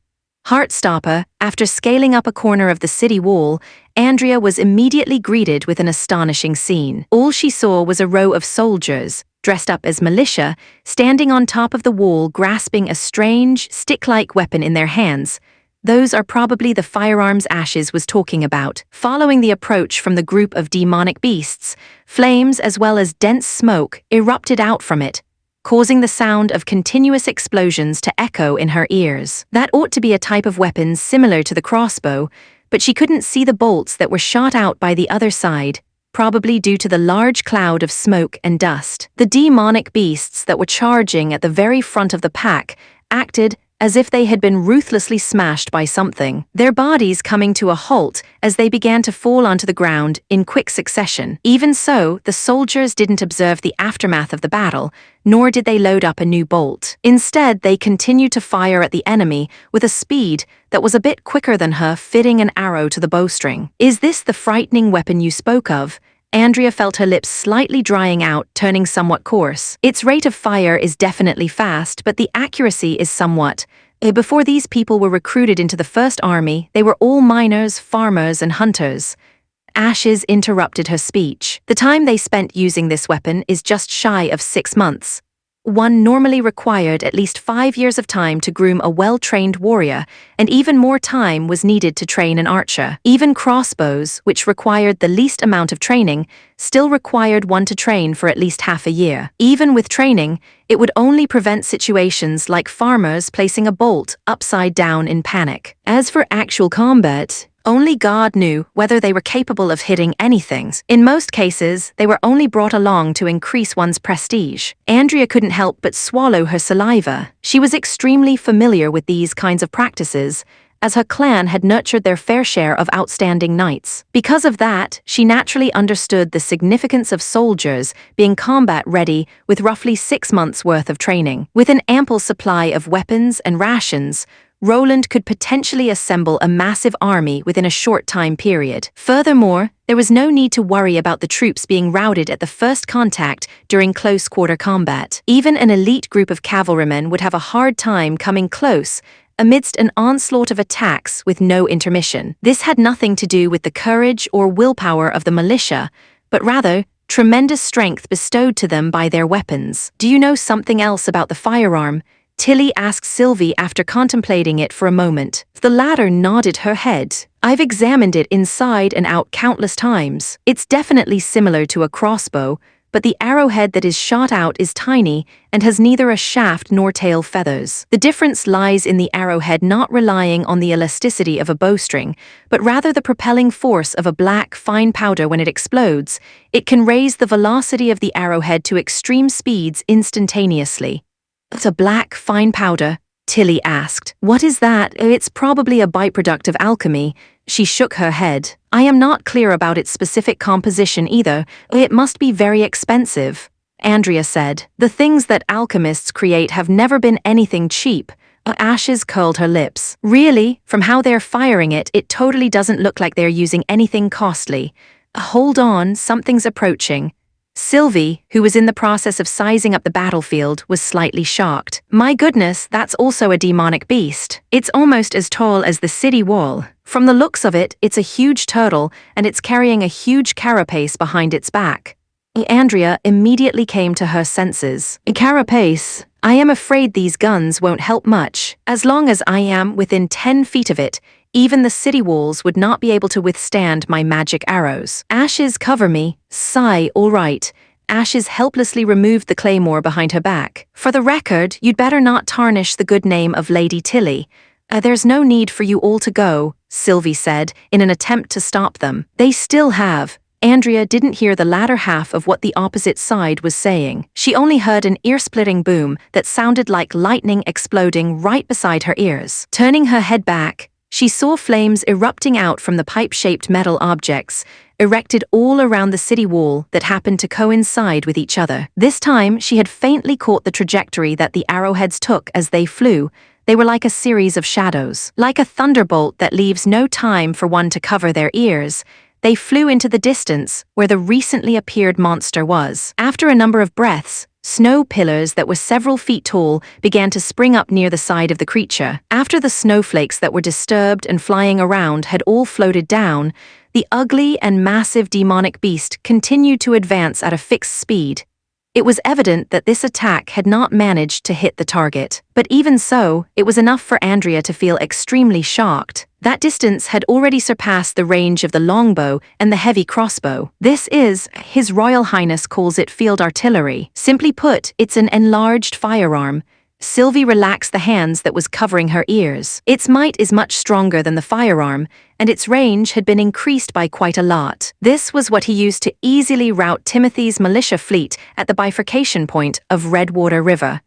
Heartstopper. After scaling up a corner of the city wall, Andrea was immediately greeted with an astonishing scene. All she saw was a row of soldiers, dressed up as militia, standing on top of the wall grasping a strange, stick-like weapon in their hands. Those are probably the firearms Ashes was talking about. Following the approach from the group of demonic beasts, flames as well as dense smoke erupted out from it, causing the sound of continuous explosions to echo in her ears. That ought to be a type of weapon similar to the crossbow, but she couldn't see the bolts that were shot out by the other side, probably due to the large cloud of smoke and dust. The demonic beasts that were charging at the very front of the pack acted as if they had been ruthlessly smashed by something, their bodies coming to a halt as they began to fall onto the ground in quick succession. Even so, the soldiers didn't observe the aftermath of the battle, nor did they load up a new bolt. Instead, they continued to fire at the enemy with a speed that was a bit quicker than her fitting an arrow to the bowstring. "Is this the frightening weapon you spoke of?" Andrea felt her lips slightly drying out, turning somewhat coarse. Its rate of fire is definitely fast, but the accuracy is somewhat. Before these people were recruited into the first army, they were all miners, farmers, and hunters. Ashes interrupted her speech. The time they spent using this weapon is just shy of 6 months. One normally required at least 5 years of time to groom a well-trained warrior, and even more time was needed to train an archer. Even crossbows, which required the least amount of training, still required one to train for at least half a year. Even with training, it would only prevent situations like farmers placing a bolt upside down in panic. As for actual combat, only God knew whether they were capable of hitting anything. In most cases, they were only brought along to increase one's prestige. Andrea couldn't help but swallow her saliva. She was extremely familiar with these kinds of practices, as her clan had nurtured their fair share of outstanding knights. Because of that, she naturally understood the significance of soldiers being combat-ready with roughly 6 months' worth of training. With an ample supply of weapons and rations, Roland could potentially assemble a massive army within a short time period. Furthermore, there was no need to worry about the troops being routed at the first contact during close-quarter combat. Even an elite group of cavalrymen would have a hard time coming close amidst an onslaught of attacks with no intermission. This had nothing to do with the courage or willpower of the militia, but rather tremendous strength bestowed to them by their weapons. "Do you know something else about the firearm?" Tilly asked Sylvie after contemplating it for a moment. The latter nodded her head. "I've examined it inside and out countless times. It's definitely similar to a crossbow, but the arrowhead that is shot out is tiny and has neither a shaft nor tail feathers. The difference lies in the arrowhead not relying on the elasticity of a bowstring, but rather the propelling force of a black, fine powder when it explodes. It can raise the velocity of the arrowhead to extreme speeds instantaneously." "It's a black, fine powder?" Tilly asked. "What is that?" "It's probably a byproduct of alchemy." She shook her head. "I am not clear about its specific composition either. It must be very expensive." Andrea said. "The things that alchemists create have never been anything cheap." Ashes curled her lips. "Really? From how they're firing it, it totally doesn't look like they're using anything costly." "Hold on, something's approaching." Sylvie, who was in the process of sizing up the battlefield, was slightly shocked. "My goodness, that's also a demonic beast. It's almost as tall as the city wall. From the looks of it, it's a huge turtle, and it's carrying a huge carapace behind its back." Andrea immediately came to her senses. "Carapace? I am afraid these guns won't help much. As long as I am within 10 feet of it, even the city walls would not be able to withstand my magic arrows." "Ashes, cover me." Sigh, "All right." Ashes helplessly removed the claymore behind her back. "For the record, you'd better not tarnish the good name of Lady Tilly." There's no need for you all to go," Sylvie said, in an attempt to stop them. "They still have." Andrea didn't hear the latter half of what the opposite side was saying. She only heard an ear-splitting boom that sounded like lightning exploding right beside her ears. Turning her head back, she saw flames erupting out from the pipe-shaped metal objects, erected all around the city wall that happened to coincide with each other. This time, she had faintly caught the trajectory that the arrowheads took as they flew. They were like a series of shadows. Like a thunderbolt that leaves no time for one to cover their ears, they flew into the distance where the recently appeared monster was. After a number of breaths, snow pillars that were several feet tall began to spring up near the side of the creature. After the snowflakes that were disturbed and flying around had all floated down, the ugly and massive demonic beast continued to advance at a fixed speed. It was evident that this attack had not managed to hit the target. But even so, it was enough for Andrea to feel extremely shocked. That distance had already surpassed the range of the longbow and the heavy crossbow. This is, His Royal Highness calls it field artillery. Simply put, it's an enlarged firearm. Sylvie relaxed the hands that was covering her ears. Its might is much stronger than the firearm, and its range had been increased by quite a lot. This was what he used to easily rout Timothy's militia fleet at the bifurcation point of Redwater River.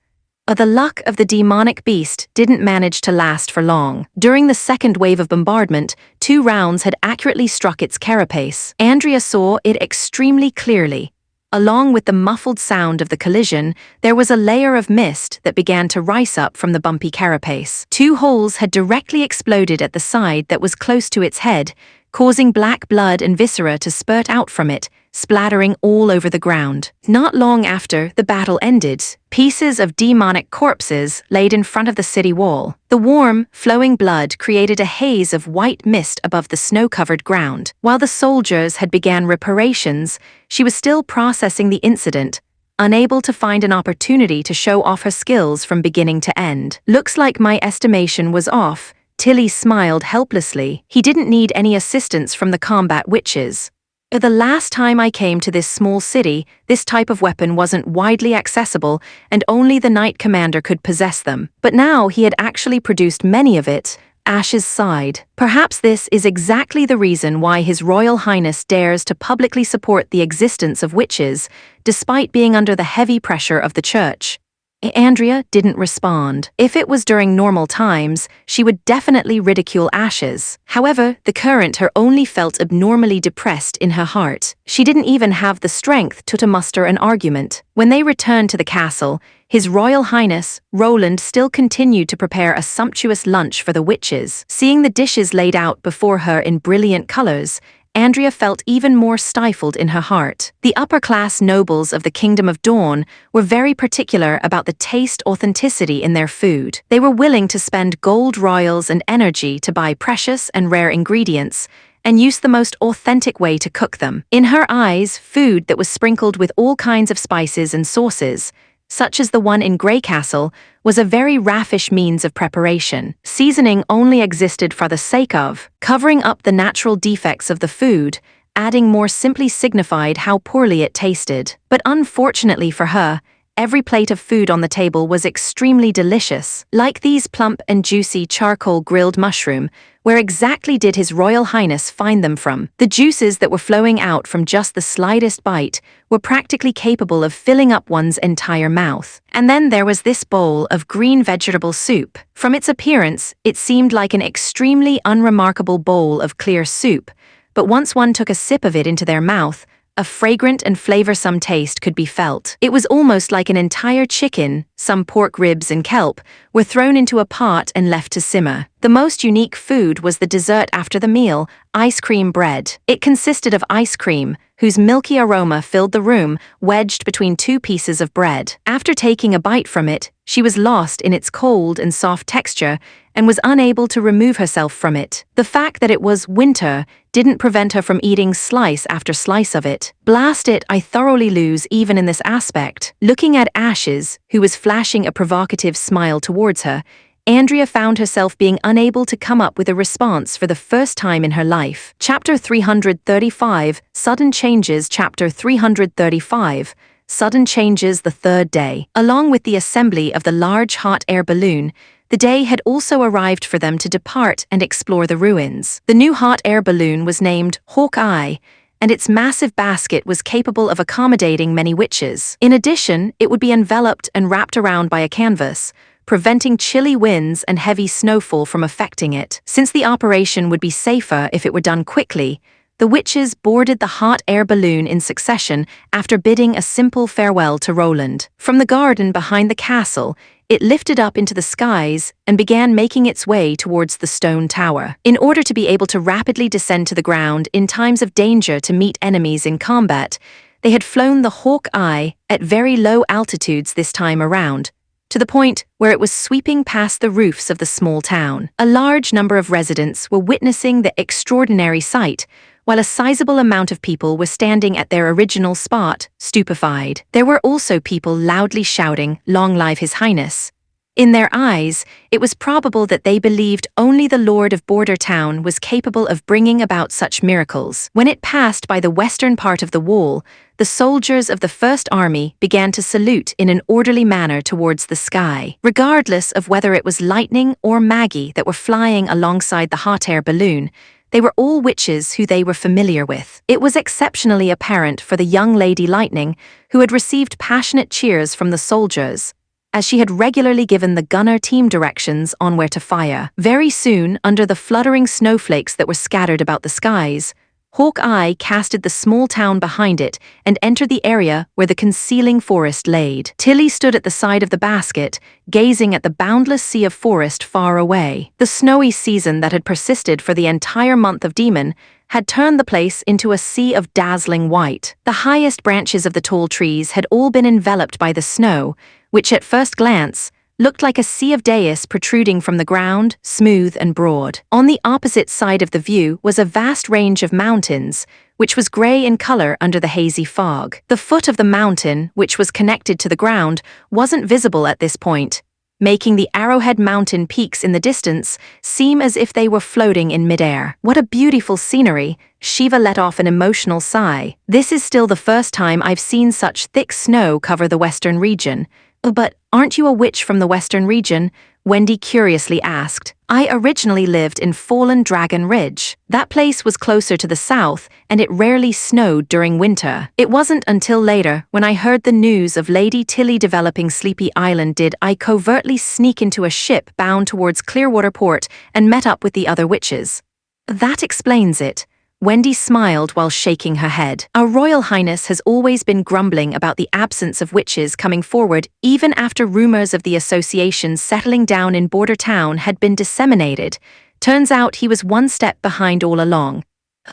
But the luck of the demonic beast didn't manage to last for long. During the second wave of bombardment, 2 rounds had accurately struck its carapace. Andrea saw it extremely clearly. Along with the muffled sound of the collision, there was a layer of mist that began to rise up from the bumpy carapace. 2 holes had directly exploded at the side that was close to its head, causing black blood and viscera to spurt out from it, splattering all over the ground. Not long after, the battle ended. Pieces of demonic corpses laid in front of the city wall. The warm, flowing blood created a haze of white mist above the snow-covered ground. While the soldiers had begun reparations, she was still processing the incident, unable to find an opportunity to show off her skills from beginning to end. "Looks like my estimation was off." Tilly smiled helplessly. "He didn't need any assistance from the combat witches. The last time I came to this small city, this type of weapon wasn't widely accessible and only the Knight Commander could possess them. But now he had actually produced many of it." Ashes sighed. "Perhaps this is exactly the reason why His Royal Highness dares to publicly support the existence of witches, despite being under the heavy pressure of the Church." Andrea didn't respond. If it was during normal times, she would definitely ridicule Ashes. However, the current her only felt abnormally depressed in her heart. She didn't even have the strength to muster an argument. When they returned to the castle, His Royal Highness, Roland, still continued to prepare a sumptuous lunch for the witches. Seeing the dishes laid out before her in brilliant colors, Andrea felt even more stifled in her heart. The upper-class nobles of the Kingdom of Dawn were very particular about the taste authenticity in their food. They were willing to spend gold royals and energy to buy precious and rare ingredients, and use the most authentic way to cook them. In her eyes, food that was sprinkled with all kinds of spices and sauces, such as the one in Grey Castle, was a very raffish means of preparation. Seasoning only existed for the sake of covering up the natural defects of the food. Adding more simply signified how poorly it tasted. But unfortunately for her, every plate of food on the table was extremely delicious. Like these plump and juicy charcoal grilled mushroom, where exactly did His Royal Highness find them from? The juices that were flowing out from just the slightest bite were practically capable of filling up one's entire mouth. And then there was this bowl of green vegetable soup. From its appearance, it seemed like an extremely unremarkable bowl of clear soup, but once one took a sip of it into their mouth, a fragrant and flavorsome taste could be felt. It was almost like an entire chicken, some pork ribs and kelp, were thrown into a pot and left to simmer. The most unique food was the dessert after the meal, ice cream bread. It consisted of ice cream, whose milky aroma filled the room, wedged between two pieces of bread. After taking a bite from it, she was lost in its cold and soft texture and was unable to remove herself from it. The fact that it was winter didn't prevent her from eating slice after slice of it. Blast it, I thoroughly lose even in this aspect. Looking at Ashes, who was flashing a provocative smile towards her, Andrea found herself being unable to come up with a response for the first time in her life. Chapter 335, Sudden Changes. Chapter 335, Sudden Changes. The third day. Along with the assembly of the large hot air balloon, the day had also arrived for them to depart and explore the ruins. The new hot air balloon was named Hawkeye, and its massive basket was capable of accommodating many witches. In addition, it would be enveloped and wrapped around by a canvas, preventing chilly winds and heavy snowfall from affecting it. Since the operation would be safer if it were done quickly, the witches boarded the hot air balloon in succession after bidding a simple farewell to Roland. From the garden behind the castle, it lifted up into the skies and began making its way towards the stone tower. In order to be able to rapidly descend to the ground in times of danger to meet enemies in combat, they had flown the Hawkeye at very low altitudes this time around, to the point where it was sweeping past the roofs of the small town. A large number of residents were witnessing the extraordinary sight, while a sizable amount of people were standing at their original spot, stupefied. There were also people loudly shouting, "Long live His Highness." In their eyes, it was probable that they believed only the Lord of Border Town was capable of bringing about such miracles. When it passed by the western part of the wall, the soldiers of the First Army began to salute in an orderly manner towards the sky. Regardless of whether it was Lightning or Maggie that were flying alongside the hot air balloon, they were all witches who they were familiar with. It was exceptionally apparent for the young Lady Lightning, who had received passionate cheers from the soldiers, as she had regularly given the gunner team directions on where to fire. Very soon, under the fluttering snowflakes that were scattered about the skies, Hawkeye casted the small town behind it and entered the area where the concealing forest laid. Tilly stood at the side of the basket, gazing at the boundless sea of forest far away. The snowy season that had persisted for the entire month of Demon had turned the place into a sea of dazzling white. The highest branches of the tall trees had all been enveloped by the snow, which at first glance looked like a sea of dais protruding from the ground, smooth and broad. On the opposite side of the view was a vast range of mountains, which was grey in color under the hazy fog. The foot of the mountain, which was connected to the ground, wasn't visible at this point, making the Arrowhead Mountain peaks in the distance seem as if they were floating in midair. What a beautiful scenery! Shiva let off an emotional sigh. This is still the first time I've seen such thick snow cover the western region. But aren't you a witch from the western region? Wendy curiously asked. I originally lived in Fallen Dragon Ridge. That place was closer to the south, and it rarely snowed during winter. It wasn't until later, when I heard the news of Lady Tilly developing Sleepy Island, did I covertly sneak into a ship bound towards Clearwater Port and met up with the other witches. That explains it. Wendy smiled while shaking her head. Our Royal Highness has always been grumbling about the absence of witches coming forward, even after rumors of the association settling down in Border Town had been disseminated. Turns out he was one step behind all along.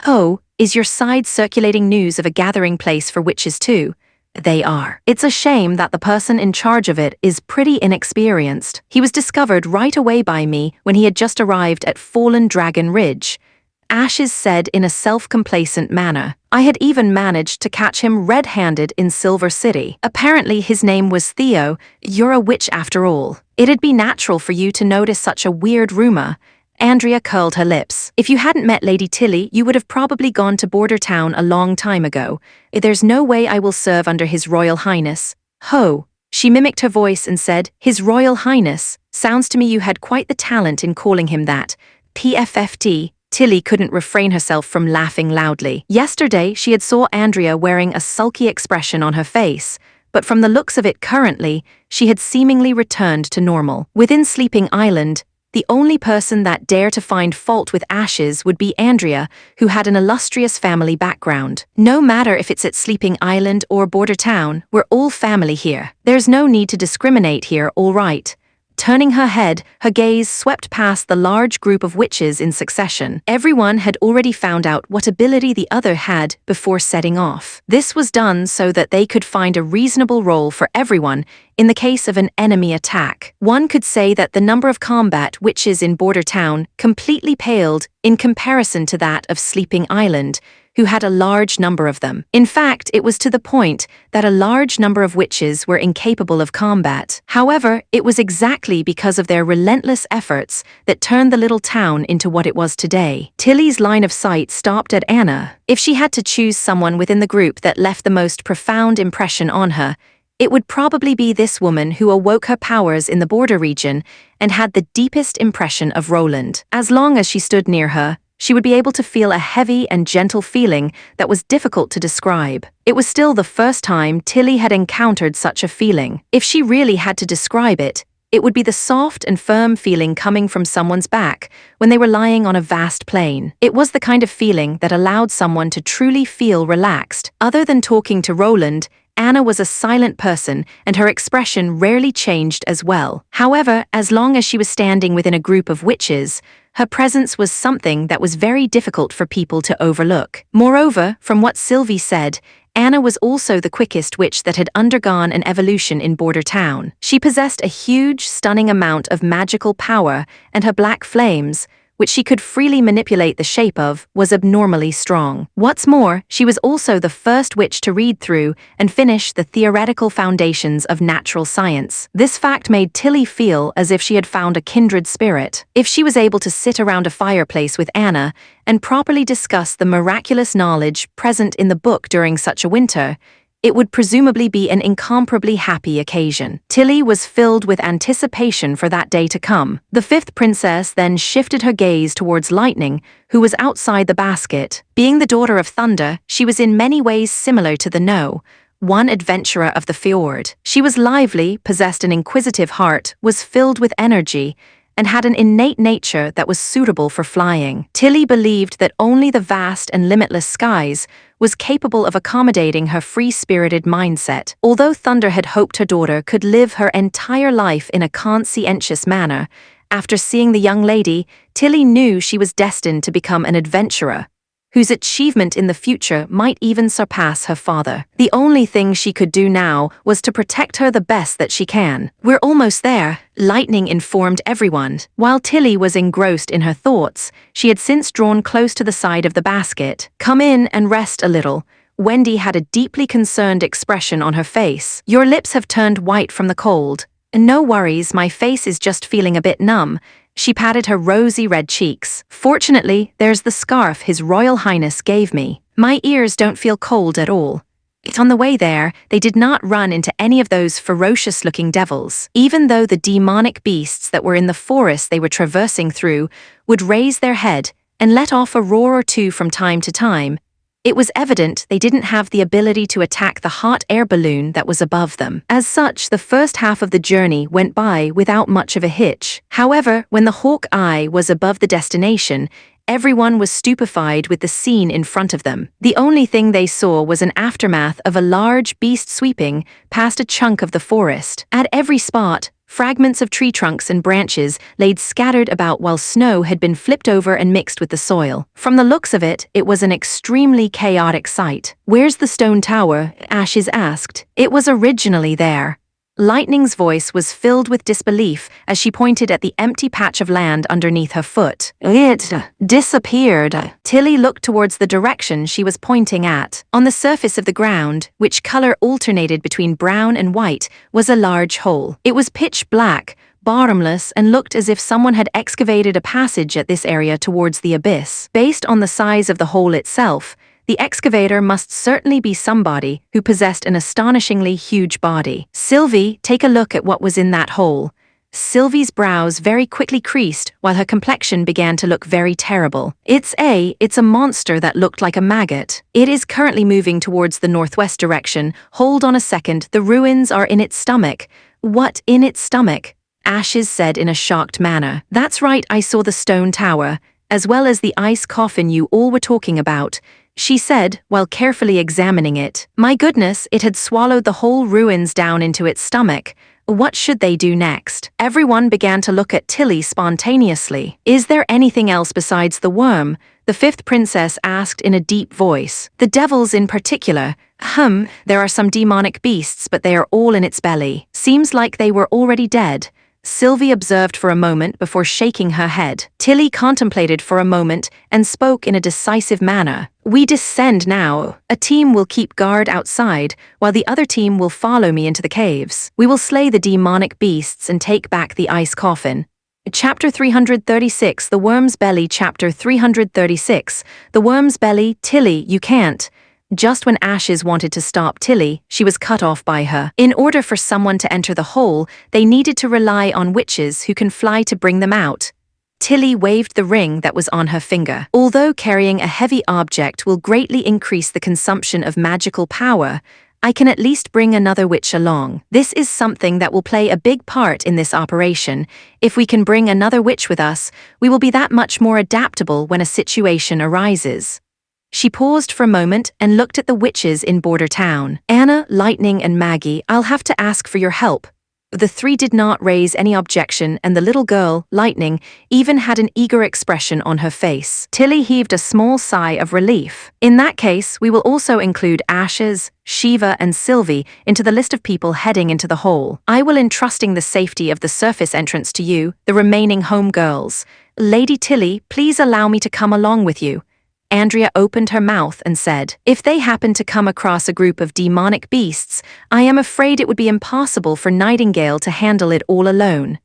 Oh, is your side circulating news of a gathering place for witches too? They are. It's a shame that the person in charge of it is pretty inexperienced. He was discovered right away by me when he had just arrived at Fallen Dragon Ridge. Ashes said in a self-complacent manner. I had even managed to catch him red-handed in Silver City. Apparently his name was Theo. You're a witch after all. It'd be natural for you to notice such a weird rumor. Andrea curled her lips. If you hadn't met Lady Tilly, you would have probably gone to Border Town a long time ago. There's no way I will serve under His Royal Highness. Ho! She mimicked her voice and said, His Royal Highness. Sounds to me you had quite the talent in calling him that. PFFT. Tilly couldn't refrain herself from laughing loudly. Yesterday, she had saw Andrea wearing a sulky expression on her face, but from the looks of it currently, she had seemingly returned to normal. Within Sleeping Island, the only person that dared to find fault with Ashes would be Andrea, who had an illustrious family background. No matter if it's at Sleeping Island or Border Town, we're all family here. There's no need to discriminate here, all right. Turning her head, her gaze swept past the large group of witches in succession. Everyone had already found out what ability the other had before setting off. This was done so that they could find a reasonable role for everyone in the case of an enemy attack. One could say that the number of combat witches in Border Town completely paled in comparison to that of Sleeping Island, who had a large number of them. In fact, it was to the point that a large number of witches were incapable of combat. However, it was exactly because of their relentless efforts that turned the little town into what it was today. Tilly's line of sight stopped at Anna. If she had to choose someone within the group that left the most profound impression on her, it would probably be this woman who awoke her powers in the border region and had the deepest impression of Roland. As long as she stood near her, she would be able to feel a heavy and gentle feeling that was difficult to describe. It was still the first time Tilly had encountered such a feeling. If she really had to describe it, it would be the soft and firm feeling coming from someone's back when they were lying on a vast plain. It was the kind of feeling that allowed someone to truly feel relaxed. Other than talking to Roland, Anna was a silent person, and her expression rarely changed as well. However, as long as she was standing within a group of witches, her presence was something that was very difficult for people to overlook. Moreover, from what Sylvie said, Anna was also the quickest witch that had undergone an evolution in Border Town. She possessed a huge, stunning amount of magical power, and her black flames, which she could freely manipulate the shape of, was abnormally strong. What's more, she was also the first witch to read through and finish the theoretical foundations of natural science. This fact made Tilly feel as if she had found a kindred spirit. If she was able to sit around a fireplace with Anna and properly discuss the miraculous knowledge present in the book during such a winter, it would presumably be an incomparably happy occasion. Tilly was filled with anticipation for that day to come. The fifth princess then shifted her gaze towards Lightning, who was outside the basket. Being the daughter of Thunder, she was in many ways similar to the No, one adventurer of the fjord. She was lively, possessed an inquisitive heart, was filled with energy, and had an innate nature that was suitable for flying. Tilly believed that only the vast and limitless skies was capable of accommodating her free-spirited mindset. Although Thunder had hoped her daughter could live her entire life in a conscientious manner, after seeing the young lady, Tilly knew she was destined to become an adventurer, whose achievement in the future might even surpass her father. The only thing she could do now was to protect her the best that she can. We're almost there, Lightning informed everyone. While Tilly was engrossed in her thoughts, she had since drawn close to the side of the basket. Come in and rest a little. Wendy had a deeply concerned expression on her face. Your lips have turned white from the cold. No worries, my face is just feeling a bit numb. She patted her rosy red cheeks. Fortunately, there's the scarf His Royal Highness gave me. My ears don't feel cold at all. On the way there, they did not run into any of those ferocious-looking devils, even though the demonic beasts that were in the forest they were traversing through would raise their head and let off a roar or two from time to time. It was evident they didn't have the ability to attack the hot air balloon that was above them. As such, the first half of the journey went by without much of a hitch. However, when the hawk eye was above the destination, everyone was stupefied with the scene in front of them. The only thing they saw was an aftermath of a large beast sweeping past a chunk of the forest. At every spot, fragments of tree trunks and branches laid scattered about while snow had been flipped over and mixed with the soil. From the looks of it, it was an extremely chaotic sight. "Where's the stone tower?" Ashes asked. "It was originally there." Lightning's voice was filled with disbelief as she pointed at the empty patch of land underneath her foot. "It disappeared." Tilly looked towards the direction she was pointing at. On the surface of the ground, which color alternated between brown and white, was a large hole. It was pitch black, bottomless, and looked as if someone had excavated a passage at this area towards the abyss. Based on the size of the hole itself, the excavator must certainly be somebody who possessed an astonishingly huge body. "Sylvie, take a look at what was in that hole." Sylvie's brows very quickly creased while her complexion began to look very terrible. It's a monster that looked like a maggot. It is currently moving towards the northwest direction. Hold on a second, the ruins are in its stomach." "What, in its stomach?" Ashes said in a shocked manner. "That's right, I saw the stone tower, as well as the ice coffin you all were talking about," she said while carefully examining it. "My goodness, it had swallowed the whole ruins down into its stomach. What should they do next?" Everyone began to look at Tilly spontaneously. "Is there anything else besides the worm?" the fifth princess asked in a deep voice. "The devils in particular." There are some demonic beasts, but they are all in its belly. Seems like they were already dead." Sylvie observed for a moment before shaking her head. Tilly contemplated for a moment and spoke in a decisive manner. "We descend now. A team will keep guard outside, while the other team will follow me into the caves. We will slay the demonic beasts and take back the ice coffin." Chapter 336, The Worm's Belly. Chapter 336, The Worm's Belly. "Tilly, you can't." Just when Ashes wanted to stop Tilly, she was cut off by her. In order for someone to enter the hole, they needed to rely on witches who can fly to bring them out. Tilly waved the ring that was on her finger. "Although carrying a heavy object will greatly increase the consumption of magical power, I can at least bring another witch along. This is something that will play a big part in this operation. If we can bring another witch with us, we will be that much more adaptable when a situation arises." She paused for a moment and looked at the witches in Border Town. "Anna, Lightning, and Maggie, I'll have to ask for your help." The three did not raise any objection, and the little girl, Lightning, even had an eager expression on her face. Tilly heaved a small sigh of relief. "In that case, we will also include Ashes, Shiva, and Sylvie into the list of people heading into the hole. I will entrusting the safety of the surface entrance to you, the remaining home girls. Lady Tilly, please allow me to come along with you." Andrea opened her mouth and said, "If they happen to come across a group of demonic beasts, I am afraid it would be impossible for Nightingale to handle it all alone."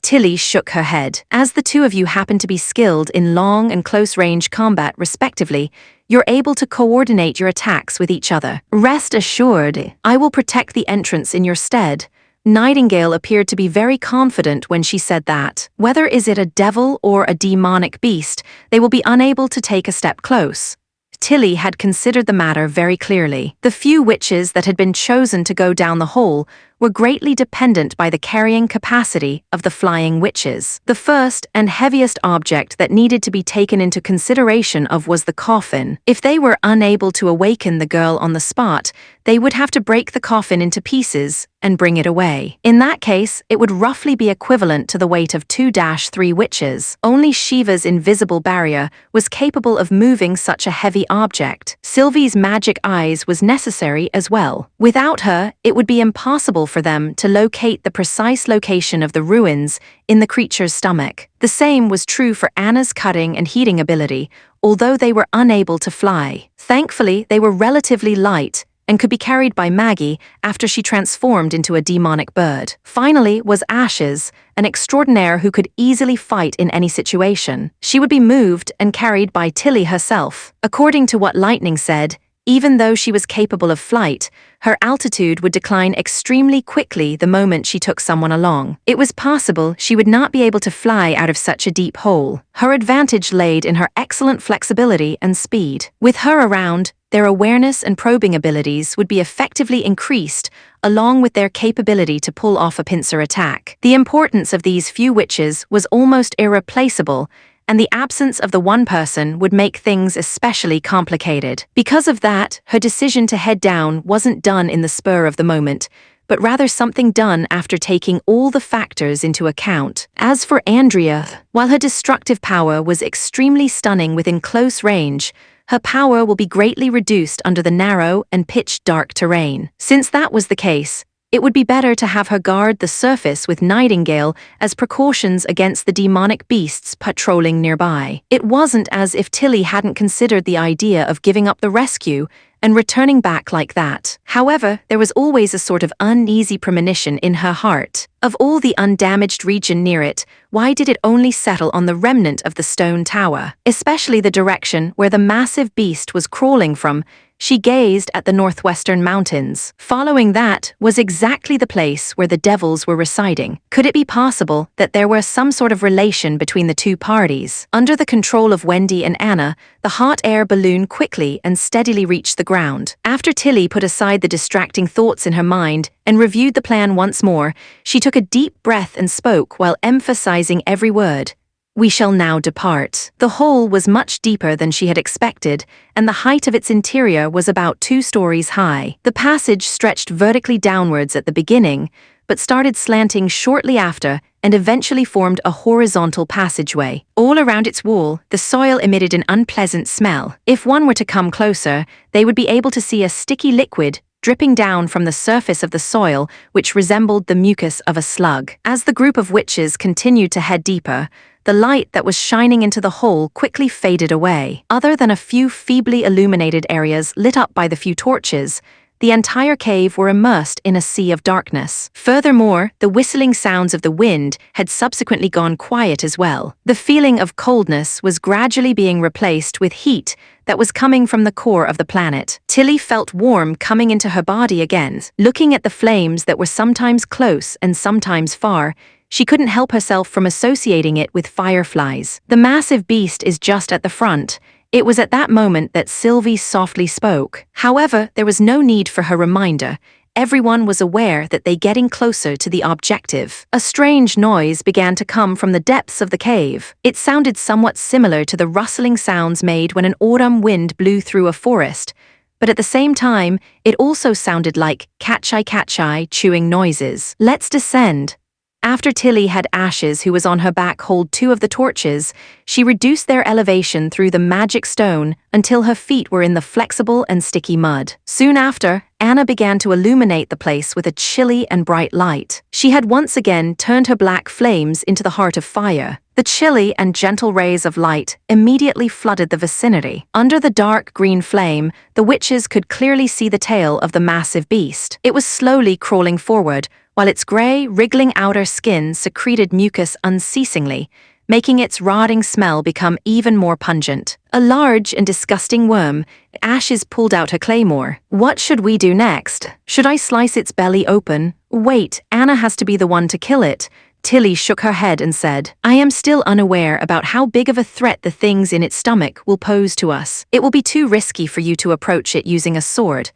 Tilly shook her head. "As the two of you happen to be skilled in long and close-range combat respectively, you're able to coordinate your attacks with each other. Rest assured, I will protect the entrance in your stead." Nightingale appeared to be very confident when she said that. Whether is it a devil or a demonic beast, they will be unable to take a step close. Tilly had considered the matter very clearly. The few witches that had been chosen to go down the hole were greatly dependent by the carrying capacity of the flying witches. The first and heaviest object that needed to be taken into consideration of was the coffin. If they were unable to awaken the girl on the spot, they would have to break the coffin into pieces and bring it away. In that case, it would roughly be equivalent to the weight of 2-3 witches. Only Shiva's invisible barrier was capable of moving such a heavy object. Sylvie's magic eyes was necessary as well. Without her, it would be impossible for them to locate the precise location of the ruins in the creature's stomach. The same was true for Anna's cutting and heating ability, although they were unable to fly. Thankfully, they were relatively light and could be carried by Maggie after she transformed into a demonic bird. Finally was Ashes, an extraordinaire who could easily fight in any situation. She would be moved and carried by Tilly herself. According to what Lightning said, Even though she was capable of flight, her altitude would decline extremely quickly the moment she took someone along. It was possible she would not be able to fly out of such a deep hole. Her advantage laid in her excellent flexibility and speed. With her around, their awareness and probing abilities would be effectively increased, along with their capability to pull off a pincer attack. The importance of these few witches was almost irreplaceable, and the absence of the one person would make things especially complicated. Because of that, her decision to head down wasn't done in the spur of the moment, but rather something done after taking all the factors into account. As for Andrea, while her destructive power was extremely stunning within close range, her power will be greatly reduced under the narrow and pitch-dark terrain. Since that was the case, it would be better to have her guard the surface with Nightingale as precautions against the demonic beasts patrolling nearby. It wasn't as if Tilly hadn't considered the idea of giving up the rescue and returning back like that. However, there was always a sort of uneasy premonition in her heart. Of all the undamaged region near it, why did it only settle on the remnant of the stone tower? Especially the direction where the massive beast was crawling from. She gazed at the northwestern mountains. Following that was exactly the place where the devils were residing. Could it be possible that there was some sort of relation between the two parties? Under the control of Wendy and Anna, the hot air balloon quickly and steadily reached the ground. After Tilly put aside the distracting thoughts in her mind and reviewed the plan once more, she took a deep breath and spoke while emphasizing every word. "We shall now depart." The hole was much deeper than she had expected, and the height of its interior was about 2 stories high. The passage stretched vertically downwards at the beginning, but started slanting shortly after and eventually formed a horizontal passageway. All around its wall, the soil emitted an unpleasant smell. If one were to come closer, they would be able to see a sticky liquid dripping down from the surface of the soil, which resembled the mucus of a slug. As the group of witches continued to head deeper, the light that was shining into the hole quickly faded away. Other than a few feebly illuminated areas lit up by the few torches, the entire cave were immersed in a sea of darkness. Furthermore, the whistling sounds of the wind had subsequently gone quiet as well. The feeling of coldness was gradually being replaced with heat that was coming from the core of the planet. Tilly felt warm coming into her body again. Looking at the flames that were sometimes close and sometimes far, she couldn't help herself from associating it with fireflies. The massive beast is just at the front. It was at that moment that Sylvie softly spoke. However, there was no need for her reminder. Everyone was aware that they getting closer to the objective. A strange noise began to come from the depths of the cave. It sounded somewhat similar to the rustling sounds made when an autumn wind blew through a forest, but at the same time, it also sounded like catch-eye chewing noises. "Let's descend." After Tilly had Ashes, who was on her back, hold 2 of the torches, she reduced their elevation through the magic stone until her feet were in the flexible and sticky mud. Soon after, Anna began to illuminate the place with a chilly and bright light. She had once again turned her black flames into the heart of fire. The chilly and gentle rays of light immediately flooded the vicinity. Under the dark green flame, the witches could clearly see the tail of the massive beast. It was slowly crawling forward, while its gray, wriggling outer skin secreted mucus unceasingly, making its rotting smell become even more pungent. A large and disgusting worm, Ashes pulled out her claymore. "What should we do next? Should I slice its belly open?" "Wait, Anna has to be the one to kill it." Tilly shook her head and said, "I am still unaware about how big of a threat the things in its stomach will pose to us. It will be too risky for you to approach it using a sword.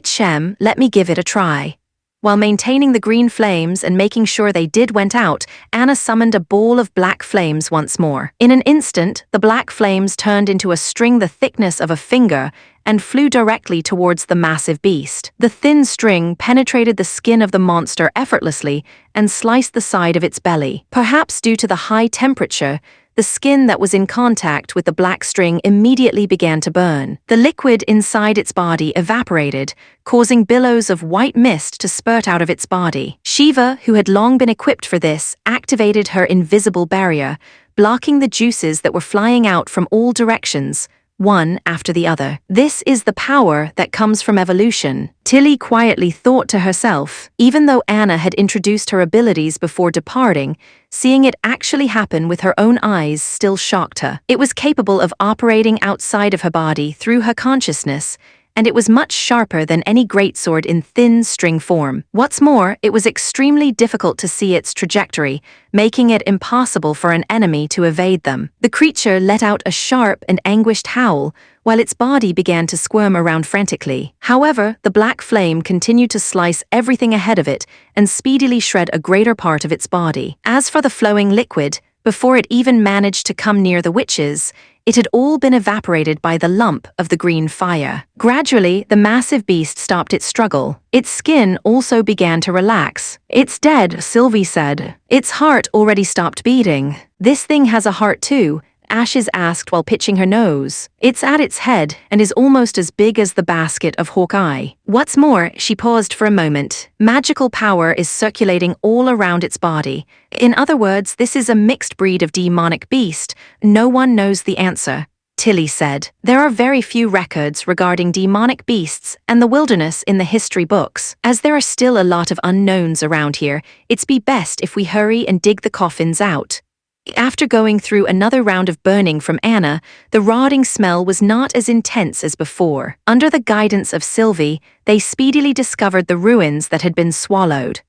Shem, let me give it a try." While maintaining the green flames and making sure they went out, Anna summoned a ball of black flames once more. In an instant, the black flames turned into a string the thickness of a finger and flew directly towards the massive beast. The thin string penetrated the skin of the monster effortlessly and sliced the side of its belly. Perhaps due to the high temperature, the skin that was in contact with the black string immediately began to burn. The liquid inside its body evaporated, causing billows of white mist to spurt out of its body. Shiva, who had long been equipped for this, activated her invisible barrier, blocking the juices that were flying out from all directions, one after the other. This is the power that comes from evolution, Tilly quietly thought to herself. Even though Anna had introduced her abilities before departing, seeing it actually happen with her own eyes still shocked her. It was capable of operating outside of her body through her consciousness, and it was much sharper than any greatsword in thin string form. What's more, it was extremely difficult to see its trajectory, making it impossible for an enemy to evade them. The creature let out a sharp and anguished howl, while its body began to squirm around frantically. However, the black flame continued to slice everything ahead of it and speedily shred a greater part of its body. As for the flowing liquid, before it even managed to come near the witches, it had all been evaporated by the lump of the green fire. Gradually, the massive beast stopped its struggle. Its skin also began to relax. "It's dead," Sylvie said. "Its heart already stopped beating." "This thing has a heart too," Ashes asked while pitching her nose. "It's at its head and is almost as big as the basket of Hawkeye. What's more," she paused for a moment, "magical power is circulating all around its body. In other words, this is a mixed breed of demonic beast. No one knows the answer," Tilly said. "There are very few records regarding demonic beasts and the wilderness in the history books. As there are still a lot of unknowns around here, it's best if we hurry and dig the coffins out." After going through another round of burning from Anna, the rotting smell was not as intense as before. Under the guidance of Sylvie, they speedily discovered the ruins that had been swallowed.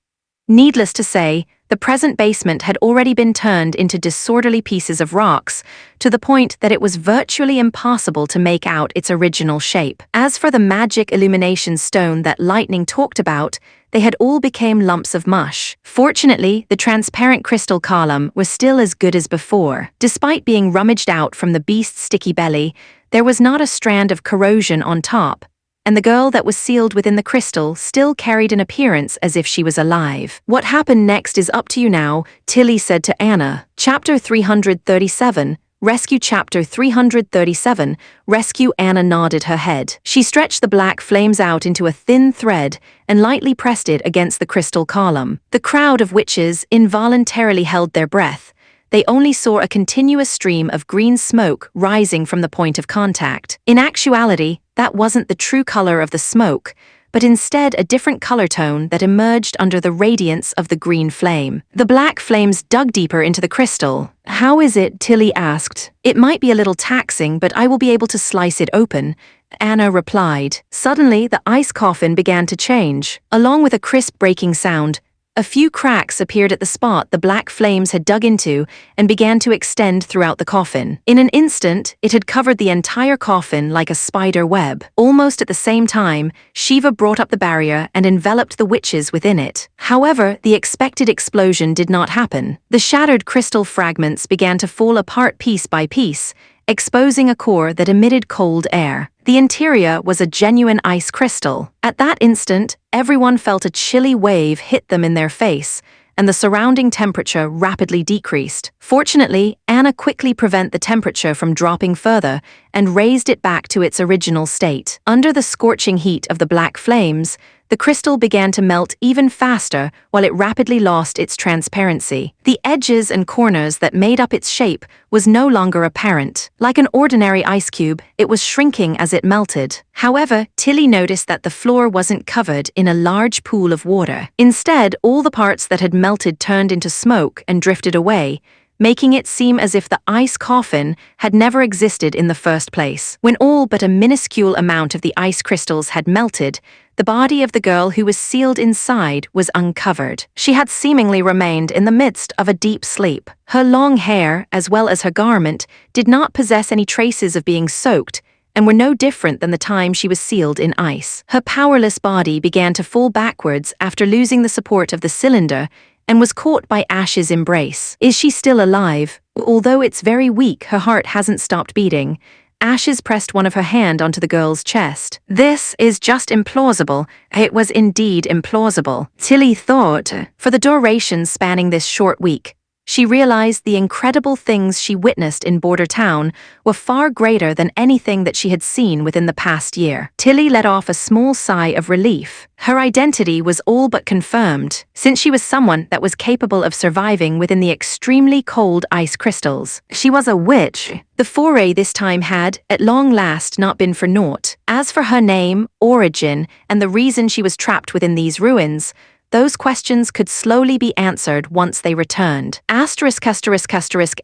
Needless to say, the present basement had already been turned into disorderly pieces of rocks, to the point that it was virtually impossible to make out its original shape. As for the magic illumination stone that Lightning talked about, they had all become lumps of mush. Fortunately, the transparent crystal column was still as good as before. Despite being rummaged out from the beast's sticky belly, there was not a strand of corrosion on top, and the girl that was sealed within the crystal still carried an appearance as if she was alive. "What happened next is up to you now," Tilly said to Anna. Chapter 337, Rescue. Chapter 337, Rescue. Anna nodded her head. She stretched the black flames out into a thin thread and lightly pressed it against the crystal column. The crowd of witches involuntarily held their breath. They only saw a continuous stream of green smoke rising from the point of contact. In actuality, that wasn't the true color of the smoke, but instead a different color tone that emerged under the radiance of the green flame. The black flames dug deeper into the crystal. "How is it?" Tilly asked. "It might be a little taxing, but I will be able to slice it open," Anna replied. Suddenly, the ice coffin began to change. Along with a crisp breaking sound, a few cracks appeared at the spot the black flames had dug into and began to extend throughout the coffin. In an instant, it had covered the entire coffin like a spider web. Almost at the same time, Shiva brought up the barrier and enveloped the witches within it. However, the expected explosion did not happen. The shattered crystal fragments began to fall apart piece by piece, exposing a core that emitted cold air. The interior was a genuine ice crystal. At that instant, everyone felt a chilly wave hit them in their face, and the surrounding temperature rapidly decreased. Fortunately, Anna quickly prevented the temperature from dropping further and raised it back to its original state. Under the scorching heat of the black flames, the crystal began to melt even faster while it rapidly lost its transparency. The edges and corners that made up its shape was no longer apparent. Like an ordinary ice cube, it was shrinking as it melted. However, Tilly noticed that the floor wasn't covered in a large pool of water. Instead, all the parts that had melted turned into smoke and drifted away, making it seem as if the ice coffin had never existed in the first place. When all but a minuscule amount of the ice crystals had melted, the body of the girl who was sealed inside was uncovered. She had seemingly remained in the midst of a deep sleep. Her long hair, as well as her garment, did not possess any traces of being soaked, and were no different than the time she was sealed in ice. Her powerless body began to fall backwards after losing the support of the cylinder, and was caught by Ash's embrace. Is she still alive? Although it's very weak, her heart hasn't stopped beating. Ashes pressed one of her hand onto the girl's chest. This is just implausible. It was indeed implausible, Tilly thought. For the duration spanning this short week, she realized the incredible things she witnessed in Border Town were far greater than anything that she had seen within the past year. Tilly let off a small sigh of relief. Her identity was all but confirmed, since she was someone that was capable of surviving within the extremely cold ice crystals. She was a witch. The foray this time had, at long last, not been for naught. As for her name, origin, and the reason she was trapped within these ruins, those questions could slowly be answered once they returned.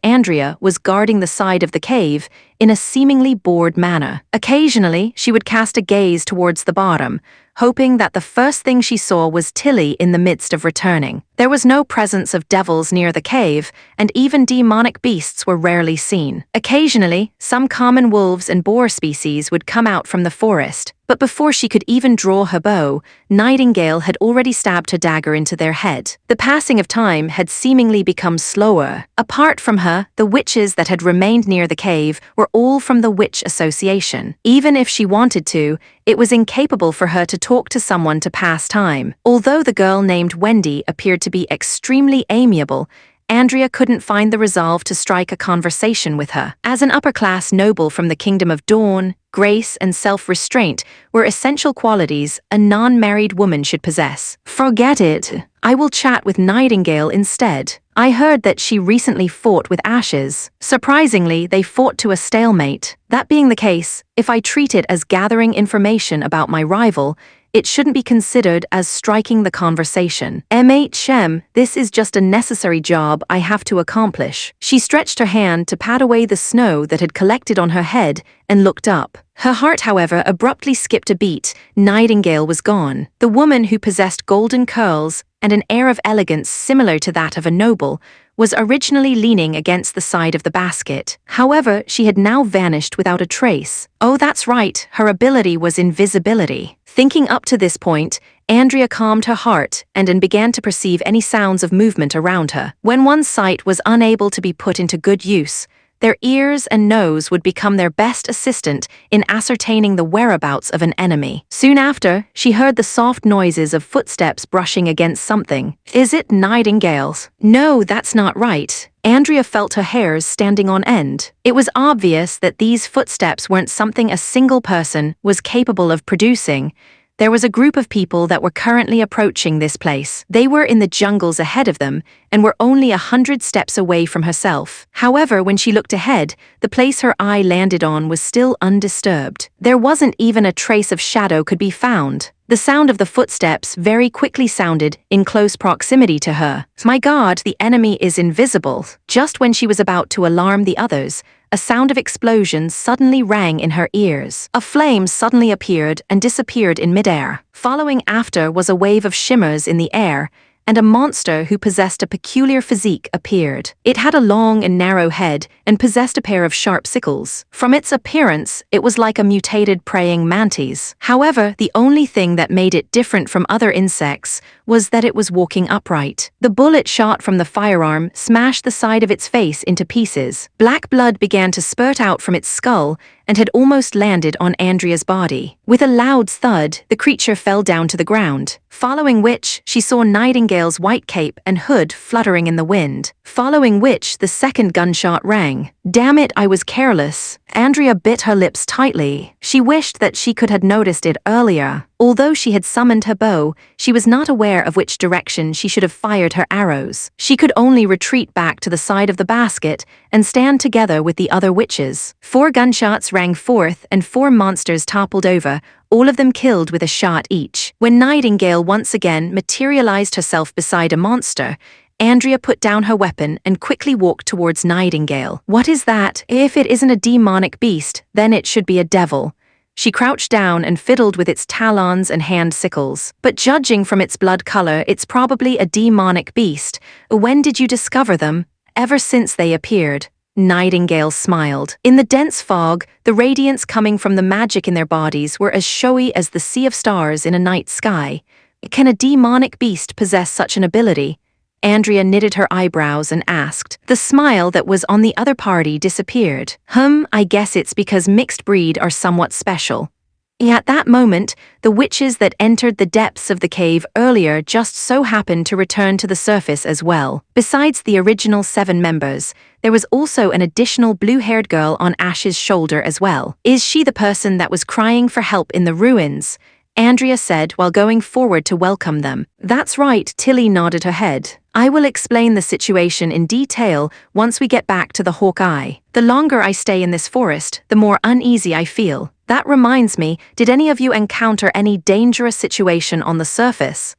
Andrea was guarding the side of the cave in a seemingly bored manner. Occasionally, she would cast a gaze towards the bottom, hoping that the first thing she saw was Tilly in the midst of returning. There was no presence of devils near the cave, and even demonic beasts were rarely seen. Occasionally, some common wolves and boar species would come out from the forest, but before she could even draw her bow, Nightingale had already stabbed her dagger into their head. The passing of time had seemingly become slower. Apart from her, the witches that had remained near the cave were all from the Witch Association. Even if she wanted to, it was incapable for her to talk to someone to pass time. Although the girl named Wendy appeared to be extremely amiable, Andrea couldn't find the resolve to strike a conversation with her. As an upper-class noble from the Kingdom of Dawn, grace and self-restraint were essential qualities a non-married woman should possess. Forget it. I will chat with Nightingale instead. I heard that she recently fought with Ashes. Surprisingly, they fought to a stalemate. That being the case, if I treat it as gathering information about my rival, it shouldn't be considered as striking the conversation. This is just a necessary job I have to accomplish. She stretched her hand to pat away the snow that had collected on her head and looked up. Her heart, however, abruptly skipped a beat. Nightingale was gone. The woman who possessed golden curls and an air of elegance similar to that of a noble was originally leaning against the side of the basket. However, she had now vanished without a trace. Oh, that's right, her ability was invisibility. Thinking up to this point, Andrea calmed her heart and began to perceive any sounds of movement around her. When one's sight was unable to be put into good use, their ears and nose would become their best assistant in ascertaining the whereabouts of an enemy. Soon after, she heard the soft noises of footsteps brushing against something. Is it Nightingale's? No, that's not right. Andrea felt her hairs standing on end. It was obvious that these footsteps weren't something a single person was capable of producing. There was a group of people that were currently approaching this place. They were in the jungles ahead of them and were only 100 steps away from herself. However, when she looked ahead, the place her eye landed on was still undisturbed. There wasn't even a trace of shadow could be found. The sound of the footsteps very quickly sounded in close proximity to her. My God, the enemy is invisible. Just when she was about to alarm the others, a sound of explosions suddenly rang in her ears. A flame suddenly appeared and disappeared in midair. Following after was a wave of shimmers in the air, and a monster who possessed a peculiar physique appeared. It had a long and narrow head and possessed a pair of sharp sickles. From its appearance, it was like a mutated praying mantis. However, the only thing that made it different from other insects was that it was walking upright. The bullet shot from the firearm smashed the side of its face into pieces. Black blood began to spurt out from its skull and had almost landed on Andrea's body. With a loud thud, the creature fell down to the ground, following which she saw Nightingale's white cape and hood fluttering in the wind. Following which the second gunshot rang. Damn it, I was careless. Andrea bit her lips tightly. She wished that she could have noticed it earlier. Although she had summoned her bow, she was not aware of which direction she should have fired her arrows. She could only retreat back to the side of the basket and stand together with the other witches. 4 gunshots rang forth and 4 monsters toppled over, all of them killed with a shot each. When Nightingale once again materialized herself beside a monster, Andrea put down her weapon and quickly walked towards Nightingale. What is that? If it isn't a demonic beast, then it should be a devil. She crouched down and fiddled with its talons and hand sickles. But judging from its blood color, it's probably a demonic beast. When did you discover them? Ever since they appeared. Nightingale smiled. In the dense fog, the radiance coming from the magic in their bodies were as showy as the sea of stars in a night sky. Can a demonic beast possess such an ability? Andrea knitted her eyebrows and asked. The smile that was on the other party disappeared. I guess it's because mixed breed are somewhat special. At that moment, the witches that entered the depths of the cave earlier just so happened to return to the surface as well. Besides the original 7 members, there was also an additional blue-haired girl on Ash's shoulder as well. Is she the person that was crying for help in the ruins? Andrea said while going forward to welcome them. That's right, Tilly nodded her head. I will explain the situation in detail once we get back to the Hawkeye. The longer I stay in this forest, the more uneasy I feel. That reminds me, did any of you encounter any dangerous situation on the surface?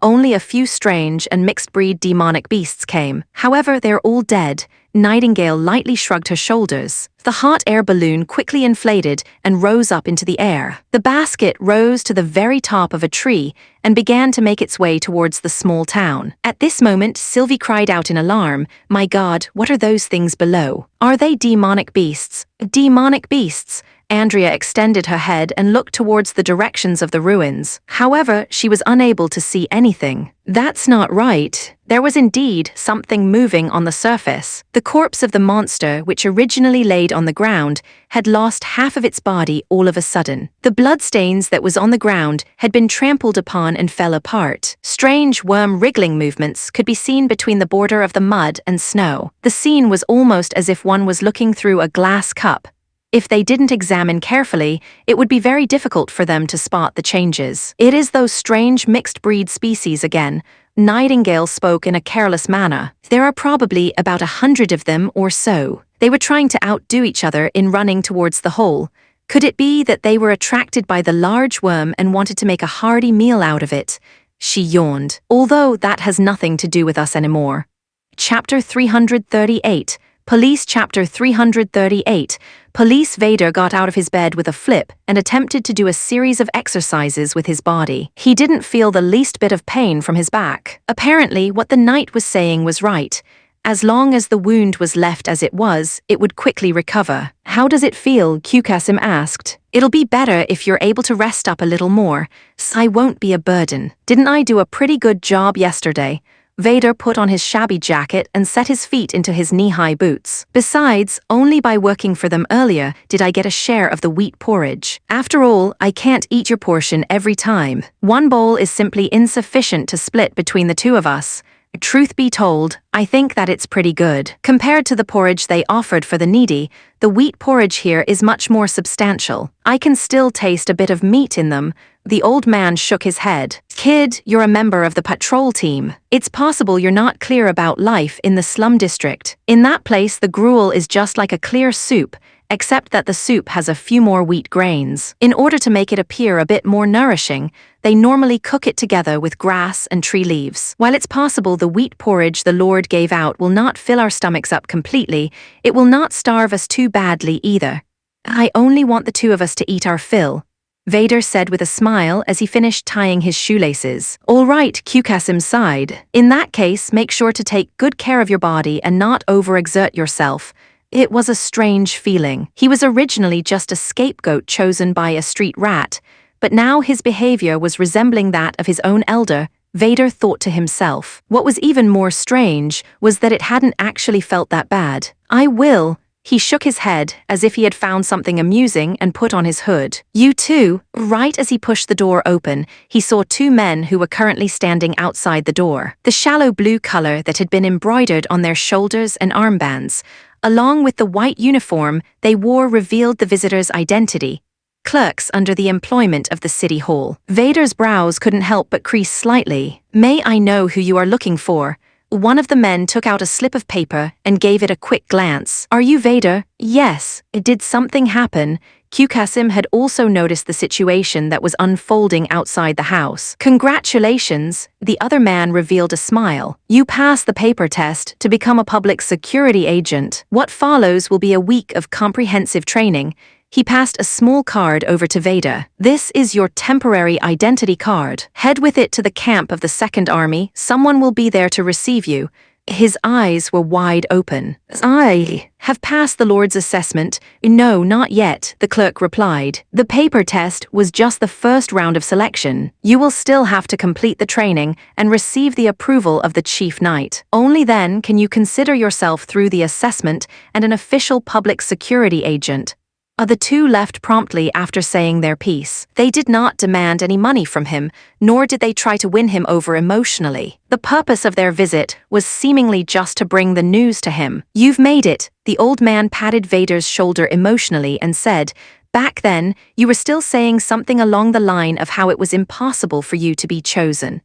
Only a few strange and mixed-breed demonic beasts came. However, they're all dead. Nightingale lightly shrugged her shoulders. The hot air balloon quickly inflated and rose up into the air. The basket rose to the very top of a tree and began to make its way towards the small town. At this moment, Sylvie cried out in alarm, "My God, what are those things below? Are they demonic beasts?" "Demonic beasts." Andrea extended her head and looked towards the directions of the ruins. However, she was unable to see anything. That's not right. There was indeed something moving on the surface. The corpse of the monster, which originally laid on the ground, had lost half of its body all of a sudden. The bloodstains that was on the ground had been trampled upon and fell apart. Strange worm wriggling movements could be seen between the border of the mud and snow. The scene was almost as if one was looking through a glass cup. If they didn't examine carefully, it would be very difficult for them to spot the changes. "It is those strange mixed-breed species again." Nightingale spoke in a careless manner. "There are probably about 100 of them or so. They were trying to outdo each other in running towards the hole. Could it be that they were attracted by the large worm and wanted to make a hearty meal out of it?" She yawned. "Although that has nothing to do with us anymore." Chapter 338. Police. Chapter 338. Police. Vader got out of his bed with a flip and attempted to do a series of exercises with his body. He didn't feel the least bit of pain from his back. Apparently, what the knight was saying was right. As long as the wound was left as it was, it would quickly recover. "How does it feel?" Qasim asked. "It'll be better if you're able to rest up a little more. I won't be a burden. Didn't I do a pretty good job yesterday?" Vader put on his shabby jacket and set his feet into his knee-high boots. "Besides, only by working for them earlier did I get a share of the wheat porridge. After all, I can't eat your portion every time. One bowl is simply insufficient to split between the two of us. Truth be told, I think that it's pretty good. Compared to the porridge they offered for the needy, the wheat porridge here is much more substantial. I can still taste a bit of meat in them." The old man shook his head. "Kid, you're a member of the patrol team. It's possible you're not clear about life in the slum district. In that place, the gruel is just like a clear soup, except that the soup has a few more wheat grains. In order to make it appear a bit more nourishing, they normally cook it together with grass and tree leaves. While it's possible the wheat porridge the Lord gave out will not fill our stomachs up completely, it will not starve us too badly either. I only want the two of us to eat our fill," Vader said with a smile as he finished tying his shoelaces. "All right," Qasim sighed. "In that case, make sure to take good care of your body and not overexert yourself." It was a strange feeling. He was originally just a scapegoat chosen by a street rat, but now his behavior was resembling that of his own elder. Vader thought to himself. What was even more strange was that it hadn't actually felt that bad. "I will." He shook his head as if he had found something amusing and put on his hood. "You too." Right as he pushed the door open, he saw two men who were currently standing outside the door. The shallow blue color that had been embroidered on their shoulders and armbands, along with the white uniform they wore, revealed the visitor's identity. Clerks under the employment of the city hall. Vader's brows couldn't help but crease slightly. "May I know who you are looking for?" One of the men took out a slip of paper and gave it a quick glance. "Are you Vader?" "Yes." "Did something happen?" Qasim had also noticed the situation that was unfolding outside the house. "Congratulations," the other man revealed a smile. "You passed the paper test to become a public security agent. What follows will be a week of comprehensive training." He passed a small card over to Vader. "This is your temporary identity card. Head with it to the camp of the Second Army. Someone will be there to receive you." His eyes were wide open. "I have passed the Lord's assessment." "No, not yet," the clerk replied. "The paper test was just the first round of selection. You will still have to complete the training and receive the approval of the chief knight. Only then can you consider yourself through the assessment and an official public security agent." The two left promptly after saying their piece. They did not demand any money from him, nor did they try to win him over emotionally. The purpose of their visit was seemingly just to bring the news to him. "You've made it." The old man patted Vader's shoulder emotionally and said, "Back then, you were still saying something along the line of how it was impossible for you to be chosen."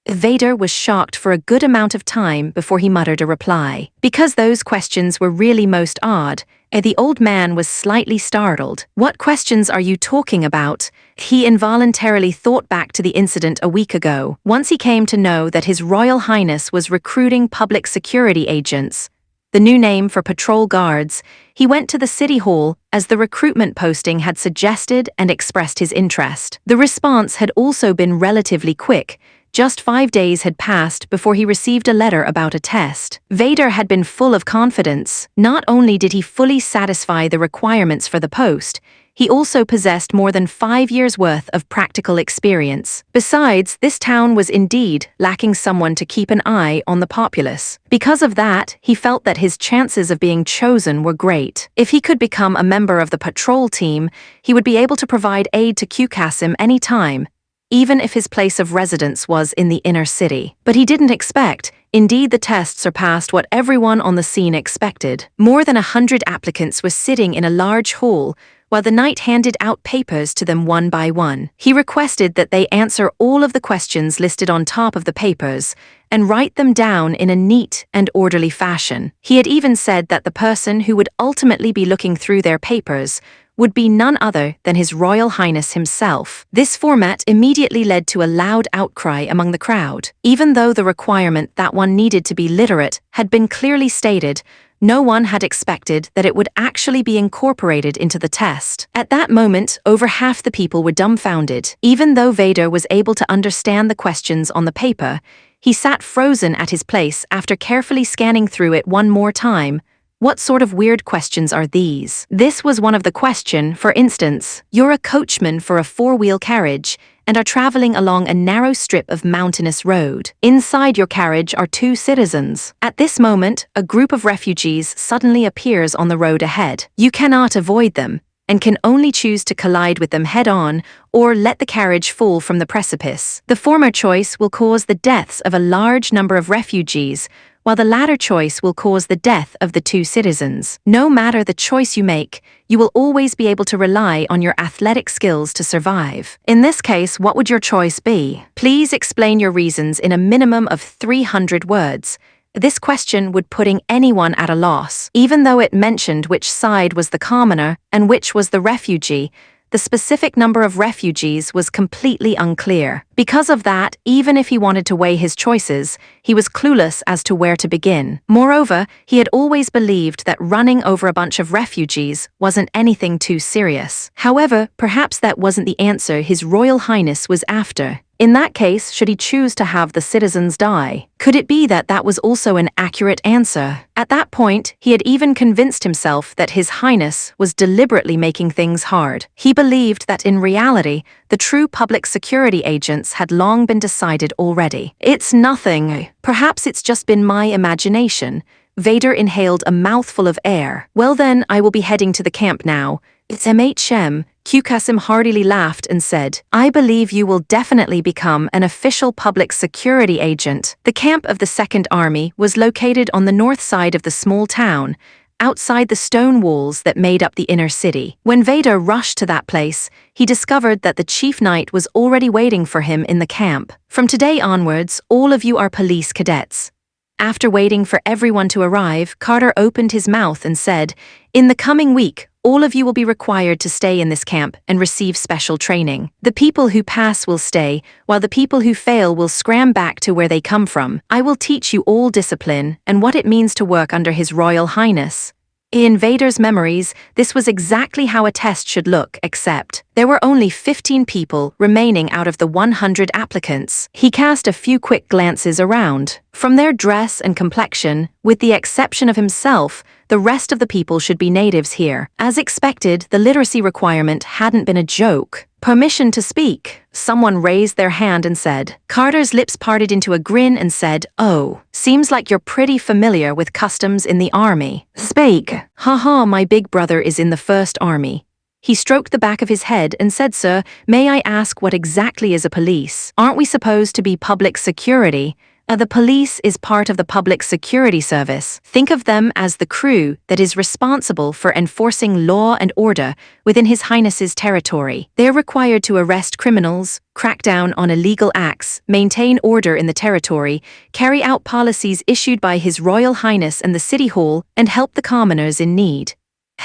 Vader was shocked for a good amount of time before he muttered a reply. Because those questions were really most odd, the old man was slightly startled. "What questions are you talking about?" He involuntarily thought back to the incident a week ago. Once he came to know that His Royal Highness was recruiting public security agents, the new name for patrol guards, he went to the city hall as the recruitment posting had suggested and expressed his interest. The response had also been relatively quick. Just 5 days had passed before he received a letter about a test. Vader had been full of confidence. Not only did he fully satisfy the requirements for the post, he also possessed more than 5 years' worth of practical experience. Besides, this town was indeed lacking someone to keep an eye on the populace. Because of that, he felt that his chances of being chosen were great. If he could become a member of the patrol team, he would be able to provide aid to Qkasim any time, even if his place of residence was in the inner city. But he didn't expect. Indeed, the test surpassed what everyone on the scene expected. More than 100 applicants were sitting in a large hall, while the knight handed out papers to them one by one. He requested that they answer all of the questions listed on top of the papers and write them down in a neat and orderly fashion. He had even said that the person who would ultimately be looking through their papers would be none other than His Royal Highness himself. This format immediately led to a loud outcry among the crowd. Even though the requirement that one needed to be literate had been clearly stated, no one had expected that it would actually be incorporated into the test. At that moment, over half the people were dumbfounded. Even though Vader was able to understand the questions on the paper, he sat frozen at his place after carefully scanning through it one more time. What sort of weird questions are these? This was one of the question, for instance, you're a coachman for a four-wheel carriage and are traveling along a narrow strip of mountainous road. Inside your carriage are 2 citizens. At this moment, a group of refugees suddenly appears on the road ahead. You cannot avoid them, and can only choose to collide with them head-on or let the carriage fall from the precipice. The former choice will cause the deaths of a large number of refugees, while the latter choice will cause the death of the 2 citizens. No matter the choice you make, you will always be able to rely on your athletic skills to survive. In this case, what would your choice be? Please explain your reasons in a minimum of 300 words. This question would putting anyone at a loss. Even though it mentioned which side was the commoner and which was the refugee, the specific number of refugees was completely unclear. Because of that, even if he wanted to weigh his choices, he was clueless as to where to begin. Moreover, he had always believed that running over a bunch of refugees wasn't anything too serious. However, perhaps that wasn't the answer His Royal Highness was after. In that case, should he choose to have the citizens die? Could it be that that was also an accurate answer? At that point, he had even convinced himself that His Highness was deliberately making things hard. He believed that in reality, the true public security agents had long been decided already. It's nothing. Perhaps it's just been my imagination. Vader inhaled a mouthful of air. Well then, I will be heading to the camp now. It's MHM. Qkasim heartily laughed and said, I believe you will definitely become an official public security agent. The camp of the Second Army was located on the north side of the small town, outside the stone walls that made up the inner city. When Vader rushed to that place, he discovered that the chief knight was already waiting for him in the camp. From today onwards, all of you are police cadets. After waiting for everyone to arrive, Carter opened his mouth and said, in the coming week, all of you will be required to stay in this camp and receive special training. The people who pass will stay, while the people who fail will scram back to where they come from. I will teach you all discipline and what it means to work under His Royal Highness. In Vader's memories, this was exactly how a test should look, except there were only 15 people remaining out of the 100 applicants. He cast a few quick glances around. From their dress and complexion, with the exception of himself, the rest of the people should be natives here. As expected, the literacy requirement hadn't been a joke. Permission to speak. Someone raised their hand and said. Carter's lips parted into a grin and said, oh, seems like you're pretty familiar with customs in the army. Speak. Haha, my big brother is in the First Army. He stroked the back of his head and said, sir, may I ask what exactly is a police? Aren't we supposed to be public security? The police is part of the public security service. Think of them as the crew that is responsible for enforcing law and order within His Highness's territory. They are required to arrest criminals, crack down on illegal acts, maintain order in the territory, carry out policies issued by His Royal Highness and the City Hall, and help the commoners in need.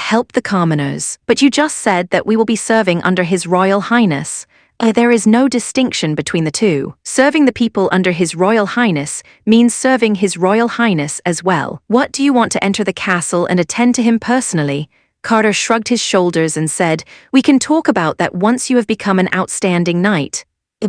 help the commoners. But you just said that we will be serving under His Royal Highness. There is no distinction between the two. Serving the people under His Royal Highness means serving His Royal Highness as well. What do you want to enter the castle and attend to him personally? Carter shrugged his shoulders and said, "We can talk about that once you have become an outstanding knight."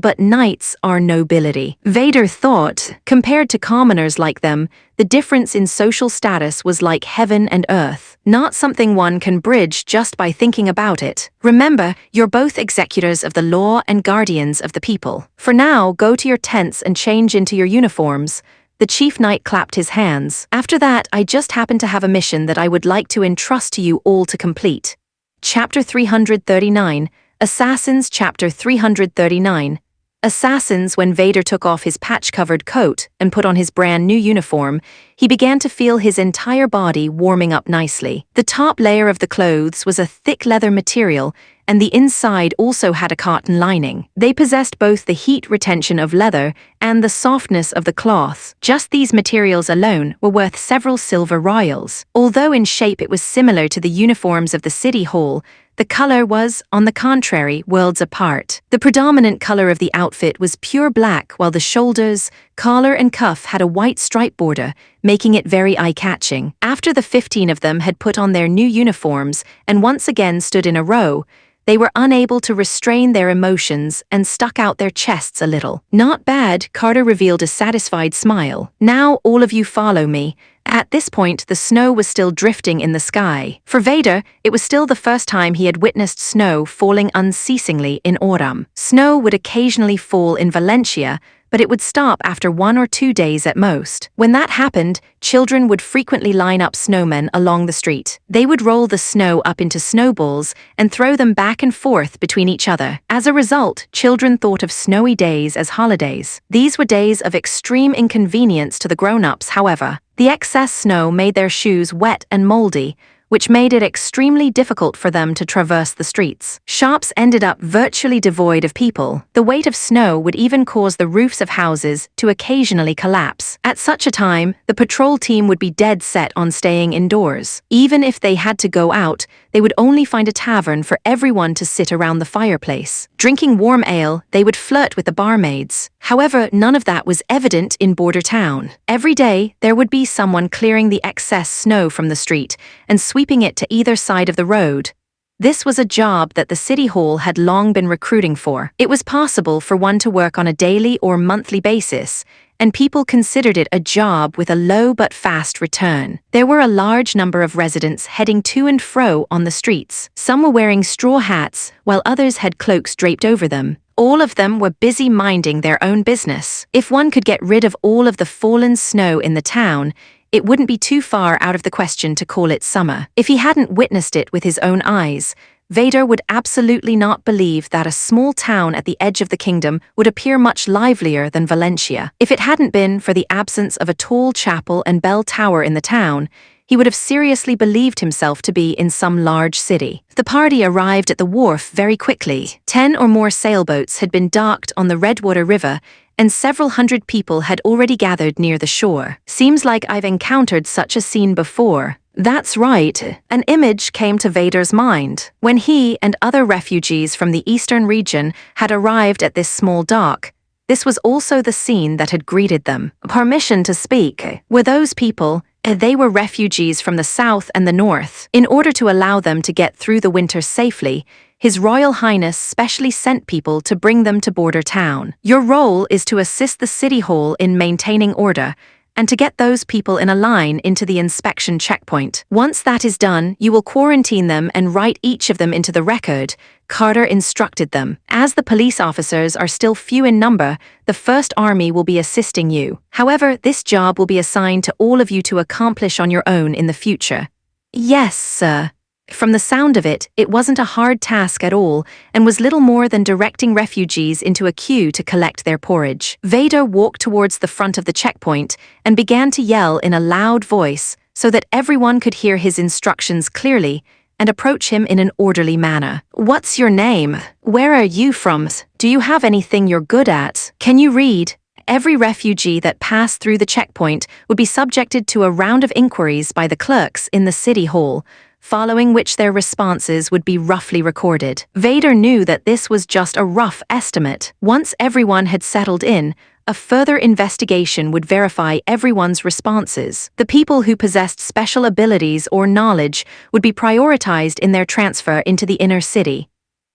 But knights are nobility. Vader thought, compared to commoners like them, the difference in social status was like heaven and earth, not something one can bridge just by thinking about it. Remember, you're both executors of the law and guardians of the people. For now, go to your tents and change into your uniforms. The chief knight clapped his hands. After that, I just happen to have a mission that I would like to entrust to you all to complete. Chapter 339, Assassins. Chapter 339. Assassins. When Vader took off his patch-covered coat and put on his brand new uniform, he began to feel his entire body warming up nicely. The top layer of the clothes was a thick leather material, and the inside also had a cotton lining. They possessed both the heat retention of leather and the softness of the cloth. Just these materials alone were worth several silver royals. Although in shape it was similar to the uniforms of the city hall, the color was, on the contrary, worlds apart. The predominant color of the outfit was pure black, while the shoulders, collar and cuff had a white stripe border, making it very eye-catching. After the 15 of them had put on their new uniforms and once again stood in a row, they were unable to restrain their emotions and stuck out their chests a little. "Not bad," Carter revealed a satisfied smile. "Now all of you follow me." At this point, the snow was still drifting in the sky. For Vader, it was still the first time he had witnessed snow falling unceasingly in autumn. Snow would occasionally fall in Valencia, but it would stop after 1 or 2 days at most. When that happened, children would frequently line up snowmen along the street. They would roll the snow up into snowballs and throw them back and forth between each other. As a result, children thought of snowy days as holidays. These were days of extreme inconvenience to the grown-ups, however. The excess snow made their shoes wet and moldy, which made it extremely difficult for them to traverse the streets. Shops ended up virtually devoid of people. The weight of snow would even cause the roofs of houses to occasionally collapse. At such a time, the patrol team would be dead set on staying indoors. Even if they had to go out, they would only find a tavern for everyone to sit around the fireplace. Drinking warm ale, they would flirt with the barmaids. However, none of that was evident in Border Town. Every day, there would be someone clearing the excess snow from the street and sweeping it to either side of the road. This was a job that the City Hall had long been recruiting for. It was possible for one to work on a daily or monthly basis, and people considered it a job with a low but fast return. There were a large number of residents heading to and fro on the streets. Some were wearing straw hats, while others had cloaks draped over them. All of them were busy minding their own business. If one could get rid of all of the fallen snow in the town, it wouldn't be too far out of the question to call it summer. If he hadn't witnessed it with his own eyes, Vader would absolutely not believe that a small town at the edge of the kingdom would appear much livelier than Valencia. If it hadn't been for the absence of a tall chapel and bell tower in the town, he would have seriously believed himself to be in some large city. The party arrived at the wharf very quickly. 10 or more sailboats had been docked on the Redwater River, and several hundred people had already gathered near the shore. "Seems like I've encountered such a scene before." That's right. An image came to Vader's mind. When he and other refugees from the eastern region had arrived at this small dock, this was also the scene that had greeted them. Permission to speak. Were those people? They were refugees from the south and the north. In order to allow them to get through the winter safely, His Royal Highness specially sent people to bring them to Border Town. Your role is to assist the City Hall in maintaining order, and to get those people in a line into the inspection checkpoint. Once that is done, you will quarantine them and write each of them into the record, Carter instructed them. As the police officers are still few in number, the First Army will be assisting you. However, this job will be assigned to all of you to accomplish on your own in the future. Yes, sir. From the sound of it, it wasn't a hard task at all, and was little more than directing refugees into a queue to collect their porridge. Vader walked towards the front of the checkpoint and began to yell in a loud voice so that everyone could hear his instructions clearly and approach him in an orderly manner. What's your name? Where are you from? Do you have anything you're good at? Can you read? Every refugee that passed through the checkpoint would be subjected to a round of inquiries by the clerks in the City Hall, following which their responses would be roughly recorded. Vader knew that this was just a rough estimate. Once everyone had settled in, a further investigation would verify everyone's responses. The people who possessed special abilities or knowledge would be prioritized in their transfer into the inner city.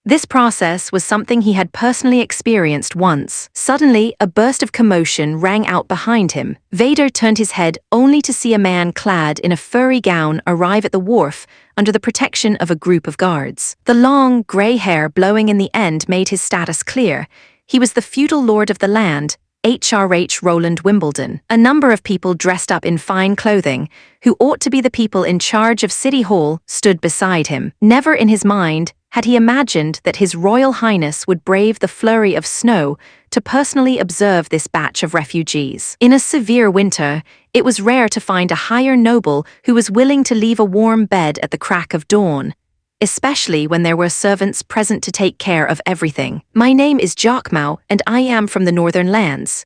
This process was something he had personally experienced once. Suddenly, a burst of commotion rang out behind him. Vader turned his head only to see a man clad in a furry gown arrive at the wharf under the protection of a group of guards. The long, grey hair blowing in the end made his status clear. He was the feudal lord of the land, HRH Roland Wimbledon. A number of people dressed up in fine clothing, who ought to be the people in charge of City Hall, stood beside him. Never in his mind had he imagined that His Royal Highness would brave the flurry of snow to personally observe this batch of refugees. In a severe winter, it was rare to find a higher noble who was willing to leave a warm bed at the crack of dawn, especially when there were servants present to take care of everything. My name is Jacquemau, and I am from the northern lands.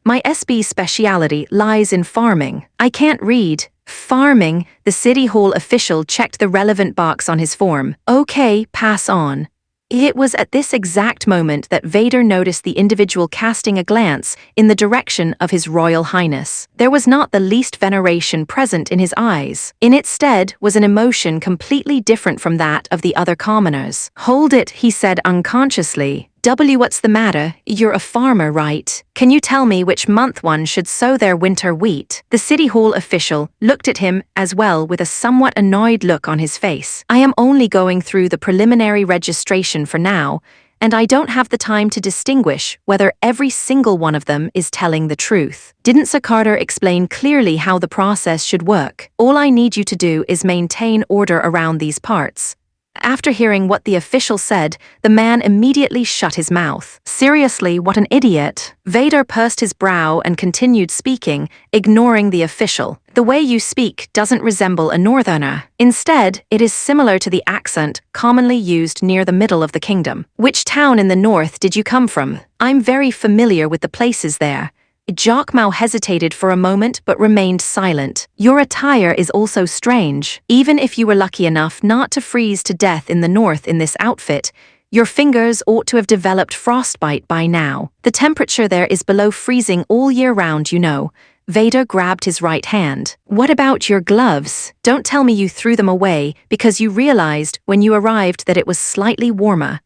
My SB speciality lies in farming. I can't read. Farming, the City Hall official checked the relevant box on his form. Okay, pass on. It was at this exact moment that Vader noticed the individual casting a glance in the direction of His Royal Highness. There was not the least veneration present in his eyes. In its stead was an emotion completely different from that of the other commoners. Hold it, he said unconsciously. What's the matter? You're a farmer, right? Can you tell me which month one should sow their winter wheat? The City Hall official looked at him as well with a somewhat annoyed look on his face. I am only going through the preliminary registration for now, and I don't have the time to distinguish whether every single one of them is telling the truth. Didn't Sir Carter explain clearly how the process should work? All I need you to do is maintain order around these parts. After hearing what the official said, the man immediately shut his mouth. Seriously, what an idiot. Vader pursed his brow and continued speaking, ignoring the official. The way you speak doesn't resemble a northerner. Instead, it is similar to the accent commonly used near the middle of the kingdom. Which town in the north did you come from? I'm very familiar with the places there. Jacquemau hesitated for a moment but remained silent. Your attire is also strange. Even if you were lucky enough not to freeze to death in the north in this outfit, your fingers ought to have developed frostbite by now. The temperature there is below freezing all year round, you know. Vader grabbed his right hand. What about your gloves? Don't tell me you threw them away because you realized when you arrived that it was slightly warmer.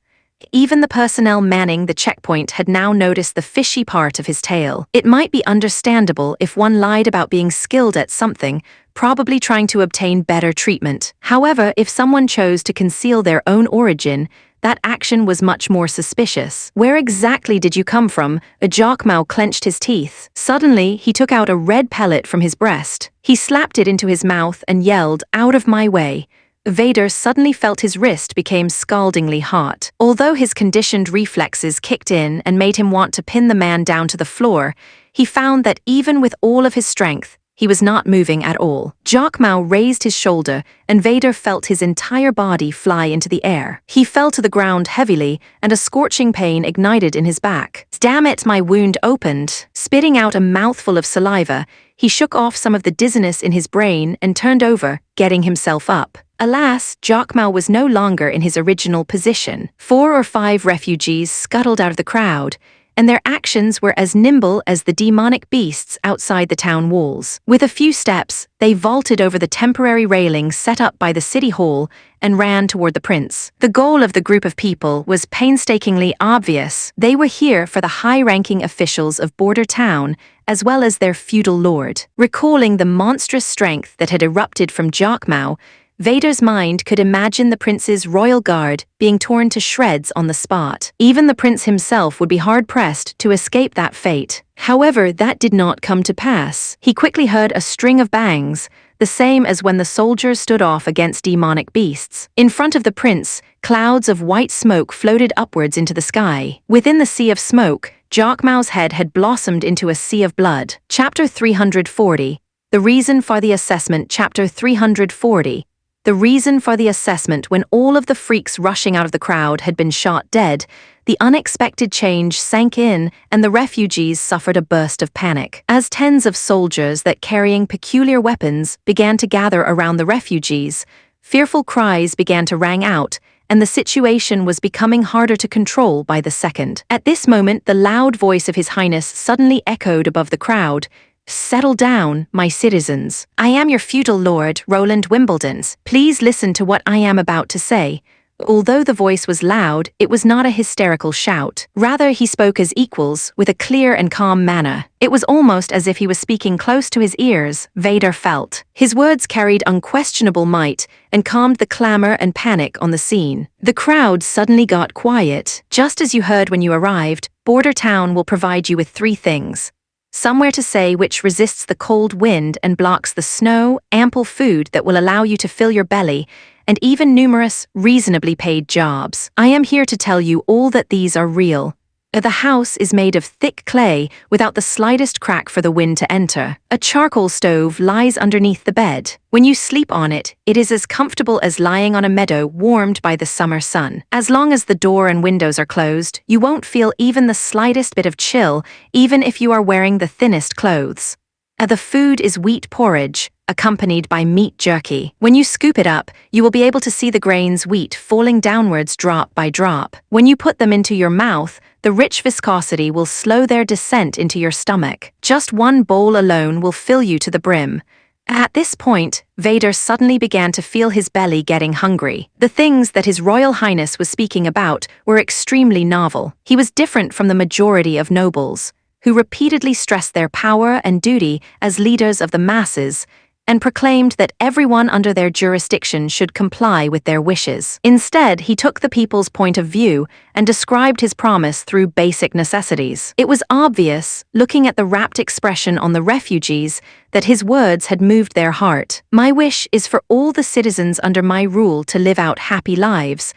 Even the personnel manning the checkpoint had now noticed the fishy part of his tail. It might be understandable if one lied about being skilled at something, probably trying to obtain better treatment. However, if someone chose to conceal their own origin, that action was much more suspicious. Where exactly did you come from? Jacquemau clenched his teeth. Suddenly, he took out a red pellet from his breast. He slapped it into his mouth and yelled, "Out of my way." Vader suddenly felt his wrist became scaldingly hot. Although his conditioned reflexes kicked in and made him want to pin the man down to the floor, he found that even with all of his strength, he was not moving at all. Jacquemau raised his shoulder, and Vader felt his entire body fly into the air. He fell to the ground heavily, and a scorching pain ignited in his back. Damn it, my wound opened. Spitting out a mouthful of saliva, he shook off some of the dizziness in his brain and turned over, getting himself up. Alas, Jacquemau was no longer in his original position. 4 or 5 refugees scuttled out of the crowd, and their actions were as nimble as the demonic beasts outside the town walls. With a few steps, they vaulted over the temporary railing set up by the city hall and ran toward the prince. The goal of the group of people was painstakingly obvious. They were here for the high-ranking officials of Border Town, as well as their feudal lord. Recalling the monstrous strength that had erupted from Jacquemau, Vader's mind could imagine the prince's royal guard being torn to shreds on the spot. Even the prince himself would be hard-pressed to escape that fate. However, that did not come to pass. He quickly heard a string of bangs, the same as when the soldiers stood off against demonic beasts. In front of the prince, clouds of white smoke floated upwards into the sky. Within the sea of smoke, Jacquemau's head had blossomed into a sea of blood. Chapter 340. The Reason for the Assessment. Chapter 340. The reason for the assessment. When all of the freaks rushing out of the crowd had been shot dead, the unexpected change sank in and the refugees suffered a burst of panic. As tens of soldiers that carrying peculiar weapons began to gather around the refugees, Fearful cries began to ring out, and the situation was becoming harder to control by the second. At this moment, the loud voice of His Highness suddenly echoed above the crowd. "Settle down, my citizens. I am your feudal lord, Roland Wimbledons. Please listen to what I am about to say." Although the voice was loud, it was not a hysterical shout. Rather, he spoke as equals, with a clear and calm manner. It was almost as if he was speaking close to his ears, Vader felt. His words carried unquestionable might and calmed the clamor and panic on the scene. The crowd suddenly got quiet. "Just as you heard when you arrived, Border Town will provide you with 3 things. Somewhere to stay which resists the cold wind and blocks the snow, ample food that will allow you to fill your belly, and even numerous, reasonably paid jobs. I am here to tell you all that these are real. The house is made of thick clay without the slightest crack for the wind to enter. A charcoal stove lies underneath the bed. When you sleep on it, it is as comfortable as lying on a meadow warmed by the summer sun. As long as the door and windows are closed, you won't feel even the slightest bit of chill, even if you are wearing the thinnest clothes. The food is wheat porridge, accompanied by meat jerky. When you scoop it up, you will be able to see the grains wheat falling downwards drop by drop. When you put them into your mouth, the rich viscosity will slow their descent into your stomach. Just one bowl alone will fill you to the brim. At this point, Vader suddenly began to feel his belly getting hungry. The things that His Royal Highness was speaking about were extremely novel. He was different from the majority of nobles, who repeatedly stressed their power and duty as leaders of the masses, and proclaimed that everyone under their jurisdiction should comply with their wishes. Instead, he took the people's point of view and described his promise through basic necessities. It was obvious, looking at the rapt expression on the refugees, that his words had moved their heart. "My wish is for all the citizens under my rule to live out happy lives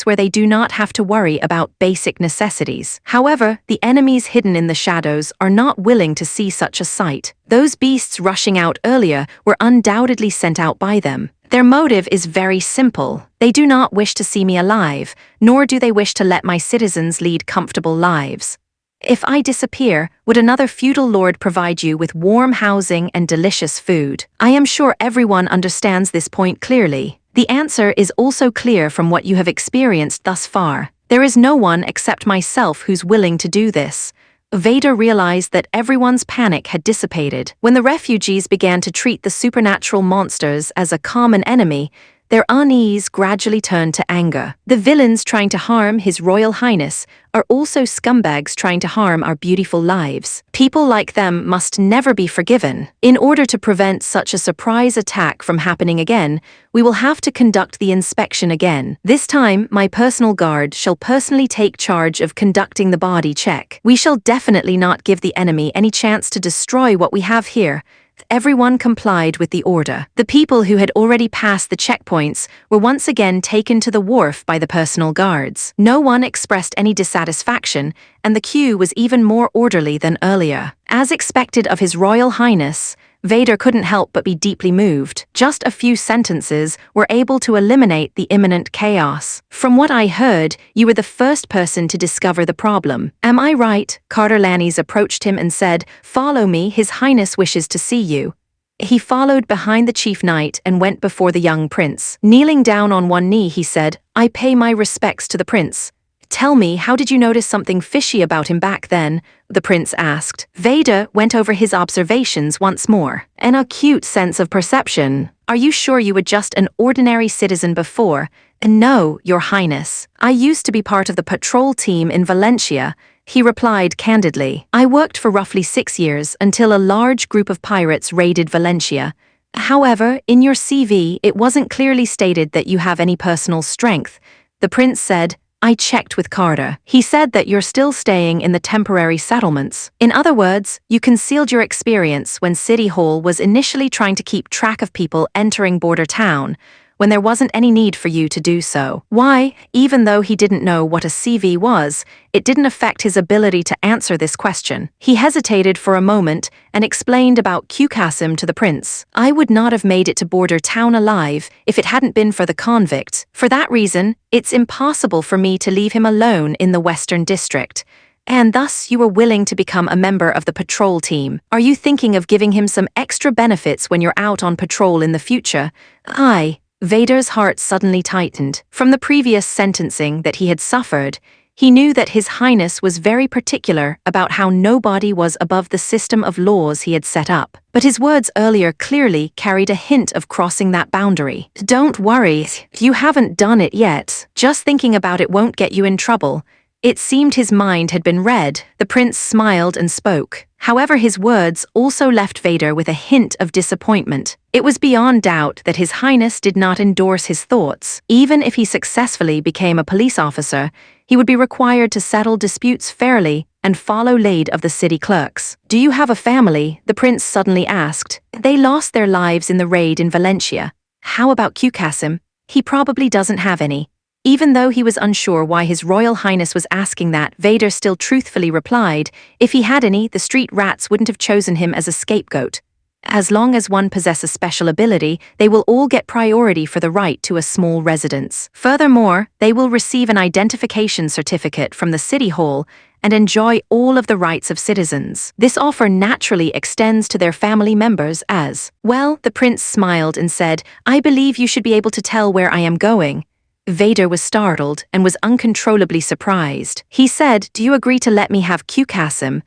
where they do not have to worry about basic necessities. However, the enemies hidden in the shadows are not willing to see such a sight. Those beasts rushing out earlier were undoubtedly sent out by them. Their motive is very simple. They do not wish to see me alive, nor do they wish to let my citizens lead comfortable lives. If I disappear, would another feudal lord provide you with warm housing and delicious food? I am sure everyone understands this point clearly. The answer is also clear from what you have experienced thus far. There is no one except myself who's willing to do this." Vader realized that everyone's panic had dissipated. When the refugees began to treat the supernatural monsters as a common enemy, their unease gradually turned to anger. The villains trying to harm His Royal Highness are also scumbags trying to harm our beautiful lives. People like them must never be forgiven. In order to prevent such a surprise attack from happening again, we will have to conduct the inspection again. This time, my personal guard shall personally take charge of conducting the body check. We shall definitely not give the enemy any chance to destroy what we have here. Everyone complied with the order. The people who had already passed the checkpoints were once again taken to the wharf by the personal guards. No one expressed any dissatisfaction, and the queue was even more orderly than earlier. As expected of His Royal Highness, Vader couldn't help but be deeply moved. Just a few sentences were able to eliminate the imminent chaos. "From what I heard, you were the first person to discover the problem. Am I right?" Carter Lannies approached him and said, "Follow me, His Highness wishes to see you." He followed behind the chief knight and went before the young prince. Kneeling down on one knee, he said, "I pay my respects to the prince." "Tell me, how did you notice something fishy about him back then?" the prince asked. Vader went over his observations once more. "An acute sense of perception. Are you sure you were just an ordinary citizen before?" "No, Your Highness. I used to be part of the patrol team in Valencia," he replied candidly. "I worked for roughly 6 years until a large group of pirates raided Valencia. However, in your CV, it wasn't clearly stated that you have any personal strength." The prince said, "I checked with Carter. He said that you're still staying in the temporary settlements. In other words, you concealed your experience when City Hall was initially trying to keep track of people entering Border Town, when there wasn't any need for you to do so." Why, even though he didn't know what a CV was, it didn't affect his ability to answer this question. He hesitated for a moment and explained about Qasim to the prince. "I would not have made it to Border Town alive if it hadn't been for the convict. For that reason, it's impossible for me to leave him alone in the Western District. And thus you were willing to become a member of the patrol team. Are you thinking of giving him some extra benefits when you're out on patrol in the future?" "Aye. Vader's heart suddenly tightened. From the previous sentencing that he had suffered, he knew that His Highness was very particular about how nobody was above the system of laws he had set up. But his words earlier clearly carried a hint of crossing that boundary. Don't worry, you haven't done it yet. Just thinking about it won't get you in trouble. It seemed his mind had been read. The prince smiled and spoke. However, his words also left Vader with a hint of disappointment. It was beyond doubt that His Highness did not endorse his thoughts. Even if he successfully became a police officer, he would be required to settle disputes fairly and follow lead of the city clerks. Do you have a family? The prince suddenly asked. They lost their lives in the raid in Valencia. How about Qasim? He probably doesn't have any. Even though he was unsure why His Royal Highness was asking that, Vader still truthfully replied, if he had any, the street rats wouldn't have chosen him as a scapegoat. As long as one possesses special ability, they will all get priority for the right to a small residence. Furthermore, they will receive an identification certificate from the city hall and enjoy all of the rights of citizens. This offer naturally extends to their family members as well. The prince smiled and said, I believe you should be able to tell where I am going. Vader was startled and was uncontrollably surprised. He said, do you agree to let me have Qasim?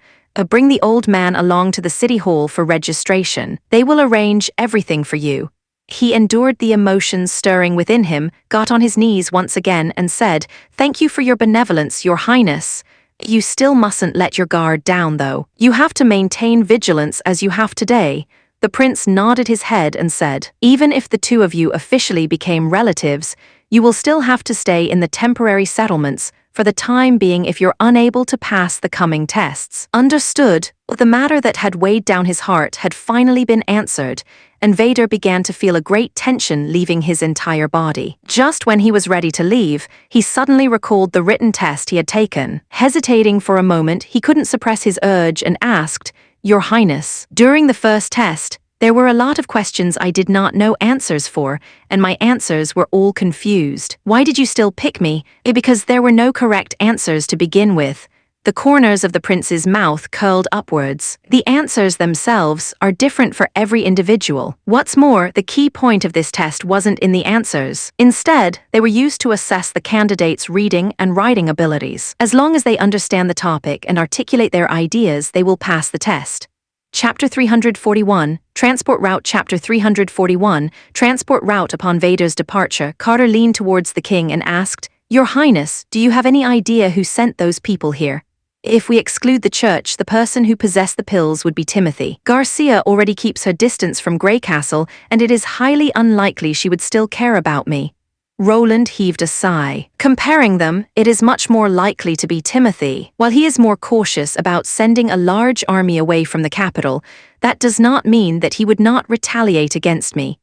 Bring the old man along to the city hall for registration. They will arrange everything for you. He endured the emotions stirring within him, got on his knees once again and said, thank you for your benevolence, Your Highness. You still mustn't let your guard down, though. You have to maintain vigilance as you have today. The prince nodded his head and said, even if the two of you officially became relatives, you will still have to stay in the temporary settlements for the time being if you're unable to pass the coming tests. Understood. The matter that had weighed down his heart had finally been answered, and Vader began to feel a great tension leaving his entire body. Just when he was ready to leave, he suddenly recalled the written test he had taken. Hesitating for a moment, he couldn't suppress his urge and asked, Your Highness, during the first test, there were a lot of questions I did not know answers for, and my answers were all confused. Why did you still pick me? Because there were no correct answers to begin with. The corners of the prince's mouth curled upwards. The answers themselves are different for every individual. What's more, the key point of this test wasn't in the answers. Instead, they were used to assess the candidate's reading and writing abilities. As long as they understand the topic and articulate their ideas, they will pass the test. Chapter 341, Transport Route. Chapter 341, Transport Route. Upon Vader's departure, Carter leaned towards the king and asked, Your Highness, do you have any idea who sent those people here? If we exclude the church, the person who possessed the pills would be Timothy. Garcia already keeps her distance from Grey Castle, and it is highly unlikely she would still care about me. Roland heaved a sigh. Comparing them, it is much more likely to be Timothy. While he is more cautious about sending a large army away from the capital, that does not mean that he would not retaliate against me.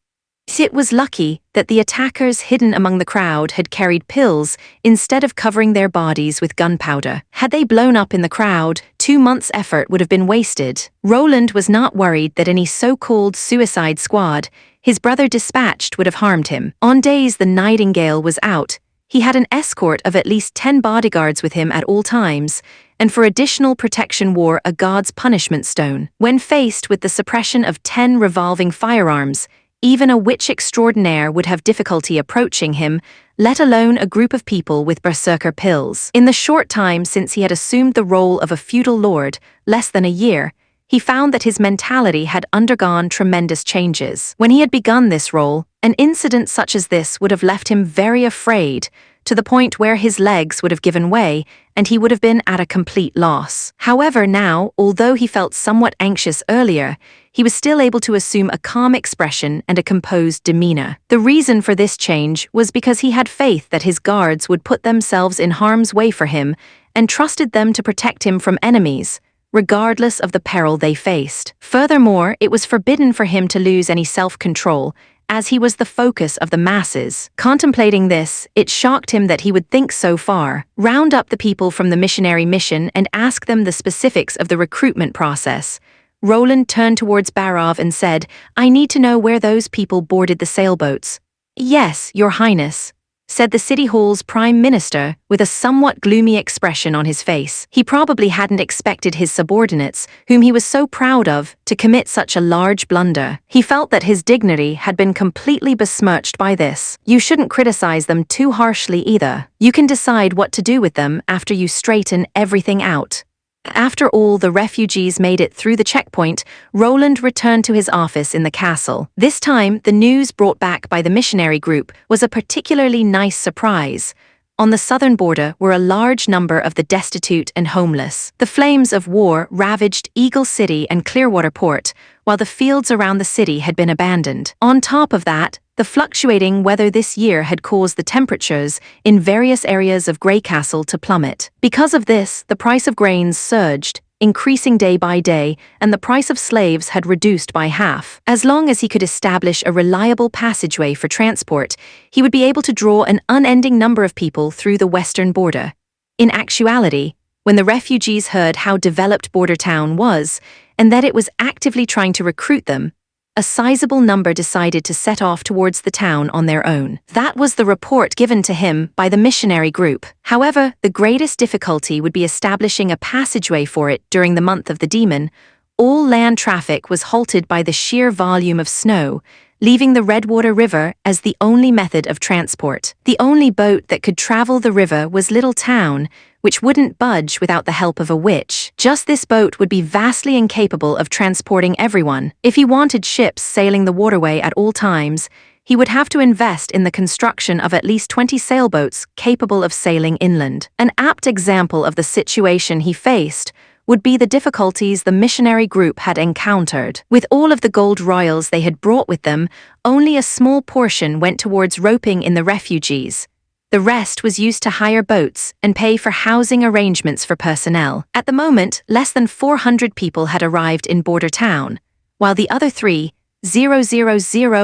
It was lucky that the attackers hidden among the crowd had carried pills instead of covering their bodies with gunpowder. Had they blown up in the crowd, 2 months' effort would have been wasted. Roland was not worried that any so-called suicide squad his brother dispatched would have harmed him. On days the Nightingale was out, he had an escort of at least 10 bodyguards with him at all times, and for additional protection wore a god's punishment stone. When faced with the suppression of 10 revolving firearms, even a witch extraordinaire would have difficulty approaching him, let alone a group of people with berserker pills. In the short time since he had assumed the role of a feudal lord, less than a year, he found that his mentality had undergone tremendous changes. When he had begun this role, an incident such as this would have left him very afraid, to the point where his legs would have given way and he would have been at a complete loss. However, now, although he felt somewhat anxious earlier, he was still able to assume a calm expression and a composed demeanor. The reason for this change was because he had faith that his guards would put themselves in harm's way for him and trusted them to protect him from enemies, regardless of the peril they faced. Furthermore, it was forbidden for him to lose any self-control, as he was the focus of the masses. Contemplating this, it shocked him that he would think so far. Round up the people from the missionary mission and ask them the specifics of the recruitment process. Roland turned towards Barov and said, I need to know where those people boarded the sailboats. Yes, Your Highness. said the City Hall's Prime Minister with a somewhat gloomy expression on his face. He probably hadn't expected his subordinates, whom he was so proud of, to commit such a large blunder. He felt that his dignity had been completely besmirched by this. You shouldn't criticize them too harshly either. You can decide what to do with them after you straighten everything out. After all the refugees made it through the checkpoint, Roland returned to his office in the castle. This time, the news brought back by the missionary group was a particularly nice surprise. On the southern border were a large number of the destitute and homeless. The flames of war ravaged Eagle City and Clearwater Port, while the fields around the city had been abandoned. On top of that, the fluctuating weather this year had caused the temperatures in various areas of Greycastle to plummet. Because of this, the price of grains surged, increasing day by day, and the price of slaves had reduced by half. As long as he could establish a reliable passageway for transport, he would be able to draw an unending number of people through the western border. In actuality, when the refugees heard how developed Border Town was, and that it was actively trying to recruit them, a sizable number decided to set off towards the town on their own. That was the report given to him by the missionary group. However, the greatest difficulty would be establishing a passageway for it during the month of the demon. All land traffic was halted by the sheer volume of snow, leaving the Redwater River as the only method of transport. The only boat that could travel the river was Little Town, which wouldn't budge without the help of a witch. Just this boat would be vastly incapable of transporting everyone. If he wanted ships sailing the waterway at all times, he would have to invest in the construction of at least 20 sailboats capable of sailing inland. An apt example of the situation he faced would be the difficulties the missionary group had encountered. With all of the gold royals they had brought with them, only a small portion went towards roping in the refugees. The rest was used to hire boats and pay for housing arrangements for personnel. At the moment, less than 400 people had arrived in Border Town, while the other 3,000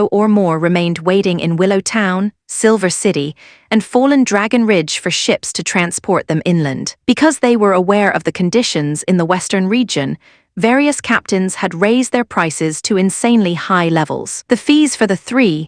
or more remained waiting in Willow Town, Silver City, and Fallen Dragon Ridge for ships to transport them inland. Because they were aware of the conditions in the western region, various captains had raised their prices to insanely high levels. The fees for the 3,000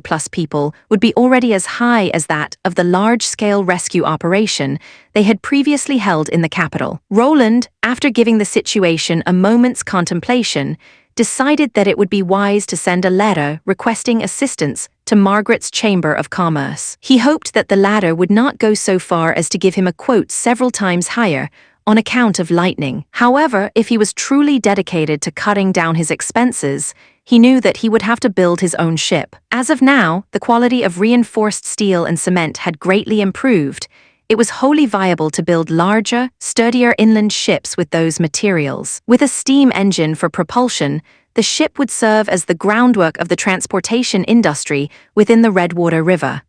plus people would be already as high as that of the large-scale rescue operation they had previously held in the capital. Roland, after giving the situation a moment's contemplation, decided that it would be wise to send a letter requesting assistance to Margaret's Chamber of Commerce. He hoped that the latter would not go so far as to give him a quote several times higher on account of lightning. However, if he was truly dedicated to cutting down his expenses, he knew that he would have to build his own ship. As of now, the quality of reinforced steel and cement had greatly improved. It was wholly viable to build larger, sturdier inland ships with those materials. With a steam engine for propulsion, the ship would serve as the groundwork of the transportation industry within the Redwater River.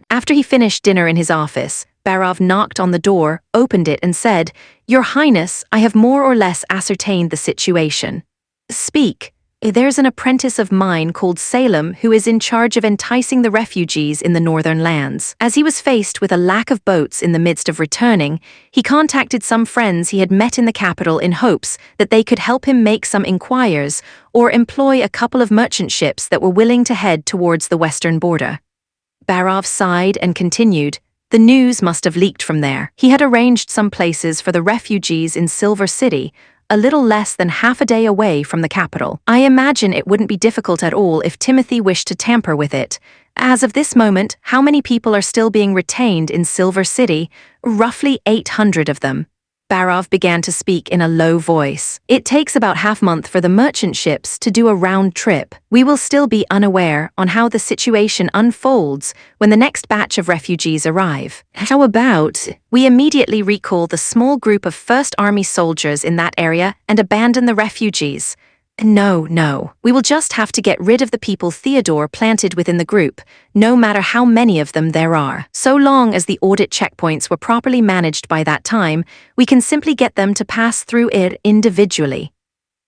After he finished dinner in his office, Barov knocked on the door, opened it, and said, "Your Highness, I have more or less ascertained the situation." "Speak." "There's an apprentice of mine called Salem who is in charge of enticing the refugees in the northern lands. As he was faced with a lack of boats in the midst of returning, he contacted some friends he had met in the capital in hopes that they could help him make some inquiries or employ a couple of merchant ships that were willing to head towards the western border." Barov sighed and continued, "The news must have leaked from there. He had arranged some places for the refugees in Silver City, a little less than half a day away from the capital. I imagine it wouldn't be difficult at all if Timothy wished to tamper with it. As of this moment, how many people are still being retained in Silver City? Roughly 800 of them." Barov began to speak in a low voice. "It takes about half-month for the merchant ships to do a round trip. We will still be unaware on how the situation unfolds when the next batch of refugees arrive. How about we immediately recall the small group of First Army soldiers in that area and abandon the refugees?" No. We will just have to get rid of the people Theodore planted within the group, no matter how many of them there are. So long as the audit checkpoints were properly managed by that time, we can simply get them to pass through it individually."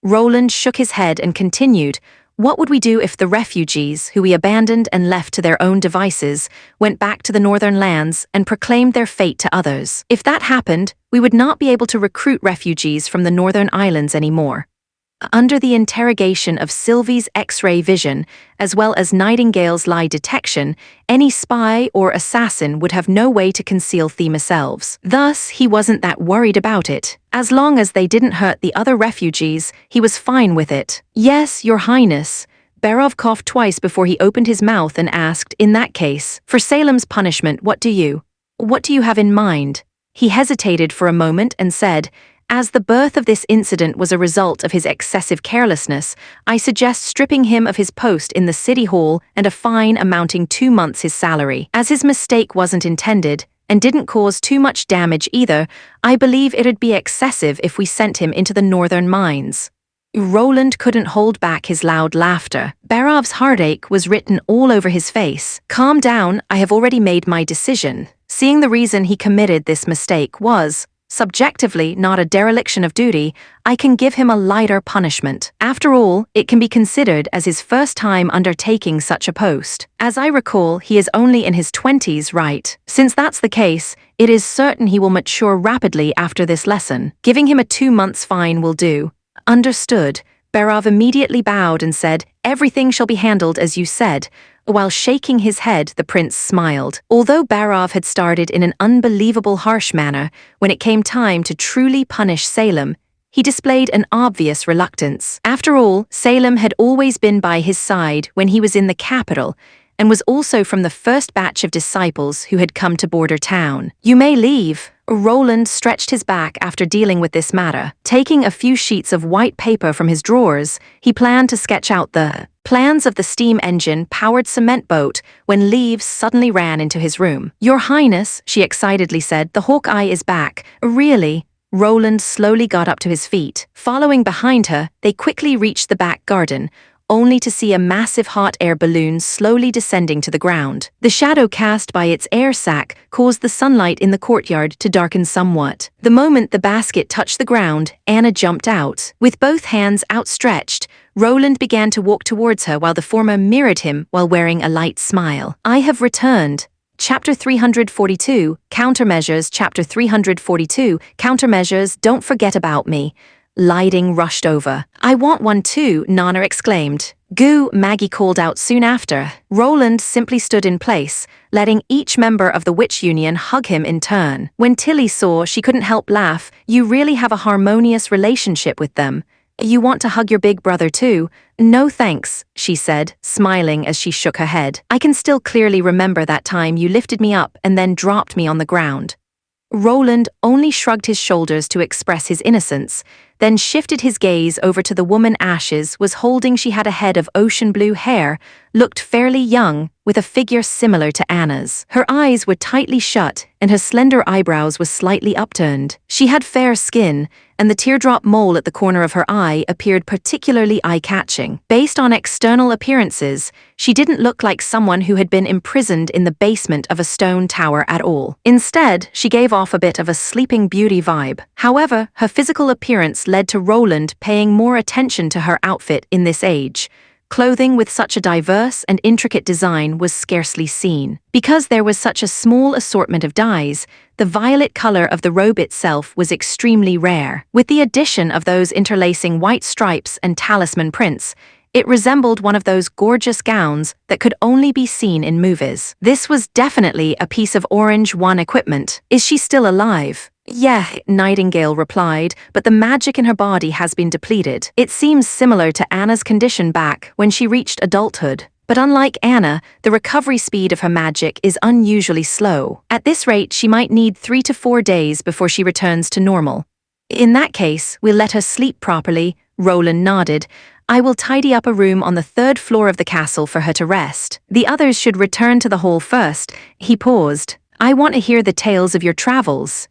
Roland shook his head and continued, "What would we do if the refugees, who we abandoned and left to their own devices, went back to the northern lands and proclaimed their fate to others? If that happened, we would not be able to recruit refugees from the northern islands anymore." Under the interrogation of Sylvie's X-ray vision, as well as Nightingale's lie detection, any spy or assassin would have no way to conceal themselves. Thus, he wasn't that worried about it. As long as they didn't hurt the other refugees, he was fine with it. "Yes, Your Highness." Barov coughed twice before he opened his mouth and asked, "In that case, for Salem's punishment, what do you have in mind?" He hesitated for a moment and said, "As the birth of this incident was a result of his excessive carelessness, I suggest stripping him of his post in the city hall and a fine amounting 2 months his salary. As his mistake wasn't intended, and didn't cause too much damage either, I believe it'd be excessive if we sent him into the northern mines." Roland couldn't hold back his loud laughter. Barov's heartache was written all over his face. "Calm down, I have already made my decision." Seeing the reason he committed this mistake was, subjectively, not a dereliction of duty, I can give him a lighter punishment. After all, it can be considered as his first time undertaking such a post. As I recall, he is only in his 20s, right? Since that's the case, it is certain he will mature rapidly after this lesson. Giving him a 2 months fine will do. Understood. Barov immediately bowed and said, "Everything shall be handled as you said." While shaking his head, the prince smiled. Although Barov had started in an unbelievable harsh manner, when it came time to truly punish Salem, he displayed an obvious reluctance. After all, Salem had always been by his side when he was in the capital, and was also from the first batch of disciples who had come to Border Town. "You may leave." Roland stretched his back after dealing with this matter. Taking a few sheets of white paper from his drawers, he planned to sketch out the plans of the steam engine-powered cement boat when Leaves suddenly ran into his room. "Your Highness," she excitedly said, "the Hawkeye is back." "Really?" Roland slowly got up to his feet. Following behind her, they quickly reached the back garden, only to see a massive hot air balloon slowly descending to the ground. The shadow cast by its air sac caused the sunlight in the courtyard to darken somewhat. The moment the basket touched the ground, Anna jumped out. With both hands outstretched, Roland began to walk towards her while the former mirrored him while wearing a light smile. "I have returned." Chapter 342, Countermeasures. Chapter 342, Countermeasures. "Don't forget about me." Lighting rushed over. "I want one too," Nana exclaimed. "Goo," Maggie called out soon after. Roland simply stood in place, letting each member of the witch union hug him in turn. When Tilly saw, she couldn't help laugh. "You really have a harmonious relationship with them. You want to hug your big brother too?" "No thanks," she said, smiling as she shook her head. "I can still clearly remember that time you lifted me up and then dropped me on the ground." Roland only shrugged his shoulders to express his innocence, then shifted his gaze over to the woman Ashes was holding. She had a head of ocean blue hair, looked fairly young, with a figure similar to Anna's. Her eyes were tightly shut, and her slender eyebrows were slightly upturned. She had fair skin, and the teardrop mole at the corner of her eye appeared particularly eye-catching. Based on external appearances, she didn't look like someone who had been imprisoned in the basement of a stone tower at all. Instead, she gave off a bit of a Sleeping Beauty vibe. However, her physical appearance led to Roland paying more attention to her outfit in this age. Clothing with such a diverse and intricate design was scarcely seen. Because there was such a small assortment of dyes, the violet color of the robe itself was extremely rare. With the addition of those interlacing white stripes and talisman prints, it resembled one of those gorgeous gowns that could only be seen in movies. This was definitely a piece of Orange One equipment. "Is she still alive?" "Yeah," Nightingale replied, "but the magic in her body has been depleted. It seems similar to Anna's condition back when she reached adulthood. But unlike Anna, the recovery speed of her magic is unusually slow. At this rate, she might need 3 to 4 days before she returns to normal." "In that case, we'll let her sleep properly," Roland nodded. "I will tidy up a room on the 3rd floor of the castle for her to rest. The others should return to the hall first." He paused. "I want to hear the tales of your travels."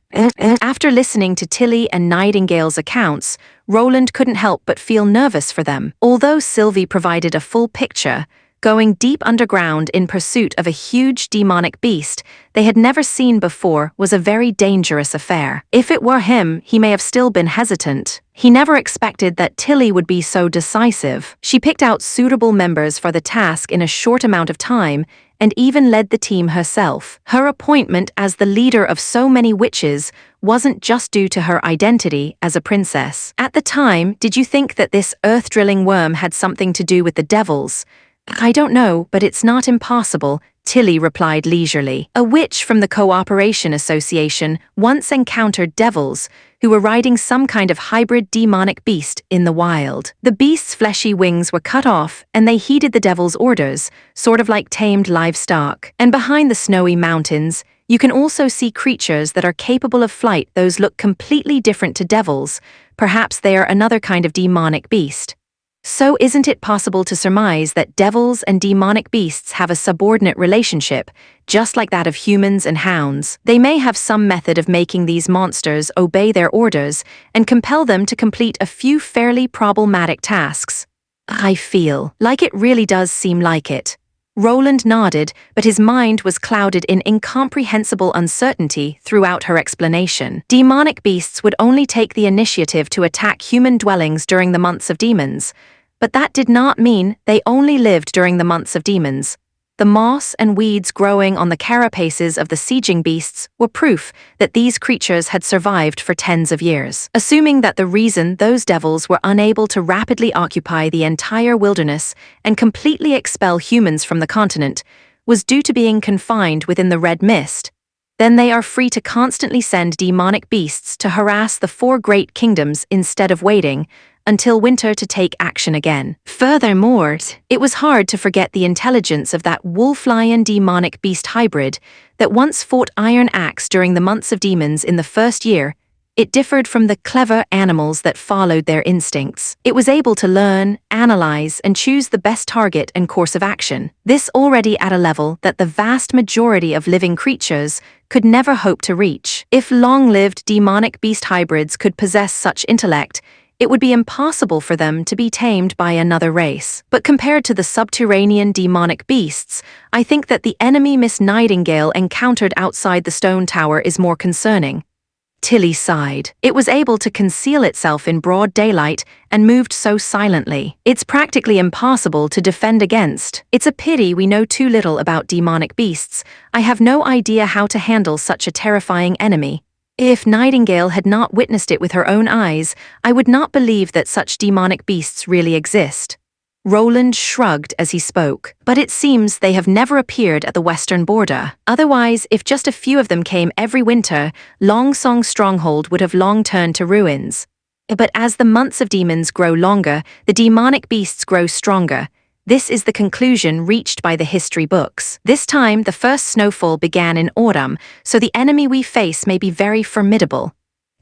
After listening to Tilly and Nightingale's accounts, Roland couldn't help but feel nervous for them. Although Sylvie provided a full picture, going deep underground in pursuit of a huge demonic beast they had never seen before was a very dangerous affair. If it were him, he may have still been hesitant. He never expected that Tilly would be so decisive. She picked out suitable members for the task in a short amount of time, and even led the team herself. Her appointment as the leader of so many witches wasn't just due to her identity as a princess. At the time, did you think that this earth-drilling worm had something to do with the devils? I don't know, but it's not impossible, Tilly replied leisurely. A witch from the Cooperation Association once encountered devils who were riding some kind of hybrid demonic beast in the wild. The beast's fleshy wings were cut off and they heeded the devil's orders, sort of like tamed livestock. And behind the snowy mountains, you can also see creatures that are capable of flight. Those look completely different to devils. Perhaps they are another kind of demonic beast. So isn't it possible to surmise that devils and demonic beasts have a subordinate relationship, just like that of humans and hounds? They may have some method of making these monsters obey their orders and compel them to complete a few fairly problematic tasks. I feel like it really does seem like it. Roland nodded, but his mind was clouded in incomprehensible uncertainty throughout her explanation. Demonic beasts would only take the initiative to attack human dwellings during the months of demons, but that did not mean they only lived during the months of demons. The moss and weeds growing on the carapaces of the sieging beasts were proof that these creatures had survived for tens of years. Assuming that the reason those devils were unable to rapidly occupy the entire wilderness and completely expel humans from the continent was due to being confined within the red mist, then they are free to constantly send demonic beasts to harass the four great kingdoms instead of waiting until winter to take action again. Furthermore, it was hard to forget the intelligence of that wolf-lion demonic beast hybrid that once fought Iron Axe during the months of demons in the first year. It differed from the clever animals that followed their instincts. It was able to learn, analyze, and choose the best target and course of action. This already at a level that the vast majority of living creatures could never hope to reach. If long-lived demonic beast hybrids could possess such intellect, it would be impossible for them to be tamed by another race. But compared to the subterranean demonic beasts, I think that the enemy Miss Nightingale encountered outside the stone tower is more concerning. Tilly sighed. It was able to conceal itself in broad daylight and moved so silently. It's practically impossible to defend against. It's a pity we know too little about demonic beasts. I have no idea how to handle such a terrifying enemy. If Nightingale had not witnessed it with her own eyes, I would not believe that such demonic beasts really exist. Roland shrugged as he spoke, but it seems they have never appeared at the western border. Otherwise, if just a few of them came every winter, Longsong's stronghold would have long turned to ruins. But as the months of demons grow longer, the demonic beasts grow stronger. This is the conclusion reached by the history books. This time, the first snowfall began in autumn, so the enemy we face may be very formidable.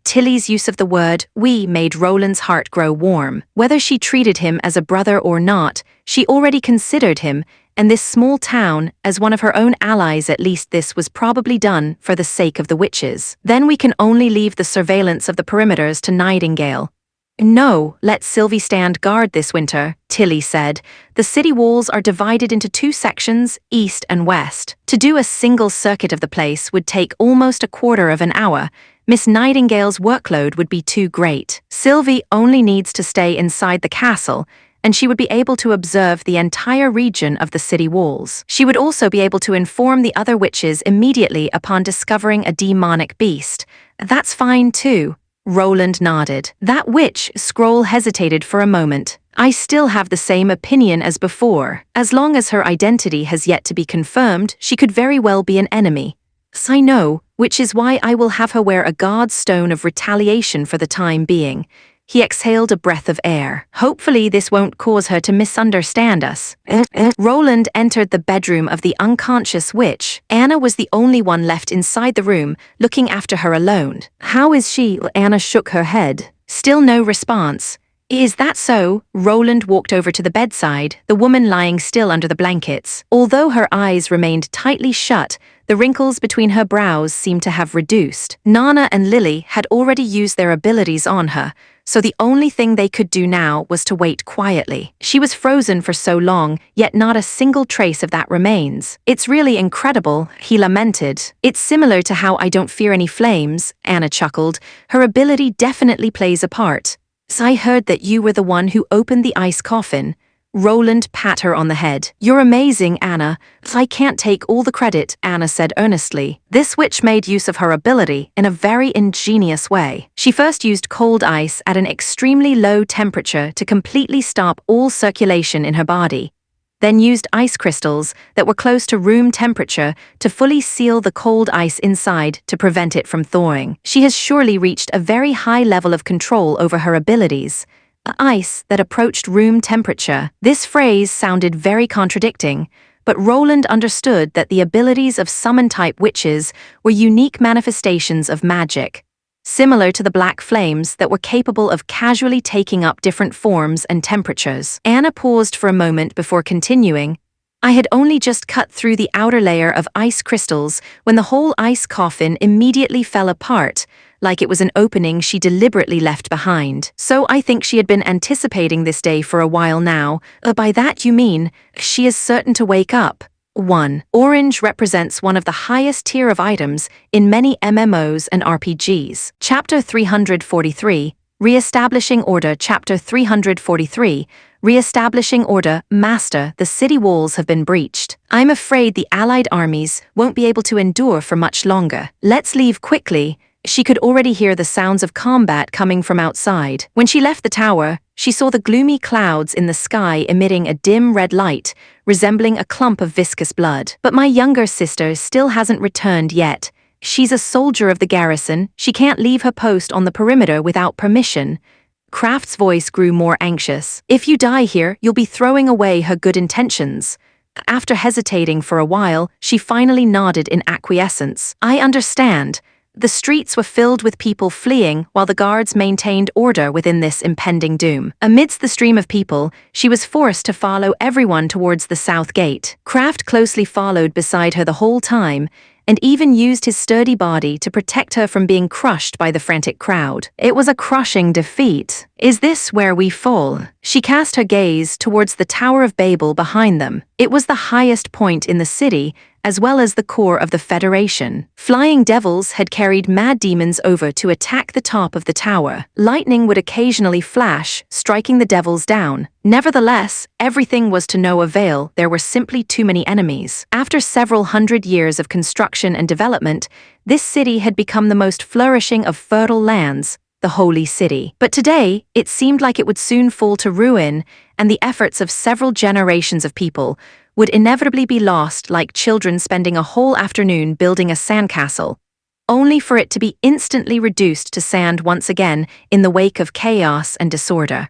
Tilly's use of the word "we" made Roland's heart grow warm. Whether she treated him as a brother or not, she already considered him, and this small town, as one of her own allies. At least this was probably done for the sake of the witches. Then we can only leave the surveillance of the perimeters to Nightingale. No, let Sylvie stand guard this winter, Tilly said. The city walls are divided into two sections, east and west. To do a single circuit of the place would take almost a quarter of an hour. Miss Nightingale's workload would be too great. Sylvie only needs to stay inside the castle, and she would be able to observe the entire region of the city walls. She would also be able to inform the other witches immediately upon discovering a demonic beast. That's fine too. Roland nodded. That witch scroll hesitated for a moment. I still have the same opinion as before. As long as her identity has yet to be confirmed, she could very well be an enemy. I know, which is why I will have her wear a god's stone of retaliation for the time being. He exhaled a breath of air. Hopefully this won't cause her to misunderstand us. Roland entered the bedroom of the unconscious witch. Anna was the only one left inside the room, looking after her alone. How is she? Anna shook her head. Still no response. Is that so? Roland walked over to the bedside, the woman lying still under the blankets. Although her eyes remained tightly shut, the wrinkles between her brows seemed to have reduced. Nana and Lily had already used their abilities on her, so the only thing they could do now was to wait quietly. She was frozen for so long, yet not a single trace of that remains. It's really incredible, he lamented. It's similar to how I don't fear any flames, Anna chuckled. Her ability definitely plays a part. I heard that you were the one who opened the ice coffin. Roland pat her on the head. "You're amazing, Anna. I can't take all the credit," Anna said earnestly. This witch made use of her ability in a very ingenious way. She first used cold ice at an extremely low temperature to completely stop all circulation in her body, then used ice crystals that were close to room temperature to fully seal the cold ice inside to prevent it from thawing. She has surely reached a very high level of control over her abilities. Ice that approached room temperature. This phrase sounded very contradicting, but Roland understood that the abilities of summon-type witches were unique manifestations of magic, similar to the black flames that were capable of casually taking up different forms and temperatures. Anna paused for a moment before continuing. "I had only just cut through the outer layer of ice crystals when the whole ice coffin immediately fell apart, like it was an opening she deliberately left behind. So I think she had been anticipating this day for a while now. By that you mean, she is certain to wake up." 1. Orange represents one of the highest tier of items in many MMOs and RPGs. Chapter 343, Re-establishing Order. Chapter 343, Re-establishing Order. Master, the city walls have been breached. I'm afraid the allied armies won't be able to endure for much longer. Let's leave quickly. She could already hear the sounds of combat coming from outside. When she left the tower, she saw the gloomy clouds in the sky emitting a dim red light, resembling a clump of viscous blood. "But my younger sister still hasn't returned yet. She's a soldier of the garrison. She can't leave her post on the perimeter without permission." Kraft's voice grew more anxious. "If you die here, you'll be throwing away her good intentions." After hesitating for a while, she finally nodded in acquiescence. "I understand." The streets were filled with people fleeing while the guards maintained order within this impending doom. Amidst the stream of people, she was forced to follow everyone towards the south gate. Kraft closely followed beside her the whole time, and even used his sturdy body to protect her from being crushed by the frantic crowd. It was a crushing defeat. "Is this where we fall?" She cast her gaze towards the Tower of Babel behind them. It was the highest point in the city, as well as the core of the Federation. Flying devils had carried mad demons over to attack the top of the tower. Lightning would occasionally flash, striking the devils down. Nevertheless, everything was to no avail. There were simply too many enemies. After several hundred years of construction and development, this city had become the most flourishing of fertile lands, the Holy City. But today, it seemed like it would soon fall to ruin, and the efforts of several generations of people would inevitably be lost, like children spending a whole afternoon building a sandcastle, only for it to be instantly reduced to sand once again in the wake of chaos and disorder.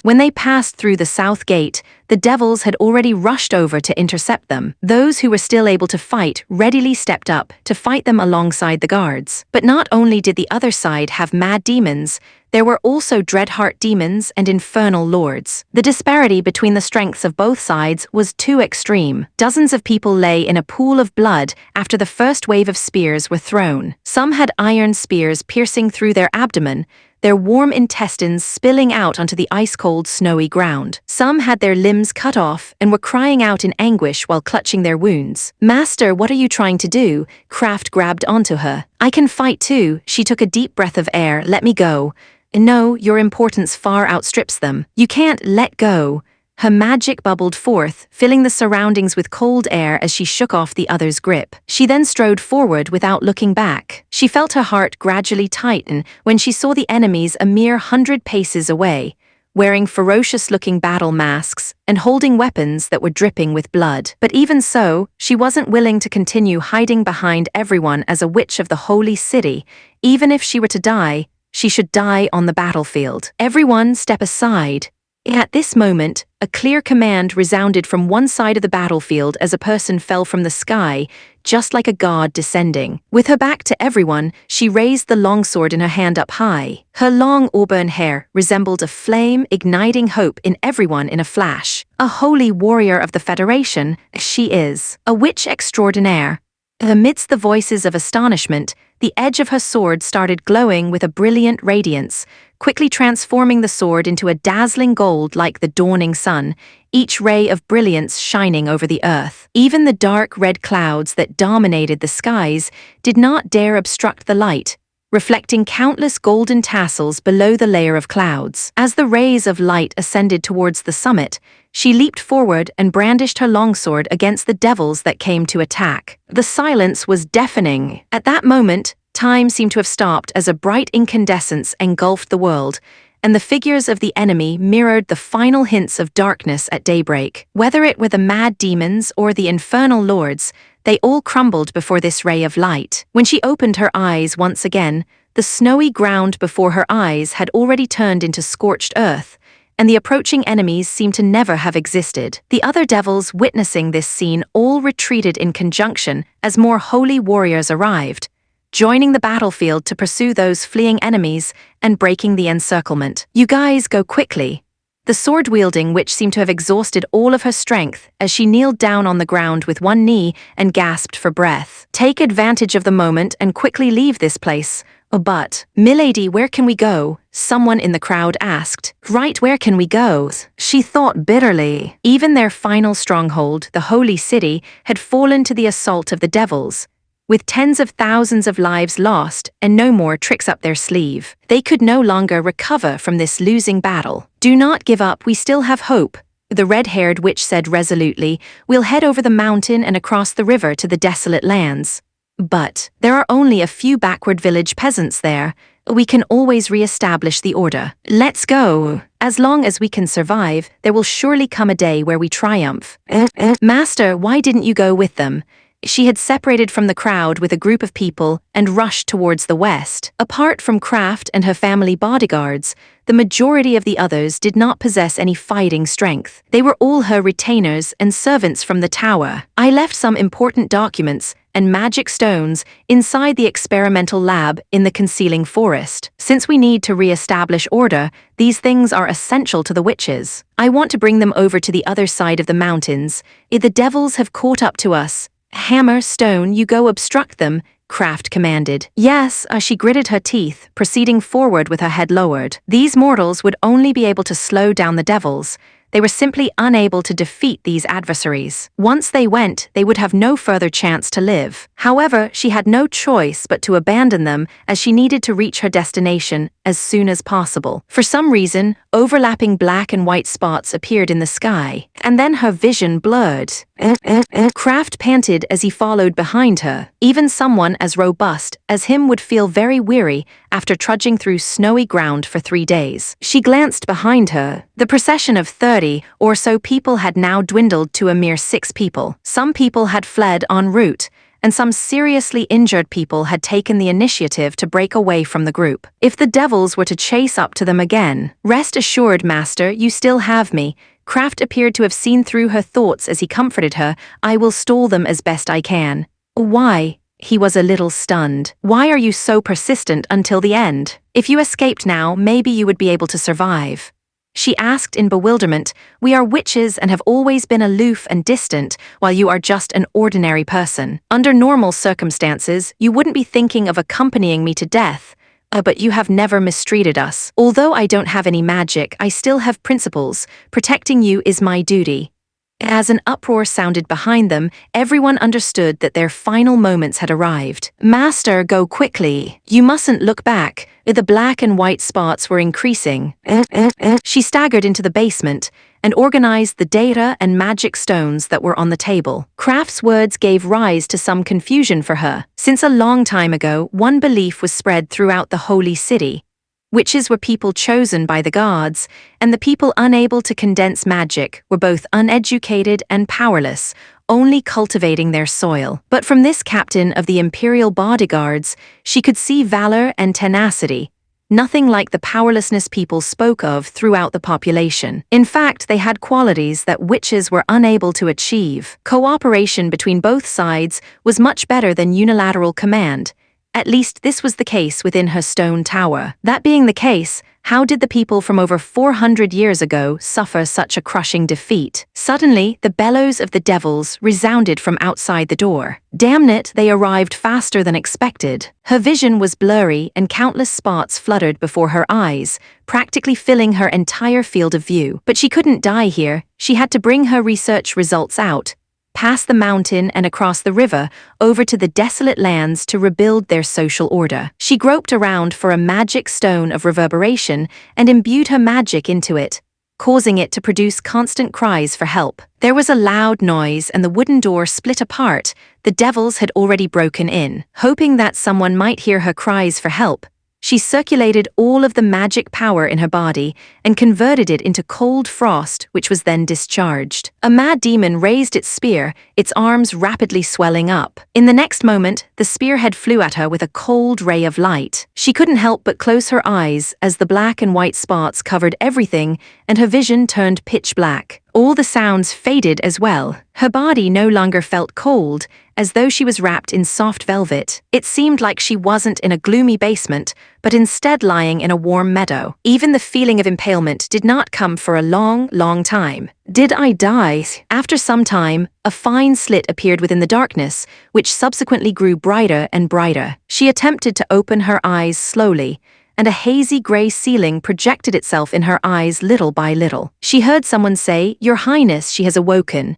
When they passed through the south gate, the devils had already rushed over to intercept them. Those who were still able to fight readily stepped up to fight them alongside the guards. But not only did the other side have mad demons, there were also Dreadheart demons and infernal lords. The disparity between the strengths of both sides was too extreme. Dozens of people lay in a pool of blood after the first wave of spears were thrown. Some had iron spears piercing through their abdomen, their warm intestines spilling out onto the ice-cold, snowy ground. Some had their limbs cut off and were crying out in anguish while clutching their wounds. "Master, what are you trying to do?" Kraft grabbed onto her. "I can fight too." She took a deep breath of air. "Let me go." "No, your importance far outstrips them. You can't let go." Her magic bubbled forth, filling the surroundings with cold air as she shook off the other's grip. She then strode forward without looking back. She felt her heart gradually tighten when she saw the enemies a mere 100 paces away, wearing ferocious-looking battle masks and holding weapons that were dripping with blood. But even so, she wasn't willing to continue hiding behind everyone as a witch of the Holy City. Even if she were to die, she should die on the battlefield. "Everyone step aside." At this moment, a clear command resounded from one side of the battlefield as a person fell from the sky, just like a god descending. With her back to everyone, she raised the longsword in her hand up high. Her long auburn hair resembled a flame, igniting hope in everyone in a flash. A holy warrior of the Federation, she is. A witch extraordinaire. Amidst the voices of astonishment, the edge of her sword started glowing with a brilliant radiance, quickly transforming the sword into a dazzling gold like the dawning sun, each ray of brilliance shining over the earth. Even the dark red clouds that dominated the skies did not dare obstruct the light, reflecting countless golden tassels below the layer of clouds. As the rays of light ascended towards the summit, she leaped forward and brandished her longsword against the devils that came to attack. The silence was deafening. At that moment, time seemed to have stopped as a bright incandescence engulfed the world, and the figures of the enemy mirrored the final hints of darkness at daybreak. Whether it were the mad demons or the infernal lords, they all crumbled before this ray of light. When she opened her eyes once again, the snowy ground before her eyes had already turned into scorched earth, and the approaching enemies seemed to never have existed. The other devils witnessing this scene all retreated in conjunction as more holy warriors arrived, joining the battlefield to pursue those fleeing enemies and breaking the encirclement. "You guys go quickly." The sword-wielding witch seemed to have exhausted all of her strength as she kneeled down on the ground with one knee and gasped for breath. "Take advantage of the moment and quickly leave this place." "Oh, but, milady, where can we go?" someone in the crowd asked. "Right, where can we go?" she thought bitterly. Even their final stronghold, the holy city, had fallen to the assault of the devils, with tens of thousands of lives lost and no more tricks up their sleeve. They could no longer recover from this losing battle. "Do not give up, we still have hope," the red-haired witch said resolutely. "We'll head over the mountain and across the river to the desolate lands. But there are only a few backward village peasants there. We can always re-establish the order. Let's go. As long as we can survive, there will surely come a day where we triumph." "Master, why didn't you go with them?" She had separated from the crowd with a group of people and rushed towards the west. Apart from Kraft and her family bodyguards, the majority of the others did not possess any fighting strength. They were all her retainers and servants from the tower. "I left some important documents and magic stones inside the experimental lab in the concealing forest. Since we need to re-establish order, these things are essential to the witches. I want to bring them over to the other side of the mountains. If the devils have caught up to us, hammer, stone, you go obstruct them," Kraft commanded. "Yes," she gritted her teeth, proceeding forward with her head lowered. These mortals would only be able to slow down the devils. They were simply unable to defeat these adversaries. Once they went, they would have no further chance to live. However, she had no choice but to abandon them as she needed to reach her destination as soon as possible. For some reason, overlapping black and white spots appeared in the sky, and then her vision blurred. Kraft panted as he followed behind her. Even someone as robust as him would feel very weary after trudging through snowy ground for 3 days. She glanced behind her. The procession of 30 or so people had now dwindled to a mere 6 people. Some people had fled en route, and some seriously injured people had taken the initiative to break away from the group. If the devils were to chase up to them again, "Rest assured, master, you still have me." Kraft appeared to have seen through her thoughts as he comforted her. "I will stall them as best I can." "Why?" He was a little stunned. "Why are you so persistent until the end? If you escaped now, maybe you would be able to survive." She asked in bewilderment. "We are witches and have always been aloof and distant, while you are just an ordinary person. Under normal circumstances, you wouldn't be thinking of accompanying me to death. But you have never mistreated us. Although I don't have any magic, I still have principles. Protecting you is my duty." As an uproar sounded behind them, everyone understood that their final moments had arrived. "Master, go quickly. You mustn't look back." The black and white spots were increasing. She staggered into the basement and organized the data and magic stones that were on the table. Kraft's words gave rise to some confusion for her. Since a long time ago, one belief was spread throughout the holy city. Witches were people chosen by the gods, and the people unable to condense magic were both uneducated and powerless, only cultivating their soil. But from this captain of the imperial bodyguards, she could see valor and tenacity, nothing like the powerlessness people spoke of throughout the population. In fact, they had qualities that witches were unable to achieve. Cooperation between both sides was much better than unilateral command. At least this was the case within her stone tower. That being the case, how did the people from over 400 years ago suffer such a crushing defeat? Suddenly, the bellows of the devils resounded from outside the door. Damn it, they arrived faster than expected. Her vision was blurry and countless spots fluttered before her eyes, practically filling her entire field of view. But she couldn't die here. She had to bring her research results out. past the mountain and across the river, over to the desolate lands to rebuild their social order. She groped around for a magic stone of reverberation and imbued her magic into it, causing it to produce constant cries for help. There was a loud noise and the wooden door split apart. The devils had already broken in. Hoping that someone might hear her cries for help, she circulated all of the magic power in her body and converted it into cold frost, which was then discharged. A mad demon raised its spear, its arms rapidly swelling up. In the next moment, the spearhead flew at her with a cold ray of light. She couldn't help but close her eyes as the black and white spots covered everything and her vision turned pitch black. All the sounds faded as well. Her body no longer felt cold, as though she was wrapped in soft velvet. It seemed like she wasn't in a gloomy basement, but instead lying in a warm meadow. Even the feeling of impalement did not come for a long, long time. Did I die? After some time, a fine slit appeared within the darkness, which subsequently grew brighter and brighter. She attempted to open her eyes slowly, and a hazy gray ceiling projected itself in her eyes little by little. She heard someone say, "Your Highness, she has awoken."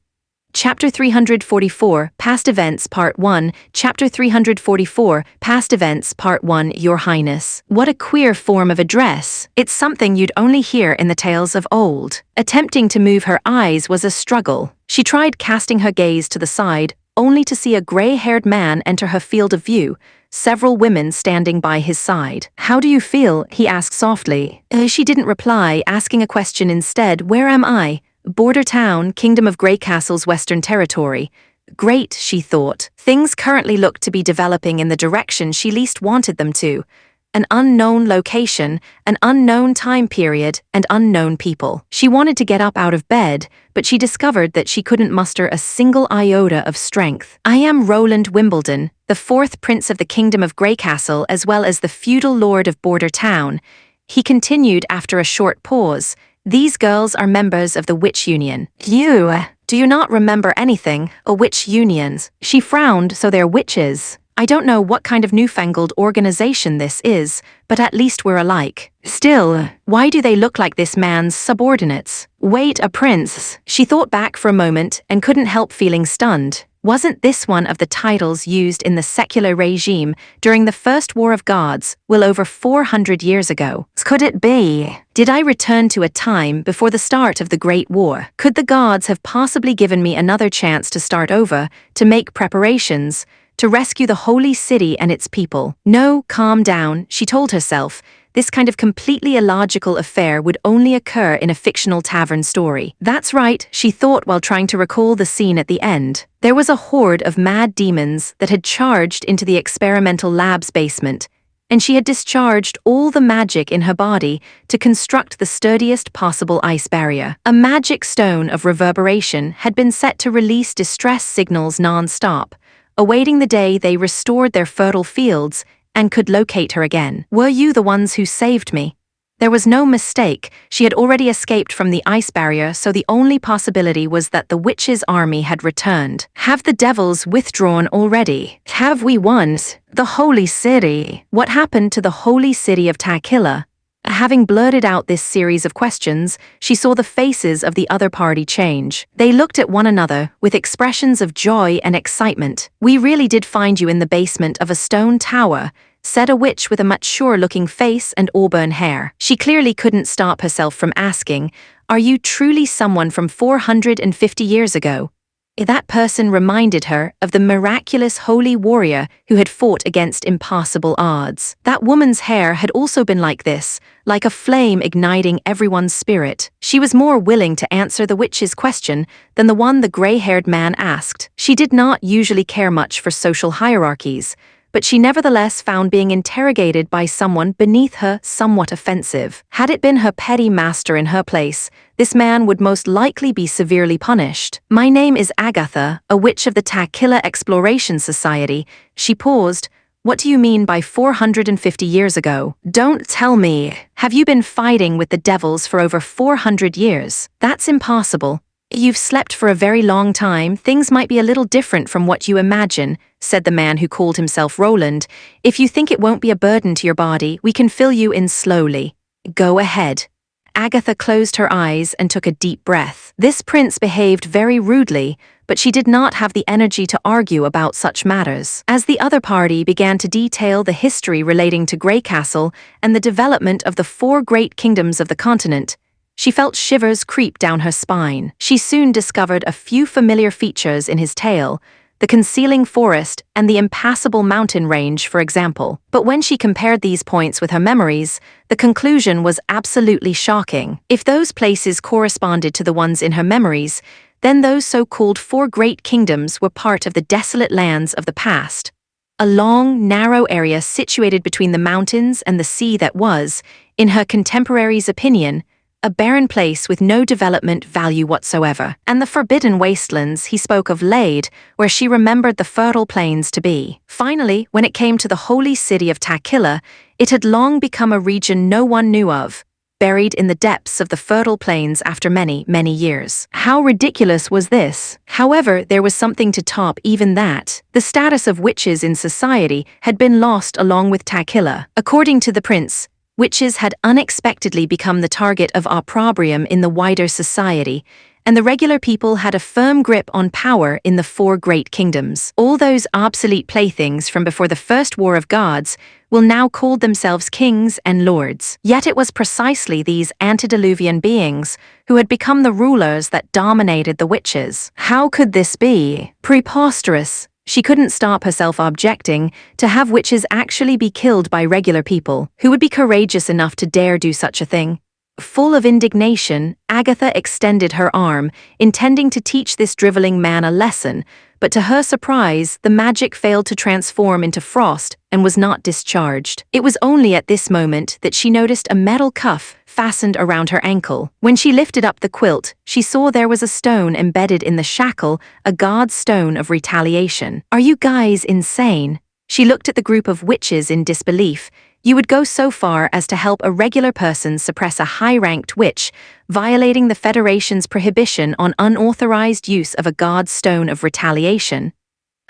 Chapter 344, Past Events, Part 1, Chapter 344, Past Events, Part 1, Your Highness. What a queer form of address. It's something you'd only hear in the tales of old. Attempting to move her eyes was a struggle. She tried casting her gaze to the side, only to see a gray-haired man enter her field of view, several women standing by his side. "How do you feel?" he asked softly. She didn't reply, asking a question instead. "Where am I?" "Border town, Kingdom of Grey Castle's Western Territory." Great, she thought. Things currently looked to be developing in the direction she least wanted them to. An unknown location, an unknown time period, and unknown people. She wanted to get up out of bed, but she discovered that she couldn't muster a single iota of strength. "I am Roland Wimbledon, the fourth prince of the Kingdom of Grey Castle as well as the feudal lord of Border Town," he continued after a short pause. "These girls are members of the Witch Union." Do you not remember anything? A witch unions?" She frowned. "So they're witches. I don't know what kind of newfangled organization this is, but at least we're alike. Still, why do they look like this man's subordinates? Wait, a prince?" She thought back for a moment and couldn't help feeling stunned. Wasn't this one of the titles used in the secular regime during the First War of Gods, well over 400 years ago? Could it be? Did I return to a time before the start of the Great War? Could the gods have possibly given me another chance to start over, to make preparations, to rescue the holy city and its people? No, calm down, she told herself. This kind of completely illogical affair would only occur in a fictional tavern story. That's right, she thought while trying to recall the scene at the end. There was a horde of mad demons that had charged into the experimental lab's basement, and she had discharged all the magic in her body to construct the sturdiest possible ice barrier. A magic stone of reverberation had been set to release distress signals non-stop, awaiting the day they restored their fertile fields and could locate her again. "Were you the ones who saved me?" There was no mistake. She had already escaped from the ice barrier, so the only possibility was that the witches' army had returned. Have the devils withdrawn already? Have we won? The holy city? What happened to the holy city of Takila? Having blurted out this series of questions, she saw the faces of the other party change. They looked at one another with expressions of joy and excitement. "We really did find you in the basement of a stone tower," said a witch with a mature-looking face and auburn hair. She clearly couldn't stop herself from asking, "Are you truly someone from 450 years ago?" That person reminded her of the miraculous holy warrior who had fought against impossible odds. That woman's hair had also been like this, like a flame igniting everyone's spirit. She was more willing to answer the witch's question than the one the gray-haired man asked. She did not usually care much for social hierarchies, but she nevertheless found being interrogated by someone beneath her somewhat offensive. Had it been her petty master in her place, this man would most likely be severely punished. "My name is Agatha, a witch of the Takila Exploration Society." She paused. "What do you mean by 450 years ago?" "Don't tell me. Have you been fighting with the devils for over 400 years? That's impossible. You've slept for a very long time. Things might be a little different from what you imagine," said the man who called himself Roland. "If you think it won't be a burden to your body, we can fill you in slowly. Go ahead." Agatha closed her eyes and took a deep breath. This prince behaved very rudely, but she did not have the energy to argue about such matters. As the other party began to detail the history relating to Grey Castle and the development of the 4 great kingdoms of the continent, she felt shivers creep down her spine. She soon discovered a few familiar features in his tale, the concealing forest and the impassable mountain range, for example. But when she compared these points with her memories, the conclusion was absolutely shocking. If those places corresponded to the ones in her memories, then those so-called 4 great kingdoms were part of the desolate lands of the past. A long, narrow area situated between the mountains and the sea that was, in her contemporaries' opinion, a barren place with no development value whatsoever. And the forbidden wastelands he spoke of laid where she remembered the fertile plains to be. Finally, when it came to the holy city of Takilla, it had long become a region no one knew of, buried in the depths of the fertile plains after many, many years. How ridiculous was this? However, there was something to top even that. The status of witches in society had been lost along with Takilla. According to the prince, witches had unexpectedly become the target of opprobrium in the wider society, and the regular people had a firm grip on power in the 4 great kingdoms. All those obsolete playthings from before the first War of Gods will now call themselves kings and lords. Yet it was precisely these antediluvian beings who had become the rulers that dominated the witches. How could this be? Preposterous. She couldn't stop herself objecting to have witches actually be killed by regular people. Who would be courageous enough to dare do such a thing? Full of indignation, Agatha extended her arm, intending to teach this driveling man a lesson, but to her surprise, the magic failed to transform into frost and was not discharged. It was only at this moment that she noticed a metal cuff fastened around her ankle. When she lifted up the quilt, she saw there was a stone embedded in the shackle, a god's stone of retaliation. Are you guys insane? She looked at the group of witches in disbelief. You would go so far as to help a regular person suppress a high-ranked witch, violating the Federation's prohibition on unauthorized use of a god's stone of retaliation.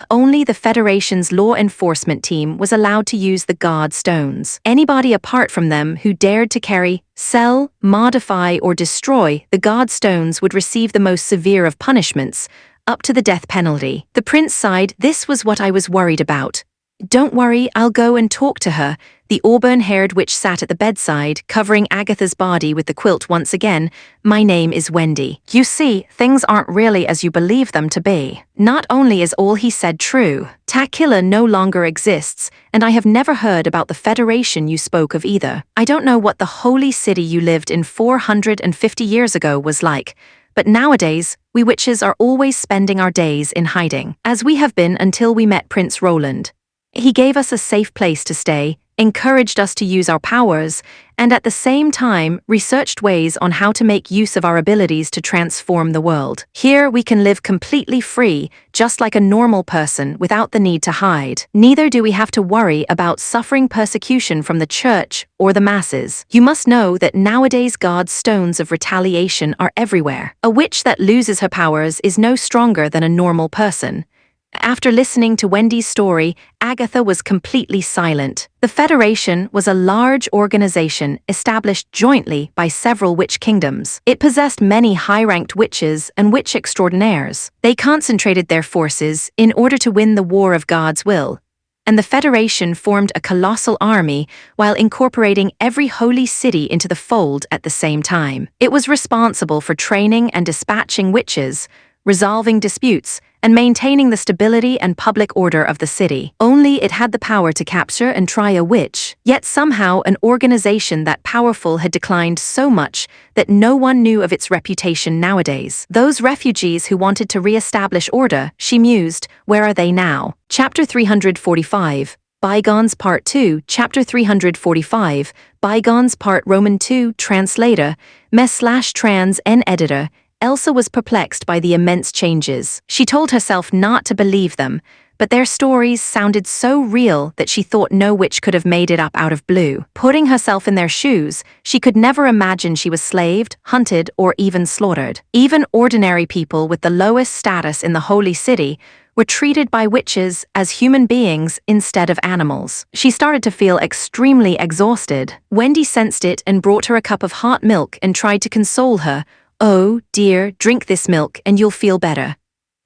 Only the Federation's law enforcement team was allowed to use the god stones. Anybody apart from them who dared to carry, sell, modify, or destroy the god stones would receive the most severe of punishments, up to the death penalty. The prince sighed. This was what I was worried about. Don't worry, I'll go and talk to her. The auburn-haired witch sat at the bedside, covering Agatha's body with the quilt once again. My name is Wendy. You see, things aren't really as you believe them to be. Not only is all he said true, Takilla no longer exists, and I have never heard about the Federation you spoke of either. I don't know what the holy city you lived in 450 years ago was like, but nowadays, we witches are always spending our days in hiding, as we have been until we met Prince Roland. He gave us a safe place to stay, encouraged us to use our powers, and at the same time researched ways on how to make use of our abilities to transform the world. Here we can live completely free, just like a normal person, without the need to hide. Neither do we have to worry about suffering persecution from the church or the masses. You must know that nowadays God's stones of retaliation are everywhere. A witch that loses her powers is no stronger than a normal person. After listening to Wendy's story, Agatha was completely silent. The Federation was a large organization established jointly by several witch kingdoms. It possessed many high-ranked witches and witch extraordinaires. They concentrated their forces in order to win the War of God's will, and the Federation formed a colossal army while incorporating every holy city into the fold at the same time. It was responsible for training and dispatching witches, resolving disputes, and maintaining the stability and public order of the city. Only it had the power to capture and try a witch. Yet somehow an organization that powerful had declined so much that no one knew of its reputation nowadays. Those refugees who wanted to re-establish order, she mused, where are they now? Chapter 345. Bygones Part 2, Chapter 345, Bygones Part Roman 2, Translator, Mes/Trans N Editor. Elsa was perplexed by the immense changes. She told herself not to believe them, but their stories sounded so real that she thought no witch could have made it up out of blue. Putting herself in their shoes, she could never imagine she was slaved, hunted, or even slaughtered. Even ordinary people with the lowest status in the holy city were treated by witches as human beings instead of animals. She started to feel extremely exhausted. Wendy sensed it and brought her a cup of hot milk and tried to console her. "Oh, dear, drink this milk and you'll feel better."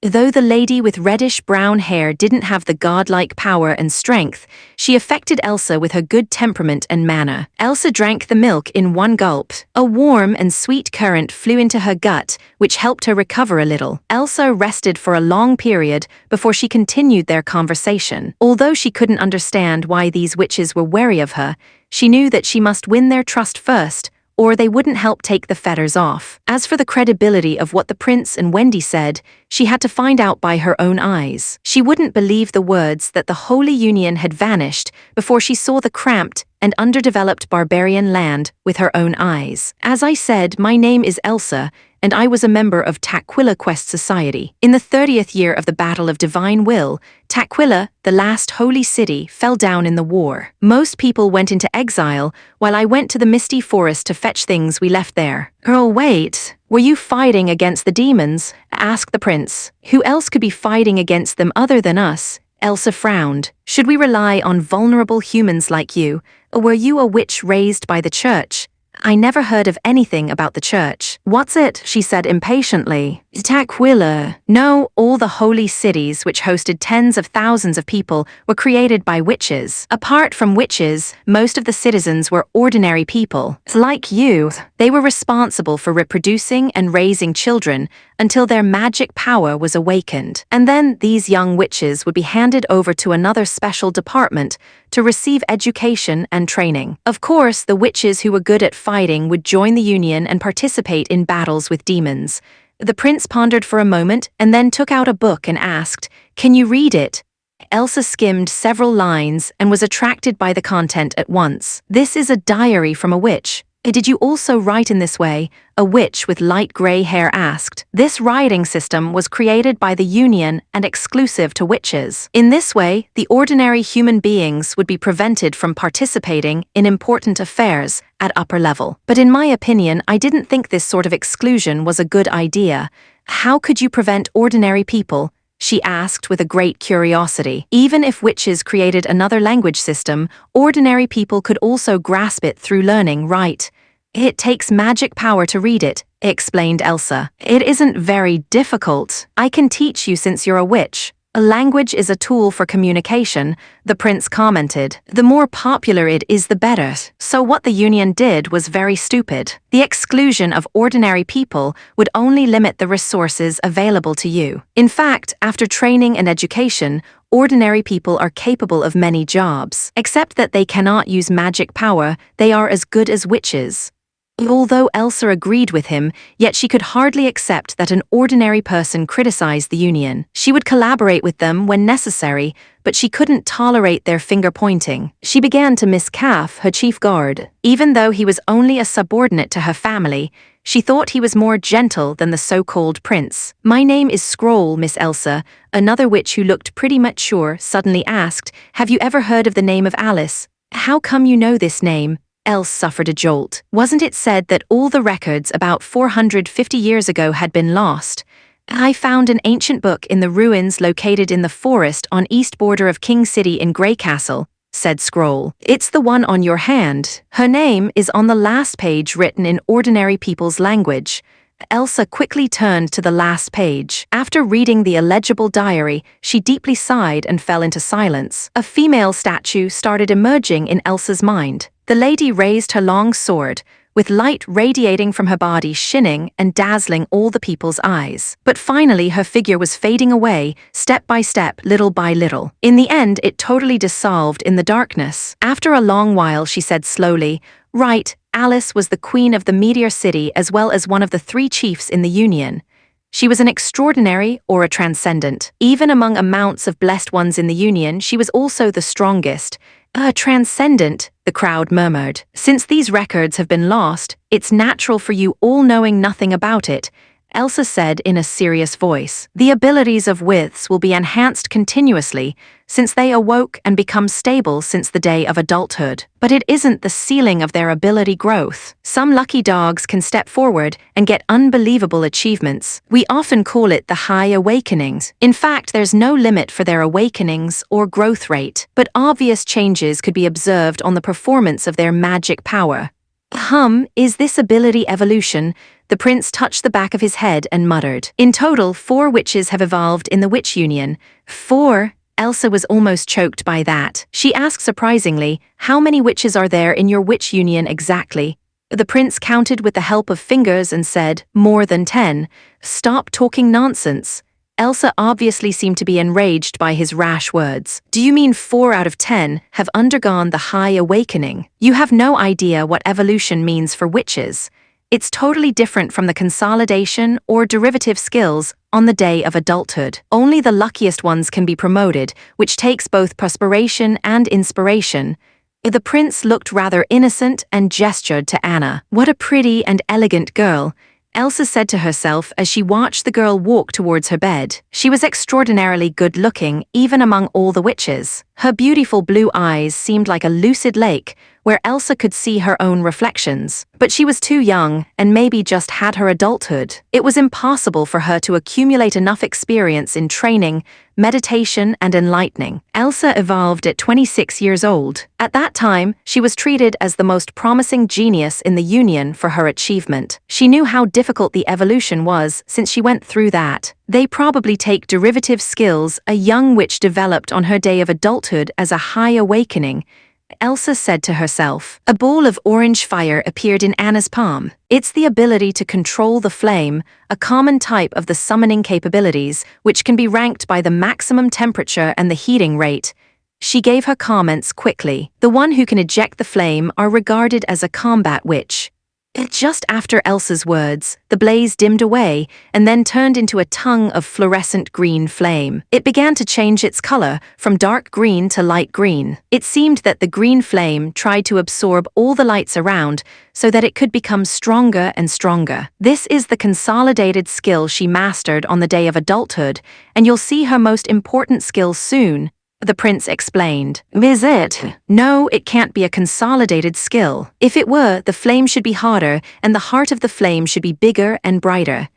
Though the lady with reddish-brown hair didn't have the godlike power and strength, she affected Elsa with her good temperament and manner. Elsa drank the milk in one gulp. A warm and sweet current flew into her gut, which helped her recover a little. Elsa rested for a long period before she continued their conversation. Although she couldn't understand why these witches were wary of her, she knew that she must win their trust first, or they wouldn't help take the fetters off. As for the credibility of what the prince and Wendy said, she had to find out by her own eyes. She wouldn't believe the words that the Holy Union had vanished before she saw the cramped and underdeveloped barbarian land with her own eyes. "As I said, my name is Elsa, and I was a member of Taquilla Quest Society. In the 30th year of the Battle of Divine Will, Taquilla, the last holy city, fell down in the war. Most people went into exile, while I went to the misty forest to fetch things we left there." "Oh, wait. Were you fighting against the demons?" asked the prince. "Who else could be fighting against them other than us?" Elsa frowned. "Should we rely on vulnerable humans like you, or were you a witch raised by the church?" "I never heard of anything about the church." "What's it?" she said impatiently. "Taquilla." "No, all the holy cities which hosted tens of thousands of people were created by witches. Apart from witches, most of the citizens were ordinary people. Like you, they were responsible for reproducing and raising children until their magic power was awakened. And then these young witches would be handed over to another special department to receive education and training. Of course, the witches who were good at fighting would join the Union and participate in battles with demons." The prince pondered for a moment and then took out a book and asked, "Can you read it?" Elsa skimmed several lines and was attracted by the content at once. "This is a diary from a witch." "Did you also write in this way?" a witch with light gray hair asked. "This writing system was created by the Union and exclusive to witches. In this way, the ordinary human beings would be prevented from participating in important affairs at upper level. But in my opinion, I didn't think this sort of exclusion was a good idea. How could you prevent ordinary people?" she asked with a great curiosity. "Even if witches created another language system, ordinary people could also grasp it through learning, right? It takes magic power to read it," explained Elsa. "It isn't very difficult. I can teach you since you're a witch." "A language is a tool for communication," the prince commented. "The more popular it is, the better. So what the Union did was very stupid. The exclusion of ordinary people would only limit the resources available to you. In fact, after training and education, ordinary people are capable of many jobs. Except that they cannot use magic power, they are as good as witches." Although Elsa agreed with him, yet she could hardly accept that an ordinary person criticized the Union. She would collaborate with them when necessary, but she couldn't tolerate their finger-pointing. She began to miss Calf, her chief guard. Even though he was only a subordinate to her family, she thought he was more gentle than the so-called prince. "My name is Scroll, Miss Elsa," another witch who looked pretty mature suddenly asked. "Have you ever heard of the name of Alice?" "How come you know this name?" Elsa suffered a jolt. "Wasn't it said that all the records about 450 years ago had been lost? I found an ancient book in the ruins located in the forest on east border of King City in Grey Castle," said Scroll. "It's the one on your hand. Her name is on the last page written in ordinary people's language." Elsa quickly turned to the last page. After reading the illegible diary, she deeply sighed and fell into silence. A female statue started emerging in Elsa's mind. The lady raised her long sword, with light radiating from her body, shining and dazzling all the people's eyes. But finally her figure was fading away, step by step, little by little. In the end, it totally dissolved in the darkness. After a long while, she said slowly, "Right, Alice was the queen of the Meteor City as well as one of the 3 chiefs in the Union. She was an extraordinary or a transcendent. Even among amounts of blessed ones in the Union, she was also the strongest." Transcendent," the crowd murmured. "Since these records have been lost, it's natural for you all knowing nothing about it. Elsa said in a serious voice. The abilities of withs will be enhanced continuously since they awoke and become stable since the day of adulthood. But it isn't the ceiling of their ability growth. Some lucky dogs can step forward and get unbelievable achievements. We often call it the high awakenings. In fact, there's no limit for their awakenings or growth rate, but obvious changes could be observed on the performance of their magic power. Is this ability evolution? The prince touched the back of his head and muttered. In total, 4 witches have evolved in the witch union. 4? Elsa was almost choked by that. She asked surprisingly, how many witches are there in your witch union exactly? The prince counted with the help of fingers and said, more than 10. Stop talking nonsense. Elsa obviously seemed to be enraged by his rash words. Do you mean 4 out of 10 have undergone the high awakening? You have no idea what evolution means for witches. It's totally different from the consolidation or derivative skills on the day of adulthood. Only the luckiest ones can be promoted, which takes both perspiration and inspiration. The prince looked rather innocent and gestured to Anna. What a pretty and elegant girl, Elsa said to herself as she watched the girl walk towards her bed. She was extraordinarily good-looking, even among all the witches. Her beautiful blue eyes seemed like a lucid lake, where Elsa could see her own reflections. But she was too young, and maybe just had her adulthood. It was impossible for her to accumulate enough experience in training, meditation, and enlightening. Elsa evolved at 26 years old. At that time, she was treated as the most promising genius in the Union for her achievement. She knew how difficult the evolution was since she went through that. They probably take derivative skills a young witch developed on her day of adulthood as a high awakening, Elsa said to herself. A ball of orange fire appeared in Anna's palm. It's the ability to control the flame, a common type of the summoning capabilities, which can be ranked by the maximum temperature and the heating rate. She gave her comments quickly. The one who can eject the flame are regarded as a combat witch. Just after Elsa's words, the blaze dimmed away and then turned into a tongue of fluorescent green flame. It began to change its color from dark green to light green. It seemed that the green flame tried to absorb all the lights around so that it could become stronger and stronger. This is the consolidated skill she mastered on the day of adulthood, and you'll see her most important skill soon, the prince explained. Is it? No, it can't be a consolidated skill. If it were, the flame should be hotter, and the heart of the flame should be bigger and brighter.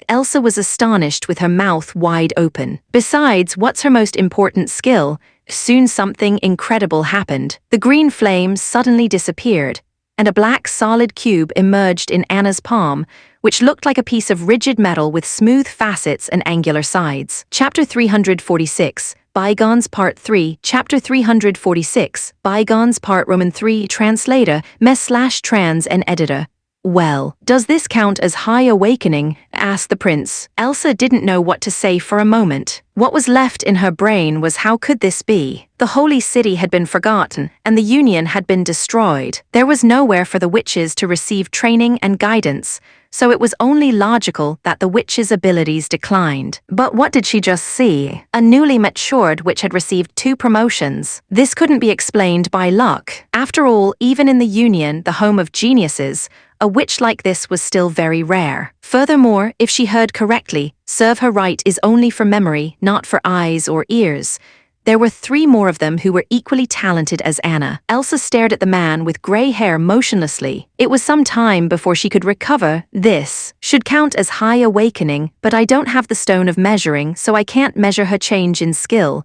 Elsa was astonished with her mouth wide open. Besides, what's her most important skill? Soon something incredible happened. The green flame suddenly disappeared, and a black solid cube emerged in Anna's palm, which looked like a piece of rigid metal with smooth facets and angular sides. Chapter 346. Bygones Part 3, Chapter 346, Bygones Part Roman 3, Translator, Mes/Trans and Editor. Well, does this count as high awakening? Asked the prince. Elsa didn't know what to say for a moment. What was left in her brain was how could this be? The holy city had been forgotten, and the Union had been destroyed. There was nowhere for the witches to receive training and guidance, so it was only logical that the witch's abilities declined. But what did she just see? A newly matured witch had received 2 promotions. This couldn't be explained by luck. After all, even in the Union, the home of geniuses, a witch like this was still very rare. Furthermore, if she heard correctly, serve her right is only for memory, not for eyes or ears. There were 3 more of them who were equally talented as Anna. Elsa stared at the man with gray hair motionlessly. It was some time before she could recover. This should count as high awakening, but I don't have the stone of measuring, so I can't measure her change in skill.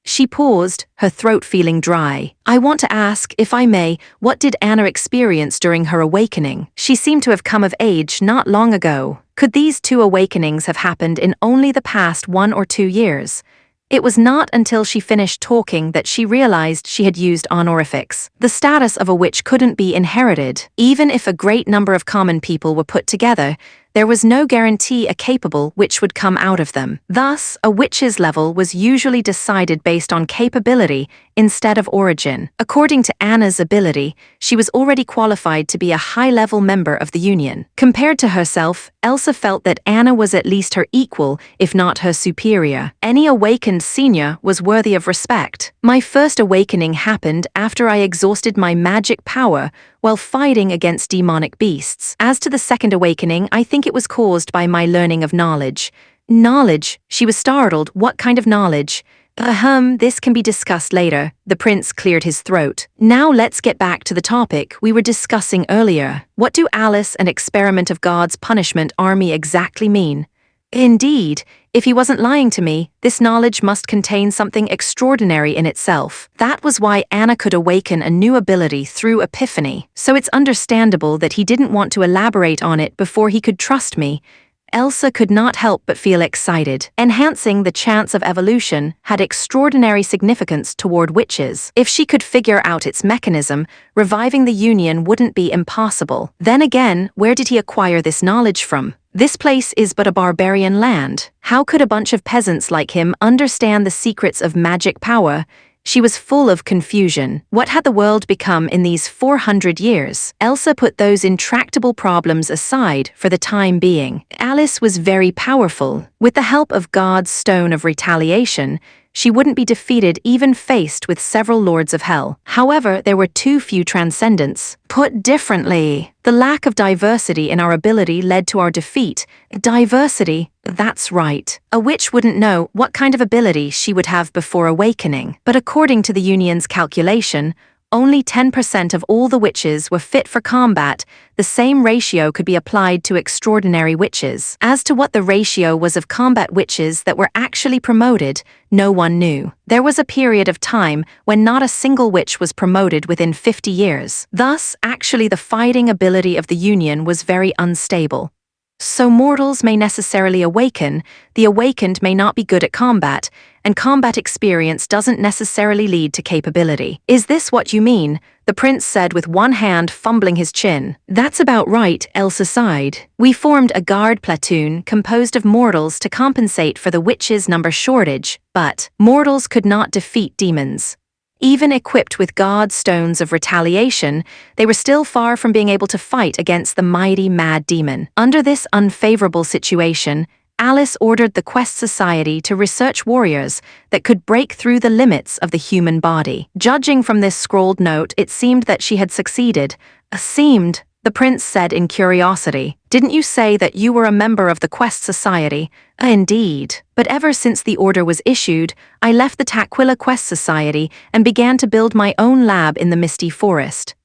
She paused, her throat feeling dry. I want to ask, if I may, what did Anna experience during her awakening? She seemed to have come of age not long ago. Could these 2 awakenings have happened in only the past 1 or 2 years? It was not until she finished talking that she realized she had used honorifics. The status of a witch couldn't be inherited. Even if a great number of common people were put together, there was no guarantee a capable witch would come out of them. Thus, a witch's level was usually decided based on capability instead of origin. According to Anna's ability, she was already qualified to be a high-level member of the Union. Compared to herself, Elsa felt that Anna was at least her equal, if not her superior. Any awakened senior was worthy of respect. My first awakening happened after I exhausted my magic power, while fighting against demonic beasts. As to the second awakening, I think it was caused by my learning of knowledge. Knowledge? She was startled. What kind of knowledge? This can be discussed later. The prince cleared his throat. Now let's get back to the topic we were discussing earlier. What do Alice and Experiment of God's Punishment Army exactly mean? Indeed, if he wasn't lying to me, this knowledge must contain something extraordinary in itself. That was why Anna could awaken a new ability through epiphany. So it's understandable that he didn't want to elaborate on it before he could trust me. Elsa could not help but feel excited. Enhancing the chance of evolution had extraordinary significance toward witches. If she could figure out its mechanism, reviving the Union wouldn't be impossible. Then again, where did he acquire this knowledge from? This place is but a barbarian land. How could a bunch of peasants like him understand the secrets of magic power? She was full of confusion. What had the world become in these 400 years? Elsa put those intractable problems aside for the time being. Alice was very powerful. With the help of God's Stone of Retaliation, she wouldn't be defeated even faced with several Lords of Hell. However, there were too few transcendents. Put differently, the lack of diversity in our ability led to our defeat. Diversity? That's right. A witch wouldn't know what kind of ability she would have before awakening. But according to the Union's calculation, only 10% of all the witches were fit for combat. The same ratio could be applied to extraordinary witches. As to what the ratio was of combat witches that were actually promoted, no one knew. There was a period of time when not a single witch was promoted within 50 years. Thus, actually the fighting ability of the Union was very unstable. So mortals may necessarily awaken, the awakened may not be good at combat, and combat experience doesn't necessarily lead to capability. Is this what you mean? The prince said with one hand fumbling his chin. That's about right, Elsa sighed. We formed a guard platoon composed of mortals to compensate for the witches' number shortage, but mortals could not defeat demons. Even equipped with God's stones of retaliation, they were still far from being able to fight against the mighty mad demon. Under this unfavorable situation, Alice ordered the Quest Society to research warriors that could break through the limits of the human body. Judging from this scrawled note, it seemed that she had succeeded. Seemed, the prince said in curiosity. Didn't you say that you were a member of the Quest Society? Indeed. But ever since the order was issued, I left the Taquilla Quest Society and began to build my own lab in the misty forest.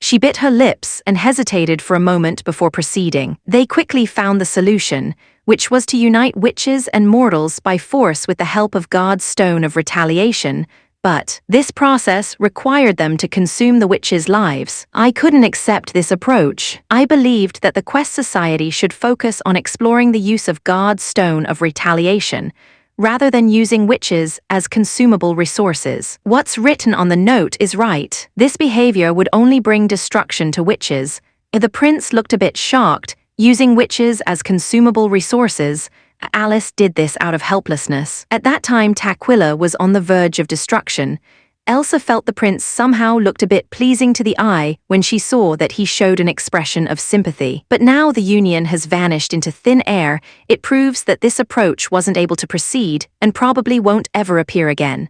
She bit her lips and hesitated for a moment before proceeding. They quickly found the solution, which was to unite witches and mortals by force with the help of God's Stone of Retaliation, but this process required them to consume the witches' lives. I couldn't accept this approach. I believed that the Quest Society should focus on exploring the use of God's Stone of Retaliation, rather than using witches as consumable resources. What's written on the note is right. This behavior would only bring destruction to witches. The prince looked a bit shocked. Using witches as consumable resources, Alice did this out of helplessness. At that time, Taquilla was on the verge of destruction. Elsa felt the prince somehow looked a bit pleasing to the eye when she saw that he showed an expression of sympathy. But now the Union has vanished into thin air, it proves that this approach wasn't able to proceed and probably won't ever appear again.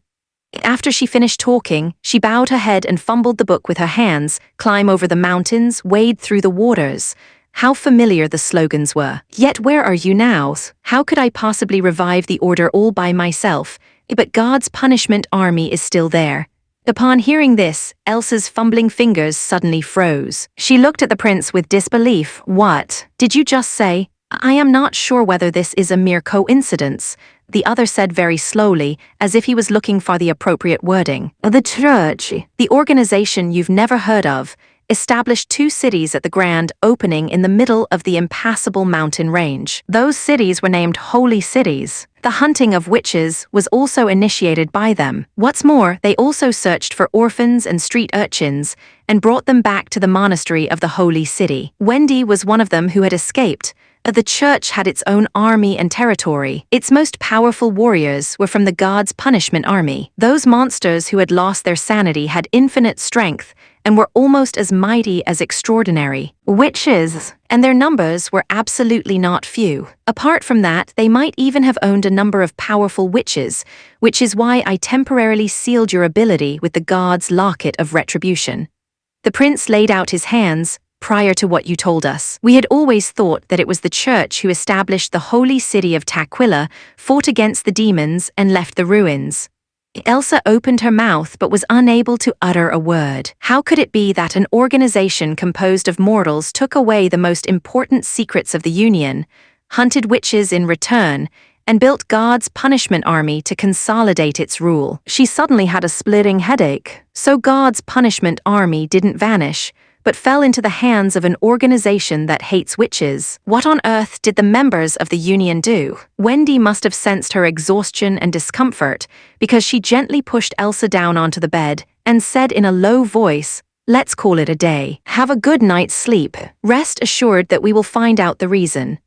After she finished talking, she bowed her head and fumbled the book with her hands, climb over the mountains, wade through the waters. How familiar the slogans were. Yet where are you now? How could I possibly revive the order all by myself? But God's punishment army is still there. Upon hearing this, Elsa's fumbling fingers suddenly froze. She looked at the prince with disbelief. What? Did you just say? I am not sure whether this is a mere coincidence, the other said very slowly, as if he was looking for the appropriate wording. The church, the organization you've never heard of, established 2 cities at the grand opening in the middle of the impassable mountain range. Those cities were named Holy Cities. The hunting of witches was also initiated by them. What's more, they also searched for orphans and street urchins and brought them back to the monastery of the Holy City. Wendy was one of them who had escaped. The church had its own army and territory. Its most powerful warriors were from the God's punishment army. Those monsters who had lost their sanity had infinite strength and were almost as mighty as extraordinary. Witches, and their numbers were absolutely not few. Apart from that, they might even have owned a number of powerful witches, which is why I temporarily sealed your ability with the God's locket of retribution. The prince laid out his hands. Prior to what you told us, we had always thought that it was the church who established the holy city of T'Quila, fought against the demons, and left the ruins. Elsa opened her mouth but was unable to utter a word. How could it be that an organization composed of mortals took away the most important secrets of the Union, hunted witches in return, and built God's punishment army to consolidate its rule? She suddenly had a splitting headache. So God's punishment army didn't vanish, but fell into the hands of an organization that hates witches. What on earth did the members of the Union do? Wendy must have sensed her exhaustion and discomfort, because she gently pushed Elsa down onto the bed and said in a low voice, "Let's call it a day. Have a good night's sleep. Rest assured that we will find out the reason."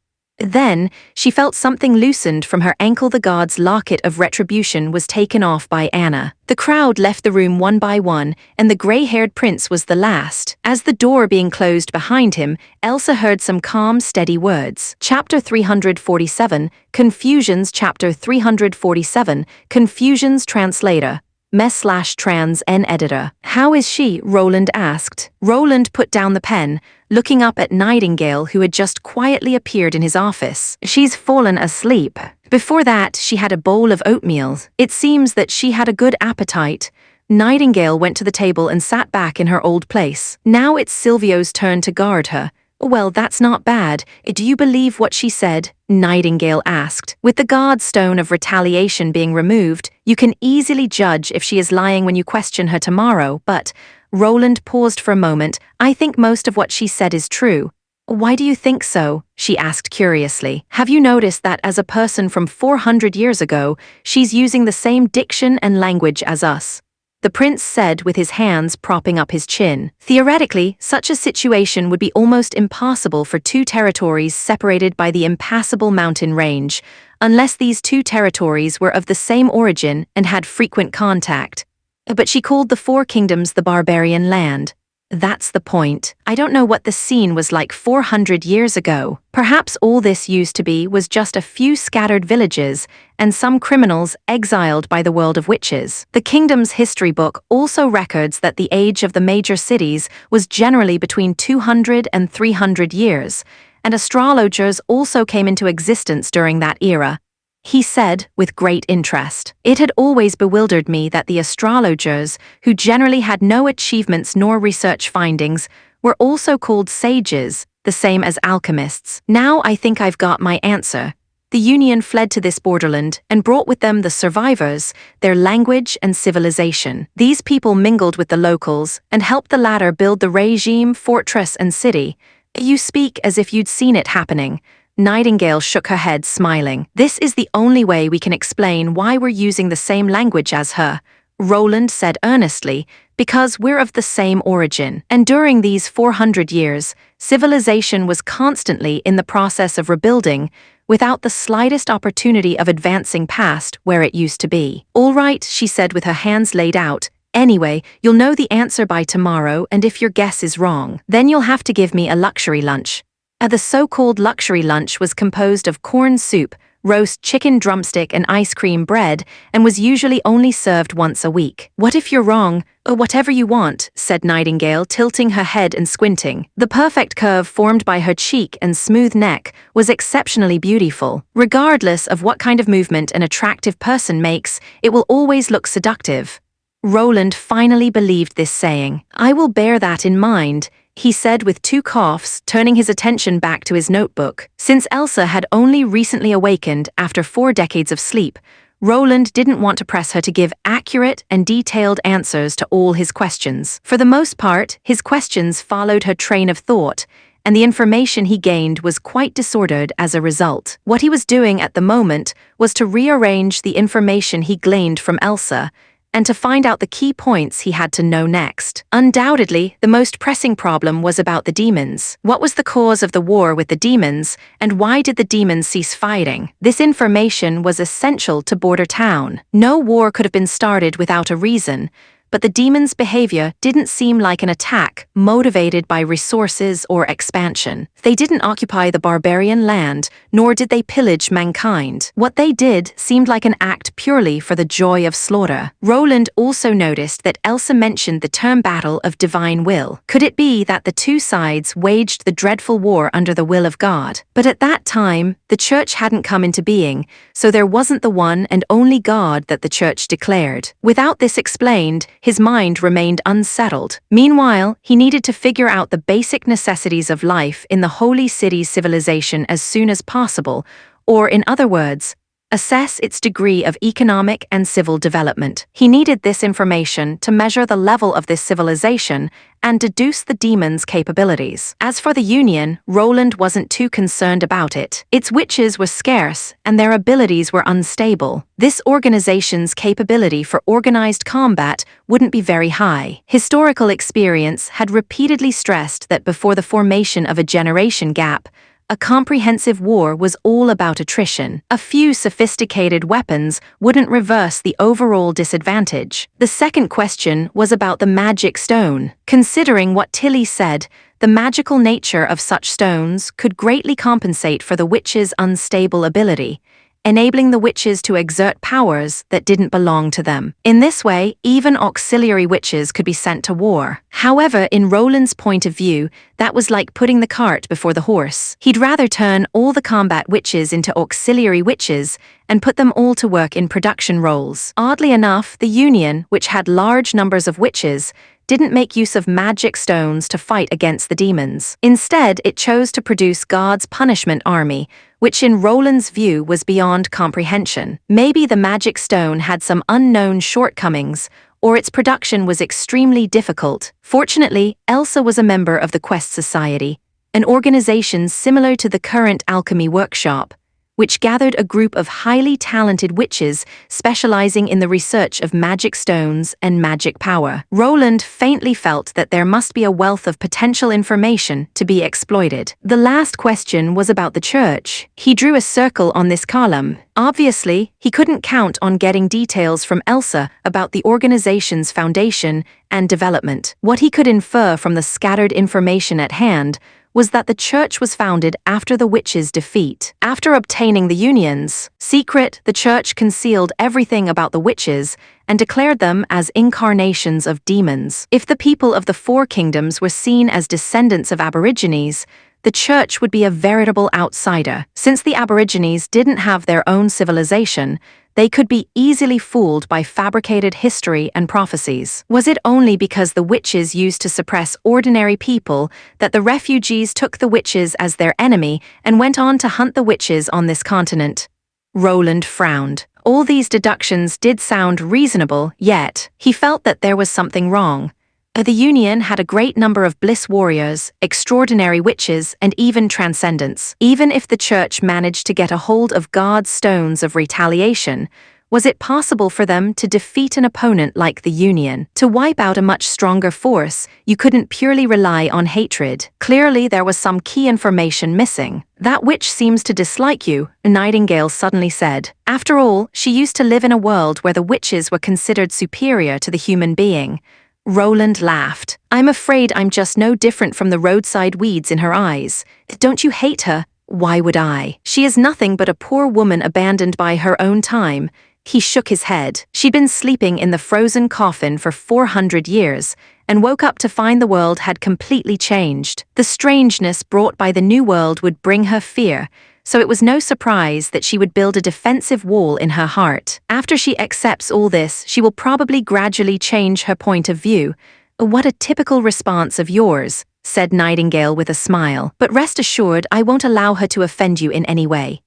Then, she felt something loosened from her ankle. The god's locket of retribution was taken off by Anna. The crowd left the room one by one, and the gray-haired prince was the last. As the door being closed behind him, Elsa heard some calm, steady words. Chapter 347, Confusions. Chapter 347, Confusions. Translator. Mes/trans N editor. How is she? Roland asked. Roland put down the pen, looking up at Nightingale, who had just quietly appeared in his office. She's fallen asleep. Before that, she had a bowl of oatmeal. It seems that she had a good appetite. Nightingale went to the table and sat back in her old place. Now it's Silvio's turn to guard her. Well, that's not bad. Do you believe what she said? Nightingale asked. With the god stone of retaliation being removed, you can easily judge if she is lying when you question her tomorrow, but Roland paused for a moment. I think most of what she said is true. Why do you think so? She asked curiously. Have you noticed that as a person from 400 years ago, she's using the same diction and language as us? The prince said with his hands propping up his chin. Theoretically, such a situation would be almost impossible for two territories separated by the impassable mountain range, unless these two territories were of the same origin and had frequent contact. But she called the Four Kingdoms the barbarian land. That's the point. I don't know what the scene was like 400 years ago. Perhaps all this used to be was just a few scattered villages and some criminals exiled by the world of witches. The kingdom's history book also records that the age of the major cities was generally between 200 and 300 years, and astrologers also came into existence during that era. He said with great interest. It had always bewildered me that the astrologers, who generally had no achievements nor research findings, were also called sages, the same as alchemists. Now I think I've got my answer. The Union fled to this borderland and brought with them the survivors, their language and civilization. These people mingled with the locals and helped the latter build the regime, fortress, and city. You speak as if you'd seen it happening. Nightingale shook her head, smiling. This is the only way we can explain why we're using the same language as her, Roland said earnestly, because we're of the same origin. And during these 400 years, civilization was constantly in the process of rebuilding, without the slightest opportunity of advancing past where it used to be. All right, she said with her hands laid out. Anyway, you'll know the answer by tomorrow, and if your guess is wrong, then you'll have to give me a luxury lunch. The so-called luxury lunch was composed of corn soup, roast chicken drumstick and ice cream bread, and was usually only served once a week. What if you're wrong? Whatever you want, said Nightingale, tilting her head and squinting. The perfect curve formed by her cheek and smooth neck was exceptionally beautiful. Regardless of what kind of movement an attractive person makes, it will always look seductive. Roland finally believed this saying. I will bear that in mind, he said with two coughs, turning his attention back to his notebook. Since Elsa had only recently awakened after 4 decades of sleep, Roland didn't want to press her to give accurate and detailed answers to all his questions. For the most part, his questions followed her train of thought, and the information he gained was quite disordered as a result. What he was doing at the moment was to rearrange the information he gleaned from Elsa, and to find out the key points he had to know next. Undoubtedly, the most pressing problem was about the demons. What was the cause of the war with the demons, and why did the demons cease fighting? This information was essential to Border Town. No war could have been started without a reason, but the demons' behavior didn't seem like an attack motivated by resources or expansion. They didn't occupy the barbarian land, nor did they pillage mankind. What they did seemed like an act purely for the joy of slaughter. Roland also noticed that Elsa mentioned the term battle of divine will. Could it be that the two sides waged the dreadful war under the will of God? But at that time, the church hadn't come into being, so there wasn't the one and only God that the church declared. Without this explained, his mind remained unsettled. Meanwhile, he needed to figure out the basic necessities of life in the Holy City's civilization as soon as possible, or in other words, assess its degree of economic and civil development. He needed this information to measure the level of this civilization and deduce the demon's capabilities. As for the Union, Roland wasn't too concerned about it. Its witches were scarce, and their abilities were unstable. This organization's capability for organized combat wouldn't be very high. Historical experience had repeatedly stressed that before the formation of a generation gap, a comprehensive war was all about attrition. A few sophisticated weapons wouldn't reverse the overall disadvantage. The second question was about the magic stone. Considering what Tilly said, the magical nature of such stones could greatly compensate for the witches' unstable ability, enabling the witches to exert powers that didn't belong to them. In this way, even auxiliary witches could be sent to war. However, in Roland's point of view, that was like putting the cart before the horse. He'd rather turn all the combat witches into auxiliary witches and put them all to work in production roles. Oddly enough, the Union, which had large numbers of witches, didn't make use of magic stones to fight against the demons. Instead, it chose to produce God's punishment army, which in Roland's view was beyond comprehension. Maybe the magic stone had some unknown shortcomings, or its production was extremely difficult. Fortunately, Elsa was a member of the Quest Society, an organization similar to the current alchemy workshop, which gathered a group of highly talented witches specializing in the research of magic stones and magic power. Roland faintly felt that there must be a wealth of potential information to be exploited. The last question was about the church. He drew a circle on this column. Obviously, he couldn't count on getting details from Elsa about the organization's foundation and development. What he could infer from the scattered information at hand was that the church was founded after the witches' defeat. After obtaining the Union's secret, the church concealed everything about the witches and declared them as incarnations of demons. If the people of the Four Kingdoms were seen as descendants of Aborigines, the church would be a veritable outsider. Since the Aborigines didn't have their own civilization, they could be easily fooled by fabricated history and prophecies. Was it only because the witches used to suppress ordinary people that the refugees took the witches as their enemy and went on to hunt the witches on this continent? Roland frowned. All these deductions did sound reasonable, yet he felt that there was something wrong. The Union had a great number of bliss warriors, extraordinary witches, and even transcendents. Even if the church managed to get a hold of God's stones of retaliation, was it possible for them to defeat an opponent like the Union? To wipe out a much stronger force, you couldn't purely rely on hatred. Clearly, there was some key information missing. That witch seems to dislike you, Nightingale suddenly said. After all, she used to live in a world where the witches were considered superior to the human being. Roland laughed. I'm afraid I'm just no different from the roadside weeds in her eyes. Don't you hate her? Why would I? She is nothing but a poor woman abandoned by her own time. He shook his head. She'd been sleeping in the frozen coffin for 400 years, and woke up to find the world had completely changed. The strangeness brought by the new world would bring her fear, so it was no surprise that she would build a defensive wall in her heart. After she accepts all this, she will probably gradually change her point of view. What a typical response of yours, said Nightingale with a smile. But rest assured, I won't allow her to offend you in any way.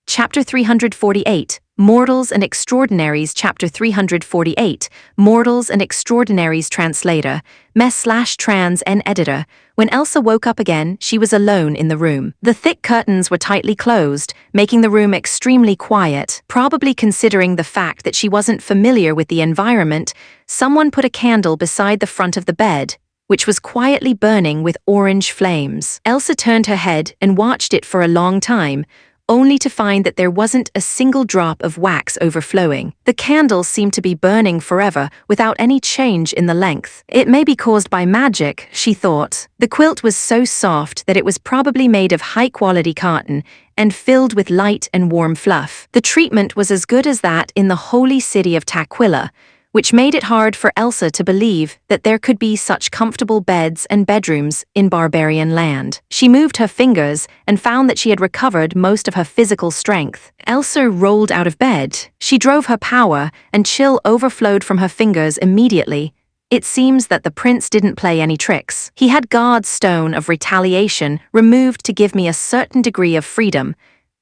Chapter 348, Mortals and Extraordinaries. Chapter 348, Mortals and Extraordinaries. Translator, Mes/Trans N Editor. When Elsa woke up again, she was alone in the room. The thick curtains were tightly closed, making the room extremely quiet. Probably considering the fact that she wasn't familiar with the environment, someone put a candle beside the front of the bed, which was quietly burning with orange flames. Elsa turned her head and watched it for a long time, only to find that there wasn't a single drop of wax overflowing. The candle seemed to be burning forever without any change in the length. It may be caused by magic, she thought. The quilt was so soft that it was probably made of high-quality cotton and filled with light and warm fluff. The treatment was as good as that in the holy city of T'Quila, which made it hard for Elsa to believe that there could be such comfortable beds and bedrooms in barbarian land. She moved her fingers and found that she had recovered most of her physical strength. Elsa rolled out of bed. She drove her power, and chill overflowed from her fingers immediately. It seems that the prince didn't play any tricks. He had God's stone of retaliation removed to give me a certain degree of freedom.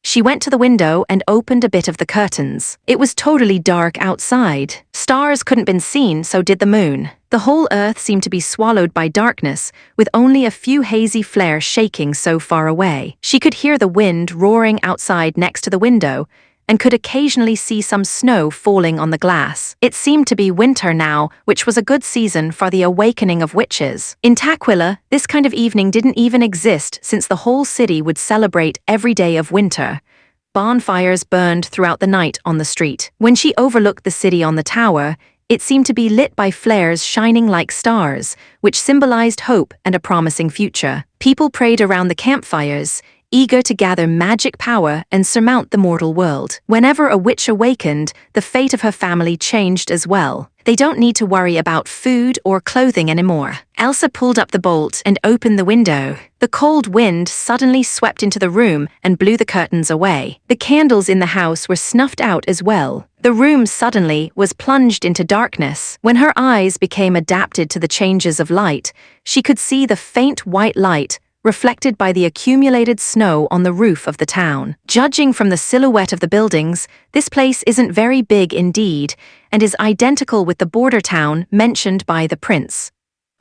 She went to the window and opened a bit of the curtains. It was totally dark outside. Stars couldn't been seen, so did the moon. The whole earth seemed to be swallowed by darkness, with only a few hazy flares shaking so far away. She could hear the wind roaring outside next to the window, and could occasionally see some snow falling on the glass. It seemed to be winter now, which was a good season for the awakening of witches. In T'Quila, this kind of evening didn't even exist since the whole city would celebrate every day of winter. Bonfires burned throughout the night on the street. When she overlooked the city on the tower, it seemed to be lit by flares shining like stars, which symbolized hope and a promising future. People prayed around the campfires, eager to gather magic power and surmount the mortal world. Whenever a witch awakened, the fate of her family changed as well. They don't need to worry about food or clothing anymore. Elsa pulled up the bolt and opened the window. The cold wind suddenly swept into the room and blew the curtains away. The candles in the house were snuffed out as well. The room suddenly was plunged into darkness. When her eyes became adapted to the changes of light, she could see the faint white light reflected by the accumulated snow on the roof of the town. Judging from the silhouette of the buildings, this place isn't very big indeed, and is identical with the border town mentioned by the prince.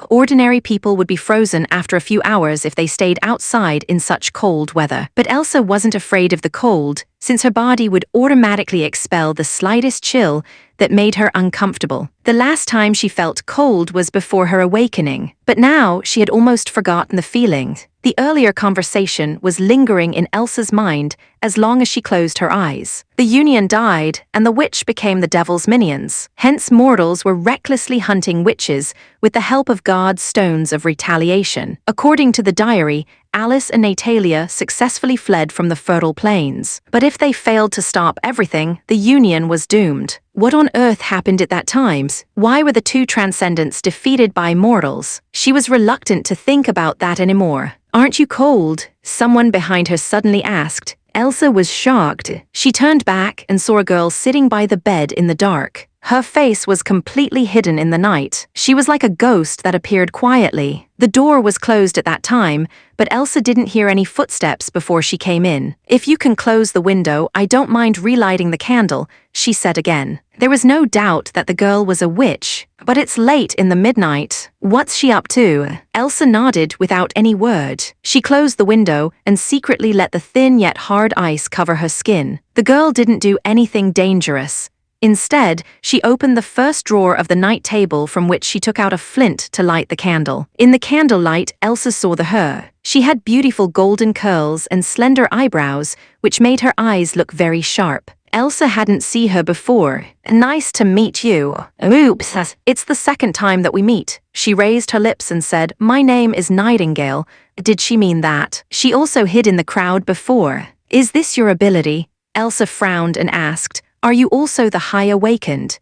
Ordinary people would be frozen after a few hours if they stayed outside in such cold weather. But Elsa wasn't afraid of the cold, since her body would automatically expel the slightest chill that made her uncomfortable. The last time she felt cold was before her awakening, but now she had almost forgotten the feeling. The earlier conversation was lingering in Elsa's mind as long as she closed her eyes. The union died, and the witch became the devil's minions. Hence mortals were recklessly hunting witches with the help of God's stones of retaliation. According to the diary, Alice and Natalia successfully fled from the fertile plains. But if they failed to stop everything, the union was doomed. What on earth happened at that time? Why were the two transcendents defeated by mortals? She was reluctant to think about that anymore. "Aren't you cold?" someone behind her suddenly asked. Elsa was shocked. She turned back and saw a girl sitting by the bed in the dark. Her face was completely hidden in the night. She was like a ghost that appeared quietly. The door was closed at that time, but Elsa didn't hear any footsteps before she came in. "If you can close the window, I don't mind relighting the candle," she said again. There was no doubt that the girl was a witch. "But it's late in the midnight. What's she up to?" Elsa nodded without any word. She closed the window and secretly let the thin yet hard ice cover her skin. The girl didn't do anything dangerous. Instead, she opened the first drawer of the night table from which she took out a flint to light the candle. In the candlelight, Elsa saw her. She had beautiful golden curls and slender eyebrows, which made her eyes look very sharp. Elsa hadn't seen her before. "Nice to meet you." "Oops, it's the second time that we meet." She raised her lips and said, "My name is Nightingale." Did she mean that? She also hid in the crowd before. "Is this your ability?" Elsa frowned and asked, "Are you also the High Awakened?"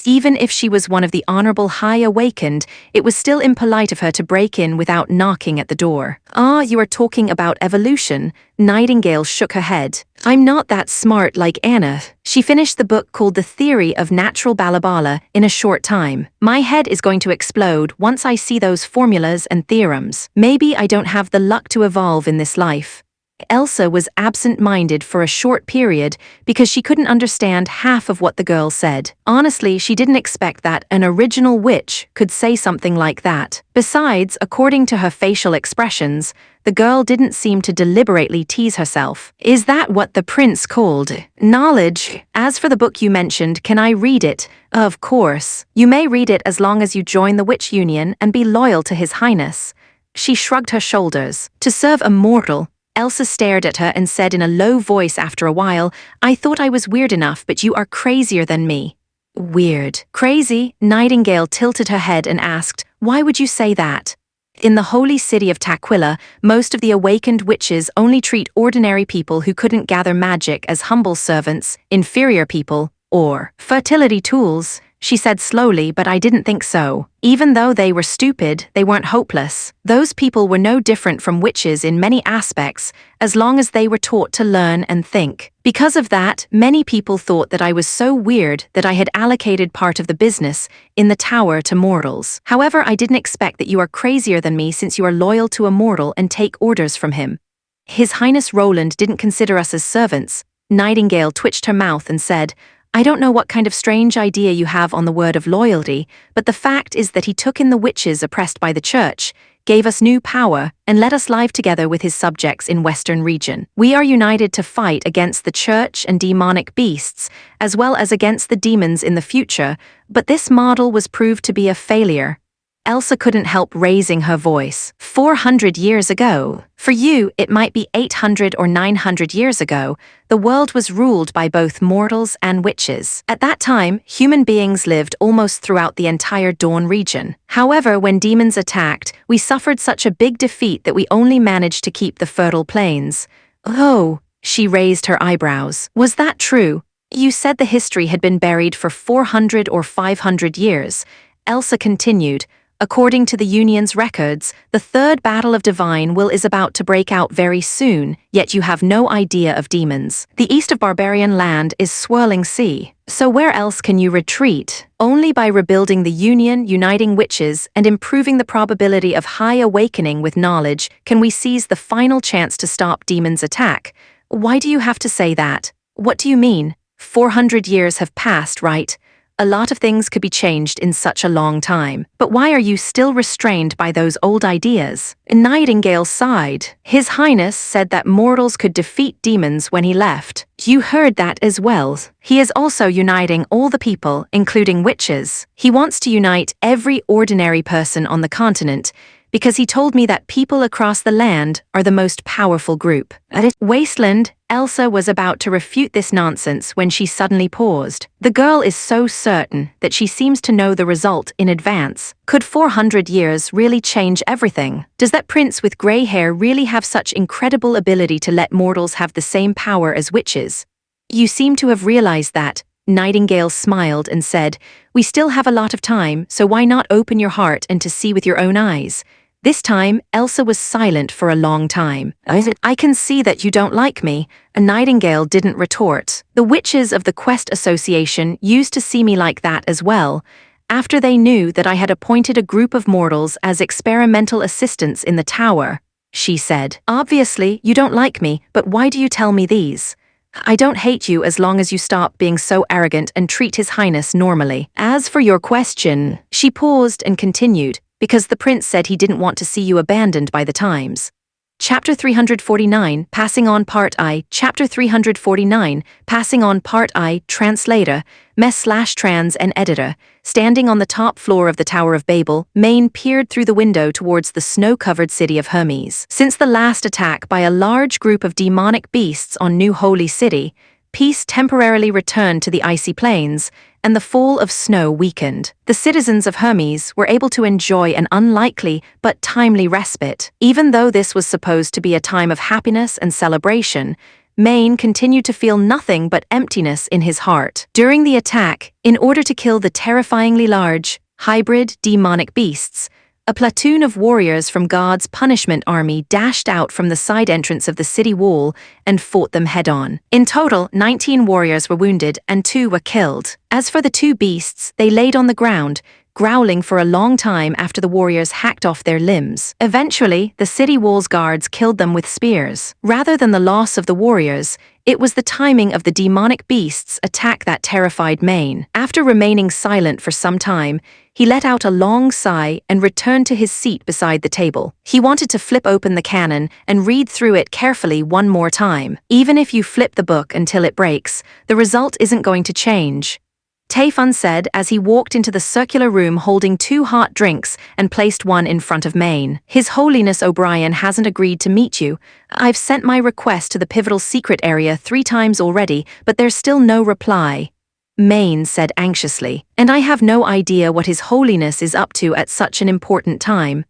Even if she was one of the Honorable High Awakened, it was still impolite of her to break in without knocking at the door. "Ah, you are talking about evolution." Nightingale shook her head. "I'm not that smart like Anna. She finished the book called The Theory of Natural Balabala in a short time. My head is going to explode once I see those formulas and theorems. Maybe I don't have the luck to evolve in this life." Elsa was absent-minded for a short period because she couldn't understand half of what the girl said. Honestly, she didn't expect that an original witch could say something like that. Besides, according to her facial expressions, the girl didn't seem to deliberately tease herself. "Is that what the prince called knowledge? As for the book you mentioned, can I read it?" "Of course. You may read it as long as you join the witch union and be loyal to His Highness." She shrugged her shoulders. To serve a mortal, Elsa stared at her and said in a low voice after a while, "I thought I was weird enough, but you are crazier than me." "Weird. Crazy?" Nightingale tilted her head and asked, "Why would you say that?" In the holy city of Taquilla, most of the awakened witches only treat ordinary people who couldn't gather magic as humble servants, inferior people, or fertility tools, she said slowly, but I didn't think so. Even though they were stupid, they weren't hopeless. Those people were no different from witches in many aspects, as long as they were taught to learn and think. Because of that, many people thought that I was so weird that I had allocated part of the business in the tower to mortals. However, I didn't expect that you are crazier than me since you are loyal to a mortal and take orders from him. His Highness Roland didn't consider us as servants. Nightingale twitched her mouth and said, "I don't know what kind of strange idea you have on the word of loyalty, but the fact is that he took in the witches oppressed by the church, gave us new power, and let us live together with his subjects in Western region. We are united to fight against the church and demonic beasts, as well as against the demons in the future, but this model was proved to be a failure." Elsa couldn't help raising her voice. 400 years ago. For you, it might be 800 or 900 years ago. The world was ruled by both mortals and witches. At that time, human beings lived almost throughout the entire Dawn region. However, when demons attacked, we suffered such a big defeat that we only managed to keep the fertile plains. Oh, she raised her eyebrows. Was that true? You said the history had been buried for 400 or 500 years. Elsa continued. According to the Union's records, the third battle of divine will is about to break out very soon, yet you have no idea of demons. The east of barbarian land is swirling sea. So where else can you retreat? Only by rebuilding the Union, uniting witches, and improving the probability of high awakening with knowledge can we seize the final chance to stop demons' attack. Why do you have to say that? What do you mean? 400 years have passed, right? A lot of things could be changed in such a long time. But why are you still restrained by those old ideas? Nightingale sighed. His Highness said that mortals could defeat demons when he left. You heard that as well. He is also uniting all the people, including witches. He wants to unite every ordinary person on the continent, because he told me that people across the land are the most powerful group. Wasteland, Elsa was about to refute this nonsense when she suddenly paused. The girl is so certain that she seems to know the result in advance. Could 400 years really change everything? Does that prince with grey hair really have such incredible ability to let mortals have the same power as witches? You seem to have realized that. Nightingale smiled and said, "We still have a lot of time, so why not open your heart and to see with your own eyes?" This time, Elsa was silent for a long time. "I can see that you don't like me," a Nightingale didn't retort. The witches of the Quest Association used to see me like that as well, after they knew that I had appointed a group of mortals as experimental assistants in the tower, she said. "Obviously, you don't like me, but why do you tell me these? I don't hate you as long as you stop being so arrogant and treat His Highness normally. As for your question," she paused and continued, "because the prince said he didn't want to see you abandoned by the times." Chapter 349, Passing on Part I. Chapter 349, Passing on Part I. Translator, Mess/Trans and Editor. Standing on the top floor of the Tower of Babel, Maine peered through the window towards the snow-covered city of Hermes. Since the last attack by a large group of demonic beasts on New Holy City, peace temporarily returned to the icy plains, and the fall of snow weakened. The citizens of Hermes were able to enjoy an unlikely but timely respite. Even though this was supposed to be a time of happiness and celebration, Maine continued to feel nothing but emptiness in his heart. During the attack, in order to kill the terrifyingly large, hybrid demonic beasts, a platoon of warriors from God's punishment army dashed out from the side entrance of the city wall and fought them head-on. In total, 19 warriors were wounded and 2 were killed. As for the 2 beasts, they laid on the ground, growling for a long time after the warriors hacked off their limbs. Eventually, the city wall's guards killed them with spears. Rather than the loss of the warriors, it was the timing of the demonic beasts' attack that terrified Maine. After remaining silent for some time, he let out a long sigh and returned to his seat beside the table. He wanted to flip open the canon and read through it carefully one more time. Even if you flip the book until it breaks, the result isn't going to change. Taefun said as he walked into the circular room holding 2 hot drinks and placed one in front of Maine. His Holiness O'Brien hasn't agreed to meet you. I've sent my request to the pivotal secret area 3 times already, but there's still no reply. Maine said anxiously, and I have no idea what His Holiness is up to at such an important time.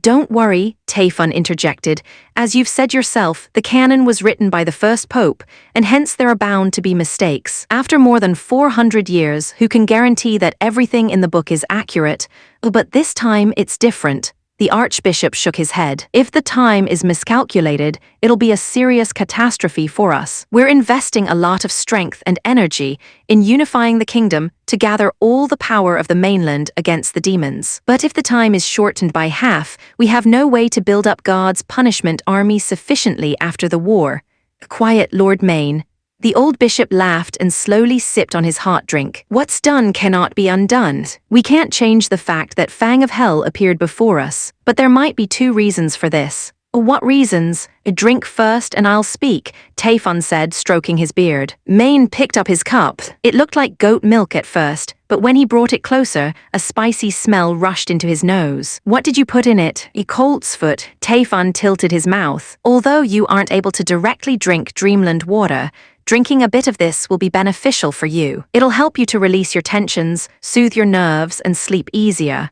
Don't worry, Taefun interjected. As you've said yourself, the canon was written by the first pope, and hence there are bound to be mistakes. After more than 400 years, who can guarantee that everything in the book is accurate? But this time it's different. The archbishop shook his head. If the time is miscalculated, it'll be a serious catastrophe for us. We're investing a lot of strength and energy in unifying the kingdom to gather all the power of the mainland against the demons. But if the time is shortened by half, we have no way to build up God's punishment army sufficiently after the war. Quiet, Lord Maine. The old bishop laughed and slowly sipped on his hot drink. What's done cannot be undone. We can't change the fact that Fang of Hell appeared before us, but there might be 2 reasons for this. What reasons? Drink first and I'll speak, Taefun said, stroking his beard. Maine picked up his cup. It looked like goat milk at first, but when he brought it closer, a spicy smell rushed into his nose. What did you put in it? A colt's foot. Taefun tilted his mouth. Although you aren't able to directly drink Dreamland water, drinking a bit of this will be beneficial for you. It'll help you to release your tensions, soothe your nerves, and sleep easier.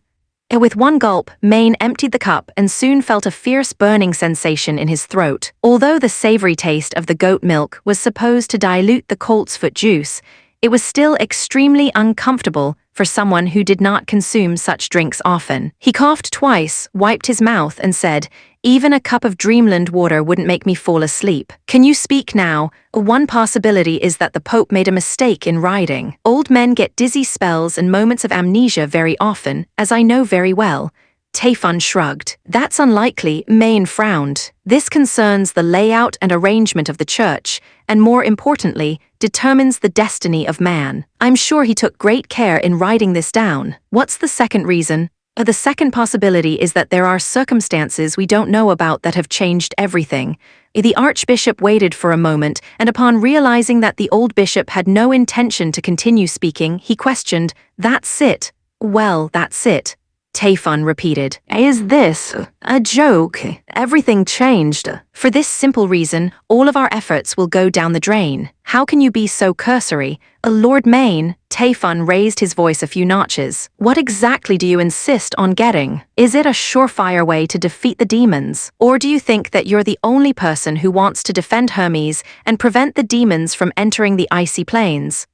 With one gulp, Maine emptied the cup and soon felt a fierce burning sensation in his throat. Although the savory taste of the goat milk was supposed to dilute the colt's foot juice, it was still extremely uncomfortable for someone who did not consume such drinks often. He coughed twice, wiped his mouth, and said, "Even a cup of Dreamland water wouldn't make me fall asleep. Can you speak now? One possibility is that the Pope made a mistake in writing. Old men get dizzy spells and moments of amnesia very often, as I know very well." Taefun shrugged. That's unlikely, Maine frowned. This concerns the layout and arrangement of the church, and more importantly, determines the destiny of man. I'm sure he took great care in writing this down. What's the second reason? The second possibility is that there are circumstances we don't know about that have changed everything. The archbishop waited for a moment, and upon realizing that the old bishop had no intention to continue speaking, he questioned, "That's it?" "Well, that's it," Taefun repeated. "Is this a joke? Everything changed. For this simple reason, all of our efforts will go down the drain. How can you be so cursory? Lord Maine," Taefun raised his voice a few notches. "What exactly do you insist on getting? Is it a surefire way to defeat the demons? Or do you think that you're the only person who wants to defend Hermes and prevent the demons from entering the icy plains?"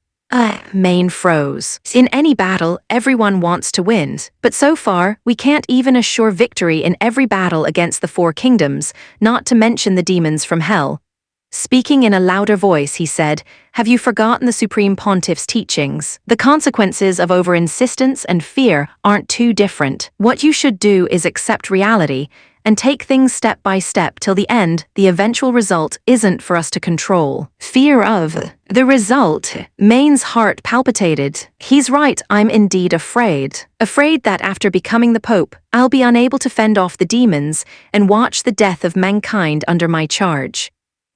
Maine froze. In any battle, everyone wants to win. But so far, we can't even assure victory in every battle against the 4 kingdoms, not to mention the demons from hell. Speaking in a louder voice, he said, "Have you forgotten the Supreme Pontiff's teachings? The consequences of over-insistence and fear aren't too different. What you should do is accept reality and take things step by step till the end. The eventual result isn't for us to control." Fear of the result. Maine's heart palpitated. He's right, I'm indeed afraid. Afraid that after becoming the Pope, I'll be unable to fend off the demons and watch the death of mankind under my charge.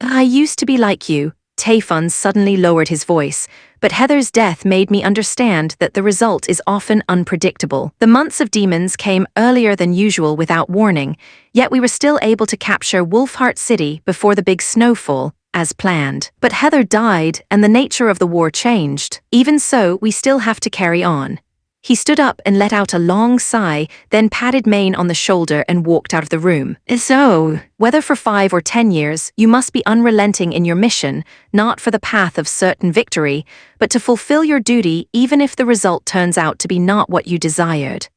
I used to be like you. Taefun suddenly lowered his voice, but Heather's death made me understand that the result is often unpredictable. The months of demons came earlier than usual without warning, yet we were still able to capture Wolfheart City before the big snowfall, as planned. But Heather died, and the nature of the war changed. Even so, we still have to carry on. He stood up and let out a long sigh, then patted Maine on the shoulder and walked out of the room. So, whether for 5 or 10 years, you must be unrelenting in your mission, not for the path of certain victory, but to fulfill your duty even if the result turns out to be not what you desired.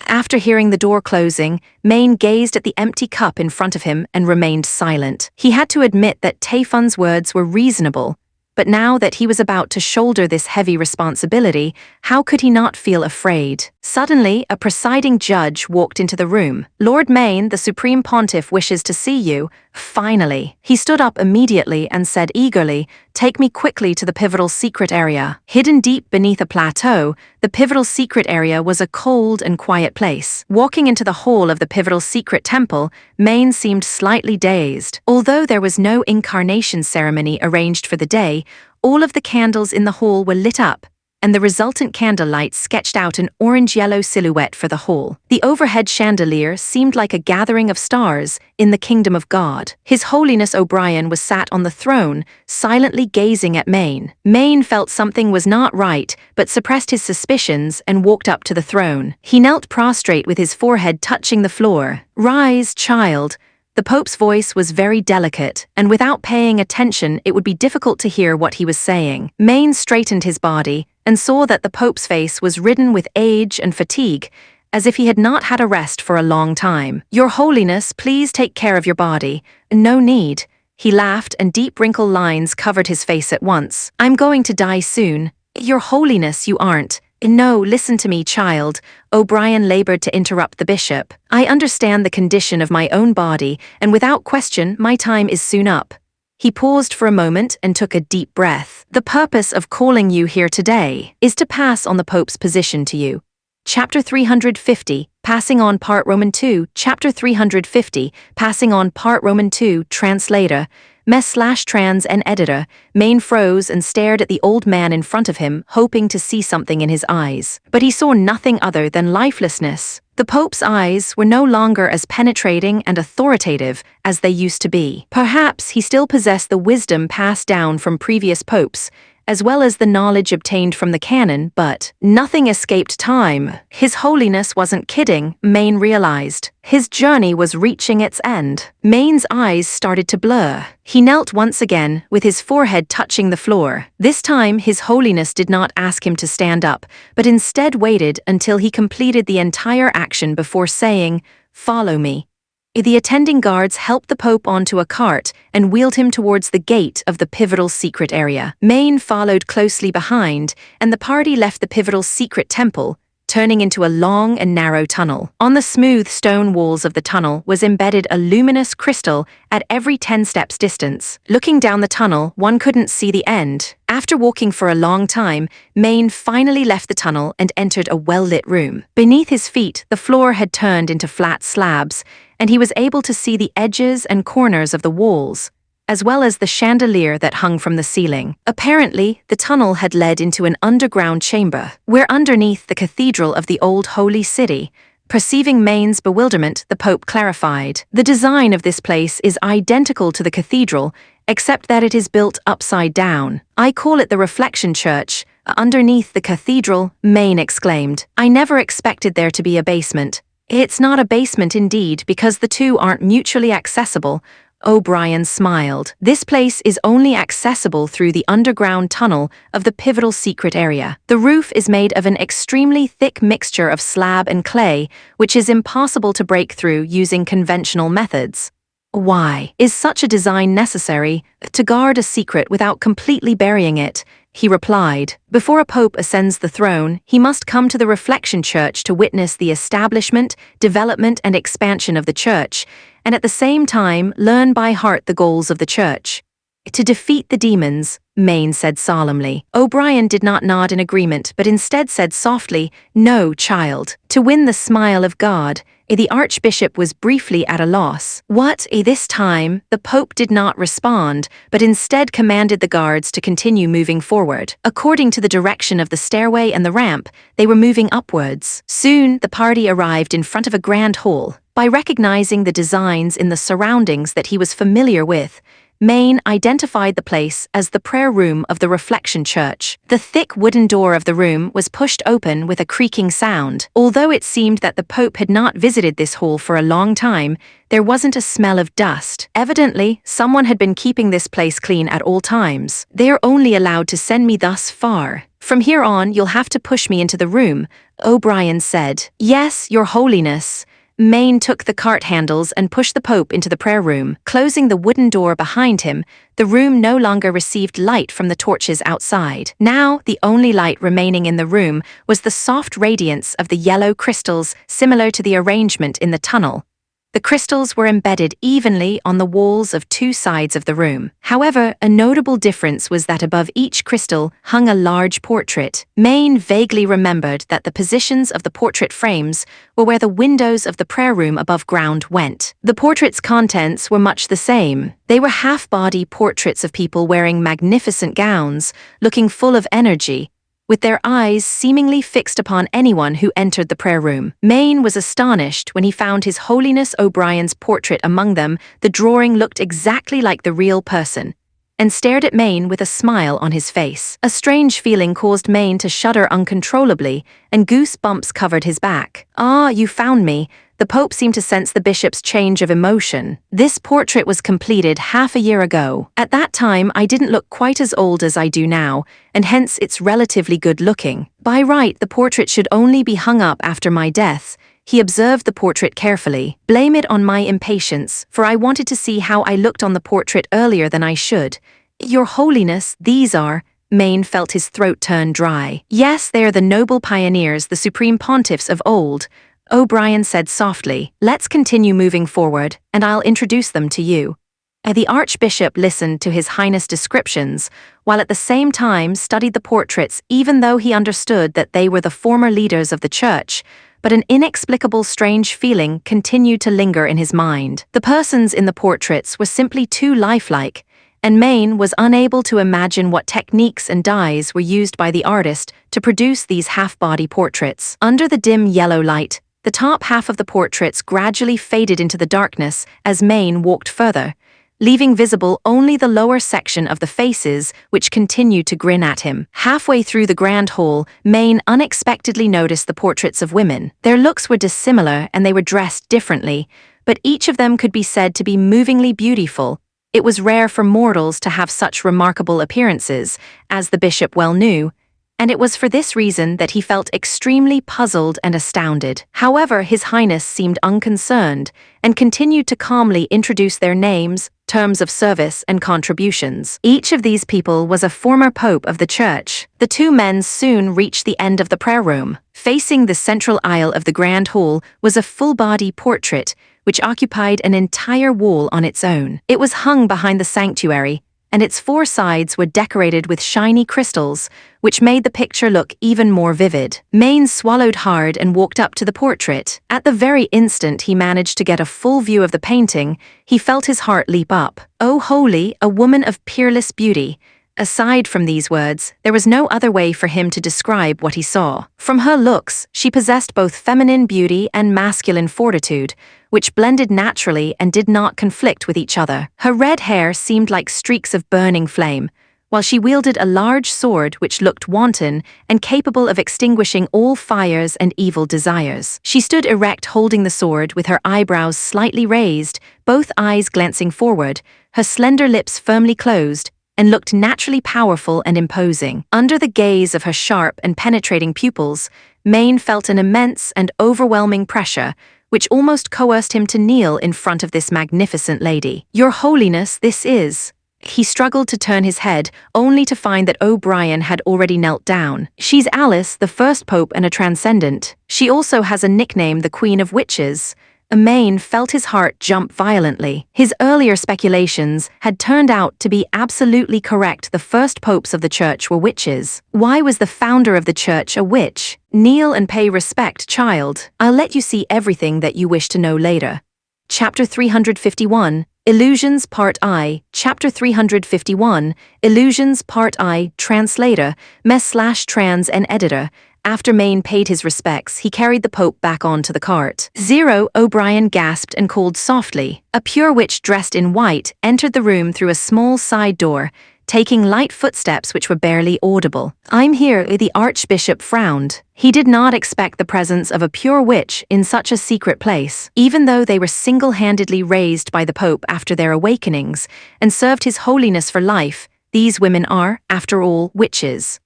After hearing the door closing, Maine gazed at the empty cup in front of him and remained silent. He had to admit that Taefun's words were reasonable, but now that he was about to shoulder this heavy responsibility, how could he not feel afraid? Suddenly, a presiding judge walked into the room. "Lord Maine, the Supreme Pontiff wishes to see you." Finally. He stood up immediately and said eagerly, "Take me quickly to the pivotal secret area." Hidden deep beneath a plateau, the pivotal secret area was a cold and quiet place. Walking into the hall of the pivotal secret temple, Maine seemed slightly dazed. Although there was no incarnation ceremony arranged for the day, all of the candles in the hall were lit up, and the resultant candlelight sketched out an orange-yellow silhouette for the hall. The overhead chandelier seemed like a gathering of stars in the kingdom of God. His Holiness O'Brien was sat on the throne, silently gazing at Maine. Maine felt something was not right, but suppressed his suspicions and walked up to the throne. He knelt prostrate with his forehead touching the floor. "Rise, child." The Pope's voice was very delicate, and without paying attention it would be difficult to hear what he was saying. Maine straightened his body and saw that the Pope's face was ridden with age and fatigue, as if he had not had a rest for a long time. "Your Holiness, please take care of your body." "No need." He laughed, and deep wrinkled lines covered his face at once. "I'm going to die soon." "Your Holiness, you aren't." "No, listen to me, child." O'Brien labored to interrupt the bishop. "I understand the condition of my own body, and without question, my time is soon up." He paused for a moment and took a deep breath. "The purpose of calling you here today is to pass on the Pope's position to you." Chapter 350, Passing on Part Roman 2, Chapter 350, Passing on Part Roman 2, Translator, Mes/trans and editor. Maine froze and stared at the old man in front of him, hoping to see something in his eyes. But he saw nothing other than lifelessness. The Pope's eyes were no longer as penetrating and authoritative as they used to be. Perhaps he still possessed the wisdom passed down from previous popes, as well as the knowledge obtained from the canon, but nothing escaped time. His Holiness wasn't kidding, Maine realized. His journey was reaching its end. Maine's eyes started to blur. He knelt once again, with his forehead touching the floor. This time, His Holiness did not ask him to stand up, but instead waited until he completed the entire action before saying, "Follow me." The attending guards helped the Pope onto a cart and wheeled him towards the gate of the pivotal secret area. Maine followed closely behind, and the party left the pivotal secret temple, turning into a long and narrow tunnel. On the smooth stone walls of the tunnel was embedded a luminous crystal at every 10 steps distance. Looking down the tunnel, one couldn't see the end. After walking for a long time, Maine finally left the tunnel and entered a well-lit room. Beneath his feet, the floor had turned into flat slabs, and he was able to see the edges and corners of the walls, as well as the chandelier that hung from the ceiling. Apparently, the tunnel had led into an underground chamber, where underneath the cathedral of the old holy city. Perceiving Maine's bewilderment, the Pope clarified, "The design of this place is identical to the cathedral, except that it is built upside down. I call it the Reflection Church." "Underneath the cathedral," Maine exclaimed. "I never expected there to be a basement." "It's not a basement indeed, because the two aren't mutually accessible." O'Brien smiled. "This place is only accessible through the underground tunnel of the pivotal secret area. The roof is made of an extremely thick mixture of slab and clay, which is impossible to break through using conventional methods." "Why is such a design necessary? To guard a secret without completely burying it," he replied. "Before a pope ascends the throne, he must come to the Reflection Church to witness the establishment, development, and expansion of the church, and at the same time learn by heart the goals of the church. To defeat the demons," Maine said solemnly. O'Brien did not nod in agreement, but instead said softly, "No, child." To win the smile of God, the archbishop was briefly at a loss. "What? This time, the Pope did not respond, but instead commanded the guards to continue moving forward. According to the direction of the stairway and the ramp, they were moving upwards. Soon, the party arrived in front of a grand hall. By recognizing the designs in the surroundings that he was familiar with, Maine identified the place as the prayer room of the Reflection Church. The thick wooden door of the room was pushed open with a creaking sound. Although it seemed that the Pope had not visited this hall for a long time, there wasn't a smell of dust. Evidently, someone had been keeping this place clean at all times. "They're only allowed to send me thus far. From here on, you'll have to push me into the room," O'Brien said. "Yes, Your Holiness." Maine took the cart handles and pushed the Pope into the prayer room. Closing the wooden door behind him, the room no longer received light from the torches outside. Now, the only light remaining in the room was the soft radiance of the yellow crystals similar to the arrangement in the tunnel. The crystals were embedded evenly on the walls of two sides of the room. However, a notable difference was that above each crystal hung a large portrait. Maine vaguely remembered that the positions of the portrait frames were where the windows of the prayer room above ground went. The portrait's contents were much the same. They were half-body portraits of people wearing magnificent gowns, looking full of energy, with their eyes seemingly fixed upon anyone who entered the prayer room. Maine was astonished when he found His Holiness O'Brien's portrait among them. The drawing looked exactly like the real person, and stared at Maine with a smile on his face. A strange feeling caused Maine to shudder uncontrollably, and goosebumps covered his back. "Ah, you found me." The Pope seemed to sense the bishop's change of emotion. "This portrait was completed half a year ago. At that time, I didn't look quite as old as I do now, and hence it's relatively good-looking. By right, the portrait should only be hung up after my death." He observed the portrait carefully. "Blame it on my impatience, for I wanted to see how I looked on the portrait earlier than I should. Your Holiness, these are—" Maine felt his throat turn dry. "Yes, they are the noble pioneers, the supreme pontiffs of old," O'Brien said softly. "Let's continue moving forward, and I'll introduce them to you." The Archbishop listened to His Highness' descriptions, while at the same time studied the portraits, even though he understood that they were the former leaders of the Church. But an inexplicable strange feeling continued to linger in his mind. The persons in the portraits were simply too lifelike, and Maine was unable to imagine what techniques and dyes were used by the artist to produce these half-body portraits. Under the dim yellow light, the top half of the portraits gradually faded into the darkness as Maine walked further, leaving visible only the lower section of the faces, which continued to grin at him. Halfway through the grand hall, Maine unexpectedly noticed the portraits of women. Their looks were dissimilar and they were dressed differently, but each of them could be said to be movingly beautiful. It was rare for mortals to have such remarkable appearances, as the bishop well knew, and it was for this reason that he felt extremely puzzled and astounded. However, His Highness seemed unconcerned and continued to calmly introduce their names, terms of service, and contributions. Each of these people was a former pope of the Church. The two men soon reached the end of the prayer room. Facing the central aisle of the grand hall was a full-body portrait, which occupied an entire wall on its own. It was hung behind the sanctuary, and its four sides were decorated with shiny crystals, which made the picture look even more vivid. Maine swallowed hard and walked up to the portrait. At the very instant he managed to get a full view of the painting, he felt his heart leap up. "Oh holy, a woman of peerless beauty." Aside from these words, there was no other way for him to describe what he saw. From her looks, she possessed both feminine beauty and masculine fortitude, which blended naturally and did not conflict with each other. Her red hair seemed like streaks of burning flame, while she wielded a large sword which looked wanton and capable of extinguishing all fires and evil desires. She stood erect holding the sword with her eyebrows slightly raised, both eyes glancing forward, her slender lips firmly closed, and looked naturally powerful and imposing. Under the gaze of her sharp and penetrating pupils, Maine felt an immense and overwhelming pressure, which almost coerced him to kneel in front of this magnificent lady. "Your Holiness, this is—" He struggled to turn his head, only to find that O'Brien had already knelt down. "She's Alice, the first pope and a transcendent. She also has a nickname, the Queen of Witches." Maine felt his heart jump violently. His earlier speculations had turned out to be absolutely correct. The first popes of the Church were witches. Why was the founder of the Church a witch? "Kneel and pay respect, child. I'll let you see everything that you wish to know later." Chapter 351, Illusions Part I. Chapter 351, Illusions Part I. Translator, /trans and editor. After Maine paid his respects, he carried the Pope back onto the cart. "Zero," O'Brien gasped and called softly. A pure witch dressed in white entered the room through a small side door, taking light footsteps which were barely audible. "I'm here," the Archbishop frowned. He did not expect the presence of a pure witch in such a secret place, even though they were single-handedly raised by the Pope after their awakenings and served His Holiness for life. These women are, after all, witches.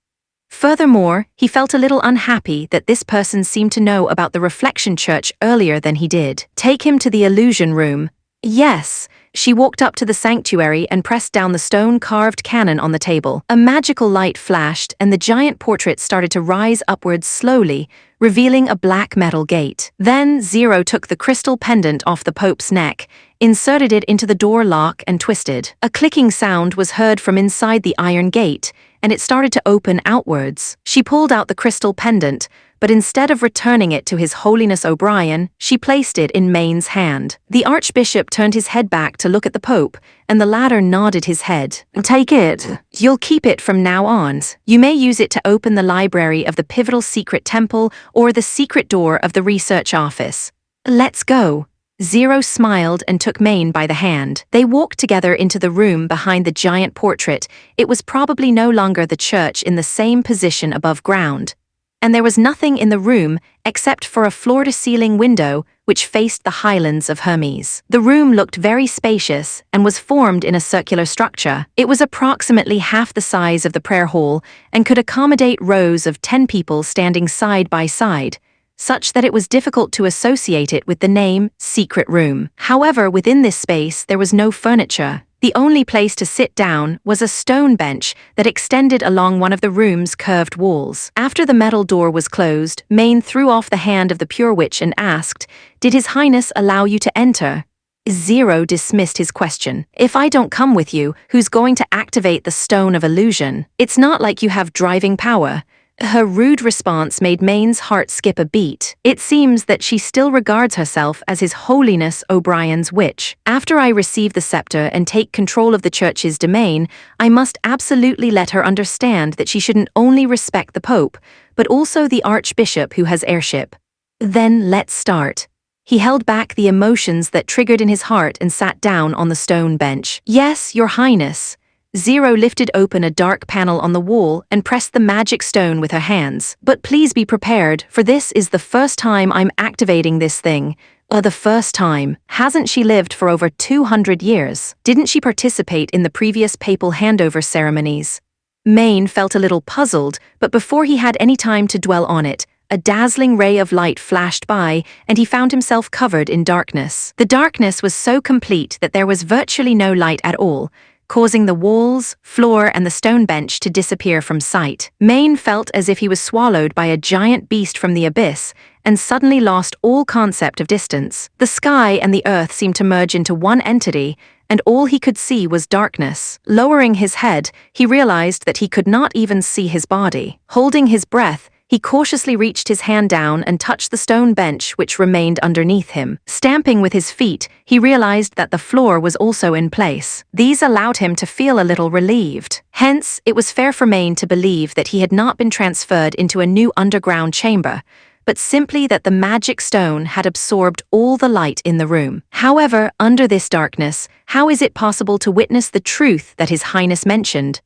Furthermore, he felt a little unhappy that this person seemed to know about the Reflection Church earlier than he did. "Take him to the illusion room." "Yes." She walked up to the sanctuary and pressed down the stone-carved cannon on the table. A magical light flashed, and the giant portrait started to rise upwards slowly, revealing a black metal gate. Then Zero took the crystal pendant off the Pope's neck, inserted it into the door lock and twisted. A clicking sound was heard from inside the iron gate, and it started to open outwards. She pulled out the crystal pendant, but instead of returning it to His Holiness O'Brien, she placed it in Main's hand. The Archbishop turned his head back to look at the Pope, and the latter nodded his head. "Take it. You'll keep it from now on. You may use it to open the library of the Pivotal Secret Temple or the secret door of the research office. Let's go." Zero smiled and took Main by the hand. They walked together into the room behind the giant portrait. It was probably no longer the church in the same position above ground. And there was nothing in the room except for a floor-to-ceiling window which faced the highlands of Hermes. The room looked very spacious and was formed in a circular structure. It was approximately half the size of the prayer hall and could accommodate rows of 10 people standing side by side, such that it was difficult to associate it with the name Secret Room. However, within this space there was no furniture. The only place to sit down was a stone bench that extended along one of the room's curved walls. After the metal door was closed, Main threw off the hand of the Pure Witch and asked, "Did His Highness allow you to enter?" Zero dismissed his question. "If I don't come with you, who's going to activate the Stone of Illusion? It's not like you have driving power." Her rude response made Main's heart skip a beat. It seems that she still regards herself as His Holiness O'Brien's witch. "After I receive the scepter and take control of the church's domain, I must absolutely let her understand that she shouldn't only respect the Pope, but also the Archbishop who has heirship. Then let's start." He held back the emotions that triggered in his heart and sat down on the stone bench. "Yes, Your Highness." Zero lifted open a dark panel on the wall and pressed the magic stone with her hands. "But please be prepared, for this is the first time I'm activating this thing." The first time. Hasn't she lived for over 200 years? Didn't she participate in the previous papal handover ceremonies? Main felt a little puzzled, but before he had any time to dwell on it, a dazzling ray of light flashed by, and he found himself covered in darkness. The darkness was so complete that there was virtually no light at all, causing the walls, floor, and the stone bench to disappear from sight. Main felt as if he was swallowed by a giant beast from the abyss, and suddenly lost all concept of distance. The sky and the earth seemed to merge into one entity, and all he could see was darkness. Lowering his head, he realized that he could not even see his body. Holding his breath, he cautiously reached his hand down and touched the stone bench which remained underneath him. Stamping with his feet, he realized that the floor was also in place. These allowed him to feel a little relieved. Hence, it was fair for Main to believe that he had not been transferred into a new underground chamber, but simply that the magic stone had absorbed all the light in the room. However, under this darkness, how is it possible to witness the truth that His Highness mentioned?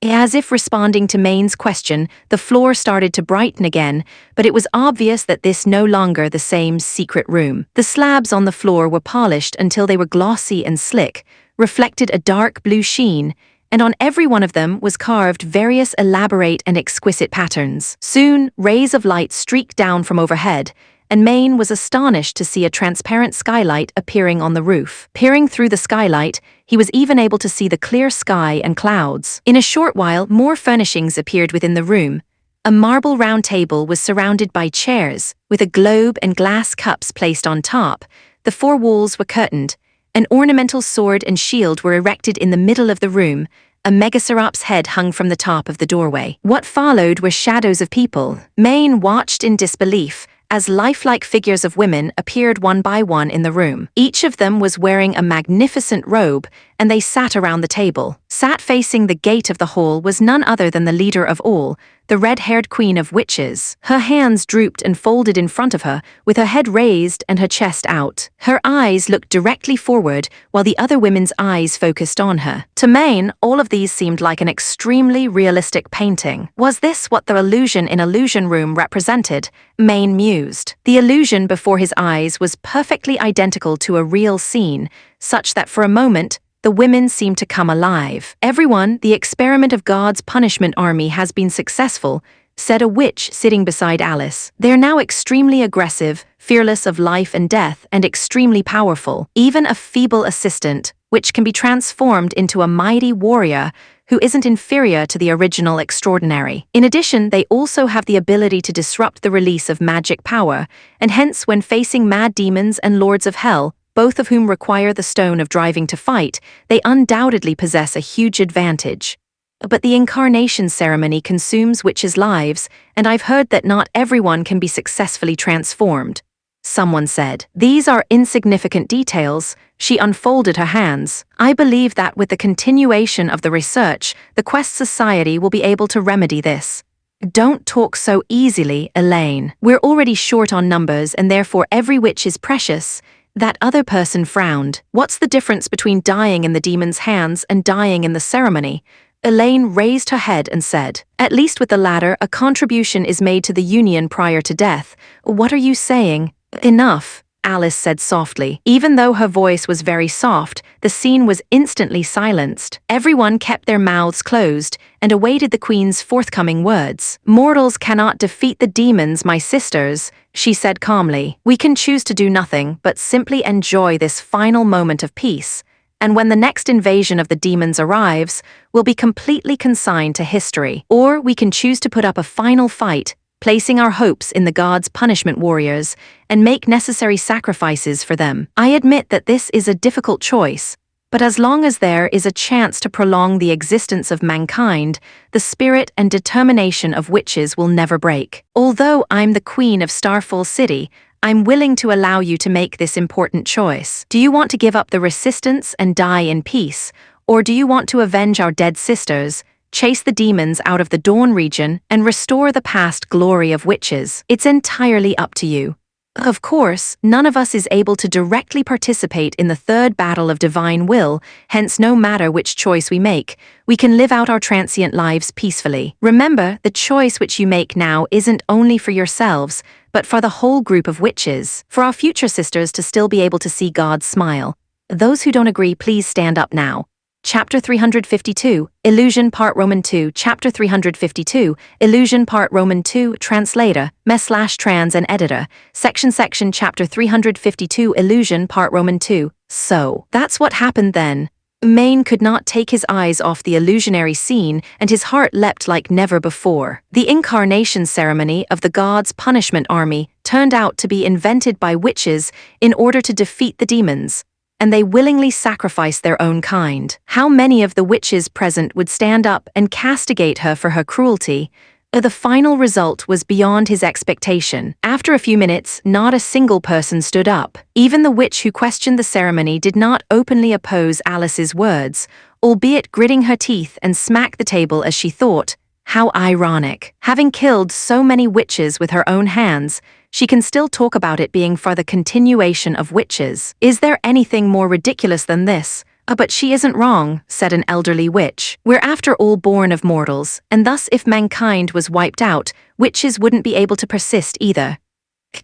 As if responding to Main's question, the floor started to brighten again, but it was obvious that this no longer the same secret room. The slabs on the floor were polished until they were glossy and slick, reflected a dark blue sheen, and on every one of them was carved various elaborate and exquisite patterns. Soon, rays of light streaked down from overhead, and Main was astonished to see a transparent skylight appearing on the roof. Peering through the skylight, he was even able to see the clear sky and clouds. In a short while, more furnishings appeared within the room. A marble round table was surrounded by chairs, with a globe and glass cups placed on top. The four walls were curtained. An ornamental sword and shield were erected in the middle of the room. A megacerop's head hung from the top of the doorway. What followed were shadows of people. Main watched in disbelief as lifelike figures of women appeared one by one in the room. Each of them was wearing a magnificent robe, and they sat around the table. Sat facing the gate of the hall was none other than the leader of all, the red-haired queen of witches. Her hands drooped and folded in front of her, with her head raised and her chest out. Her eyes looked directly forward, while the other women's eyes focused on her. To Main, all of these seemed like an extremely realistic painting. Was this what the illusion in Illusion Room represented? Main mused. The illusion before his eyes was perfectly identical to a real scene, such that for a moment, the women seemed to come alive. "Everyone, the experiment of God's punishment army has been successful," said a witch sitting beside Alice. "They're now extremely aggressive, fearless of life and death, and extremely powerful. Even a feeble assistant, which can be transformed into a mighty warrior who isn't inferior to the original extraordinary. In addition, they also have the ability to disrupt the release of magic power, and hence when facing mad demons and lords of hell, both of whom require the stone of driving to fight, they undoubtedly possess a huge advantage." But the incarnation ceremony consumes witches' lives, and I've heard that not everyone can be successfully transformed. Someone said. These are insignificant details. She unfolded her hands. I believe that with the continuation of the research, the Quest Society will be able to remedy this. Don't talk so easily, Elaine. We're already short on numbers and therefore every witch is precious. That other person frowned. What's the difference between dying in the demon's hands and dying in the ceremony? Elaine raised her head and said, at least with the latter, a contribution is made to the union prior to death. What are you saying? Enough, Alice said softly. Even though her voice was very soft, the scene was instantly silenced. Everyone kept their mouths closed and awaited the Queen's forthcoming words. Mortals cannot defeat the demons, my sisters, she said calmly. We can choose to do nothing but simply enjoy this final moment of peace. And when the next invasion of the demons arrives, we'll be completely consigned to history. Or we can choose to put up a final fight, placing our hopes in the gods' punishment warriors, and make necessary sacrifices for them. I admit that this is a difficult choice, but as long as there is a chance to prolong the existence of mankind, the spirit and determination of witches will never break. Although I'm the Queen of Starfall City, I'm willing to allow you to make this important choice. Do you want to give up the resistance and die in peace, or do you want to avenge our dead sisters, chase the demons out of the Dawn region, and restore the past glory of witches? It's entirely up to you. Of course, none of us is able to directly participate in the third battle of divine will, hence no matter which choice we make, we can live out our transient lives peacefully. Remember, the choice which you make now isn't only for yourselves, but for the whole group of witches, for our future sisters to still be able to see God's smile. Those who don't agree, please stand up now. Chapter 352, Illusion Part Roman 2, Chapter 352, Illusion Part Roman 2, Translator, /trans and Editor, Section Chapter 352, Illusion Part Roman 2. So, that's what happened then. Maine could not take his eyes off the illusionary scene, and his heart leapt like never before. The incarnation ceremony of the gods' punishment army turned out to be invented by witches in order to defeat the demons, and they willingly sacrificed their own kind. How many of the witches present would stand up and castigate her for her cruelty? The final result was beyond his expectation. After a few minutes, not a single person stood up. Even the witch who questioned the ceremony did not openly oppose Alice's words, albeit gritting her teeth and smack the table as she thought, how ironic. Having killed so many witches with her own hands, she can still talk about it being for the continuation of witches. Is there anything more ridiculous than this? But she isn't wrong, said an elderly witch. We're after all born of mortals, and thus if mankind was wiped out, witches wouldn't be able to persist either.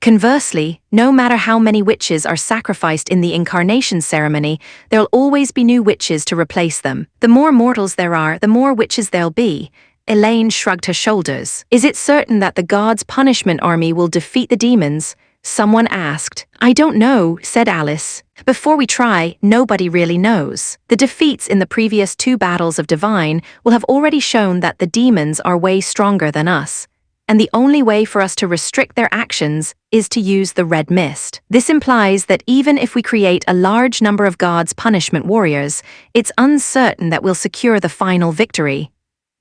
Conversely, no matter how many witches are sacrificed in the incarnation ceremony, there'll always be new witches to replace them. The more mortals there are, the more witches there'll be. Elaine shrugged her shoulders. Is it certain that the gods' punishment army will defeat the demons? Someone asked. I don't know, said Alice. Before we try, nobody really knows. The defeats in the previous 2 battles of divine will have already shown that the demons are way stronger than us, and the only way for us to restrict their actions is to use the red mist. This implies that even if we create a large number of gods' punishment warriors, it's uncertain that we'll secure the final victory.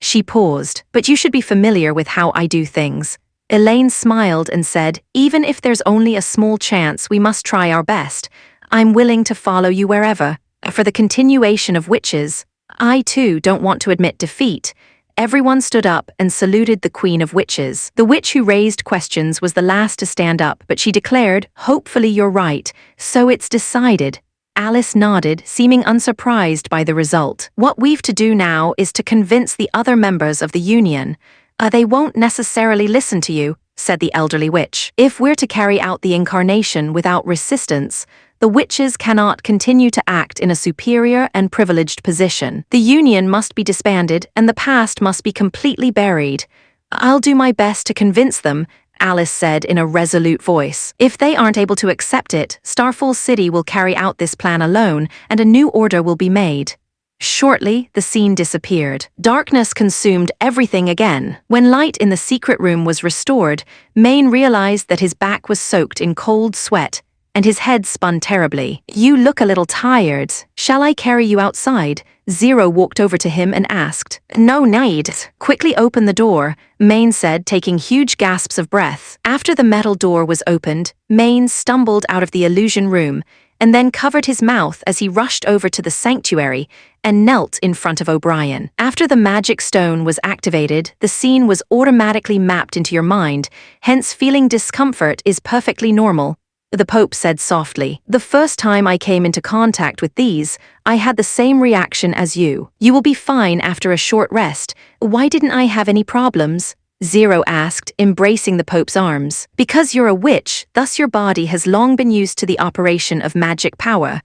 She paused. But you should be familiar with how I do things. Elaine smiled and said, even if there's only a small chance, we must try our best. I'm willing to follow you wherever. For the continuation of witches, I too don't want to admit defeat. Everyone stood up and saluted the Queen of Witches. The witch who raised questions was the last to stand up, but she declared, hopefully you're right, so it's decided. Alice nodded, seeming unsurprised by the result. What we've to do now is to convince the other members of the union. They won't necessarily listen to you, said the elderly witch. If we're to carry out the incarnation without resistance, the witches cannot continue to act in a superior and privileged position. The union must be disbanded and the past must be completely buried. I'll do my best to convince them, Alice said in a resolute voice. If they aren't able to accept it, Starfall City will carry out this plan alone and a new order will be made. Shortly, the scene disappeared. Darkness consumed everything again. When light in the secret room was restored, Maine realized that his back was soaked in cold sweat, and his head spun terribly. "You look a little tired. Shall I carry you outside?" Zero walked over to him and asked. "No need. Quickly open the door," Maine said, taking huge gasps of breath. After the metal door was opened, Maine stumbled out of the illusion room and then covered his mouth as he rushed over to the sanctuary and knelt in front of O'Brien. After the magic stone was activated, the scene was automatically mapped into your mind, hence feeling discomfort is perfectly normal. The Pope said softly. "The first time I came into contact with these, I had the same reaction as you. You will be fine after a short rest. Why didn't I have any problems?" Zero asked, embracing the Pope's arms. "Because you're a witch, thus your body has long been used to the operation of magic power."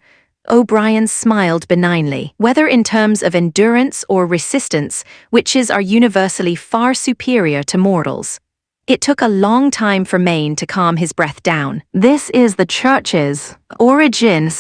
O'Brien smiled benignly. "Whether in terms of endurance or resistance, witches are universally far superior to mortals." It took a long time for Maine to calm his breath down. "This is the church's origins,"